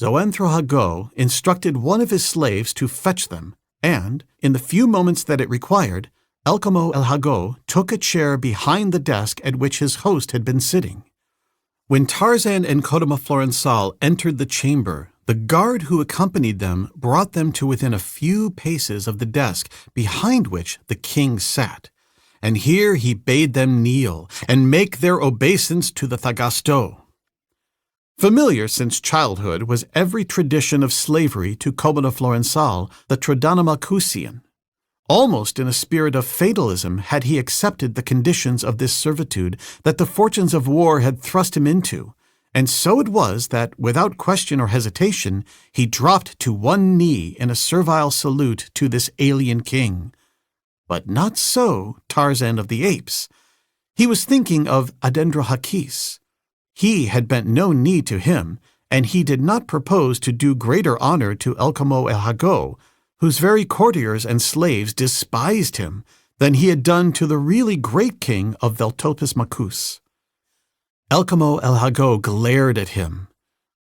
Zoanthrohago instructed one of his slaves to fetch them, and, in the few moments that it required, Elkamo el Hago took a chair behind the desk at which his host had been sitting. When Tarzan and Kodomo Florensal entered the chamber, the guard who accompanied them brought them to within a few paces of the desk behind which the king sat, and here he bade them kneel and make their obeisance to the Thagasto. Familiar since childhood was every tradition of slavery to Kodomo Florensal, the Trodanamacusian. Almost in a spirit of fatalism had he accepted the conditions of this servitude that the fortunes of war had thrust him into, and so it was that, without question or hesitation, he dropped to one knee in a servile salute to this alien king. But not so Tarzan of the Apes. He was thinking of Adendrahakis. He had bent no knee to him, and he did not propose to do greater honor to Elkamo el Hago, whose very courtiers and slaves despised him, than he had done to the really great king of Veltopus Macus. Elkamo el Hago glared at him.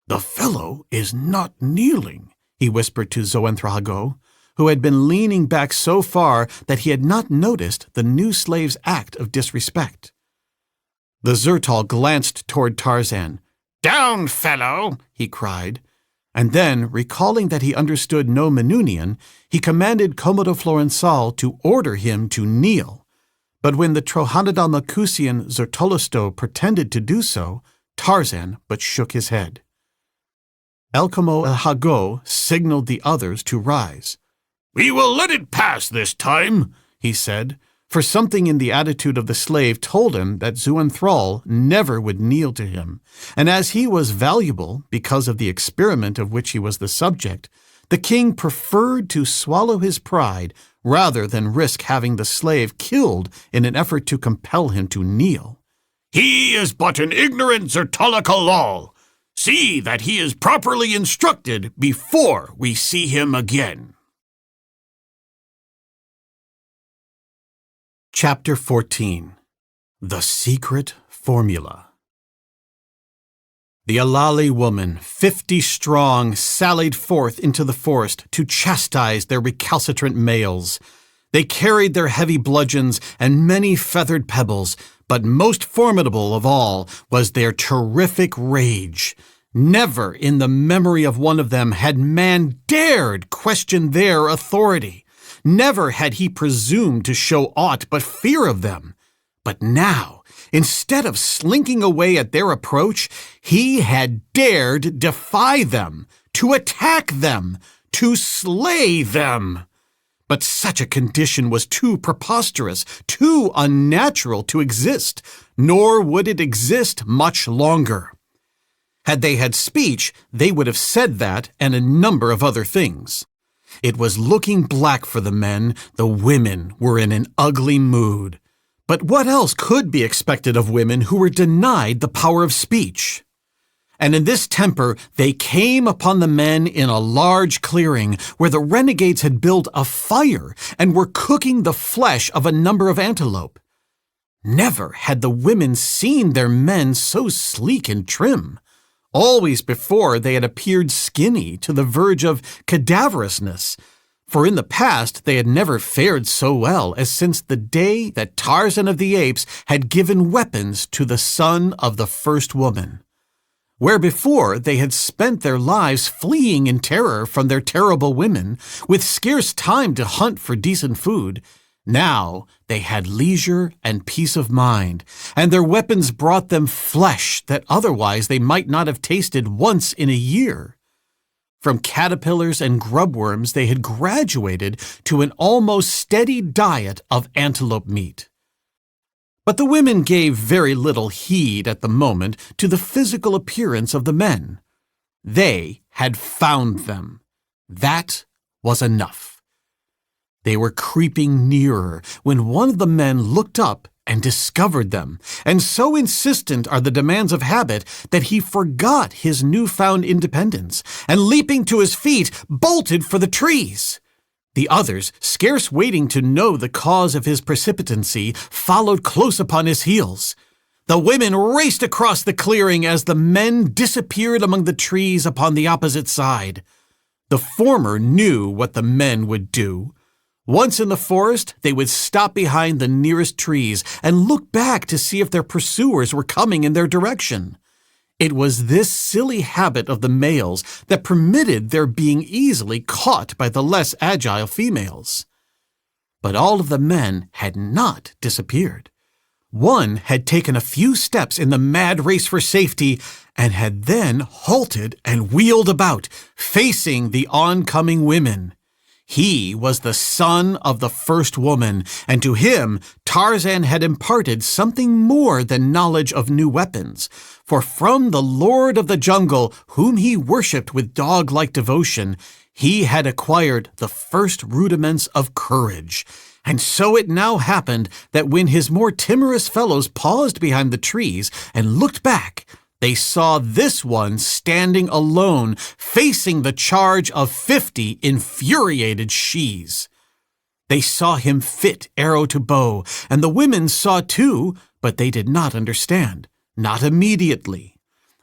"The fellow is not kneeling," he whispered to Zoanthrohago, who had been leaning back so far that he had not noticed the new slave's act of disrespect. The Zertal glanced toward Tarzan. "Down, fellow!" he cried, and then, recalling that he understood no Menunian, he commanded Komodo Florensal to order him to kneel. But when the Trohanadamacusian Zertolosto pretended to do so, Tarzan but shook his head. Elkamo el Hago signaled the others to rise. "We will let it pass this time," he said, for something in the attitude of the slave told him that Zoanthral never would kneel to him, and as he was valuable because of the experiment of which he was the subject, The king preferred to swallow his pride rather than risk having the slave killed in an effort to compel him to kneel. He is but an ignorant Zertulaka. See that he is properly instructed before we see him again. Chapter 14. The Secret Formula. The Alali woman, 50 strong, sallied forth into the forest to chastise their recalcitrant males. They carried their heavy bludgeons and many feathered pebbles, but most formidable of all was their terrific rage. Never in the memory of one of them had man dared question their authority. Never had he presumed to show aught but fear of them. But now, instead of slinking away at their approach, he had dared defy them, to attack them, to slay them. But such a condition was too preposterous, too unnatural to exist, nor would it exist much longer. Had they had speech, they would have said that and a number of other things. It was looking black for the men. The women were in an ugly mood. But what else could be expected of women who were denied the power of speech? And in this temper, they came upon the men in a large clearing where the renegades had built a fire and were cooking the flesh of a number of antelope. Never had the women seen their men so sleek and trim. Always before they had appeared skinny to the verge of cadaverousness, for in the past they had never fared so well as since the day that Tarzan of the Apes had given weapons to the son of the first woman. Where before they had spent their lives fleeing in terror from their terrible women, with scarce time to hunt for decent food, now they had leisure and peace of mind, and their weapons brought them flesh that otherwise they might not have tasted once in a year. From caterpillars and grubworms they had graduated to an almost steady diet of antelope meat. But the women gave very little heed at the moment to the physical appearance of the men. They had found them. That was enough. They were creeping nearer when one of the men looked up and discovered them, and so insistent are the demands of habit that he forgot his newfound independence, and leaping to his feet, bolted for the trees. The others, scarce waiting to know the cause of his precipitancy, followed close upon his heels. The women raced across the clearing as the men disappeared among the trees upon the opposite side. The former knew what the men would do. Once in the forest, they would stop behind the nearest trees and look back to see if their pursuers were coming in their direction. It was this silly habit of the males that permitted their being easily caught by the less agile females. But all of the men had not disappeared. One had taken a few steps in the mad race for safety and had then halted and wheeled about, facing the oncoming women. He was the son of the first woman, and to him Tarzan had imparted something more than knowledge of new weapons, for from the Lord of the Jungle, whom he worshipped with dog-like devotion, he had acquired the first rudiments of courage. And so it now happened that when his more timorous fellows paused behind the trees and looked back, they saw this one standing alone, facing the charge of 50 infuriated shes. They saw him fit arrow to bow, and the women saw too, but they did not understand, not immediately.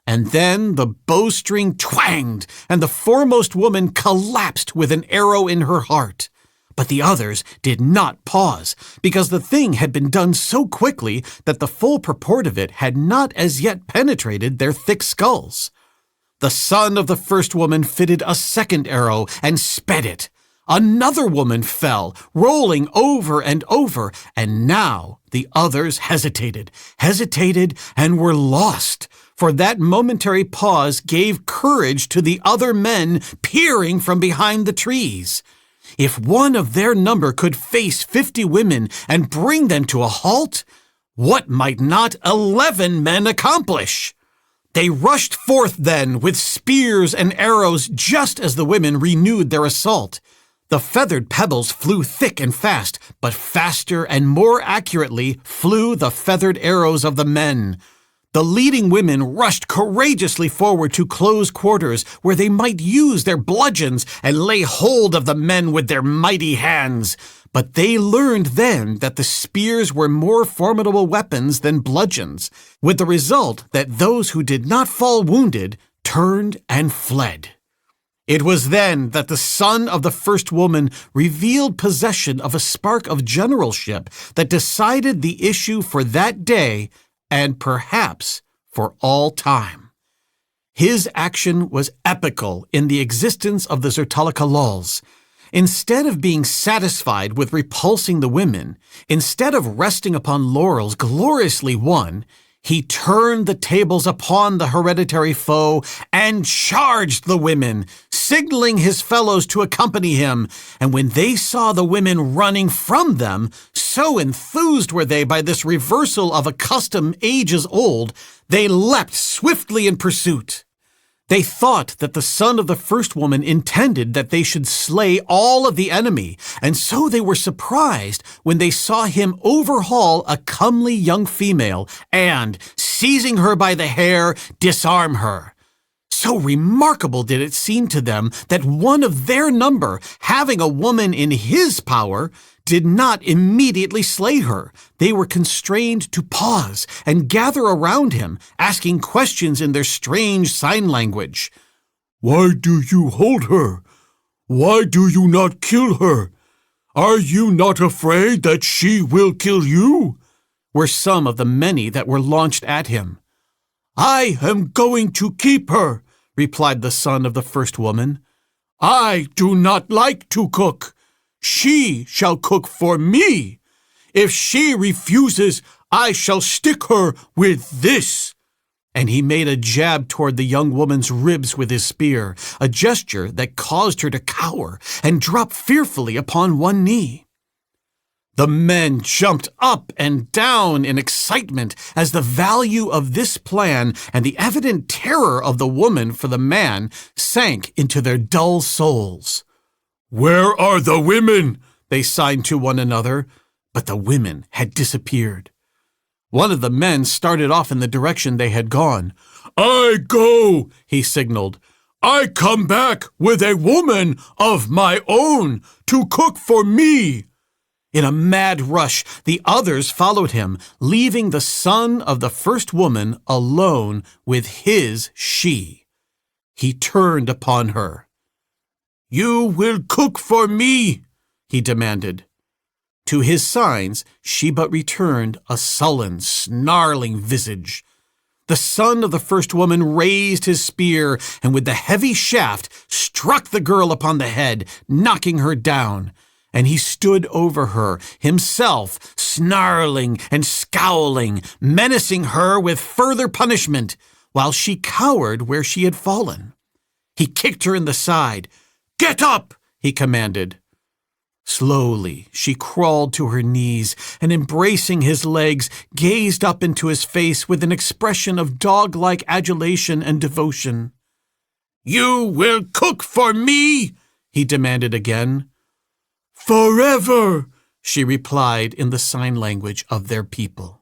And then the bowstring twanged, and the foremost woman collapsed with an arrow in her heart. But the others did not pause, because the thing had been done so quickly that the full purport of it had not as yet penetrated their thick skulls. The son of the first woman fitted a second arrow and sped it. Another woman fell, rolling over and over, and now the others hesitated, and were lost, for that momentary pause gave courage to the other men peering from behind the trees. If one of their number could face 50 women and bring them to a halt, what might not 11 men accomplish? They rushed forth then with spears and arrows just as the women renewed their assault. The feathered pebbles flew thick and fast, but faster and more accurately flew the feathered arrows of the men. The leading women rushed courageously forward to close quarters where they might use their bludgeons and lay hold of the men with their mighty hands. But they learned then that the spears were more formidable weapons than bludgeons, with the result that those who did not fall wounded turned and fled. It was then that the son of the first woman revealed possession of a spark of generalship that decided the issue for that day and perhaps for all time. His action was epical in the existence of the Zertalikalals. Instead of being satisfied with repulsing the women, instead of resting upon laurels gloriously won, he turned the tables upon the hereditary foe and charged the women, signaling his fellows to accompany him. And when they saw the women running from them, so enthused were they by this reversal of a custom ages old, they leapt swiftly in pursuit. They thought that the son of the first woman intended that they should slay all of the enemy, and so they were surprised when they saw him overhaul a comely young female and, seizing her by the hair, disarm her. So remarkable did it seem to them that one of their number, having a woman in his power, did not immediately slay her. They were constrained to pause and gather around him, asking questions in their strange sign language. Why do you hold her? Why do you not kill her? Are you not afraid that she will kill you? Were some of the many that were launched at him. I am going to keep her, replied the son of the first woman. I do not like to cook. She shall cook for me. If she refuses, I shall stick her with this. And he made a jab toward the young woman's ribs with his spear, a gesture that caused her to cower and drop fearfully upon one knee. The men jumped up and down in excitement as the value of this plan and the evident terror of the woman for the man sank into their dull souls. Where are the women? They signed to one another, but the women had disappeared. One of the men started off in the direction they had gone. I go, he signaled. I come back with a woman of my own to cook for me. In a mad rush, the others followed him, leaving the son of the first woman alone with his she. He turned upon her. You will cook for me, he demanded. To his signs, she but returned a sullen, snarling visage. The son of the first woman raised his spear and with the heavy shaft struck the girl upon the head, knocking her down. And he stood over her, himself snarling and scowling, menacing her with further punishment, while she cowered where she had fallen. He kicked her in the side. "Get up!" he commanded. Slowly, she crawled to her knees and, embracing his legs, gazed up into his face with an expression of dog-like adulation and devotion. "You will cook for me?" he demanded again. "Forever," she replied in the sign language of their people.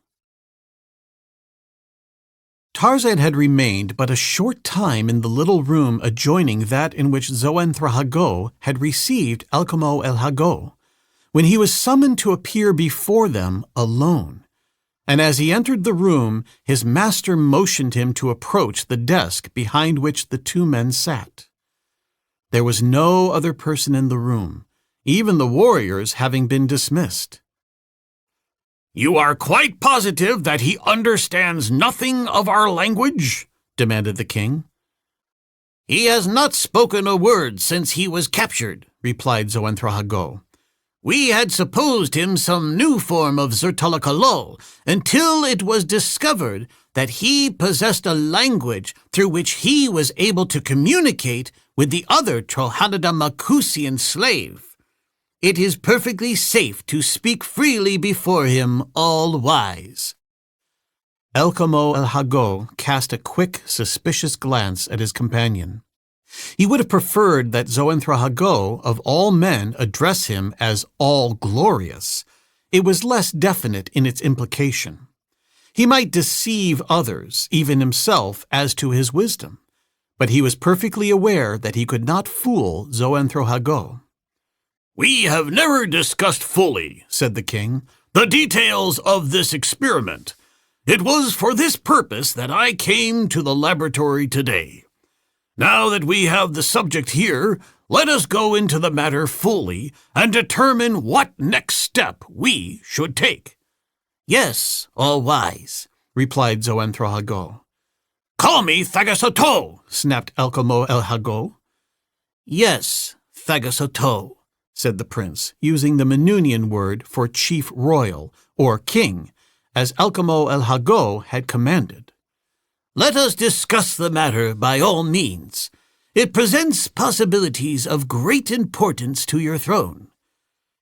Tarzan had remained but a short time in the little room adjoining that in which Xoentrahago had received Elcamo el Hago, when he was summoned to appear before them alone. And as he entered the room, his master motioned him to approach the desk behind which the two men sat. There was no other person in the room, even the warriors having been dismissed. "You are quite positive that he understands nothing of our language?" demanded the king. "He has not spoken a word since he was captured," replied Xoentrahago. "We had supposed him some new form of Zertalikalal until it was discovered that he possessed a language through which he was able to communicate with the other Trohanada Makusian slave. It is perfectly safe to speak freely before him, all wise." Elkamo el Hago cast a quick, suspicious glance at his companion. He would have preferred that Zoanthrahago, of all men, address him as all-glorious. It was less definite in its implication. He might deceive others, even himself, as to his wisdom, but he was perfectly aware that he could not fool Zoanthrahago. "We have never discussed fully," said the king, "the details of this experiment. It was for this purpose that I came to the laboratory today. Now that we have the subject here, let us go into the matter fully and determine what next step we should take." "Yes, all-wise," replied Zoanthrahago. "Call me Thagasoto," snapped Elkamo el Hago. "Yes, Thagasoto," said the prince, using the Manunian word for chief royal, or king, as Elkamo el Hago had commanded. "Let us discuss the matter by all means. It presents possibilities of great importance to your throne."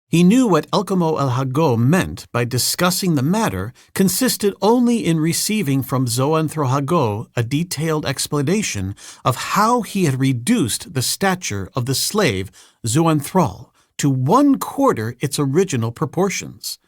He knew what Elkamo el Hago meant by discussing the matter consisted only in receiving from Zoanthrahago a detailed explanation of how he had reduced the stature of the slave Zoanthral to 1/4 its original proportions.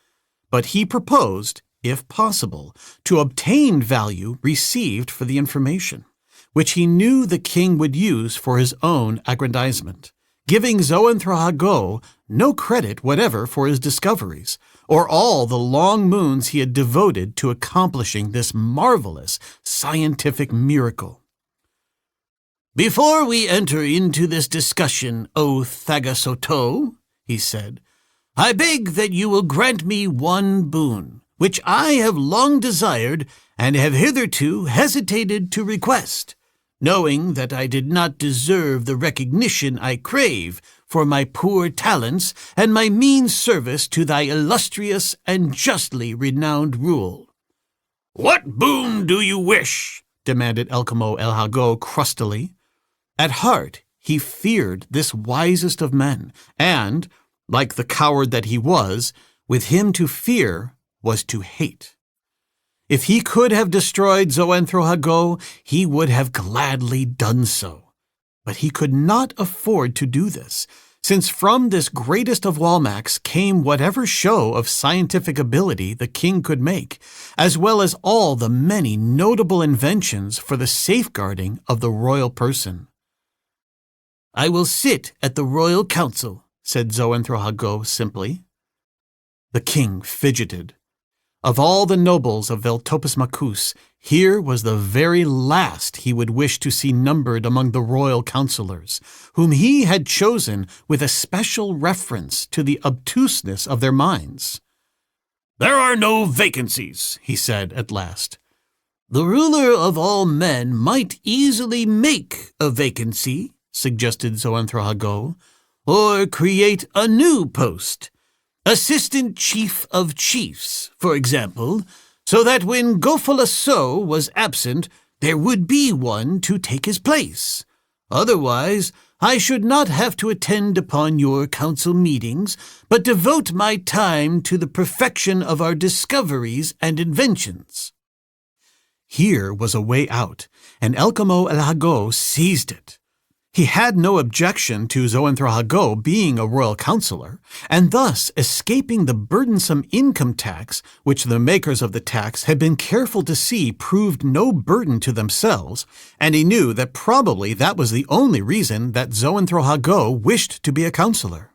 But he proposed, if possible, to obtain value received for the information, which he knew the king would use for his own aggrandizement, giving Zoanthrahago no credit whatever for his discoveries, or all the long moons he had devoted to accomplishing this marvelous scientific miracle. "Before we enter into this discussion, O Thagasoto," he said, "I beg that you will grant me one boon, which I have long desired and have hitherto hesitated to request, knowing that I did not deserve the recognition I crave for my poor talents and my mean service to thy illustrious and justly renowned rule." "What boon do you wish?" demanded Elkamo el Hago crustily. At heart, he feared this wisest of men, and, like the coward that he was, with him to fear was to hate. If he could have destroyed Zoanthrahago, he would have gladly done so. But he could not afford to do this, since from this greatest of Walmacs came whatever show of scientific ability the king could make, as well as all the many notable inventions for the safeguarding of the royal person. "I will sit at the royal council," said Zoanthrahago simply. The king fidgeted. Of all the nobles of Veltopus Macus, here was the very last he would wish to see numbered among the royal counselors, whom he had chosen with a special reference to the obtuseness of their minds. "There are no vacancies," he said at last. "The ruler of all men might easily make a vacancy," suggested Zoanthrahago, "or create a new post. Assistant Chief of Chiefs, for example, so that when Gofalasso was absent, there would be one to take his place. Otherwise, I should not have to attend upon your council meetings, but devote my time to the perfection of our discoveries and inventions." Here was a way out, and Elkamo el Hago seized it. He had no objection to Zoanthrahago being a royal counselor, and thus escaping the burdensome income tax, which the makers of the tax had been careful to see proved no burden to themselves, and he knew that probably that was the only reason that Zoanthrahago wished to be a counselor.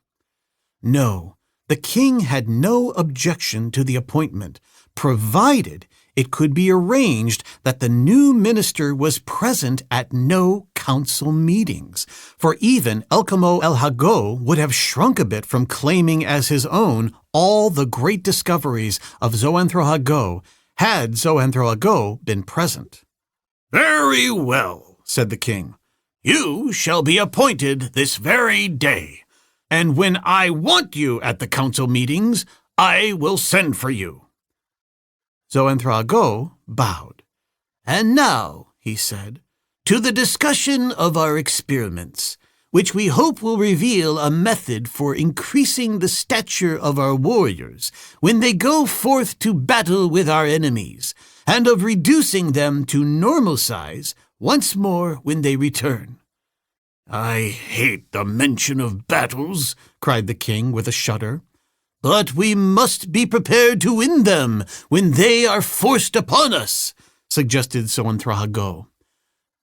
No, the king had no objection to the appointment, provided it could be arranged that the new minister was present at no council meetings, for even Elkamo el Hago would have shrunk a bit from claiming as his own all the great discoveries of Zoanthrahago had Zoanthrahago been present. "Very well," said the king. "You shall be appointed this very day, and when I want you at the council meetings, I will send for you." Zoanthrahago bowed. "And now," he said, "to the discussion of our experiments. which we hope will reveal a method for increasing the stature of our warriors when they go forth to battle with our enemies, and of reducing them to normal size once more when they return." "I hate the mention of battles," cried the king with a shudder. "But we must be prepared to win them when they are forced upon us," suggested Zoanthrahago.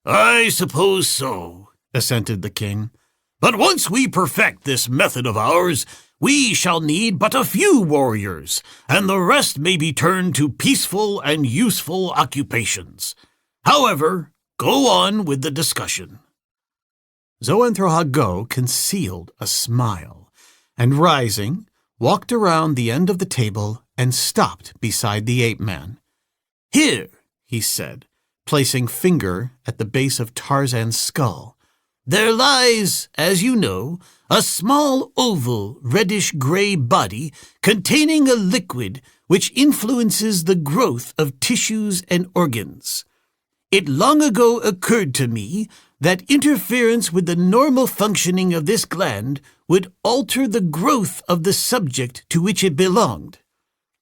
"I suppose so," assented the king. "But once we perfect this method of ours, we shall need but a few warriors, and the rest may be turned to peaceful and useful occupations. However, go on with the discussion." Zoanthrahago concealed a smile, and rising, walked around the end of the table and stopped beside the ape-man. "Here," he said, placing finger at the base of Tarzan's skull. "There lies, as you know, a small oval reddish-gray body containing a liquid which influences the growth of tissues and organs. It long ago occurred to me that interference with the normal functioning of this gland would alter the growth of the subject to which it belonged.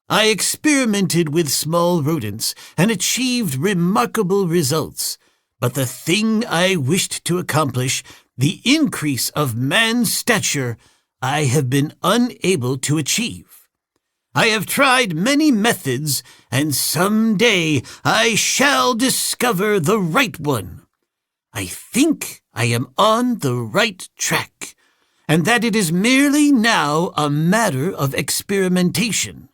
I experimented with small rodents and achieved remarkable results, but the thing I wished to accomplish, the increase of man's stature, I have been unable to achieve. I have tried many methods, and some day I shall discover the right one. I think I am on the right track, and that it is merely now a matter of experimentation.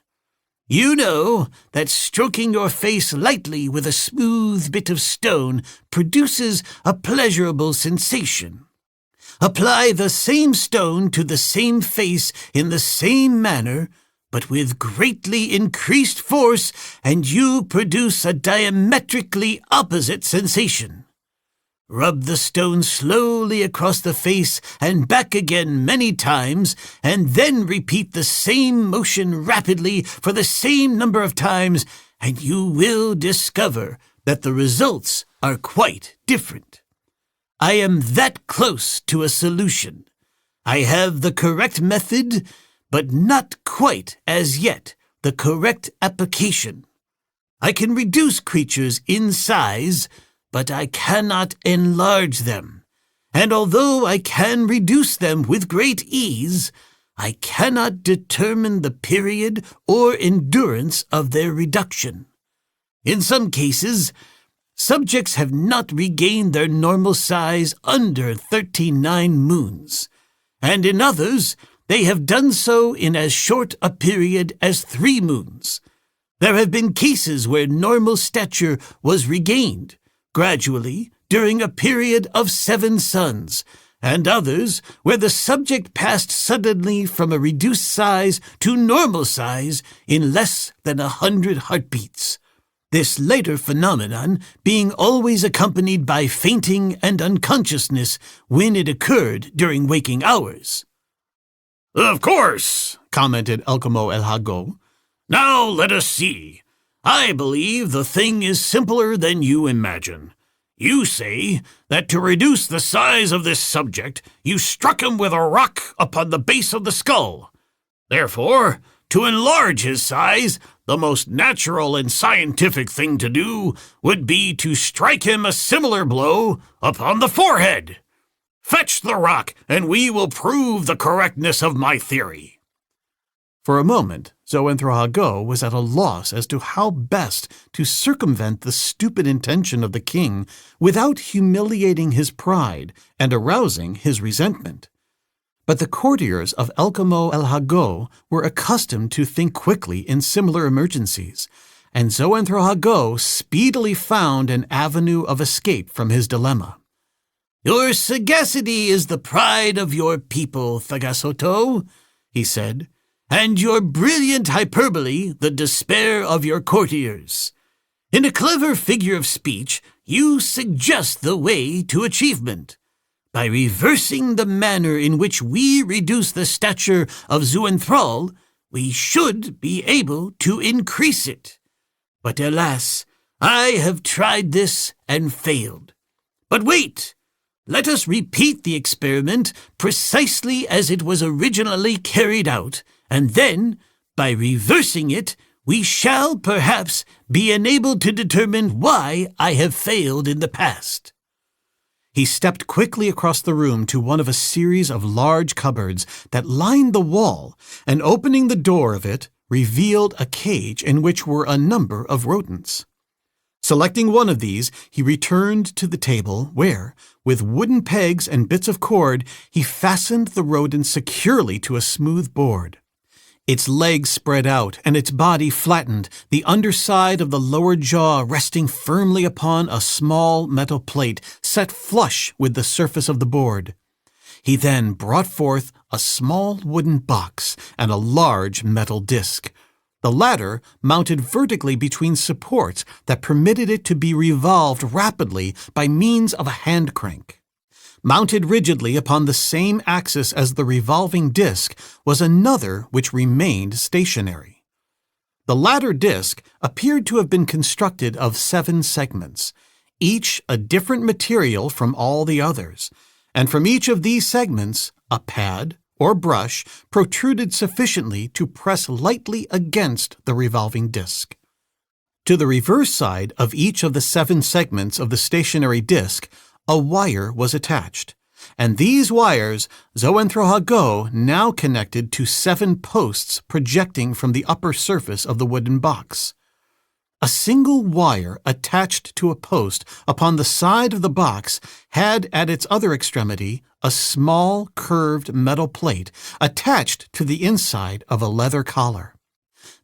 You know that stroking your face lightly with a smooth bit of stone produces a pleasurable sensation. Apply the same stone to the same face in the same manner, but with greatly increased force, and you produce a diametrically opposite sensation. Rub the stone slowly across the face and back again many times, and then repeat the same motion rapidly for the same number of times, and you will discover that the results are quite different. I am that close to a solution. I have the correct method, but not quite as yet the correct application. I can reduce creatures in size, but I cannot enlarge them, and although I can reduce them with great ease, I cannot determine the period or endurance of their reduction. In some cases, subjects have not regained their normal size under 39 moons, and in others, they have done so in as short a period as 3 moons. There have been cases where normal stature was regained gradually during a period of 7 suns, and others where the subject passed suddenly from a reduced size to normal size in less than 100 heartbeats. This later phenomenon being always accompanied by fainting and unconsciousness when it occurred during waking hours. "Of course," commented Elcamo El Hago. "Now let us see. I believe the thing is simpler than you imagine. You say that to reduce the size of this subject, you struck him with a rock upon the base of the skull. Therefore, to enlarge his size, the most natural and scientific thing to do would be to strike him a similar blow upon the forehead. Fetch the rock, and we will prove the correctness of my theory." For a moment, Zoanthrahago was at a loss as to how best to circumvent the stupid intention of the king without humiliating his pride and arousing his resentment. But the courtiers of Elcamo El Hago were accustomed to think quickly in similar emergencies, and Zoanthrahago speedily found an avenue of escape from his dilemma. "Your sagacity is the pride of your people, Thagasoto," he said, "and your brilliant hyperbole the despair of your courtiers. In a clever figure of speech, you suggest the way to achievement. By reversing the manner in which we reduce the stature of Zoanthral, we should be able to increase it. But alas, I have tried this and failed. But wait! let us repeat the experiment precisely as it was originally carried out, and then, by reversing it, we shall perhaps be enabled to determine why I have failed in the past." He stepped quickly across the room to one of a series of large cupboards that lined the wall, and opening the door of it, revealed a cage in which were a number of rodents. Selecting one of these, he returned to the table where, with wooden pegs and bits of cord, he fastened the rodent securely to a smooth board. Its legs spread out and its body flattened, the underside of the lower jaw resting firmly upon a small metal plate set flush with the surface of the board. He then brought forth a small wooden box and a large metal disc, the latter mounted vertically between supports that permitted it to be revolved rapidly by means of a hand crank. Mounted rigidly upon the same axis as the revolving disc was another which remained stationary. The latter disc appeared to have been constructed of 7 segments, each a different material from all the others, and from each of these segments a pad or brush protruded sufficiently to press lightly against the revolving disc. To the reverse side of each of the 7 segments of the stationary disc, a wire was attached, and these wires Xoenthrohago now connected to 7 posts projecting from the upper surface of the wooden box. A single wire attached to a post upon the side of the box had at its other extremity a small curved metal plate attached to the inside of a leather collar.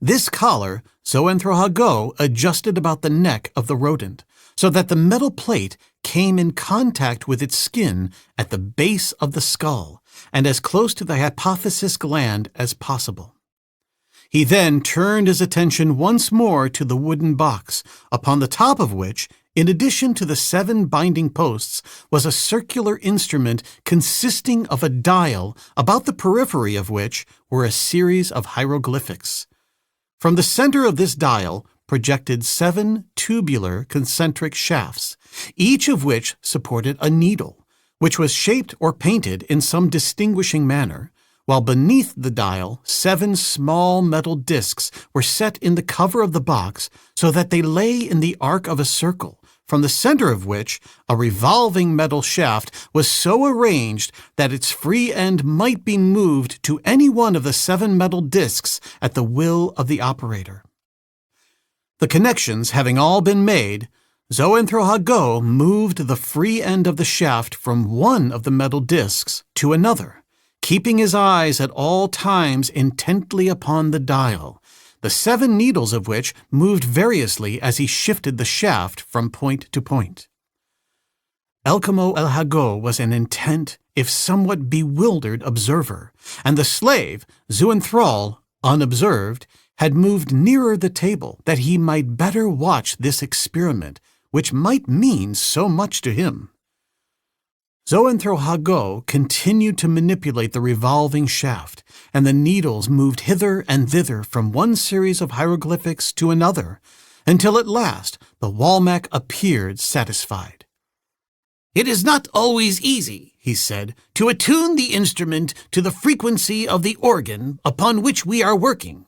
This collar Xoenthrohago adjusted about the neck of the rodent, so that the metal plate came in contact with its skin at the base of the skull and as close to the hypophysis gland as possible. He then turned his attention once more to the wooden box, upon the top of which, in addition to the 7 binding posts, was a circular instrument consisting of a dial, about the periphery of which were a series of hieroglyphics. From the center of this dial projected 7 tubular concentric shafts, each of which supported a needle, which was shaped or painted in some distinguishing manner, while beneath the dial 7 small metal discs were set in the cover of the box so that they lay in the arc of a circle, from the center of which a revolving metal shaft was so arranged that its free end might be moved to any one of the 7 metal discs at the will of the operator. The connections having all been made, Xoenthrohago moved the free end of the shaft from one of the metal discs to another, keeping his eyes at all times intently upon the dial, the 7 needles of which moved variously as he shifted the shaft from point to point. Elkamo El Hago was an intent, if somewhat bewildered, observer, and the slave, Zuenthrall, unobserved, had moved nearer the table that he might better watch this experiment, which might mean so much to him. Xoenthrohago continued to manipulate the revolving shaft, and the needles moved hither and thither from one series of hieroglyphics to another, until at last the Walmac appeared satisfied. "It is not always easy," he said, "to attune the instrument to the frequency of the organ upon which we are working.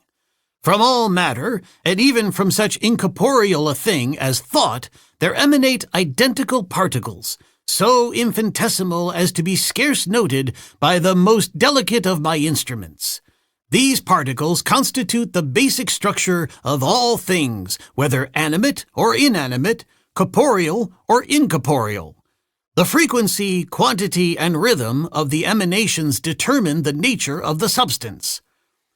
From all matter, and even from such incorporeal a thing as thought, there emanate identical particles, so infinitesimal as to be scarce noted by the most delicate of my instruments. These particles constitute the basic structure of all things, whether animate or inanimate, corporeal or incorporeal. The frequency, quantity, and rhythm of the emanations determine the nature of the substance.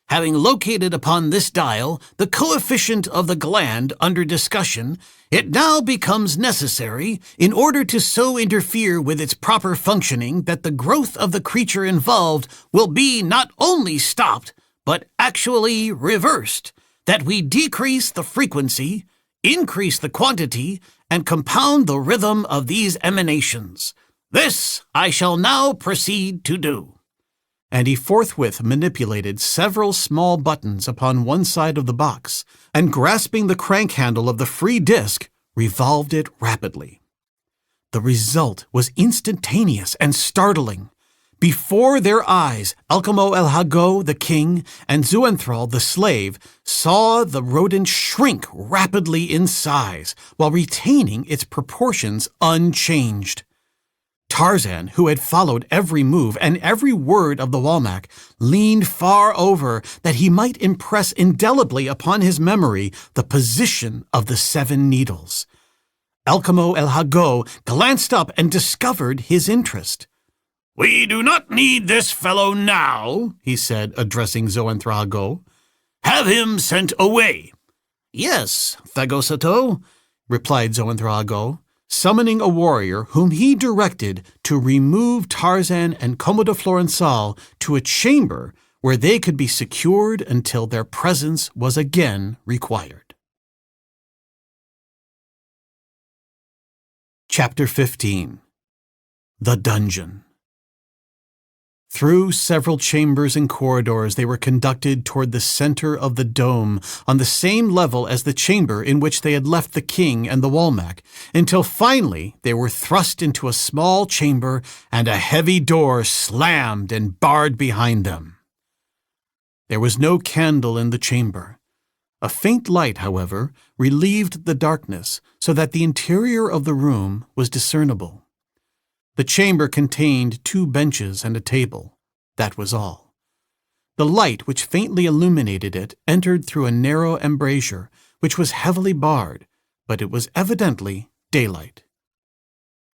Having located upon this dial the coefficient of the gland under discussion, it now becomes necessary, in order to so interfere with its proper functioning that the growth of the creature involved will be not only stopped, but actually reversed, that we decrease the frequency, increase the quantity, and compound the rhythm of these emanations. This I shall now proceed to do." And he forthwith manipulated several small buttons upon one side of the box, and grasping the crank handle of the free disc, revolved it rapidly. The result was instantaneous and startling. Before their eyes, Alcamo el Hago, the king, and Zuenthral, the slave, saw the rodent shrink rapidly in size while retaining its proportions unchanged. Tarzan, who had followed every move and every word of the Walmack, leaned far over that he might impress indelibly upon his memory the position of the 7 needles. Alcamo el Hago glanced up and discovered his interest. "We do not need this fellow now," he said, addressing Zoanthrago. "Have him sent away." "Yes, Thagosato," replied Zoanthrago, summoning a warrior whom he directed to remove Tarzan and Comodo Florensal to a chamber where they could be secured until their presence was again required. Chapter 15. The Dungeon. Through several chambers and corridors they were conducted toward the center of the dome, on the same level as the chamber in which they had left the king and the Walmack, until finally they were thrust into a small chamber and a heavy door slammed and barred behind them. There was no candle in the chamber. A faint light, however, relieved the darkness so that the interior of the room was discernible. The chamber contained 2 benches and a table. That was all. The light which faintly illuminated it entered through a narrow embrasure, which was heavily barred, but it was evidently daylight.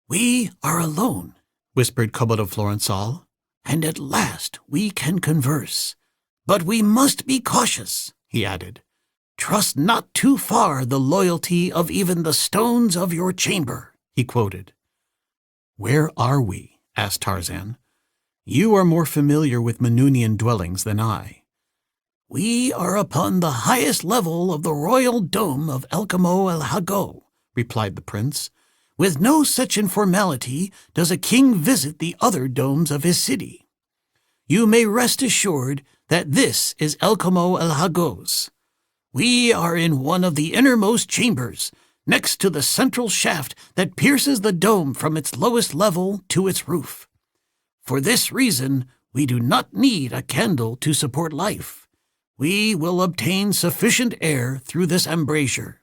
"We are alone," whispered Comodo Florensal, "and at last we can converse. But we must be cautious," he added. "Trust not too far the loyalty of even the stones of your chamber," he quoted. "Where are we?" asked Tarzan. "You are more familiar with Manunian dwellings than I." "We are upon the highest level of the royal dome of Alcamo el Hago," replied the prince. "With no such informality does a king visit the other domes of his city. You may rest assured that this is Alcamo el Hago's. We are in one of the innermost chambers, next to the central shaft that pierces the dome from its lowest level to its roof. For this reason, we do not need a candle to support life. We will obtain sufficient air through this embrasure.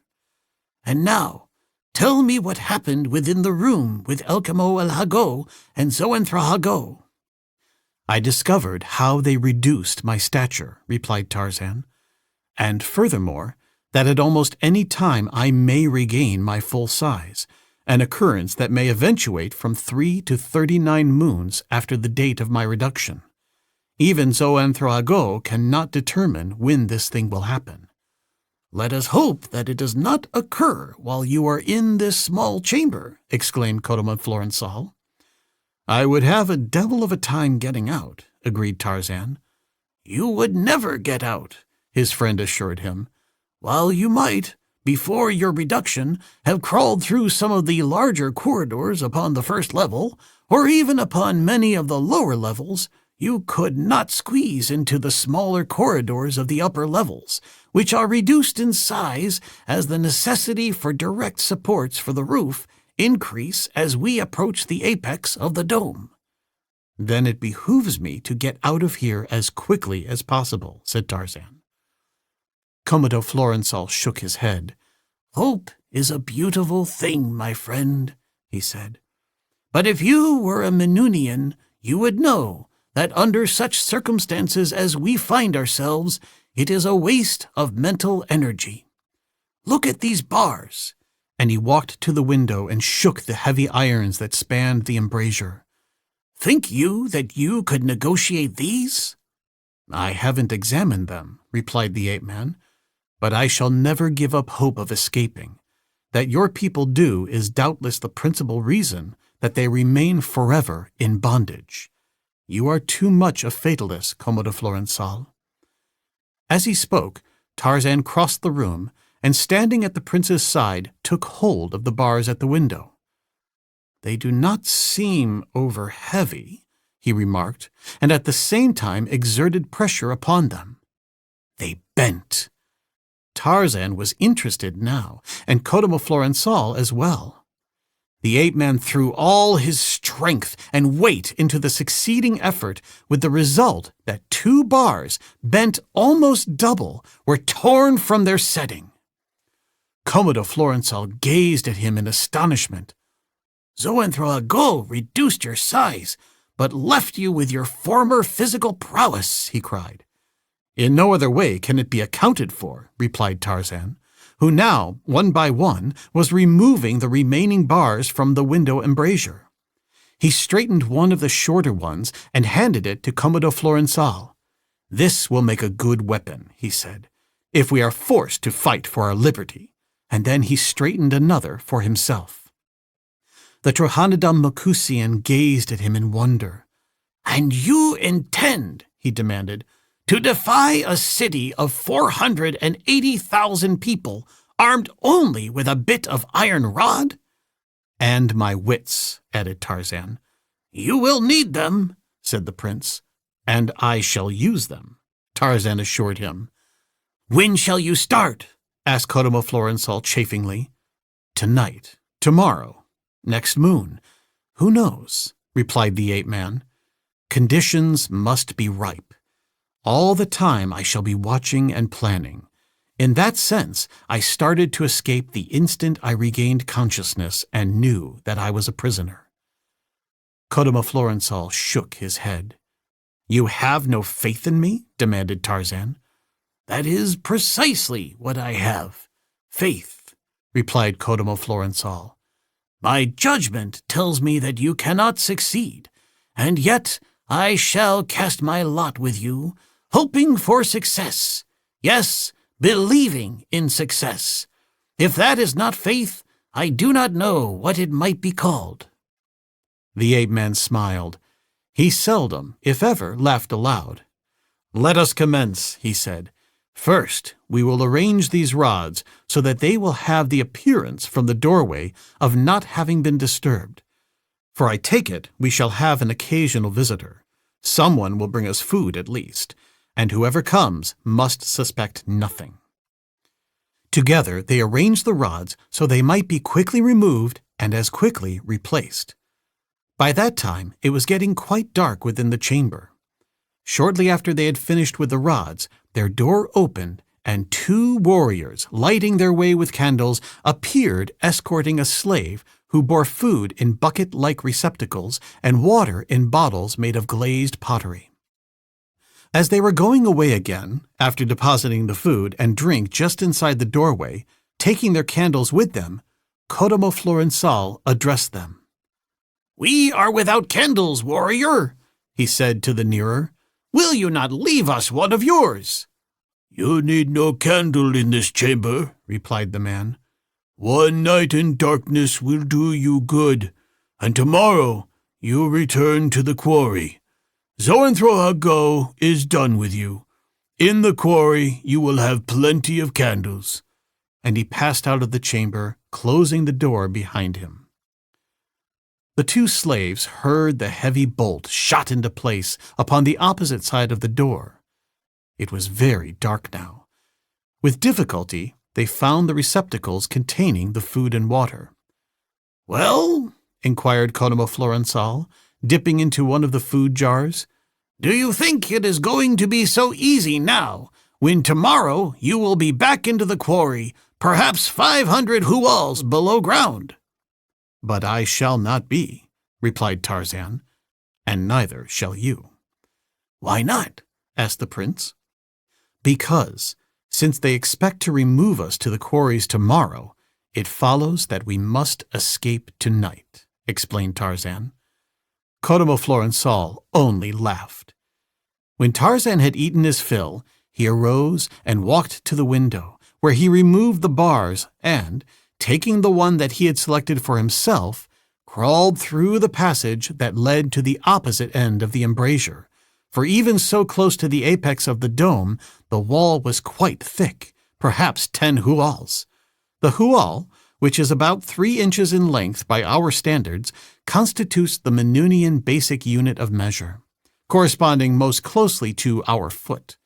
And now, tell me what happened within the room with Alcamo el Hago and Zoanthrago." "I discovered how they reduced my stature," replied Tarzan, "and furthermore, that at almost any time I may regain my full size, an occurrence that may eventuate from 3 to 39 moons after the date of my reduction. Even Zoanthrago cannot determine when this thing will happen." "Let us hope that it does not occur while you are in this small chamber," exclaimed Comodo Florensal. "I would have a devil of a time getting out," agreed Tarzan. "You would never get out," his friend assured him. "While you might, before your reduction, have crawled through some of the larger corridors upon the first level, or even upon many of the lower levels, you could not squeeze into the smaller corridors of the upper levels, which are reduced in size as the necessity for direct supports for the roof increase as we approach the apex of the dome." "Then it behooves me to get out of here as quickly as possible," said Tarzan. Comodo Florensal shook his head. "Hope is a beautiful thing, my friend," he said. "But if you were a Manunian, you would know that under such circumstances as we find ourselves, it is a waste of mental energy. Look at these bars." And he walked to the window and shook the heavy irons that spanned the embrasure. "Think you that you could negotiate these?" "I haven't examined them," replied the ape-man. "But I shall never give up hope of escaping. That your people do is doubtless the principal reason that they remain forever in bondage. You are too much a fatalist, Comodo Florensal." As he spoke, Tarzan crossed the room, and standing at the prince's side, took hold of the bars at the window. "They do not seem over-heavy," he remarked, and at the same time exerted pressure upon them. They bent. Tarzan was interested now, and Comodo Florensal as well. The ape-man threw all his strength and weight into the succeeding effort, with the result that 2 bars, bent almost double, were torn from their setting. Commodore Florençal gazed at him in astonishment. "Zoanthroago reduced your size, but left you with your former physical prowess," he cried. "In no other way can it be accounted for," replied Tarzan, who now, one by one, was removing the remaining bars from the window embrasure. He straightened one of the shorter ones and handed it to Commodore Florençal. "This will make a good weapon," he said, "if we are forced to fight for our liberty," and then he straightened another for himself. The Trohanidam Mokusian gazed at him in wonder. "And you intend," he demanded, "to defy a city of 480,000 people, armed only with a bit of iron rod?" "And my wits," added Tarzan. "You will need them," said the prince. "And I shall use them," Tarzan assured him. "When shall you start?" asked Commodore Florençal chaffingly. "Tonight, tomorrow, next moon. Who knows?" replied the ape-man. "Conditions must be ripe. All the time I shall be watching and planning. In that sense, I started to escape the instant I regained consciousness and knew that I was a prisoner." Commodore Florençal shook his head. "You have no faith in me?" demanded Tarzan. "That is precisely what I have. Faith," replied Commodore Florençal. "My judgment tells me that you cannot succeed, and yet I shall cast my lot with you, hoping for success. Yes, believing in success. If that is not faith, I do not know what it might be called." The ape-man smiled. He seldom, if ever, laughed aloud. "Let us commence," he said. "First, we will arrange these rods so that they will have the appearance from the doorway of not having been disturbed. For I take it we shall have an occasional visitor. Someone will bring us food at least, and whoever comes must suspect nothing." Together they arranged the rods so they might be quickly removed and as quickly replaced. By that time it was getting quite dark within the chamber. Shortly after they had finished with the rods, their door opened, and 2 warriors, lighting their way with candles, appeared escorting a slave who bore food in bucket-like receptacles and water in bottles made of glazed pottery. As they were going away again, after depositing the food and drink just inside the doorway, taking their candles with them, Commodore Florençal addressed them. "We are without candles, warrior," he said to the nearer. "Will you not leave us one of yours?" "You need no candle in this chamber," replied the man. "One night in darkness will do you good, and tomorrow you return to the quarry. Zoanthroago is done with you. In the quarry you will have plenty of candles." And he passed out of the chamber, closing the door behind him. The 2 slaves heard the heavy bolt shot into place upon the opposite side of the door. It was very dark now. With difficulty, they found the receptacles containing the food and water. "Well," inquired Commodore Florençal, dipping into one of the food jars, "do you think it is going to be so easy now, when tomorrow you will be back into the quarry, perhaps 500 huals below ground?" "But I shall not be," replied Tarzan, "and neither shall you." "Why not?" asked the prince. "Because, since they expect to remove us to the quarries tomorrow, it follows that we must escape tonight," explained Tarzan. Commodore Florençal only laughed. When Tarzan had eaten his fill, he arose and walked to the window, where he removed the bars and, taking the one that he had selected for himself, crawled through the passage that led to the opposite end of the embrasure, for even so close to the apex of the dome, the wall was quite thick, perhaps 10 huals. The hual, which is about 3 inches in length by our standards, constitutes the Manunian basic unit of measure, corresponding most closely to our foot.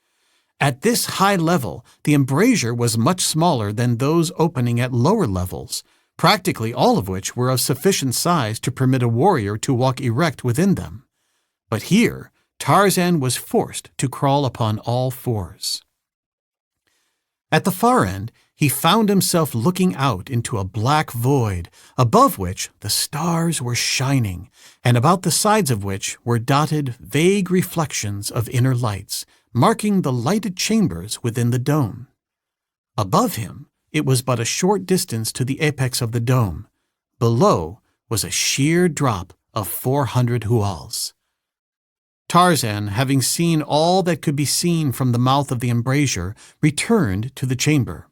At this high level, the embrasure was much smaller than those opening at lower levels, practically all of which were of sufficient size to permit a warrior to walk erect within them. But here, Tarzan was forced to crawl upon all fours. At the far end, he found himself looking out into a black void, above which the stars were shining, and about the sides of which were dotted vague reflections of inner lights, marking the lighted chambers within the dome. Above him, it was but a short distance to the apex of the dome. Below was a sheer drop of 400 huals. Tarzan, having seen all that could be seen from the mouth of the embrasure, returned to the chamber.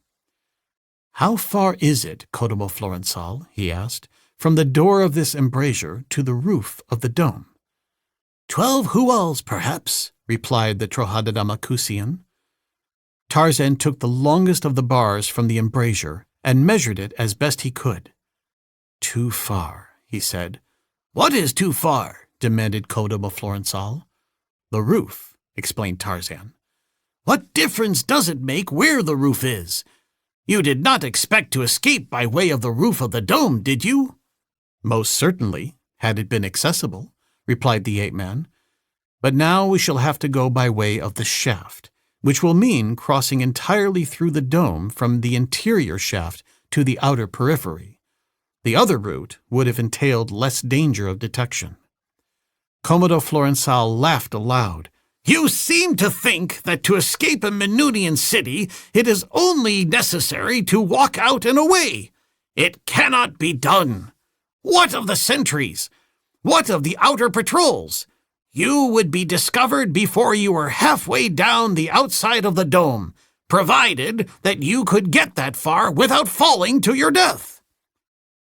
"How far is it, Kodomo Florençal," he asked, "from the door of this embrasure to the roof of the dome?" 12 huals, perhaps, replied the Trojadamacusian. Tarzan took the longest of the bars from the embrasure and measured it as best he could. "Too far," he said. "What is too far?" demanded Kodomo Florençal. "The roof," explained Tarzan. "What difference does it make where the roof is? You did not expect to escape by way of the roof of the dome, did you?" "Most certainly, had it been accessible," replied the ape-man. "But now we shall have to go by way of the shaft, which will mean crossing entirely through the dome from the interior shaft to the outer periphery. The other route would have entailed less danger of detection." Komodo Florençal laughed aloud. "You seem to think that to escape a Minunian city, it is only necessary to walk out and away. It cannot be done. What of the sentries? What of the outer patrols? You would be discovered before you were halfway down the outside of the dome, provided that you could get that far without falling to your death."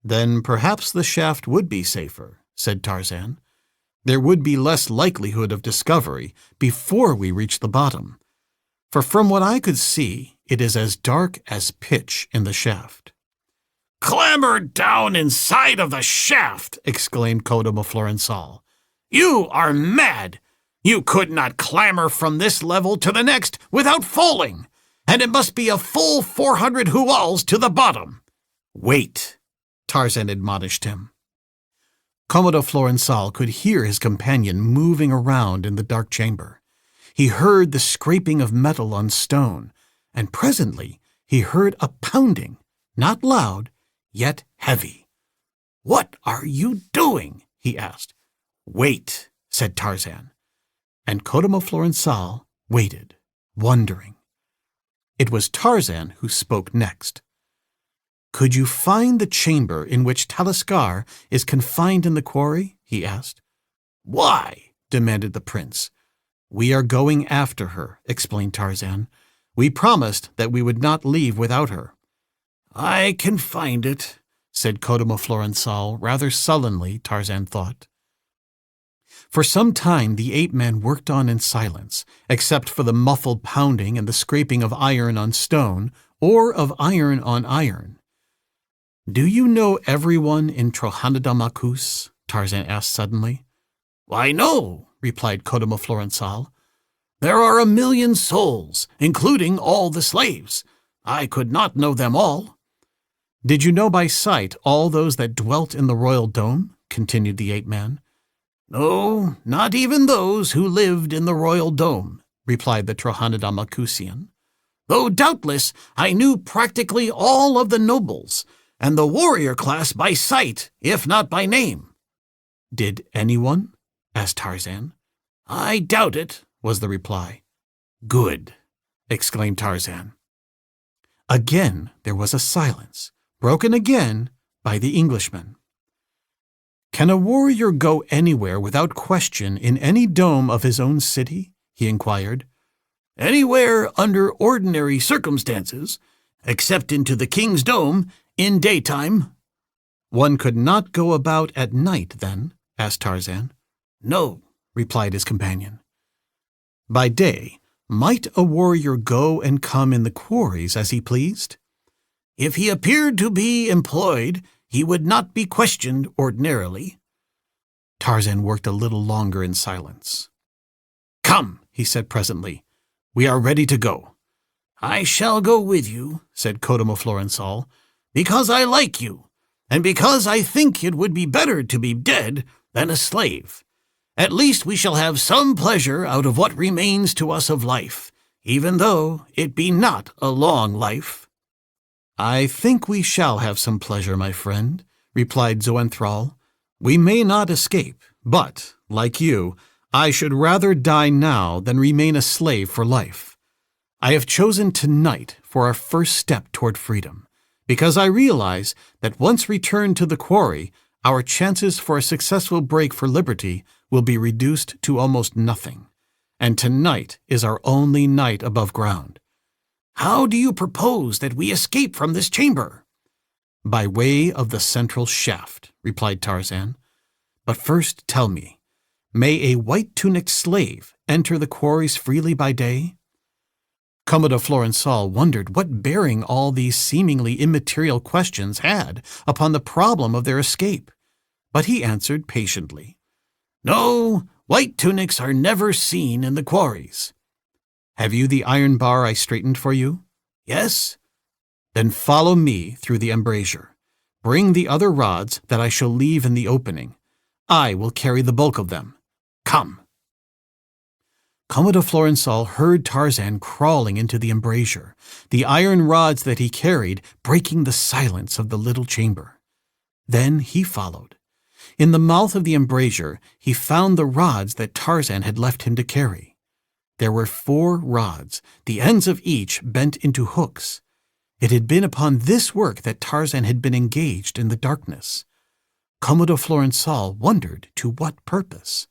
"Then perhaps the shaft would be safer," said Tarzan. "There would be less likelihood of discovery before we reach the bottom. For from what I could see, it is as dark as pitch in the shaft." "Clamber down inside of the shaft!" exclaimed Kodomo Florençal. "You are mad! You could not clamber from this level to the next without falling, and it must be a full 400 huals to the bottom." "Wait," Tarzan admonished him. Komodo Florençal could hear his companion moving around in the dark chamber. He heard the scraping of metal on stone, and presently he heard a pounding, not loud, yet heavy. "What are you doing?" he asked. "Wait," said Tarzan. And Kodomo Florençal waited, wondering. It was Tarzan who spoke next. "Could you find the chamber in which Talisker is confined in the quarry?" he asked. "Why?" demanded the prince. "We are going after her," explained Tarzan. "We promised that we would not leave without her." "I can find it," said Kodomo Florençal, rather sullenly, Tarzan thought. For some time the ape-man worked on in silence, except for the muffled pounding and the scraping of iron on stone, or of iron on iron. "Do you know everyone in Trojadamakus?" Tarzan asked suddenly. "Why, no," replied Kodomo Florençal. "There are 1,000,000 souls, including all the slaves. I could not know them all." "Did you know by sight all those that dwelt in the royal dome?" continued the ape-man. "No, not even those who lived in the royal dome," replied the Trojadamacusian. "Though doubtless I knew practically all of the nobles, and the warrior class by sight, if not by name." "Did anyone?" asked Tarzan. "I doubt it," was the reply. "Good," exclaimed Tarzan. Again there was a silence, broken again by the Englishman. "Can a warrior go anywhere without question in any dome of his own city?" he inquired. "Anywhere under ordinary circumstances, except into the king's dome in daytime." "One could not go about at night, then?" asked Tarzan. "No," replied his companion. "By day, might a warrior go and come in the quarries as he pleased?" "If he appeared to be employed, he would not be questioned ordinarily." Tarzan worked a little longer in silence. "Come," he said presently. "We are ready to go." "I shall go with you," said Kodomo Florençal, "because I like you, and because I think it would be better to be dead than a slave. At least we shall have some pleasure out of what remains to us of life, even though it be not a long life." "I think we shall have some pleasure, my friend," replied Zoenthral. "We may not escape, but, like you, I should rather die now than remain a slave for life. I have chosen tonight for our first step toward freedom, because I realize that once returned to the quarry, our chances for a successful break for liberty will be reduced to almost nothing, and tonight is our only night above ground." "How do you propose that we escape from this chamber?" "By way of the central shaft," replied Tarzan. "But first tell me, may a white-tunicked slave enter the quarries freely by day?" Commodore Florençal wondered what bearing all these seemingly immaterial questions had upon the problem of their escape, but he answered patiently, "No, white tunics are never seen in the quarries." "Have you the iron bar I straightened for you?" "Yes." "Then follow me through the embrasure. Bring the other rods that I shall leave in the opening. I will carry the bulk of them. Come." Commodore Florençal heard Tarzan crawling into the embrasure, the iron rods that he carried breaking the silence of the little chamber. Then he followed. In the mouth of the embrasure, he found the rods that Tarzan had left him to carry. There were 4 rods, the ends of each bent into hooks. It had been upon this work that Tarzan had been engaged in the darkness. Commodore Florençal wondered to what purpose.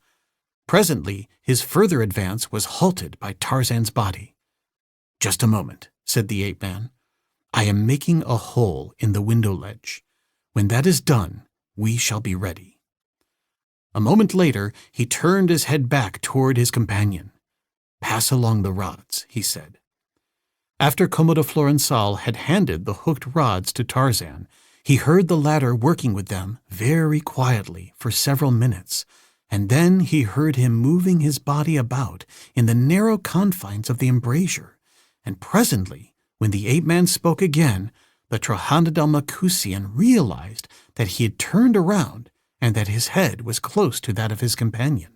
Presently, his further advance was halted by Tarzan's body. "Just a moment," said the ape-man. "I am making a hole in the window ledge. When that is done, we shall be ready." A moment later, he turned his head back toward his companion. "Pass along the rods," he said. After Commodore Florençal had handed the hooked rods to Tarzan, he heard the latter working with them very quietly for several minutes, and then he heard him moving his body about in the narrow confines of the embrasure, and presently, when the ape-man spoke again, the Trohanadalmacusian realized that he had turned around and that his head was close to that of his companion.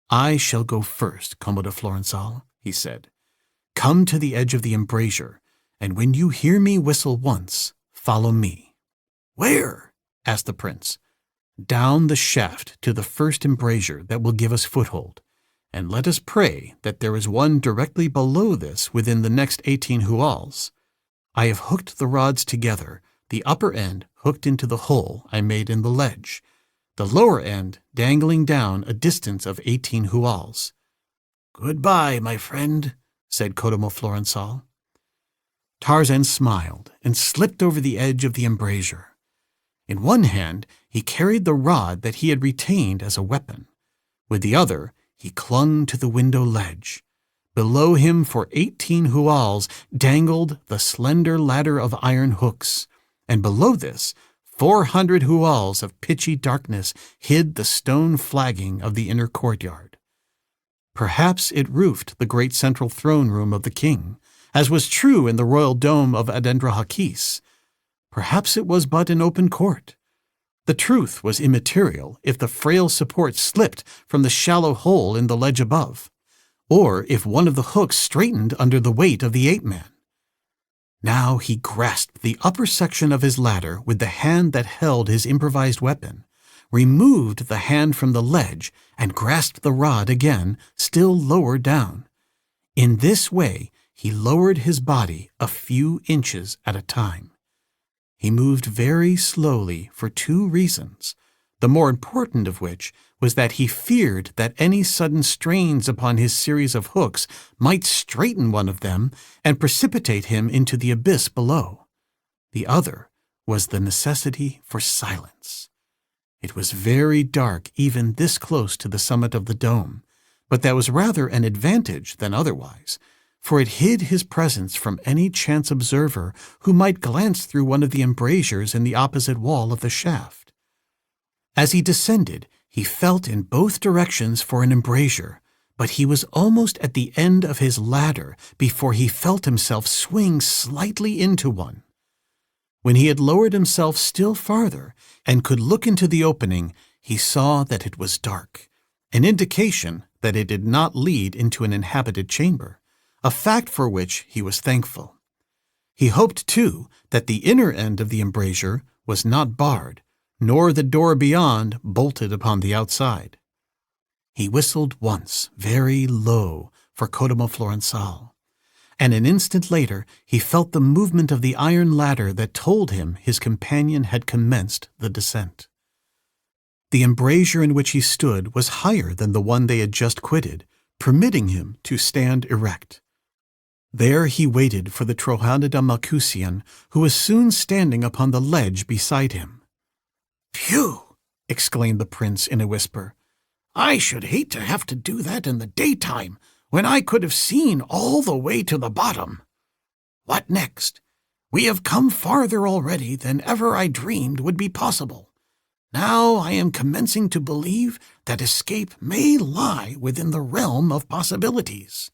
"I shall go first, Commodore Florençal," he said. "Come to the edge of the embrasure, and when you hear me whistle once, follow me." "Where?" asked the prince. "Down the shaft to the first embrasure that will give us foothold, and let us pray that there is one directly below this within the next 18 huals. I have hooked the rods together, the upper end hooked into the hole I made in the ledge, the lower end dangling down a distance of 18 huals. "Goodbye, my friend," said Commodore Florençal. Tarzan smiled and slipped over the edge of the embrasure. In one hand, he carried the rod that he had retained as a weapon. With the other, he clung to the window ledge. Below him for 18 huals dangled the slender ladder of iron hooks, and below this, 400 huals of pitchy darkness hid the stone flagging of the inner courtyard. Perhaps it roofed the great central throne room of the king, as was true in the royal dome of Adendrahakis. Perhaps it was but an open court. The truth was immaterial if the frail support slipped from the shallow hole in the ledge above, or if one of the hooks straightened under the weight of the ape-man. Now he grasped the upper section of his ladder with the hand that held his improvised weapon, removed the hand from the ledge, and grasped the rod again, still lower down. In this way, he lowered his body a few inches at a time. He moved very slowly for 2 reasons, the more important of which was that he feared that any sudden strains upon his series of hooks might straighten one of them and precipitate him into the abyss below. The other was the necessity for silence. It was very dark even this close to the summit of the dome, but that was rather an advantage than otherwise, for it hid his presence from any chance observer who might glance through one of the embrasures in the opposite wall of the shaft. As he descended, he felt in both directions for an embrasure, but he was almost at the end of his ladder before he felt himself swing slightly into one. When he had lowered himself still farther and could look into the opening, he saw that it was dark, an indication that it did not lead into an inhabited chamber, a fact for which he was thankful. He hoped, too, that the inner end of the embrasure was not barred, nor the door beyond bolted upon the outside. He whistled once, very low, for Codimo Florensal, and an instant later he felt the movement of the iron ladder that told him his companion had commenced the descent. The embrasure in which he stood was higher than the one they had just quitted, permitting him to stand erect. There he waited for the Trohanida Malchusian, who was soon standing upon the ledge beside him. "Phew!" exclaimed the prince in a whisper. "I should hate to have to do that in the daytime, when I could have seen all the way to the bottom. What next? We have come farther already than ever I dreamed would be possible. Now I am commencing to believe that escape may lie within the realm of possibilities."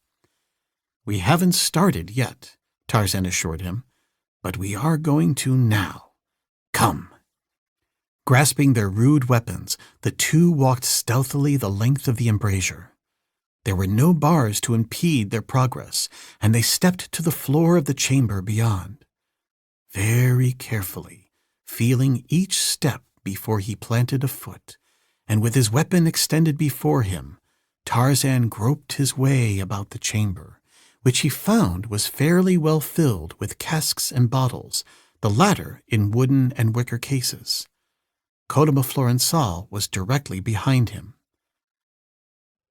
"We haven't started yet," Tarzan assured him, "but we are going to now. Come." Grasping their rude weapons, the two walked stealthily the length of the embrasure. There were no bars to impede their progress, and they stepped to the floor of the chamber beyond. Very carefully, feeling each step before he planted a foot, and with his weapon extended before him, Tarzan groped his way about the chamber, which he found was fairly well filled with casks and bottles, the latter in wooden and wicker cases. Codimo Florensal was directly behind him.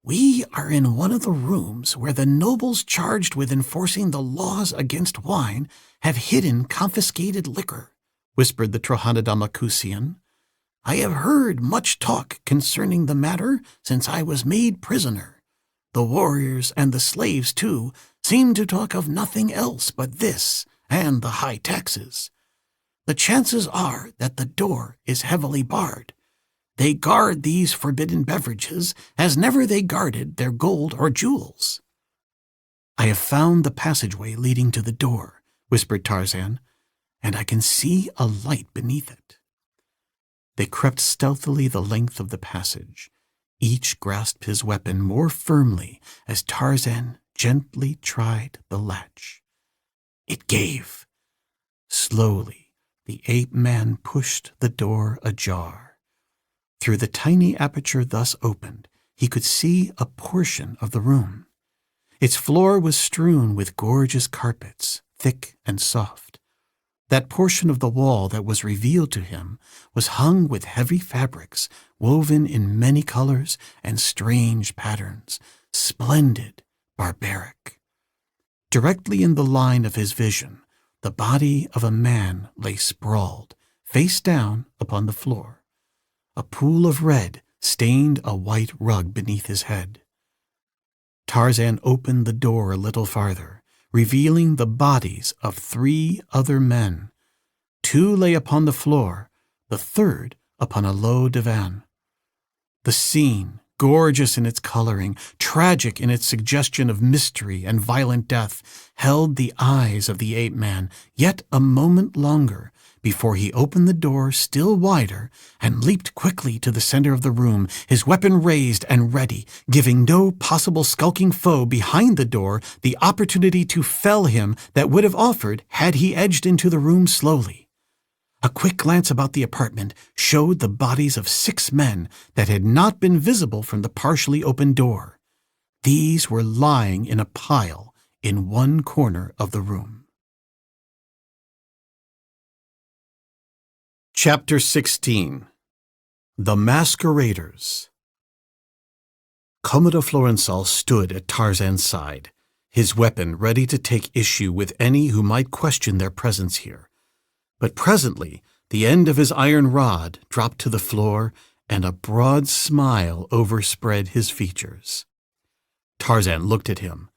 "We are in one of the rooms where the nobles charged with enforcing the laws against wine have hidden confiscated liquor," whispered the Trohanida Malchusian. "I have heard much talk concerning the matter since I was made prisoner. The warriors and the slaves, too, seem to talk of nothing else but this and the high taxes. The chances are that the door is heavily barred. They guard these forbidden beverages as never they guarded their gold or jewels." "I have found the passageway leading to the door," whispered Tarzan, "and I can see a light beneath it." They crept stealthily the length of the passage. Each grasped his weapon more firmly as Tarzan gently tried the latch. It gave. Slowly, the ape-man pushed the door ajar. Through the tiny aperture thus opened, he could see a portion of the room. Its floor was strewn with gorgeous carpets, thick and soft. That portion of the wall that was revealed to him was hung with heavy fabrics woven in many colors and strange patterns, splendid, barbaric. Directly in the line of his vision, the body of a man lay sprawled, face down, upon the floor. A pool of red stained a white rug beneath his head. Tarzan opened the door a little farther, revealing the bodies of 3 other men. 2 lay upon the floor, the third upon a low divan. The scene, gorgeous in its coloring, tragic in its suggestion of mystery and violent death, held the eyes of the ape-man yet a moment longer before he opened the door still wider and leaped quickly to the center of the room, his weapon raised and ready, giving no possible skulking foe behind the door the opportunity to fell him that would have offered had he edged into the room slowly. A quick glance about the apartment showed the bodies of 6 men that had not been visible from the partially opened door. These were lying in a pile in one corner of the room. Chapter 16. The Masqueraders. Commodore Florensal stood at Tarzan's side, his weapon ready to take issue with any who might question their presence here. But presently the end of his iron rod dropped to the floor, and a broad smile overspread his features. Tarzan looked at him.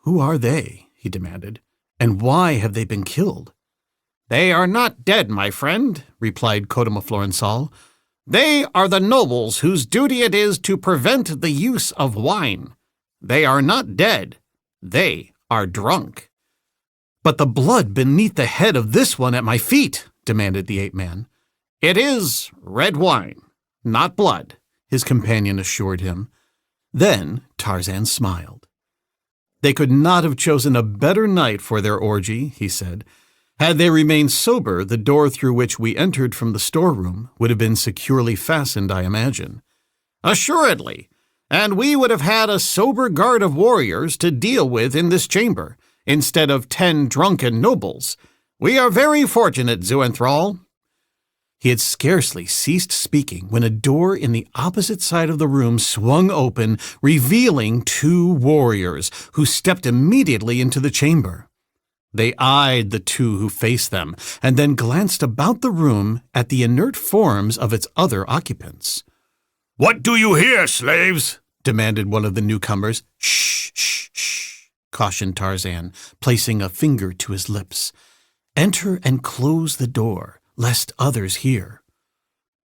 "Who are they?" he demanded, "and why have they been killed?" "They are not dead, my friend," replied Codimo Florensal. "They are the nobles whose duty it is to prevent the use of wine. They are not dead. They are drunk." "But the blood beneath the head of this one at my feet," demanded the ape-man. "It is red wine, not blood," his companion assured him. Then Tarzan smiled. They could not have chosen a better night for their orgy, he said. Had they remained sober, the door through which we entered from the storeroom would have been securely fastened, I imagine. "Assuredly, and we would have had a sober guard of warriors to deal with in this chamber, instead of 10 drunken nobles. We are very fortunate, Zuenthrall." He had scarcely ceased speaking when a door in the opposite side of the room swung open, revealing 2 warriors, who stepped immediately into the chamber. They eyed the 2 who faced them, and then glanced about the room at the inert forms of its other occupants. "What do you here, slaves?" demanded one of the newcomers. "Shh, shh, shh," cautioned Tarzan, placing a finger to his lips. "Enter and close the door, lest others hear."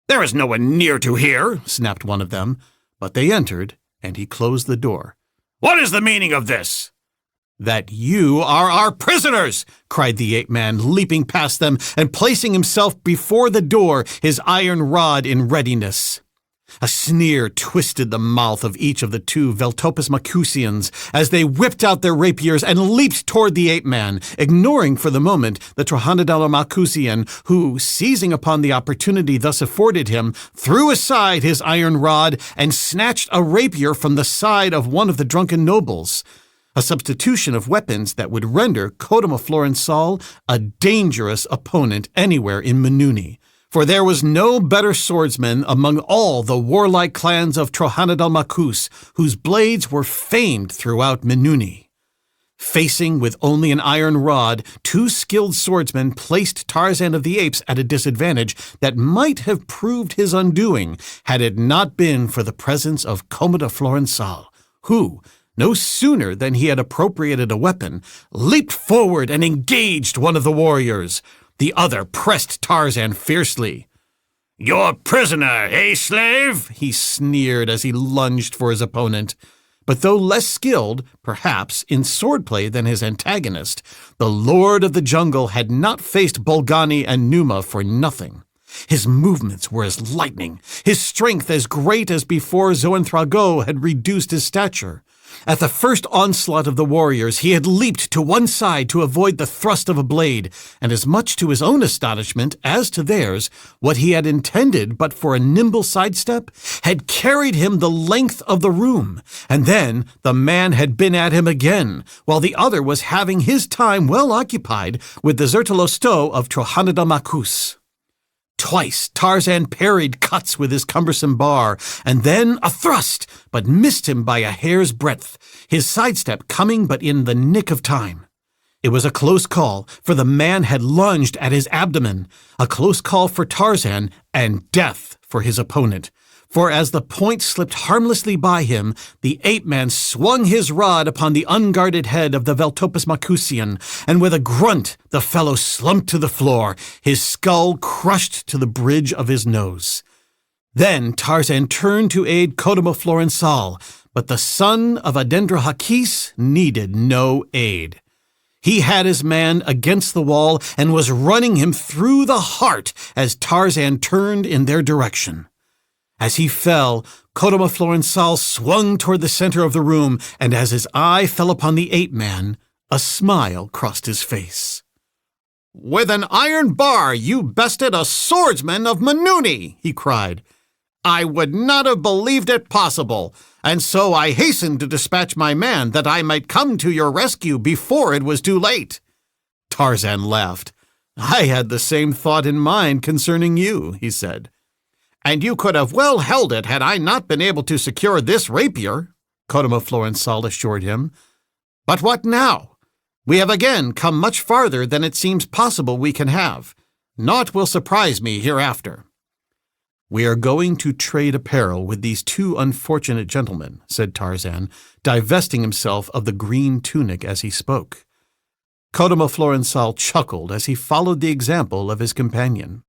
"There is no one near to hear," snapped one of them, but they entered, and he closed the door. "What is the meaning of this?" "That you are our prisoners!" cried the ape-man, leaping past them and placing himself before the door, his iron rod in readiness. A sneer twisted the mouth of each of the 2 Veltopus Macusians as they whipped out their rapiers and leaped toward the ape-man, ignoring for the moment the Trohanadala Macusian, who, seizing upon the opportunity thus afforded him, threw aside his iron rod and snatched a rapier from the side of one of the drunken nobles. A substitution of weapons that would render Kodama Florençal a dangerous opponent anywhere in Menuni, for there was no better swordsman among all the warlike clans of Trohanadal Macus, whose blades were famed throughout Menuni. Facing with only an iron rod, 2 skilled swordsmen placed Tarzan of the Apes at a disadvantage that might have proved his undoing had it not been for the presence of Kodama Florençal, who, no sooner than he had appropriated a weapon, leaped forward and engaged one of the warriors. The other pressed Tarzan fiercely. "Your prisoner, eh, slave?" he sneered as he lunged for his opponent. But though less skilled, perhaps, in swordplay than his antagonist, the Lord of the Jungle had not faced Bolgani and Numa for nothing. His movements were as lightning, his strength as great as before Zoenthrago had reduced his stature. At the first onslaught of the warriors, he had leaped to one side to avoid the thrust of a blade, and as much to his own astonishment as to theirs, what he had intended but for a nimble sidestep had carried him the length of the room, and then the man had been at him again, while the other was having his time well occupied with the Zertolosto of Trohanada Macus. Twice Tarzan parried cuts with his cumbersome bar, and then a thrust, but missed him by a hair's breadth, his sidestep coming but in the nick of time. It was a close call, for the man had lunged at his abdomen, a close call for Tarzan, and death for his opponent. For as the point slipped harmlessly by him, the ape-man swung his rod upon the unguarded head of the Veltopus Macusian, and with a grunt the fellow slumped to the floor, his skull crushed to the bridge of his nose. Then Tarzan turned to aid Kodama Florençal, but the son of Adendra Hakis needed no aid. He had his man against the wall and was running him through the heart as Tarzan turned in their direction. As he fell, Kodama Florençal swung toward the center of the room, and as his eye fell upon the ape-man, a smile crossed his face. "With an iron bar you bested a swordsman of Menuni," he cried. "I would not have believed it possible, and so I hastened to dispatch my man that I might come to your rescue before it was too late." Tarzan laughed. "I had the same thought in mind concerning you," he said. "And you could have well held it had I not been able to secure this rapier," Kodama Florençal assured him. "But what now? We have again come much farther than it seems possible we can have. Naught will surprise me hereafter." "We are going to trade apparel with these 2 unfortunate gentlemen," said Tarzan, divesting himself of the green tunic as he spoke. Kodama Florençal chuckled as he followed the example of his companion.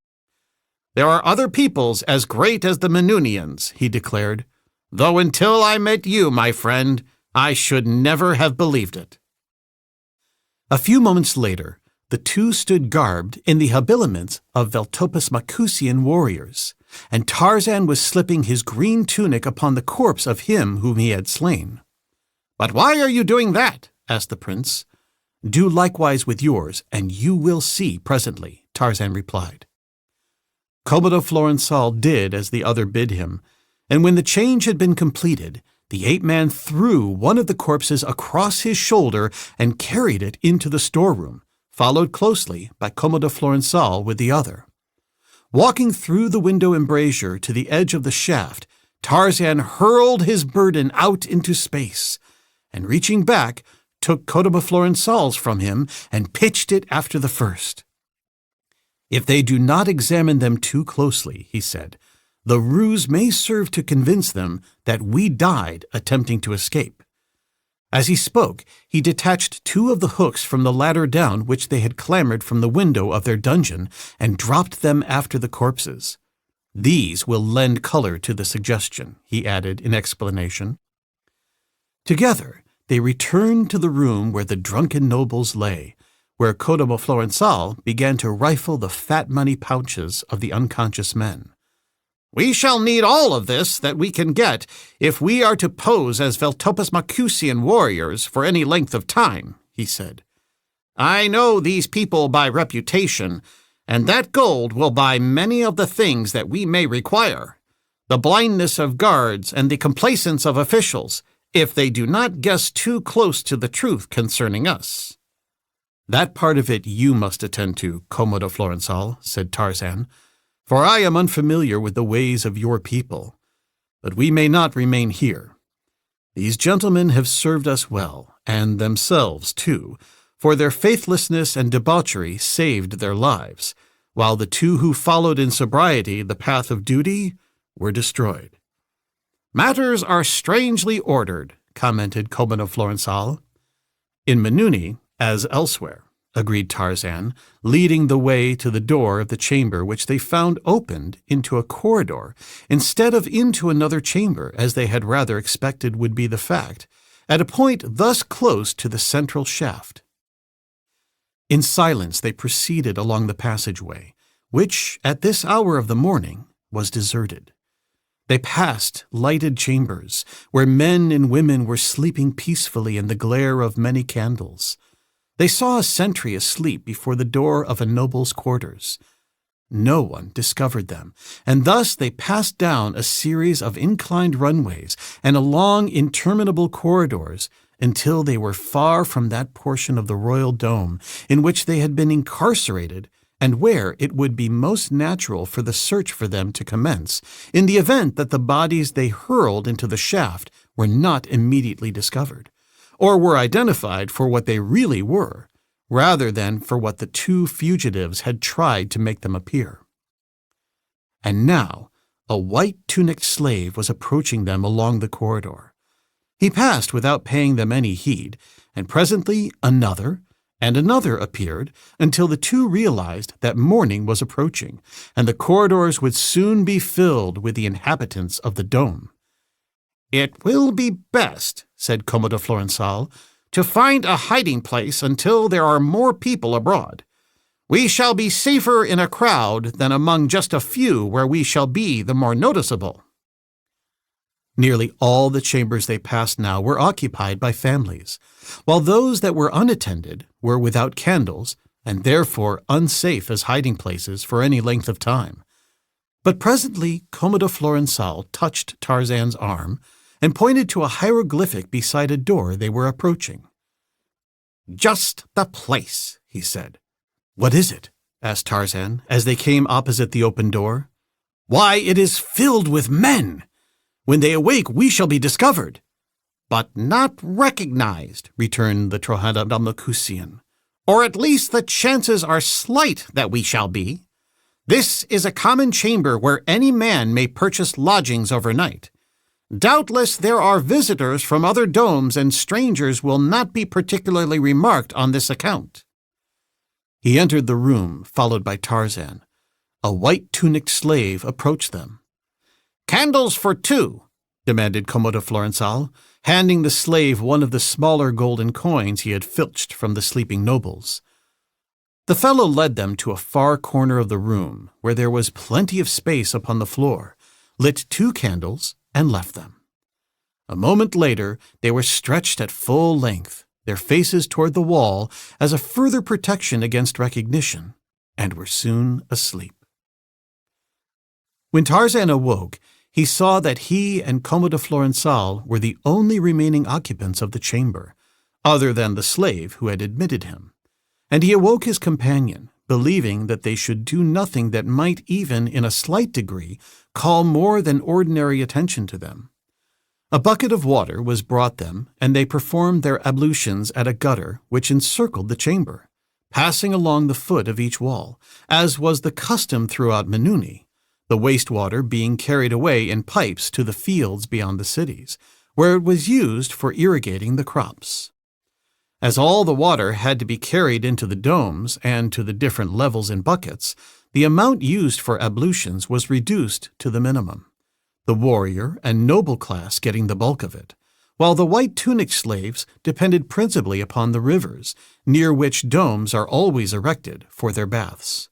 "There are other peoples as great as the Menunians," he declared, "though until I met you, my friend, I should never have believed it." A few moments later, the two stood garbed in the habiliments of Veltopus-Macusian warriors, and Tarzan was slipping his green tunic upon the corpse of him whom he had slain. "But why are you doing that?" asked the prince. "Do likewise with yours, and you will see presently," Tarzan replied. Commodore Florençal did as the other bid him, and when the change had been completed, the ape-man threw one of the corpses across his shoulder and carried it into the storeroom, followed closely by Commodore Florençal with the other. Walking through the window embrasure to the edge of the shaft, Tarzan hurled his burden out into space, and reaching back, took Commodore Florençal's from him and pitched it after the first. "If they do not examine them too closely," he said, "the ruse may serve to convince them that we died attempting to escape." As he spoke, he detached two of the hooks from the ladder down which they had clambered from the window of their dungeon and dropped them after the corpses. "These will lend color to the suggestion," he added in explanation. Together, they returned to the room where the drunken nobles lay, where Commodore Florençal began to rifle the fat money pouches of the unconscious men. "We shall need all of this that we can get if we are to pose as Veltopus-Macusian warriors for any length of time," he said. "I know these people by reputation, and that gold will buy many of the things that we may require. The blindness of guards and the complacence of officials, if they do not guess too close to the truth concerning us." "That part of it you must attend to, Commodore Florençal," said Tarzan, "for I am unfamiliar with the ways of your people. But we may not remain here. These gentlemen have served us well, and themselves too, for their faithlessness and debauchery saved their lives, while the two who followed in sobriety the path of duty were destroyed." "Matters are strangely ordered," commented Commodore Florençal. "In Manuni, as elsewhere," agreed Tarzan, leading the way to the door of the chamber which they found opened into a corridor instead of into another chamber, as they had rather expected would be the fact, at a point thus close to the central shaft. In silence they proceeded along the passageway, which, at this hour of the morning, was deserted. They passed lighted chambers, where men and women were sleeping peacefully in the glare of many candles. They saw a sentry asleep before the door of a noble's quarters. No one discovered them, and thus they passed down a series of inclined runways and along interminable corridors until they were far from that portion of the royal dome in which they had been incarcerated and where it would be most natural for the search for them to commence, in the event that the bodies they hurled into the shaft were not immediately discovered, or were identified for what they really were, rather than for what the two fugitives had tried to make them appear. And now a white-tunicked slave was approaching them along the corridor. He passed without paying them any heed, and presently another and another appeared until the two realized that morning was approaching, and the corridors would soon be filled with the inhabitants of the dome. "It will be best," said Commodore Florençal, "to find a hiding place until there are more people abroad. We shall be safer in a crowd than among just a few where we shall be the more noticeable." Nearly all the chambers they passed now were occupied by families, while those that were unattended were without candles and therefore unsafe as hiding places for any length of time. But presently Commodore Florençal touched Tarzan's arm and pointed to a hieroglyphic beside a door they were approaching. "Just the place," he said. "What is it?" asked Tarzan, as they came opposite the open door. "Why, it is filled with men! When they awake, we shall be discovered." "But not recognized," returned the Trojanomacusian. "Or at least the chances are slight that we shall be. This is a common chamber where any man may purchase lodgings overnight. Doubtless there are visitors from other domes, and strangers will not be particularly remarked on this account." He entered the room, followed by Tarzan. A white-tunicked slave approached them. "Candles for two. demanded Comodo Florensal, handing the slave one of the smaller golden coins he had filched from the sleeping nobles. The fellow led them to a far corner of the room, where there was plenty of space upon the floor, lit 2 candles, and left them. A moment later, they were stretched at full length, their faces toward the wall as a further protection against recognition, and were soon asleep. When Tarzan awoke, he saw that he and Comodo Florensal were the only remaining occupants of the chamber, other than the slave who had admitted him, and he awoke his companion, believing that they should do nothing that might even, in a slight degree, call more than ordinary attention to them. A bucket of water was brought them, and they performed their ablutions at a gutter which encircled the chamber, passing along the foot of each wall, as was the custom throughout Menuni, the wastewater being carried away in pipes to the fields beyond the cities, where it was used for irrigating the crops. As all the water had to be carried into the domes and to the different levels in buckets, the amount used for ablutions was reduced to the minimum, the warrior and noble class getting the bulk of it, while the white-tunic slaves depended principally upon the rivers, near which domes are always erected for their baths.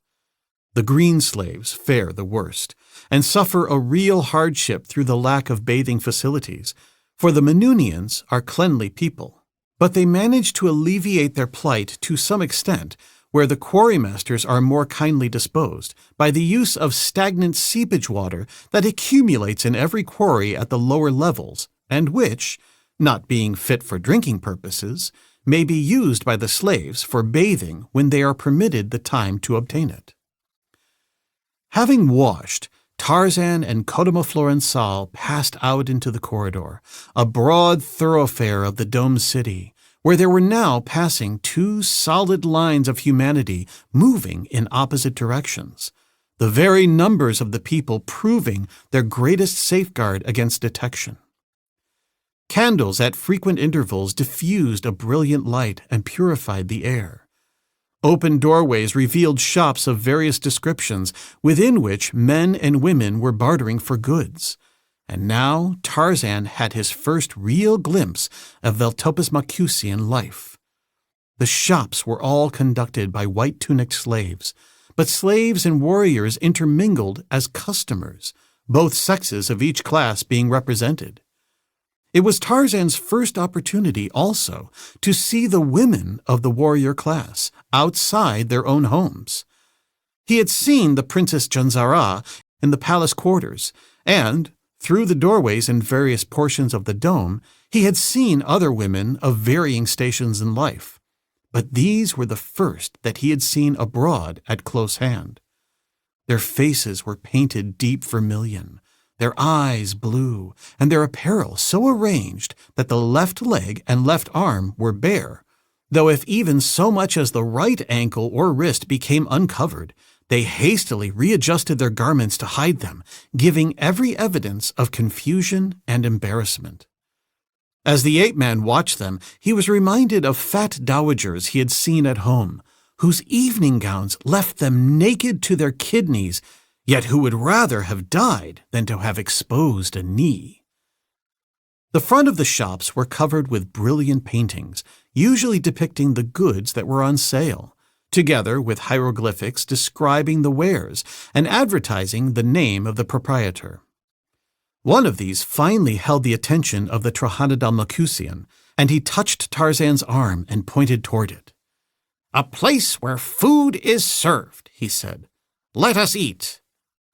The green slaves fare the worst, and suffer a real hardship through the lack of bathing facilities, for the Menunians are cleanly people, but they manage to alleviate their plight to some extent where the quarrymasters are more kindly disposed, by the use of stagnant seepage water that accumulates in every quarry at the lower levels, and which, not being fit for drinking purposes, may be used by the slaves for bathing when they are permitted the time to obtain it. Having washed, Tarzan and Comodo Florensal passed out into the corridor, a broad thoroughfare of the domed city, where there were now passing 2 solid lines of humanity moving in opposite directions, the very numbers of the people proving their greatest safeguard against detection. Candles at frequent intervals diffused a brilliant light and purified the air. Open doorways revealed shops of various descriptions, within which men and women were bartering for goods. And now Tarzan had his first real glimpse of Veltopus-Macusian life. The shops were all conducted by white-tunicked slaves, but slaves and warriors intermingled as customers, both sexes of each class being represented. It was Tarzan's first opportunity also to see the women of the warrior class outside their own homes. He had seen the Princess Janzara in the palace quarters, and, through the doorways in various portions of the dome, he had seen other women of varying stations in life, but these were the first that he had seen abroad at close hand. Their faces were painted deep vermilion, their eyes blue, and their apparel so arranged that the left leg and left arm were bare, though if even so much as the right ankle or wrist became uncovered, they hastily readjusted their garments to hide them, giving every evidence of confusion and embarrassment. As the ape-man watched them, he was reminded of fat dowagers he had seen at home, whose evening gowns left them naked to their kidneys, yet who would rather have died than to have exposed a knee. The front of the shops were covered with brilliant paintings, usually depicting the goods that were on sale, together with hieroglyphics describing the wares and advertising the name of the proprietor. One of these finally held the attention of the Trohanodon-Macusian, and he touched Tarzan's arm and pointed toward it. "A place where food is served," he said. "Let us eat."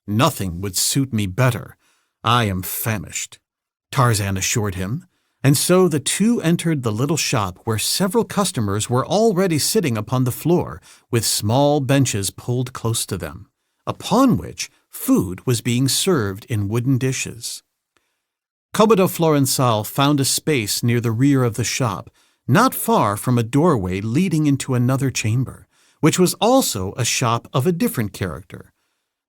"Nothing would suit me better. I am famished," Tarzan assured him, and so the two entered the little shop where several customers were already sitting upon the floor with small benches pulled close to them, upon which food was being served in wooden dishes. Comodo Florensal found a space near the rear of the shop, not far from a doorway leading into another chamber, which was also a shop of a different character.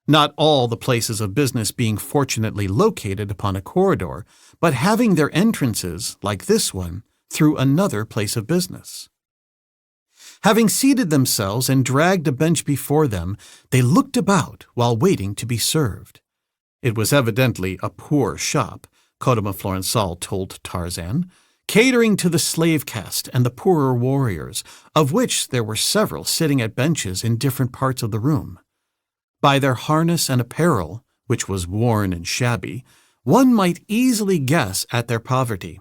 Not all the places of business being fortunately located upon a corridor, but having their entrances, like this one, through another place of business. Having seated themselves and dragged a bench before them, they looked about while waiting to be served. It was evidently a poor shop, Florençal told Tarzan, catering to the slave caste and the poorer warriors, of which there were several sitting at benches in different parts of the room. By their harness and apparel, which was worn and shabby, one might easily guess at their poverty.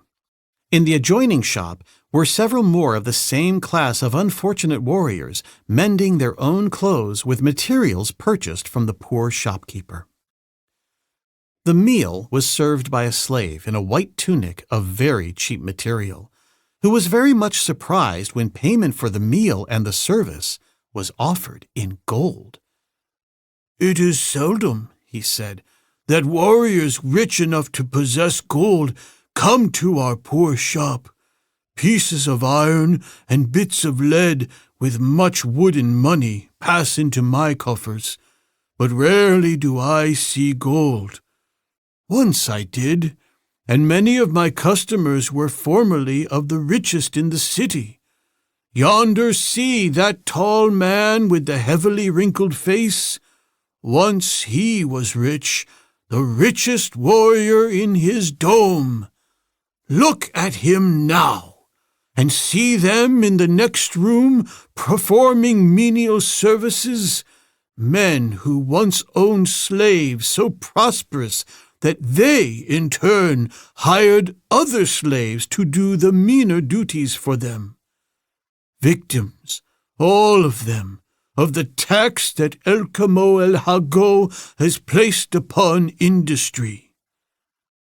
In the adjoining shop were several more of the same class of unfortunate warriors, mending their own clothes with materials purchased from the poor shopkeeper. The meal was served by a slave in a white tunic of very cheap material, who was very much surprised when payment for the meal and the service was offered in gold. "It is seldom," he said, "that warriors rich enough to possess gold come to our poor shop. Pieces of iron and bits of lead with much wooden money pass into my coffers, but rarely do I see gold. Once I did, and many of my customers were formerly of the richest in the city. Yonder see that tall man with the heavily wrinkled face? Once he was rich, the richest warrior in his dome. Look at him now, and see them in the next room performing menial services, men who once owned slaves so prosperous that they, in turn, hired other slaves to do the meaner duties for them. Victims, all of them, of the tax that El Camo El Hago has placed upon industry.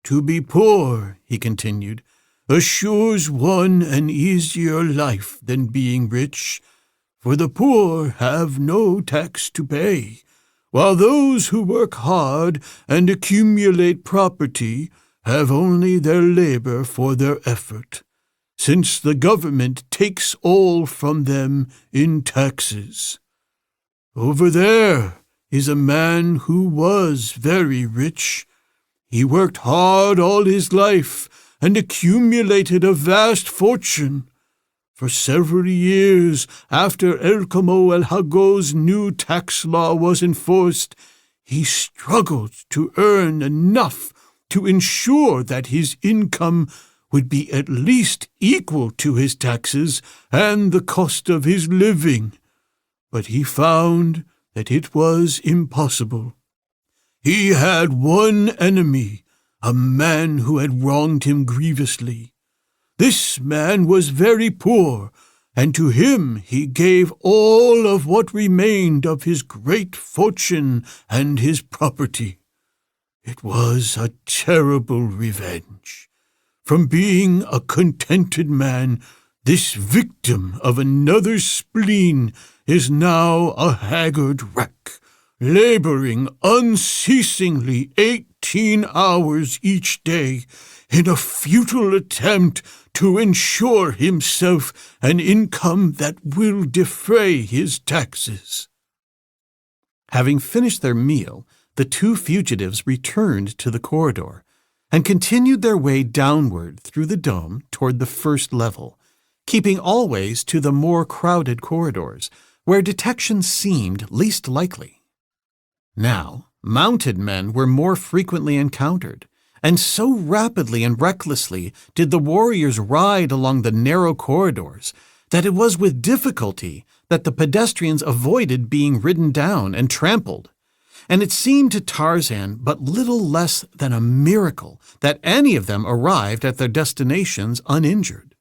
To be poor," he continued, "assures one an easier life than being rich, for the poor have no tax to pay, while those who work hard and accumulate property have only their labor for their effort, since the government takes all from them in taxes. Over there is a man who was very rich. He worked hard all his life and accumulated a vast fortune. For several years after El Camo El Hago's new tax law was enforced, he struggled to earn enough to ensure that his income would be at least equal to his taxes and the cost of his living. But he found that it was impossible. He had one enemy, a man who had wronged him grievously. This man was very poor, and to him he gave all of what remained of his great fortune and his property. It was a terrible revenge. From being a contented man, this victim of another's spleen is now a haggard wreck, laboring unceasingly 18 hours each day in a futile attempt to ensure himself an income that will defray his taxes." Having finished their meal, the two fugitives returned to the corridor and continued their way downward through the dome toward the first level, keeping always to the more crowded corridors, where detection seemed least likely. Now, mounted men were more frequently encountered, and so rapidly and recklessly did the warriors ride along the narrow corridors that it was with difficulty that the pedestrians avoided being ridden down and trampled, and it seemed to Tarzan but little less than a miracle that any of them arrived at their destinations uninjured.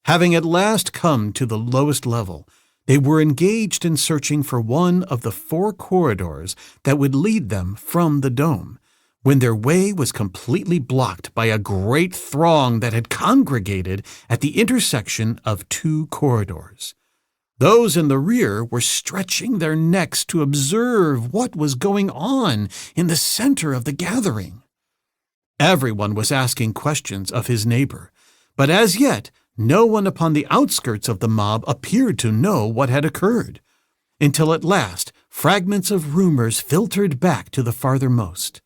Having at last come to the lowest level, they were engaged in searching for one of the 4 corridors that would lead them from the dome, when their way was completely blocked by a great throng that had congregated at the intersection of 2 corridors. Those in the rear were stretching their necks to observe what was going on in the center of the gathering. Everyone was asking questions of his neighbor, but as yet no one upon the outskirts of the mob appeared to know what had occurred, until at last fragments of rumors filtered back to the farthermost.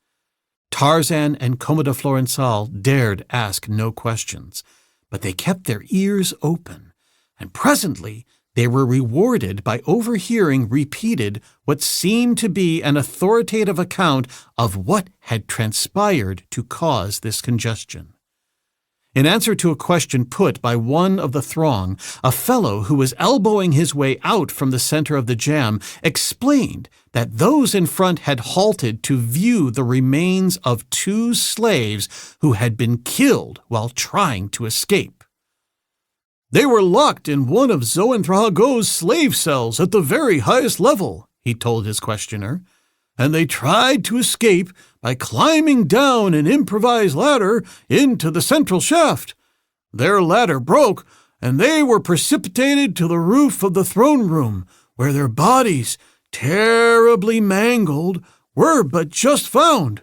Tarzan and Florençal dared ask no questions, but they kept their ears open, and presently they were rewarded by overhearing repeated what seemed to be an authoritative account of what had transpired to cause this congestion. In answer to a question put by one of the throng, a fellow who was elbowing his way out from the center of the jam explained that those in front had halted to view the remains of 2 slaves who had been killed while trying to escape. "They were locked in one of Xoentrago's slave cells at the very highest level," he told his questioner, "and they tried to escape by climbing down an improvised ladder into the central shaft. Their ladder broke, and they were precipitated to the roof of the throne room, where their bodies, terribly mangled, were but just found.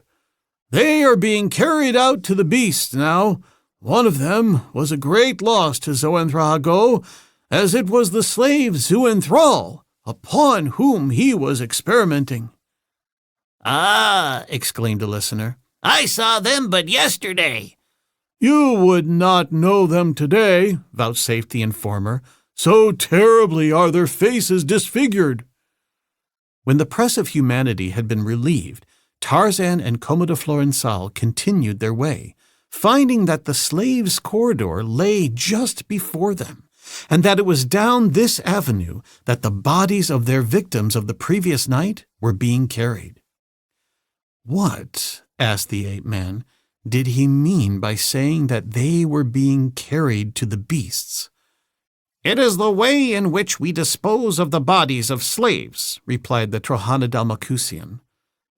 They are being carried out to the beasts now. One of them was a great loss to Xoentrago, as it was the slave Xuenthral, upon whom he was experimenting." "Ah," exclaimed a listener, "I saw them but yesterday." "You would not know them today," vouchsafed the informer. "So terribly are their faces disfigured." When the press of humanity had been relieved, Tarzan and Commodore Florensal continued their way, finding that the slaves' corridor lay just before them, and that it was down this avenue that the bodies of their victims of the previous night were being carried. "What," asked the ape-man, "did he mean by saying that they were being carried to the beasts?" "It is the way in which we dispose of the bodies of slaves," replied the Trohanadalmacusian.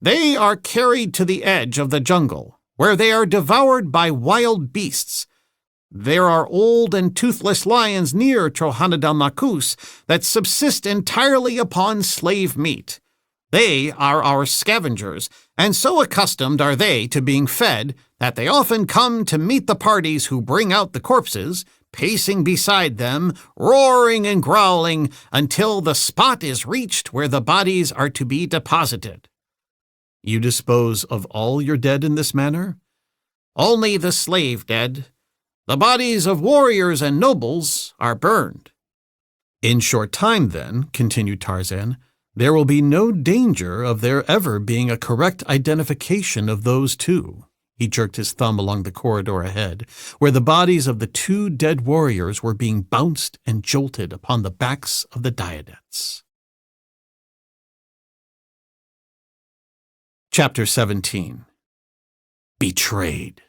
"They are carried to the edge of the jungle, where they are devoured by wild beasts. There are old and toothless lions near Trohanadalmacus that subsist entirely upon slave meat. They are our scavengers, and so accustomed are they to being fed that they often come to meet the parties who bring out the corpses, pacing beside them, roaring and growling, until the spot is reached where the bodies are to be deposited." "You dispose of all your dead in this manner?" "Only the slave dead. The bodies of warriors and nobles are burned." "In short time, then," continued Tarzan, "there will be no danger of there ever being a correct identification of those 2. He jerked his thumb along the corridor ahead, where the bodies of the 2 dead warriors were being bounced and jolted upon the backs of the Diadettes. Chapter 17. Betrayed.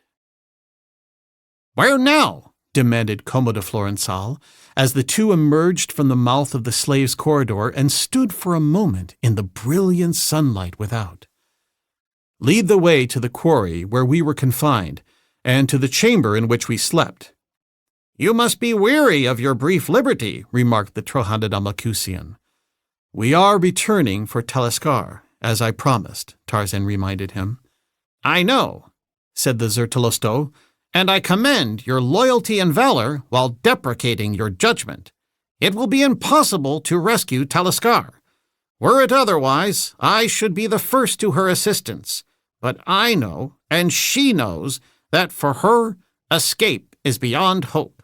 "Where now?" demanded Commodore Florensal, as the 2 emerged from the mouth of the slaves' corridor and stood for a moment in the brilliant sunlight without. "Lead the way to the quarry where we were confined, and to the chamber in which we slept." "You must be weary of your brief liberty," remarked the Trohanadalmacusian. "We are returning for Taliskar, as I promised," Tarzan reminded him. "I know," said the Zertolosto, "and I commend your loyalty and valor while deprecating your judgment. It will be impossible to rescue Taliskar. Were it otherwise, I should be the first to her assistance. But I know, and she knows, that for her, escape is beyond hope.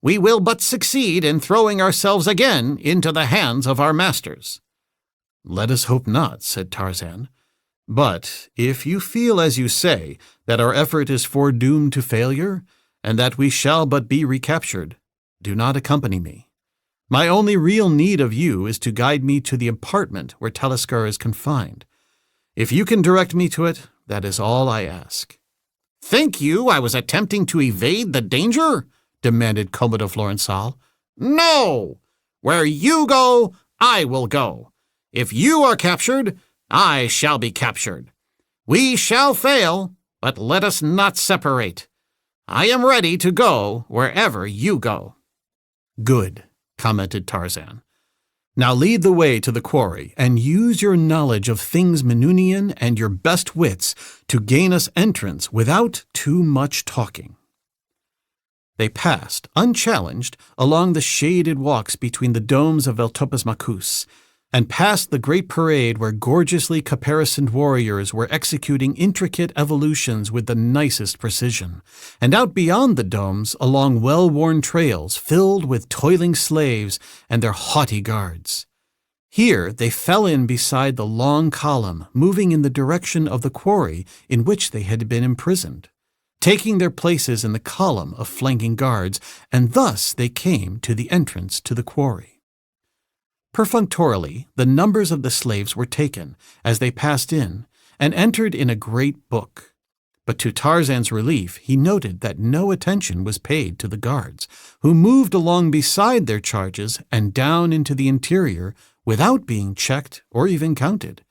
We will but succeed in throwing ourselves again into the hands of our masters." "Let us hope not," said Tarzan. "But if you feel, as you say, that our effort is foredoomed to failure, and that we shall but be recaptured, do not accompany me. My only real need of you is to guide me to the apartment where Taliskar is confined. If you can direct me to it, that is all I ask." "Think you I was attempting to evade the danger?" demanded Commodore Florensal. "No! Where you go, I will go. If you are captured, I shall be captured. We shall fail, but let us not separate. I am ready to go wherever you go." "Good," commented Tarzan. "Now lead the way to the quarry, and use your knowledge of things Menunian and your best wits to gain us entrance without too much talking." They passed, unchallenged, along the shaded walks between the domes of Veltopes Macus, and past the great parade where gorgeously caparisoned warriors were executing intricate evolutions with the nicest precision, and out beyond the domes along well-worn trails filled with toiling slaves and their haughty guards. Here they fell in beside the long column moving in the direction of the quarry in which they had been imprisoned, taking their places in the column of flanking guards, and thus they came to the entrance to the quarry. Perfunctorily, the numbers of the slaves were taken as they passed in and entered in a great book. But to Tarzan's relief, he noted that no attention was paid to the guards, who moved along beside their charges and down into the interior without being checked or even counted.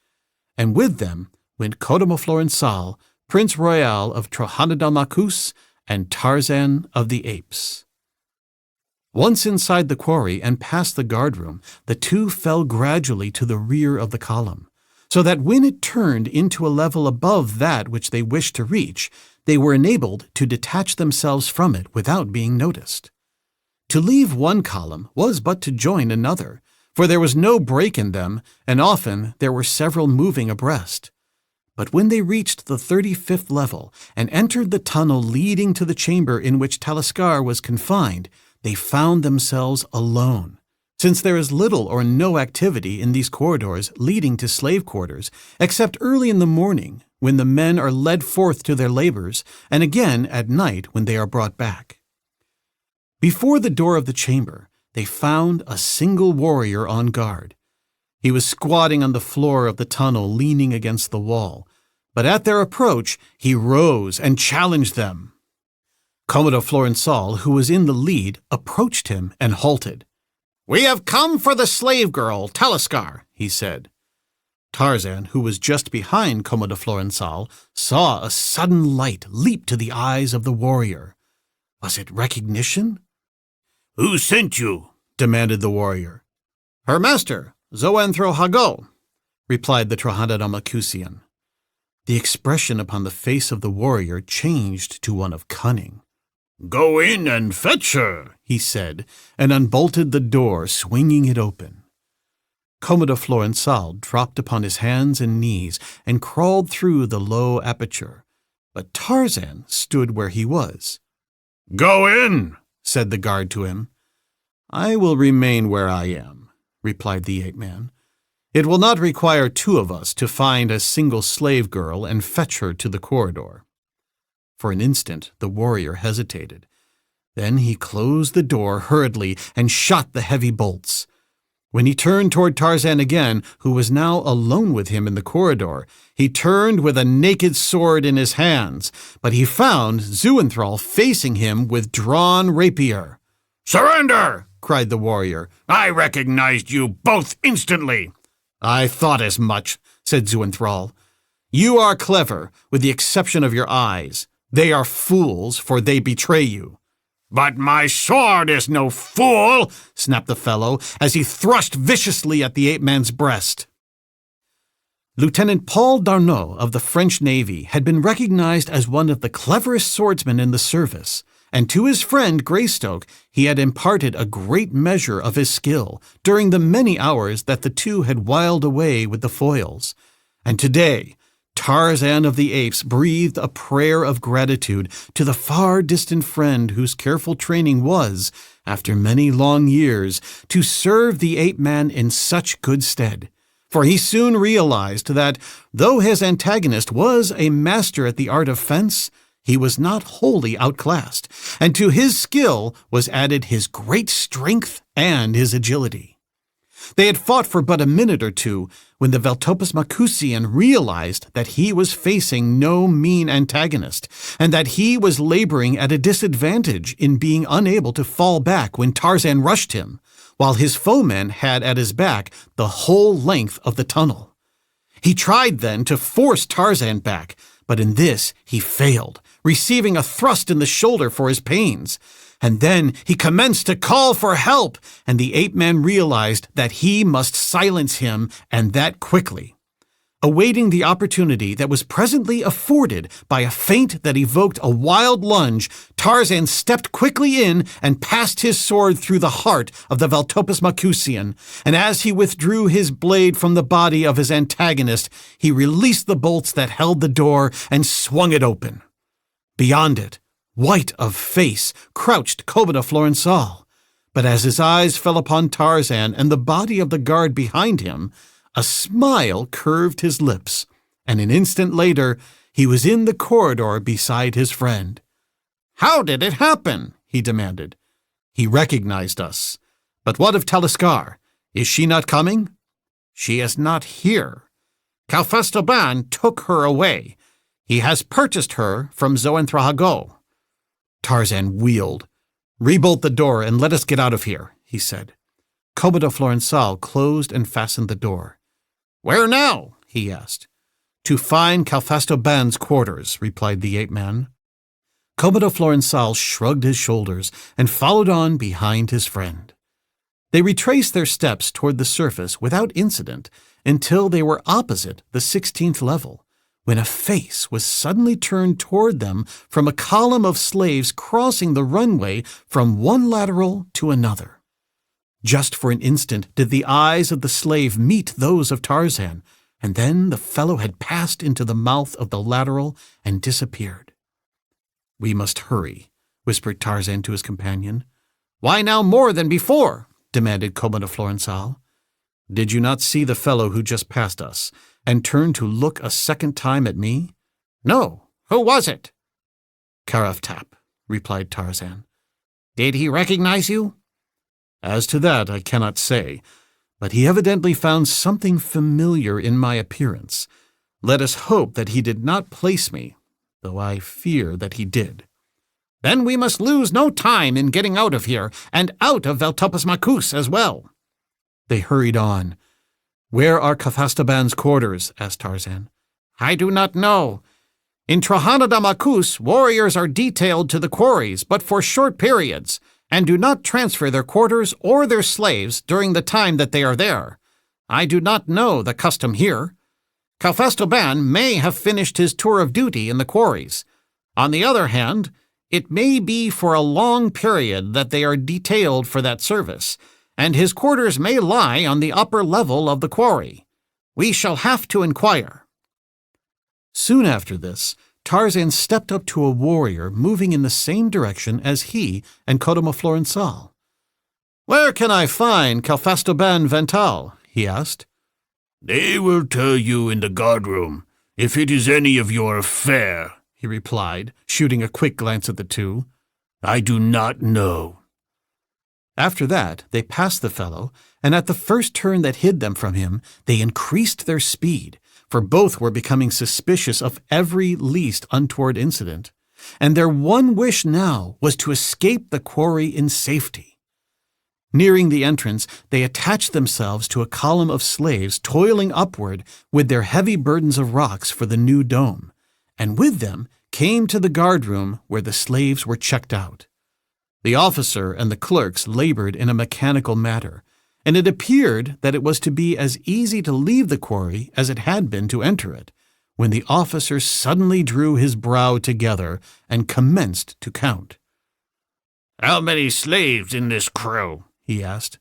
And with them went Codomoflorensal, Prince Royal of Trohanadamakus, and Tarzan of the Apes. Once inside the quarry and past the guardroom, the two fell gradually to the rear of the column, so that when it turned into a level above that which they wished to reach, they were enabled to detach themselves from it without being noticed. To leave one column was but to join another, for there was no break in them, and often there were several moving abreast. But when they reached the 35th level and entered the tunnel leading to the chamber in which Talisker was confined, they found themselves alone, since there is little or no activity in these corridors leading to slave quarters, except early in the morning when the men are led forth to their labors, and again at night when they are brought back. Before the door of the chamber, they found a single warrior on guard. He was squatting on the floor of the tunnel, leaning against the wall. But at their approach, he rose and challenged them. Codomoflorensal, who was in the lead, approached him and halted. "We have come for the slave girl, Talisker," he said. Tarzan, who was just behind Codomoflorensal, saw a sudden light leap to the eyes of the warrior. Was it recognition? Who sent you? Demanded the warrior. Her master, Zoanthro Hago, replied the Trohanadamakusian. The expression upon the face of the warrior changed to one of cunning. Go in and fetch her, he said, and unbolted the door, swinging it open. Codomoflorensal dropped upon his hands and knees and crawled through the low aperture, but Tarzan stood where he was. Go in, said the guard to him. I will remain where I am, replied the ape-man. It will not require two of us to find a single slave girl and fetch her to the corridor. For an instant, the warrior hesitated. Then he closed the door hurriedly and shot the heavy bolts. When he turned toward Tarzan again, who was now alone with him in the corridor, he turned with a naked sword in his hands, but he found Zoanthral facing him with drawn rapier. Surrender! Cried the warrior. I recognized you both instantly. I thought as much, said Zoanthral. You are clever, with the exception of your eyes. They are fools, for they betray you. But my sword is no fool, snapped the fellow, as he thrust viciously at the ape-man's breast. Lieutenant Paul Darnaud of the French Navy had been recognized as one of the cleverest swordsmen in the service, and to his friend Greystoke he had imparted a great measure of his skill during the many hours that the two had whiled away with the foils. And today, Tarzan of the Apes breathed a prayer of gratitude to the far-distant friend whose careful training was, after many long years, to serve the ape-man in such good stead. For he soon realized that, though his antagonist was a master at the art of fence, he was not wholly outclassed, and to his skill was added his great strength and his agility. They had fought for but a minute or two when the Veltopus Makusian realized that he was facing no mean antagonist, and that he was laboring at a disadvantage in being unable to fall back when Tarzan rushed him, while his foeman had at his back the whole length of the tunnel. He tried then to force Tarzan back, but in this he failed, receiving a thrust in the shoulder for his pains. And then he commenced to call for help, and the ape-man realized that he must silence him, and that quickly. Awaiting the opportunity that was presently afforded by a feint that evoked a wild lunge, Tarzan stepped quickly in and passed his sword through the heart of the Veltopus Macusian, and as he withdrew his blade from the body of his antagonist, he released the bolts that held the door and swung it open. Beyond it, white of face, crouched Commodore Florençal, but as his eyes fell upon Tarzan and the body of the guard behind him, a smile curved his lips, and an instant later he was in the corridor beside his friend. "How did it happen?" he demanded. "He recognized us. But what of Talisker? Is she not coming?" "She is not here. Calfastoban took her away. He has purchased her from Zoanthrahago." Tarzan wheeled. "Rebolt the door and let us get out of here," he said. Commodore Florençal closed and fastened the door. "Where now?" he asked. "To find Calfastoban's quarters," replied the ape-man. Commodore Florençal shrugged his shoulders and followed on behind his friend. They retraced their steps toward the surface without incident until they were opposite the 16th level, when a face was suddenly turned toward them from a column of slaves crossing the runway from one lateral to another. Just for an instant did the eyes of the slave meet those of Tarzan, and then the fellow had passed into the mouth of the lateral and disappeared. "We must hurry," whispered Tarzan to his companion. "Why now more than before?" demanded Commodore Florençal. "Did you not see the fellow who just passed us, and turned to look a second time at me?" "No. Who was it?" "Karaftap," replied Tarzan. "Did he recognize you?" "As to that, I cannot say, but he evidently found something familiar in my appearance. Let us hope that he did not place me, though I fear that he did." "Then we must lose no time in getting out of here, and out of Veltopus Macus as well." They hurried on. "Where are Calfastoban's quarters?" asked Tarzan. "I do not know. In Trajana da Macus, warriors are detailed to the quarries, but for short periods, and do not transfer their quarters or their slaves during the time that they are there. I do not know the custom here. Calfastoban may have finished his tour of duty in the quarries. On the other hand, it may be for a long period that they are detailed for that service, and his quarters may lie on the upper level of the quarry. We shall have to inquire." Soon after this, Tarzan stepped up to a warrior moving in the same direction as he and Commodore Florençal. "Where can I find Calfastoban Vental?" he asked. "They will tell you in the guardroom, if it is any of your affair," he replied, shooting a quick glance at the two. "I do not know." After that, they passed the fellow, and at the first turn that hid them from him, they increased their speed, for both were becoming suspicious of every least untoward incident, and their one wish now was to escape the quarry in safety. Nearing the entrance, they attached themselves to a column of slaves toiling upward with their heavy burdens of rocks for the new dome, and with them came to the guardroom where the slaves were checked out. The officer and the clerks labored in a mechanical manner, and it appeared that it was to be as easy to leave the quarry as it had been to enter it, when the officer suddenly drew his brow together and commenced to count. "How many slaves in this crew?" he asked.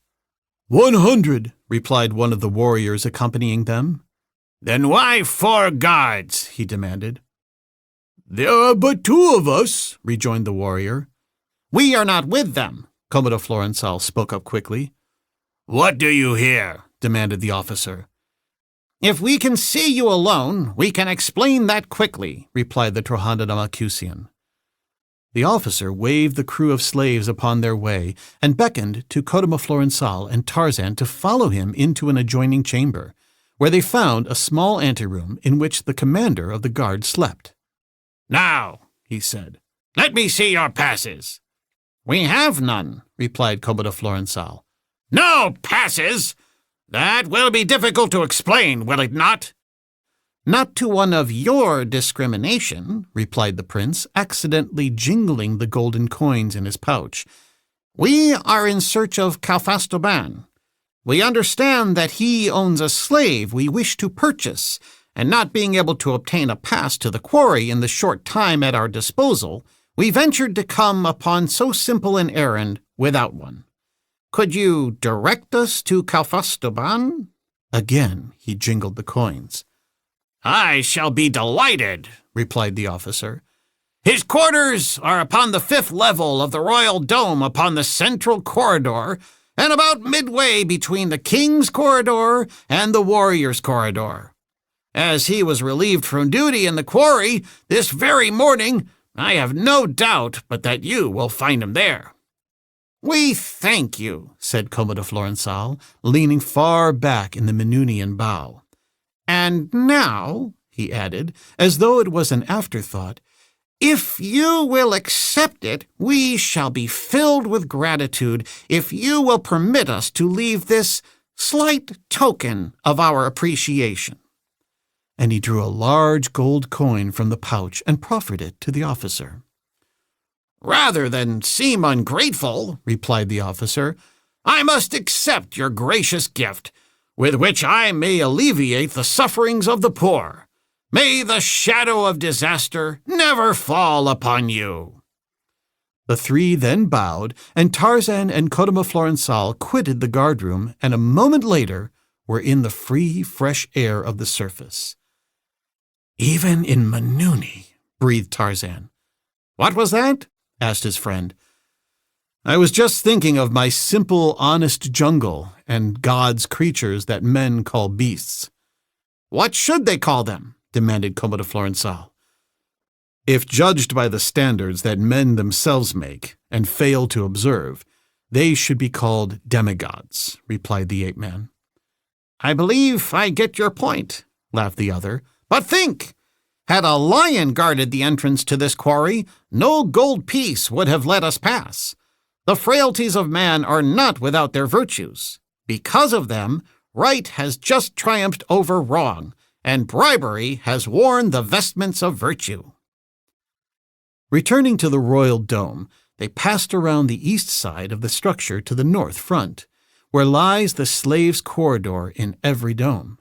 100, replied one of the warriors accompanying them. "Then why 4 guards?" he demanded. "There are but 2 of us," rejoined the warrior. "We are not with them," Commodore Florençal spoke up quickly. "What do you hear?" demanded the officer. "If we can see you alone, we can explain that quickly," replied the Trojana Damacusian. The officer waved the crew of slaves upon their way and beckoned to Commodore Florençal and Tarzan to follow him into an adjoining chamber, where they found a small anteroom in which the commander of the guard slept. "Now," he said, "let me see your passes." "We have none," replied Commodore Florençal. "No passes? That will be difficult to explain, will it not?" "Not to one of your discrimination," replied the prince, accidentally jingling the golden coins in his pouch. "We are in search of Calfastoban. We understand that he owns a slave we wish to purchase, and not being able to obtain a pass to the quarry in the short time at our disposal, we ventured to come upon so simple an errand without one. Could you direct us to Calfastoban?" Again he jingled the coins. "I shall be delighted," replied the officer. "His quarters are upon the 5th level of the royal dome upon the central corridor, and about midway between the king's corridor and the warrior's corridor. As he was relieved from duty in the quarry this very morning, I have no doubt but that you will find him there." "We thank you," said Commodore Florensal, leaning far back in the Menunian bow. "And now," he added, as though it was an afterthought, "if you will accept it, we shall be filled with gratitude if you will permit us to leave this slight token of our appreciation." And he drew a large gold coin from the pouch and proffered it to the officer. "Rather than seem ungrateful," replied the officer, "I must accept your gracious gift, with which I may alleviate the sufferings of the poor. May the shadow of disaster never fall upon you." The three then bowed, and Tarzan and Cottema Florensal quitted the guardroom, and a moment later were in the free, fresh air of the surface. "Even in Manuni," breathed Tarzan. "What was that?" asked his friend. "I was just thinking of my simple, honest jungle and God's creatures that men call beasts." "What should they call them?" demanded Commodore Florensal. "If judged by the standards that men themselves make and fail to observe, they should be called demigods," replied the ape-man. "I believe I get your point," laughed the other. "But think! Had a lion guarded the entrance to this quarry, no gold piece would have let us pass. The frailties of man are not without their virtues. Because of them, right has just triumphed over wrong, and bribery has worn the vestments of virtue." Returning to the royal dome, they passed around the east side of the structure to the north front, where lies the slaves' corridor in every dome.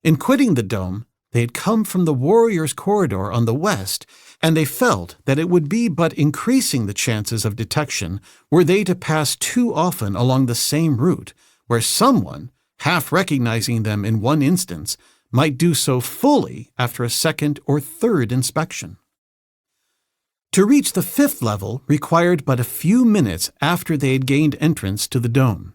In quitting the dome, they had come from the warriors' corridor on the west, and they felt that it would be but increasing the chances of detection were they to pass too often along the same route, where someone, half recognizing them in one instance, might do so fully after a second or third inspection. To reach the 5th level required but a few minutes after they had gained entrance to the dome.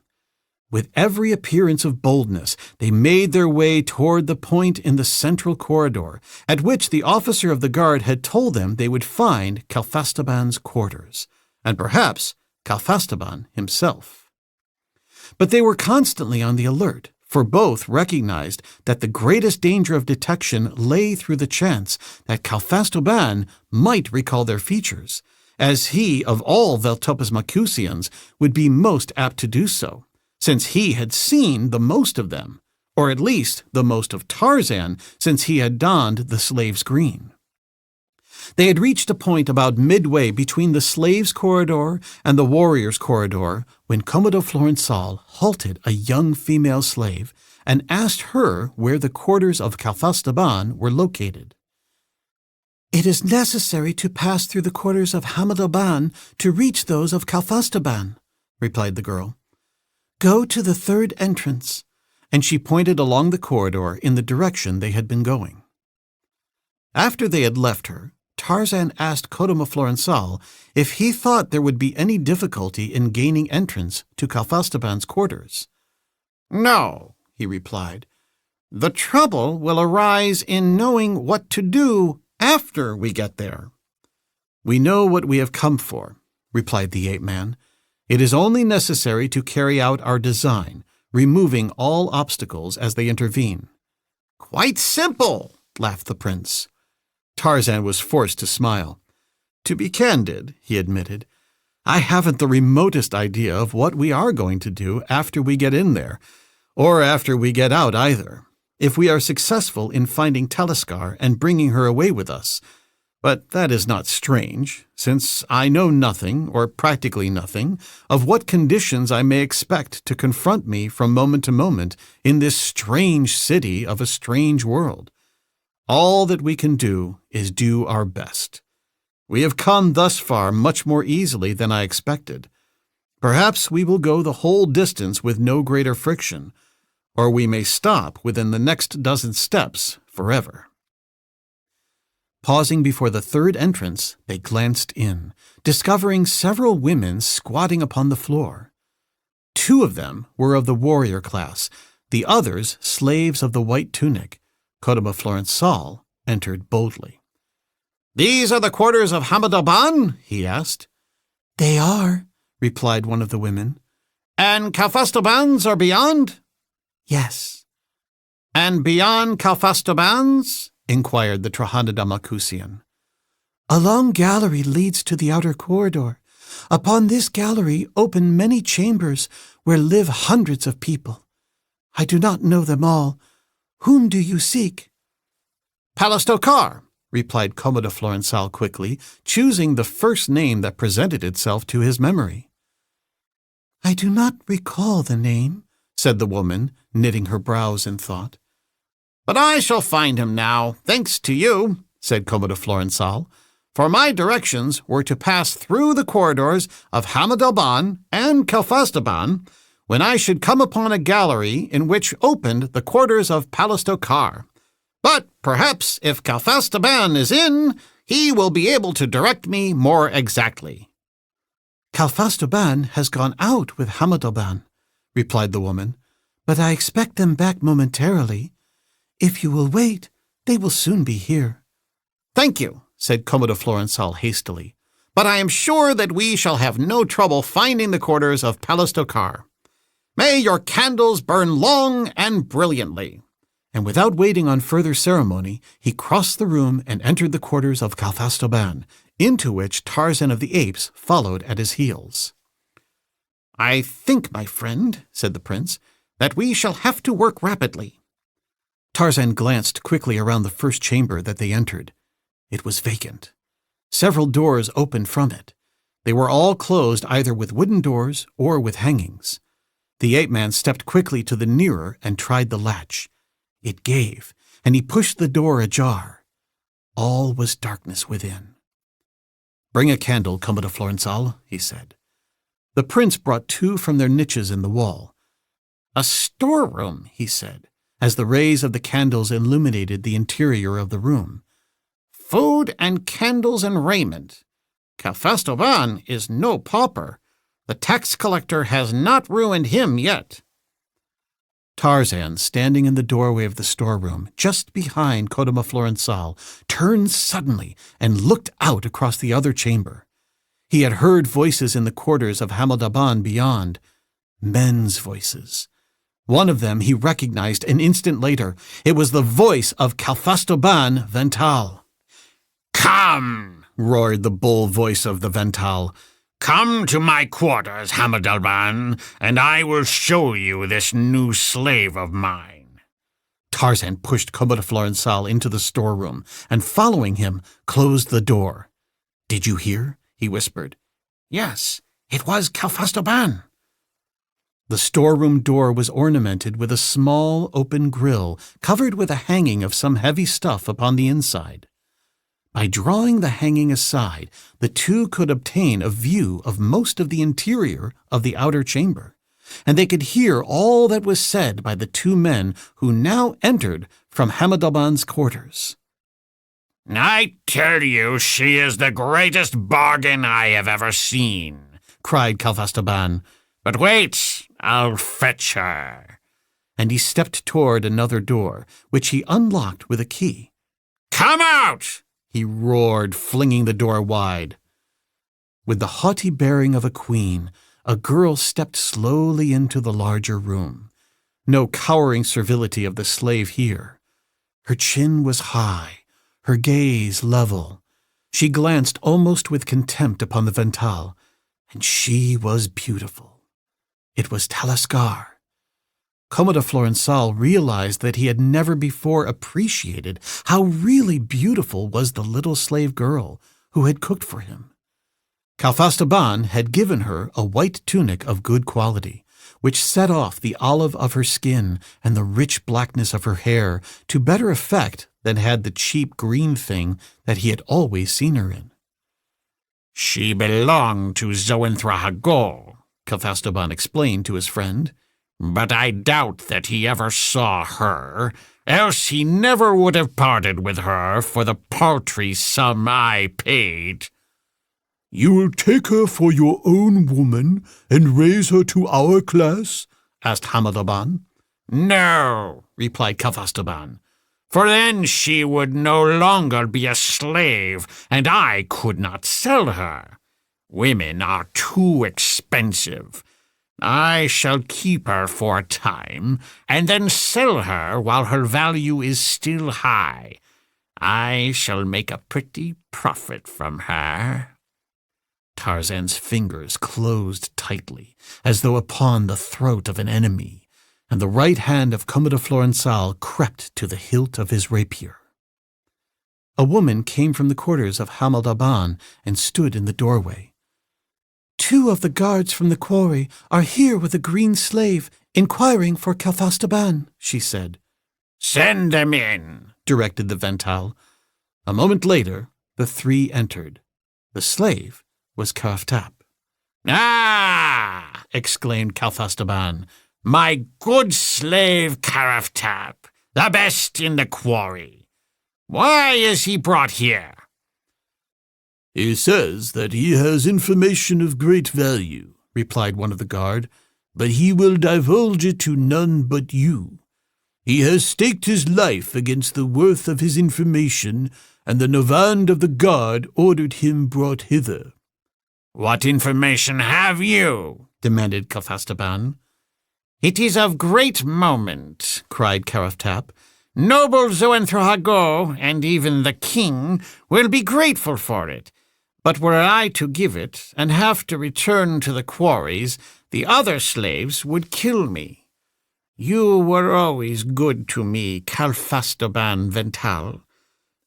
With every appearance of boldness, they made their way toward the point in the central corridor, at which the officer of the guard had told them they would find Calfastoban's quarters, and perhaps Calfastoban himself. But they were constantly on the alert, for both recognized that the greatest danger of detection lay through the chance that Calfastoban might recall their features, as he, of all Veltopus-Macusians, would be most apt to do so, since he had seen the most of them, or at least the most of Tarzan since he had donned the slave's green. They had reached a point about midway between the slave's corridor and the warrior's corridor when Commodore Florensal halted a young female slave and asked her where the quarters of Calfastoban were located. "It is necessary to pass through the quarters of Hamadoban to reach those of Calfastoban," replied the girl. "Go to the 3rd entrance," and she pointed along the corridor in the direction they had been going. After they had left her, Tarzan asked Cottema Florensal if he thought there would be any difficulty in gaining entrance to Calfastoban's quarters. "No," he replied. "The trouble will arise in knowing what to do after we get there." "We know what we have come for," replied the ape-man. "It is only necessary to carry out our design, removing all obstacles as they intervene." "Quite simple," laughed the prince. Tarzan was forced to smile. "To be candid," he admitted, "I haven't the remotest idea of what we are going to do after we get in there, or after we get out either, if we are successful in finding Taliskar and bringing her away with us. But that is not strange, since I know nothing, or practically nothing, of what conditions I may expect to confront me from moment to moment in this strange city of a strange world. All that we can do is do our best. We have come thus far much more easily than I expected. Perhaps we will go the whole distance with no greater friction, or we may stop within the next dozen steps forever." Pausing before the third entrance, they glanced in, discovering several women squatting upon the floor. 2 of them were of the warrior class, the others slaves of the white tunic. Codima Florençal entered boldly. "These are the quarters of Hammadaban?" he asked. "They are," replied one of the women. "And Kalfastobans are beyond?" "Yes." "And beyond Kalfastobans?" inquired the Trahanada Makusian. "A long gallery leads to the outer corridor. Upon this gallery open many chambers where live hundreds of people. I do not know them all. Whom do you seek?" "Palastokar," replied Commodore Florençal quickly, choosing the first name that presented itself to his memory. "I do not recall the name," said the woman, knitting her brows in thought. "But I shall find him now, thanks to you," said Commodore Florençal, "for my directions were to pass through the corridors of Hammadaban and Kalfastaban, when I should come upon a gallery in which opened the quarters of Palastokar. But perhaps if Kalfastaban is in, he will be able to direct me more exactly." "Kalfastaban has gone out with Hammadaban," replied the woman, "but I expect them back momentarily. If you will wait, they will soon be here." "Thank you," said Commodore Florençal hastily, "but I am sure that we shall have no trouble finding the quarters of Palastokar. May your candles burn long and brilliantly." And without waiting on further ceremony, he crossed the room and entered the quarters of Kalfastoban, into which Tarzan of the Apes followed at his heels. "I think, my friend," said the prince, "that we shall have to work rapidly." Tarzan glanced quickly around the first chamber that they entered. It was vacant. Several doors opened from it. They were all closed either with wooden doors or with hangings. The ape-man stepped quickly to the nearer and tried the latch. It gave, and he pushed the door ajar. All was darkness within. "Bring a candle, Commodore Florençal," he said. The prince brought 2 from their niches in the wall. "A storeroom," he said, as the rays of the candles illuminated the interior of the room. "Food and candles and raiment. Kalfastoban is no pauper. The tax collector has not ruined him yet." Tarzan, standing in the doorway of the storeroom, just behind Codima Florençal, turned suddenly and looked out across the other chamber. He had heard voices in the quarters of Hammadaban beyond, men's voices. One of them he recognized an instant later. It was the voice of Kalfastoban Vental. "Come!" roared the bull voice of the Vental. "Come to my quarters, Hammadaban, and I will show you this new slave of mine." Tarzan pushed Commodore Florençal into the storeroom, and following him, closed the door. "Did you hear?" he whispered. "Yes, it was Kalfastoban." The storeroom door was ornamented with a small open grill covered with a hanging of some heavy stuff upon the inside. By drawing the hanging aside, the 2 could obtain a view of most of the interior of the outer chamber, and they could hear all that was said by the 2 men who now entered from Hammadaban's quarters. "I tell you, she is the greatest bargain I have ever seen," cried Kalfastoban. "But wait, I'll fetch her." And he stepped toward another door, which he unlocked with a key. "Come out!" he roared, flinging the door wide. With the haughty bearing of a queen, a girl stepped slowly into the larger room. No cowering servility of the slave here. Her chin was high, her gaze level. She glanced almost with contempt upon the Vental, and she was beautiful. It was Talaskar. Commodore Florençal realized that he had never before appreciated how really beautiful was the little slave girl who had cooked for him. Kalfastoban had given her a white tunic of good quality, which set off the olive of her skin and the rich blackness of her hair to better effect than had the cheap green thing that he had always seen her in. "She belonged to Zoenthra-Hagol," Cophastoban explained to his friend. "but I doubt that he ever saw her, else he never would have parted with her for the paltry sum I paid." You will take her for your own woman and raise her to our class? Asked Hammadaban. "No," replied Cophastoban, "for then she would no longer be a slave, and I could not sell her. Women are too expensive. I shall keep her for a time, and then sell her while her value is still high. I shall make a pretty profit from her." Tarzan's fingers closed tightly, as though upon the throat of an enemy, and the right hand of Comte de Florençal crept to the hilt of his rapier. A woman came from the quarters of Hammadaban and stood in the doorway. "2 of the guards from the quarry are here with a green slave, inquiring for Cophastoban," she said. "Send them in," directed the Vental. A moment later, the 3 entered. The slave was Karaftap. "Ah!" exclaimed Cophastoban. "My good slave Karaftap, the best in the quarry. Why is he brought here?" "He says that he has information of great value," replied one of the guard, "but he will divulge it to none but you. He has staked his life against the worth of his information, and the Novand of the guard ordered him brought hither." "What information have you?" demanded Cophastoban. "It is of great moment," cried Karaftap. "Noble Zoenthra-Hagol, and even the king, will be grateful for it. But were I to give it, and have to return to the quarries, the other slaves would kill me. You were always good to me, Cophastoban Vental.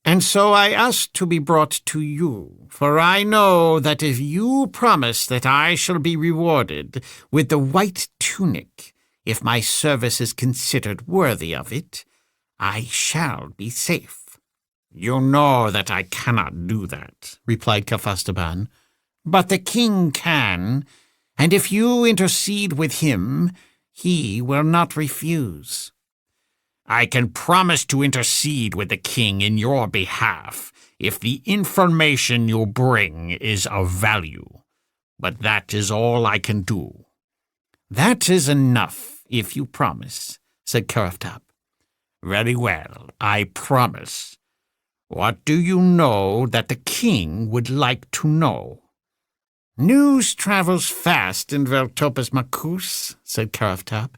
And so I asked to be brought to you, for I know that if you promise that I shall be rewarded with the white tunic, if my service is considered worthy of it, I shall be safe." "You know that I cannot do that," replied Cophastoban. "But the king can, and if you intercede with him, he will not refuse." "I can promise to intercede with the king in your behalf if the information you bring is of value. But that is all I can do." "That is enough, if you promise," said Karaftap. "Very well, I promise. What do you know that the king would like to know?" "News travels fast in Veltopus Macus," said Karaftap.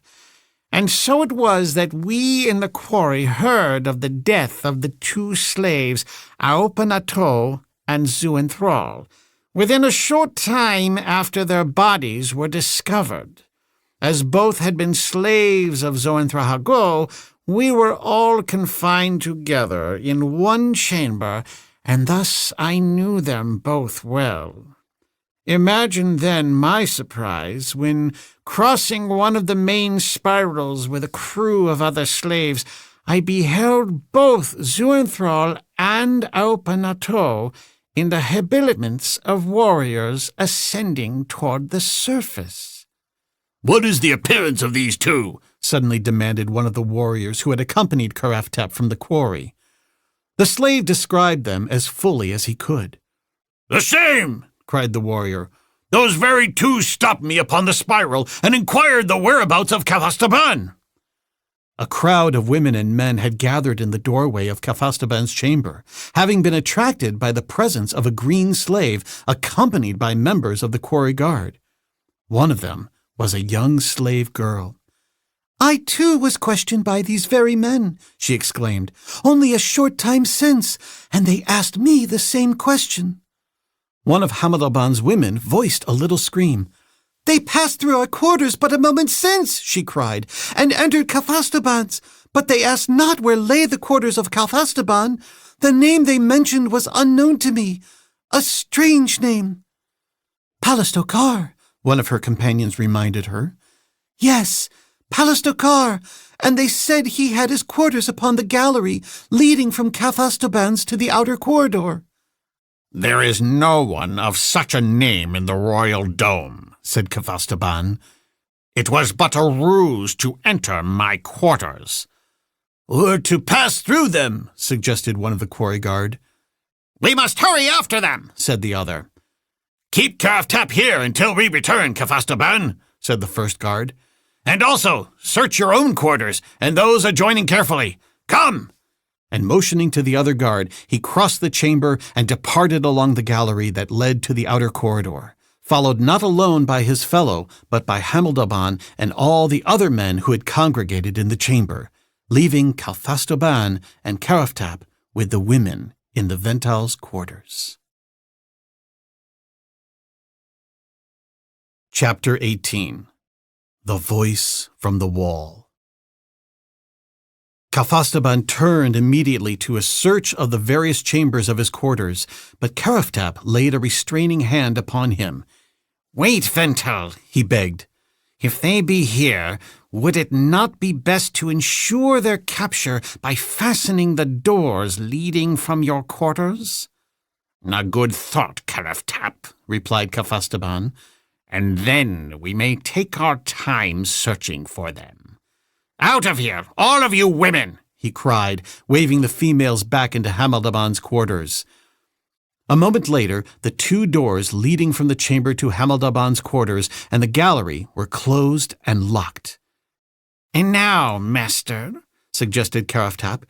"And so it was that we in the quarry heard of the death of the 2 slaves, Aopanato and Zuenthrall, within a short time after their bodies were discovered. As both had been slaves of Zoenthra-Hagol, we were all confined together in one chamber, and thus I knew them both well. Imagine then my surprise when, crossing one of the main spirals with a crew of other slaves, I beheld both Zuenthrall and Aopanato in the habiliments of warriors ascending toward the surface." "What is the appearance of these 2? Suddenly demanded one of the warriors who had accompanied Karaftap from the quarry. The slave described them as fully as he could. "The same!" cried the warrior. "Those very 2 stopped me upon the spiral and inquired the whereabouts of Cophastoban." A crowd of women and men had gathered in the doorway of Cophastoban's chamber, having been attracted by the presence of a green slave accompanied by members of the quarry guard. One of them was a young slave girl. "I too was questioned by these very men," she exclaimed, "only a short time since, and they asked me the same question." One of Hammadaban's women voiced a little scream. "They passed through our quarters but a moment since," she cried, "and entered Cophastoban's, but they asked not where lay the quarters of Cophastoban. The name they mentioned was unknown to me, a strange name." "Palistokar," one of her companions reminded her. Yes, Palastokar, and they said he had his quarters upon the gallery leading from Kafastoban's to the outer corridor. There is no one of such a name in the royal dome, said Kafastoban. It was but a ruse to enter my quarters. Or to pass through them, suggested one of the quarry guard. We must hurry after them, said the other. Keep Karaftap here until we return, Kafastoban, said the first guard. And also, search your own quarters and those adjoining carefully. Come! And motioning to the other guard, he crossed the chamber and departed along the gallery that led to the outer corridor, followed not alone by his fellow, but by Hameldaban and all the other men who had congregated in the chamber, leaving Kafastoban and Karaftap with the women in the Vental's quarters. Chapter 18. The Voice from the Wall. Kafastoban turned immediately to a search of the various chambers of his quarters, but Karaftap laid a restraining hand upon him. Wait, Vental, he begged. If they be here, would it not be best to ensure their capture by fastening the doors leading from your quarters? A good thought, Karaftap, replied Kafastoban, and then we may take our time searching for them. Out of here, all of you women, he cried, waving the females back into Hameldaban's quarters. A moment later, the two doors leading from the chamber to Hameldaban's quarters and the gallery were closed and locked. And now, master, suggested Karaftap,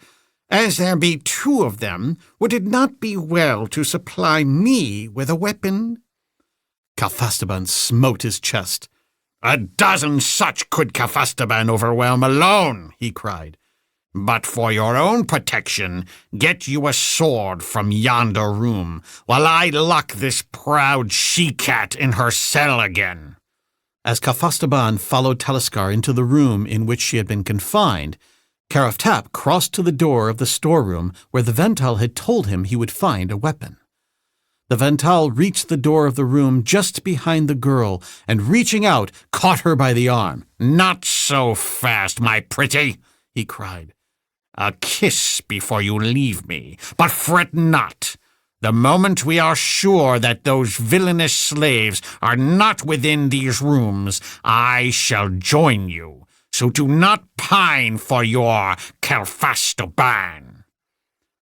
as there be two of them, would it not be well to supply me with a weapon? Kafastoban smote his chest. A dozen such could Kafastoban overwhelm alone, he cried. But for your own protection, get you a sword from yonder room, while I lock this proud she-cat in her cell again. As Kafastoban followed Taliskar into the room in which she had been confined, Karaftap crossed to the door of the storeroom where the Vental had told him he would find a weapon. The Vental reached the door of the room just behind the girl, and reaching out, caught her by the arm. Not so fast, my pretty, he cried. A kiss before you leave me, but fret not. The moment we are sure that those villainous slaves are not within these rooms, I shall join you, so do not pine for your Kafastoban.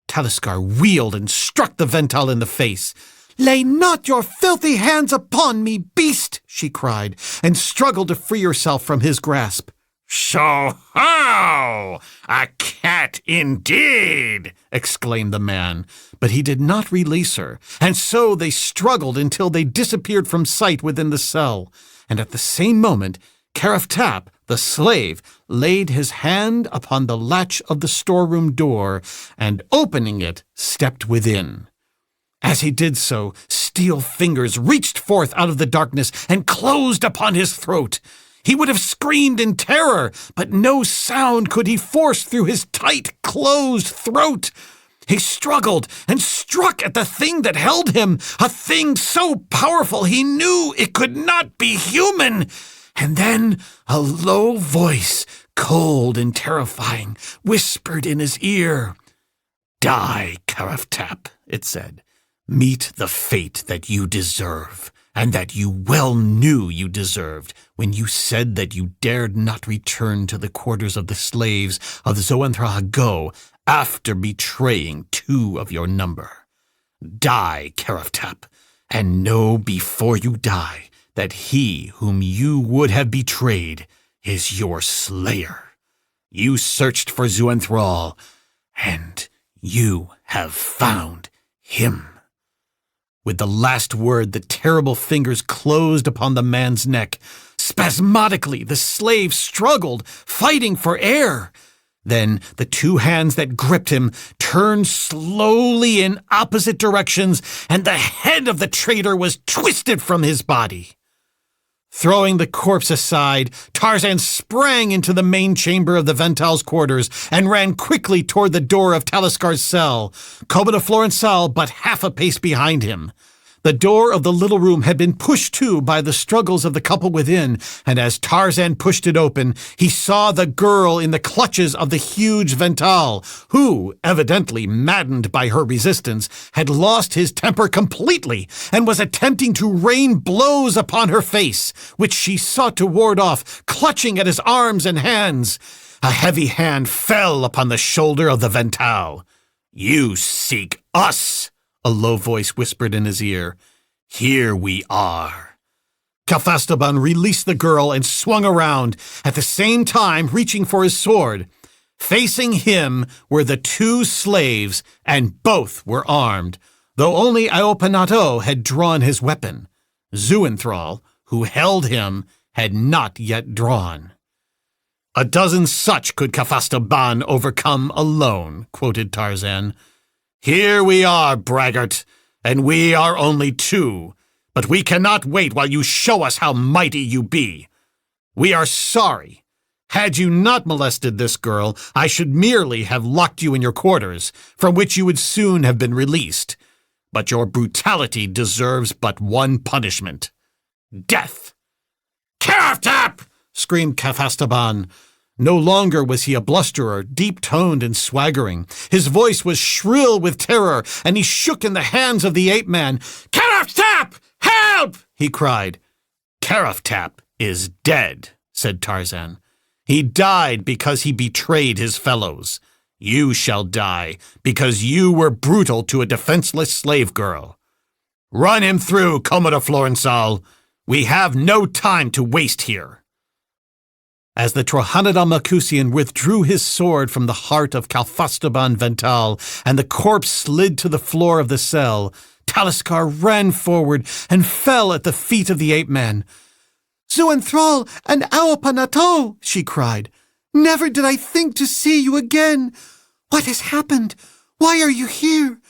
Taliskar wheeled and struck the Vental in the face. "Lay not your filthy hands upon me, beast!" she cried, and struggled to free herself from his grasp. "So-ho! A cat indeed!" exclaimed the man, but he did not release her, and so they struggled until they disappeared from sight within the cell, and at the same moment Karaftap, the slave, laid his hand upon the latch of the storeroom door, and opening it, stepped within. As he did so, steel fingers reached forth out of the darkness and closed upon his throat. He would have screamed in terror, but no sound could he force through his tight, closed throat. He struggled and struck at the thing that held him, a thing so powerful he knew it could not be human. And then a low voice, cold and terrifying, whispered in his ear. "Die, Karaftap," it said. "Meet the fate that you deserve, and that you well knew you deserved when you said that you dared not return to the quarters of the slaves of Zoanthra-Hago after betraying two of your number. Die, Karaftap, and know before you die that he whom you would have betrayed is your slayer. You searched for Zuanthral, and you have found him." With the last word, the terrible fingers closed upon the man's neck. Spasmodically, the slave struggled, fighting for air. Then the two hands that gripped him turned slowly in opposite directions, and the head of the traitor was twisted from his body. Throwing the corpse aside, Tarzan sprang into the main chamber of the Vental's quarters and ran quickly toward the door of Taliskar's cell, Kobana Florençal but half a pace behind him. The door of the little room had been pushed to by the struggles of the couple within, and as Tarzan pushed it open, he saw the girl in the clutches of the huge Vental, who, evidently maddened by her resistance, had lost his temper completely and was attempting to rain blows upon her face, which she sought to ward off, clutching at his arms and hands. A heavy hand fell upon the shoulder of the Vental. "You seek us," a low voice whispered in his ear. "Here we are." Kalfastaban released the girl and swung around, at the same time reaching for his sword. Facing him were the two slaves, and both were armed, though only Iopenato had drawn his weapon. Zuenthral, who held him, had not yet drawn. "A dozen such could Kalfastaban overcome alone," quoted Tarzan. "Here we are, braggart, and we are only two, but we cannot wait while you show us how mighty you be. We are sorry. Had you not molested this girl, I should merely have locked you in your quarters, from which you would soon have been released. But your brutality deserves but one punishment: death." "Karaftap!" screamed Kalfastaban. No longer was he a blusterer, deep-toned and swaggering. His voice was shrill with terror, and he shook in the hands of the ape-man. "Karaftap! Help!" he cried. "Karaftap is dead," said Tarzan. "He died because he betrayed his fellows. You shall die because you were brutal to a defenseless slave girl. Run him through, Commodore Florensal. We have no time to waste here." As the Trohanida Macusian withdrew his sword from the heart of Kalfastaban Vental and the corpse slid to the floor of the cell, Taliskar ran forward and fell at the feet of the ape-man. "Zuenthral and Iopenato!" she cried. "Never did I think to see you again. What has happened? Why are you here?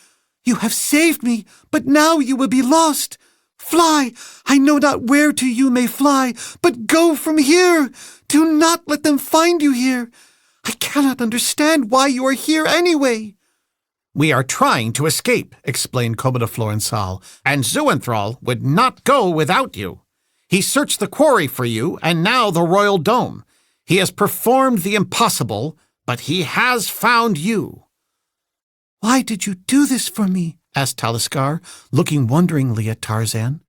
You have saved me, but now you will be lost. Fly! I know not where to you may fly, but go from here! Do not let them find you here! I cannot understand why you are here anyway!" "We are trying to escape," explained Commodore Florensal, "and Zuenthral would not go without you. He searched the quarry for you, and now the royal dome. He has performed the impossible, but he has found you." "Why did you do this for me?" asked Taliskar, looking wonderingly at Tarzan.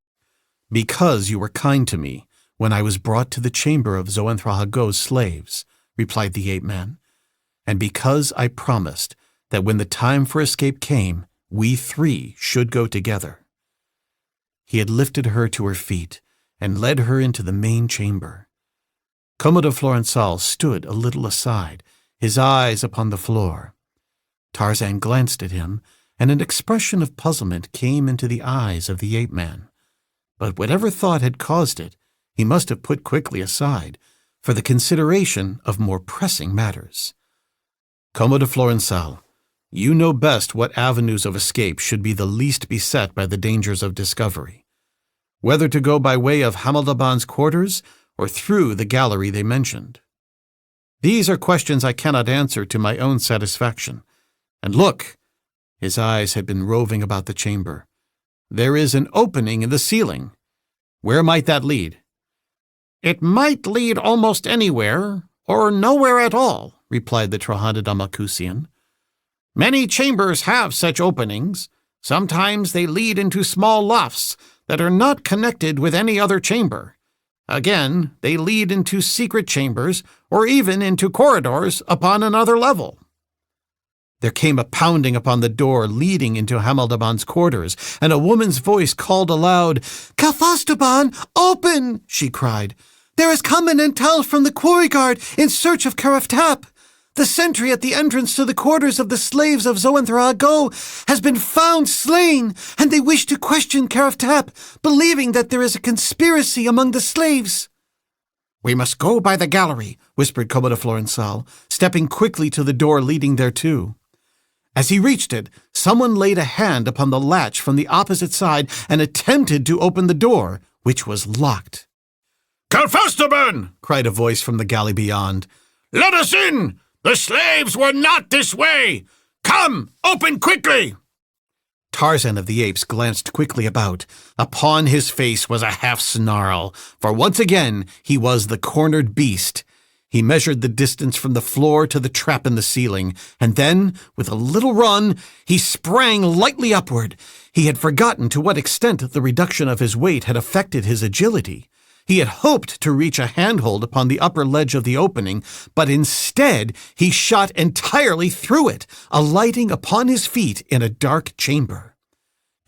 "Because you were kind to me when I was brought to the chamber of Zoanthrahago's slaves," replied the ape-man, "and because I promised that when the time for escape came, we three should go together." He had lifted her to her feet and led her into the main chamber. Commodore Florensal stood a little aside, his eyes upon the floor. Tarzan glanced at him, and an expression of puzzlement came into the eyes of the ape-man. But whatever thought had caused it, he must have put quickly aside for the consideration of more pressing matters. "Commodore Florensal, you know best what avenues of escape should be the least beset by the dangers of discovery. Whether to go by way of Hamaldaban's quarters or through the gallery they mentioned. These are questions I cannot answer to my own satisfaction. And look," his eyes had been roving about the chamber, "there is an opening in the ceiling. Where might that lead?" "It might lead almost anywhere, or nowhere at all," replied the Trohanida Macusian. "Many chambers have such openings. Sometimes they lead into small lofts that are not connected with any other chamber. Again, they lead into secret chambers, or even into corridors upon another level." There came a pounding upon the door leading into Hamaldaban's quarters, and a woman's voice called aloud. "Kalfastaban, open!" she cried. "There has come an intel from the quarry guard in search of Karaftap. The sentry at the entrance to the quarters of the slaves of Zoanthrahago has been found slain, and they wish to question Karaftap, believing that there is a conspiracy among the slaves." "We must go by the gallery," whispered Commodore Florensal, stepping quickly to the door leading thereto. As he reached it, someone laid a hand upon the latch from the opposite side and attempted to open the door, which was locked. "Kalfastaban!" cried a voice from the galley beyond. "Let us in! The slaves were not this way! Come, open quickly!" Tarzan of the Apes glanced quickly about. Upon his face was a half-snarl, for once again he was the cornered beast. He measured the distance from the floor to the trap in the ceiling, and then, with a little run, he sprang lightly upward. He had forgotten to what extent the reduction of his weight had affected his agility. He had hoped to reach a handhold upon the upper ledge of the opening, but instead he shot entirely through it, alighting upon his feet in a dark chamber.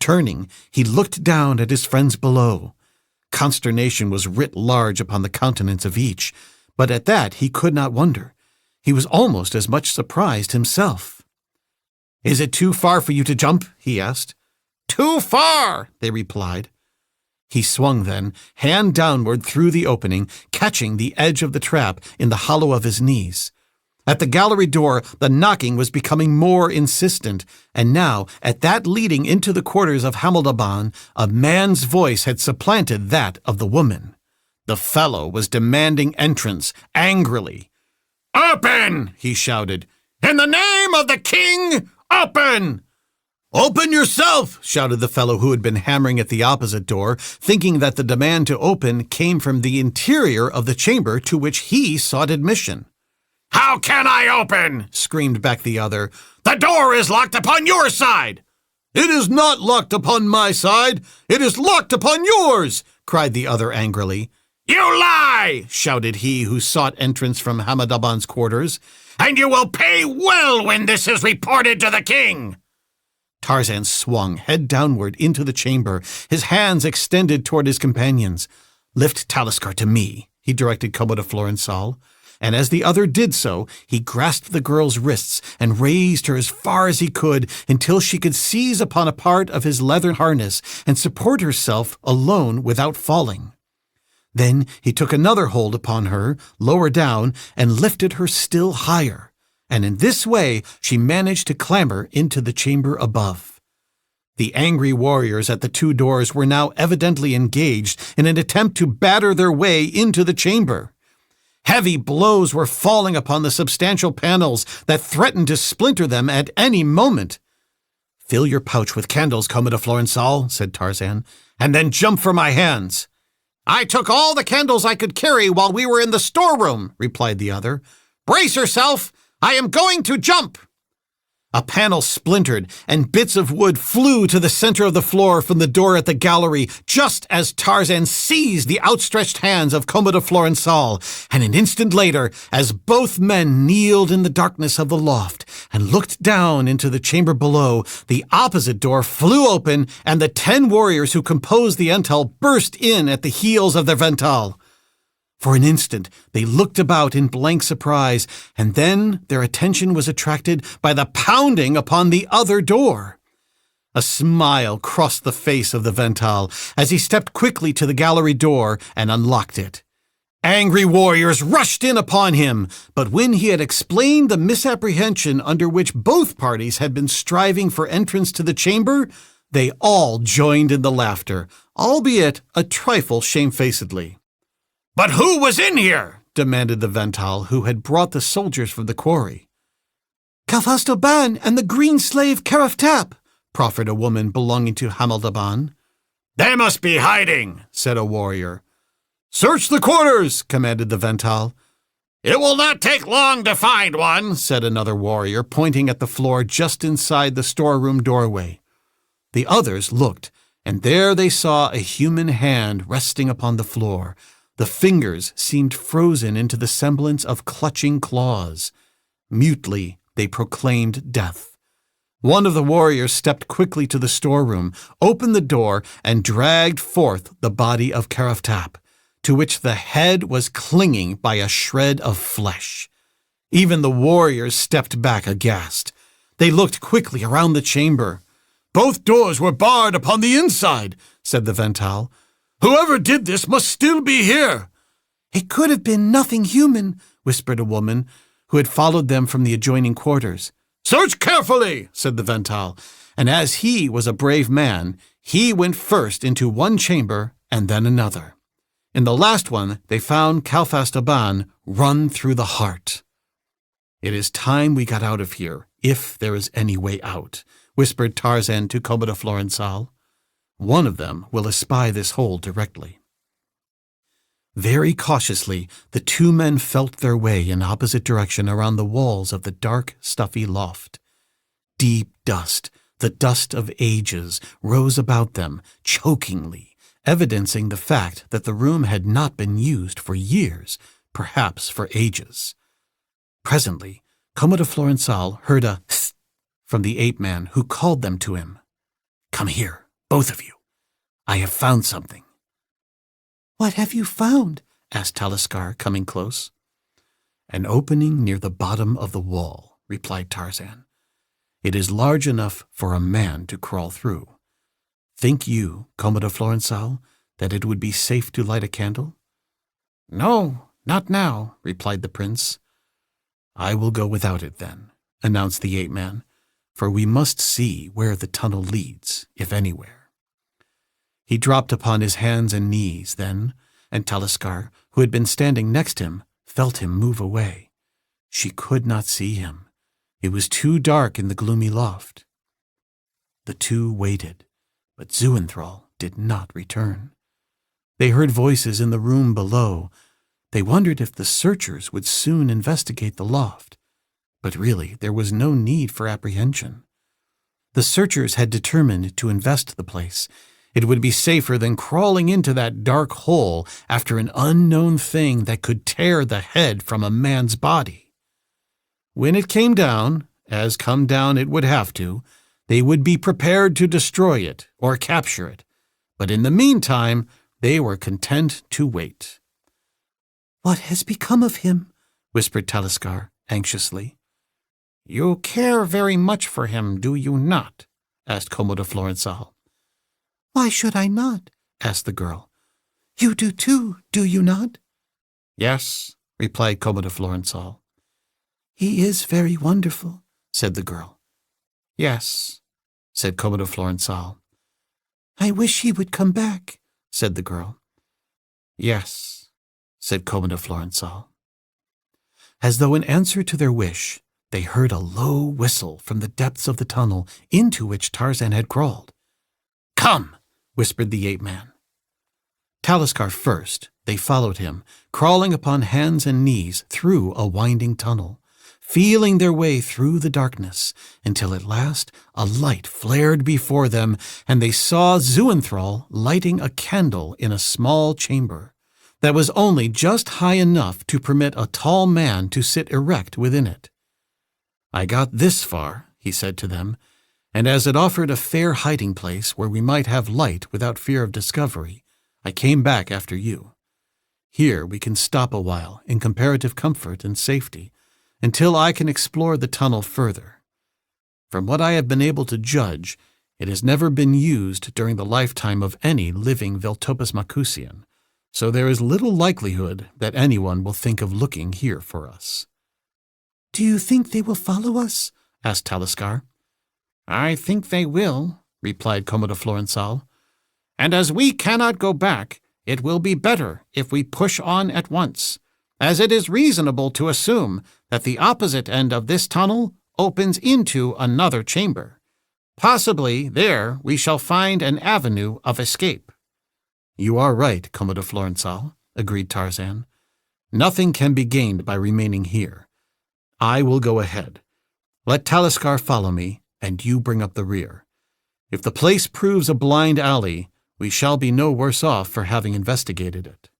Turning, he looked down at his friends below. Consternation was writ large upon the countenance of each, but at that he could not wonder. He was almost as much surprised himself. "Is it too far for you to jump?" he asked. "Too far," they replied. He swung then, hand downward through the opening, catching the edge of the trap in the hollow of his knees. At the gallery door, the knocking was becoming more insistent, and now, at that leading into the quarters of Hameldaban, a man's voice had supplanted that of the woman. The fellow was demanding entrance, angrily. "Open!" he shouted. "In the name of the king, open!" "Open yourself!" shouted the fellow who had been hammering at the opposite door, thinking that the demand to open came from the interior of the chamber to which he sought admission. "How can I open?" screamed back the other. "The door is locked upon your side." "It is not locked upon my side. It is locked upon yours," cried the other angrily. "You lie!" shouted he who sought entrance from Hameldaban's quarters. "And you will pay well when this is reported to the king." Tarzan swung, head downward, into the chamber, his hands extended toward his companions. "Lift Talisker to me," he directed Commodore Florençal, and as the other did so, he grasped the girl's wrists and raised her as far as he could until she could seize upon a part of his leather harness and support herself alone without falling. Then he took another hold upon her, lower down, and lifted her still higher. And in this way she managed to clamber into the chamber above. The angry warriors at the two doors were now evidently engaged in an attempt to batter their way into the chamber. Heavy blows were falling upon the substantial panels that threatened to splinter them at any moment. "Fill your pouch with candles, Commodore Florençal," said Tarzan, "and then jump for my hands." "I took all the candles I could carry while we were in the storeroom," replied the other. "Brace yourself! I am going to jump!" A panel splintered, and bits of wood flew to the center of the floor from the door at the gallery just as Tarzan seized the outstretched hands of Commodore Florençal, and an instant later, as both men kneeled in the darkness of the loft and looked down into the chamber below, the opposite door flew open, and the 10 warriors who composed the Entel burst in at the heels of their Vental. For an instant, they looked about in blank surprise, and then their attention was attracted by the pounding upon the other door. A smile crossed the face of the Vental as he stepped quickly to the gallery door and unlocked it. Angry warriors rushed in upon him, but when he had explained the misapprehension under which both parties had been striving for entrance to the chamber, they all joined in the laughter, albeit a trifle shamefacedly. "But who was in here?" demanded the Vental who had brought the soldiers from the quarry. "Calfastoban and the green slave Karaftap," proffered a woman belonging to Hameldaban. "They must be hiding," said a warrior. "Search the quarters," commanded the Vental. "It will not take long to find one," said another warrior, pointing at the floor just inside the storeroom doorway. The others looked, and there they saw a human hand resting upon the floor. The fingers seemed frozen into the semblance of clutching claws. Mutely, they proclaimed death. One of the warriors stepped quickly to the storeroom, opened the door, and dragged forth the body of Karaftap, to which the head was clinging by a shred of flesh. Even the warriors stepped back aghast. They looked quickly around the chamber. "Both doors were barred upon the inside," said the Vental. "Whoever did this must still be here." "It could have been nothing human," whispered a woman who had followed them from the adjoining quarters. "Search carefully," said the Vental, and as he was a brave man, he went first into one chamber and then another. In the last one, they found Calfastoban run through the heart. "It is time we got out of here, if there is any way out," whispered Tarzan to Commodore Florensal. "One of them will espy this hole directly." Very cautiously, the two men felt their way in opposite direction around the walls of the dark, stuffy loft. Deep dust, the dust of ages, rose about them, chokingly, evidencing the fact that the room had not been used for years, perhaps for ages. Presently, Commodore Florensal heard a "hst" from the ape-man, who called them to him. "Come here, both of you. I have found something." "What have you found?" asked Talisker, coming close. "An opening near the bottom of the wall," replied Tarzan. "It is large enough for a man to crawl through. Think you, Commodore Florensal, that it would be safe to light a candle?" "No, not now," replied the prince. "I will go without it, then," announced the ape-man, "for we must see where the tunnel leads, if anywhere." He dropped upon his hands and knees then, and Talisker, who had been standing next him, felt him move away. She could not see him. It was too dark in the gloomy loft. The two waited, but Zeuenthal did not return. They heard voices in the room below. They wondered if the searchers would soon investigate the loft. But really, there was no need for apprehension. The searchers had determined to invest the place. It would be safer than crawling into that dark hole after an unknown thing that could tear the head from a man's body. When it came down, as come down it would have to, they would be prepared to destroy it or capture it. But in the meantime, they were content to wait. "What has become of him?" whispered Talisker anxiously. "You care very much for him, do you not?" asked Commodore Florensal. "Why should I not?" asked the girl. "You do too, do you not?" "Yes," replied Commodore Florensal. "He is very wonderful," said the girl. "Yes," said Commodore Florensal. "I wish he would come back," said the girl. "Yes," said Commodore Florensal. As though in answer to their wish, they heard a low whistle from the depths of the tunnel into which Tarzan had crawled. "Come!" whispered the ape-man. Talisker first, they followed him, crawling upon hands and knees through a winding tunnel, feeling their way through the darkness, until at last a light flared before them, and they saw Zeuenthal lighting a candle in a small chamber that was only just high enough to permit a tall man to sit erect within it. "I got this far," he said to them, "and as it offered a fair hiding place where we might have light without fear of discovery, I came back after you. Here we can stop a while in comparative comfort and safety, until I can explore the tunnel further. From what I have been able to judge, it has never been used during the lifetime of any living Veltopus macusian, so there is little likelihood that anyone will think of looking here for us." "Do you think they will follow us?" asked Talisker. "I think they will," replied Commodore Florensal. "And as we cannot go back, it will be better if we push on at once, as it is reasonable to assume that the opposite end of this tunnel opens into another chamber. Possibly there we shall find an avenue of escape." "You are right, Commodore Florensal," agreed Tarzan. "Nothing can be gained by remaining here. I will go ahead. Let Talisker follow me, and you bring up the rear. If the place proves a blind alley, we shall be no worse off for having investigated it."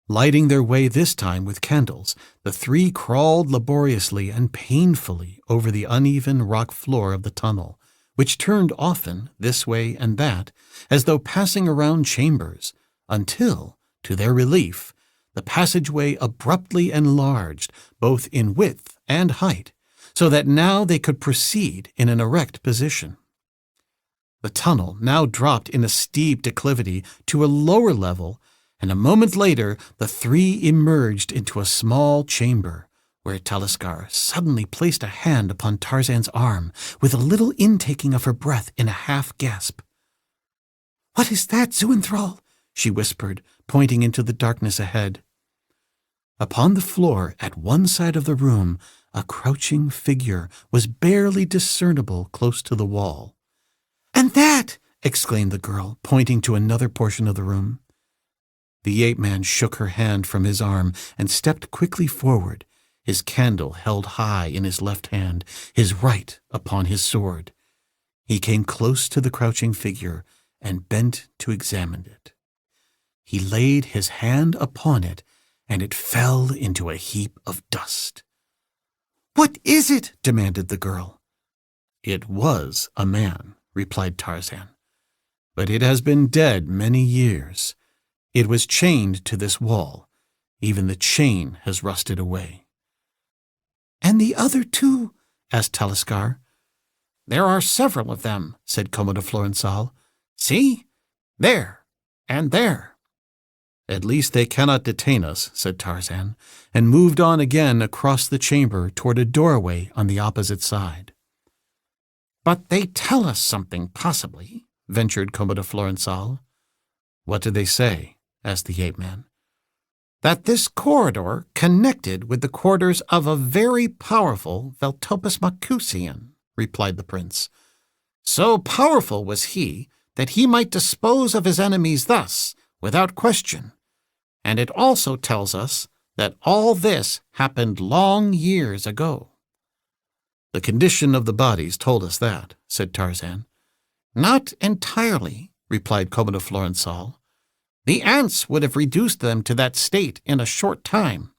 Lighting their way this time with candles, the three crawled laboriously and painfully over the uneven rock floor of the tunnel, which turned often this way and that, as though passing around chambers, until, to their relief, the passageway abruptly enlarged, both in width and height, so that now they could proceed in an erect position. The tunnel now dropped in a steep declivity to a lower level, and a moment later the three emerged into a small chamber, where Talisker suddenly placed a hand upon Tarzan's arm, with a little intaking of her breath in a half-gasp. "What is that, Zeuenthal?" she whispered, pointing into the darkness ahead. Upon the floor at one side of the room, a crouching figure was barely discernible close to the wall. "And that!" exclaimed the girl, pointing to another portion of the room. The ape-man shook her hand from his arm and stepped quickly forward, his candle held high in his left hand, his right upon his sword. He came close to the crouching figure and bent to examine it. He laid his hand upon it, and it fell into a heap of dust. "What is it?" demanded the girl. "It was a man," replied Tarzan, "but it has been dead many years. It was chained to this wall. Even the chain has rusted away." "And the other two?" asked Talisker. "There are several of them," said Commodore Florensal. "See? There and there." "At least they cannot detain us," said Tarzan, and moved on again across the chamber toward a doorway on the opposite side. "But they tell us something, possibly," ventured Commodore Florensal. "What did they say?" asked the ape-man. "That this corridor connected with the quarters of a very powerful Veltopus Macusian," replied the prince. "So powerful was he that he might dispose of his enemies thus, without question. And it also tells us that all this happened long years ago." "The condition of the bodies told us that," said Tarzan. "Not entirely," replied Commodore Florensal. "The ants would have reduced them to that state in a short time.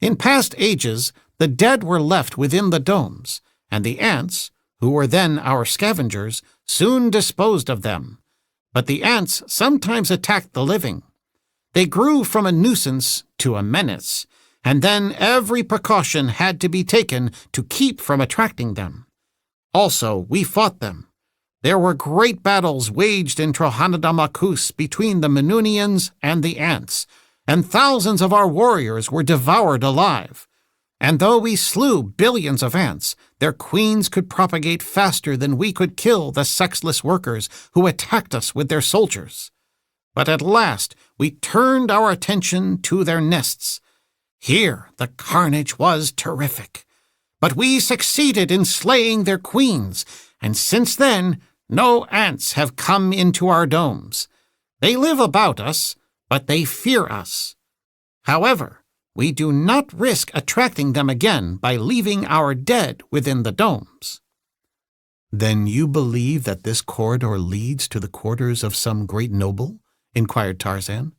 In past ages, the dead were left within the domes, and the ants, who were then our scavengers, soon disposed of them. But the ants sometimes attacked the living. They grew from a nuisance to a menace, and then every precaution had to be taken to keep from attracting them. Also, we fought them. There were great battles waged in Trohanadamakus between the Menunians and the ants, and thousands of our warriors were devoured alive. And though we slew billions of ants, their queens could propagate faster than we could kill the sexless workers who attacked us with their soldiers. But at last we turned our attention to their nests. Here the carnage was terrific. But we succeeded in slaying their queens, and since then no ants have come into our domes. They live about us, but they fear us. However, we do not risk attracting them again by leaving our dead within the domes." "Then you believe that this corridor leads to the quarters of some great noble?" inquired Tarzan.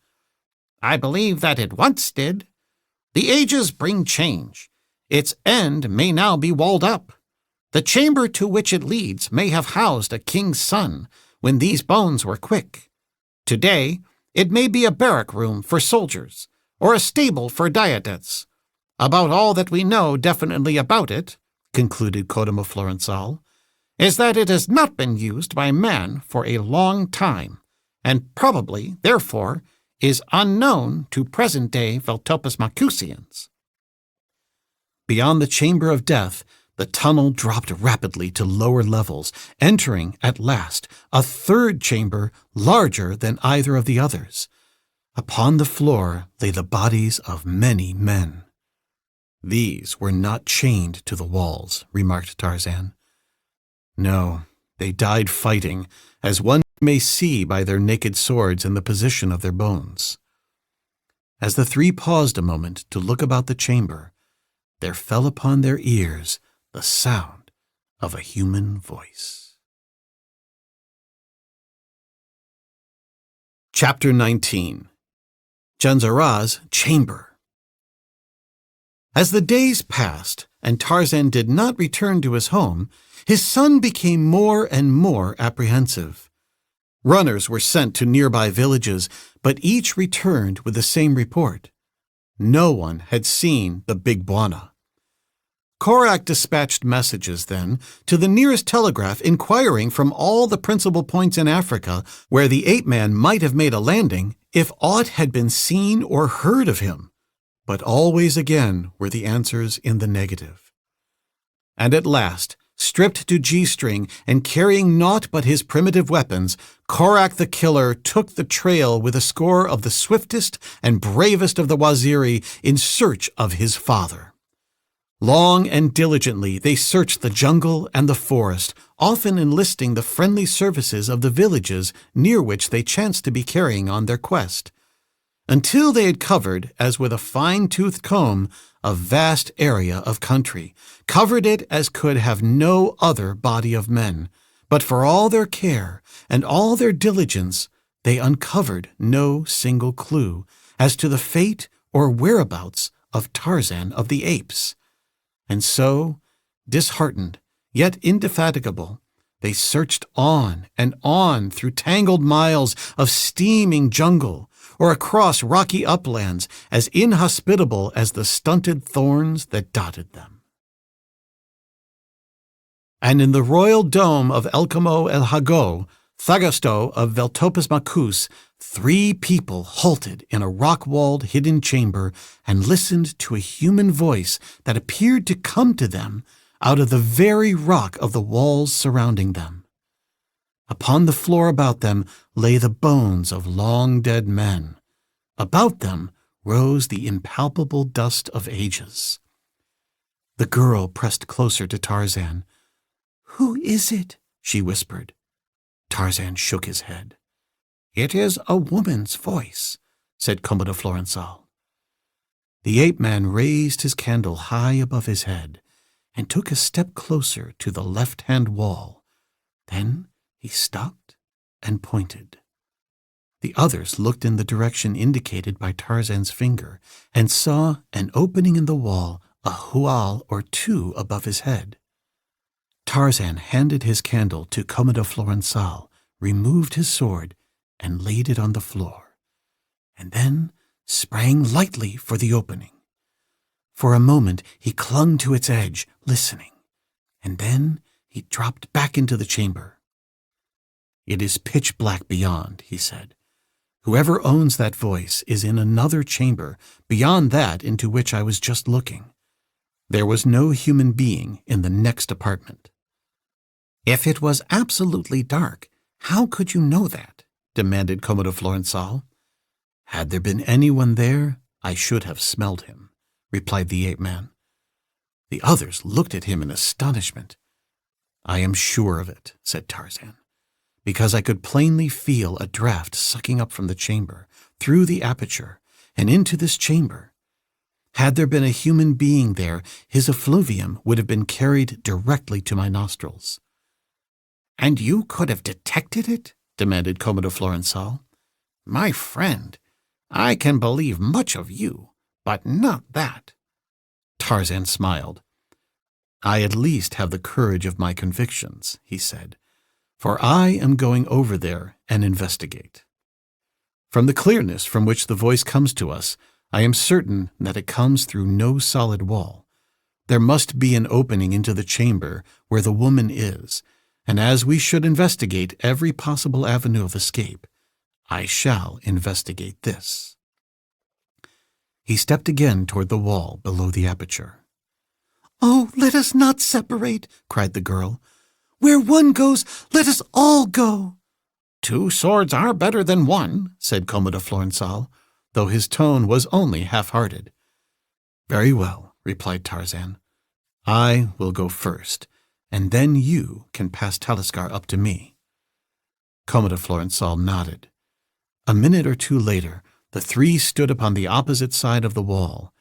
"I believe that it once did. The ages bring change. Its end may now be walled up. The chamber to which it leads may have housed a king's son when these bones were quick. Today, it may be a barrack room for soldiers, or a stable for diadets. About all that we know definitely about it," concluded Commodore Florensal, "is that it has not been used by man for a long time, and probably, therefore, is unknown to present-day Veltopus Macusians." Beyond the chamber of death, the tunnel dropped rapidly to lower levels, entering, at last, a third chamber larger than either of the others. Upon the floor lay the bodies of many men. "These were not chained to the walls," remarked Tarzan. "No, they died fighting, as one may see by their naked swords and the position of their bones." As the three paused a moment to look about the chamber, there fell upon their ears the sound of a human voice. Chapter 19. Janzara's Chamber. As the days passed and Tarzan did not return to his home, his son became more and more apprehensive. Runners were sent to nearby villages, but each returned with the same report. No one had seen the Big Bwana. Korak dispatched messages, then, to the nearest telegraph inquiring from all the principal points in Africa where the ape-man might have made a landing if aught had been seen or heard of him. But always again were the answers in the negative. And at last, stripped to G-string and carrying naught but his primitive weapons, Korak the Killer took the trail with a score of the swiftest and bravest of the Waziri in search of his father. Long and diligently they searched the jungle and the forest, often enlisting the friendly services of the villages near which they chanced to be carrying on their quest, until they had covered, as with a fine-toothed comb, a vast area of country, covered it as could have no other body of men. But for all their care and all their diligence, they uncovered no single clue as to the fate or whereabouts of Tarzan of the Apes. And so, disheartened, yet indefatigable, they searched on and on through tangled miles of steaming jungle, or across rocky uplands as inhospitable as the stunted thorns that dotted them. And in the royal dome of Elcamo el Hago, Thagasto of Veltopus Macus, 3 people halted in a rock-walled hidden chamber and listened to a human voice that appeared to come to them out of the very rock of the walls surrounding them. Upon the floor about them lay the bones of long-dead men. About them rose the impalpable dust of ages. The girl pressed closer to Tarzan. "Who is it?" she whispered. Tarzan shook his head. "It is a woman's voice," said Commodore Florençal. The ape-man raised his candle high above his head and took a step closer to the left-hand wall. Then he stopped and pointed. The others looked in the direction indicated by Tarzan's finger and saw an opening in the wall a hual or 2 above his head. Tarzan handed his candle to Commodore Florençal, removed his sword, and laid it on the floor, and then sprang lightly for the opening. For a moment he clung to its edge, listening, and then he dropped back into the chamber. "It is pitch black beyond," he said. "Whoever owns that voice is in another chamber beyond that into which I was just looking. There was no human being in the next apartment." "If it was absolutely dark, how could you know that?" demanded Commodore Florençal. "Had there been anyone there, I should have smelled him," replied the ape-man. The others looked at him in astonishment. "I am sure of it," said Tarzan, "because I could plainly feel a draught sucking up from the chamber, through the aperture, and into this chamber. Had there been a human being there, his effluvium would have been carried directly to my nostrils." "And you could have detected it?" demanded Commodore Florençal. "My friend, I can believe much of you, but not that." Tarzan smiled. "I at least have the courage of my convictions," he said, "for I am going over there and investigate. From the clearness from which the voice comes to us, I am certain that it comes through no solid wall. There must be an opening into the chamber where the woman is, and as we should investigate every possible avenue of escape, I shall investigate this." He stepped again toward the wall below the aperture. "Oh, let us not separate," cried the girl. "Where one goes, let us all go." "2 swords are better than 1, said Commodore Florençal, though his tone was only half-hearted. "Very well," replied Tarzan. "I will go first, and then you can pass Talisker up to me." Commodore Florençal nodded. A minute or 2 later, the 3 stood upon the opposite side of the wall.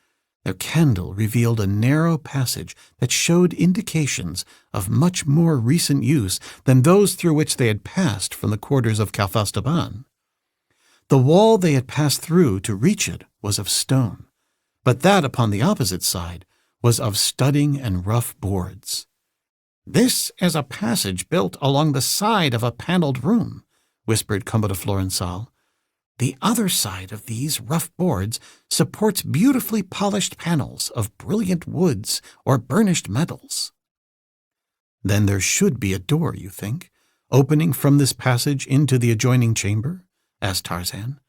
Their candle revealed a narrow passage that showed indications of much more recent use than those through which they had passed from the quarters of Calfastaban. The wall they had passed through to reach it was of stone, but that upon the opposite side was of studding and rough boards. "This is a passage built along the side of a paneled room," whispered Commodore Florençal. "The other side of these rough boards supports beautifully polished panels of brilliant woods or burnished metals." "Then there should be a door, you think, opening from this passage into the adjoining chamber?" asked Tarzan.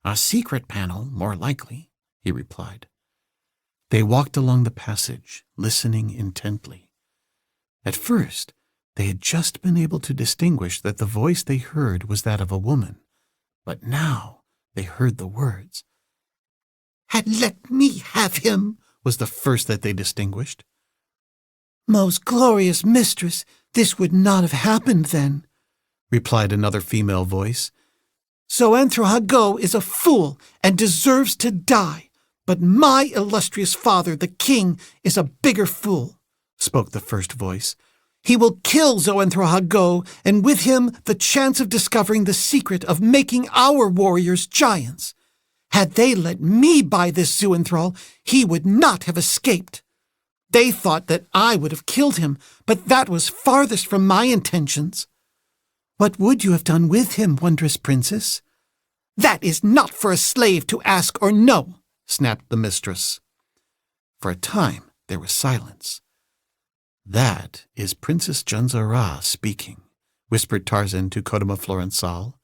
"A secret panel, more likely," he replied. They walked along the passage, listening intently. At first, they had just been able to distinguish that the voice they heard was that of a woman, but now they heard the words. "And let me have him," was the first that they distinguished. Most glorious mistress, this would not have happened then, replied another female voice. Zoanthrohago is a fool and deserves to die, but my illustrious father, the king, is a bigger fool, spoke the first voice. He will kill Zoanthrohago, and with him the chance of discovering the secret of making our warriors giants. Had they let me buy this Zoanthral, he would not have escaped. They thought that I would have killed him, but that was farthest from my intentions. What would you have done with him, wondrous princess? That is not for a slave to ask or know, snapped the mistress. For a time there was silence. That is Princess Janzara speaking, whispered Tarzan to Kodama Florençal.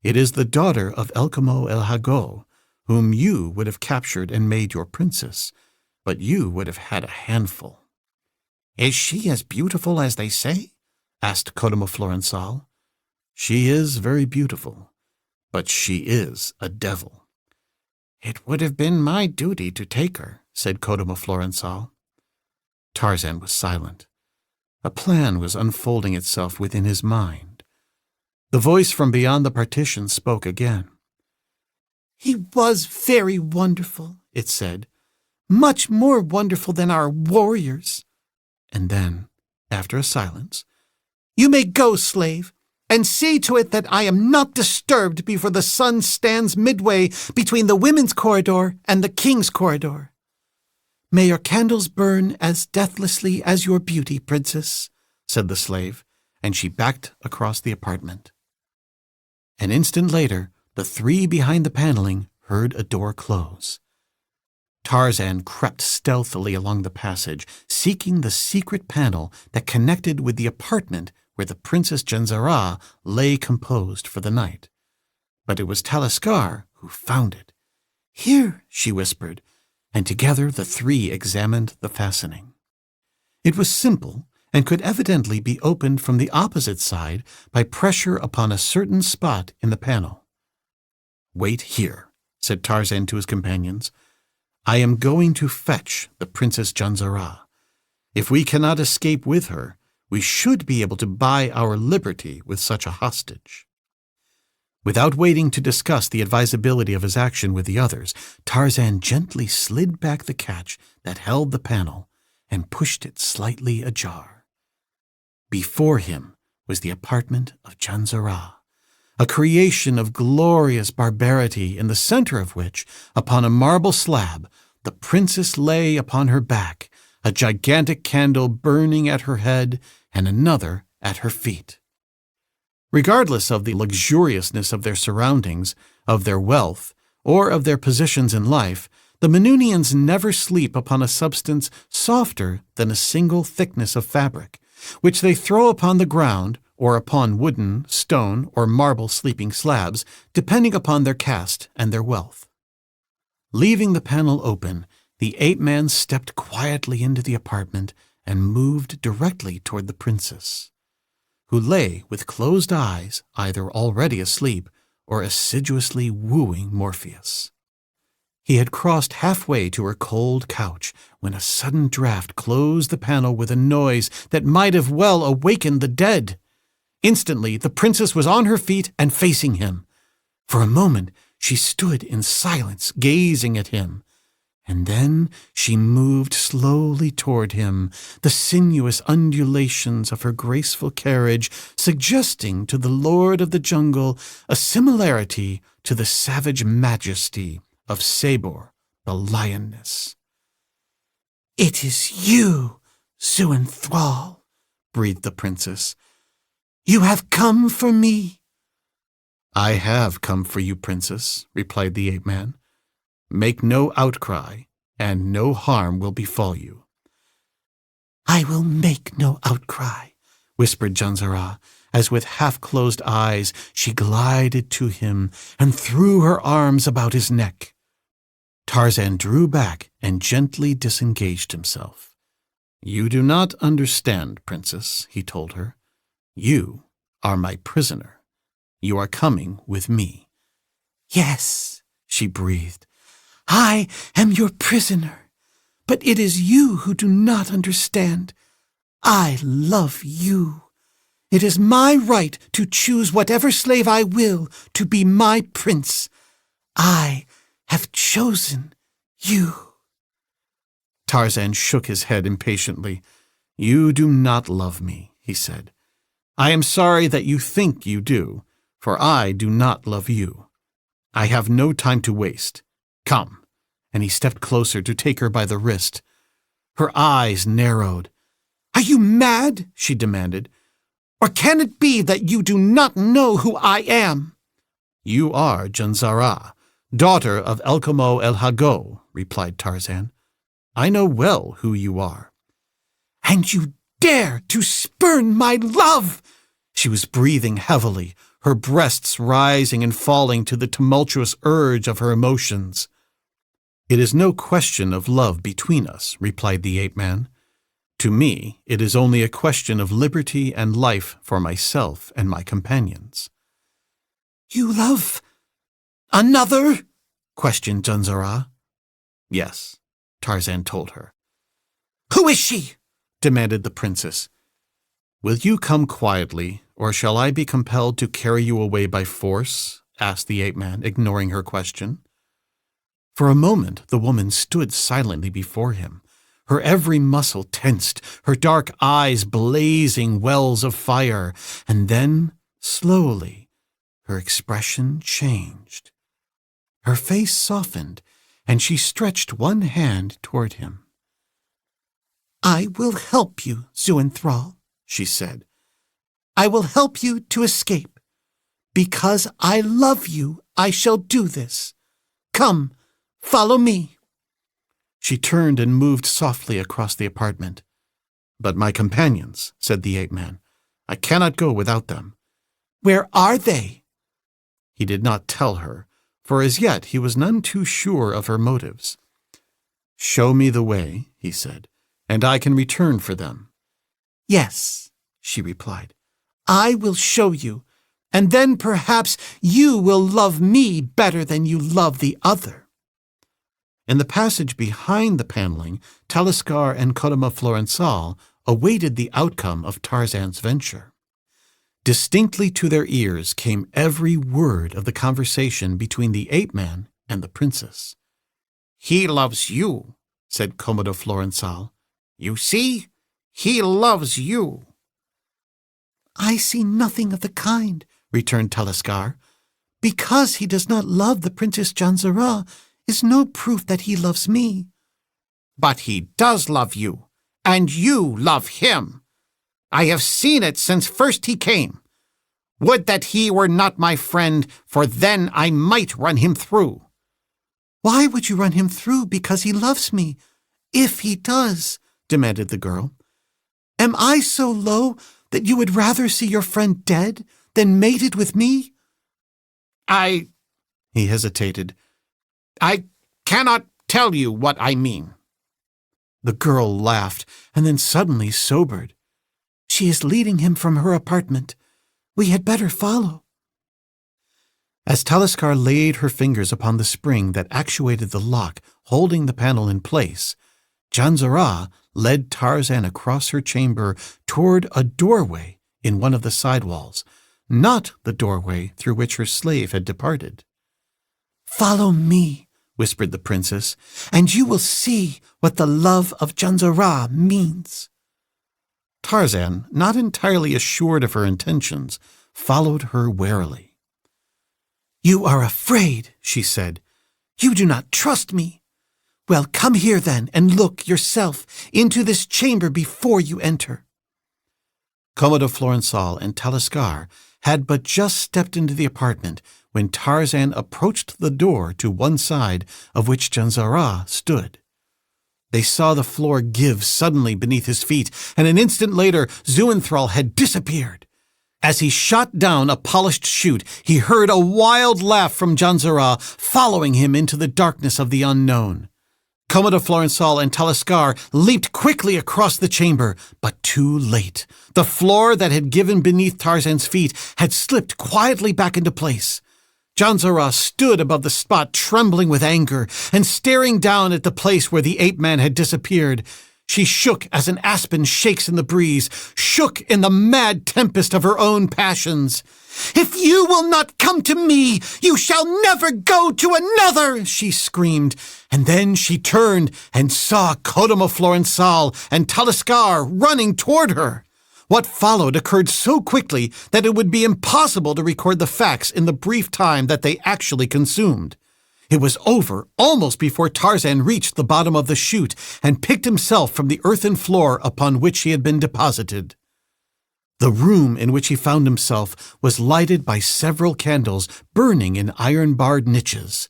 It is the daughter of Elkamo el Hago, whom you would have captured and made your princess, but you would have had a handful. Is she as beautiful as they say? Asked Kodama Florençal. She is very beautiful, but she is a devil. It would have been my duty to take her, said Kodama Florençal. Tarzan was silent. A plan was unfolding itself within his mind. The voice from beyond the partition spoke again. He was very wonderful, it said. Much more wonderful than our warriors. And then, after a silence, You may go, slave, and see to it that I am not disturbed before the sun stands midway between the women's corridor and the king's corridor. May your candles burn as deathlessly as your beauty, princess, said the slave, and she backed across the apartment. An instant later, the three behind the paneling heard a door close. Tarzan crept stealthily along the passage, seeking the secret panel that connected with the apartment where the Princess Janzara lay composed for the night. But it was Taliskar who found it. Here, she whispered, and together the three examined the fastening. It was simple and could evidently be opened from the opposite side by pressure upon a certain spot in the panel. Wait here, said Tarzan to his companions. I am going to fetch the Princess Janzara. If we cannot escape with her, we should be able to buy our liberty with such a hostage. Without waiting to discuss the advisability of his action with the others, Tarzan gently slid back the catch that held the panel and pushed it slightly ajar. Before him was the apartment of Janzara, a creation of glorious barbarity in the center of which, upon a marble slab, the princess lay upon her back, a gigantic candle burning at her head and another at her feet. Regardless of the luxuriousness of their surroundings, of their wealth, or of their positions in life, the Manunians never sleep upon a substance softer than a single thickness of fabric, which they throw upon the ground or upon wooden, stone, or marble sleeping slabs, depending upon their caste and their wealth. Leaving the panel open, the ape-man stepped quietly into the apartment and moved directly toward the princess, who lay with closed eyes, either already asleep or assiduously wooing Morpheus. He had crossed halfway to her cold couch when a sudden draught closed the panel with a noise that might have well awakened the dead. Instantly, the princess was on her feet and facing him. For a moment, she stood in silence, gazing at him. And then she moved slowly toward him, the sinuous undulations of her graceful carriage suggesting to the lord of the jungle a similarity to the savage majesty of Sabor, the lioness. It is you, Zoanthral, breathed the princess. You have come for me. I have come for you, princess, replied the ape-man. Make no outcry, and no harm will befall you. I will make no outcry, whispered Janzara, as with half-closed eyes she glided to him and threw her arms about his neck. Tarzan drew back and gently disengaged himself. You do not understand, princess, he told her. You are my prisoner. You are coming with me. Yes, she breathed. I am your prisoner. But it is you who do not understand. I love you. It is my right to choose whatever slave I will to be my prince. I have chosen you." Tarzan shook his head impatiently. "You do not love me," he said. "I am sorry that you think you do, for I do not love you. I have no time to waste. Come." And he stepped closer to take her by the wrist. Her eyes narrowed. "Are you mad?" she demanded. "Or can it be that you do not know who I am?" "You are Janzara, daughter of Elkamo el Hago," replied Tarzan. "I know well who you are." "And you dare to spurn my love!" She was breathing heavily, her breasts rising and falling to the tumultuous urge of her emotions. "It is no question of love between us," replied the ape-man. "To me, it is only a question of liberty and life for myself and my companions." "You love another?" questioned Janzara. "Yes," Tarzan told her. "Who is she?" demanded the princess. "Will you come quietly, or shall I be compelled to carry you away by force?" asked the ape-man, ignoring her question. For a moment the woman stood silently before him, her every muscle tensed, her dark eyes blazing wells of fire, and then, slowly, her expression changed. Her face softened, and she stretched one hand toward him. "I will help you, Zuenthrall," she said. "I will help you to escape. Because I love you, I shall do this. Come, follow me." She turned and moved softly across the apartment. "But my companions," said the ape-man. "I cannot go without them." "Where are they?" He did not tell her, for as yet he was none too sure of her motives. "Show me the way," he said, "and I can return for them." "Yes," she replied. "I will show you, and then perhaps you will love me better than you love the other." In the passage behind the paneling, Talisker and Kodama Florensal awaited the outcome of Tarzan's venture. Distinctly to their ears came every word of the conversation between the ape-man and the princess. "He loves you," said Commodore Florensal. "You see, he loves you." "I see nothing of the kind," returned Talisker. "Because he does not love the Princess Janzara is no proof that he loves me." "But he does love you, and you love him. I have seen it since first he came. Would that he were not my friend, for then I might run him through." "Why would you run him through because he loves me, if he does?" demanded the girl. "Am I so low that you would rather see your friend dead than mated with me?" He hesitated. "I cannot tell you what I mean." The girl laughed and then suddenly sobered. "She is leading him from her apartment. We had better follow." As Talisker laid her fingers upon the spring that actuated the lock holding the panel in place, Janzara led Tarzan across her chamber toward a doorway in one of the side walls, not the doorway through which her slave had departed. "Follow me," whispered the princess, "and you will see what the love of Janzara means." Tarzan, not entirely assured of her intentions, followed her warily. "You are afraid," she said. "You do not trust me. Well, come here then and look yourself into this chamber before you enter." Commodore Florensal and Talisker had but just stepped into the apartment when Tarzan approached the door to one side of which Janzara stood. They saw the floor give suddenly beneath his feet, and an instant later Zuenthrall had disappeared. As he shot down a polished chute, he heard a wild laugh from Janzara, following him into the darkness of the unknown. Commodore Florensal and Talisker leaped quickly across the chamber, but too late. The floor that had given beneath Tarzan's feet had slipped quietly back into place. Janzara stood above the spot, trembling with anger, and staring down at the place where the ape-man had disappeared. She shook as an aspen shakes in the breeze, shook in the mad tempest of her own passions. "If you will not come to me, you shall never go to another," she screamed. And then she turned and saw Codimo Florensal and Taliescar running toward her. What followed occurred so quickly that it would be impossible to record the facts in the brief time that they actually consumed. It was over almost before Tarzan reached the bottom of the chute and picked himself from the earthen floor upon which he had been deposited. The room in which he found himself was lighted by several candles burning in iron-barred niches.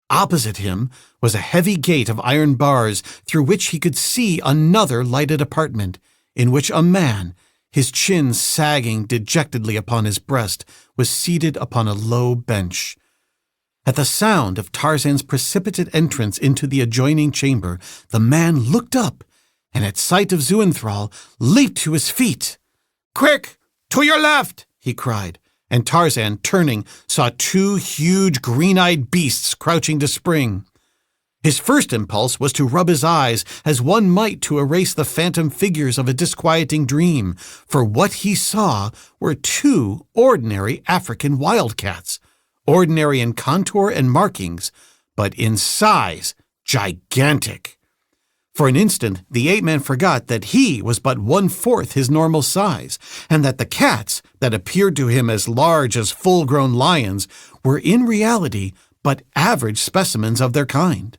Opposite him was a heavy gate of iron bars through which he could see another lighted apartment, in which a man, his chin sagging dejectedly upon his breast, was seated upon a low bench. At the sound of Tarzan's precipitate entrance into the adjoining chamber, the man looked up, and at sight of Zuenthral, leaped to his feet. "Quick! To your left!" he cried, and Tarzan, turning, saw two huge green-eyed beasts crouching to spring. His first impulse was to rub his eyes, as one might to erase the phantom figures of a disquieting dream, for what he saw were two ordinary African wildcats, ordinary in contour and markings, but in size gigantic. For an instant, the ape-man forgot that he was but 1/4 his normal size, and that the cats, that appeared to him as large as full-grown lions, were in reality but average specimens of their kind.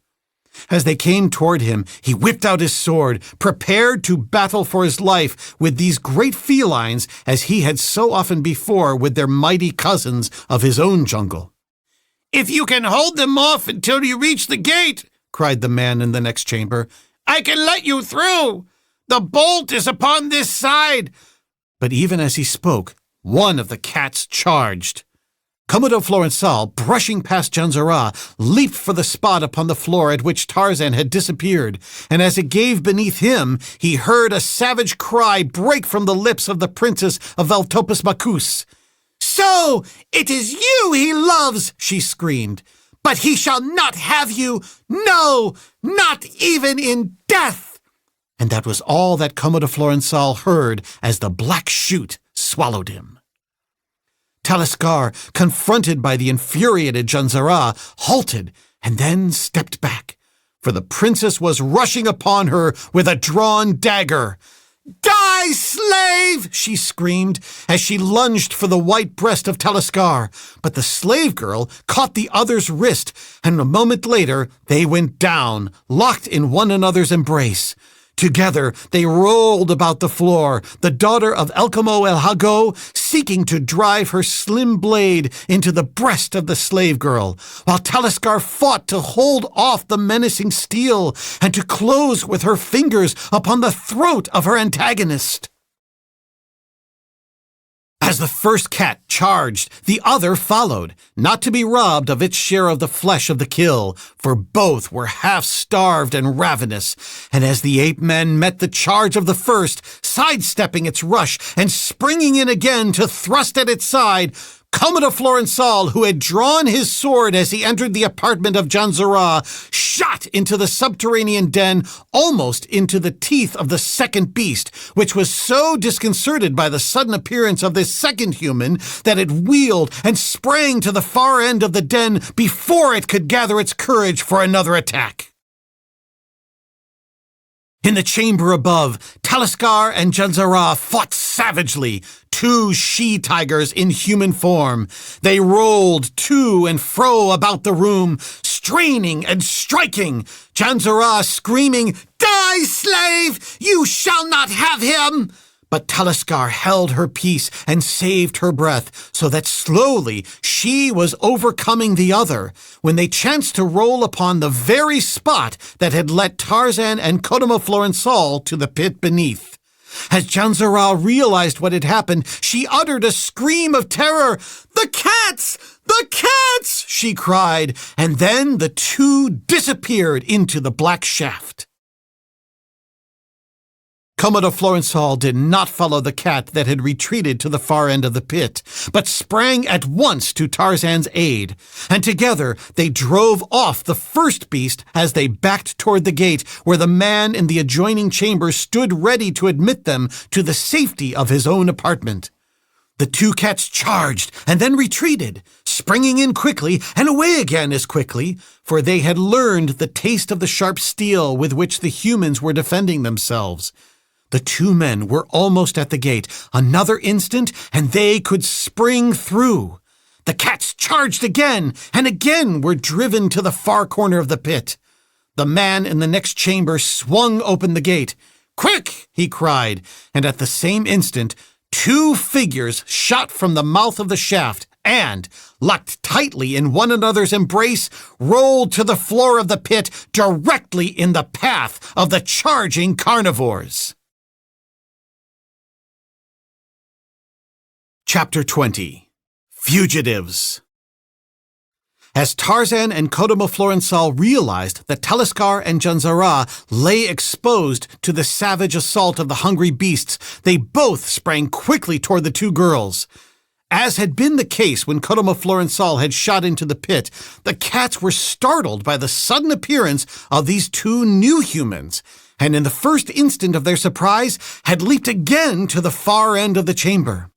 As they came toward him, he whipped out his sword, prepared to battle for his life with these great felines as he had so often before with their mighty cousins of his own jungle. "If you can hold them off until you reach the gate," cried the man in the next chamber, "I can let you through. The bolt is upon this side." But even as he spoke, one of the cats charged. Codimo Florensal, brushing past Janzara, leaped for the spot upon the floor at which Tarzan had disappeared, and as it gave beneath him, he heard a savage cry break from the lips of the princess of Valtopus Macus. "So, it is you he loves," she screamed. "But he shall not have you, no, not even in death." And that was all that Codimo Florensal heard as the black chute swallowed him. Taliescar, confronted by the infuriated Janzara, halted and then stepped back, for the princess was rushing upon her with a drawn dagger. "Die, slave!" she screamed as she lunged for the white breast of Taliescar, but the slave girl caught the other's wrist, and a moment later they went down, locked in one another's embrace. Together they rolled about the floor, the daughter of Elcamo el Hago seeking to drive her slim blade into the breast of the slave girl, while Taliescar fought to hold off the menacing steel and to close with her fingers upon the throat of her antagonist. As the first cat charged, the other followed, not to be robbed of its share of the flesh of the kill, for both were half-starved and ravenous, and as the ape-men met the charge of the first, sidestepping its rush and springing in again to thrust at its side, Codimo Florensal, who had drawn his sword as he entered the apartment of Janzara, shot into the subterranean den, almost into the teeth of the second beast, which was so disconcerted by the sudden appearance of this second human that it wheeled and sprang to the far end of the den before it could gather its courage for another attack. In the chamber above, Taliescar and Janzara fought savagely, two she-tigers in human form. They rolled to and fro about the room, straining and striking, Janzara screaming, "Die, slave! You shall not have him!" But Taliescar held her peace and saved her breath, so that slowly she was overcoming the other, when they chanced to roll upon the very spot that had led Tarzan and Codimo Florensal to the pit beneath. As Janzara realized what had happened, she uttered a scream of terror. "The cats! The cats!" she cried, and then the two disappeared into the black shaft. Commodore Florençal did not follow the cat that had retreated to the far end of the pit, but sprang at once to Tarzan's aid, and together they drove off the first beast as they backed toward the gate where the man in the adjoining chamber stood ready to admit them to the safety of his own apartment. The two cats charged and then retreated, springing in quickly and away again as quickly, for they had learned the taste of the sharp steel with which the humans were defending themselves. The two men were almost at the gate. Another instant, and they could spring through. The cats charged again, and again were driven to the far corner of the pit. The man in the next chamber swung open the gate. "Quick!" he cried, and at the same instant, two figures shot from the mouth of the shaft and, locked tightly in one another's embrace, rolled to the floor of the pit directly in the path of the charging carnivores. Chapter 20. Fugitives. As Tarzan and Kodomo Florençal realized that Taliskar and Janzara lay exposed to the savage assault of the hungry beasts, they both sprang quickly toward the two girls. As had been the case when Kodomo Florençal had shot into the pit, the cats were startled by the sudden appearance of these two new humans, and in the first instant of their surprise had leaped again to the far end of the chamber.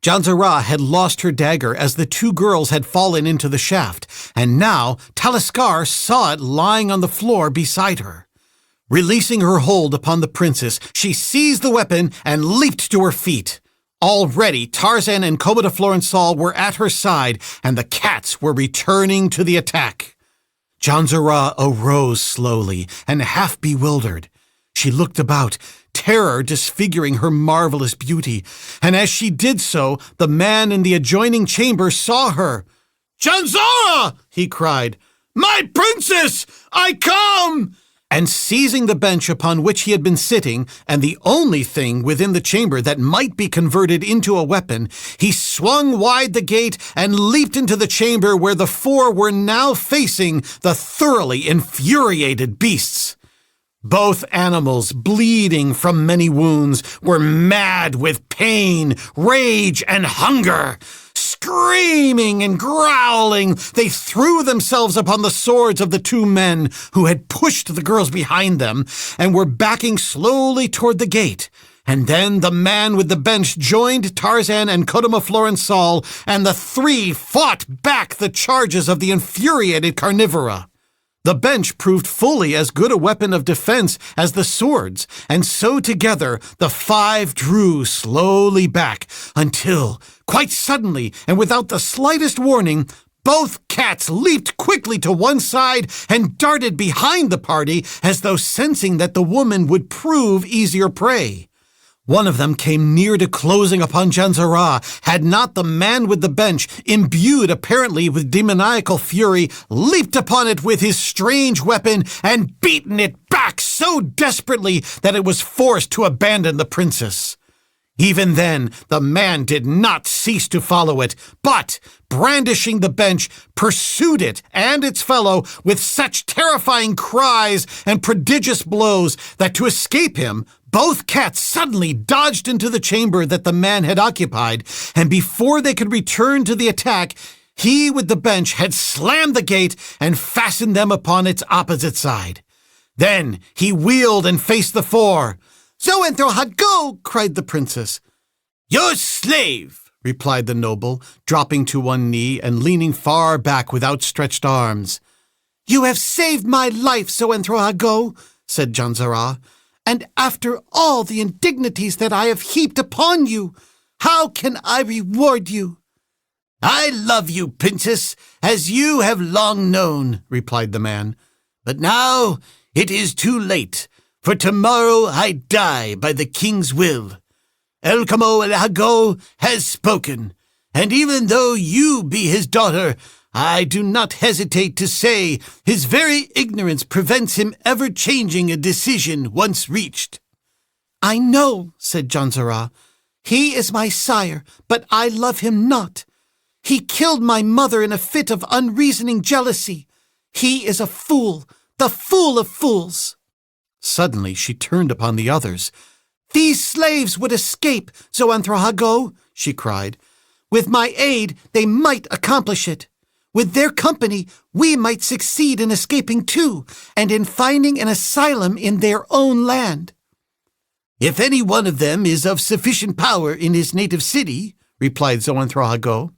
Janzara had lost her dagger as the two girls had fallen into the shaft, and now Taliskar saw it lying on the floor beside her. Releasing her hold upon the princess, she seized the weapon and leaped to her feet. Already Tarzan and Komoda Florençal were at her side, and the cats were returning to the attack. Janzara arose slowly and half bewildered. She looked about, terror disfiguring her marvelous beauty, and as she did so, the man in the adjoining chamber saw her. "Janzara!" he cried. "My princess! I come!" And seizing the bench upon which he had been sitting, and the only thing within the chamber that might be converted into a weapon, he swung wide the gate and leaped into the chamber where the four were now facing the thoroughly infuriated beasts. Both animals, bleeding from many wounds, were mad with pain, rage, and hunger. Screaming and growling, they threw themselves upon the swords of the two men who had pushed the girls behind them and were backing slowly toward the gate. And then the man with the bench joined Tarzan and Kodomo Florençal, and the three fought back the charges of the infuriated carnivora. The bench proved fully as good a weapon of defense as the swords, and so together the five drew slowly back until, quite suddenly and without the slightest warning, both cats leaped quickly to one side and darted behind the party as though sensing that the woman would prove easier prey. One of them came near to closing upon Janzara, had not the man with the bench, imbued apparently with demoniacal fury, leaped upon it with his strange weapon and beaten it back so desperately that it was forced to abandon the princess. Even then, the man did not cease to follow it, but, brandishing the bench, pursued it and its fellow with such terrifying cries and prodigious blows that to escape him, both cats suddenly dodged into the chamber that the man had occupied, and before they could return to the attack, he with the bench had slammed the gate and fastened them upon its opposite side. Then he wheeled and faced the four. "Zoanthro Hadgo!" cried the princess. "Your slave!" replied the noble, dropping to one knee and leaning far back with outstretched arms. "You have saved my life, Zoanthro Hadgo," said Janzara. "And after all the indignities that I have heaped upon you, how can I reward you?" "I love you, princess, as you have long known," replied the man. "But now it is too late, for tomorrow I die by the king's will. El Kamo El Hago has spoken, and even though you be his daughter, I do not hesitate to say his very ignorance prevents him ever changing a decision once reached." "I know," said Janzara. "He is my sire, but I love him not. He killed my mother in a fit of unreasoning jealousy. He is a fool, the fool of fools." Suddenly she turned upon the others. These slaves would escape, Zoanthrohago, she cried. With my aid, they might accomplish it. With their company, we might succeed in escaping too, and in finding an asylum in their own land. If any one of them is of sufficient power in his native city, replied Zoanthrohago.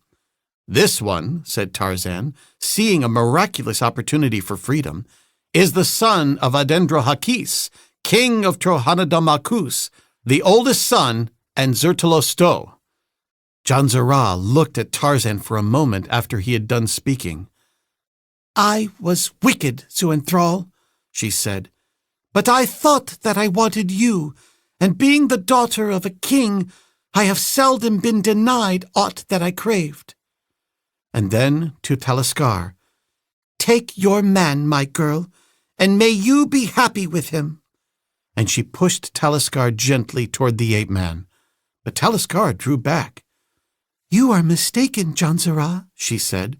This one, said Tarzan, seeing a miraculous opportunity for freedom, is the son of Adendrahakis, king of Trohanadamakus, the oldest son, and Zertolosto. Janzara looked at Tarzan for a moment after he had done speaking. I was wicked, Zuenthrall, she said, but I thought that I wanted you, and being the daughter of a king, I have seldom been denied aught that I craved. And then to Taliskar, Take your man, my girl, and may you be happy with him. And she pushed Taliskar gently toward the ape-man. But Taliskar drew back. You are mistaken, Janzara, she said.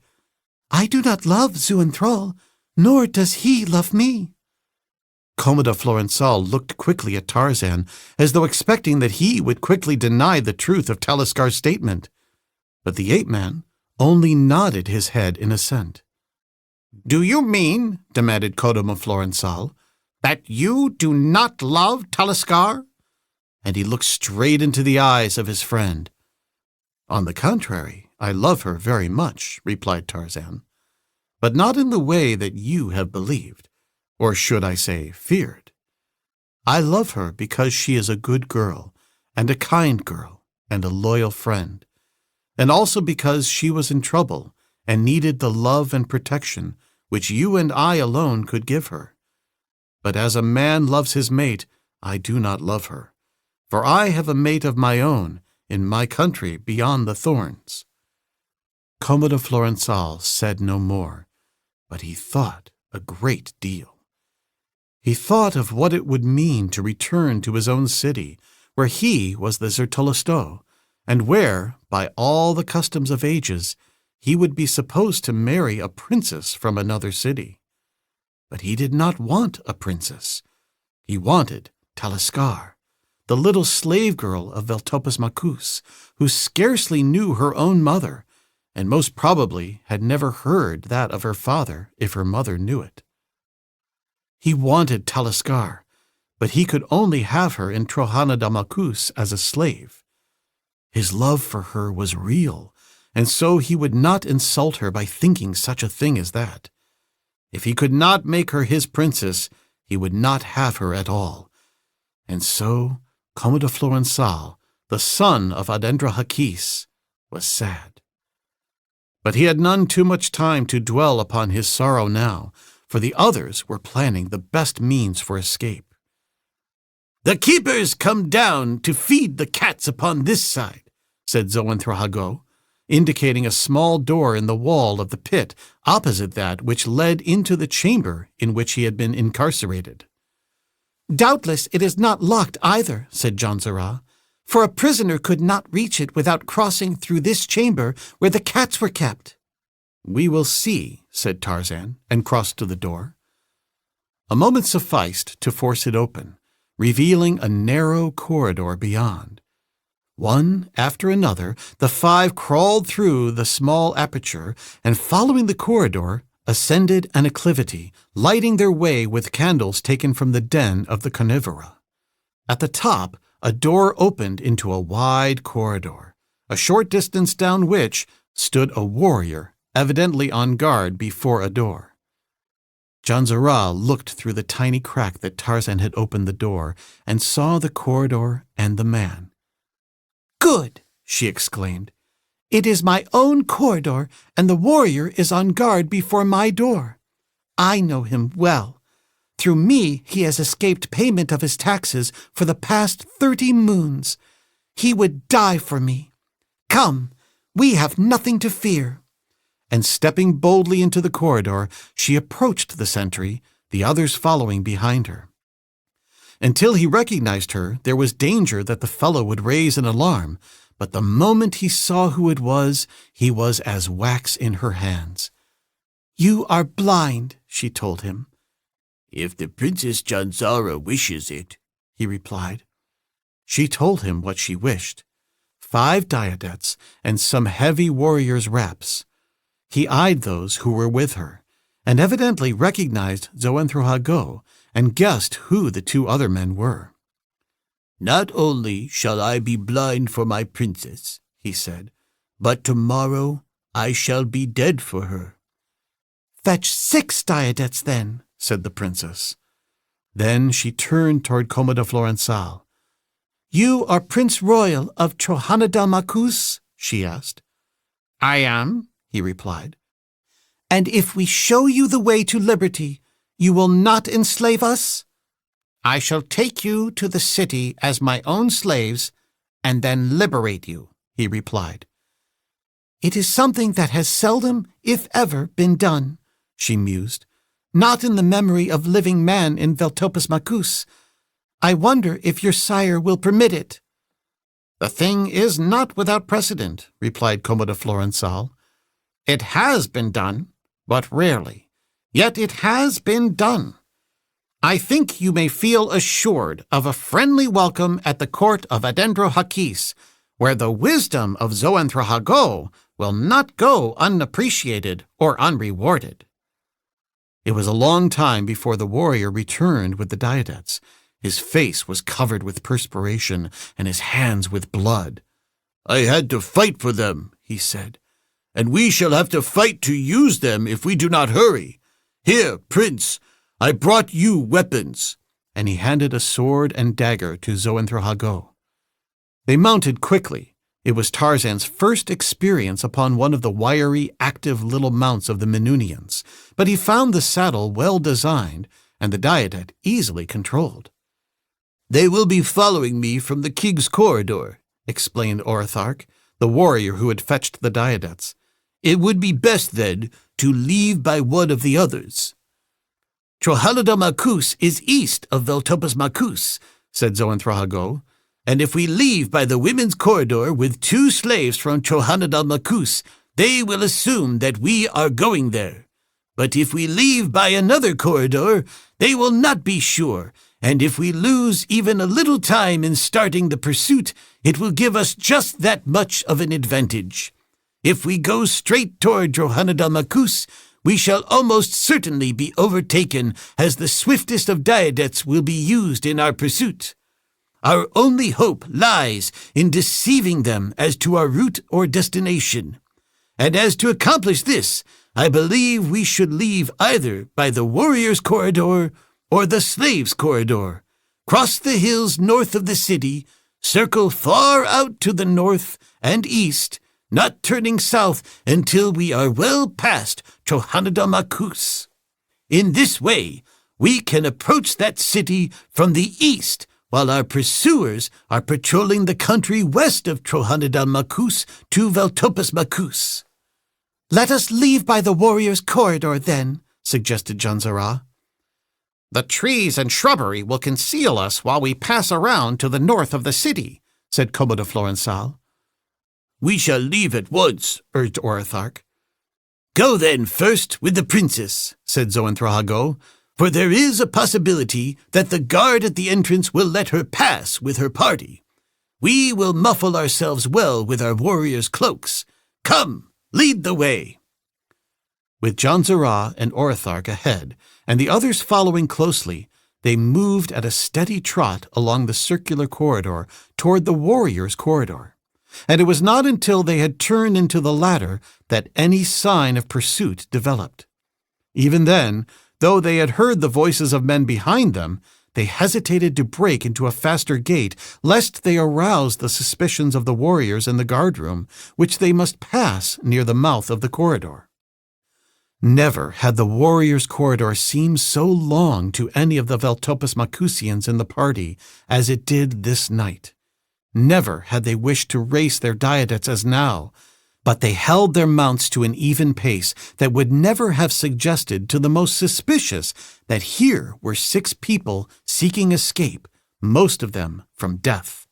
I do not love Zuenthrall, nor does he love me. Comoda Florençal looked quickly at Tarzan, as though expecting that he would quickly deny the truth of Taliskar's statement. But the ape-man only nodded his head in assent. Do you mean, demanded Comoda Florençal, that you do not love Taliskar? And he looked straight into the eyes of his friend. On the contrary, I love her very much, replied Tarzan, but not in the way that you have believed, or should I say, feared. I love her because she is a good girl, and a kind girl, and a loyal friend, and also because she was in trouble and needed the love and protection which you and I alone could give her. But as a man loves his mate, I do not love her, for I have a mate of my own in my country beyond the thorns. Comoda Florençal said no more, but he thought a great deal. He thought of what it would mean to return to his own city, where he was the Zertolosto, and where, by all the customs of ages, he would be supposed to marry a princess from another city. But he did not want a princess. He wanted Taliskar, the little slave girl of Veltopus Makus, who scarcely knew her own mother, and most probably had never heard that of her father if her mother knew it. He wanted Taliskar, but he could only have her in Trohanadamakus as a slave. His love for her was real, and so he would not insult her by thinking such a thing as that. If he could not make her his princess, he would not have her at all. And so Comoda Florençal, the son of Adendrahakis, was sad. But he had none too much time to dwell upon his sorrow now, for the others were planning the best means for escape. The keepers come down to feed the cats upon this side, said Zoanthrohago, indicating a small door in the wall of the pit opposite that which led into the chamber in which he had been incarcerated. Doubtless it is not locked either, said Janzara, for a prisoner could not reach it without crossing through this chamber where the cats were kept. We will see, said Tarzan, and crossed to the door. A moment sufficed to force it open, revealing a narrow corridor beyond. One after another, the five crawled through the small aperture and, following the corridor, ascended an acclivity, lighting their way with candles taken from the den of the carnivora. At the top, a door opened into a wide corridor, a short distance down which stood a warrior, evidently on guard before a door. Janzara looked through the tiny crack that Tarzan had opened the door and saw the corridor and the man. Good, she exclaimed. It is my own corridor, and the warrior is on guard before my door. I know him well. Through me he has escaped payment of his taxes for the past 30 moons. He would die for me. Come, we have nothing to fear. And stepping boldly into the corridor, she approached the sentry, the others following behind her. Until he recognized her, there was danger that the fellow would raise an alarm, but the moment he saw who it was, he was as wax in her hands. You are blind, she told him. If the Princess Janzara wishes it, he replied. She told him what she wished: 5 diadettes and some heavy warrior's wraps. He eyed those who were with her, and evidently recognized Xoenthrohago and guessed who the 2 other men were. "Not only shall I be blind for my princess," he said, "but tomorrow I shall be dead for her." "Fetch 6 diadettes, then," said the princess. Then she turned toward Comodo Florensal. "You are Prince Royal of Trohanadal-Makus?" she asked. "I am," he replied. "And if we show you the way to liberty, you will not enslave us?" "I shall take you to the city as my own slaves and then liberate you," he replied. "It is something that has seldom, if ever, been done," she mused. "Not in the memory of living man in Veltopus-Makus. I wonder if your sire will permit it." "The thing is not without precedent," replied Comodo Florensal. "It has been done, but rarely. Yet it has been done. I think you may feel assured of a friendly welcome at the court of Adendro-Hakis, where the wisdom of Xoenthrohago will not go unappreciated or unrewarded." It was a long time before the warrior returned with the diadettes. His face was covered with perspiration and his hands with blood. "I had to fight for them," he said, "and we shall have to fight to use them if we do not hurry. Here, Prince, I brought you weapons." And he handed a sword and dagger to Xoenthrohago. They mounted quickly. It was Tarzan's first experience upon one of the wiry, active little mounts of the Menunians, but he found the saddle well designed and the diadette easily controlled. "They will be following me from the king's corridor," explained Orthark, the warrior who had fetched the diadettes. "It would be best, then, to leave by one of the others." "Trohanadal-Makus is east of Veltopus-Makus," said Xoenthrohago, "and if we leave by the women's corridor with 2 slaves from Trohanadal-Makus, they will assume that we are going there. But if we leave by another corridor, they will not be sure, and if we lose even a little time in starting the pursuit, it will give us just that much of an advantage. If we go straight toward Trohanadal-Makus, we shall almost certainly be overtaken, as the swiftest of diadettes will be used in our pursuit. Our only hope lies in deceiving them as to our route or destination. And as to accomplish this, I believe we should leave either by the warrior's corridor or the slave's corridor, cross the hills north of the city, circle far out to the north and east, not turning south until we are well past Trohanadal-Makus. In this way, we can approach that city from the east, while our pursuers are patrolling the country west of Trohanadal-Makus to Veltopus-Makus." "Let us leave by the warrior's corridor, then," suggested Janzara. "The trees and shrubbery will conceal us while we pass around to the north of the city," said Comodo Florensal. "We shall leave at once," urged Orthark. "Go then first with the princess," said Xoenthrohago, "for there is a possibility that the guard at the entrance will let her pass with her party. We will muffle ourselves well with our warriors' cloaks. Come, lead the way." With Janzara and Orthark ahead, and the others following closely, they moved at a steady trot along the circular corridor toward the warrior's corridor. And it was not until they had turned into the latter that any sign of pursuit developed. Even then, though they had heard the voices of men behind them, they hesitated to break into a faster gait, lest they arouse the suspicions of the warriors in the guardroom, which they must pass near the mouth of the corridor. Never had the warriors' corridor seemed so long to any of the Veltopus-Makusians in the party as it did this night. Never had they wished to race their diadettes as now, but they held their mounts to an even pace that would never have suggested to the most suspicious that here were 6 people seeking escape, most of them from death.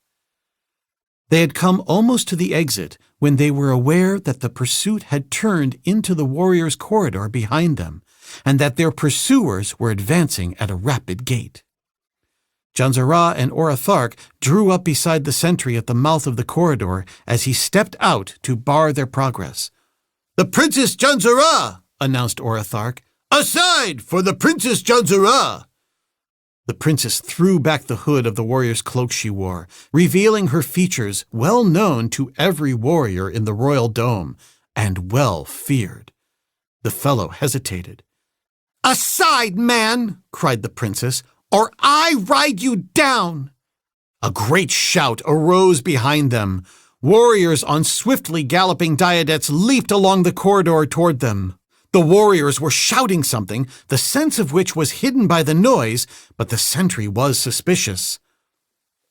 They had come almost to the exit when they were aware that the pursuit had turned into the warriors' corridor behind them, and that their pursuers were advancing at a rapid gait. Janzara and Orathark drew up beside the sentry at the mouth of the corridor as he stepped out to bar their progress. "The Princess Janzara!" announced Orathark. "Aside for the Princess Janzara!" The princess threw back the hood of the warrior's cloak she wore, revealing her features well known to every warrior in the royal dome, and well feared. The fellow hesitated. "Aside, man!" cried the princess, "or I ride you down!" A great shout arose behind them. Warriors on swiftly galloping diadettes leaped along the corridor toward them. The warriors were shouting something, the sense of which was hidden by the noise, but the sentry was suspicious.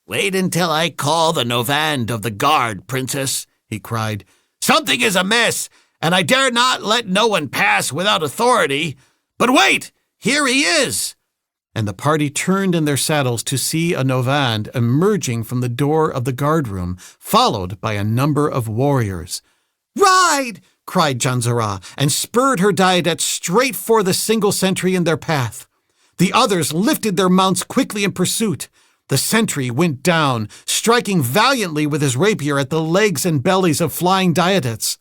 "Wait until I call the Novand of the guard, princess," he cried. "Something is amiss, and I dare not let no one pass without authority. But wait, here he is!" And the party turned in their saddles to see a Novand emerging from the door of the guardroom, followed by a number of warriors. "Ride!" cried Janzara, and spurred her diadette straight for the single sentry in their path. The others lifted their mounts quickly in pursuit. The sentry went down, striking valiantly with his rapier at the legs and bellies of flying diadettes.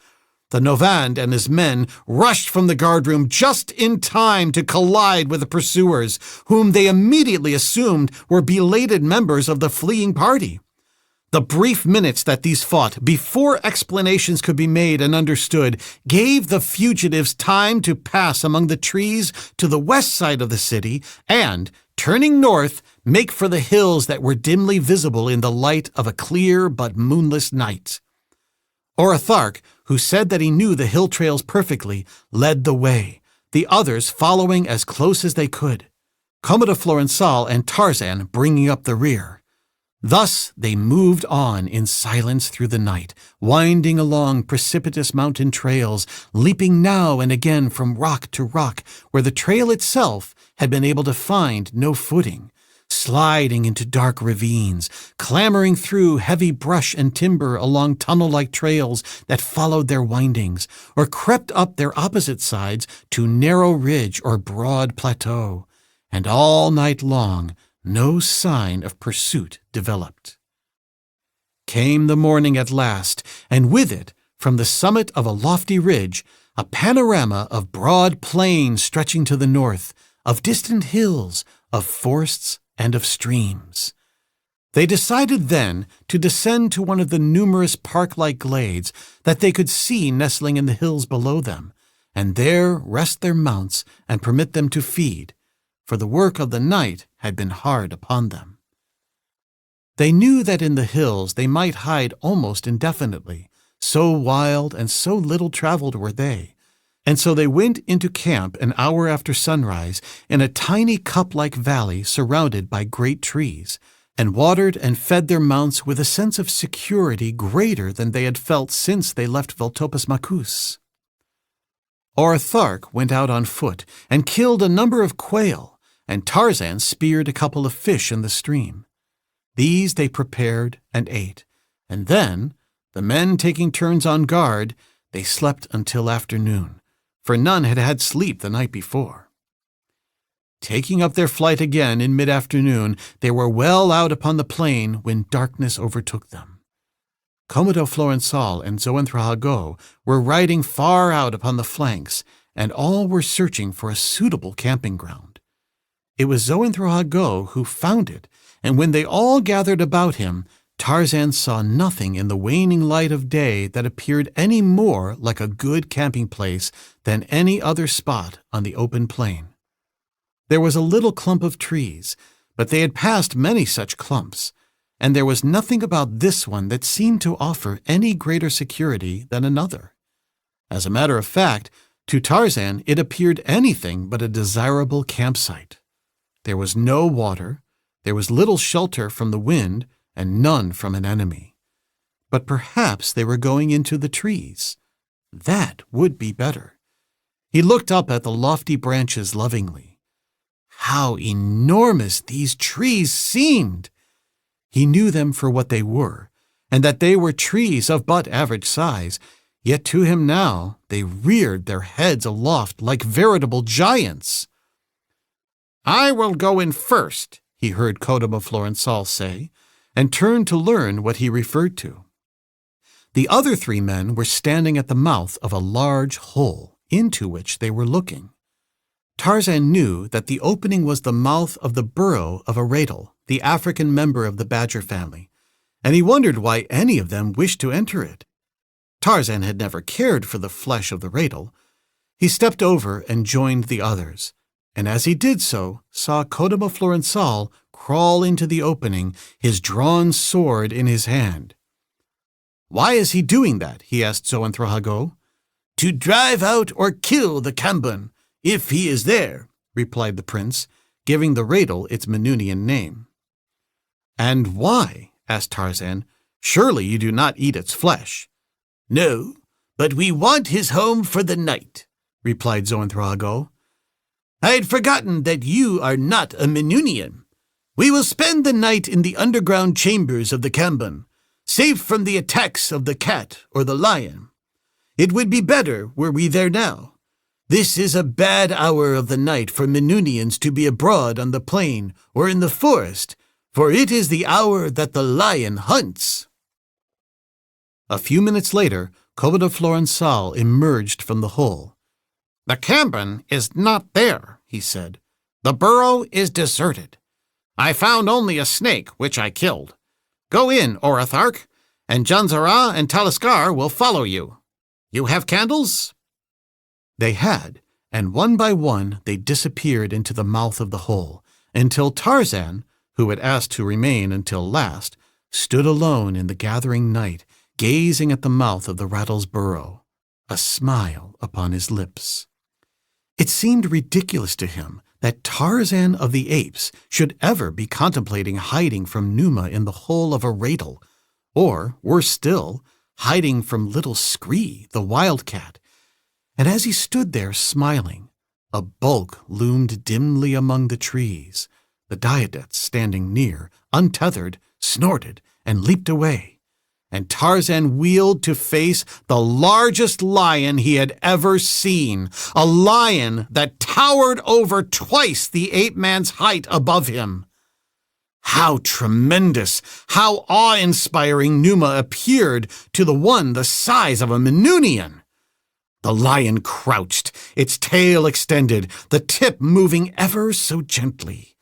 The Novand and his men rushed from the guardroom just in time to collide with the pursuers, whom they immediately assumed were belated members of the fleeing party. The brief minutes that these fought, before explanations could be made and understood, gave the fugitives time to pass among the trees to the west side of the city and, turning north, make for the hills that were dimly visible in the light of a clear but moonless night. Orathark, who said that he knew the hill trails perfectly, led the way, the others following as close as they could, Commodore Florensal and Tarzan bringing up the rear. Thus they moved on in silence through the night, winding along precipitous mountain trails, leaping now and again from rock to rock where the trail itself had been able to find no footing, sliding into dark ravines, clambering through heavy brush and timber along tunnel-like trails that followed their windings, or crept up their opposite sides to narrow ridge or broad plateau. And all night long, no sign of pursuit developed. Came the morning at last, and with it, from the summit of a lofty ridge, a panorama of broad plains stretching to the north, of distant hills, of forests, and of streams. They decided then to descend to one of the numerous park-like glades that they could see nestling in the hills below them, and there rest their mounts and permit them to feed, for the work of the night had been hard upon them. They knew that in the hills they might hide almost indefinitely, so wild and so little traveled were they, and so they went into camp an hour after sunrise in a tiny cup-like valley surrounded by great trees, and watered and fed their mounts with a sense of security greater than they had felt since they left Voltopus Macus. Orathark went out on foot and killed a number of quail, and Tarzan speared a couple of fish in the stream. These they prepared and ate, and then, the men taking turns on guard, they slept until afternoon, for none had had sleep the night before. Taking up their flight again in mid-afternoon, they were well out upon the plain when darkness overtook them. Commodore Florensal and Zoenthrahago were riding far out upon the flanks, and all were searching for a suitable camping ground. It was Zoenthrahago who found it, and when they all gathered about him, Tarzan saw nothing in the waning light of day that appeared any more like a good camping place than any other spot on the open plain. There was a little clump of trees, but they had passed many such clumps, and there was nothing about this one that seemed to offer any greater security than another. As a matter of fact, to Tarzan it appeared anything but a desirable campsite. There was no water, there was little shelter from the wind, and none from an enemy. But perhaps they were going into the trees. That would be better. He looked up at the lofty branches lovingly. How enormous these trees seemed! He knew them for what they were, and that they were trees of but average size, yet to him now they reared their heads aloft like veritable giants. "I will go in first," he heard Codima Florençal say, and turned to learn what he referred to. The other 3 men were standing at the mouth of a large hole, into which they were looking. Tarzan knew that the opening was the mouth of the burrow of a radel, the African member of the badger family, and he wondered why any of them wished to enter it. Tarzan had never cared for the flesh of the radel. He stepped over and joined the others, and as he did so, saw Codima Florençal crawl into the opening, his drawn sword in his hand. "Why is he doing that?" he asked Xoentrahago. "To drive out or kill the Kamban, if he is there," replied the prince, giving the radel its Menunian name. "And why?" asked Tarzan. "Surely you do not eat its flesh." "No, but we want his home for the night," replied Xoentrahago. "I had forgotten that you are not a Menunian. We will spend the night in the underground chambers of the Kamban, safe from the attacks of the cat or the lion. It would be better were we there now. This is a bad hour of the night for Menunians to be abroad on the plain or in the forest, for it is the hour that the lion hunts." A few minutes later, Codima Florençal emerged from the hole. "The Kamban is not there," he said. "The burrow is deserted. I found only a snake, which I killed. Go in, Orathark, and Janzara and Taliskar will follow you. You have candles?" They had, and one by one they disappeared into the mouth of the hole, until Tarzan, who had asked to remain until last, stood alone in the gathering night, gazing at the mouth of the rattle's burrow, a smile upon his lips. It seemed ridiculous to him that Tarzan of the Apes should ever be contemplating hiding from Numa in the hole of a radel, or, worse still, hiding from little Scree, the wildcat. And as he stood there smiling, a bulk loomed dimly among the trees. The Diadets, standing near, untethered, snorted, and leaped away. And Tarzan wheeled to face the largest lion he had ever seen, a lion that towered over twice the ape-man's height above him. How tremendous, how awe-inspiring Numa appeared to the one the size of a Menunian! The lion crouched, its tail extended, the tip moving ever so gently.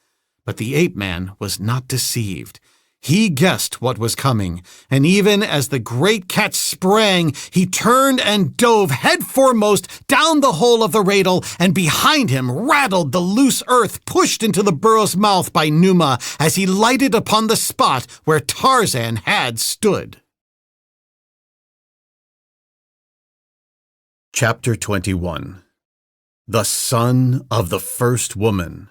But the ape-man was not deceived. He guessed what was coming, and even as the great cat sprang, he turned and dove headforemost down the hole of the radel, and behind him rattled the loose earth pushed into the burrow's mouth by Numa as he lighted upon the spot where Tarzan had stood. Chapter 21. The Son of the First Woman.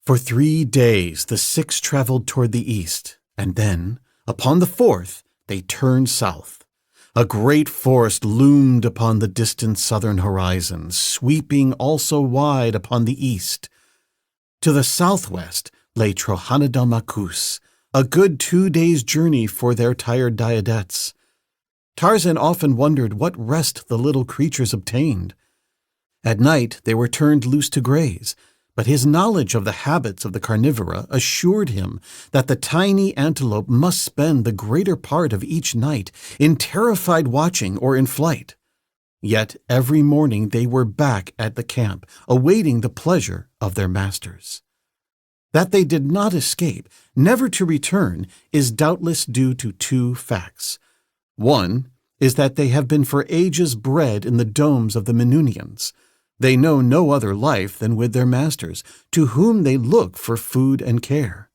For 3 days the 6 traveled toward the east, and then, upon the 4th, they turned south. A great forest loomed upon the distant southern horizon, sweeping also wide upon the east. To the southwest lay Trohanadal Makus, a good 2 days' journey for their tired Diadets. Tarzan often wondered what rest the little creatures obtained. At night they were turned loose to graze, but his knowledge of the habits of the carnivora assured him that the tiny antelope must spend the greater part of each night in terrified watching or in flight. Yet every morning they were back at the camp, awaiting the pleasure of their masters. That they did not escape, never to return, is doubtless due to 2 facts. One is that they have been for ages bred in the domes of the Menunians. They know no other life than with their masters, to whom they look for food and care.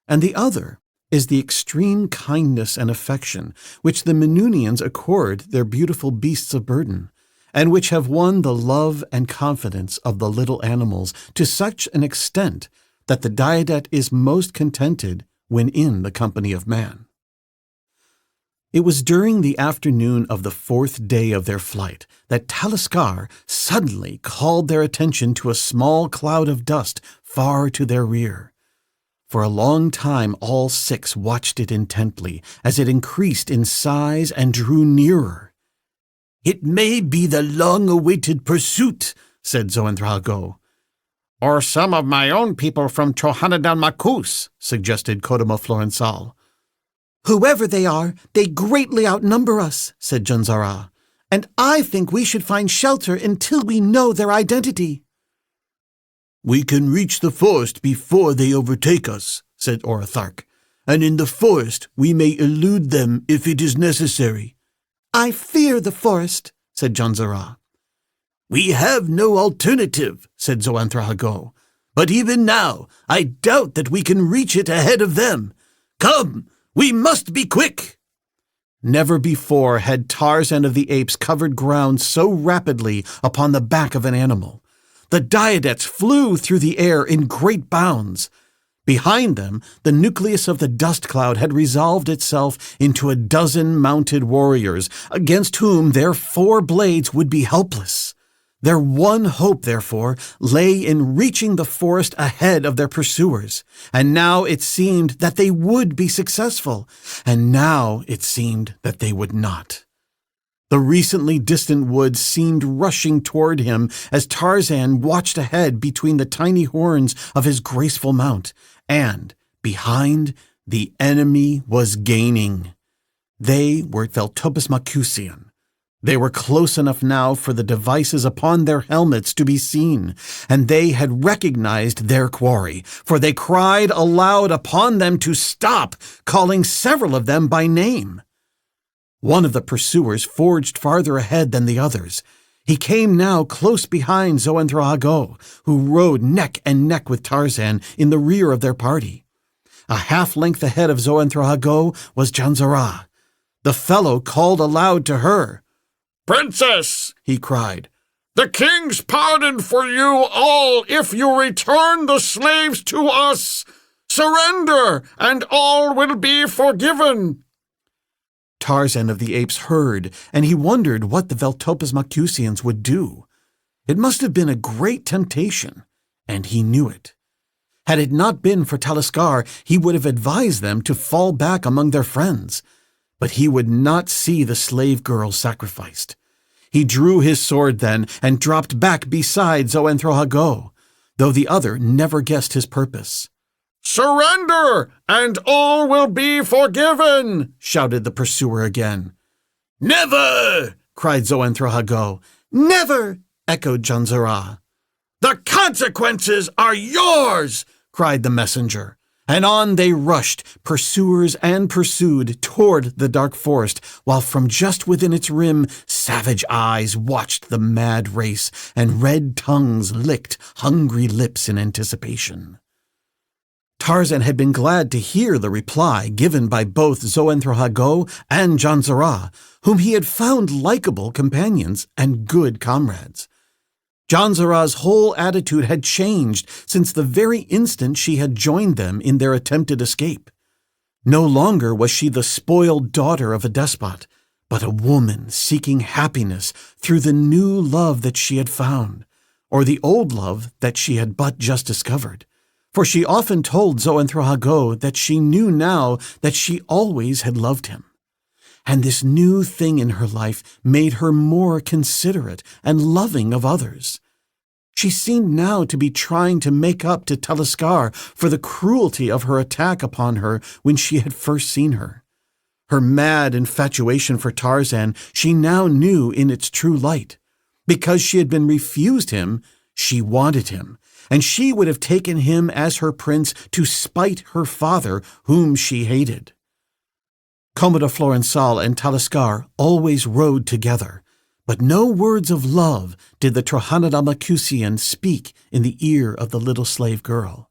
And the other is the extreme kindness and affection which the Menunians accord their beautiful beasts of burden, and which have won the love and confidence of the little animals to such an extent that the Diadet is most contented when in the company of man. It was during the afternoon of the 4th day of their flight that Taliskar suddenly called their attention to a small cloud of dust far to their rear. For a long time all 6 watched it intently as it increased in size and drew nearer. "It may be the long-awaited pursuit," said Xoentrahago. Or some of my own people from Trohanadan Makus, suggested Kodomo Florensal. Whoever they are, they greatly outnumber us, said Janzara, and I think we should find shelter until we know their identity. We can reach the forest before they overtake us, said Orathark, and in the forest we may elude them if it is necessary. I fear the forest, said Janzara. We have no alternative, said Zoanthrahago. But even now, I doubt that we can reach it ahead of them. Come, we must be quick. Never before had Tarzan of the Apes covered ground so rapidly upon the back of an animal. The Diadets flew through the air in great bounds. Behind them, the nucleus of the dust cloud had resolved itself into a dozen mounted warriors, against whom their 4 blades would be helpless. Their one hope, therefore, lay in reaching the forest ahead of their pursuers, and now it seemed that they would be successful, and now it seemed that they would not. The recently distant woods seemed rushing toward him as Tarzan watched ahead between the tiny horns of his graceful mount, and, behind, the enemy was gaining. They were Veltopus Macusian. They were close enough now for the devices upon their helmets to be seen, and they had recognized their quarry, for they cried aloud upon them to stop, calling several of them by name. One of the pursuers forged farther ahead than the others. He came now close behind Zoanthrahago, who rode neck and neck with Tarzan in the rear of their party. A half-length ahead of Zoanthrahago was Janzara. The fellow called aloud to her. Princess, he cried, the king's pardon for you all if you return the slaves to us. Surrender, and all will be forgiven. Tarzan of the Apes heard, and he wondered what the Veltopus Macusians would do. It must have been a great temptation, and he knew it. Had it not been for Taliskar, he would have advised them to fall back among their friends. But he would not see the slave girls sacrificed. He drew his sword then and dropped back beside Zoanthrahago, though the other never guessed his purpose. Surrender, and all will be forgiven, shouted the pursuer again. Never, cried Zoanthrahago. Never, echoed Janzara. The consequences are yours, cried the messenger. And on they rushed, pursuers and pursued, toward the dark forest, while from just within its rim savage eyes watched the mad race, and red tongues licked hungry lips in anticipation. Tarzan had been glad to hear the reply given by both Zoanthrahago and Janzara, whom he had found likable companions and good comrades. Janzara's whole attitude had changed since the very instant she had joined them in their attempted escape. No longer was she the spoiled daughter of a despot, but a woman seeking happiness through the new love that she had found, or the old love that she had but just discovered. For she often told Zoanthrahago that she knew now that she always had loved him. And this new thing in her life made her more considerate and loving of others. She seemed now to be trying to make up to Taliskar for the cruelty of her attack upon her when she had first seen her. Her mad infatuation for Tarzan she now knew in its true light. Because she had been refused him, she wanted him, and she would have taken him as her prince to spite her father, whom she hated. Commodore Florensal and Taliskar always rode together, but no words of love did the Trohanada Macusian speak in the ear of the little slave girl.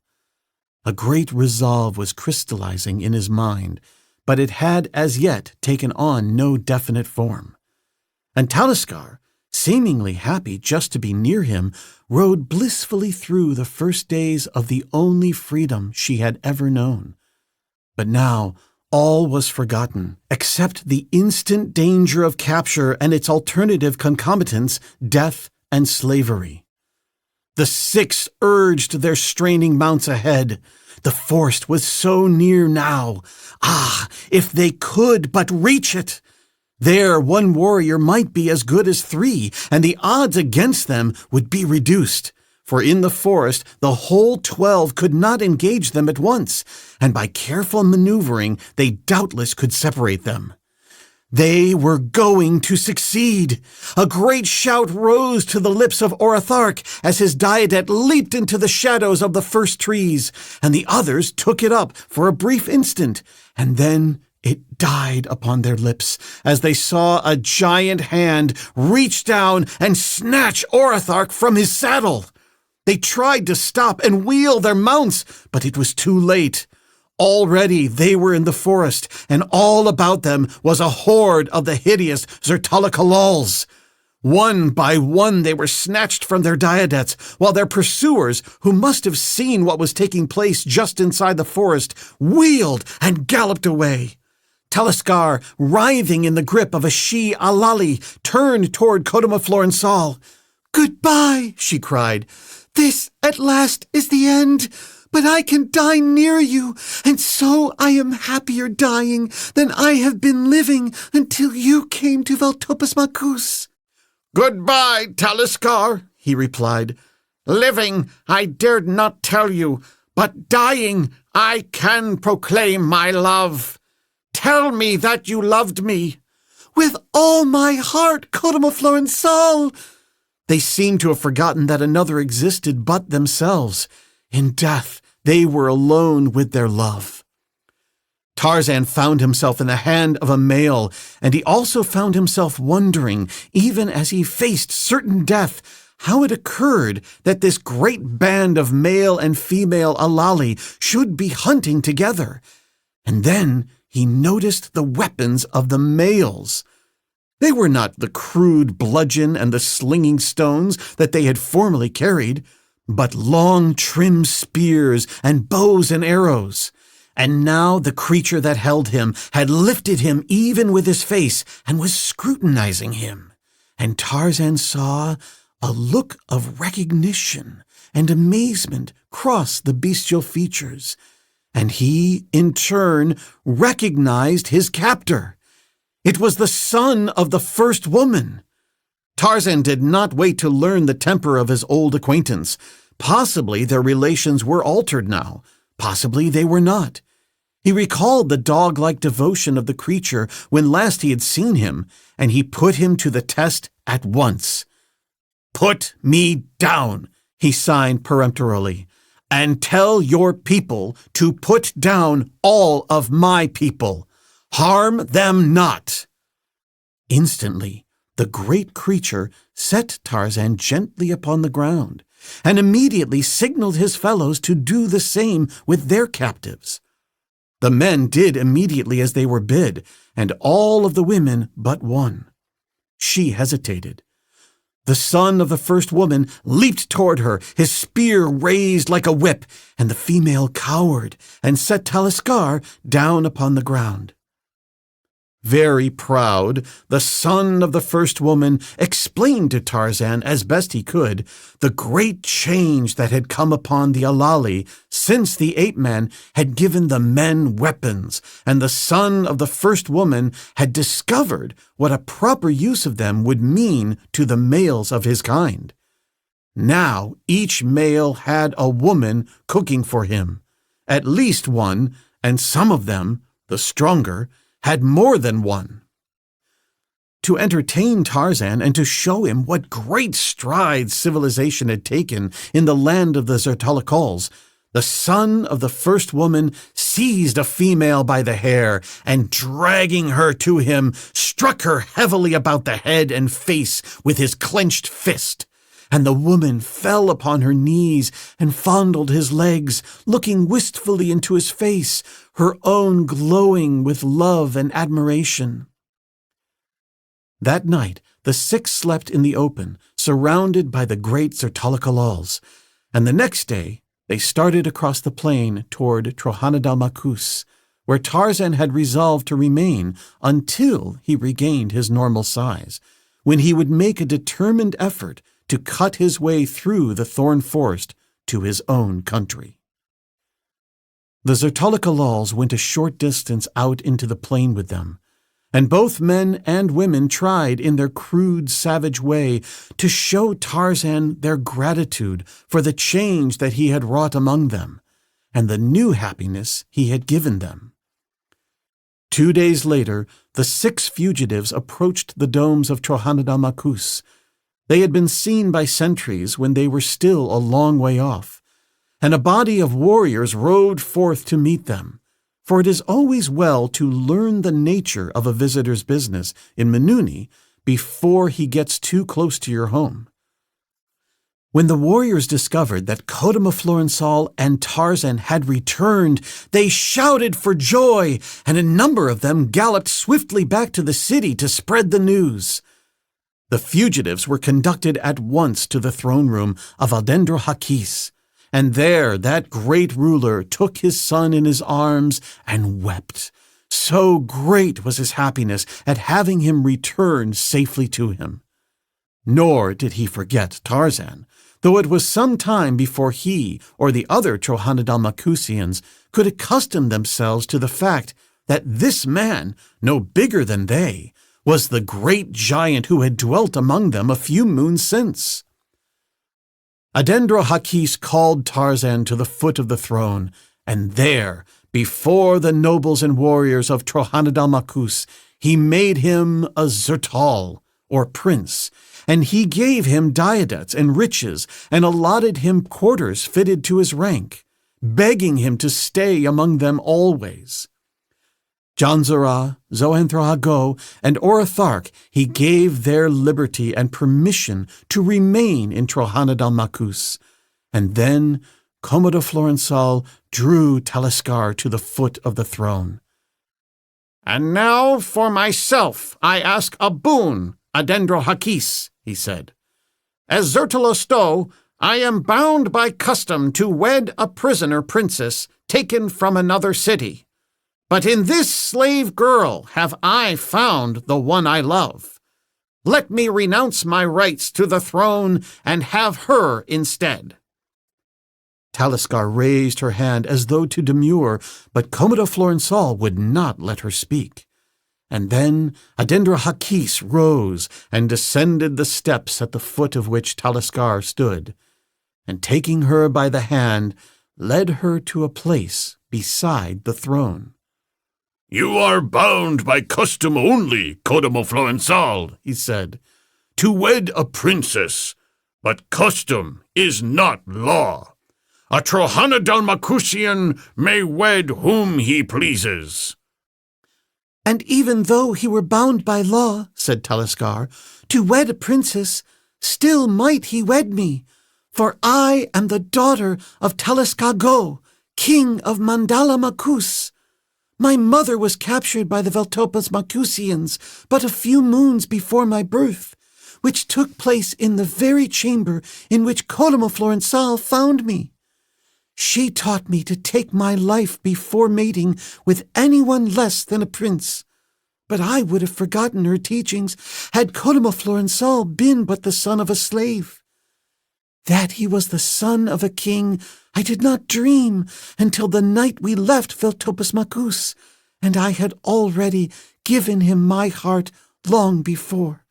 A great resolve was crystallizing in his mind, but it had as yet taken on no definite form. And Taliskar, seemingly happy just to be near him, rode blissfully through the first days of the only freedom she had ever known. But now all was forgotten, except the instant danger of capture and its alternative concomitants, death and slavery. The 6 urged their straining mounts ahead. The forest was so near now. Ah, if they could but reach it! There one warrior might be as good as 3, and the odds against them would be reduced, for in the forest the whole 12 could not engage them at once, and by careful maneuvering they doubtless could separate them. They were going to succeed. A great shout rose to the lips of Orathark as his diadem leaped into the shadows of the first trees, and the others took it up for a brief instant, and then it died upon their lips as they saw a giant hand reach down and snatch Orathark from his saddle. They tried to stop and wheel their mounts, but it was too late. Already they were in the forest, and all about them was a horde of the hideous Zertalikalals. One by one they were snatched from their diadetes, while their pursuers, who must have seen what was taking place just inside the forest, wheeled and galloped away. Taliskar, writhing in the grip of a she-alali, turned toward Kodamaflor. "Goodbye," she cried. "This at last is the end. But I can die near you, and so I am happier dying than I have been living until you came to Valtopas Makus." "Goodbye, Taliskar," he replied. "Living, I dared not tell you, but dying, I can proclaim my love. Tell me that you loved me." "With all my heart, Kodamaflor." They seemed to have forgotten that another existed but themselves. In death, they were alone with their love. Tarzan found himself in the hand of a male, and he also found himself wondering, even as he faced certain death, how it occurred that this great band of male and female Alali should be hunting together. And then he noticed the weapons of the males. They were not the crude bludgeon and the slinging stones that they had formerly carried, but long, trim spears and bows and arrows. And now the creature that held him had lifted him even with his face and was scrutinizing him. And Tarzan saw a look of recognition and amazement cross the bestial features. And he, in turn, recognized his captor. It was the son of the first woman. Tarzan did not wait to learn the temper of his old acquaintance. Possibly their relations were altered now. Possibly they were not. He recalled the dog-like devotion of the creature when last he had seen him, and he put him to the test at once. "Put me down," he signed peremptorily, "and tell your people to put down all of my people. Harm them not." Instantly, the great creature set Tarzan gently upon the ground, and immediately signaled his fellows to do the same with their captives. The men did immediately as they were bid, and all of the women but one. She hesitated. The son of the first woman leaped toward her, his spear raised like a whip, and the female cowered and set Taliskar down upon the ground. Very proud, the son of the first woman explained to Tarzan as best he could the great change that had come upon the Alali since the ape-man had given the men weapons, and the son of the first woman had discovered what a proper use of them would mean to the males of his kind. Now each male had a woman cooking for him, at least one, and some of them, the stronger, had more than one. To entertain Tarzan and to show him what great strides civilization had taken in the land of the Zertalikals, the son of the first woman seized a female by the hair and, dragging her to him, struck her heavily about the head and face with his clenched fist. And the woman fell upon her knees and fondled his legs, looking wistfully into his face, her own glowing with love and admiration. That night the six slept in the open, surrounded by the great Zertalikalals, and the next day they started across the plain toward Trohanadal Makus, where Tarzan had resolved to remain until he regained his normal size, when he would make a determined effort to cut his way through the thorn forest to his own country. The Zertalikalals went a short distance out into the plain with them, and both men and women tried in their crude, savage way to show Tarzan their gratitude for the change that he had wrought among them, and the new happiness he had given them. 2 days later, the 6 fugitives approached the domes of Trojanodan-Makus. They had been seen by sentries when they were still a long way off, and a body of warriors rode forth to meet them. For it is always well to learn the nature of a visitor's business in Menuni before he gets too close to your home. When the warriors discovered that Codomaflorinsal and Tarzan had returned, they shouted for joy, and a number of them galloped swiftly back to the city to spread the news. The fugitives were conducted at once to the throne room of Aldendro-Hakis, and there that great ruler took his son in his arms and wept. So great was his happiness at having him return safely to him. Nor did he forget Tarzan, though it was some time before he or the other Trojanodan-Makusians could accustom themselves to the fact that this man, no bigger than they, was the great giant who had dwelt among them a few moons since. Aldendro-Hakis called Tarzan to the foot of the throne, and there, before the nobles and warriors of Trojanodan-Makus, he made him a zertal, or prince, and he gave him diadems and riches, and allotted him quarters fitted to his rank, begging him to stay among them always. Janzara, Zoanthro-Hago, and Orathark he gave their liberty and permission to remain in Trojanodan-Makus, and then Codomaflorinsal drew Taliskar to the foot of the throne. "And now for myself I ask a boon, Aldendro-Hakis," he said. "As Zertalosto, I am bound by custom to wed a prisoner princess taken from another city. But in this slave girl have I found the one I love. Let me renounce my rights to the throne and have her instead." Taliskar raised her hand as though to demur, but Codomaflorinsal would not let her speak. And then Aldendro-Hakis rose and descended the steps at the foot of which Taliskar stood, and taking her by the hand, led her to a place beside the throne. "You are bound by custom only, Codomaflorinsal," he said, "to wed a princess, but custom is not law. A Trojanodan-Makusian may wed whom he pleases." "And even though he were bound by law," said Taliskar, "to wed a princess, still might he wed me, for I am the daughter of Taliskago, king of Mandala-Makus. My mother was captured by the Veltopas-Makusians but a few moons before my birth, which took place in the very chamber in which Codomaflorinsal found me. She taught me to take my life before mating with anyone less than a prince, but I would have forgotten her teachings had Codomaflorinsal been but the son of a slave. That he was the son of a king I did not dream until the night we left Veltopas-Makus, and I had already given him my heart long before,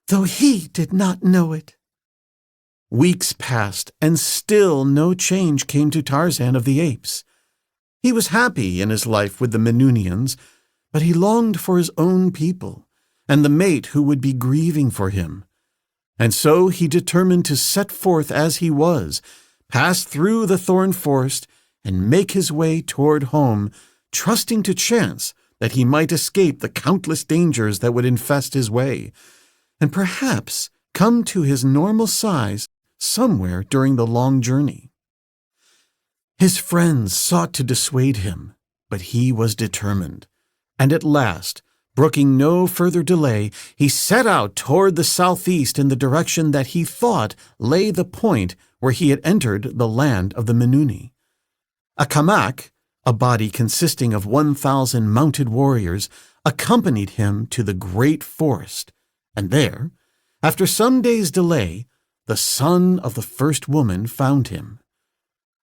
though he did not know it." Weeks passed, and still no change came to Tarzan of the Apes. He was happy in his life with the Menunians, but he longed for his own people, and the mate who would be grieving for him. And so he determined to set forth as he was, pass through the thorn forest, and make his way toward home, trusting to chance that he might escape the countless dangers that would infest his way, and perhaps come to his normal size somewhere during the long journey. His friends sought to dissuade him, but he was determined, and at last, brooking no further delay, he set out toward the southeast in the direction that he thought lay the point where he had entered the land of the Menuni. A Kamak, a body consisting of 1,000 mounted warriors, accompanied him to the great forest, and there, after some days' delay, the son of the first woman found him.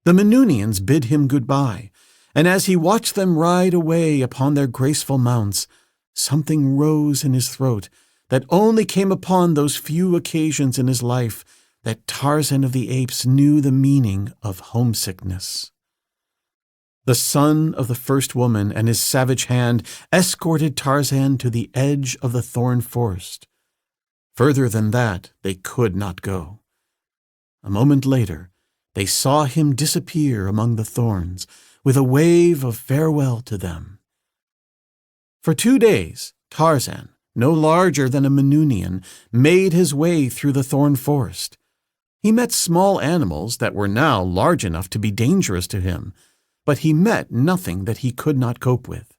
The Menunians bid him goodbye, and as he watched them ride away upon their graceful mounts, something rose in his throat that only came upon those few occasions in his life that Tarzan of the Apes knew the meaning of homesickness. The son of the first woman and his savage hand escorted Tarzan to the edge of the thorn forest. Further than that they could not go. A moment later, they saw him disappear among the thorns with a wave of farewell to them. For 2 days, Tarzan, no larger than a Manunian, made his way through the thorn forest. He met small animals that were now large enough to be dangerous to him, but he met nothing that he could not cope with.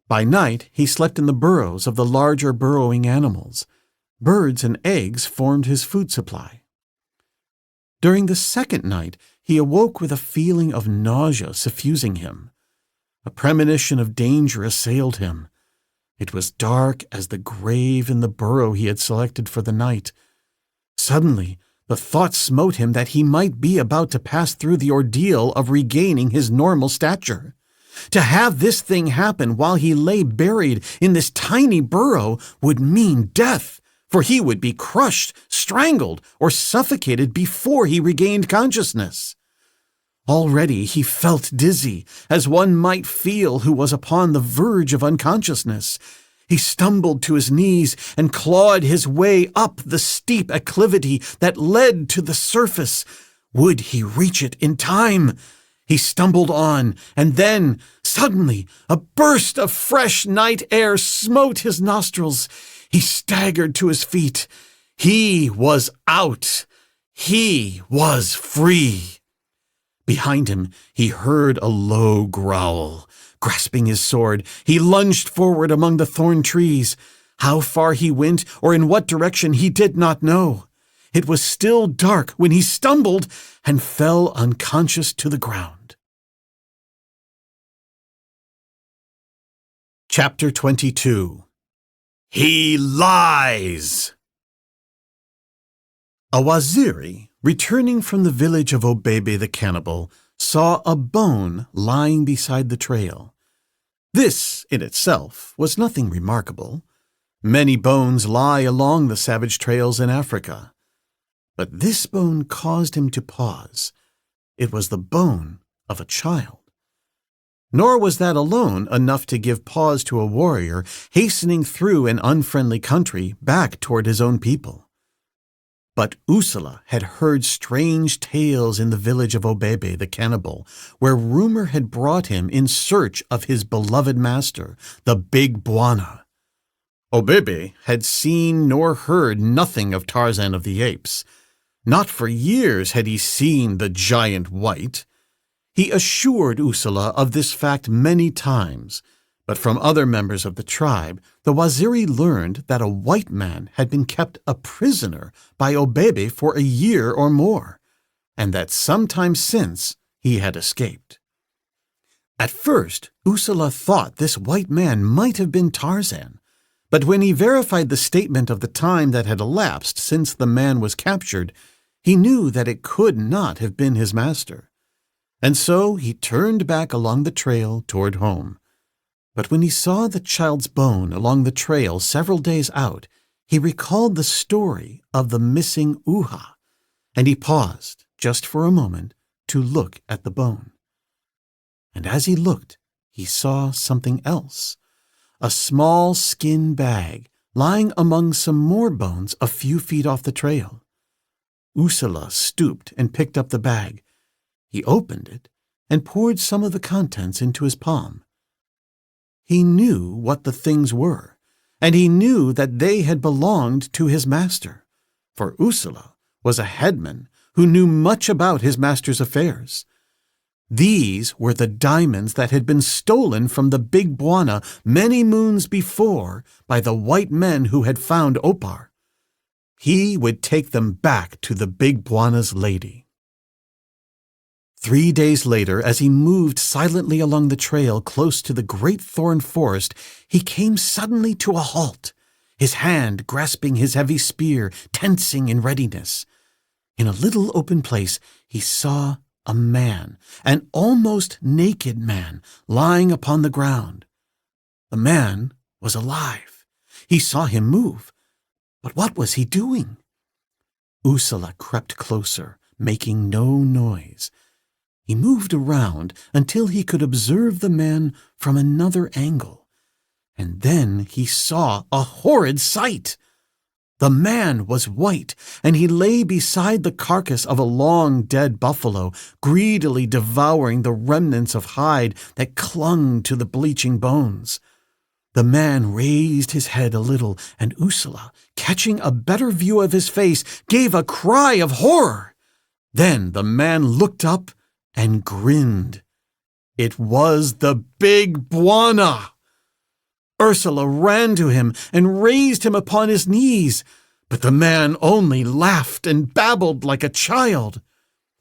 By night, he slept in the burrows of the larger burrowing animals. Birds and eggs formed his food supply. During the second night, he awoke with a feeling of nausea suffusing him. A premonition of danger assailed him. It was dark as the grave in the burrow he had selected for the night. Suddenly, the thought smote him that he might be about to pass through the ordeal of regaining his normal stature. To have this thing happen while he lay buried in this tiny burrow would mean death, for he would be crushed, strangled, or suffocated before he regained consciousness. Already he felt dizzy, as one might feel who was upon the verge of unconsciousness. He stumbled to his knees and clawed his way up the steep acclivity that led to the surface. Would he reach it in time? He stumbled on, and then, suddenly, a burst of fresh night air smote his nostrils. He staggered to his feet. He was out. He was free. Behind him, he heard a low growl. Grasping his sword, he lunged forward among the thorn trees. How far he went or in what direction he did not know. It was still dark when he stumbled and fell unconscious to the ground. Chapter 22. He lies! A Waziri, returning from the village of Obebe the cannibal, saw a bone lying beside the trail. This, in itself, was nothing remarkable. Many bones lie along the savage trails in Africa. But this bone caused him to pause. It was the bone of a child. Nor was that alone enough to give pause to a warrior hastening through an unfriendly country back toward his own people. But Usala had heard strange tales in the village of Obebe the cannibal, where rumor had brought him in search of his beloved master, the big Bwana. Obebe had seen nor heard nothing of Tarzan of the Apes. Not for years had he seen the giant white. He assured Usala of this fact many times, but from other members of the tribe, the Waziri learned that a white man had been kept a prisoner by Obebe for a year or more, and that some time since he had escaped. At first, Usala thought this white man might have been Tarzan, but when he verified the statement of the time that had elapsed since the man was captured, he knew that it could not have been his master. And so he turned back along the trail toward home. But when he saw the child's bone along the trail several days out, he recalled the story of the missing Uha, and he paused just for a moment to look at the bone. And as he looked, he saw something else, a small skin bag lying among some more bones a few feet off the trail. Usala stooped and picked up the bag. He opened it and poured some of the contents into his palm. He knew what the things were, and he knew that they had belonged to his master, for Usala was a headman who knew much about his master's affairs. These were the diamonds that had been stolen from the big Bwana many moons before by the white men who had found Opar. He would take them back to the big Bwana's lady. 3 days later, as he moved silently along the trail close to the great thorn forest, he came suddenly to a halt, his hand grasping his heavy spear, tensing in readiness. In a little open place, he saw a man, an almost naked man, lying upon the ground. The man was alive. He saw him move. But what was he doing? Ursula crept closer, making no noise. He moved around until he could observe the man from another angle. And then he saw a horrid sight. The man was white, and he lay beside the carcass of a long dead buffalo, greedily devouring the remnants of hide that clung to the bleaching bones. The man raised his head a little, and Ursula, catching a better view of his face, gave a cry of horror. Then the man looked up and grinned. It was the big Bwana! Ursula ran to him and raised him upon his knees, but the man only laughed and babbled like a child.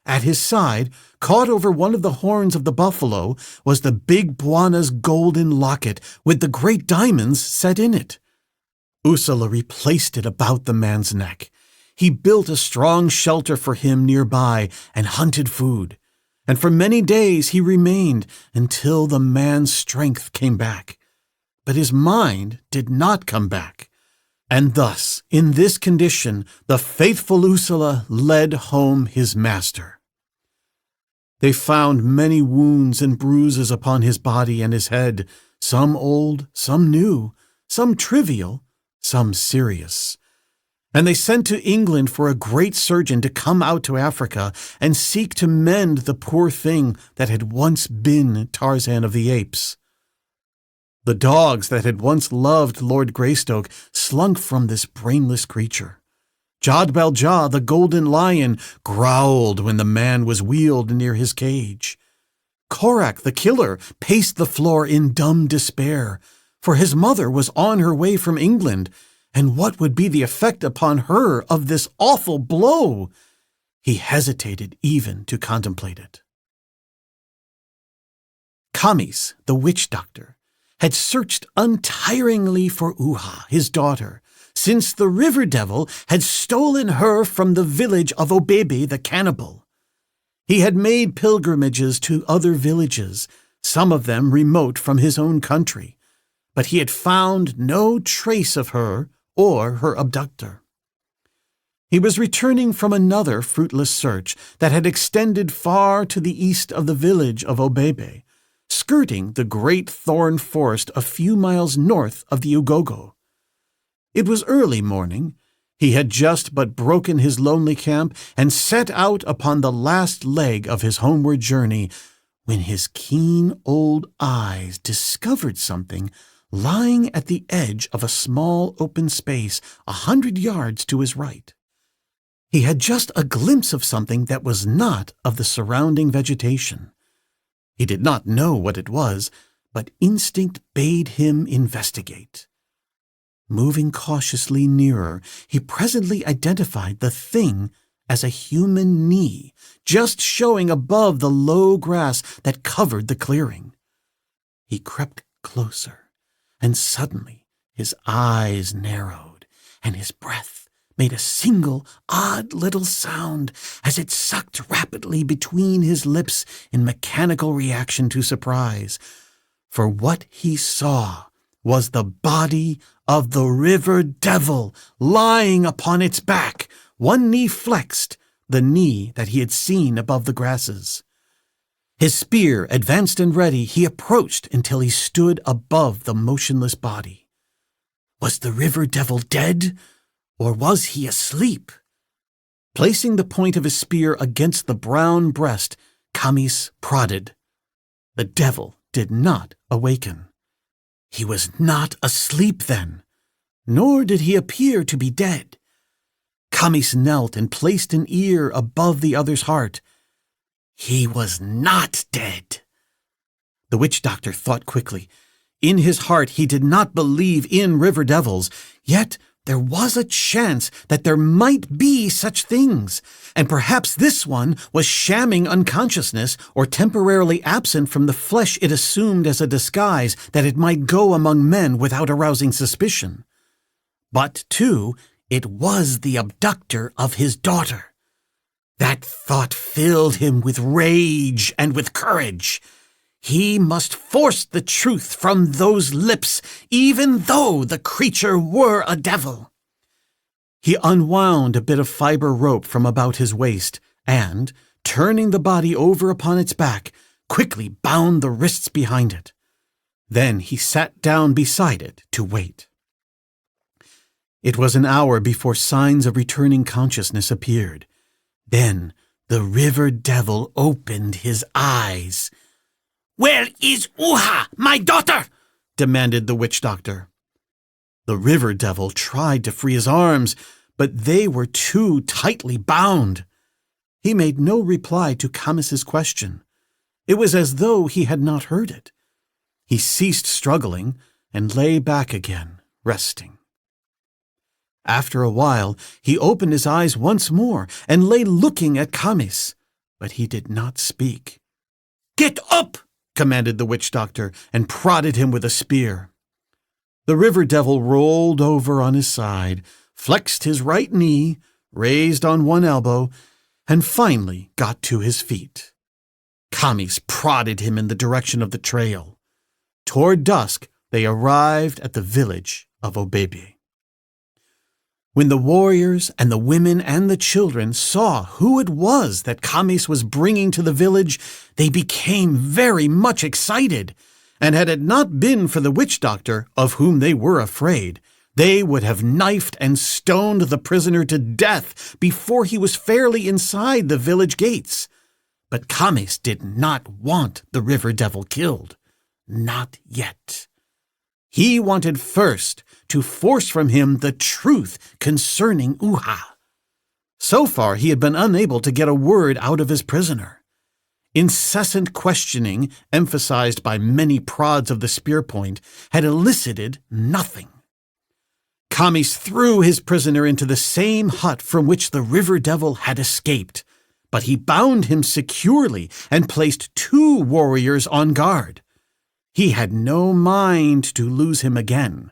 At his side, caught over one of the horns of the buffalo, was the big Bwana's golden locket with the great diamonds set in it. Ursula replaced it about the man's neck. He built a strong shelter for him nearby and hunted food. And for many days he remained until the man's strength came back. But his mind did not come back. And thus, in this condition, the faithful Ursula led home his master. They found many wounds and bruises upon his body and his head, some old, some new, some trivial, some serious. And they sent to England for a great surgeon to come out to Africa and seek to mend the poor thing that had once been Tarzan of the Apes. The dogs that had once loved Lord Greystoke slunk from this brainless creature. Jodbaljah, the golden lion, growled when the man was wheeled near his cage. Korak, the killer, paced the floor in dumb despair, for his mother was on her way from England, and what would be the effect upon her of this awful blow? He hesitated even to contemplate it. Kamis, the witch doctor, had searched untiringly for Uha, his daughter, since the river devil had stolen her from the village of Obebe the cannibal. He had made pilgrimages to other villages, some of them remote from his own country, but he had found no trace of her or her abductor. He was returning from another fruitless search that had extended far to the east of the village of Obebe, skirting the great thorn forest a few miles north of the Ugogo. It was early morning. He had just but broken his lonely camp and set out upon the last leg of his homeward journey, when his keen old eyes discovered something lying at the edge of a small open space 100 yards to his right. He had just a glimpse of something that was not of the surrounding vegetation. He did not know what it was, but instinct bade him investigate. Moving cautiously nearer, he presently identified the thing as a human knee, just showing above the low grass that covered the clearing. He crept closer, and suddenly his eyes narrowed, and his breath made a single odd little sound as it sucked rapidly between his lips in mechanical reaction to surprise. For what he saw was the body of the river devil lying upon its back, one knee flexed, the knee that he had seen above the grasses. His spear advanced and ready, he approached until he stood above the motionless body. Was the river devil dead, or was he asleep? Placing the point of his spear against the brown breast, Kamis prodded. The devil did not awaken. He was not asleep then, nor did he appear to be dead. Kamis knelt and placed an ear above the other's heart. He was not dead. The witch doctor thought quickly. In his heart he did not believe in river devils, yet there was a chance that there might be such things, and perhaps this one was shamming unconsciousness or temporarily absent from the flesh it assumed as a disguise that it might go among men without arousing suspicion. But, too, it was the abductor of his daughter. That thought filled him with rage and with courage. He must force the truth from those lips, even though the creature were a devil. He unwound a bit of fiber rope from about his waist and, turning the body over upon its back, quickly bound the wrists behind it. Then he sat down beside it to wait. It was an hour before signs of returning consciousness appeared. Then the river devil opened his eyes. "Where is Uha, my daughter?" demanded the witch doctor. The river devil tried to free his arms, but they were too tightly bound. He made no reply to Kamis's question. It was as though he had not heard it. He ceased struggling and lay back again, resting. After a while, he opened his eyes once more and lay looking at Kamis, but he did not speak. "Get up!" commanded the witch doctor and prodded him with a spear. The river devil rolled over on his side, flexed his right knee, raised on one elbow, and finally got to his feet. Kamis prodded him in the direction of the trail. Toward dusk, they arrived at the village of Obebe. When the warriors and the women and the children saw who it was that Kamis was bringing to the village, they became very much excited, and had it not been for the witch doctor, of whom they were afraid, they would have knifed and stoned the prisoner to death before he was fairly inside the village gates. But Kamis did not want the river devil killed. Not yet. He wanted first to force from him the truth concerning Uha. So far he had been unable to get a word out of his prisoner. Incessant questioning, emphasized by many prods of the spear point, had elicited nothing. Kamis threw his prisoner into the same hut from which the river devil had escaped, but he bound him securely and placed 2 warriors on guard. He had no mind to lose him again.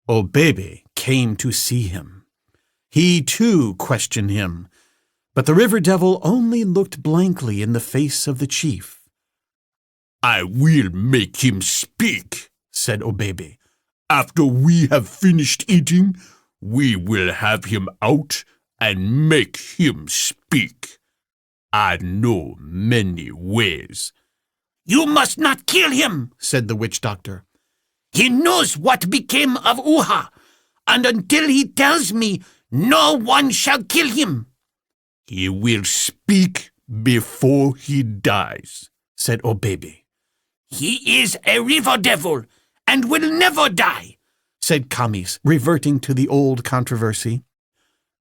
Obebe came to see him. He, too, questioned him, but the river devil only looked blankly in the face of the chief. "I will make him speak," said Obebe. "After we have finished eating, we will have him out and make him speak. I know many ways." "You must not kill him," said the witch doctor. "He knows what became of Uha, and until he tells me, no one shall kill him." "He will speak before he dies," said Obebe. "He is a river devil, and will never die," said Kamis, reverting to the old controversy.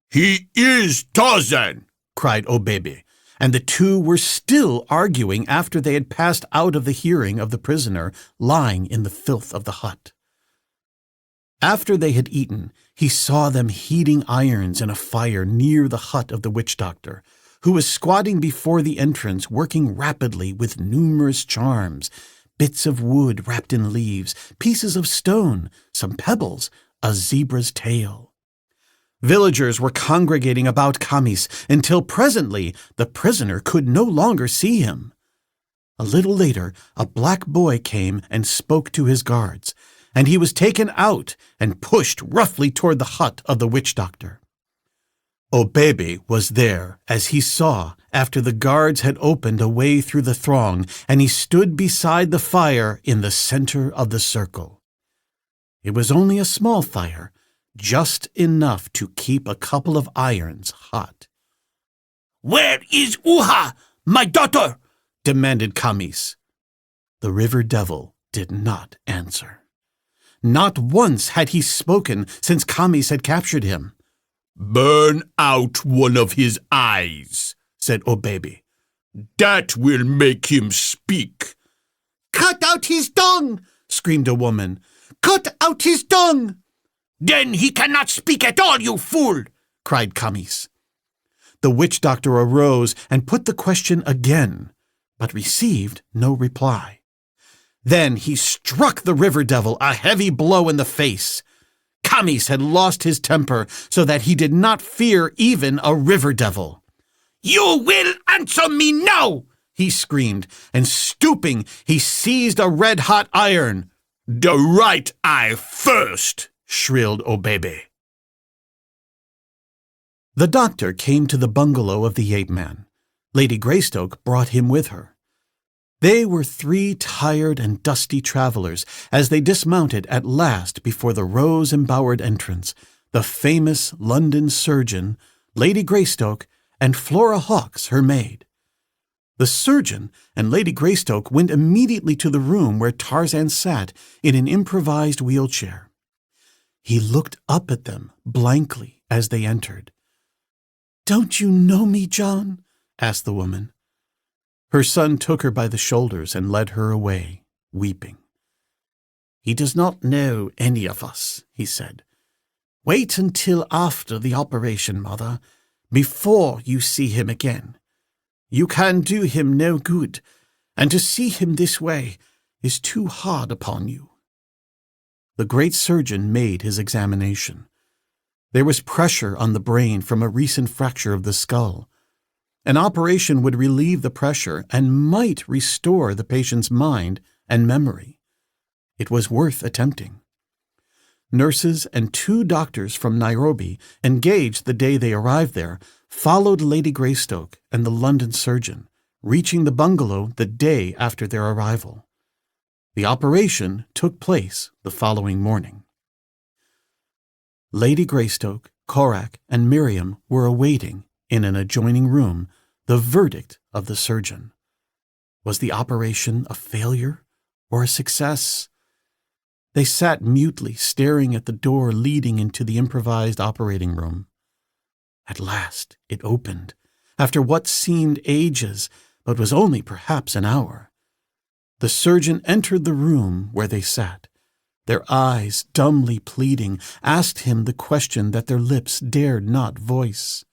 "He is Tarzan," cried Obebe, and the 2 were still arguing after they had passed out of the hearing of the prisoner lying in the filth of the hut. After they had eaten, he saw them heating irons in a fire near the hut of the witch doctor, who was squatting before the entrance working rapidly with numerous charms, bits of wood wrapped in leaves, pieces of stone, some pebbles, a zebra's tail. Villagers were congregating about Kamis until presently the prisoner could no longer see him. A little later, a black boy came and spoke to his guards, and he was taken out and pushed roughly toward the hut of the witch doctor. Obebe was there, as he saw, after the guards had opened a way through the throng, and he stood beside the fire in the center of the circle. It was only a small fire, just enough to keep a couple of irons hot. "Where is Uha, my daughter?" demanded Kamis. The river devil did not answer. Not once had he spoken since Kamis had captured him. "Burn out one of his eyes," said Obebe. "That will make him speak." "Cut out his tongue!" screamed a woman. "Cut out his tongue!" "Then he cannot speak at all, you fool!" cried Kamis. The witch doctor arose and put the question again, but received no reply. Then he struck the river devil a heavy blow in the face. Kamis had lost his temper so that he did not fear even a river devil. "You will answer me now!" he screamed, and stooping, he seized a red-hot iron. "The right eye first!" shrilled Obebe. The doctor came to the bungalow of the ape-man. Lady Greystoke brought him with her. They were 3 tired and dusty travelers as they dismounted at last before the rose-embowered entrance, the famous London surgeon, Lady Greystoke, and Flora Hawkes, her maid. The surgeon and Lady Greystoke went immediately to the room where Tarzan sat in an improvised wheelchair. He looked up at them blankly as they entered. "Don't you know me, John?" asked the woman. Her son took her by the shoulders and led her away, weeping. "He does not know any of us," he said. "Wait until after the operation, Mother, before you see him again. You can do him no good, and to see him this way is too hard upon you." The great surgeon made his examination. There was pressure on the brain from a recent fracture of the skull. An operation would relieve the pressure and might restore the patient's mind and memory. It was worth attempting. Nurses and 2 doctors from Nairobi, engaged the day they arrived there, followed Lady Greystoke and the London surgeon, reaching the bungalow the day after their arrival. The operation took place the following morning. Lady Greystoke, Korak, and Miriam were awaiting, in an adjoining room, the verdict of the surgeon. Was the operation a failure or a success? They sat mutely staring at the door leading into the improvised operating room. At last it opened, after what seemed ages, but was only perhaps an hour. The surgeon entered the room where they sat. Their eyes, dumbly pleading, asked him the question that their lips dared not voice.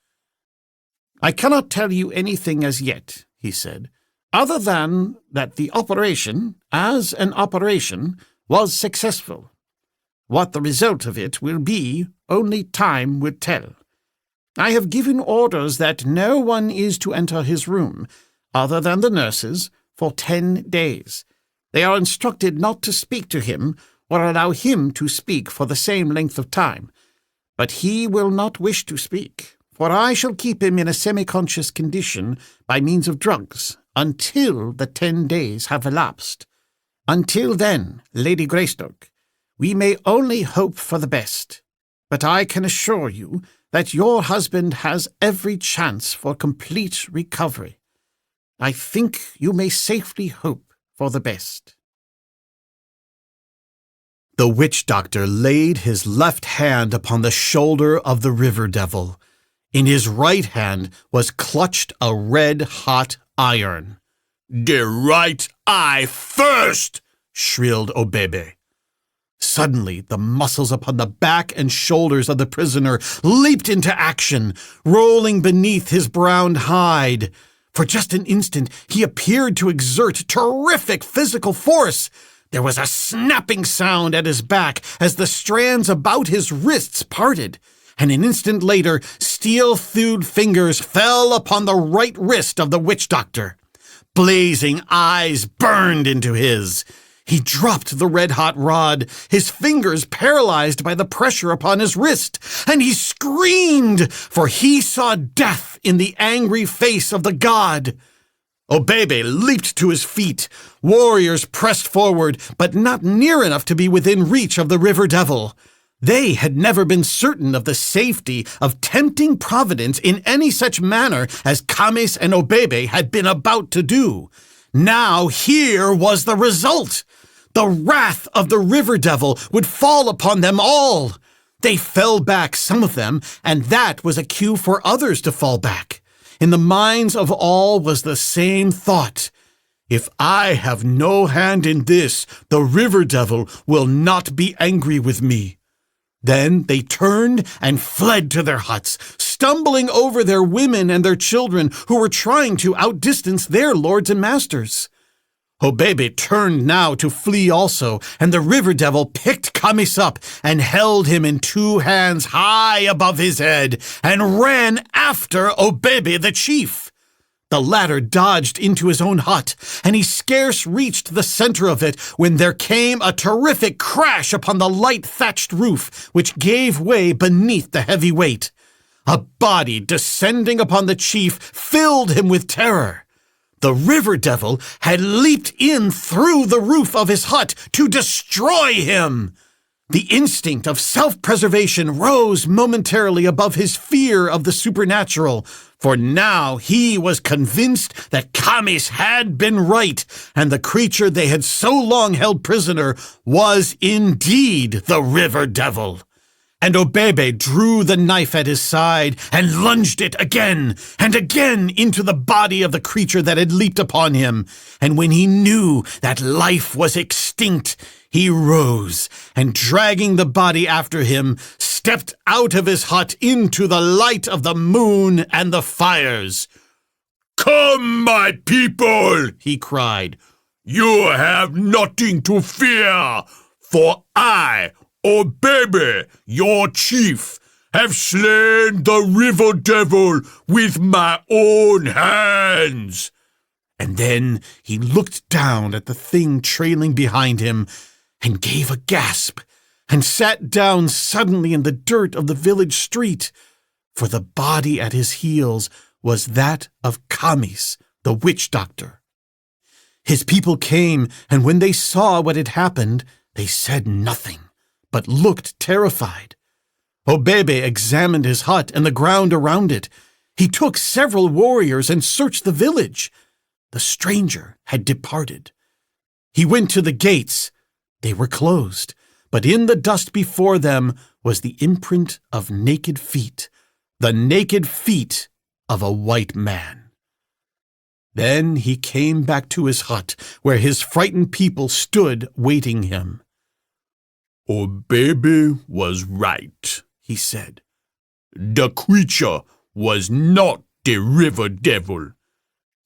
"I cannot tell you anything as yet," he said, "other than that the operation, as an operation, was successful. What the result of it will be, only time will tell. I have given orders that no one is to enter his room, other than the nurses, for 10 days. They are instructed not to speak to him or allow him to speak for the same length of time. But he will not wish to speak, for I shall keep him in a semi-conscious condition by means of drugs until the 10 days have elapsed. Until then, Lady Greystoke, we may only hope for the best, but I can assure you that your husband has every chance for complete recovery. I think you may safely hope for the best." The witch doctor laid his left hand upon the shoulder of the river devil. In his right hand was clutched a red-hot iron. "The right eye first!" shrilled Obebe. Suddenly, the muscles upon the back and shoulders of the prisoner leaped into action, rolling beneath his brown hide. For just an instant, he appeared to exert terrific physical force. There was a snapping sound at his back as the strands about his wrists parted, and an instant later, steel-thewed fingers fell upon the right wrist of the witch doctor. Blazing eyes burned into his. He dropped the red-hot rod, his fingers paralyzed by the pressure upon his wrist, and he screamed, for he saw death in the angry face of the god. Obebe leaped to his feet. Warriors pressed forward, but not near enough to be within reach of the river devil. They had never been certain of the safety of tempting Providence in any such manner as Khamis and Obebe had been about to do. Now here was the result. The wrath of the river devil would fall upon them all. They fell back, some of them, and that was a cue for others to fall back. In the minds of all was the same thought. If I have no hand in this, the river devil will not be angry with me. Then they turned and fled to their huts, stumbling over their women and their children who were trying to outdistance their lords and masters. Obebe turned now to flee also, and the river devil picked Khamis up and held him in 2 hands high above his head and ran after Obebe the chief. The latter dodged into his own hut, and he scarce reached the center of it when there came a terrific crash upon the light thatched roof, which gave way beneath the heavy weight. A body descending upon the chief filled him with terror. The river devil had leaped in through the roof of his hut to destroy him. The instinct of self-preservation rose momentarily above his fear of the supernatural, for now he was convinced that Khamis had been right, and the creature they had so long held prisoner was indeed the river devil. And Obebe drew the knife at his side and lunged it again and again into the body of the creature that had leaped upon him. And when he knew that life was extinct, he rose and, dragging the body after him, stepped out of his hut into the light of the moon and the fires. "Come, my people," he cried. "You have nothing to fear, for I, Obebe, your chief, have slain the river devil with my own hands." And then he looked down at the thing trailing behind him and gave a gasp and sat down suddenly in the dirt of the village street, for the body at his heels was that of Khamis, the witch doctor. His people came, and when they saw what had happened, they said nothing, but looked terrified. Obebe examined his hut and the ground around it. He took several warriors and searched the village. The stranger had departed. He went to the gates. They were closed, but in the dust before them was the imprint of naked feet, the naked feet of a white man. Then he came back to his hut, where his frightened people stood waiting him. "Obebe was right," he said. "The creature was not the river devil.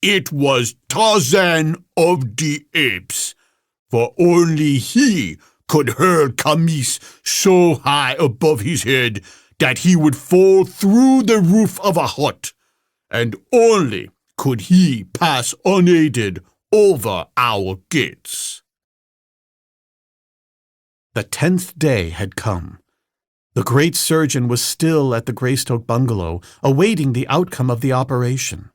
It was Tarzan of the apes, for only he could hurl Khamis so high above his head that he would fall through the roof of a hut, and only could he pass unaided over our gates." The 10th day had come. The great surgeon was still at the Greystoke bungalow, awaiting the outcome of the operation.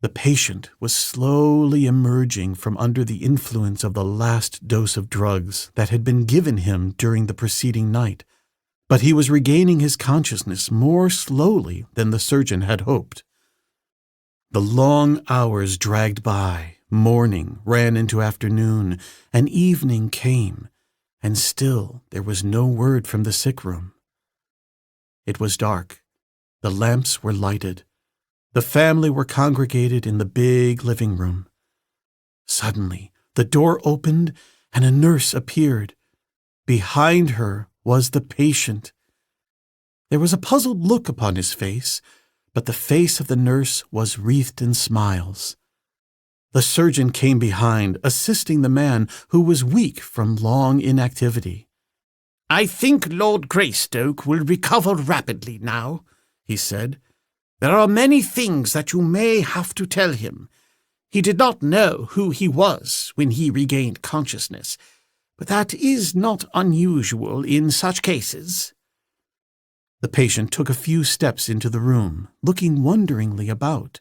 The patient was slowly emerging from under the influence of the last dose of drugs that had been given him during the preceding night, but he was regaining his consciousness more slowly than the surgeon had hoped. The long hours dragged by, morning ran into afternoon, and evening came, and still there was no word from the sick room. It was dark. The lamps were lighted. The family were congregated in the big living room. Suddenly, the door opened and a nurse appeared. Behind her was the patient. There was a puzzled look upon his face, but the face of the nurse was wreathed in smiles. The surgeon came behind, assisting the man who was weak from long inactivity. "I think Lord Greystoke will recover rapidly now," he said. "There are many things that you may have to tell him. He did not know who he was when he regained consciousness, but that is not unusual in such cases." The patient took a few steps into the room, looking wonderingly about.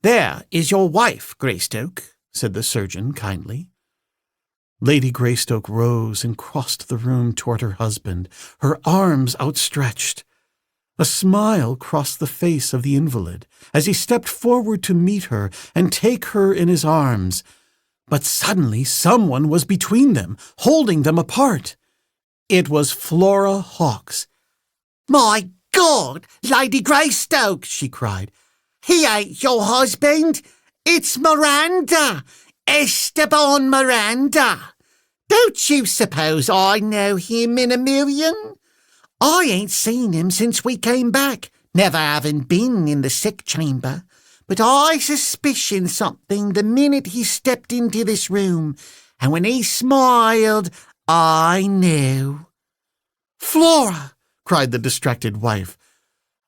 "There is your wife, Greystoke," said the surgeon kindly. Lady Greystoke rose and crossed the room toward her husband, her arms outstretched. A smile crossed the face of the invalid as he stepped forward to meet her and take her in his arms. But suddenly someone was between them, holding them apart. It was Flora Hawkes. "My God, Lady Greystoke," she cried. "He ain't your husband. It's Miranda. Esteban Miranda. Don't you suppose I know him in a million? I ain't seen him since we came back, never having been in the sick chamber, but I suspicion something the minute he stepped into this room, and when he smiled, I knew." "Flora!" cried the distracted wife.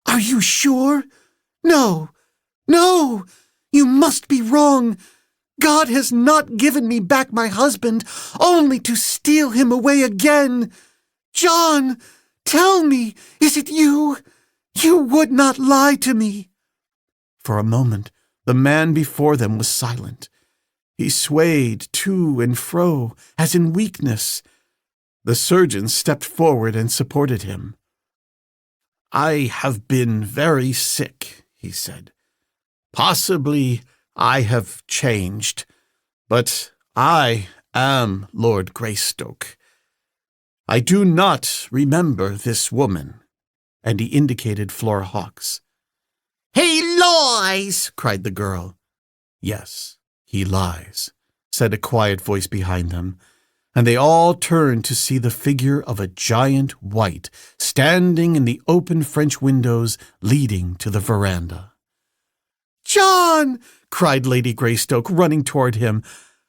"Are you sure? No, no! You must be wrong. God has not given me back my husband, only to steal him away again. John, tell me, is it you? You would not lie to me." For a moment, the man before them was silent. He swayed to and fro, as in weakness. The surgeon stepped forward and supported him. "I have been very sick," he said. "Possibly I have changed, but I am Lord Greystoke. I do not remember this woman," and he indicated Flora Hawkes. "He lies!" cried the girl. "Yes, he lies," said a quiet voice behind them, and they all turned to see the figure of a giant white standing in the open French windows leading to the veranda. "John!" cried Lady Greystoke, running toward him.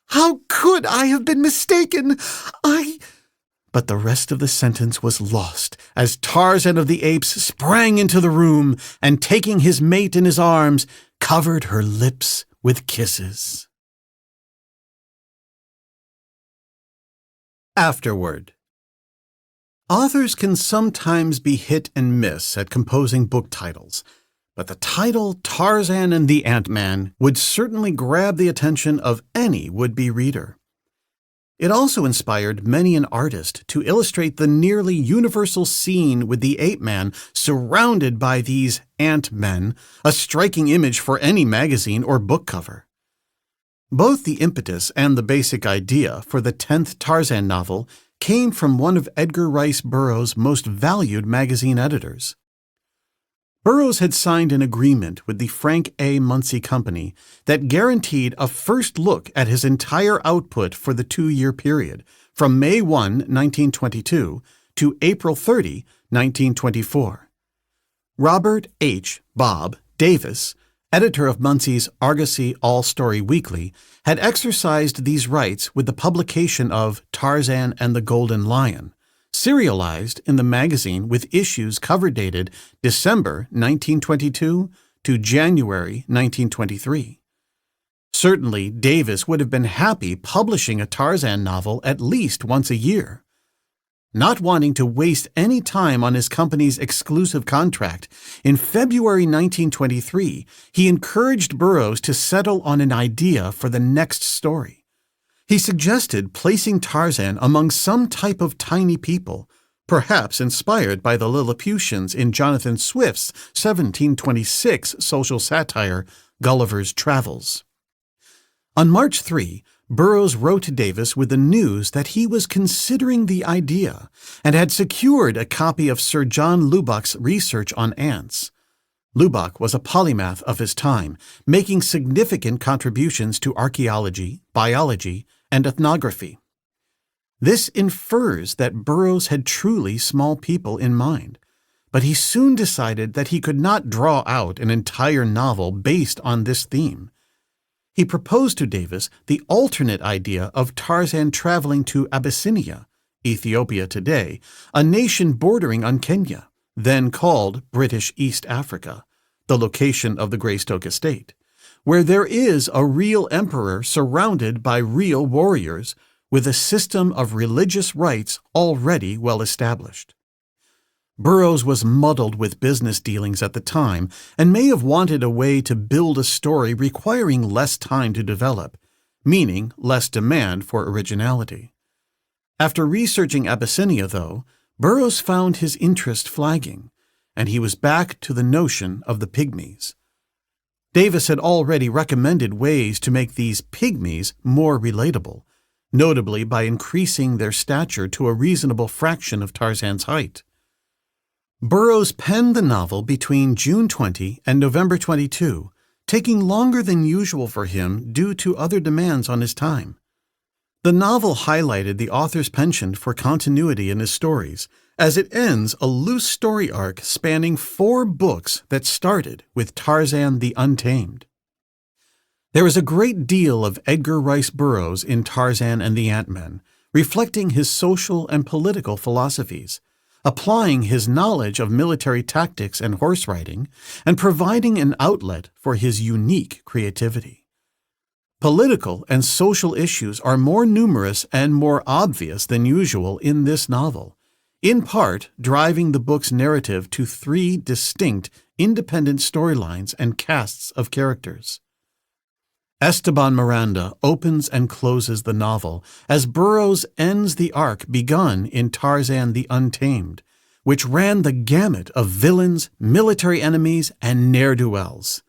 "How could I have been mistaken? But the rest of the sentence was lost as Tarzan of the Apes sprang into the room and, taking his mate in his arms, covered her lips with kisses. Afterword. Authors can sometimes be hit and miss at composing book titles, but the title Tarzan and the Ant-Man would certainly grab the attention of any would-be reader. It also inspired many an artist to illustrate the nearly universal scene with the ape-man surrounded by these ant-men, a striking image for any magazine or book cover. Both the impetus and the basic idea for the 10th Tarzan novel came from one of Edgar Rice Burroughs' most valued magazine editors. Burroughs had signed an agreement with the Frank A. Munsey Company that guaranteed a first look at his entire output for the 2-year period, from May 1, 1922 to April 30, 1924. Robert H. Bob Davis, editor of Munsey's Argosy All-Story Weekly, had exercised these rights with the publication of Tarzan and the Golden Lion, serialized in the magazine with issues cover dated December 1922 to January 1923. Certainly, Davis would have been happy publishing a Tarzan novel at least once a year. Not wanting to waste any time on his company's exclusive contract, in February 1923, he encouraged Burroughs to settle on an idea for the next story. He suggested placing Tarzan among some type of tiny people, perhaps inspired by the Lilliputians in Jonathan Swift's 1726 social satire, Gulliver's Travels. On March 3, Burroughs wrote to Davis with the news that he was considering the idea and had secured a copy of Sir John Lubbock's research on ants. Lubbock was a polymath of his time, making significant contributions to archaeology, biology, and ethnography. This infers that Burroughs had truly small people in mind, but he soon decided that he could not draw out an entire novel based on this theme. He proposed to Davis the alternate idea of Tarzan traveling to Abyssinia, Ethiopia today, a nation bordering on Kenya, then called British East Africa, the location of the Greystoke estate, where there is a real emperor surrounded by real warriors, with a system of religious rites already well established. Burroughs was muddled with business dealings at the time and may have wanted a way to build a story requiring less time to develop, meaning less demand for originality. After researching Abyssinia, though, Burroughs found his interest flagging, and he was back to the notion of the pygmies. Davis had already recommended ways to make these pygmies more relatable, notably by increasing their stature to a reasonable fraction of Tarzan's height. Burroughs penned the novel between June 20 and November 22, taking longer than usual for him due to other demands on his time. The novel highlighted the author's penchant for continuity in his stories, as it ends a loose story arc spanning 4 books that started with Tarzan the Untamed. There is a great deal of Edgar Rice Burroughs in Tarzan and the Ant-Man, reflecting his social and political philosophies, applying his knowledge of military tactics and horse riding, and providing an outlet for his unique creativity. Political and social issues are more numerous and more obvious than usual in this novel, in part driving the book's narrative to 3 distinct, independent storylines and casts of characters. Esteban Miranda opens and closes the novel as Burroughs ends the arc begun in Tarzan the Untamed, which ran the gamut of villains, military enemies, and ne'er-do-wells.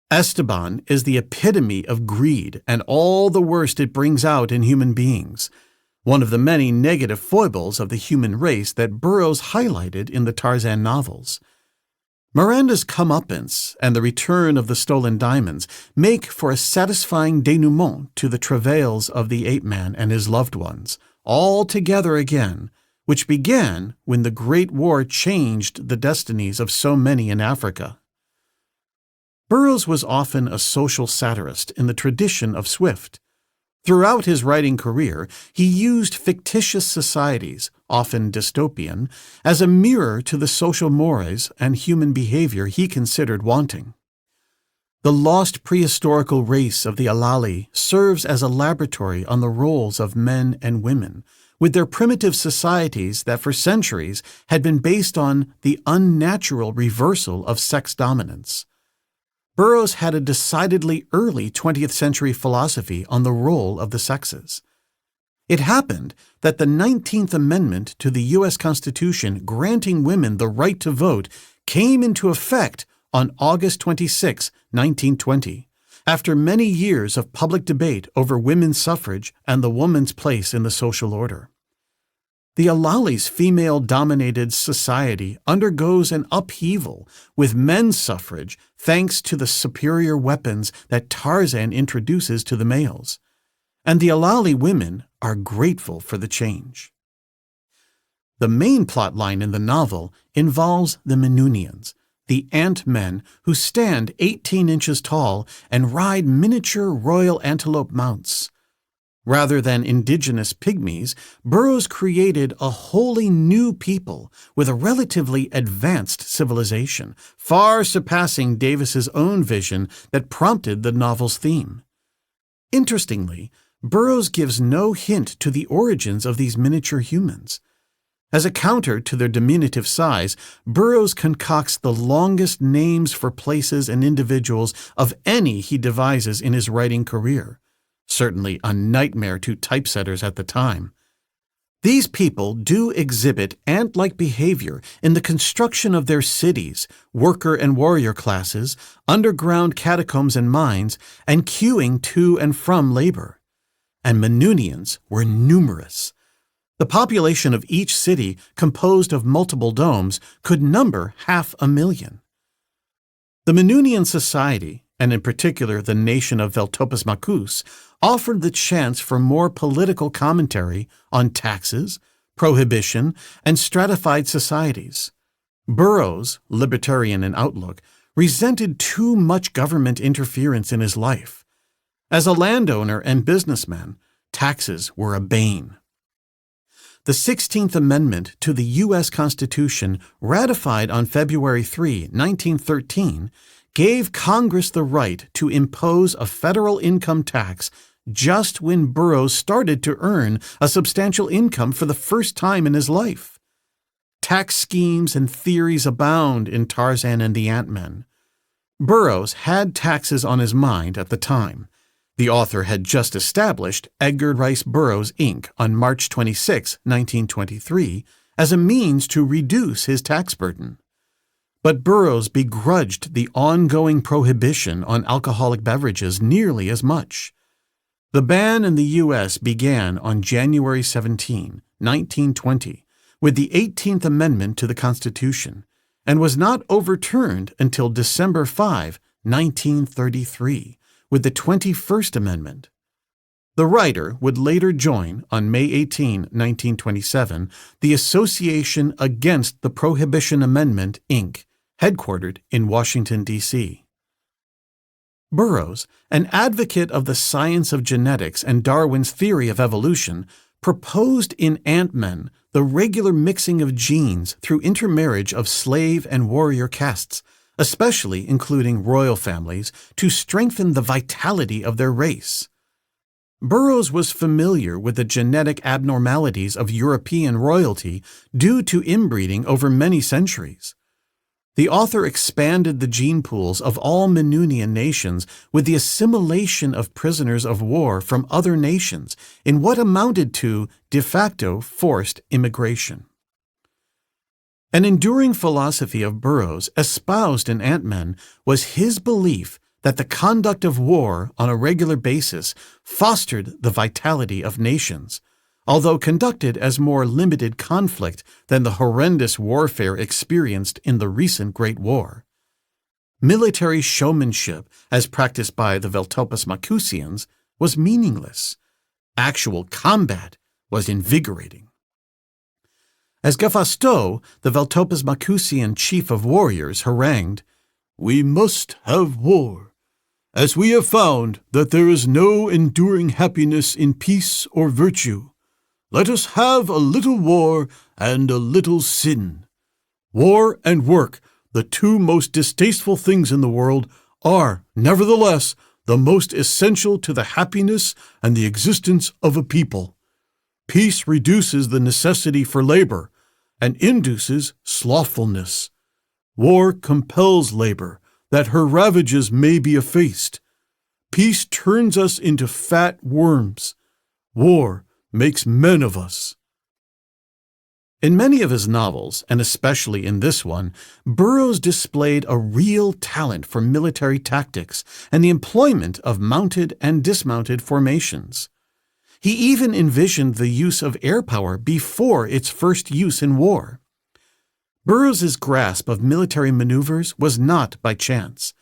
Esteban is the epitome of greed and all the worst it brings out in human beings, one of the many negative foibles of the human race that Burroughs highlighted in the Tarzan novels. Miranda's comeuppance and the return of the stolen diamonds make for a satisfying denouement to the travails of the ape-man and his loved ones, all together again, which began when the Great War changed the destinies of so many in Africa. Burroughs was often a social satirist in the tradition of Swift. Throughout his writing career, he used fictitious societies, often dystopian, as a mirror to the social mores and human behavior he considered wanting. The lost prehistorical race of the Alali serves as a laboratory on the roles of men and women, with their primitive societies that for centuries had been based on the unnatural reversal of sex dominance. Burroughs had a decidedly early 20th century philosophy on the role of the sexes. It happened that the 19th Amendment to the U.S. Constitution granting women the right to vote came into effect on August 26, 1920, after many years of public debate over women's suffrage and the woman's place in the social order. The Alali's female-dominated society undergoes an upheaval with men's suffrage thanks to the superior weapons that Tarzan introduces to the males, and the Alali women are grateful for the change. The main plot line in the novel involves the Menunians, the ant-men who stand 18 inches tall and ride miniature royal antelope mounts. Rather than indigenous pygmies, Burroughs created a wholly new people with a relatively advanced civilization, far surpassing Davis's own vision that prompted the novel's theme. Interestingly, Burroughs gives no hint to the origins of these miniature humans. As a counter to their diminutive size, Burroughs concocts the longest names for places and individuals of any he devises in his writing career. Certainly a nightmare to typesetters at the time. These people do exhibit ant-like behavior in the construction of their cities, worker and warrior classes, underground catacombs and mines, and queuing to and from labor. And Menunians were numerous. The population of each city, composed of multiple domes, could number 500,000. The Menunian society, and in particular the nation of Veltopus Macus, offered the chance for more political commentary on taxes, prohibition, and stratified societies. Burroughs, libertarian in outlook, resented too much government interference in his life. As a landowner and businessman, taxes were a bane. The 16th Amendment to the U.S. Constitution, ratified on February 3, 1913, gave Congress the right to impose a federal income tax just when Burroughs started to earn a substantial income for the first time in his life. Tax schemes and theories abound in Tarzan and the Ant-Men. Burroughs had taxes on his mind at the time. The author had just established Edgar Rice Burroughs, Inc. on March 26, 1923, as a means to reduce his tax burden. But Burroughs begrudged the ongoing prohibition on alcoholic beverages nearly as much. The ban in the U.S. began on January 17, 1920, with the 18th Amendment to the Constitution, and was not overturned until December 5, 1933, with the 21st Amendment. The writer would later join, on May 18, 1927, the Association Against the Prohibition Amendment, Inc., headquartered in Washington, D.C. Burroughs, an advocate of the science of genetics and Darwin's theory of evolution, proposed in Ant-Men the regular mixing of genes through intermarriage of slave and warrior castes, especially including royal families, to strengthen the vitality of their race. Burroughs was familiar with the genetic abnormalities of European royalty due to inbreeding over many centuries. The author expanded the gene pools of all Menunian nations with the assimilation of prisoners of war from other nations in what amounted to de facto forced immigration. An enduring philosophy of Burroughs, espoused in Ant-Men, was his belief that the conduct of war on a regular basis fostered the vitality of nations, although conducted as more limited conflict than the horrendous warfare experienced in the recent Great War. Military showmanship, as practiced by the Veltopus Macusians, was meaningless. Actual combat was invigorating. As Gavasto, the Veltopus Macusian chief of warriors, harangued, "We must have war, as we have found that there is no enduring happiness in peace or virtue. Let us have a little war and a little sin. War and work, the two most distasteful things in the world, are, nevertheless, the most essential to the happiness and the existence of a people. Peace reduces the necessity for labor and induces slothfulness. War compels labor, that her ravages may be effaced. Peace turns us into fat worms. War makes men of us." In many of his novels, and especially in this one, Burroughs displayed a real talent for military tactics and the employment of mounted and dismounted formations. He even envisioned the use of air power before its first use in war. Burroughs's grasp of military maneuvers was not by chance.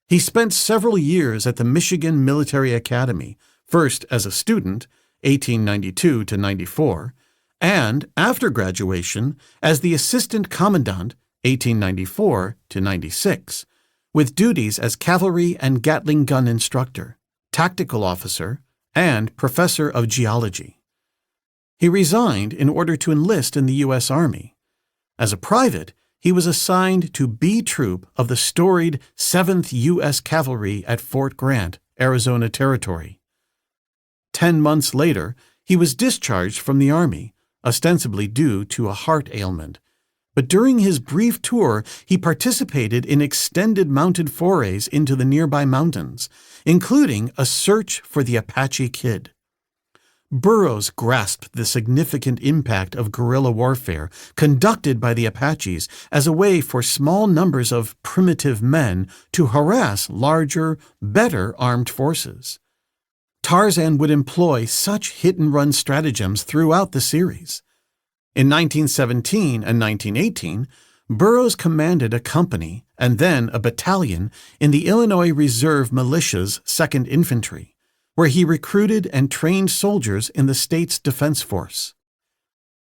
He spent several years at the Michigan Military Academy, first as a student, 1892 to 94, and, after graduation, as the assistant commandant, 1894 to 96, with duties as cavalry and Gatling gun instructor, tactical officer, and professor of geology. He resigned in order to enlist in the U.S. Army. As a private, he was assigned to B Troop of the storied 7th U.S. Cavalry at Fort Grant, Arizona Territory. 10 months later, he was discharged from the Army, ostensibly due to a heart ailment. But during his brief tour, he participated in extended mounted forays into the nearby mountains, including a search for the Apache Kid. Burroughs grasped the significant impact of guerrilla warfare conducted by the Apaches as a way for small numbers of primitive men to harass larger, better armed forces. Tarzan would employ such hit-and-run stratagems throughout the series. In 1917 and 1918, Burroughs commanded a company and then a battalion in the Illinois Reserve Militia's 2nd Infantry, where he recruited and trained soldiers in the state's defense force.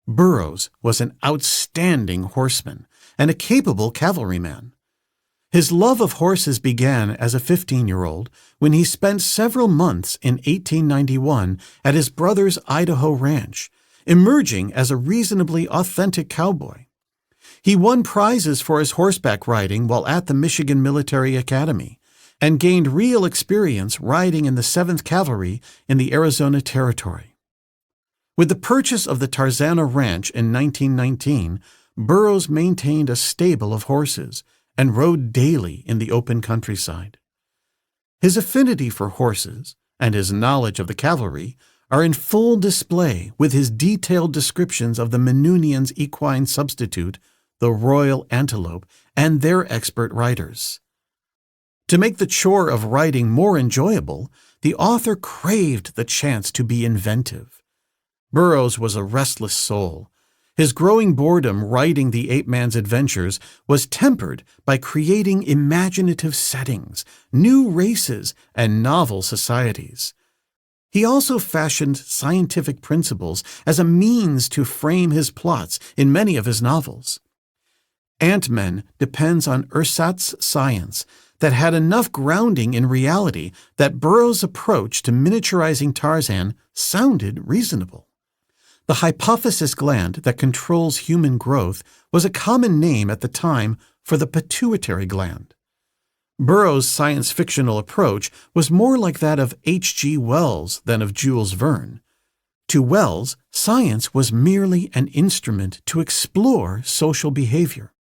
Burroughs was an outstanding horseman and a capable cavalryman. His love of horses began as a 15-year-old when he spent several months in 1891 at his brother's Idaho ranch, emerging as a reasonably authentic cowboy. He won prizes for his horseback riding while at the Michigan Military Academy and gained real experience riding in the 7th Cavalry in the Arizona Territory. With the purchase of the Tarzan Ranch in 1919, Burroughs maintained a stable of horses and rode daily in the open countryside. His affinity for horses and his knowledge of the cavalry are in full display with his detailed descriptions of the Menunians' equine substitute, the royal antelope, and their expert riders. To make the chore of writing more enjoyable, the author craved the chance to be inventive. Burroughs was a restless soul. His growing boredom writing the ape-man's adventures was tempered by creating imaginative settings, new races, and novel societies. He also fashioned scientific principles as a means to frame his plots in many of his novels. Ant-Men depends on ersatz science that had enough grounding in reality that Burroughs' approach to miniaturizing Tarzan sounded reasonable. The hypophysis gland that controls human growth was a common name at the time for the pituitary gland. Burroughs' science-fictional approach was more like that of H.G. Wells than of Jules Verne. To Wells, science was merely an instrument to explore social behavior.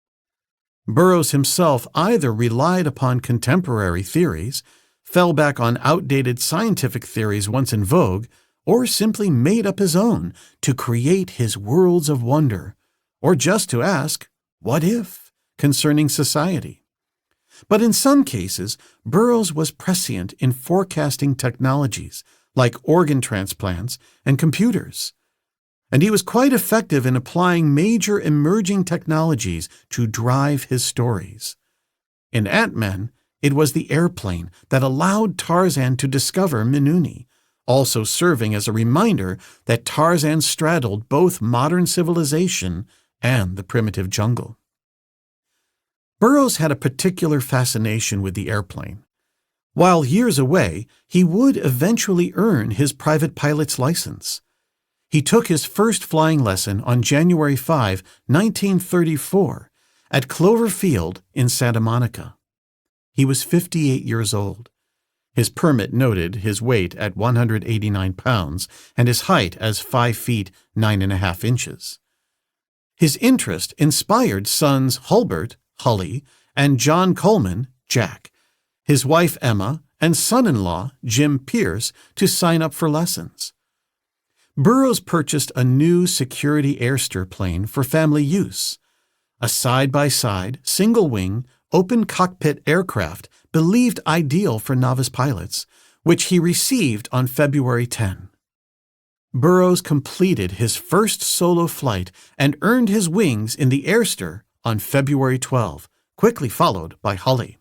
Burroughs himself either relied upon contemporary theories, fell back on outdated scientific theories once in vogue, or simply made up his own to create his worlds of wonder, or just to ask, what if, concerning society. But in some cases, Burroughs was prescient in forecasting technologies like organ transplants and computers. And he was quite effective in applying major emerging technologies to drive his stories. In Ant-Man, it was the airplane that allowed Tarzan to discover Minuni, also serving as a reminder that Tarzan straddled both modern civilization and the primitive jungle. Burroughs had a particular fascination with the airplane. While years away, he would eventually earn his private pilot's license. He took his first flying lesson on January 5, 1934, at Clover Field in Santa Monica. He was 58 years old. His permit noted his weight at 189 pounds and his height as 5 feet 9.5 inches. His interest inspired sons Hulbert, Hully, and John Coleman, Jack, his wife Emma, and son-in-law Jim Pierce to sign up for lessons. Burroughs purchased a new security Airster plane for family use, a side-by-side, single-wing, open-cockpit aircraft believed ideal for novice pilots, which he received on February 10. Burroughs completed his first solo flight and earned his wings in the Airster on February 12, quickly followed by Hully.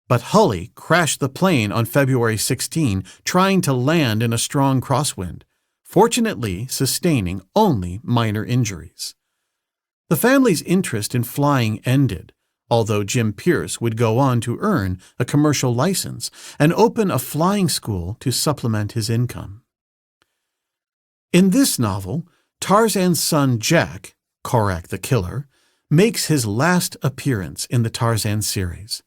But Hully crashed the plane on February 16, trying to land in a strong crosswind, fortunately sustaining only minor injuries. The family's interest in flying ended, although Jim Pierce would go on to earn a commercial license and open a flying school to supplement his income. In this novel, Tarzan's son Jack, Korak the Killer, makes his last appearance in the Tarzan series.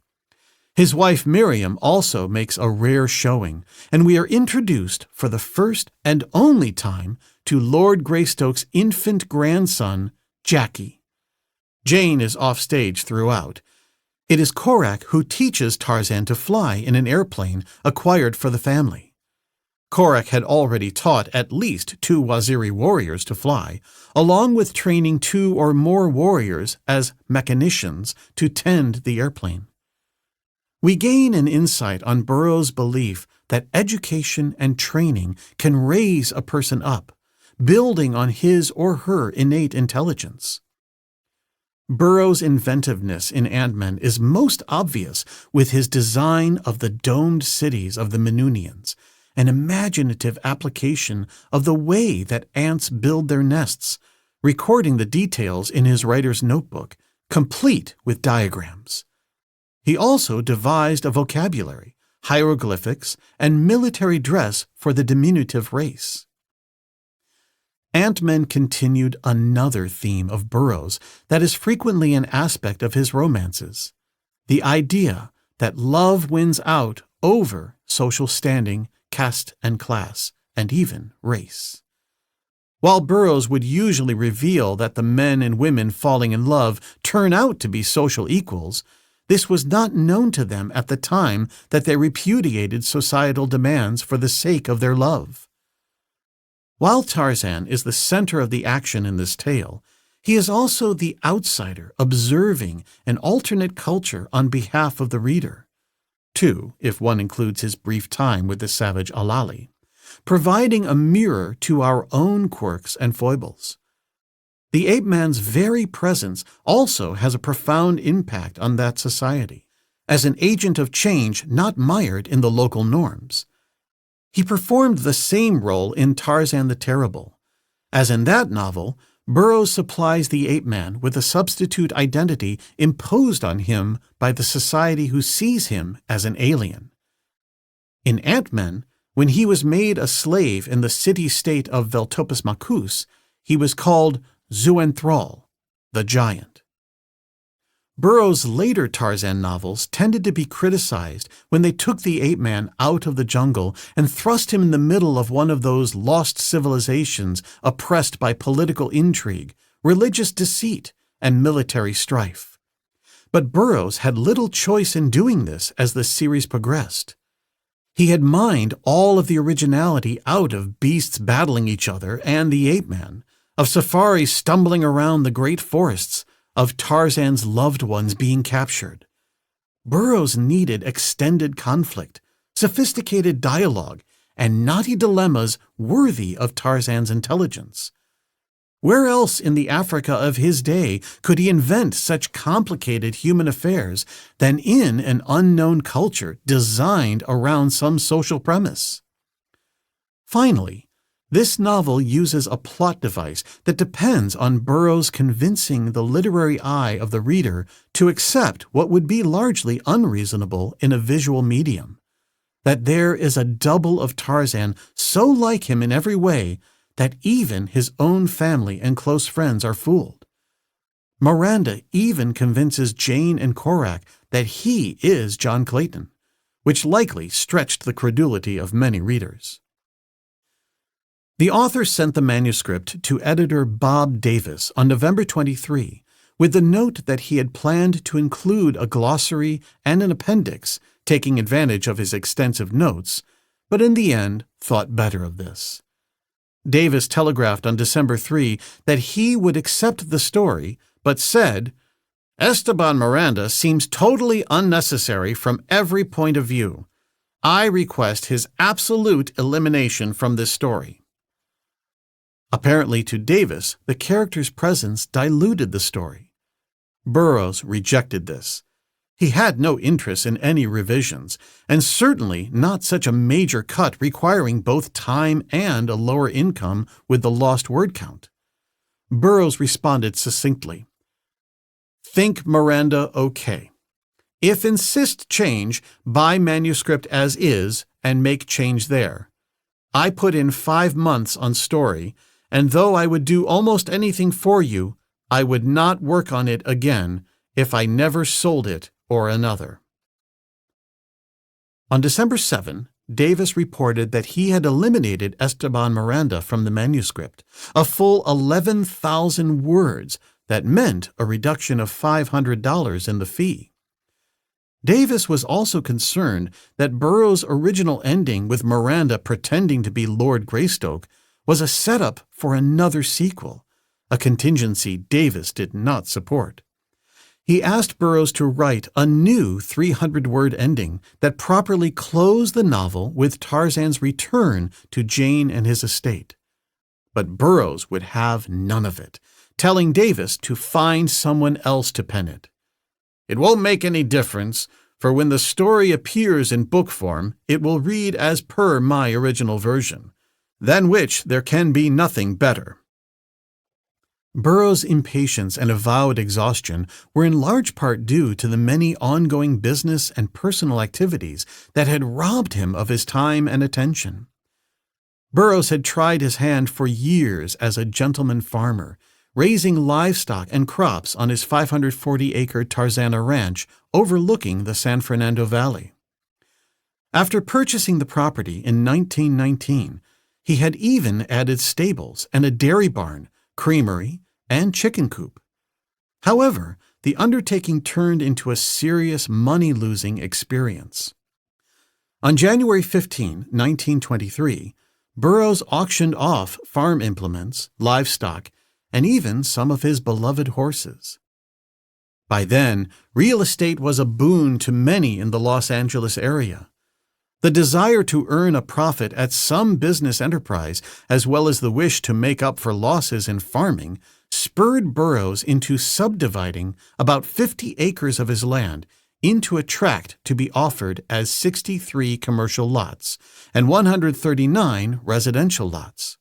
His wife Miriam also makes a rare showing, and we are introduced for the first and only time to Lord Greystoke's infant grandson, Jackie. Jane is offstage throughout. It is Korak who teaches Tarzan to fly in an airplane acquired for the family. Korak had already taught at least 2 Waziri warriors to fly, along with training 2 or more warriors as mechanicians to tend the airplane. We gain an insight on Burroughs' belief that education and training can raise a person up, building on his or her innate intelligence. Burroughs' inventiveness in Ant-Man is most obvious with his design of the domed cities of the Minunians, an imaginative application of the way that ants build their nests, recording the details in his writer's notebook, complete with diagrams. He also devised a vocabulary, hieroglyphics, and military dress for the diminutive race. Ant-Man continued another theme of Burroughs that is frequently an aspect of his romances, the idea that love wins out over social standing, caste and class, and even race. While Burroughs would usually reveal that the men and women falling in love turn out to be social equals, this was not known to them at the time that they repudiated societal demands for the sake of their love. While Tarzan is the center of the action in this tale, he is also the outsider observing an alternate culture on behalf of the reader. 2, if one includes his brief time with the savage Alali, providing a mirror to our own quirks and foibles. The ape-man's very presence also has a profound impact on that society, as an agent of change not mired in the local norms. He performed the same role in Tarzan the Terrible. As in that novel, Burroughs supplies the ape-man with a substitute identity imposed on him by the society who sees him as an alien. In Ant-Man, when he was made a slave in the city-state of Veltopus Macus, He was called Zuenthrall, the giant. Burroughs' later Tarzan novels tended to be criticized when they took the ape man out of the jungle and thrust him in the middle of one of those lost civilizations oppressed by political intrigue, religious deceit, and military strife. But Burroughs had little choice in doing this as the series progressed. He had mined all of the originality out of beasts battling each other and the ape man, of safaris stumbling around the great forests, of Tarzan's loved ones being captured. Burroughs needed extended conflict, sophisticated dialogue, and knotty dilemmas worthy of Tarzan's intelligence. Where else in the Africa of his day could he invent such complicated human affairs than in an unknown culture designed around some social premise? Finally, this novel uses a plot device that depends on Burroughs convincing the literary eye of the reader to accept what would be largely unreasonable in a visual medium, that there is a double of Tarzan so like him in every way that even his own family and close friends are fooled. Miranda even convinces Jane and Korak that he is John Clayton, which likely stretched the credulity of many readers. The author sent the manuscript to editor Bob Davis on November 23, with the note that he had planned to include a glossary and an appendix, taking advantage of his extensive notes, but in the end thought better of this. Davis telegraphed on December 3 that he would accept the story, but said, "Esteban Miranda seems totally unnecessary from every point of view. I request his absolute elimination from this story." Apparently to Davis, the character's presence diluted the story. Burroughs rejected this. He had no interest in any revisions, and certainly not such a major cut requiring both time and a lower income with the lost word count. Burroughs responded succinctly, "Think Miranda okay. If insist change, buy manuscript as is and make change there. I put in 5 months on story, and though I would do almost anything for you, I would not work on it again if I never sold it or another." On December 7, Davis reported that he had eliminated Esteban Miranda from the manuscript, a full 11,000 words that meant a reduction of $500 in the fee. Davis was also concerned that Burroughs' original ending with Miranda pretending to be Lord Greystoke was a setup for another sequel, a contingency Davis did not support. He asked Burroughs to write a new 300-word ending that properly closed the novel with Tarzan's return to Jane and his estate. But Burroughs would have none of it, telling Davis to find someone else to pen it. "It won't make any difference, for when the story appears in book form, it will read as per my original version, than which there can be nothing better." Burroughs' impatience and avowed exhaustion were in large part due to the many ongoing business and personal activities that had robbed him of his time and attention. Burroughs had tried his hand for years as a gentleman farmer, raising livestock and crops on his 540-acre Tarzana ranch overlooking the San Fernando Valley. After purchasing the property in 1919, he had even added stables and a dairy barn, creamery, and chicken coop. However, the undertaking turned into a serious money-losing experience. On January 15, 1923, Burroughs auctioned off farm implements, livestock, and even some of his beloved horses. By then, real estate was a boon to many in the Los Angeles area. The desire to earn a profit at some business enterprise, as well as the wish to make up for losses in farming, spurred Burroughs into subdividing about 50 acres of his land into a tract to be offered as 63 commercial lots and 139 residential lots.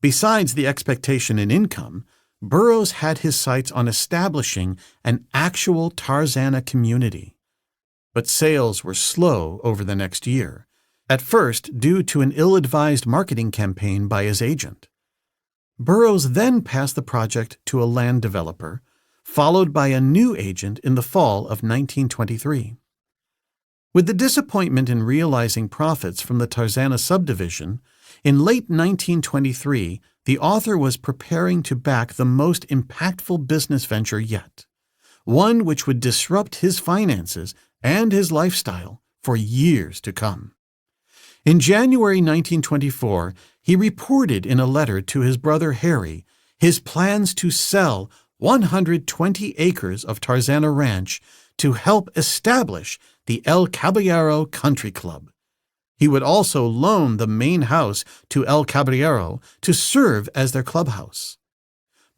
Besides the expectation in income, Burroughs had his sights on establishing an actual Tarzana community. But sales were slow over the next year, at first due to an ill-advised marketing campaign by his agent. Burroughs then passed the project to a land developer, followed by a new agent in the fall of 1923. With the disappointment in realizing profits from the Tarzana subdivision, in late 1923, the author was preparing to back the most impactful business venture yet, one which would disrupt his finances and his lifestyle for years to come. In January 1924, he reported in a letter to his brother Harry his plans to sell 120 acres of Tarzana Ranch to help establish the El Caballero Country Club. He would also loan the main house to El Caballero to serve as their clubhouse.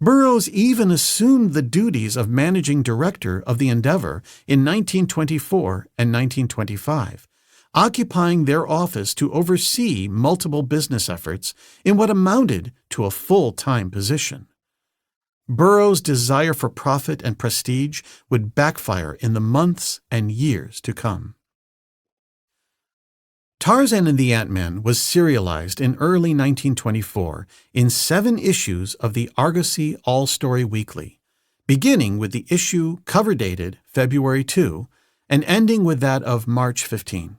Burroughs even assumed the duties of managing director of the endeavor in 1924 and 1925, occupying their office to oversee multiple business efforts in what amounted to a full-time position. Burroughs' desire for profit and prestige would backfire in the months and years to come. Tarzan and the Ant-Man was serialized in early 1924 in 7 issues of the Argosy All-Story Weekly, beginning with the issue cover dated February 2 and ending with that of March 15.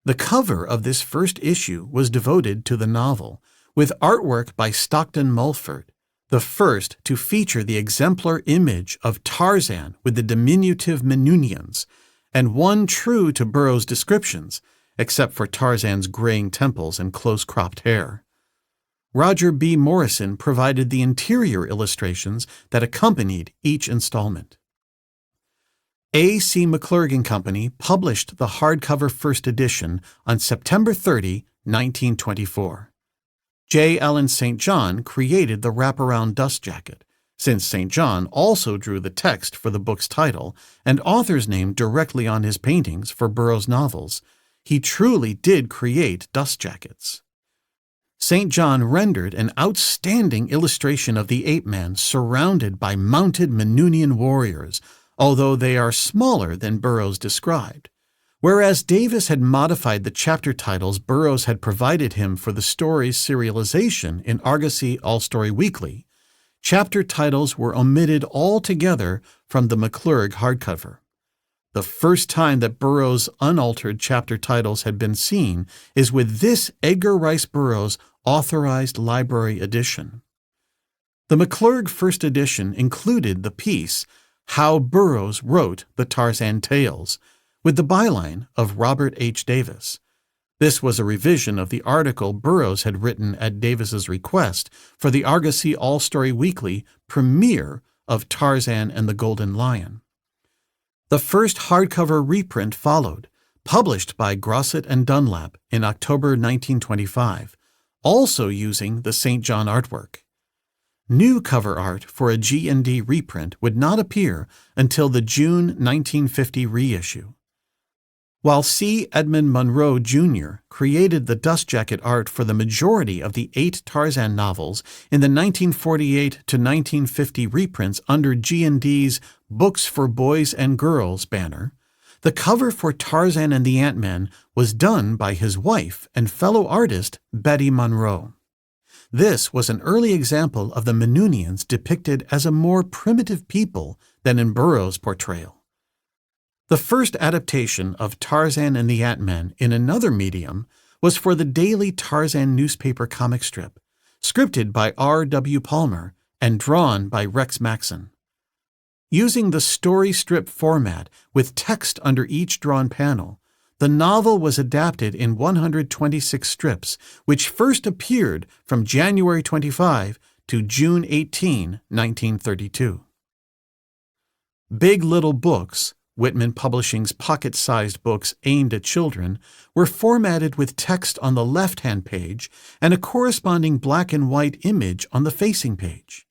The cover of this first issue was devoted to the novel, with artwork by Stockton Mulford, the first to feature the exemplar image of Tarzan with the diminutive Menunians, and one true to Burroughs' descriptions, except for Tarzan's graying temples and close-cropped hair. Roger B. Morrison provided the interior illustrations that accompanied each installment. A.C. McClurg and Company published the hardcover first edition on September 30, 1924. J. Allen St. John created the wraparound dust jacket, since St. John also drew the text for the book's title and author's name directly on his paintings for Burroughs' novels. He truly did create dust jackets. St. John rendered an outstanding illustration of the ape-man surrounded by mounted Menunian warriors, although they are smaller than Burroughs described. Whereas Davis had modified the chapter titles Burroughs had provided him for the story's serialization in Argosy All-Story Weekly, chapter titles were omitted altogether from the McClurg hardcover. The first time that Burroughs' unaltered chapter titles had been seen is with this Edgar Rice Burroughs authorized library edition. The McClurg first edition included the piece How Burroughs Wrote the Tarzan Tales, with the byline of Robert H. Davis. This was a revision of the article Burroughs had written at Davis's request for the Argosy All-Story Weekly premiere of Tarzan and the Golden Lion. The first hardcover reprint followed, published by Grosset and Dunlap in October 1925, also using the St. John artwork. New cover art for a G&D reprint would not appear until the June 1950 reissue. While C. Edmund Monroe, Jr. created the dust jacket art for the majority of the 8 Tarzan novels in the 1948 to 1950 reprints under G&D's Books for Boys and Girls banner, the cover for Tarzan and the Ant-Man was done by his wife and fellow artist Betty Monroe. This was an early example of the Menunians depicted as a more primitive people than in Burroughs' portrayal. The first adaptation of Tarzan and the Ant-Man in another medium was for the daily Tarzan newspaper comic strip, scripted by R. W. Palmer and drawn by Rex Maxon. Using the story strip format with text under each drawn panel, the novel was adapted in 126 strips, which first appeared from January 25 to June 18, 1932. Big Little Books, Whitman Publishing's pocket-sized books aimed at children, were formatted with text on the left-hand page and a corresponding black and white image on the facing page.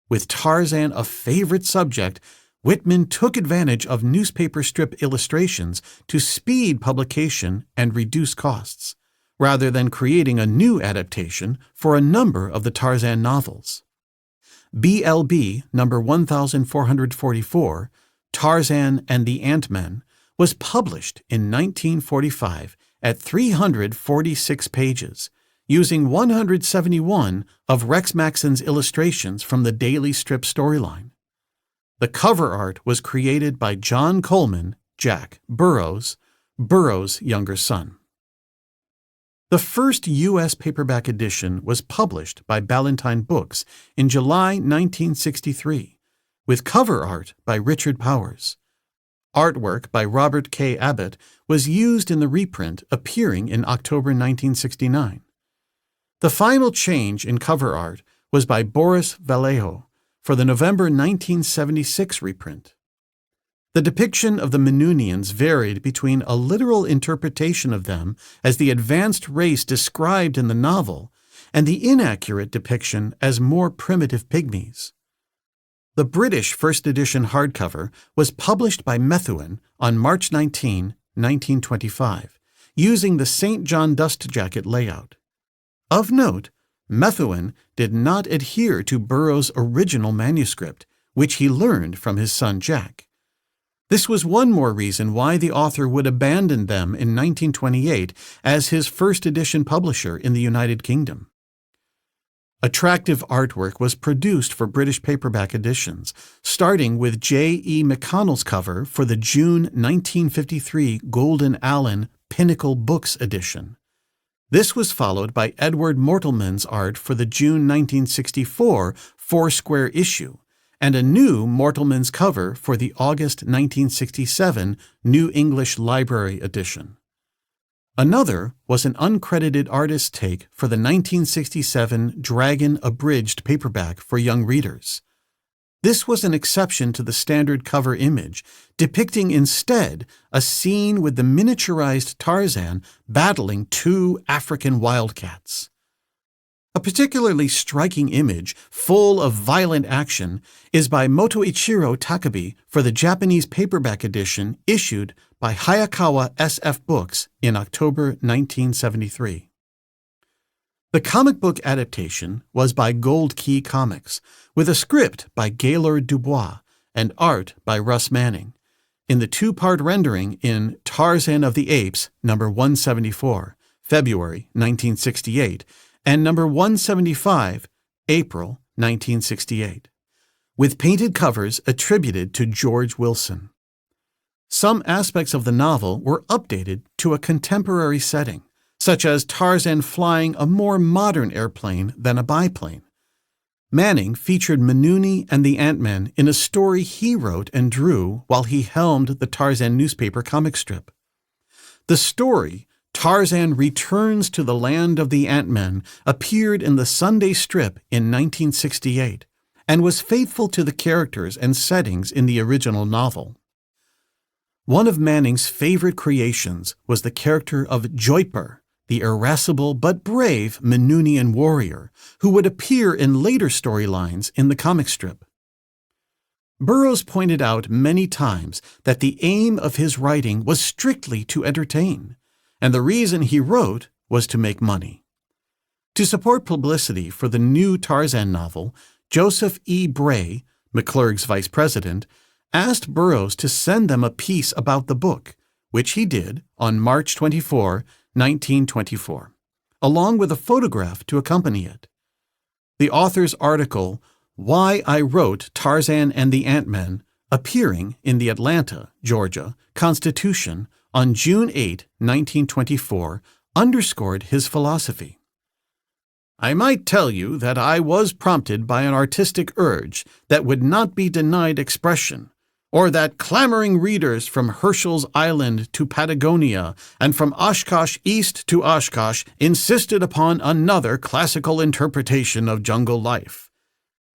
With Tarzan a favorite subject, Whitman took advantage of newspaper strip illustrations to speed publication and reduce costs, rather than creating a new adaptation for a number of the Tarzan novels. BLB number 1444, Tarzan and the Ant-Man, was published in 1945 at 346 pages, using 171 of Rex Maxon's illustrations from the daily strip storyline. The cover art was created by John Coleman, Jack Burroughs, Burroughs' younger son. The first U.S. paperback edition was published by Ballantine Books in July 1963, with cover art by Richard Powers. Artwork by Robert K. Abbott was used in the reprint appearing in October 1969. The final change in cover art was by Boris Vallejo for the November 1976 reprint. The depiction of the Menunians varied between a literal interpretation of them as the advanced race described in the novel and the inaccurate depiction as more primitive pygmies. The British first edition hardcover was published by Methuen on March 19, 1925, using the St. John dust jacket layout. Of note, Methuen did not adhere to Burroughs' original manuscript, which he learned from his son Jack. This was one more reason why the author would abandon them in 1928 as his first edition publisher in the United Kingdom. Attractive artwork was produced for British paperback editions, starting with J. E. McConnell's cover for the June 1953 Golden Allen Pinnacle Books edition. This was followed by Edward Mortelman's art for the June 1964 four-square issue, and a new Mortelman's cover for the August 1967 New English Library edition. Another was an uncredited artist's take for the 1967 Dragon Abridged paperback for young readers. This was an exception to the standard cover image, depicting instead a scene with the miniaturized Tarzan battling two African wildcats. A particularly striking image, full of violent action, is by Motoichiro Takabe for the Japanese paperback edition issued by Hayakawa SF Books in October 1973. The comic book adaptation was by Gold Key Comics, with a script by Gaylord Dubois and art by Russ Manning, in the two-part rendering in Tarzan of the Apes, number 174, February 1968, and number 175, April 1968, with painted covers attributed to George Wilson. Some aspects of the novel were updated to a contemporary setting, such as Tarzan flying a more modern airplane than a biplane. Manning featured Manooni and the Ant-Men in a story he wrote and drew while he helmed the Tarzan newspaper comic strip. The story, Tarzan Returns to the Land of the Ant-Men, appeared in the Sunday Strip in 1968 and was faithful to the characters and settings in the original novel. One of Manning's favorite creations was the character of Joyper, the irascible but brave Manoonian warrior, who would appear in later storylines in the comic strip. Burroughs pointed out many times that the aim of his writing was strictly to entertain, and the reason he wrote was to make money. To support publicity for the new Tarzan novel, Joseph E. Bray, McClurg's vice president, asked Burroughs to send them a piece about the book, which he did on March 24, 1924, along with a photograph to accompany it. The author's article, Why I Wrote Tarzan and the Ant-Men, appearing in the Atlanta, Georgia, Constitution on June 8, 1924, underscored his philosophy. I might tell you that I was prompted by an artistic urge that would not be denied expression, or that clamoring readers from Herschel's Island to Patagonia and from Oshkosh east to Oshkosh insisted upon another classical interpretation of jungle life.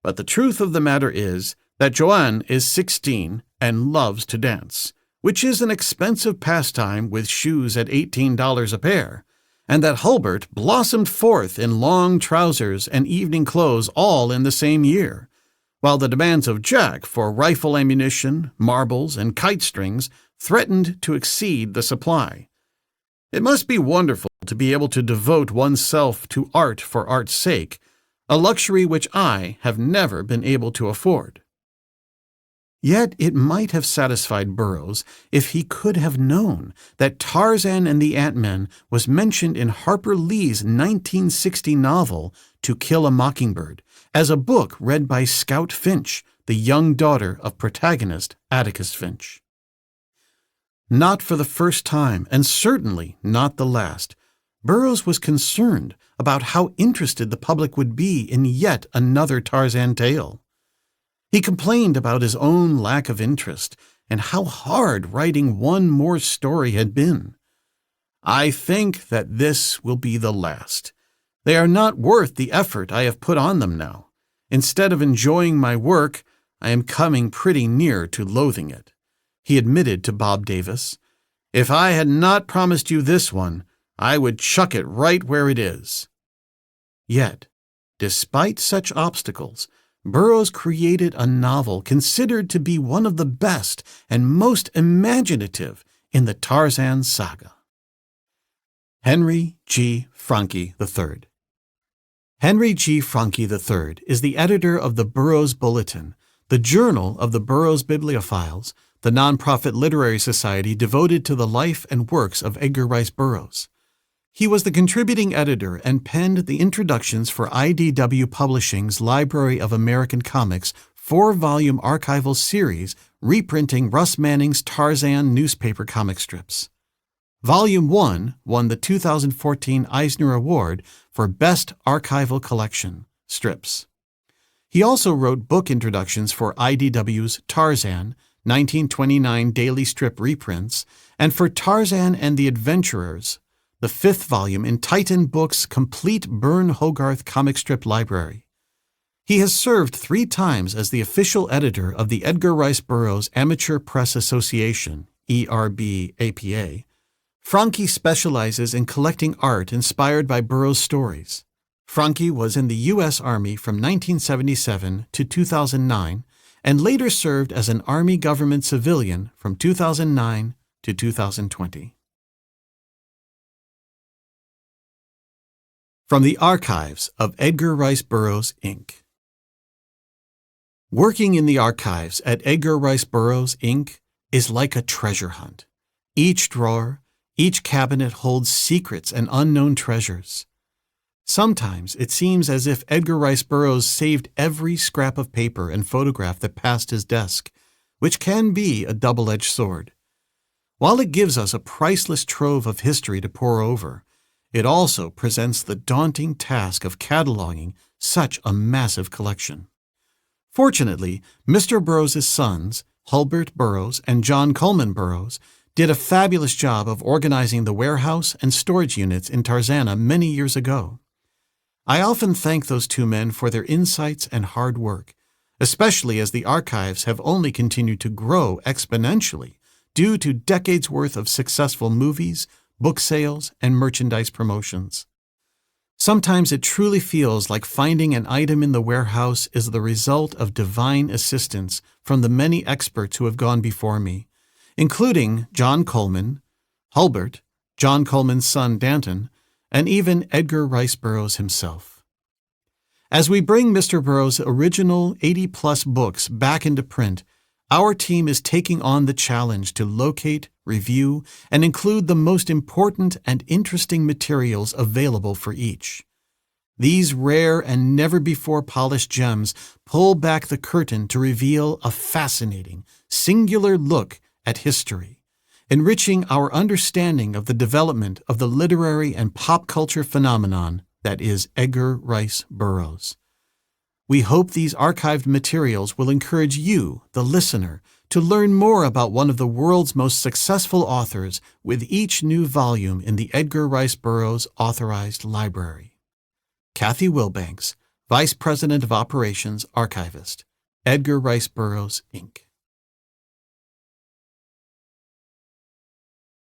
But the truth of the matter is that Joanne is 16 and loves to dance, which is an expensive pastime with shoes at $18 a pair, and that Hulbert blossomed forth in long trousers and evening clothes all in the same year, while the demands of Jack for rifle ammunition, marbles, and kite strings threatened to exceed the supply. It must be wonderful to be able to devote oneself to art for art's sake, a luxury which I have never been able to afford. Yet it might have satisfied Burroughs if he could have known that Tarzan and the Ant-Men was mentioned in Harper Lee's 1960 novel To Kill a Mockingbird as a book read by Scout Finch, the young daughter of protagonist Atticus Finch. Not for the first time, and certainly not the last, Burroughs was concerned about how interested the public would be in yet another Tarzan tale. He complained about his own lack of interest and how hard writing one more story had been. "I think that this will be the last. They are not worth the effort I have put on them now. Instead of enjoying my work, I am coming pretty near to loathing it," he admitted to Bob Davis. "If I had not promised you this one, I would chuck it right where it is." Yet, despite such obstacles, Burroughs created a novel considered to be one of the best and most imaginative in the Tarzan saga. Henry G. Franke III. Henry G. Franke III is the editor of the Burroughs Bulletin, the journal of the Burroughs Bibliophiles, the nonprofit literary society devoted to the life and works of Edgar Rice Burroughs. He was the contributing editor and penned the introductions for IDW Publishing's Library of American Comics 4-volume archival series reprinting Russ Manning's Tarzan newspaper comic strips. Volume 1 won the 2014 Eisner Award for Best Archival Collection, Strips. He also wrote book introductions for IDW's Tarzan, 1929 daily strip reprints, and for Tarzan and the Adventurers, the 5th volume in Titan Books' complete Byrne Hogarth comic strip library. He has served 3 times as the official editor of the Edgar Rice Burroughs Amateur Press Association, ERB-APA. Franke specializes in collecting art inspired by Burroughs' stories. Franke was in the U.S. Army from 1977 to 2009 and later served as an Army government civilian from 2009 to 2020. From the Archives of Edgar Rice Burroughs, Inc. Working in the archives at Edgar Rice Burroughs, Inc. is like a treasure hunt. Each drawer, each cabinet holds secrets and unknown treasures. Sometimes it seems as if Edgar Rice Burroughs saved every scrap of paper and photograph that passed his desk, which can be a double-edged sword. While it gives us a priceless trove of history to pore over, it also presents the daunting task of cataloging such a massive collection. Fortunately, Mr. Burroughs' sons, Hulbert Burroughs and John Coleman Burroughs, did a fabulous job of organizing the warehouse and storage units in Tarzana many years ago. I often thank those 2 men for their insights and hard work, especially as the archives have only continued to grow exponentially due to decades' worth of successful movies, book sales, and merchandise promotions. Sometimes it truly feels like finding an item in the warehouse is the result of divine assistance from the many experts who have gone before me, including John Coleman, Hulbert, John Coleman's son Danton, and even Edgar Rice Burroughs himself. As we bring Mr. Burroughs' original 80-plus books back into print, our team is taking on the challenge to locate, review, and include the most important and interesting materials available for each. These rare and never-before-polished gems pull back the curtain to reveal a fascinating, singular look at history, enriching our understanding of the development of the literary and pop culture phenomenon that is Edgar Rice Burroughs. We hope these archived materials will encourage you, the listener, to learn more about one of the world's most successful authors with each new volume in the Edgar Rice Burroughs Authorized Library. Kathy Wilbanks, Vice President of Operations, Archivist, Edgar Rice Burroughs, Inc.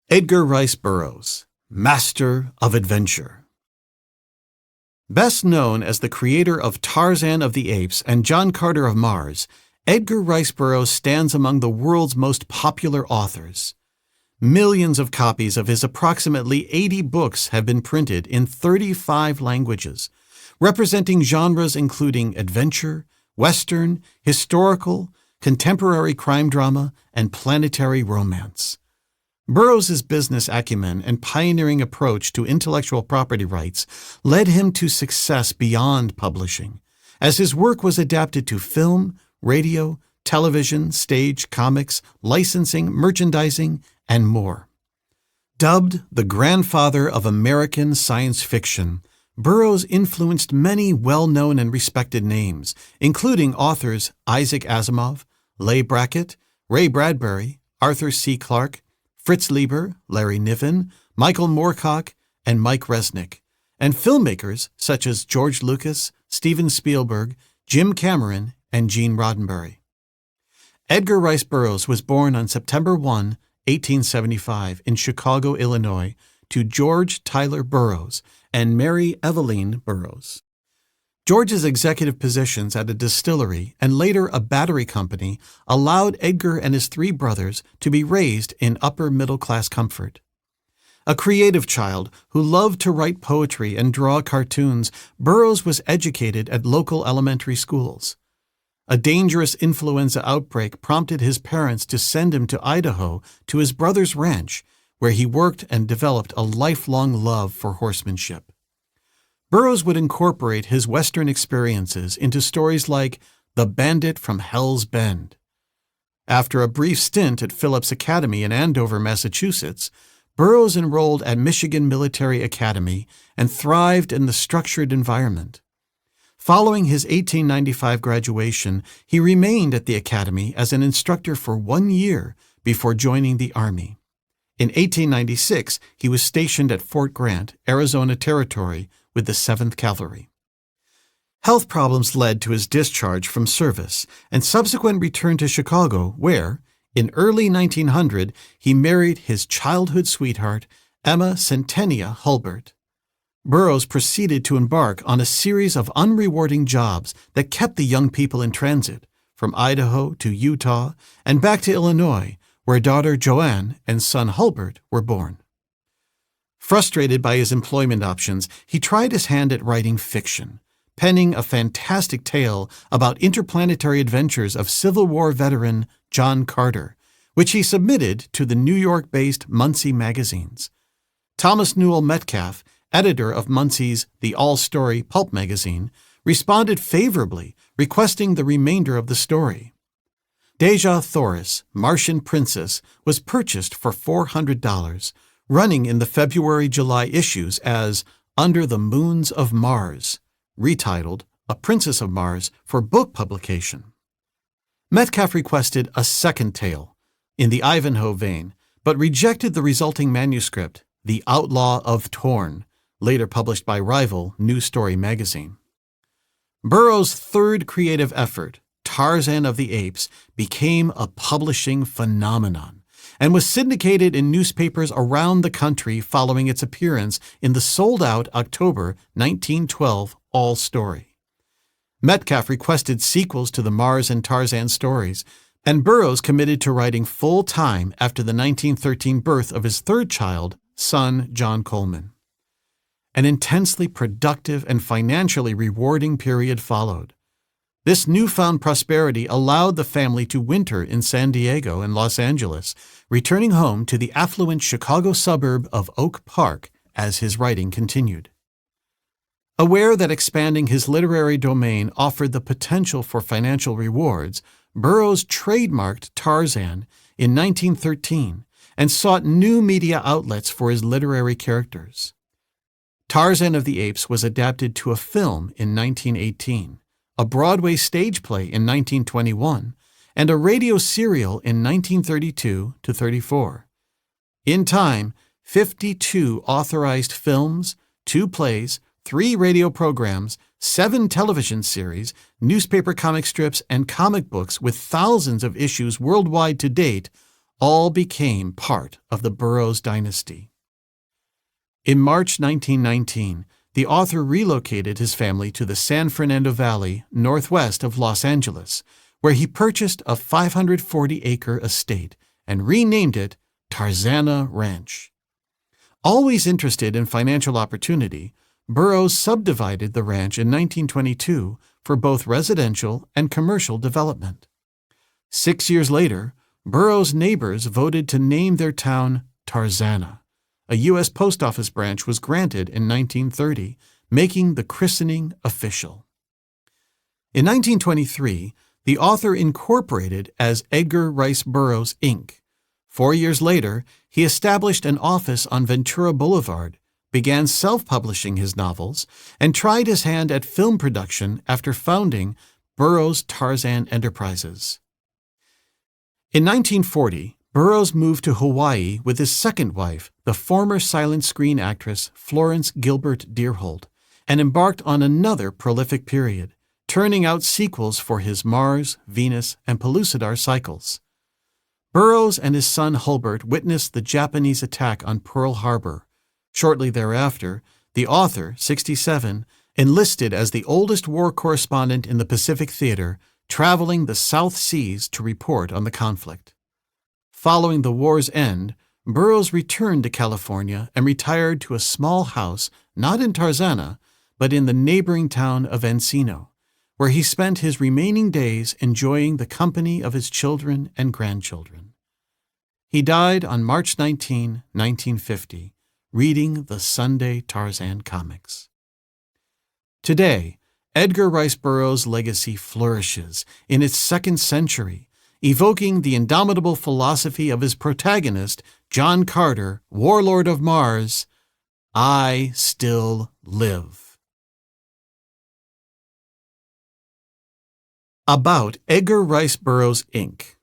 Edgar Rice Burroughs, Master of Adventure. Best known as the creator of Tarzan of the Apes and John Carter of Mars, Edgar Rice Burroughs stands among the world's most popular authors. Millions of copies of his approximately 80 books have been printed in 35 languages, representing genres including adventure, western, historical, contemporary crime drama, and planetary romance. Burroughs' business acumen and pioneering approach to intellectual property rights led him to success beyond publishing, as his work was adapted to film, radio, television, stage, comics, licensing, merchandising, and more. Dubbed the grandfather of American science fiction, Burroughs influenced many well-known and respected names, including authors Isaac Asimov, Leigh Brackett, Ray Bradbury, Arthur C. Clarke, Fritz Leiber, Larry Niven, Michael Moorcock, and Mike Resnick, and filmmakers such as George Lucas, Steven Spielberg, Jim Cameron, and Gene Roddenberry. Edgar Rice Burroughs was born on September 1, 1875, in Chicago, Illinois, to George Tyler Burroughs and Mary Eveline Burroughs. George's executive positions at a distillery and later a battery company allowed Edgar and his three brothers to be raised in upper-middle-class comfort. A creative child who loved to write poetry and draw cartoons, Burroughs was educated at local elementary schools. A dangerous influenza outbreak prompted his parents to send him to Idaho to his brother's ranch, where he worked and developed a lifelong love for horsemanship. Burroughs would incorporate his Western experiences into stories like The Bandit from Hell's Bend. After a brief stint at Phillips Academy in Andover, Massachusetts, Burroughs enrolled at Michigan Military Academy and thrived in the structured environment. Following his 1895 graduation, he remained at the academy as an instructor for 1 year before joining the Army. In 1896, he was stationed at Fort Grant, Arizona Territory, with the 7th Cavalry. Health problems led to his discharge from service and subsequent return to Chicago, where, in early 1900, he married his childhood sweetheart, Emma Centenia Hulbert. Burroughs proceeded to embark on a series of unrewarding jobs that kept the young people in transit, from Idaho to Utah and back to Illinois, where daughter Joanne and son Hulbert were born. Frustrated by his employment options, he tried his hand at writing fiction, penning a fantastic tale about interplanetary adventures of Civil War veteran John Carter, which he submitted to the New York-based Muncie magazines. Thomas Newell Metcalf, editor of Muncie's The All-Story Pulp magazine, responded favorably, requesting the remainder of the story. Dejah Thoris, Martian Princess, was purchased for $400, running in the February-July issues as Under the Moons of Mars, retitled A Princess of Mars for book publication. Metcalf requested a second tale, in the Ivanhoe vein, but rejected the resulting manuscript, The Outlaw of Torn, later published by rival New Story magazine. Burroughs' third creative effort, Tarzan of the Apes, became a publishing phenomenon and was syndicated in newspapers around the country following its appearance in the sold-out October 1912 All Story. Metcalf requested sequels to the Mars and Tarzan stories, and Burroughs committed to writing full-time after the 1913 birth of his third child, son John Coleman. An intensely productive and financially rewarding period followed. This newfound prosperity allowed the family to winter in San Diego and Los Angeles, returning home to the affluent Chicago suburb of Oak Park as his writing continued. Aware that expanding his literary domain offered the potential for financial rewards, Burroughs trademarked Tarzan in 1913 and sought new media outlets for his literary characters. Tarzan of the Apes was adapted to a film in 1918, a Broadway stage play in 1921, and a radio serial in 1932-34. In time, 52 authorized films, 2 plays, 3 radio programs, 7 television series, newspaper comic strips, and comic books with thousands of issues worldwide to date all became part of the Burroughs dynasty. In March 1919, the author relocated his family to the San Fernando Valley, northwest of Los Angeles, where he purchased a 540-acre estate and renamed it Tarzana Ranch. Always interested in financial opportunity, Burroughs subdivided the ranch in 1922 for both residential and commercial development. 6 years later, Burroughs' neighbors voted to name their town Tarzana. A U.S. Post Office branch was granted in 1930, making the christening official. In 1923, the author incorporated as Edgar Rice Burroughs, Inc. 4 years later, he established an office on Ventura Boulevard, began self-publishing his novels, and tried his hand at film production after founding Burroughs Tarzan Enterprises. In 1940, Burroughs moved to Hawaii with his second wife, the former silent screen actress Florence Gilbert Deerholt, and embarked on another prolific period, turning out sequels for his Mars, Venus, and Pellucidar cycles. Burroughs and his son Hulbert witnessed the Japanese attack on Pearl Harbor. Shortly thereafter, the author, 67, enlisted as the oldest war correspondent in the Pacific Theater, traveling the South Seas to report on the conflict. Following the war's end, Burroughs returned to California and retired to a small house not in Tarzana, but in the neighboring town of Encino, where he spent his remaining days enjoying the company of his children and grandchildren. He died on March 19, 1950, reading the Sunday Tarzan comics. Today, Edgar Rice Burroughs' legacy flourishes in its second century, evoking the indomitable philosophy of his protagonist, John Carter, warlord of Mars, I still live. About Edgar Rice Burroughs, Inc.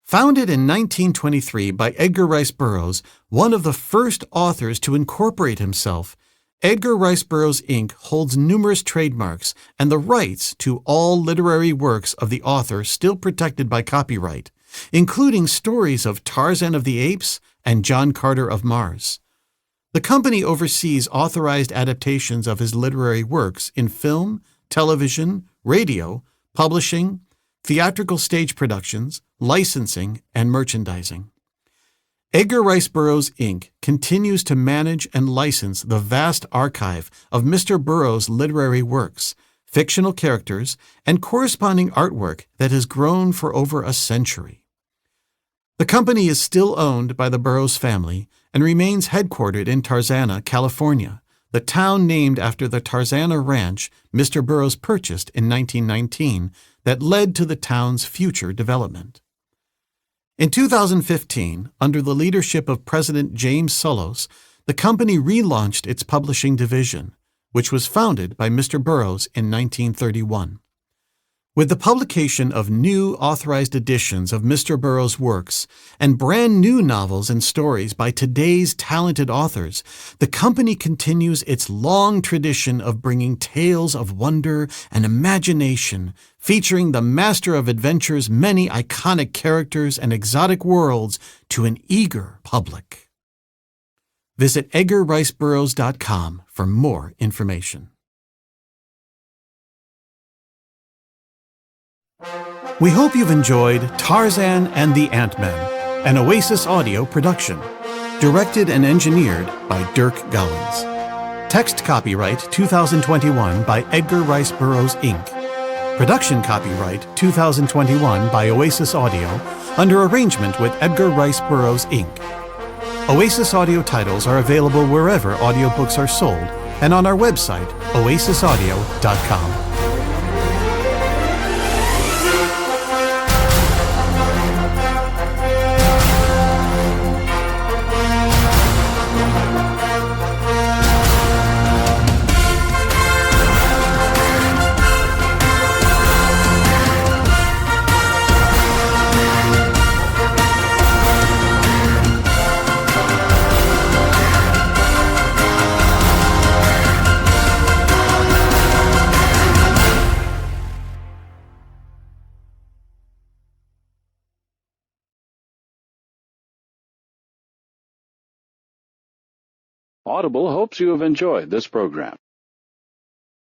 Founded in 1923 by Edgar Rice Burroughs, one of the first authors to incorporate himself, Edgar Rice Burroughs, Inc. holds numerous trademarks and the rights to all literary works of the author still protected by copyright, including stories of Tarzan of the Apes and John Carter of Mars. The company oversees authorized adaptations of his literary works in film, television, radio, publishing, theatrical stage productions, licensing, and merchandising. Edgar Rice Burroughs, Inc. continues to manage and license the vast archive of Mr. Burroughs' literary works, fictional characters, and corresponding artwork that has grown for over a century. The company is still owned by the Burroughs family and remains headquartered in Tarzana, California, the town named after the Tarzana ranch Mr. Burroughs purchased in 1919 that led to the town's future development. In 2015, under the leadership of President James Solos, the company relaunched its publishing division, which was founded by Mr. Burroughs in 1931. With the publication of new authorized editions of Mr. Burroughs' works and brand new novels and stories by today's talented authors, the company continues its long tradition of bringing tales of wonder and imagination, featuring the master of adventure's many iconic characters and exotic worlds to an eager public. Visit EdgarRiceBurroughs.com for more information. We hope you've enjoyed Tarzan and the Ant-Man, an Oasis Audio production, directed and engineered by Dirk Gowans. Text copyright 2021 by Edgar Rice Burroughs, Inc. Production copyright 2021 by Oasis Audio under arrangement with Edgar Rice Burroughs, Inc. Oasis Audio titles are available wherever audiobooks are sold and on our website, oasisaudio.com. Audible hopes you have enjoyed this program.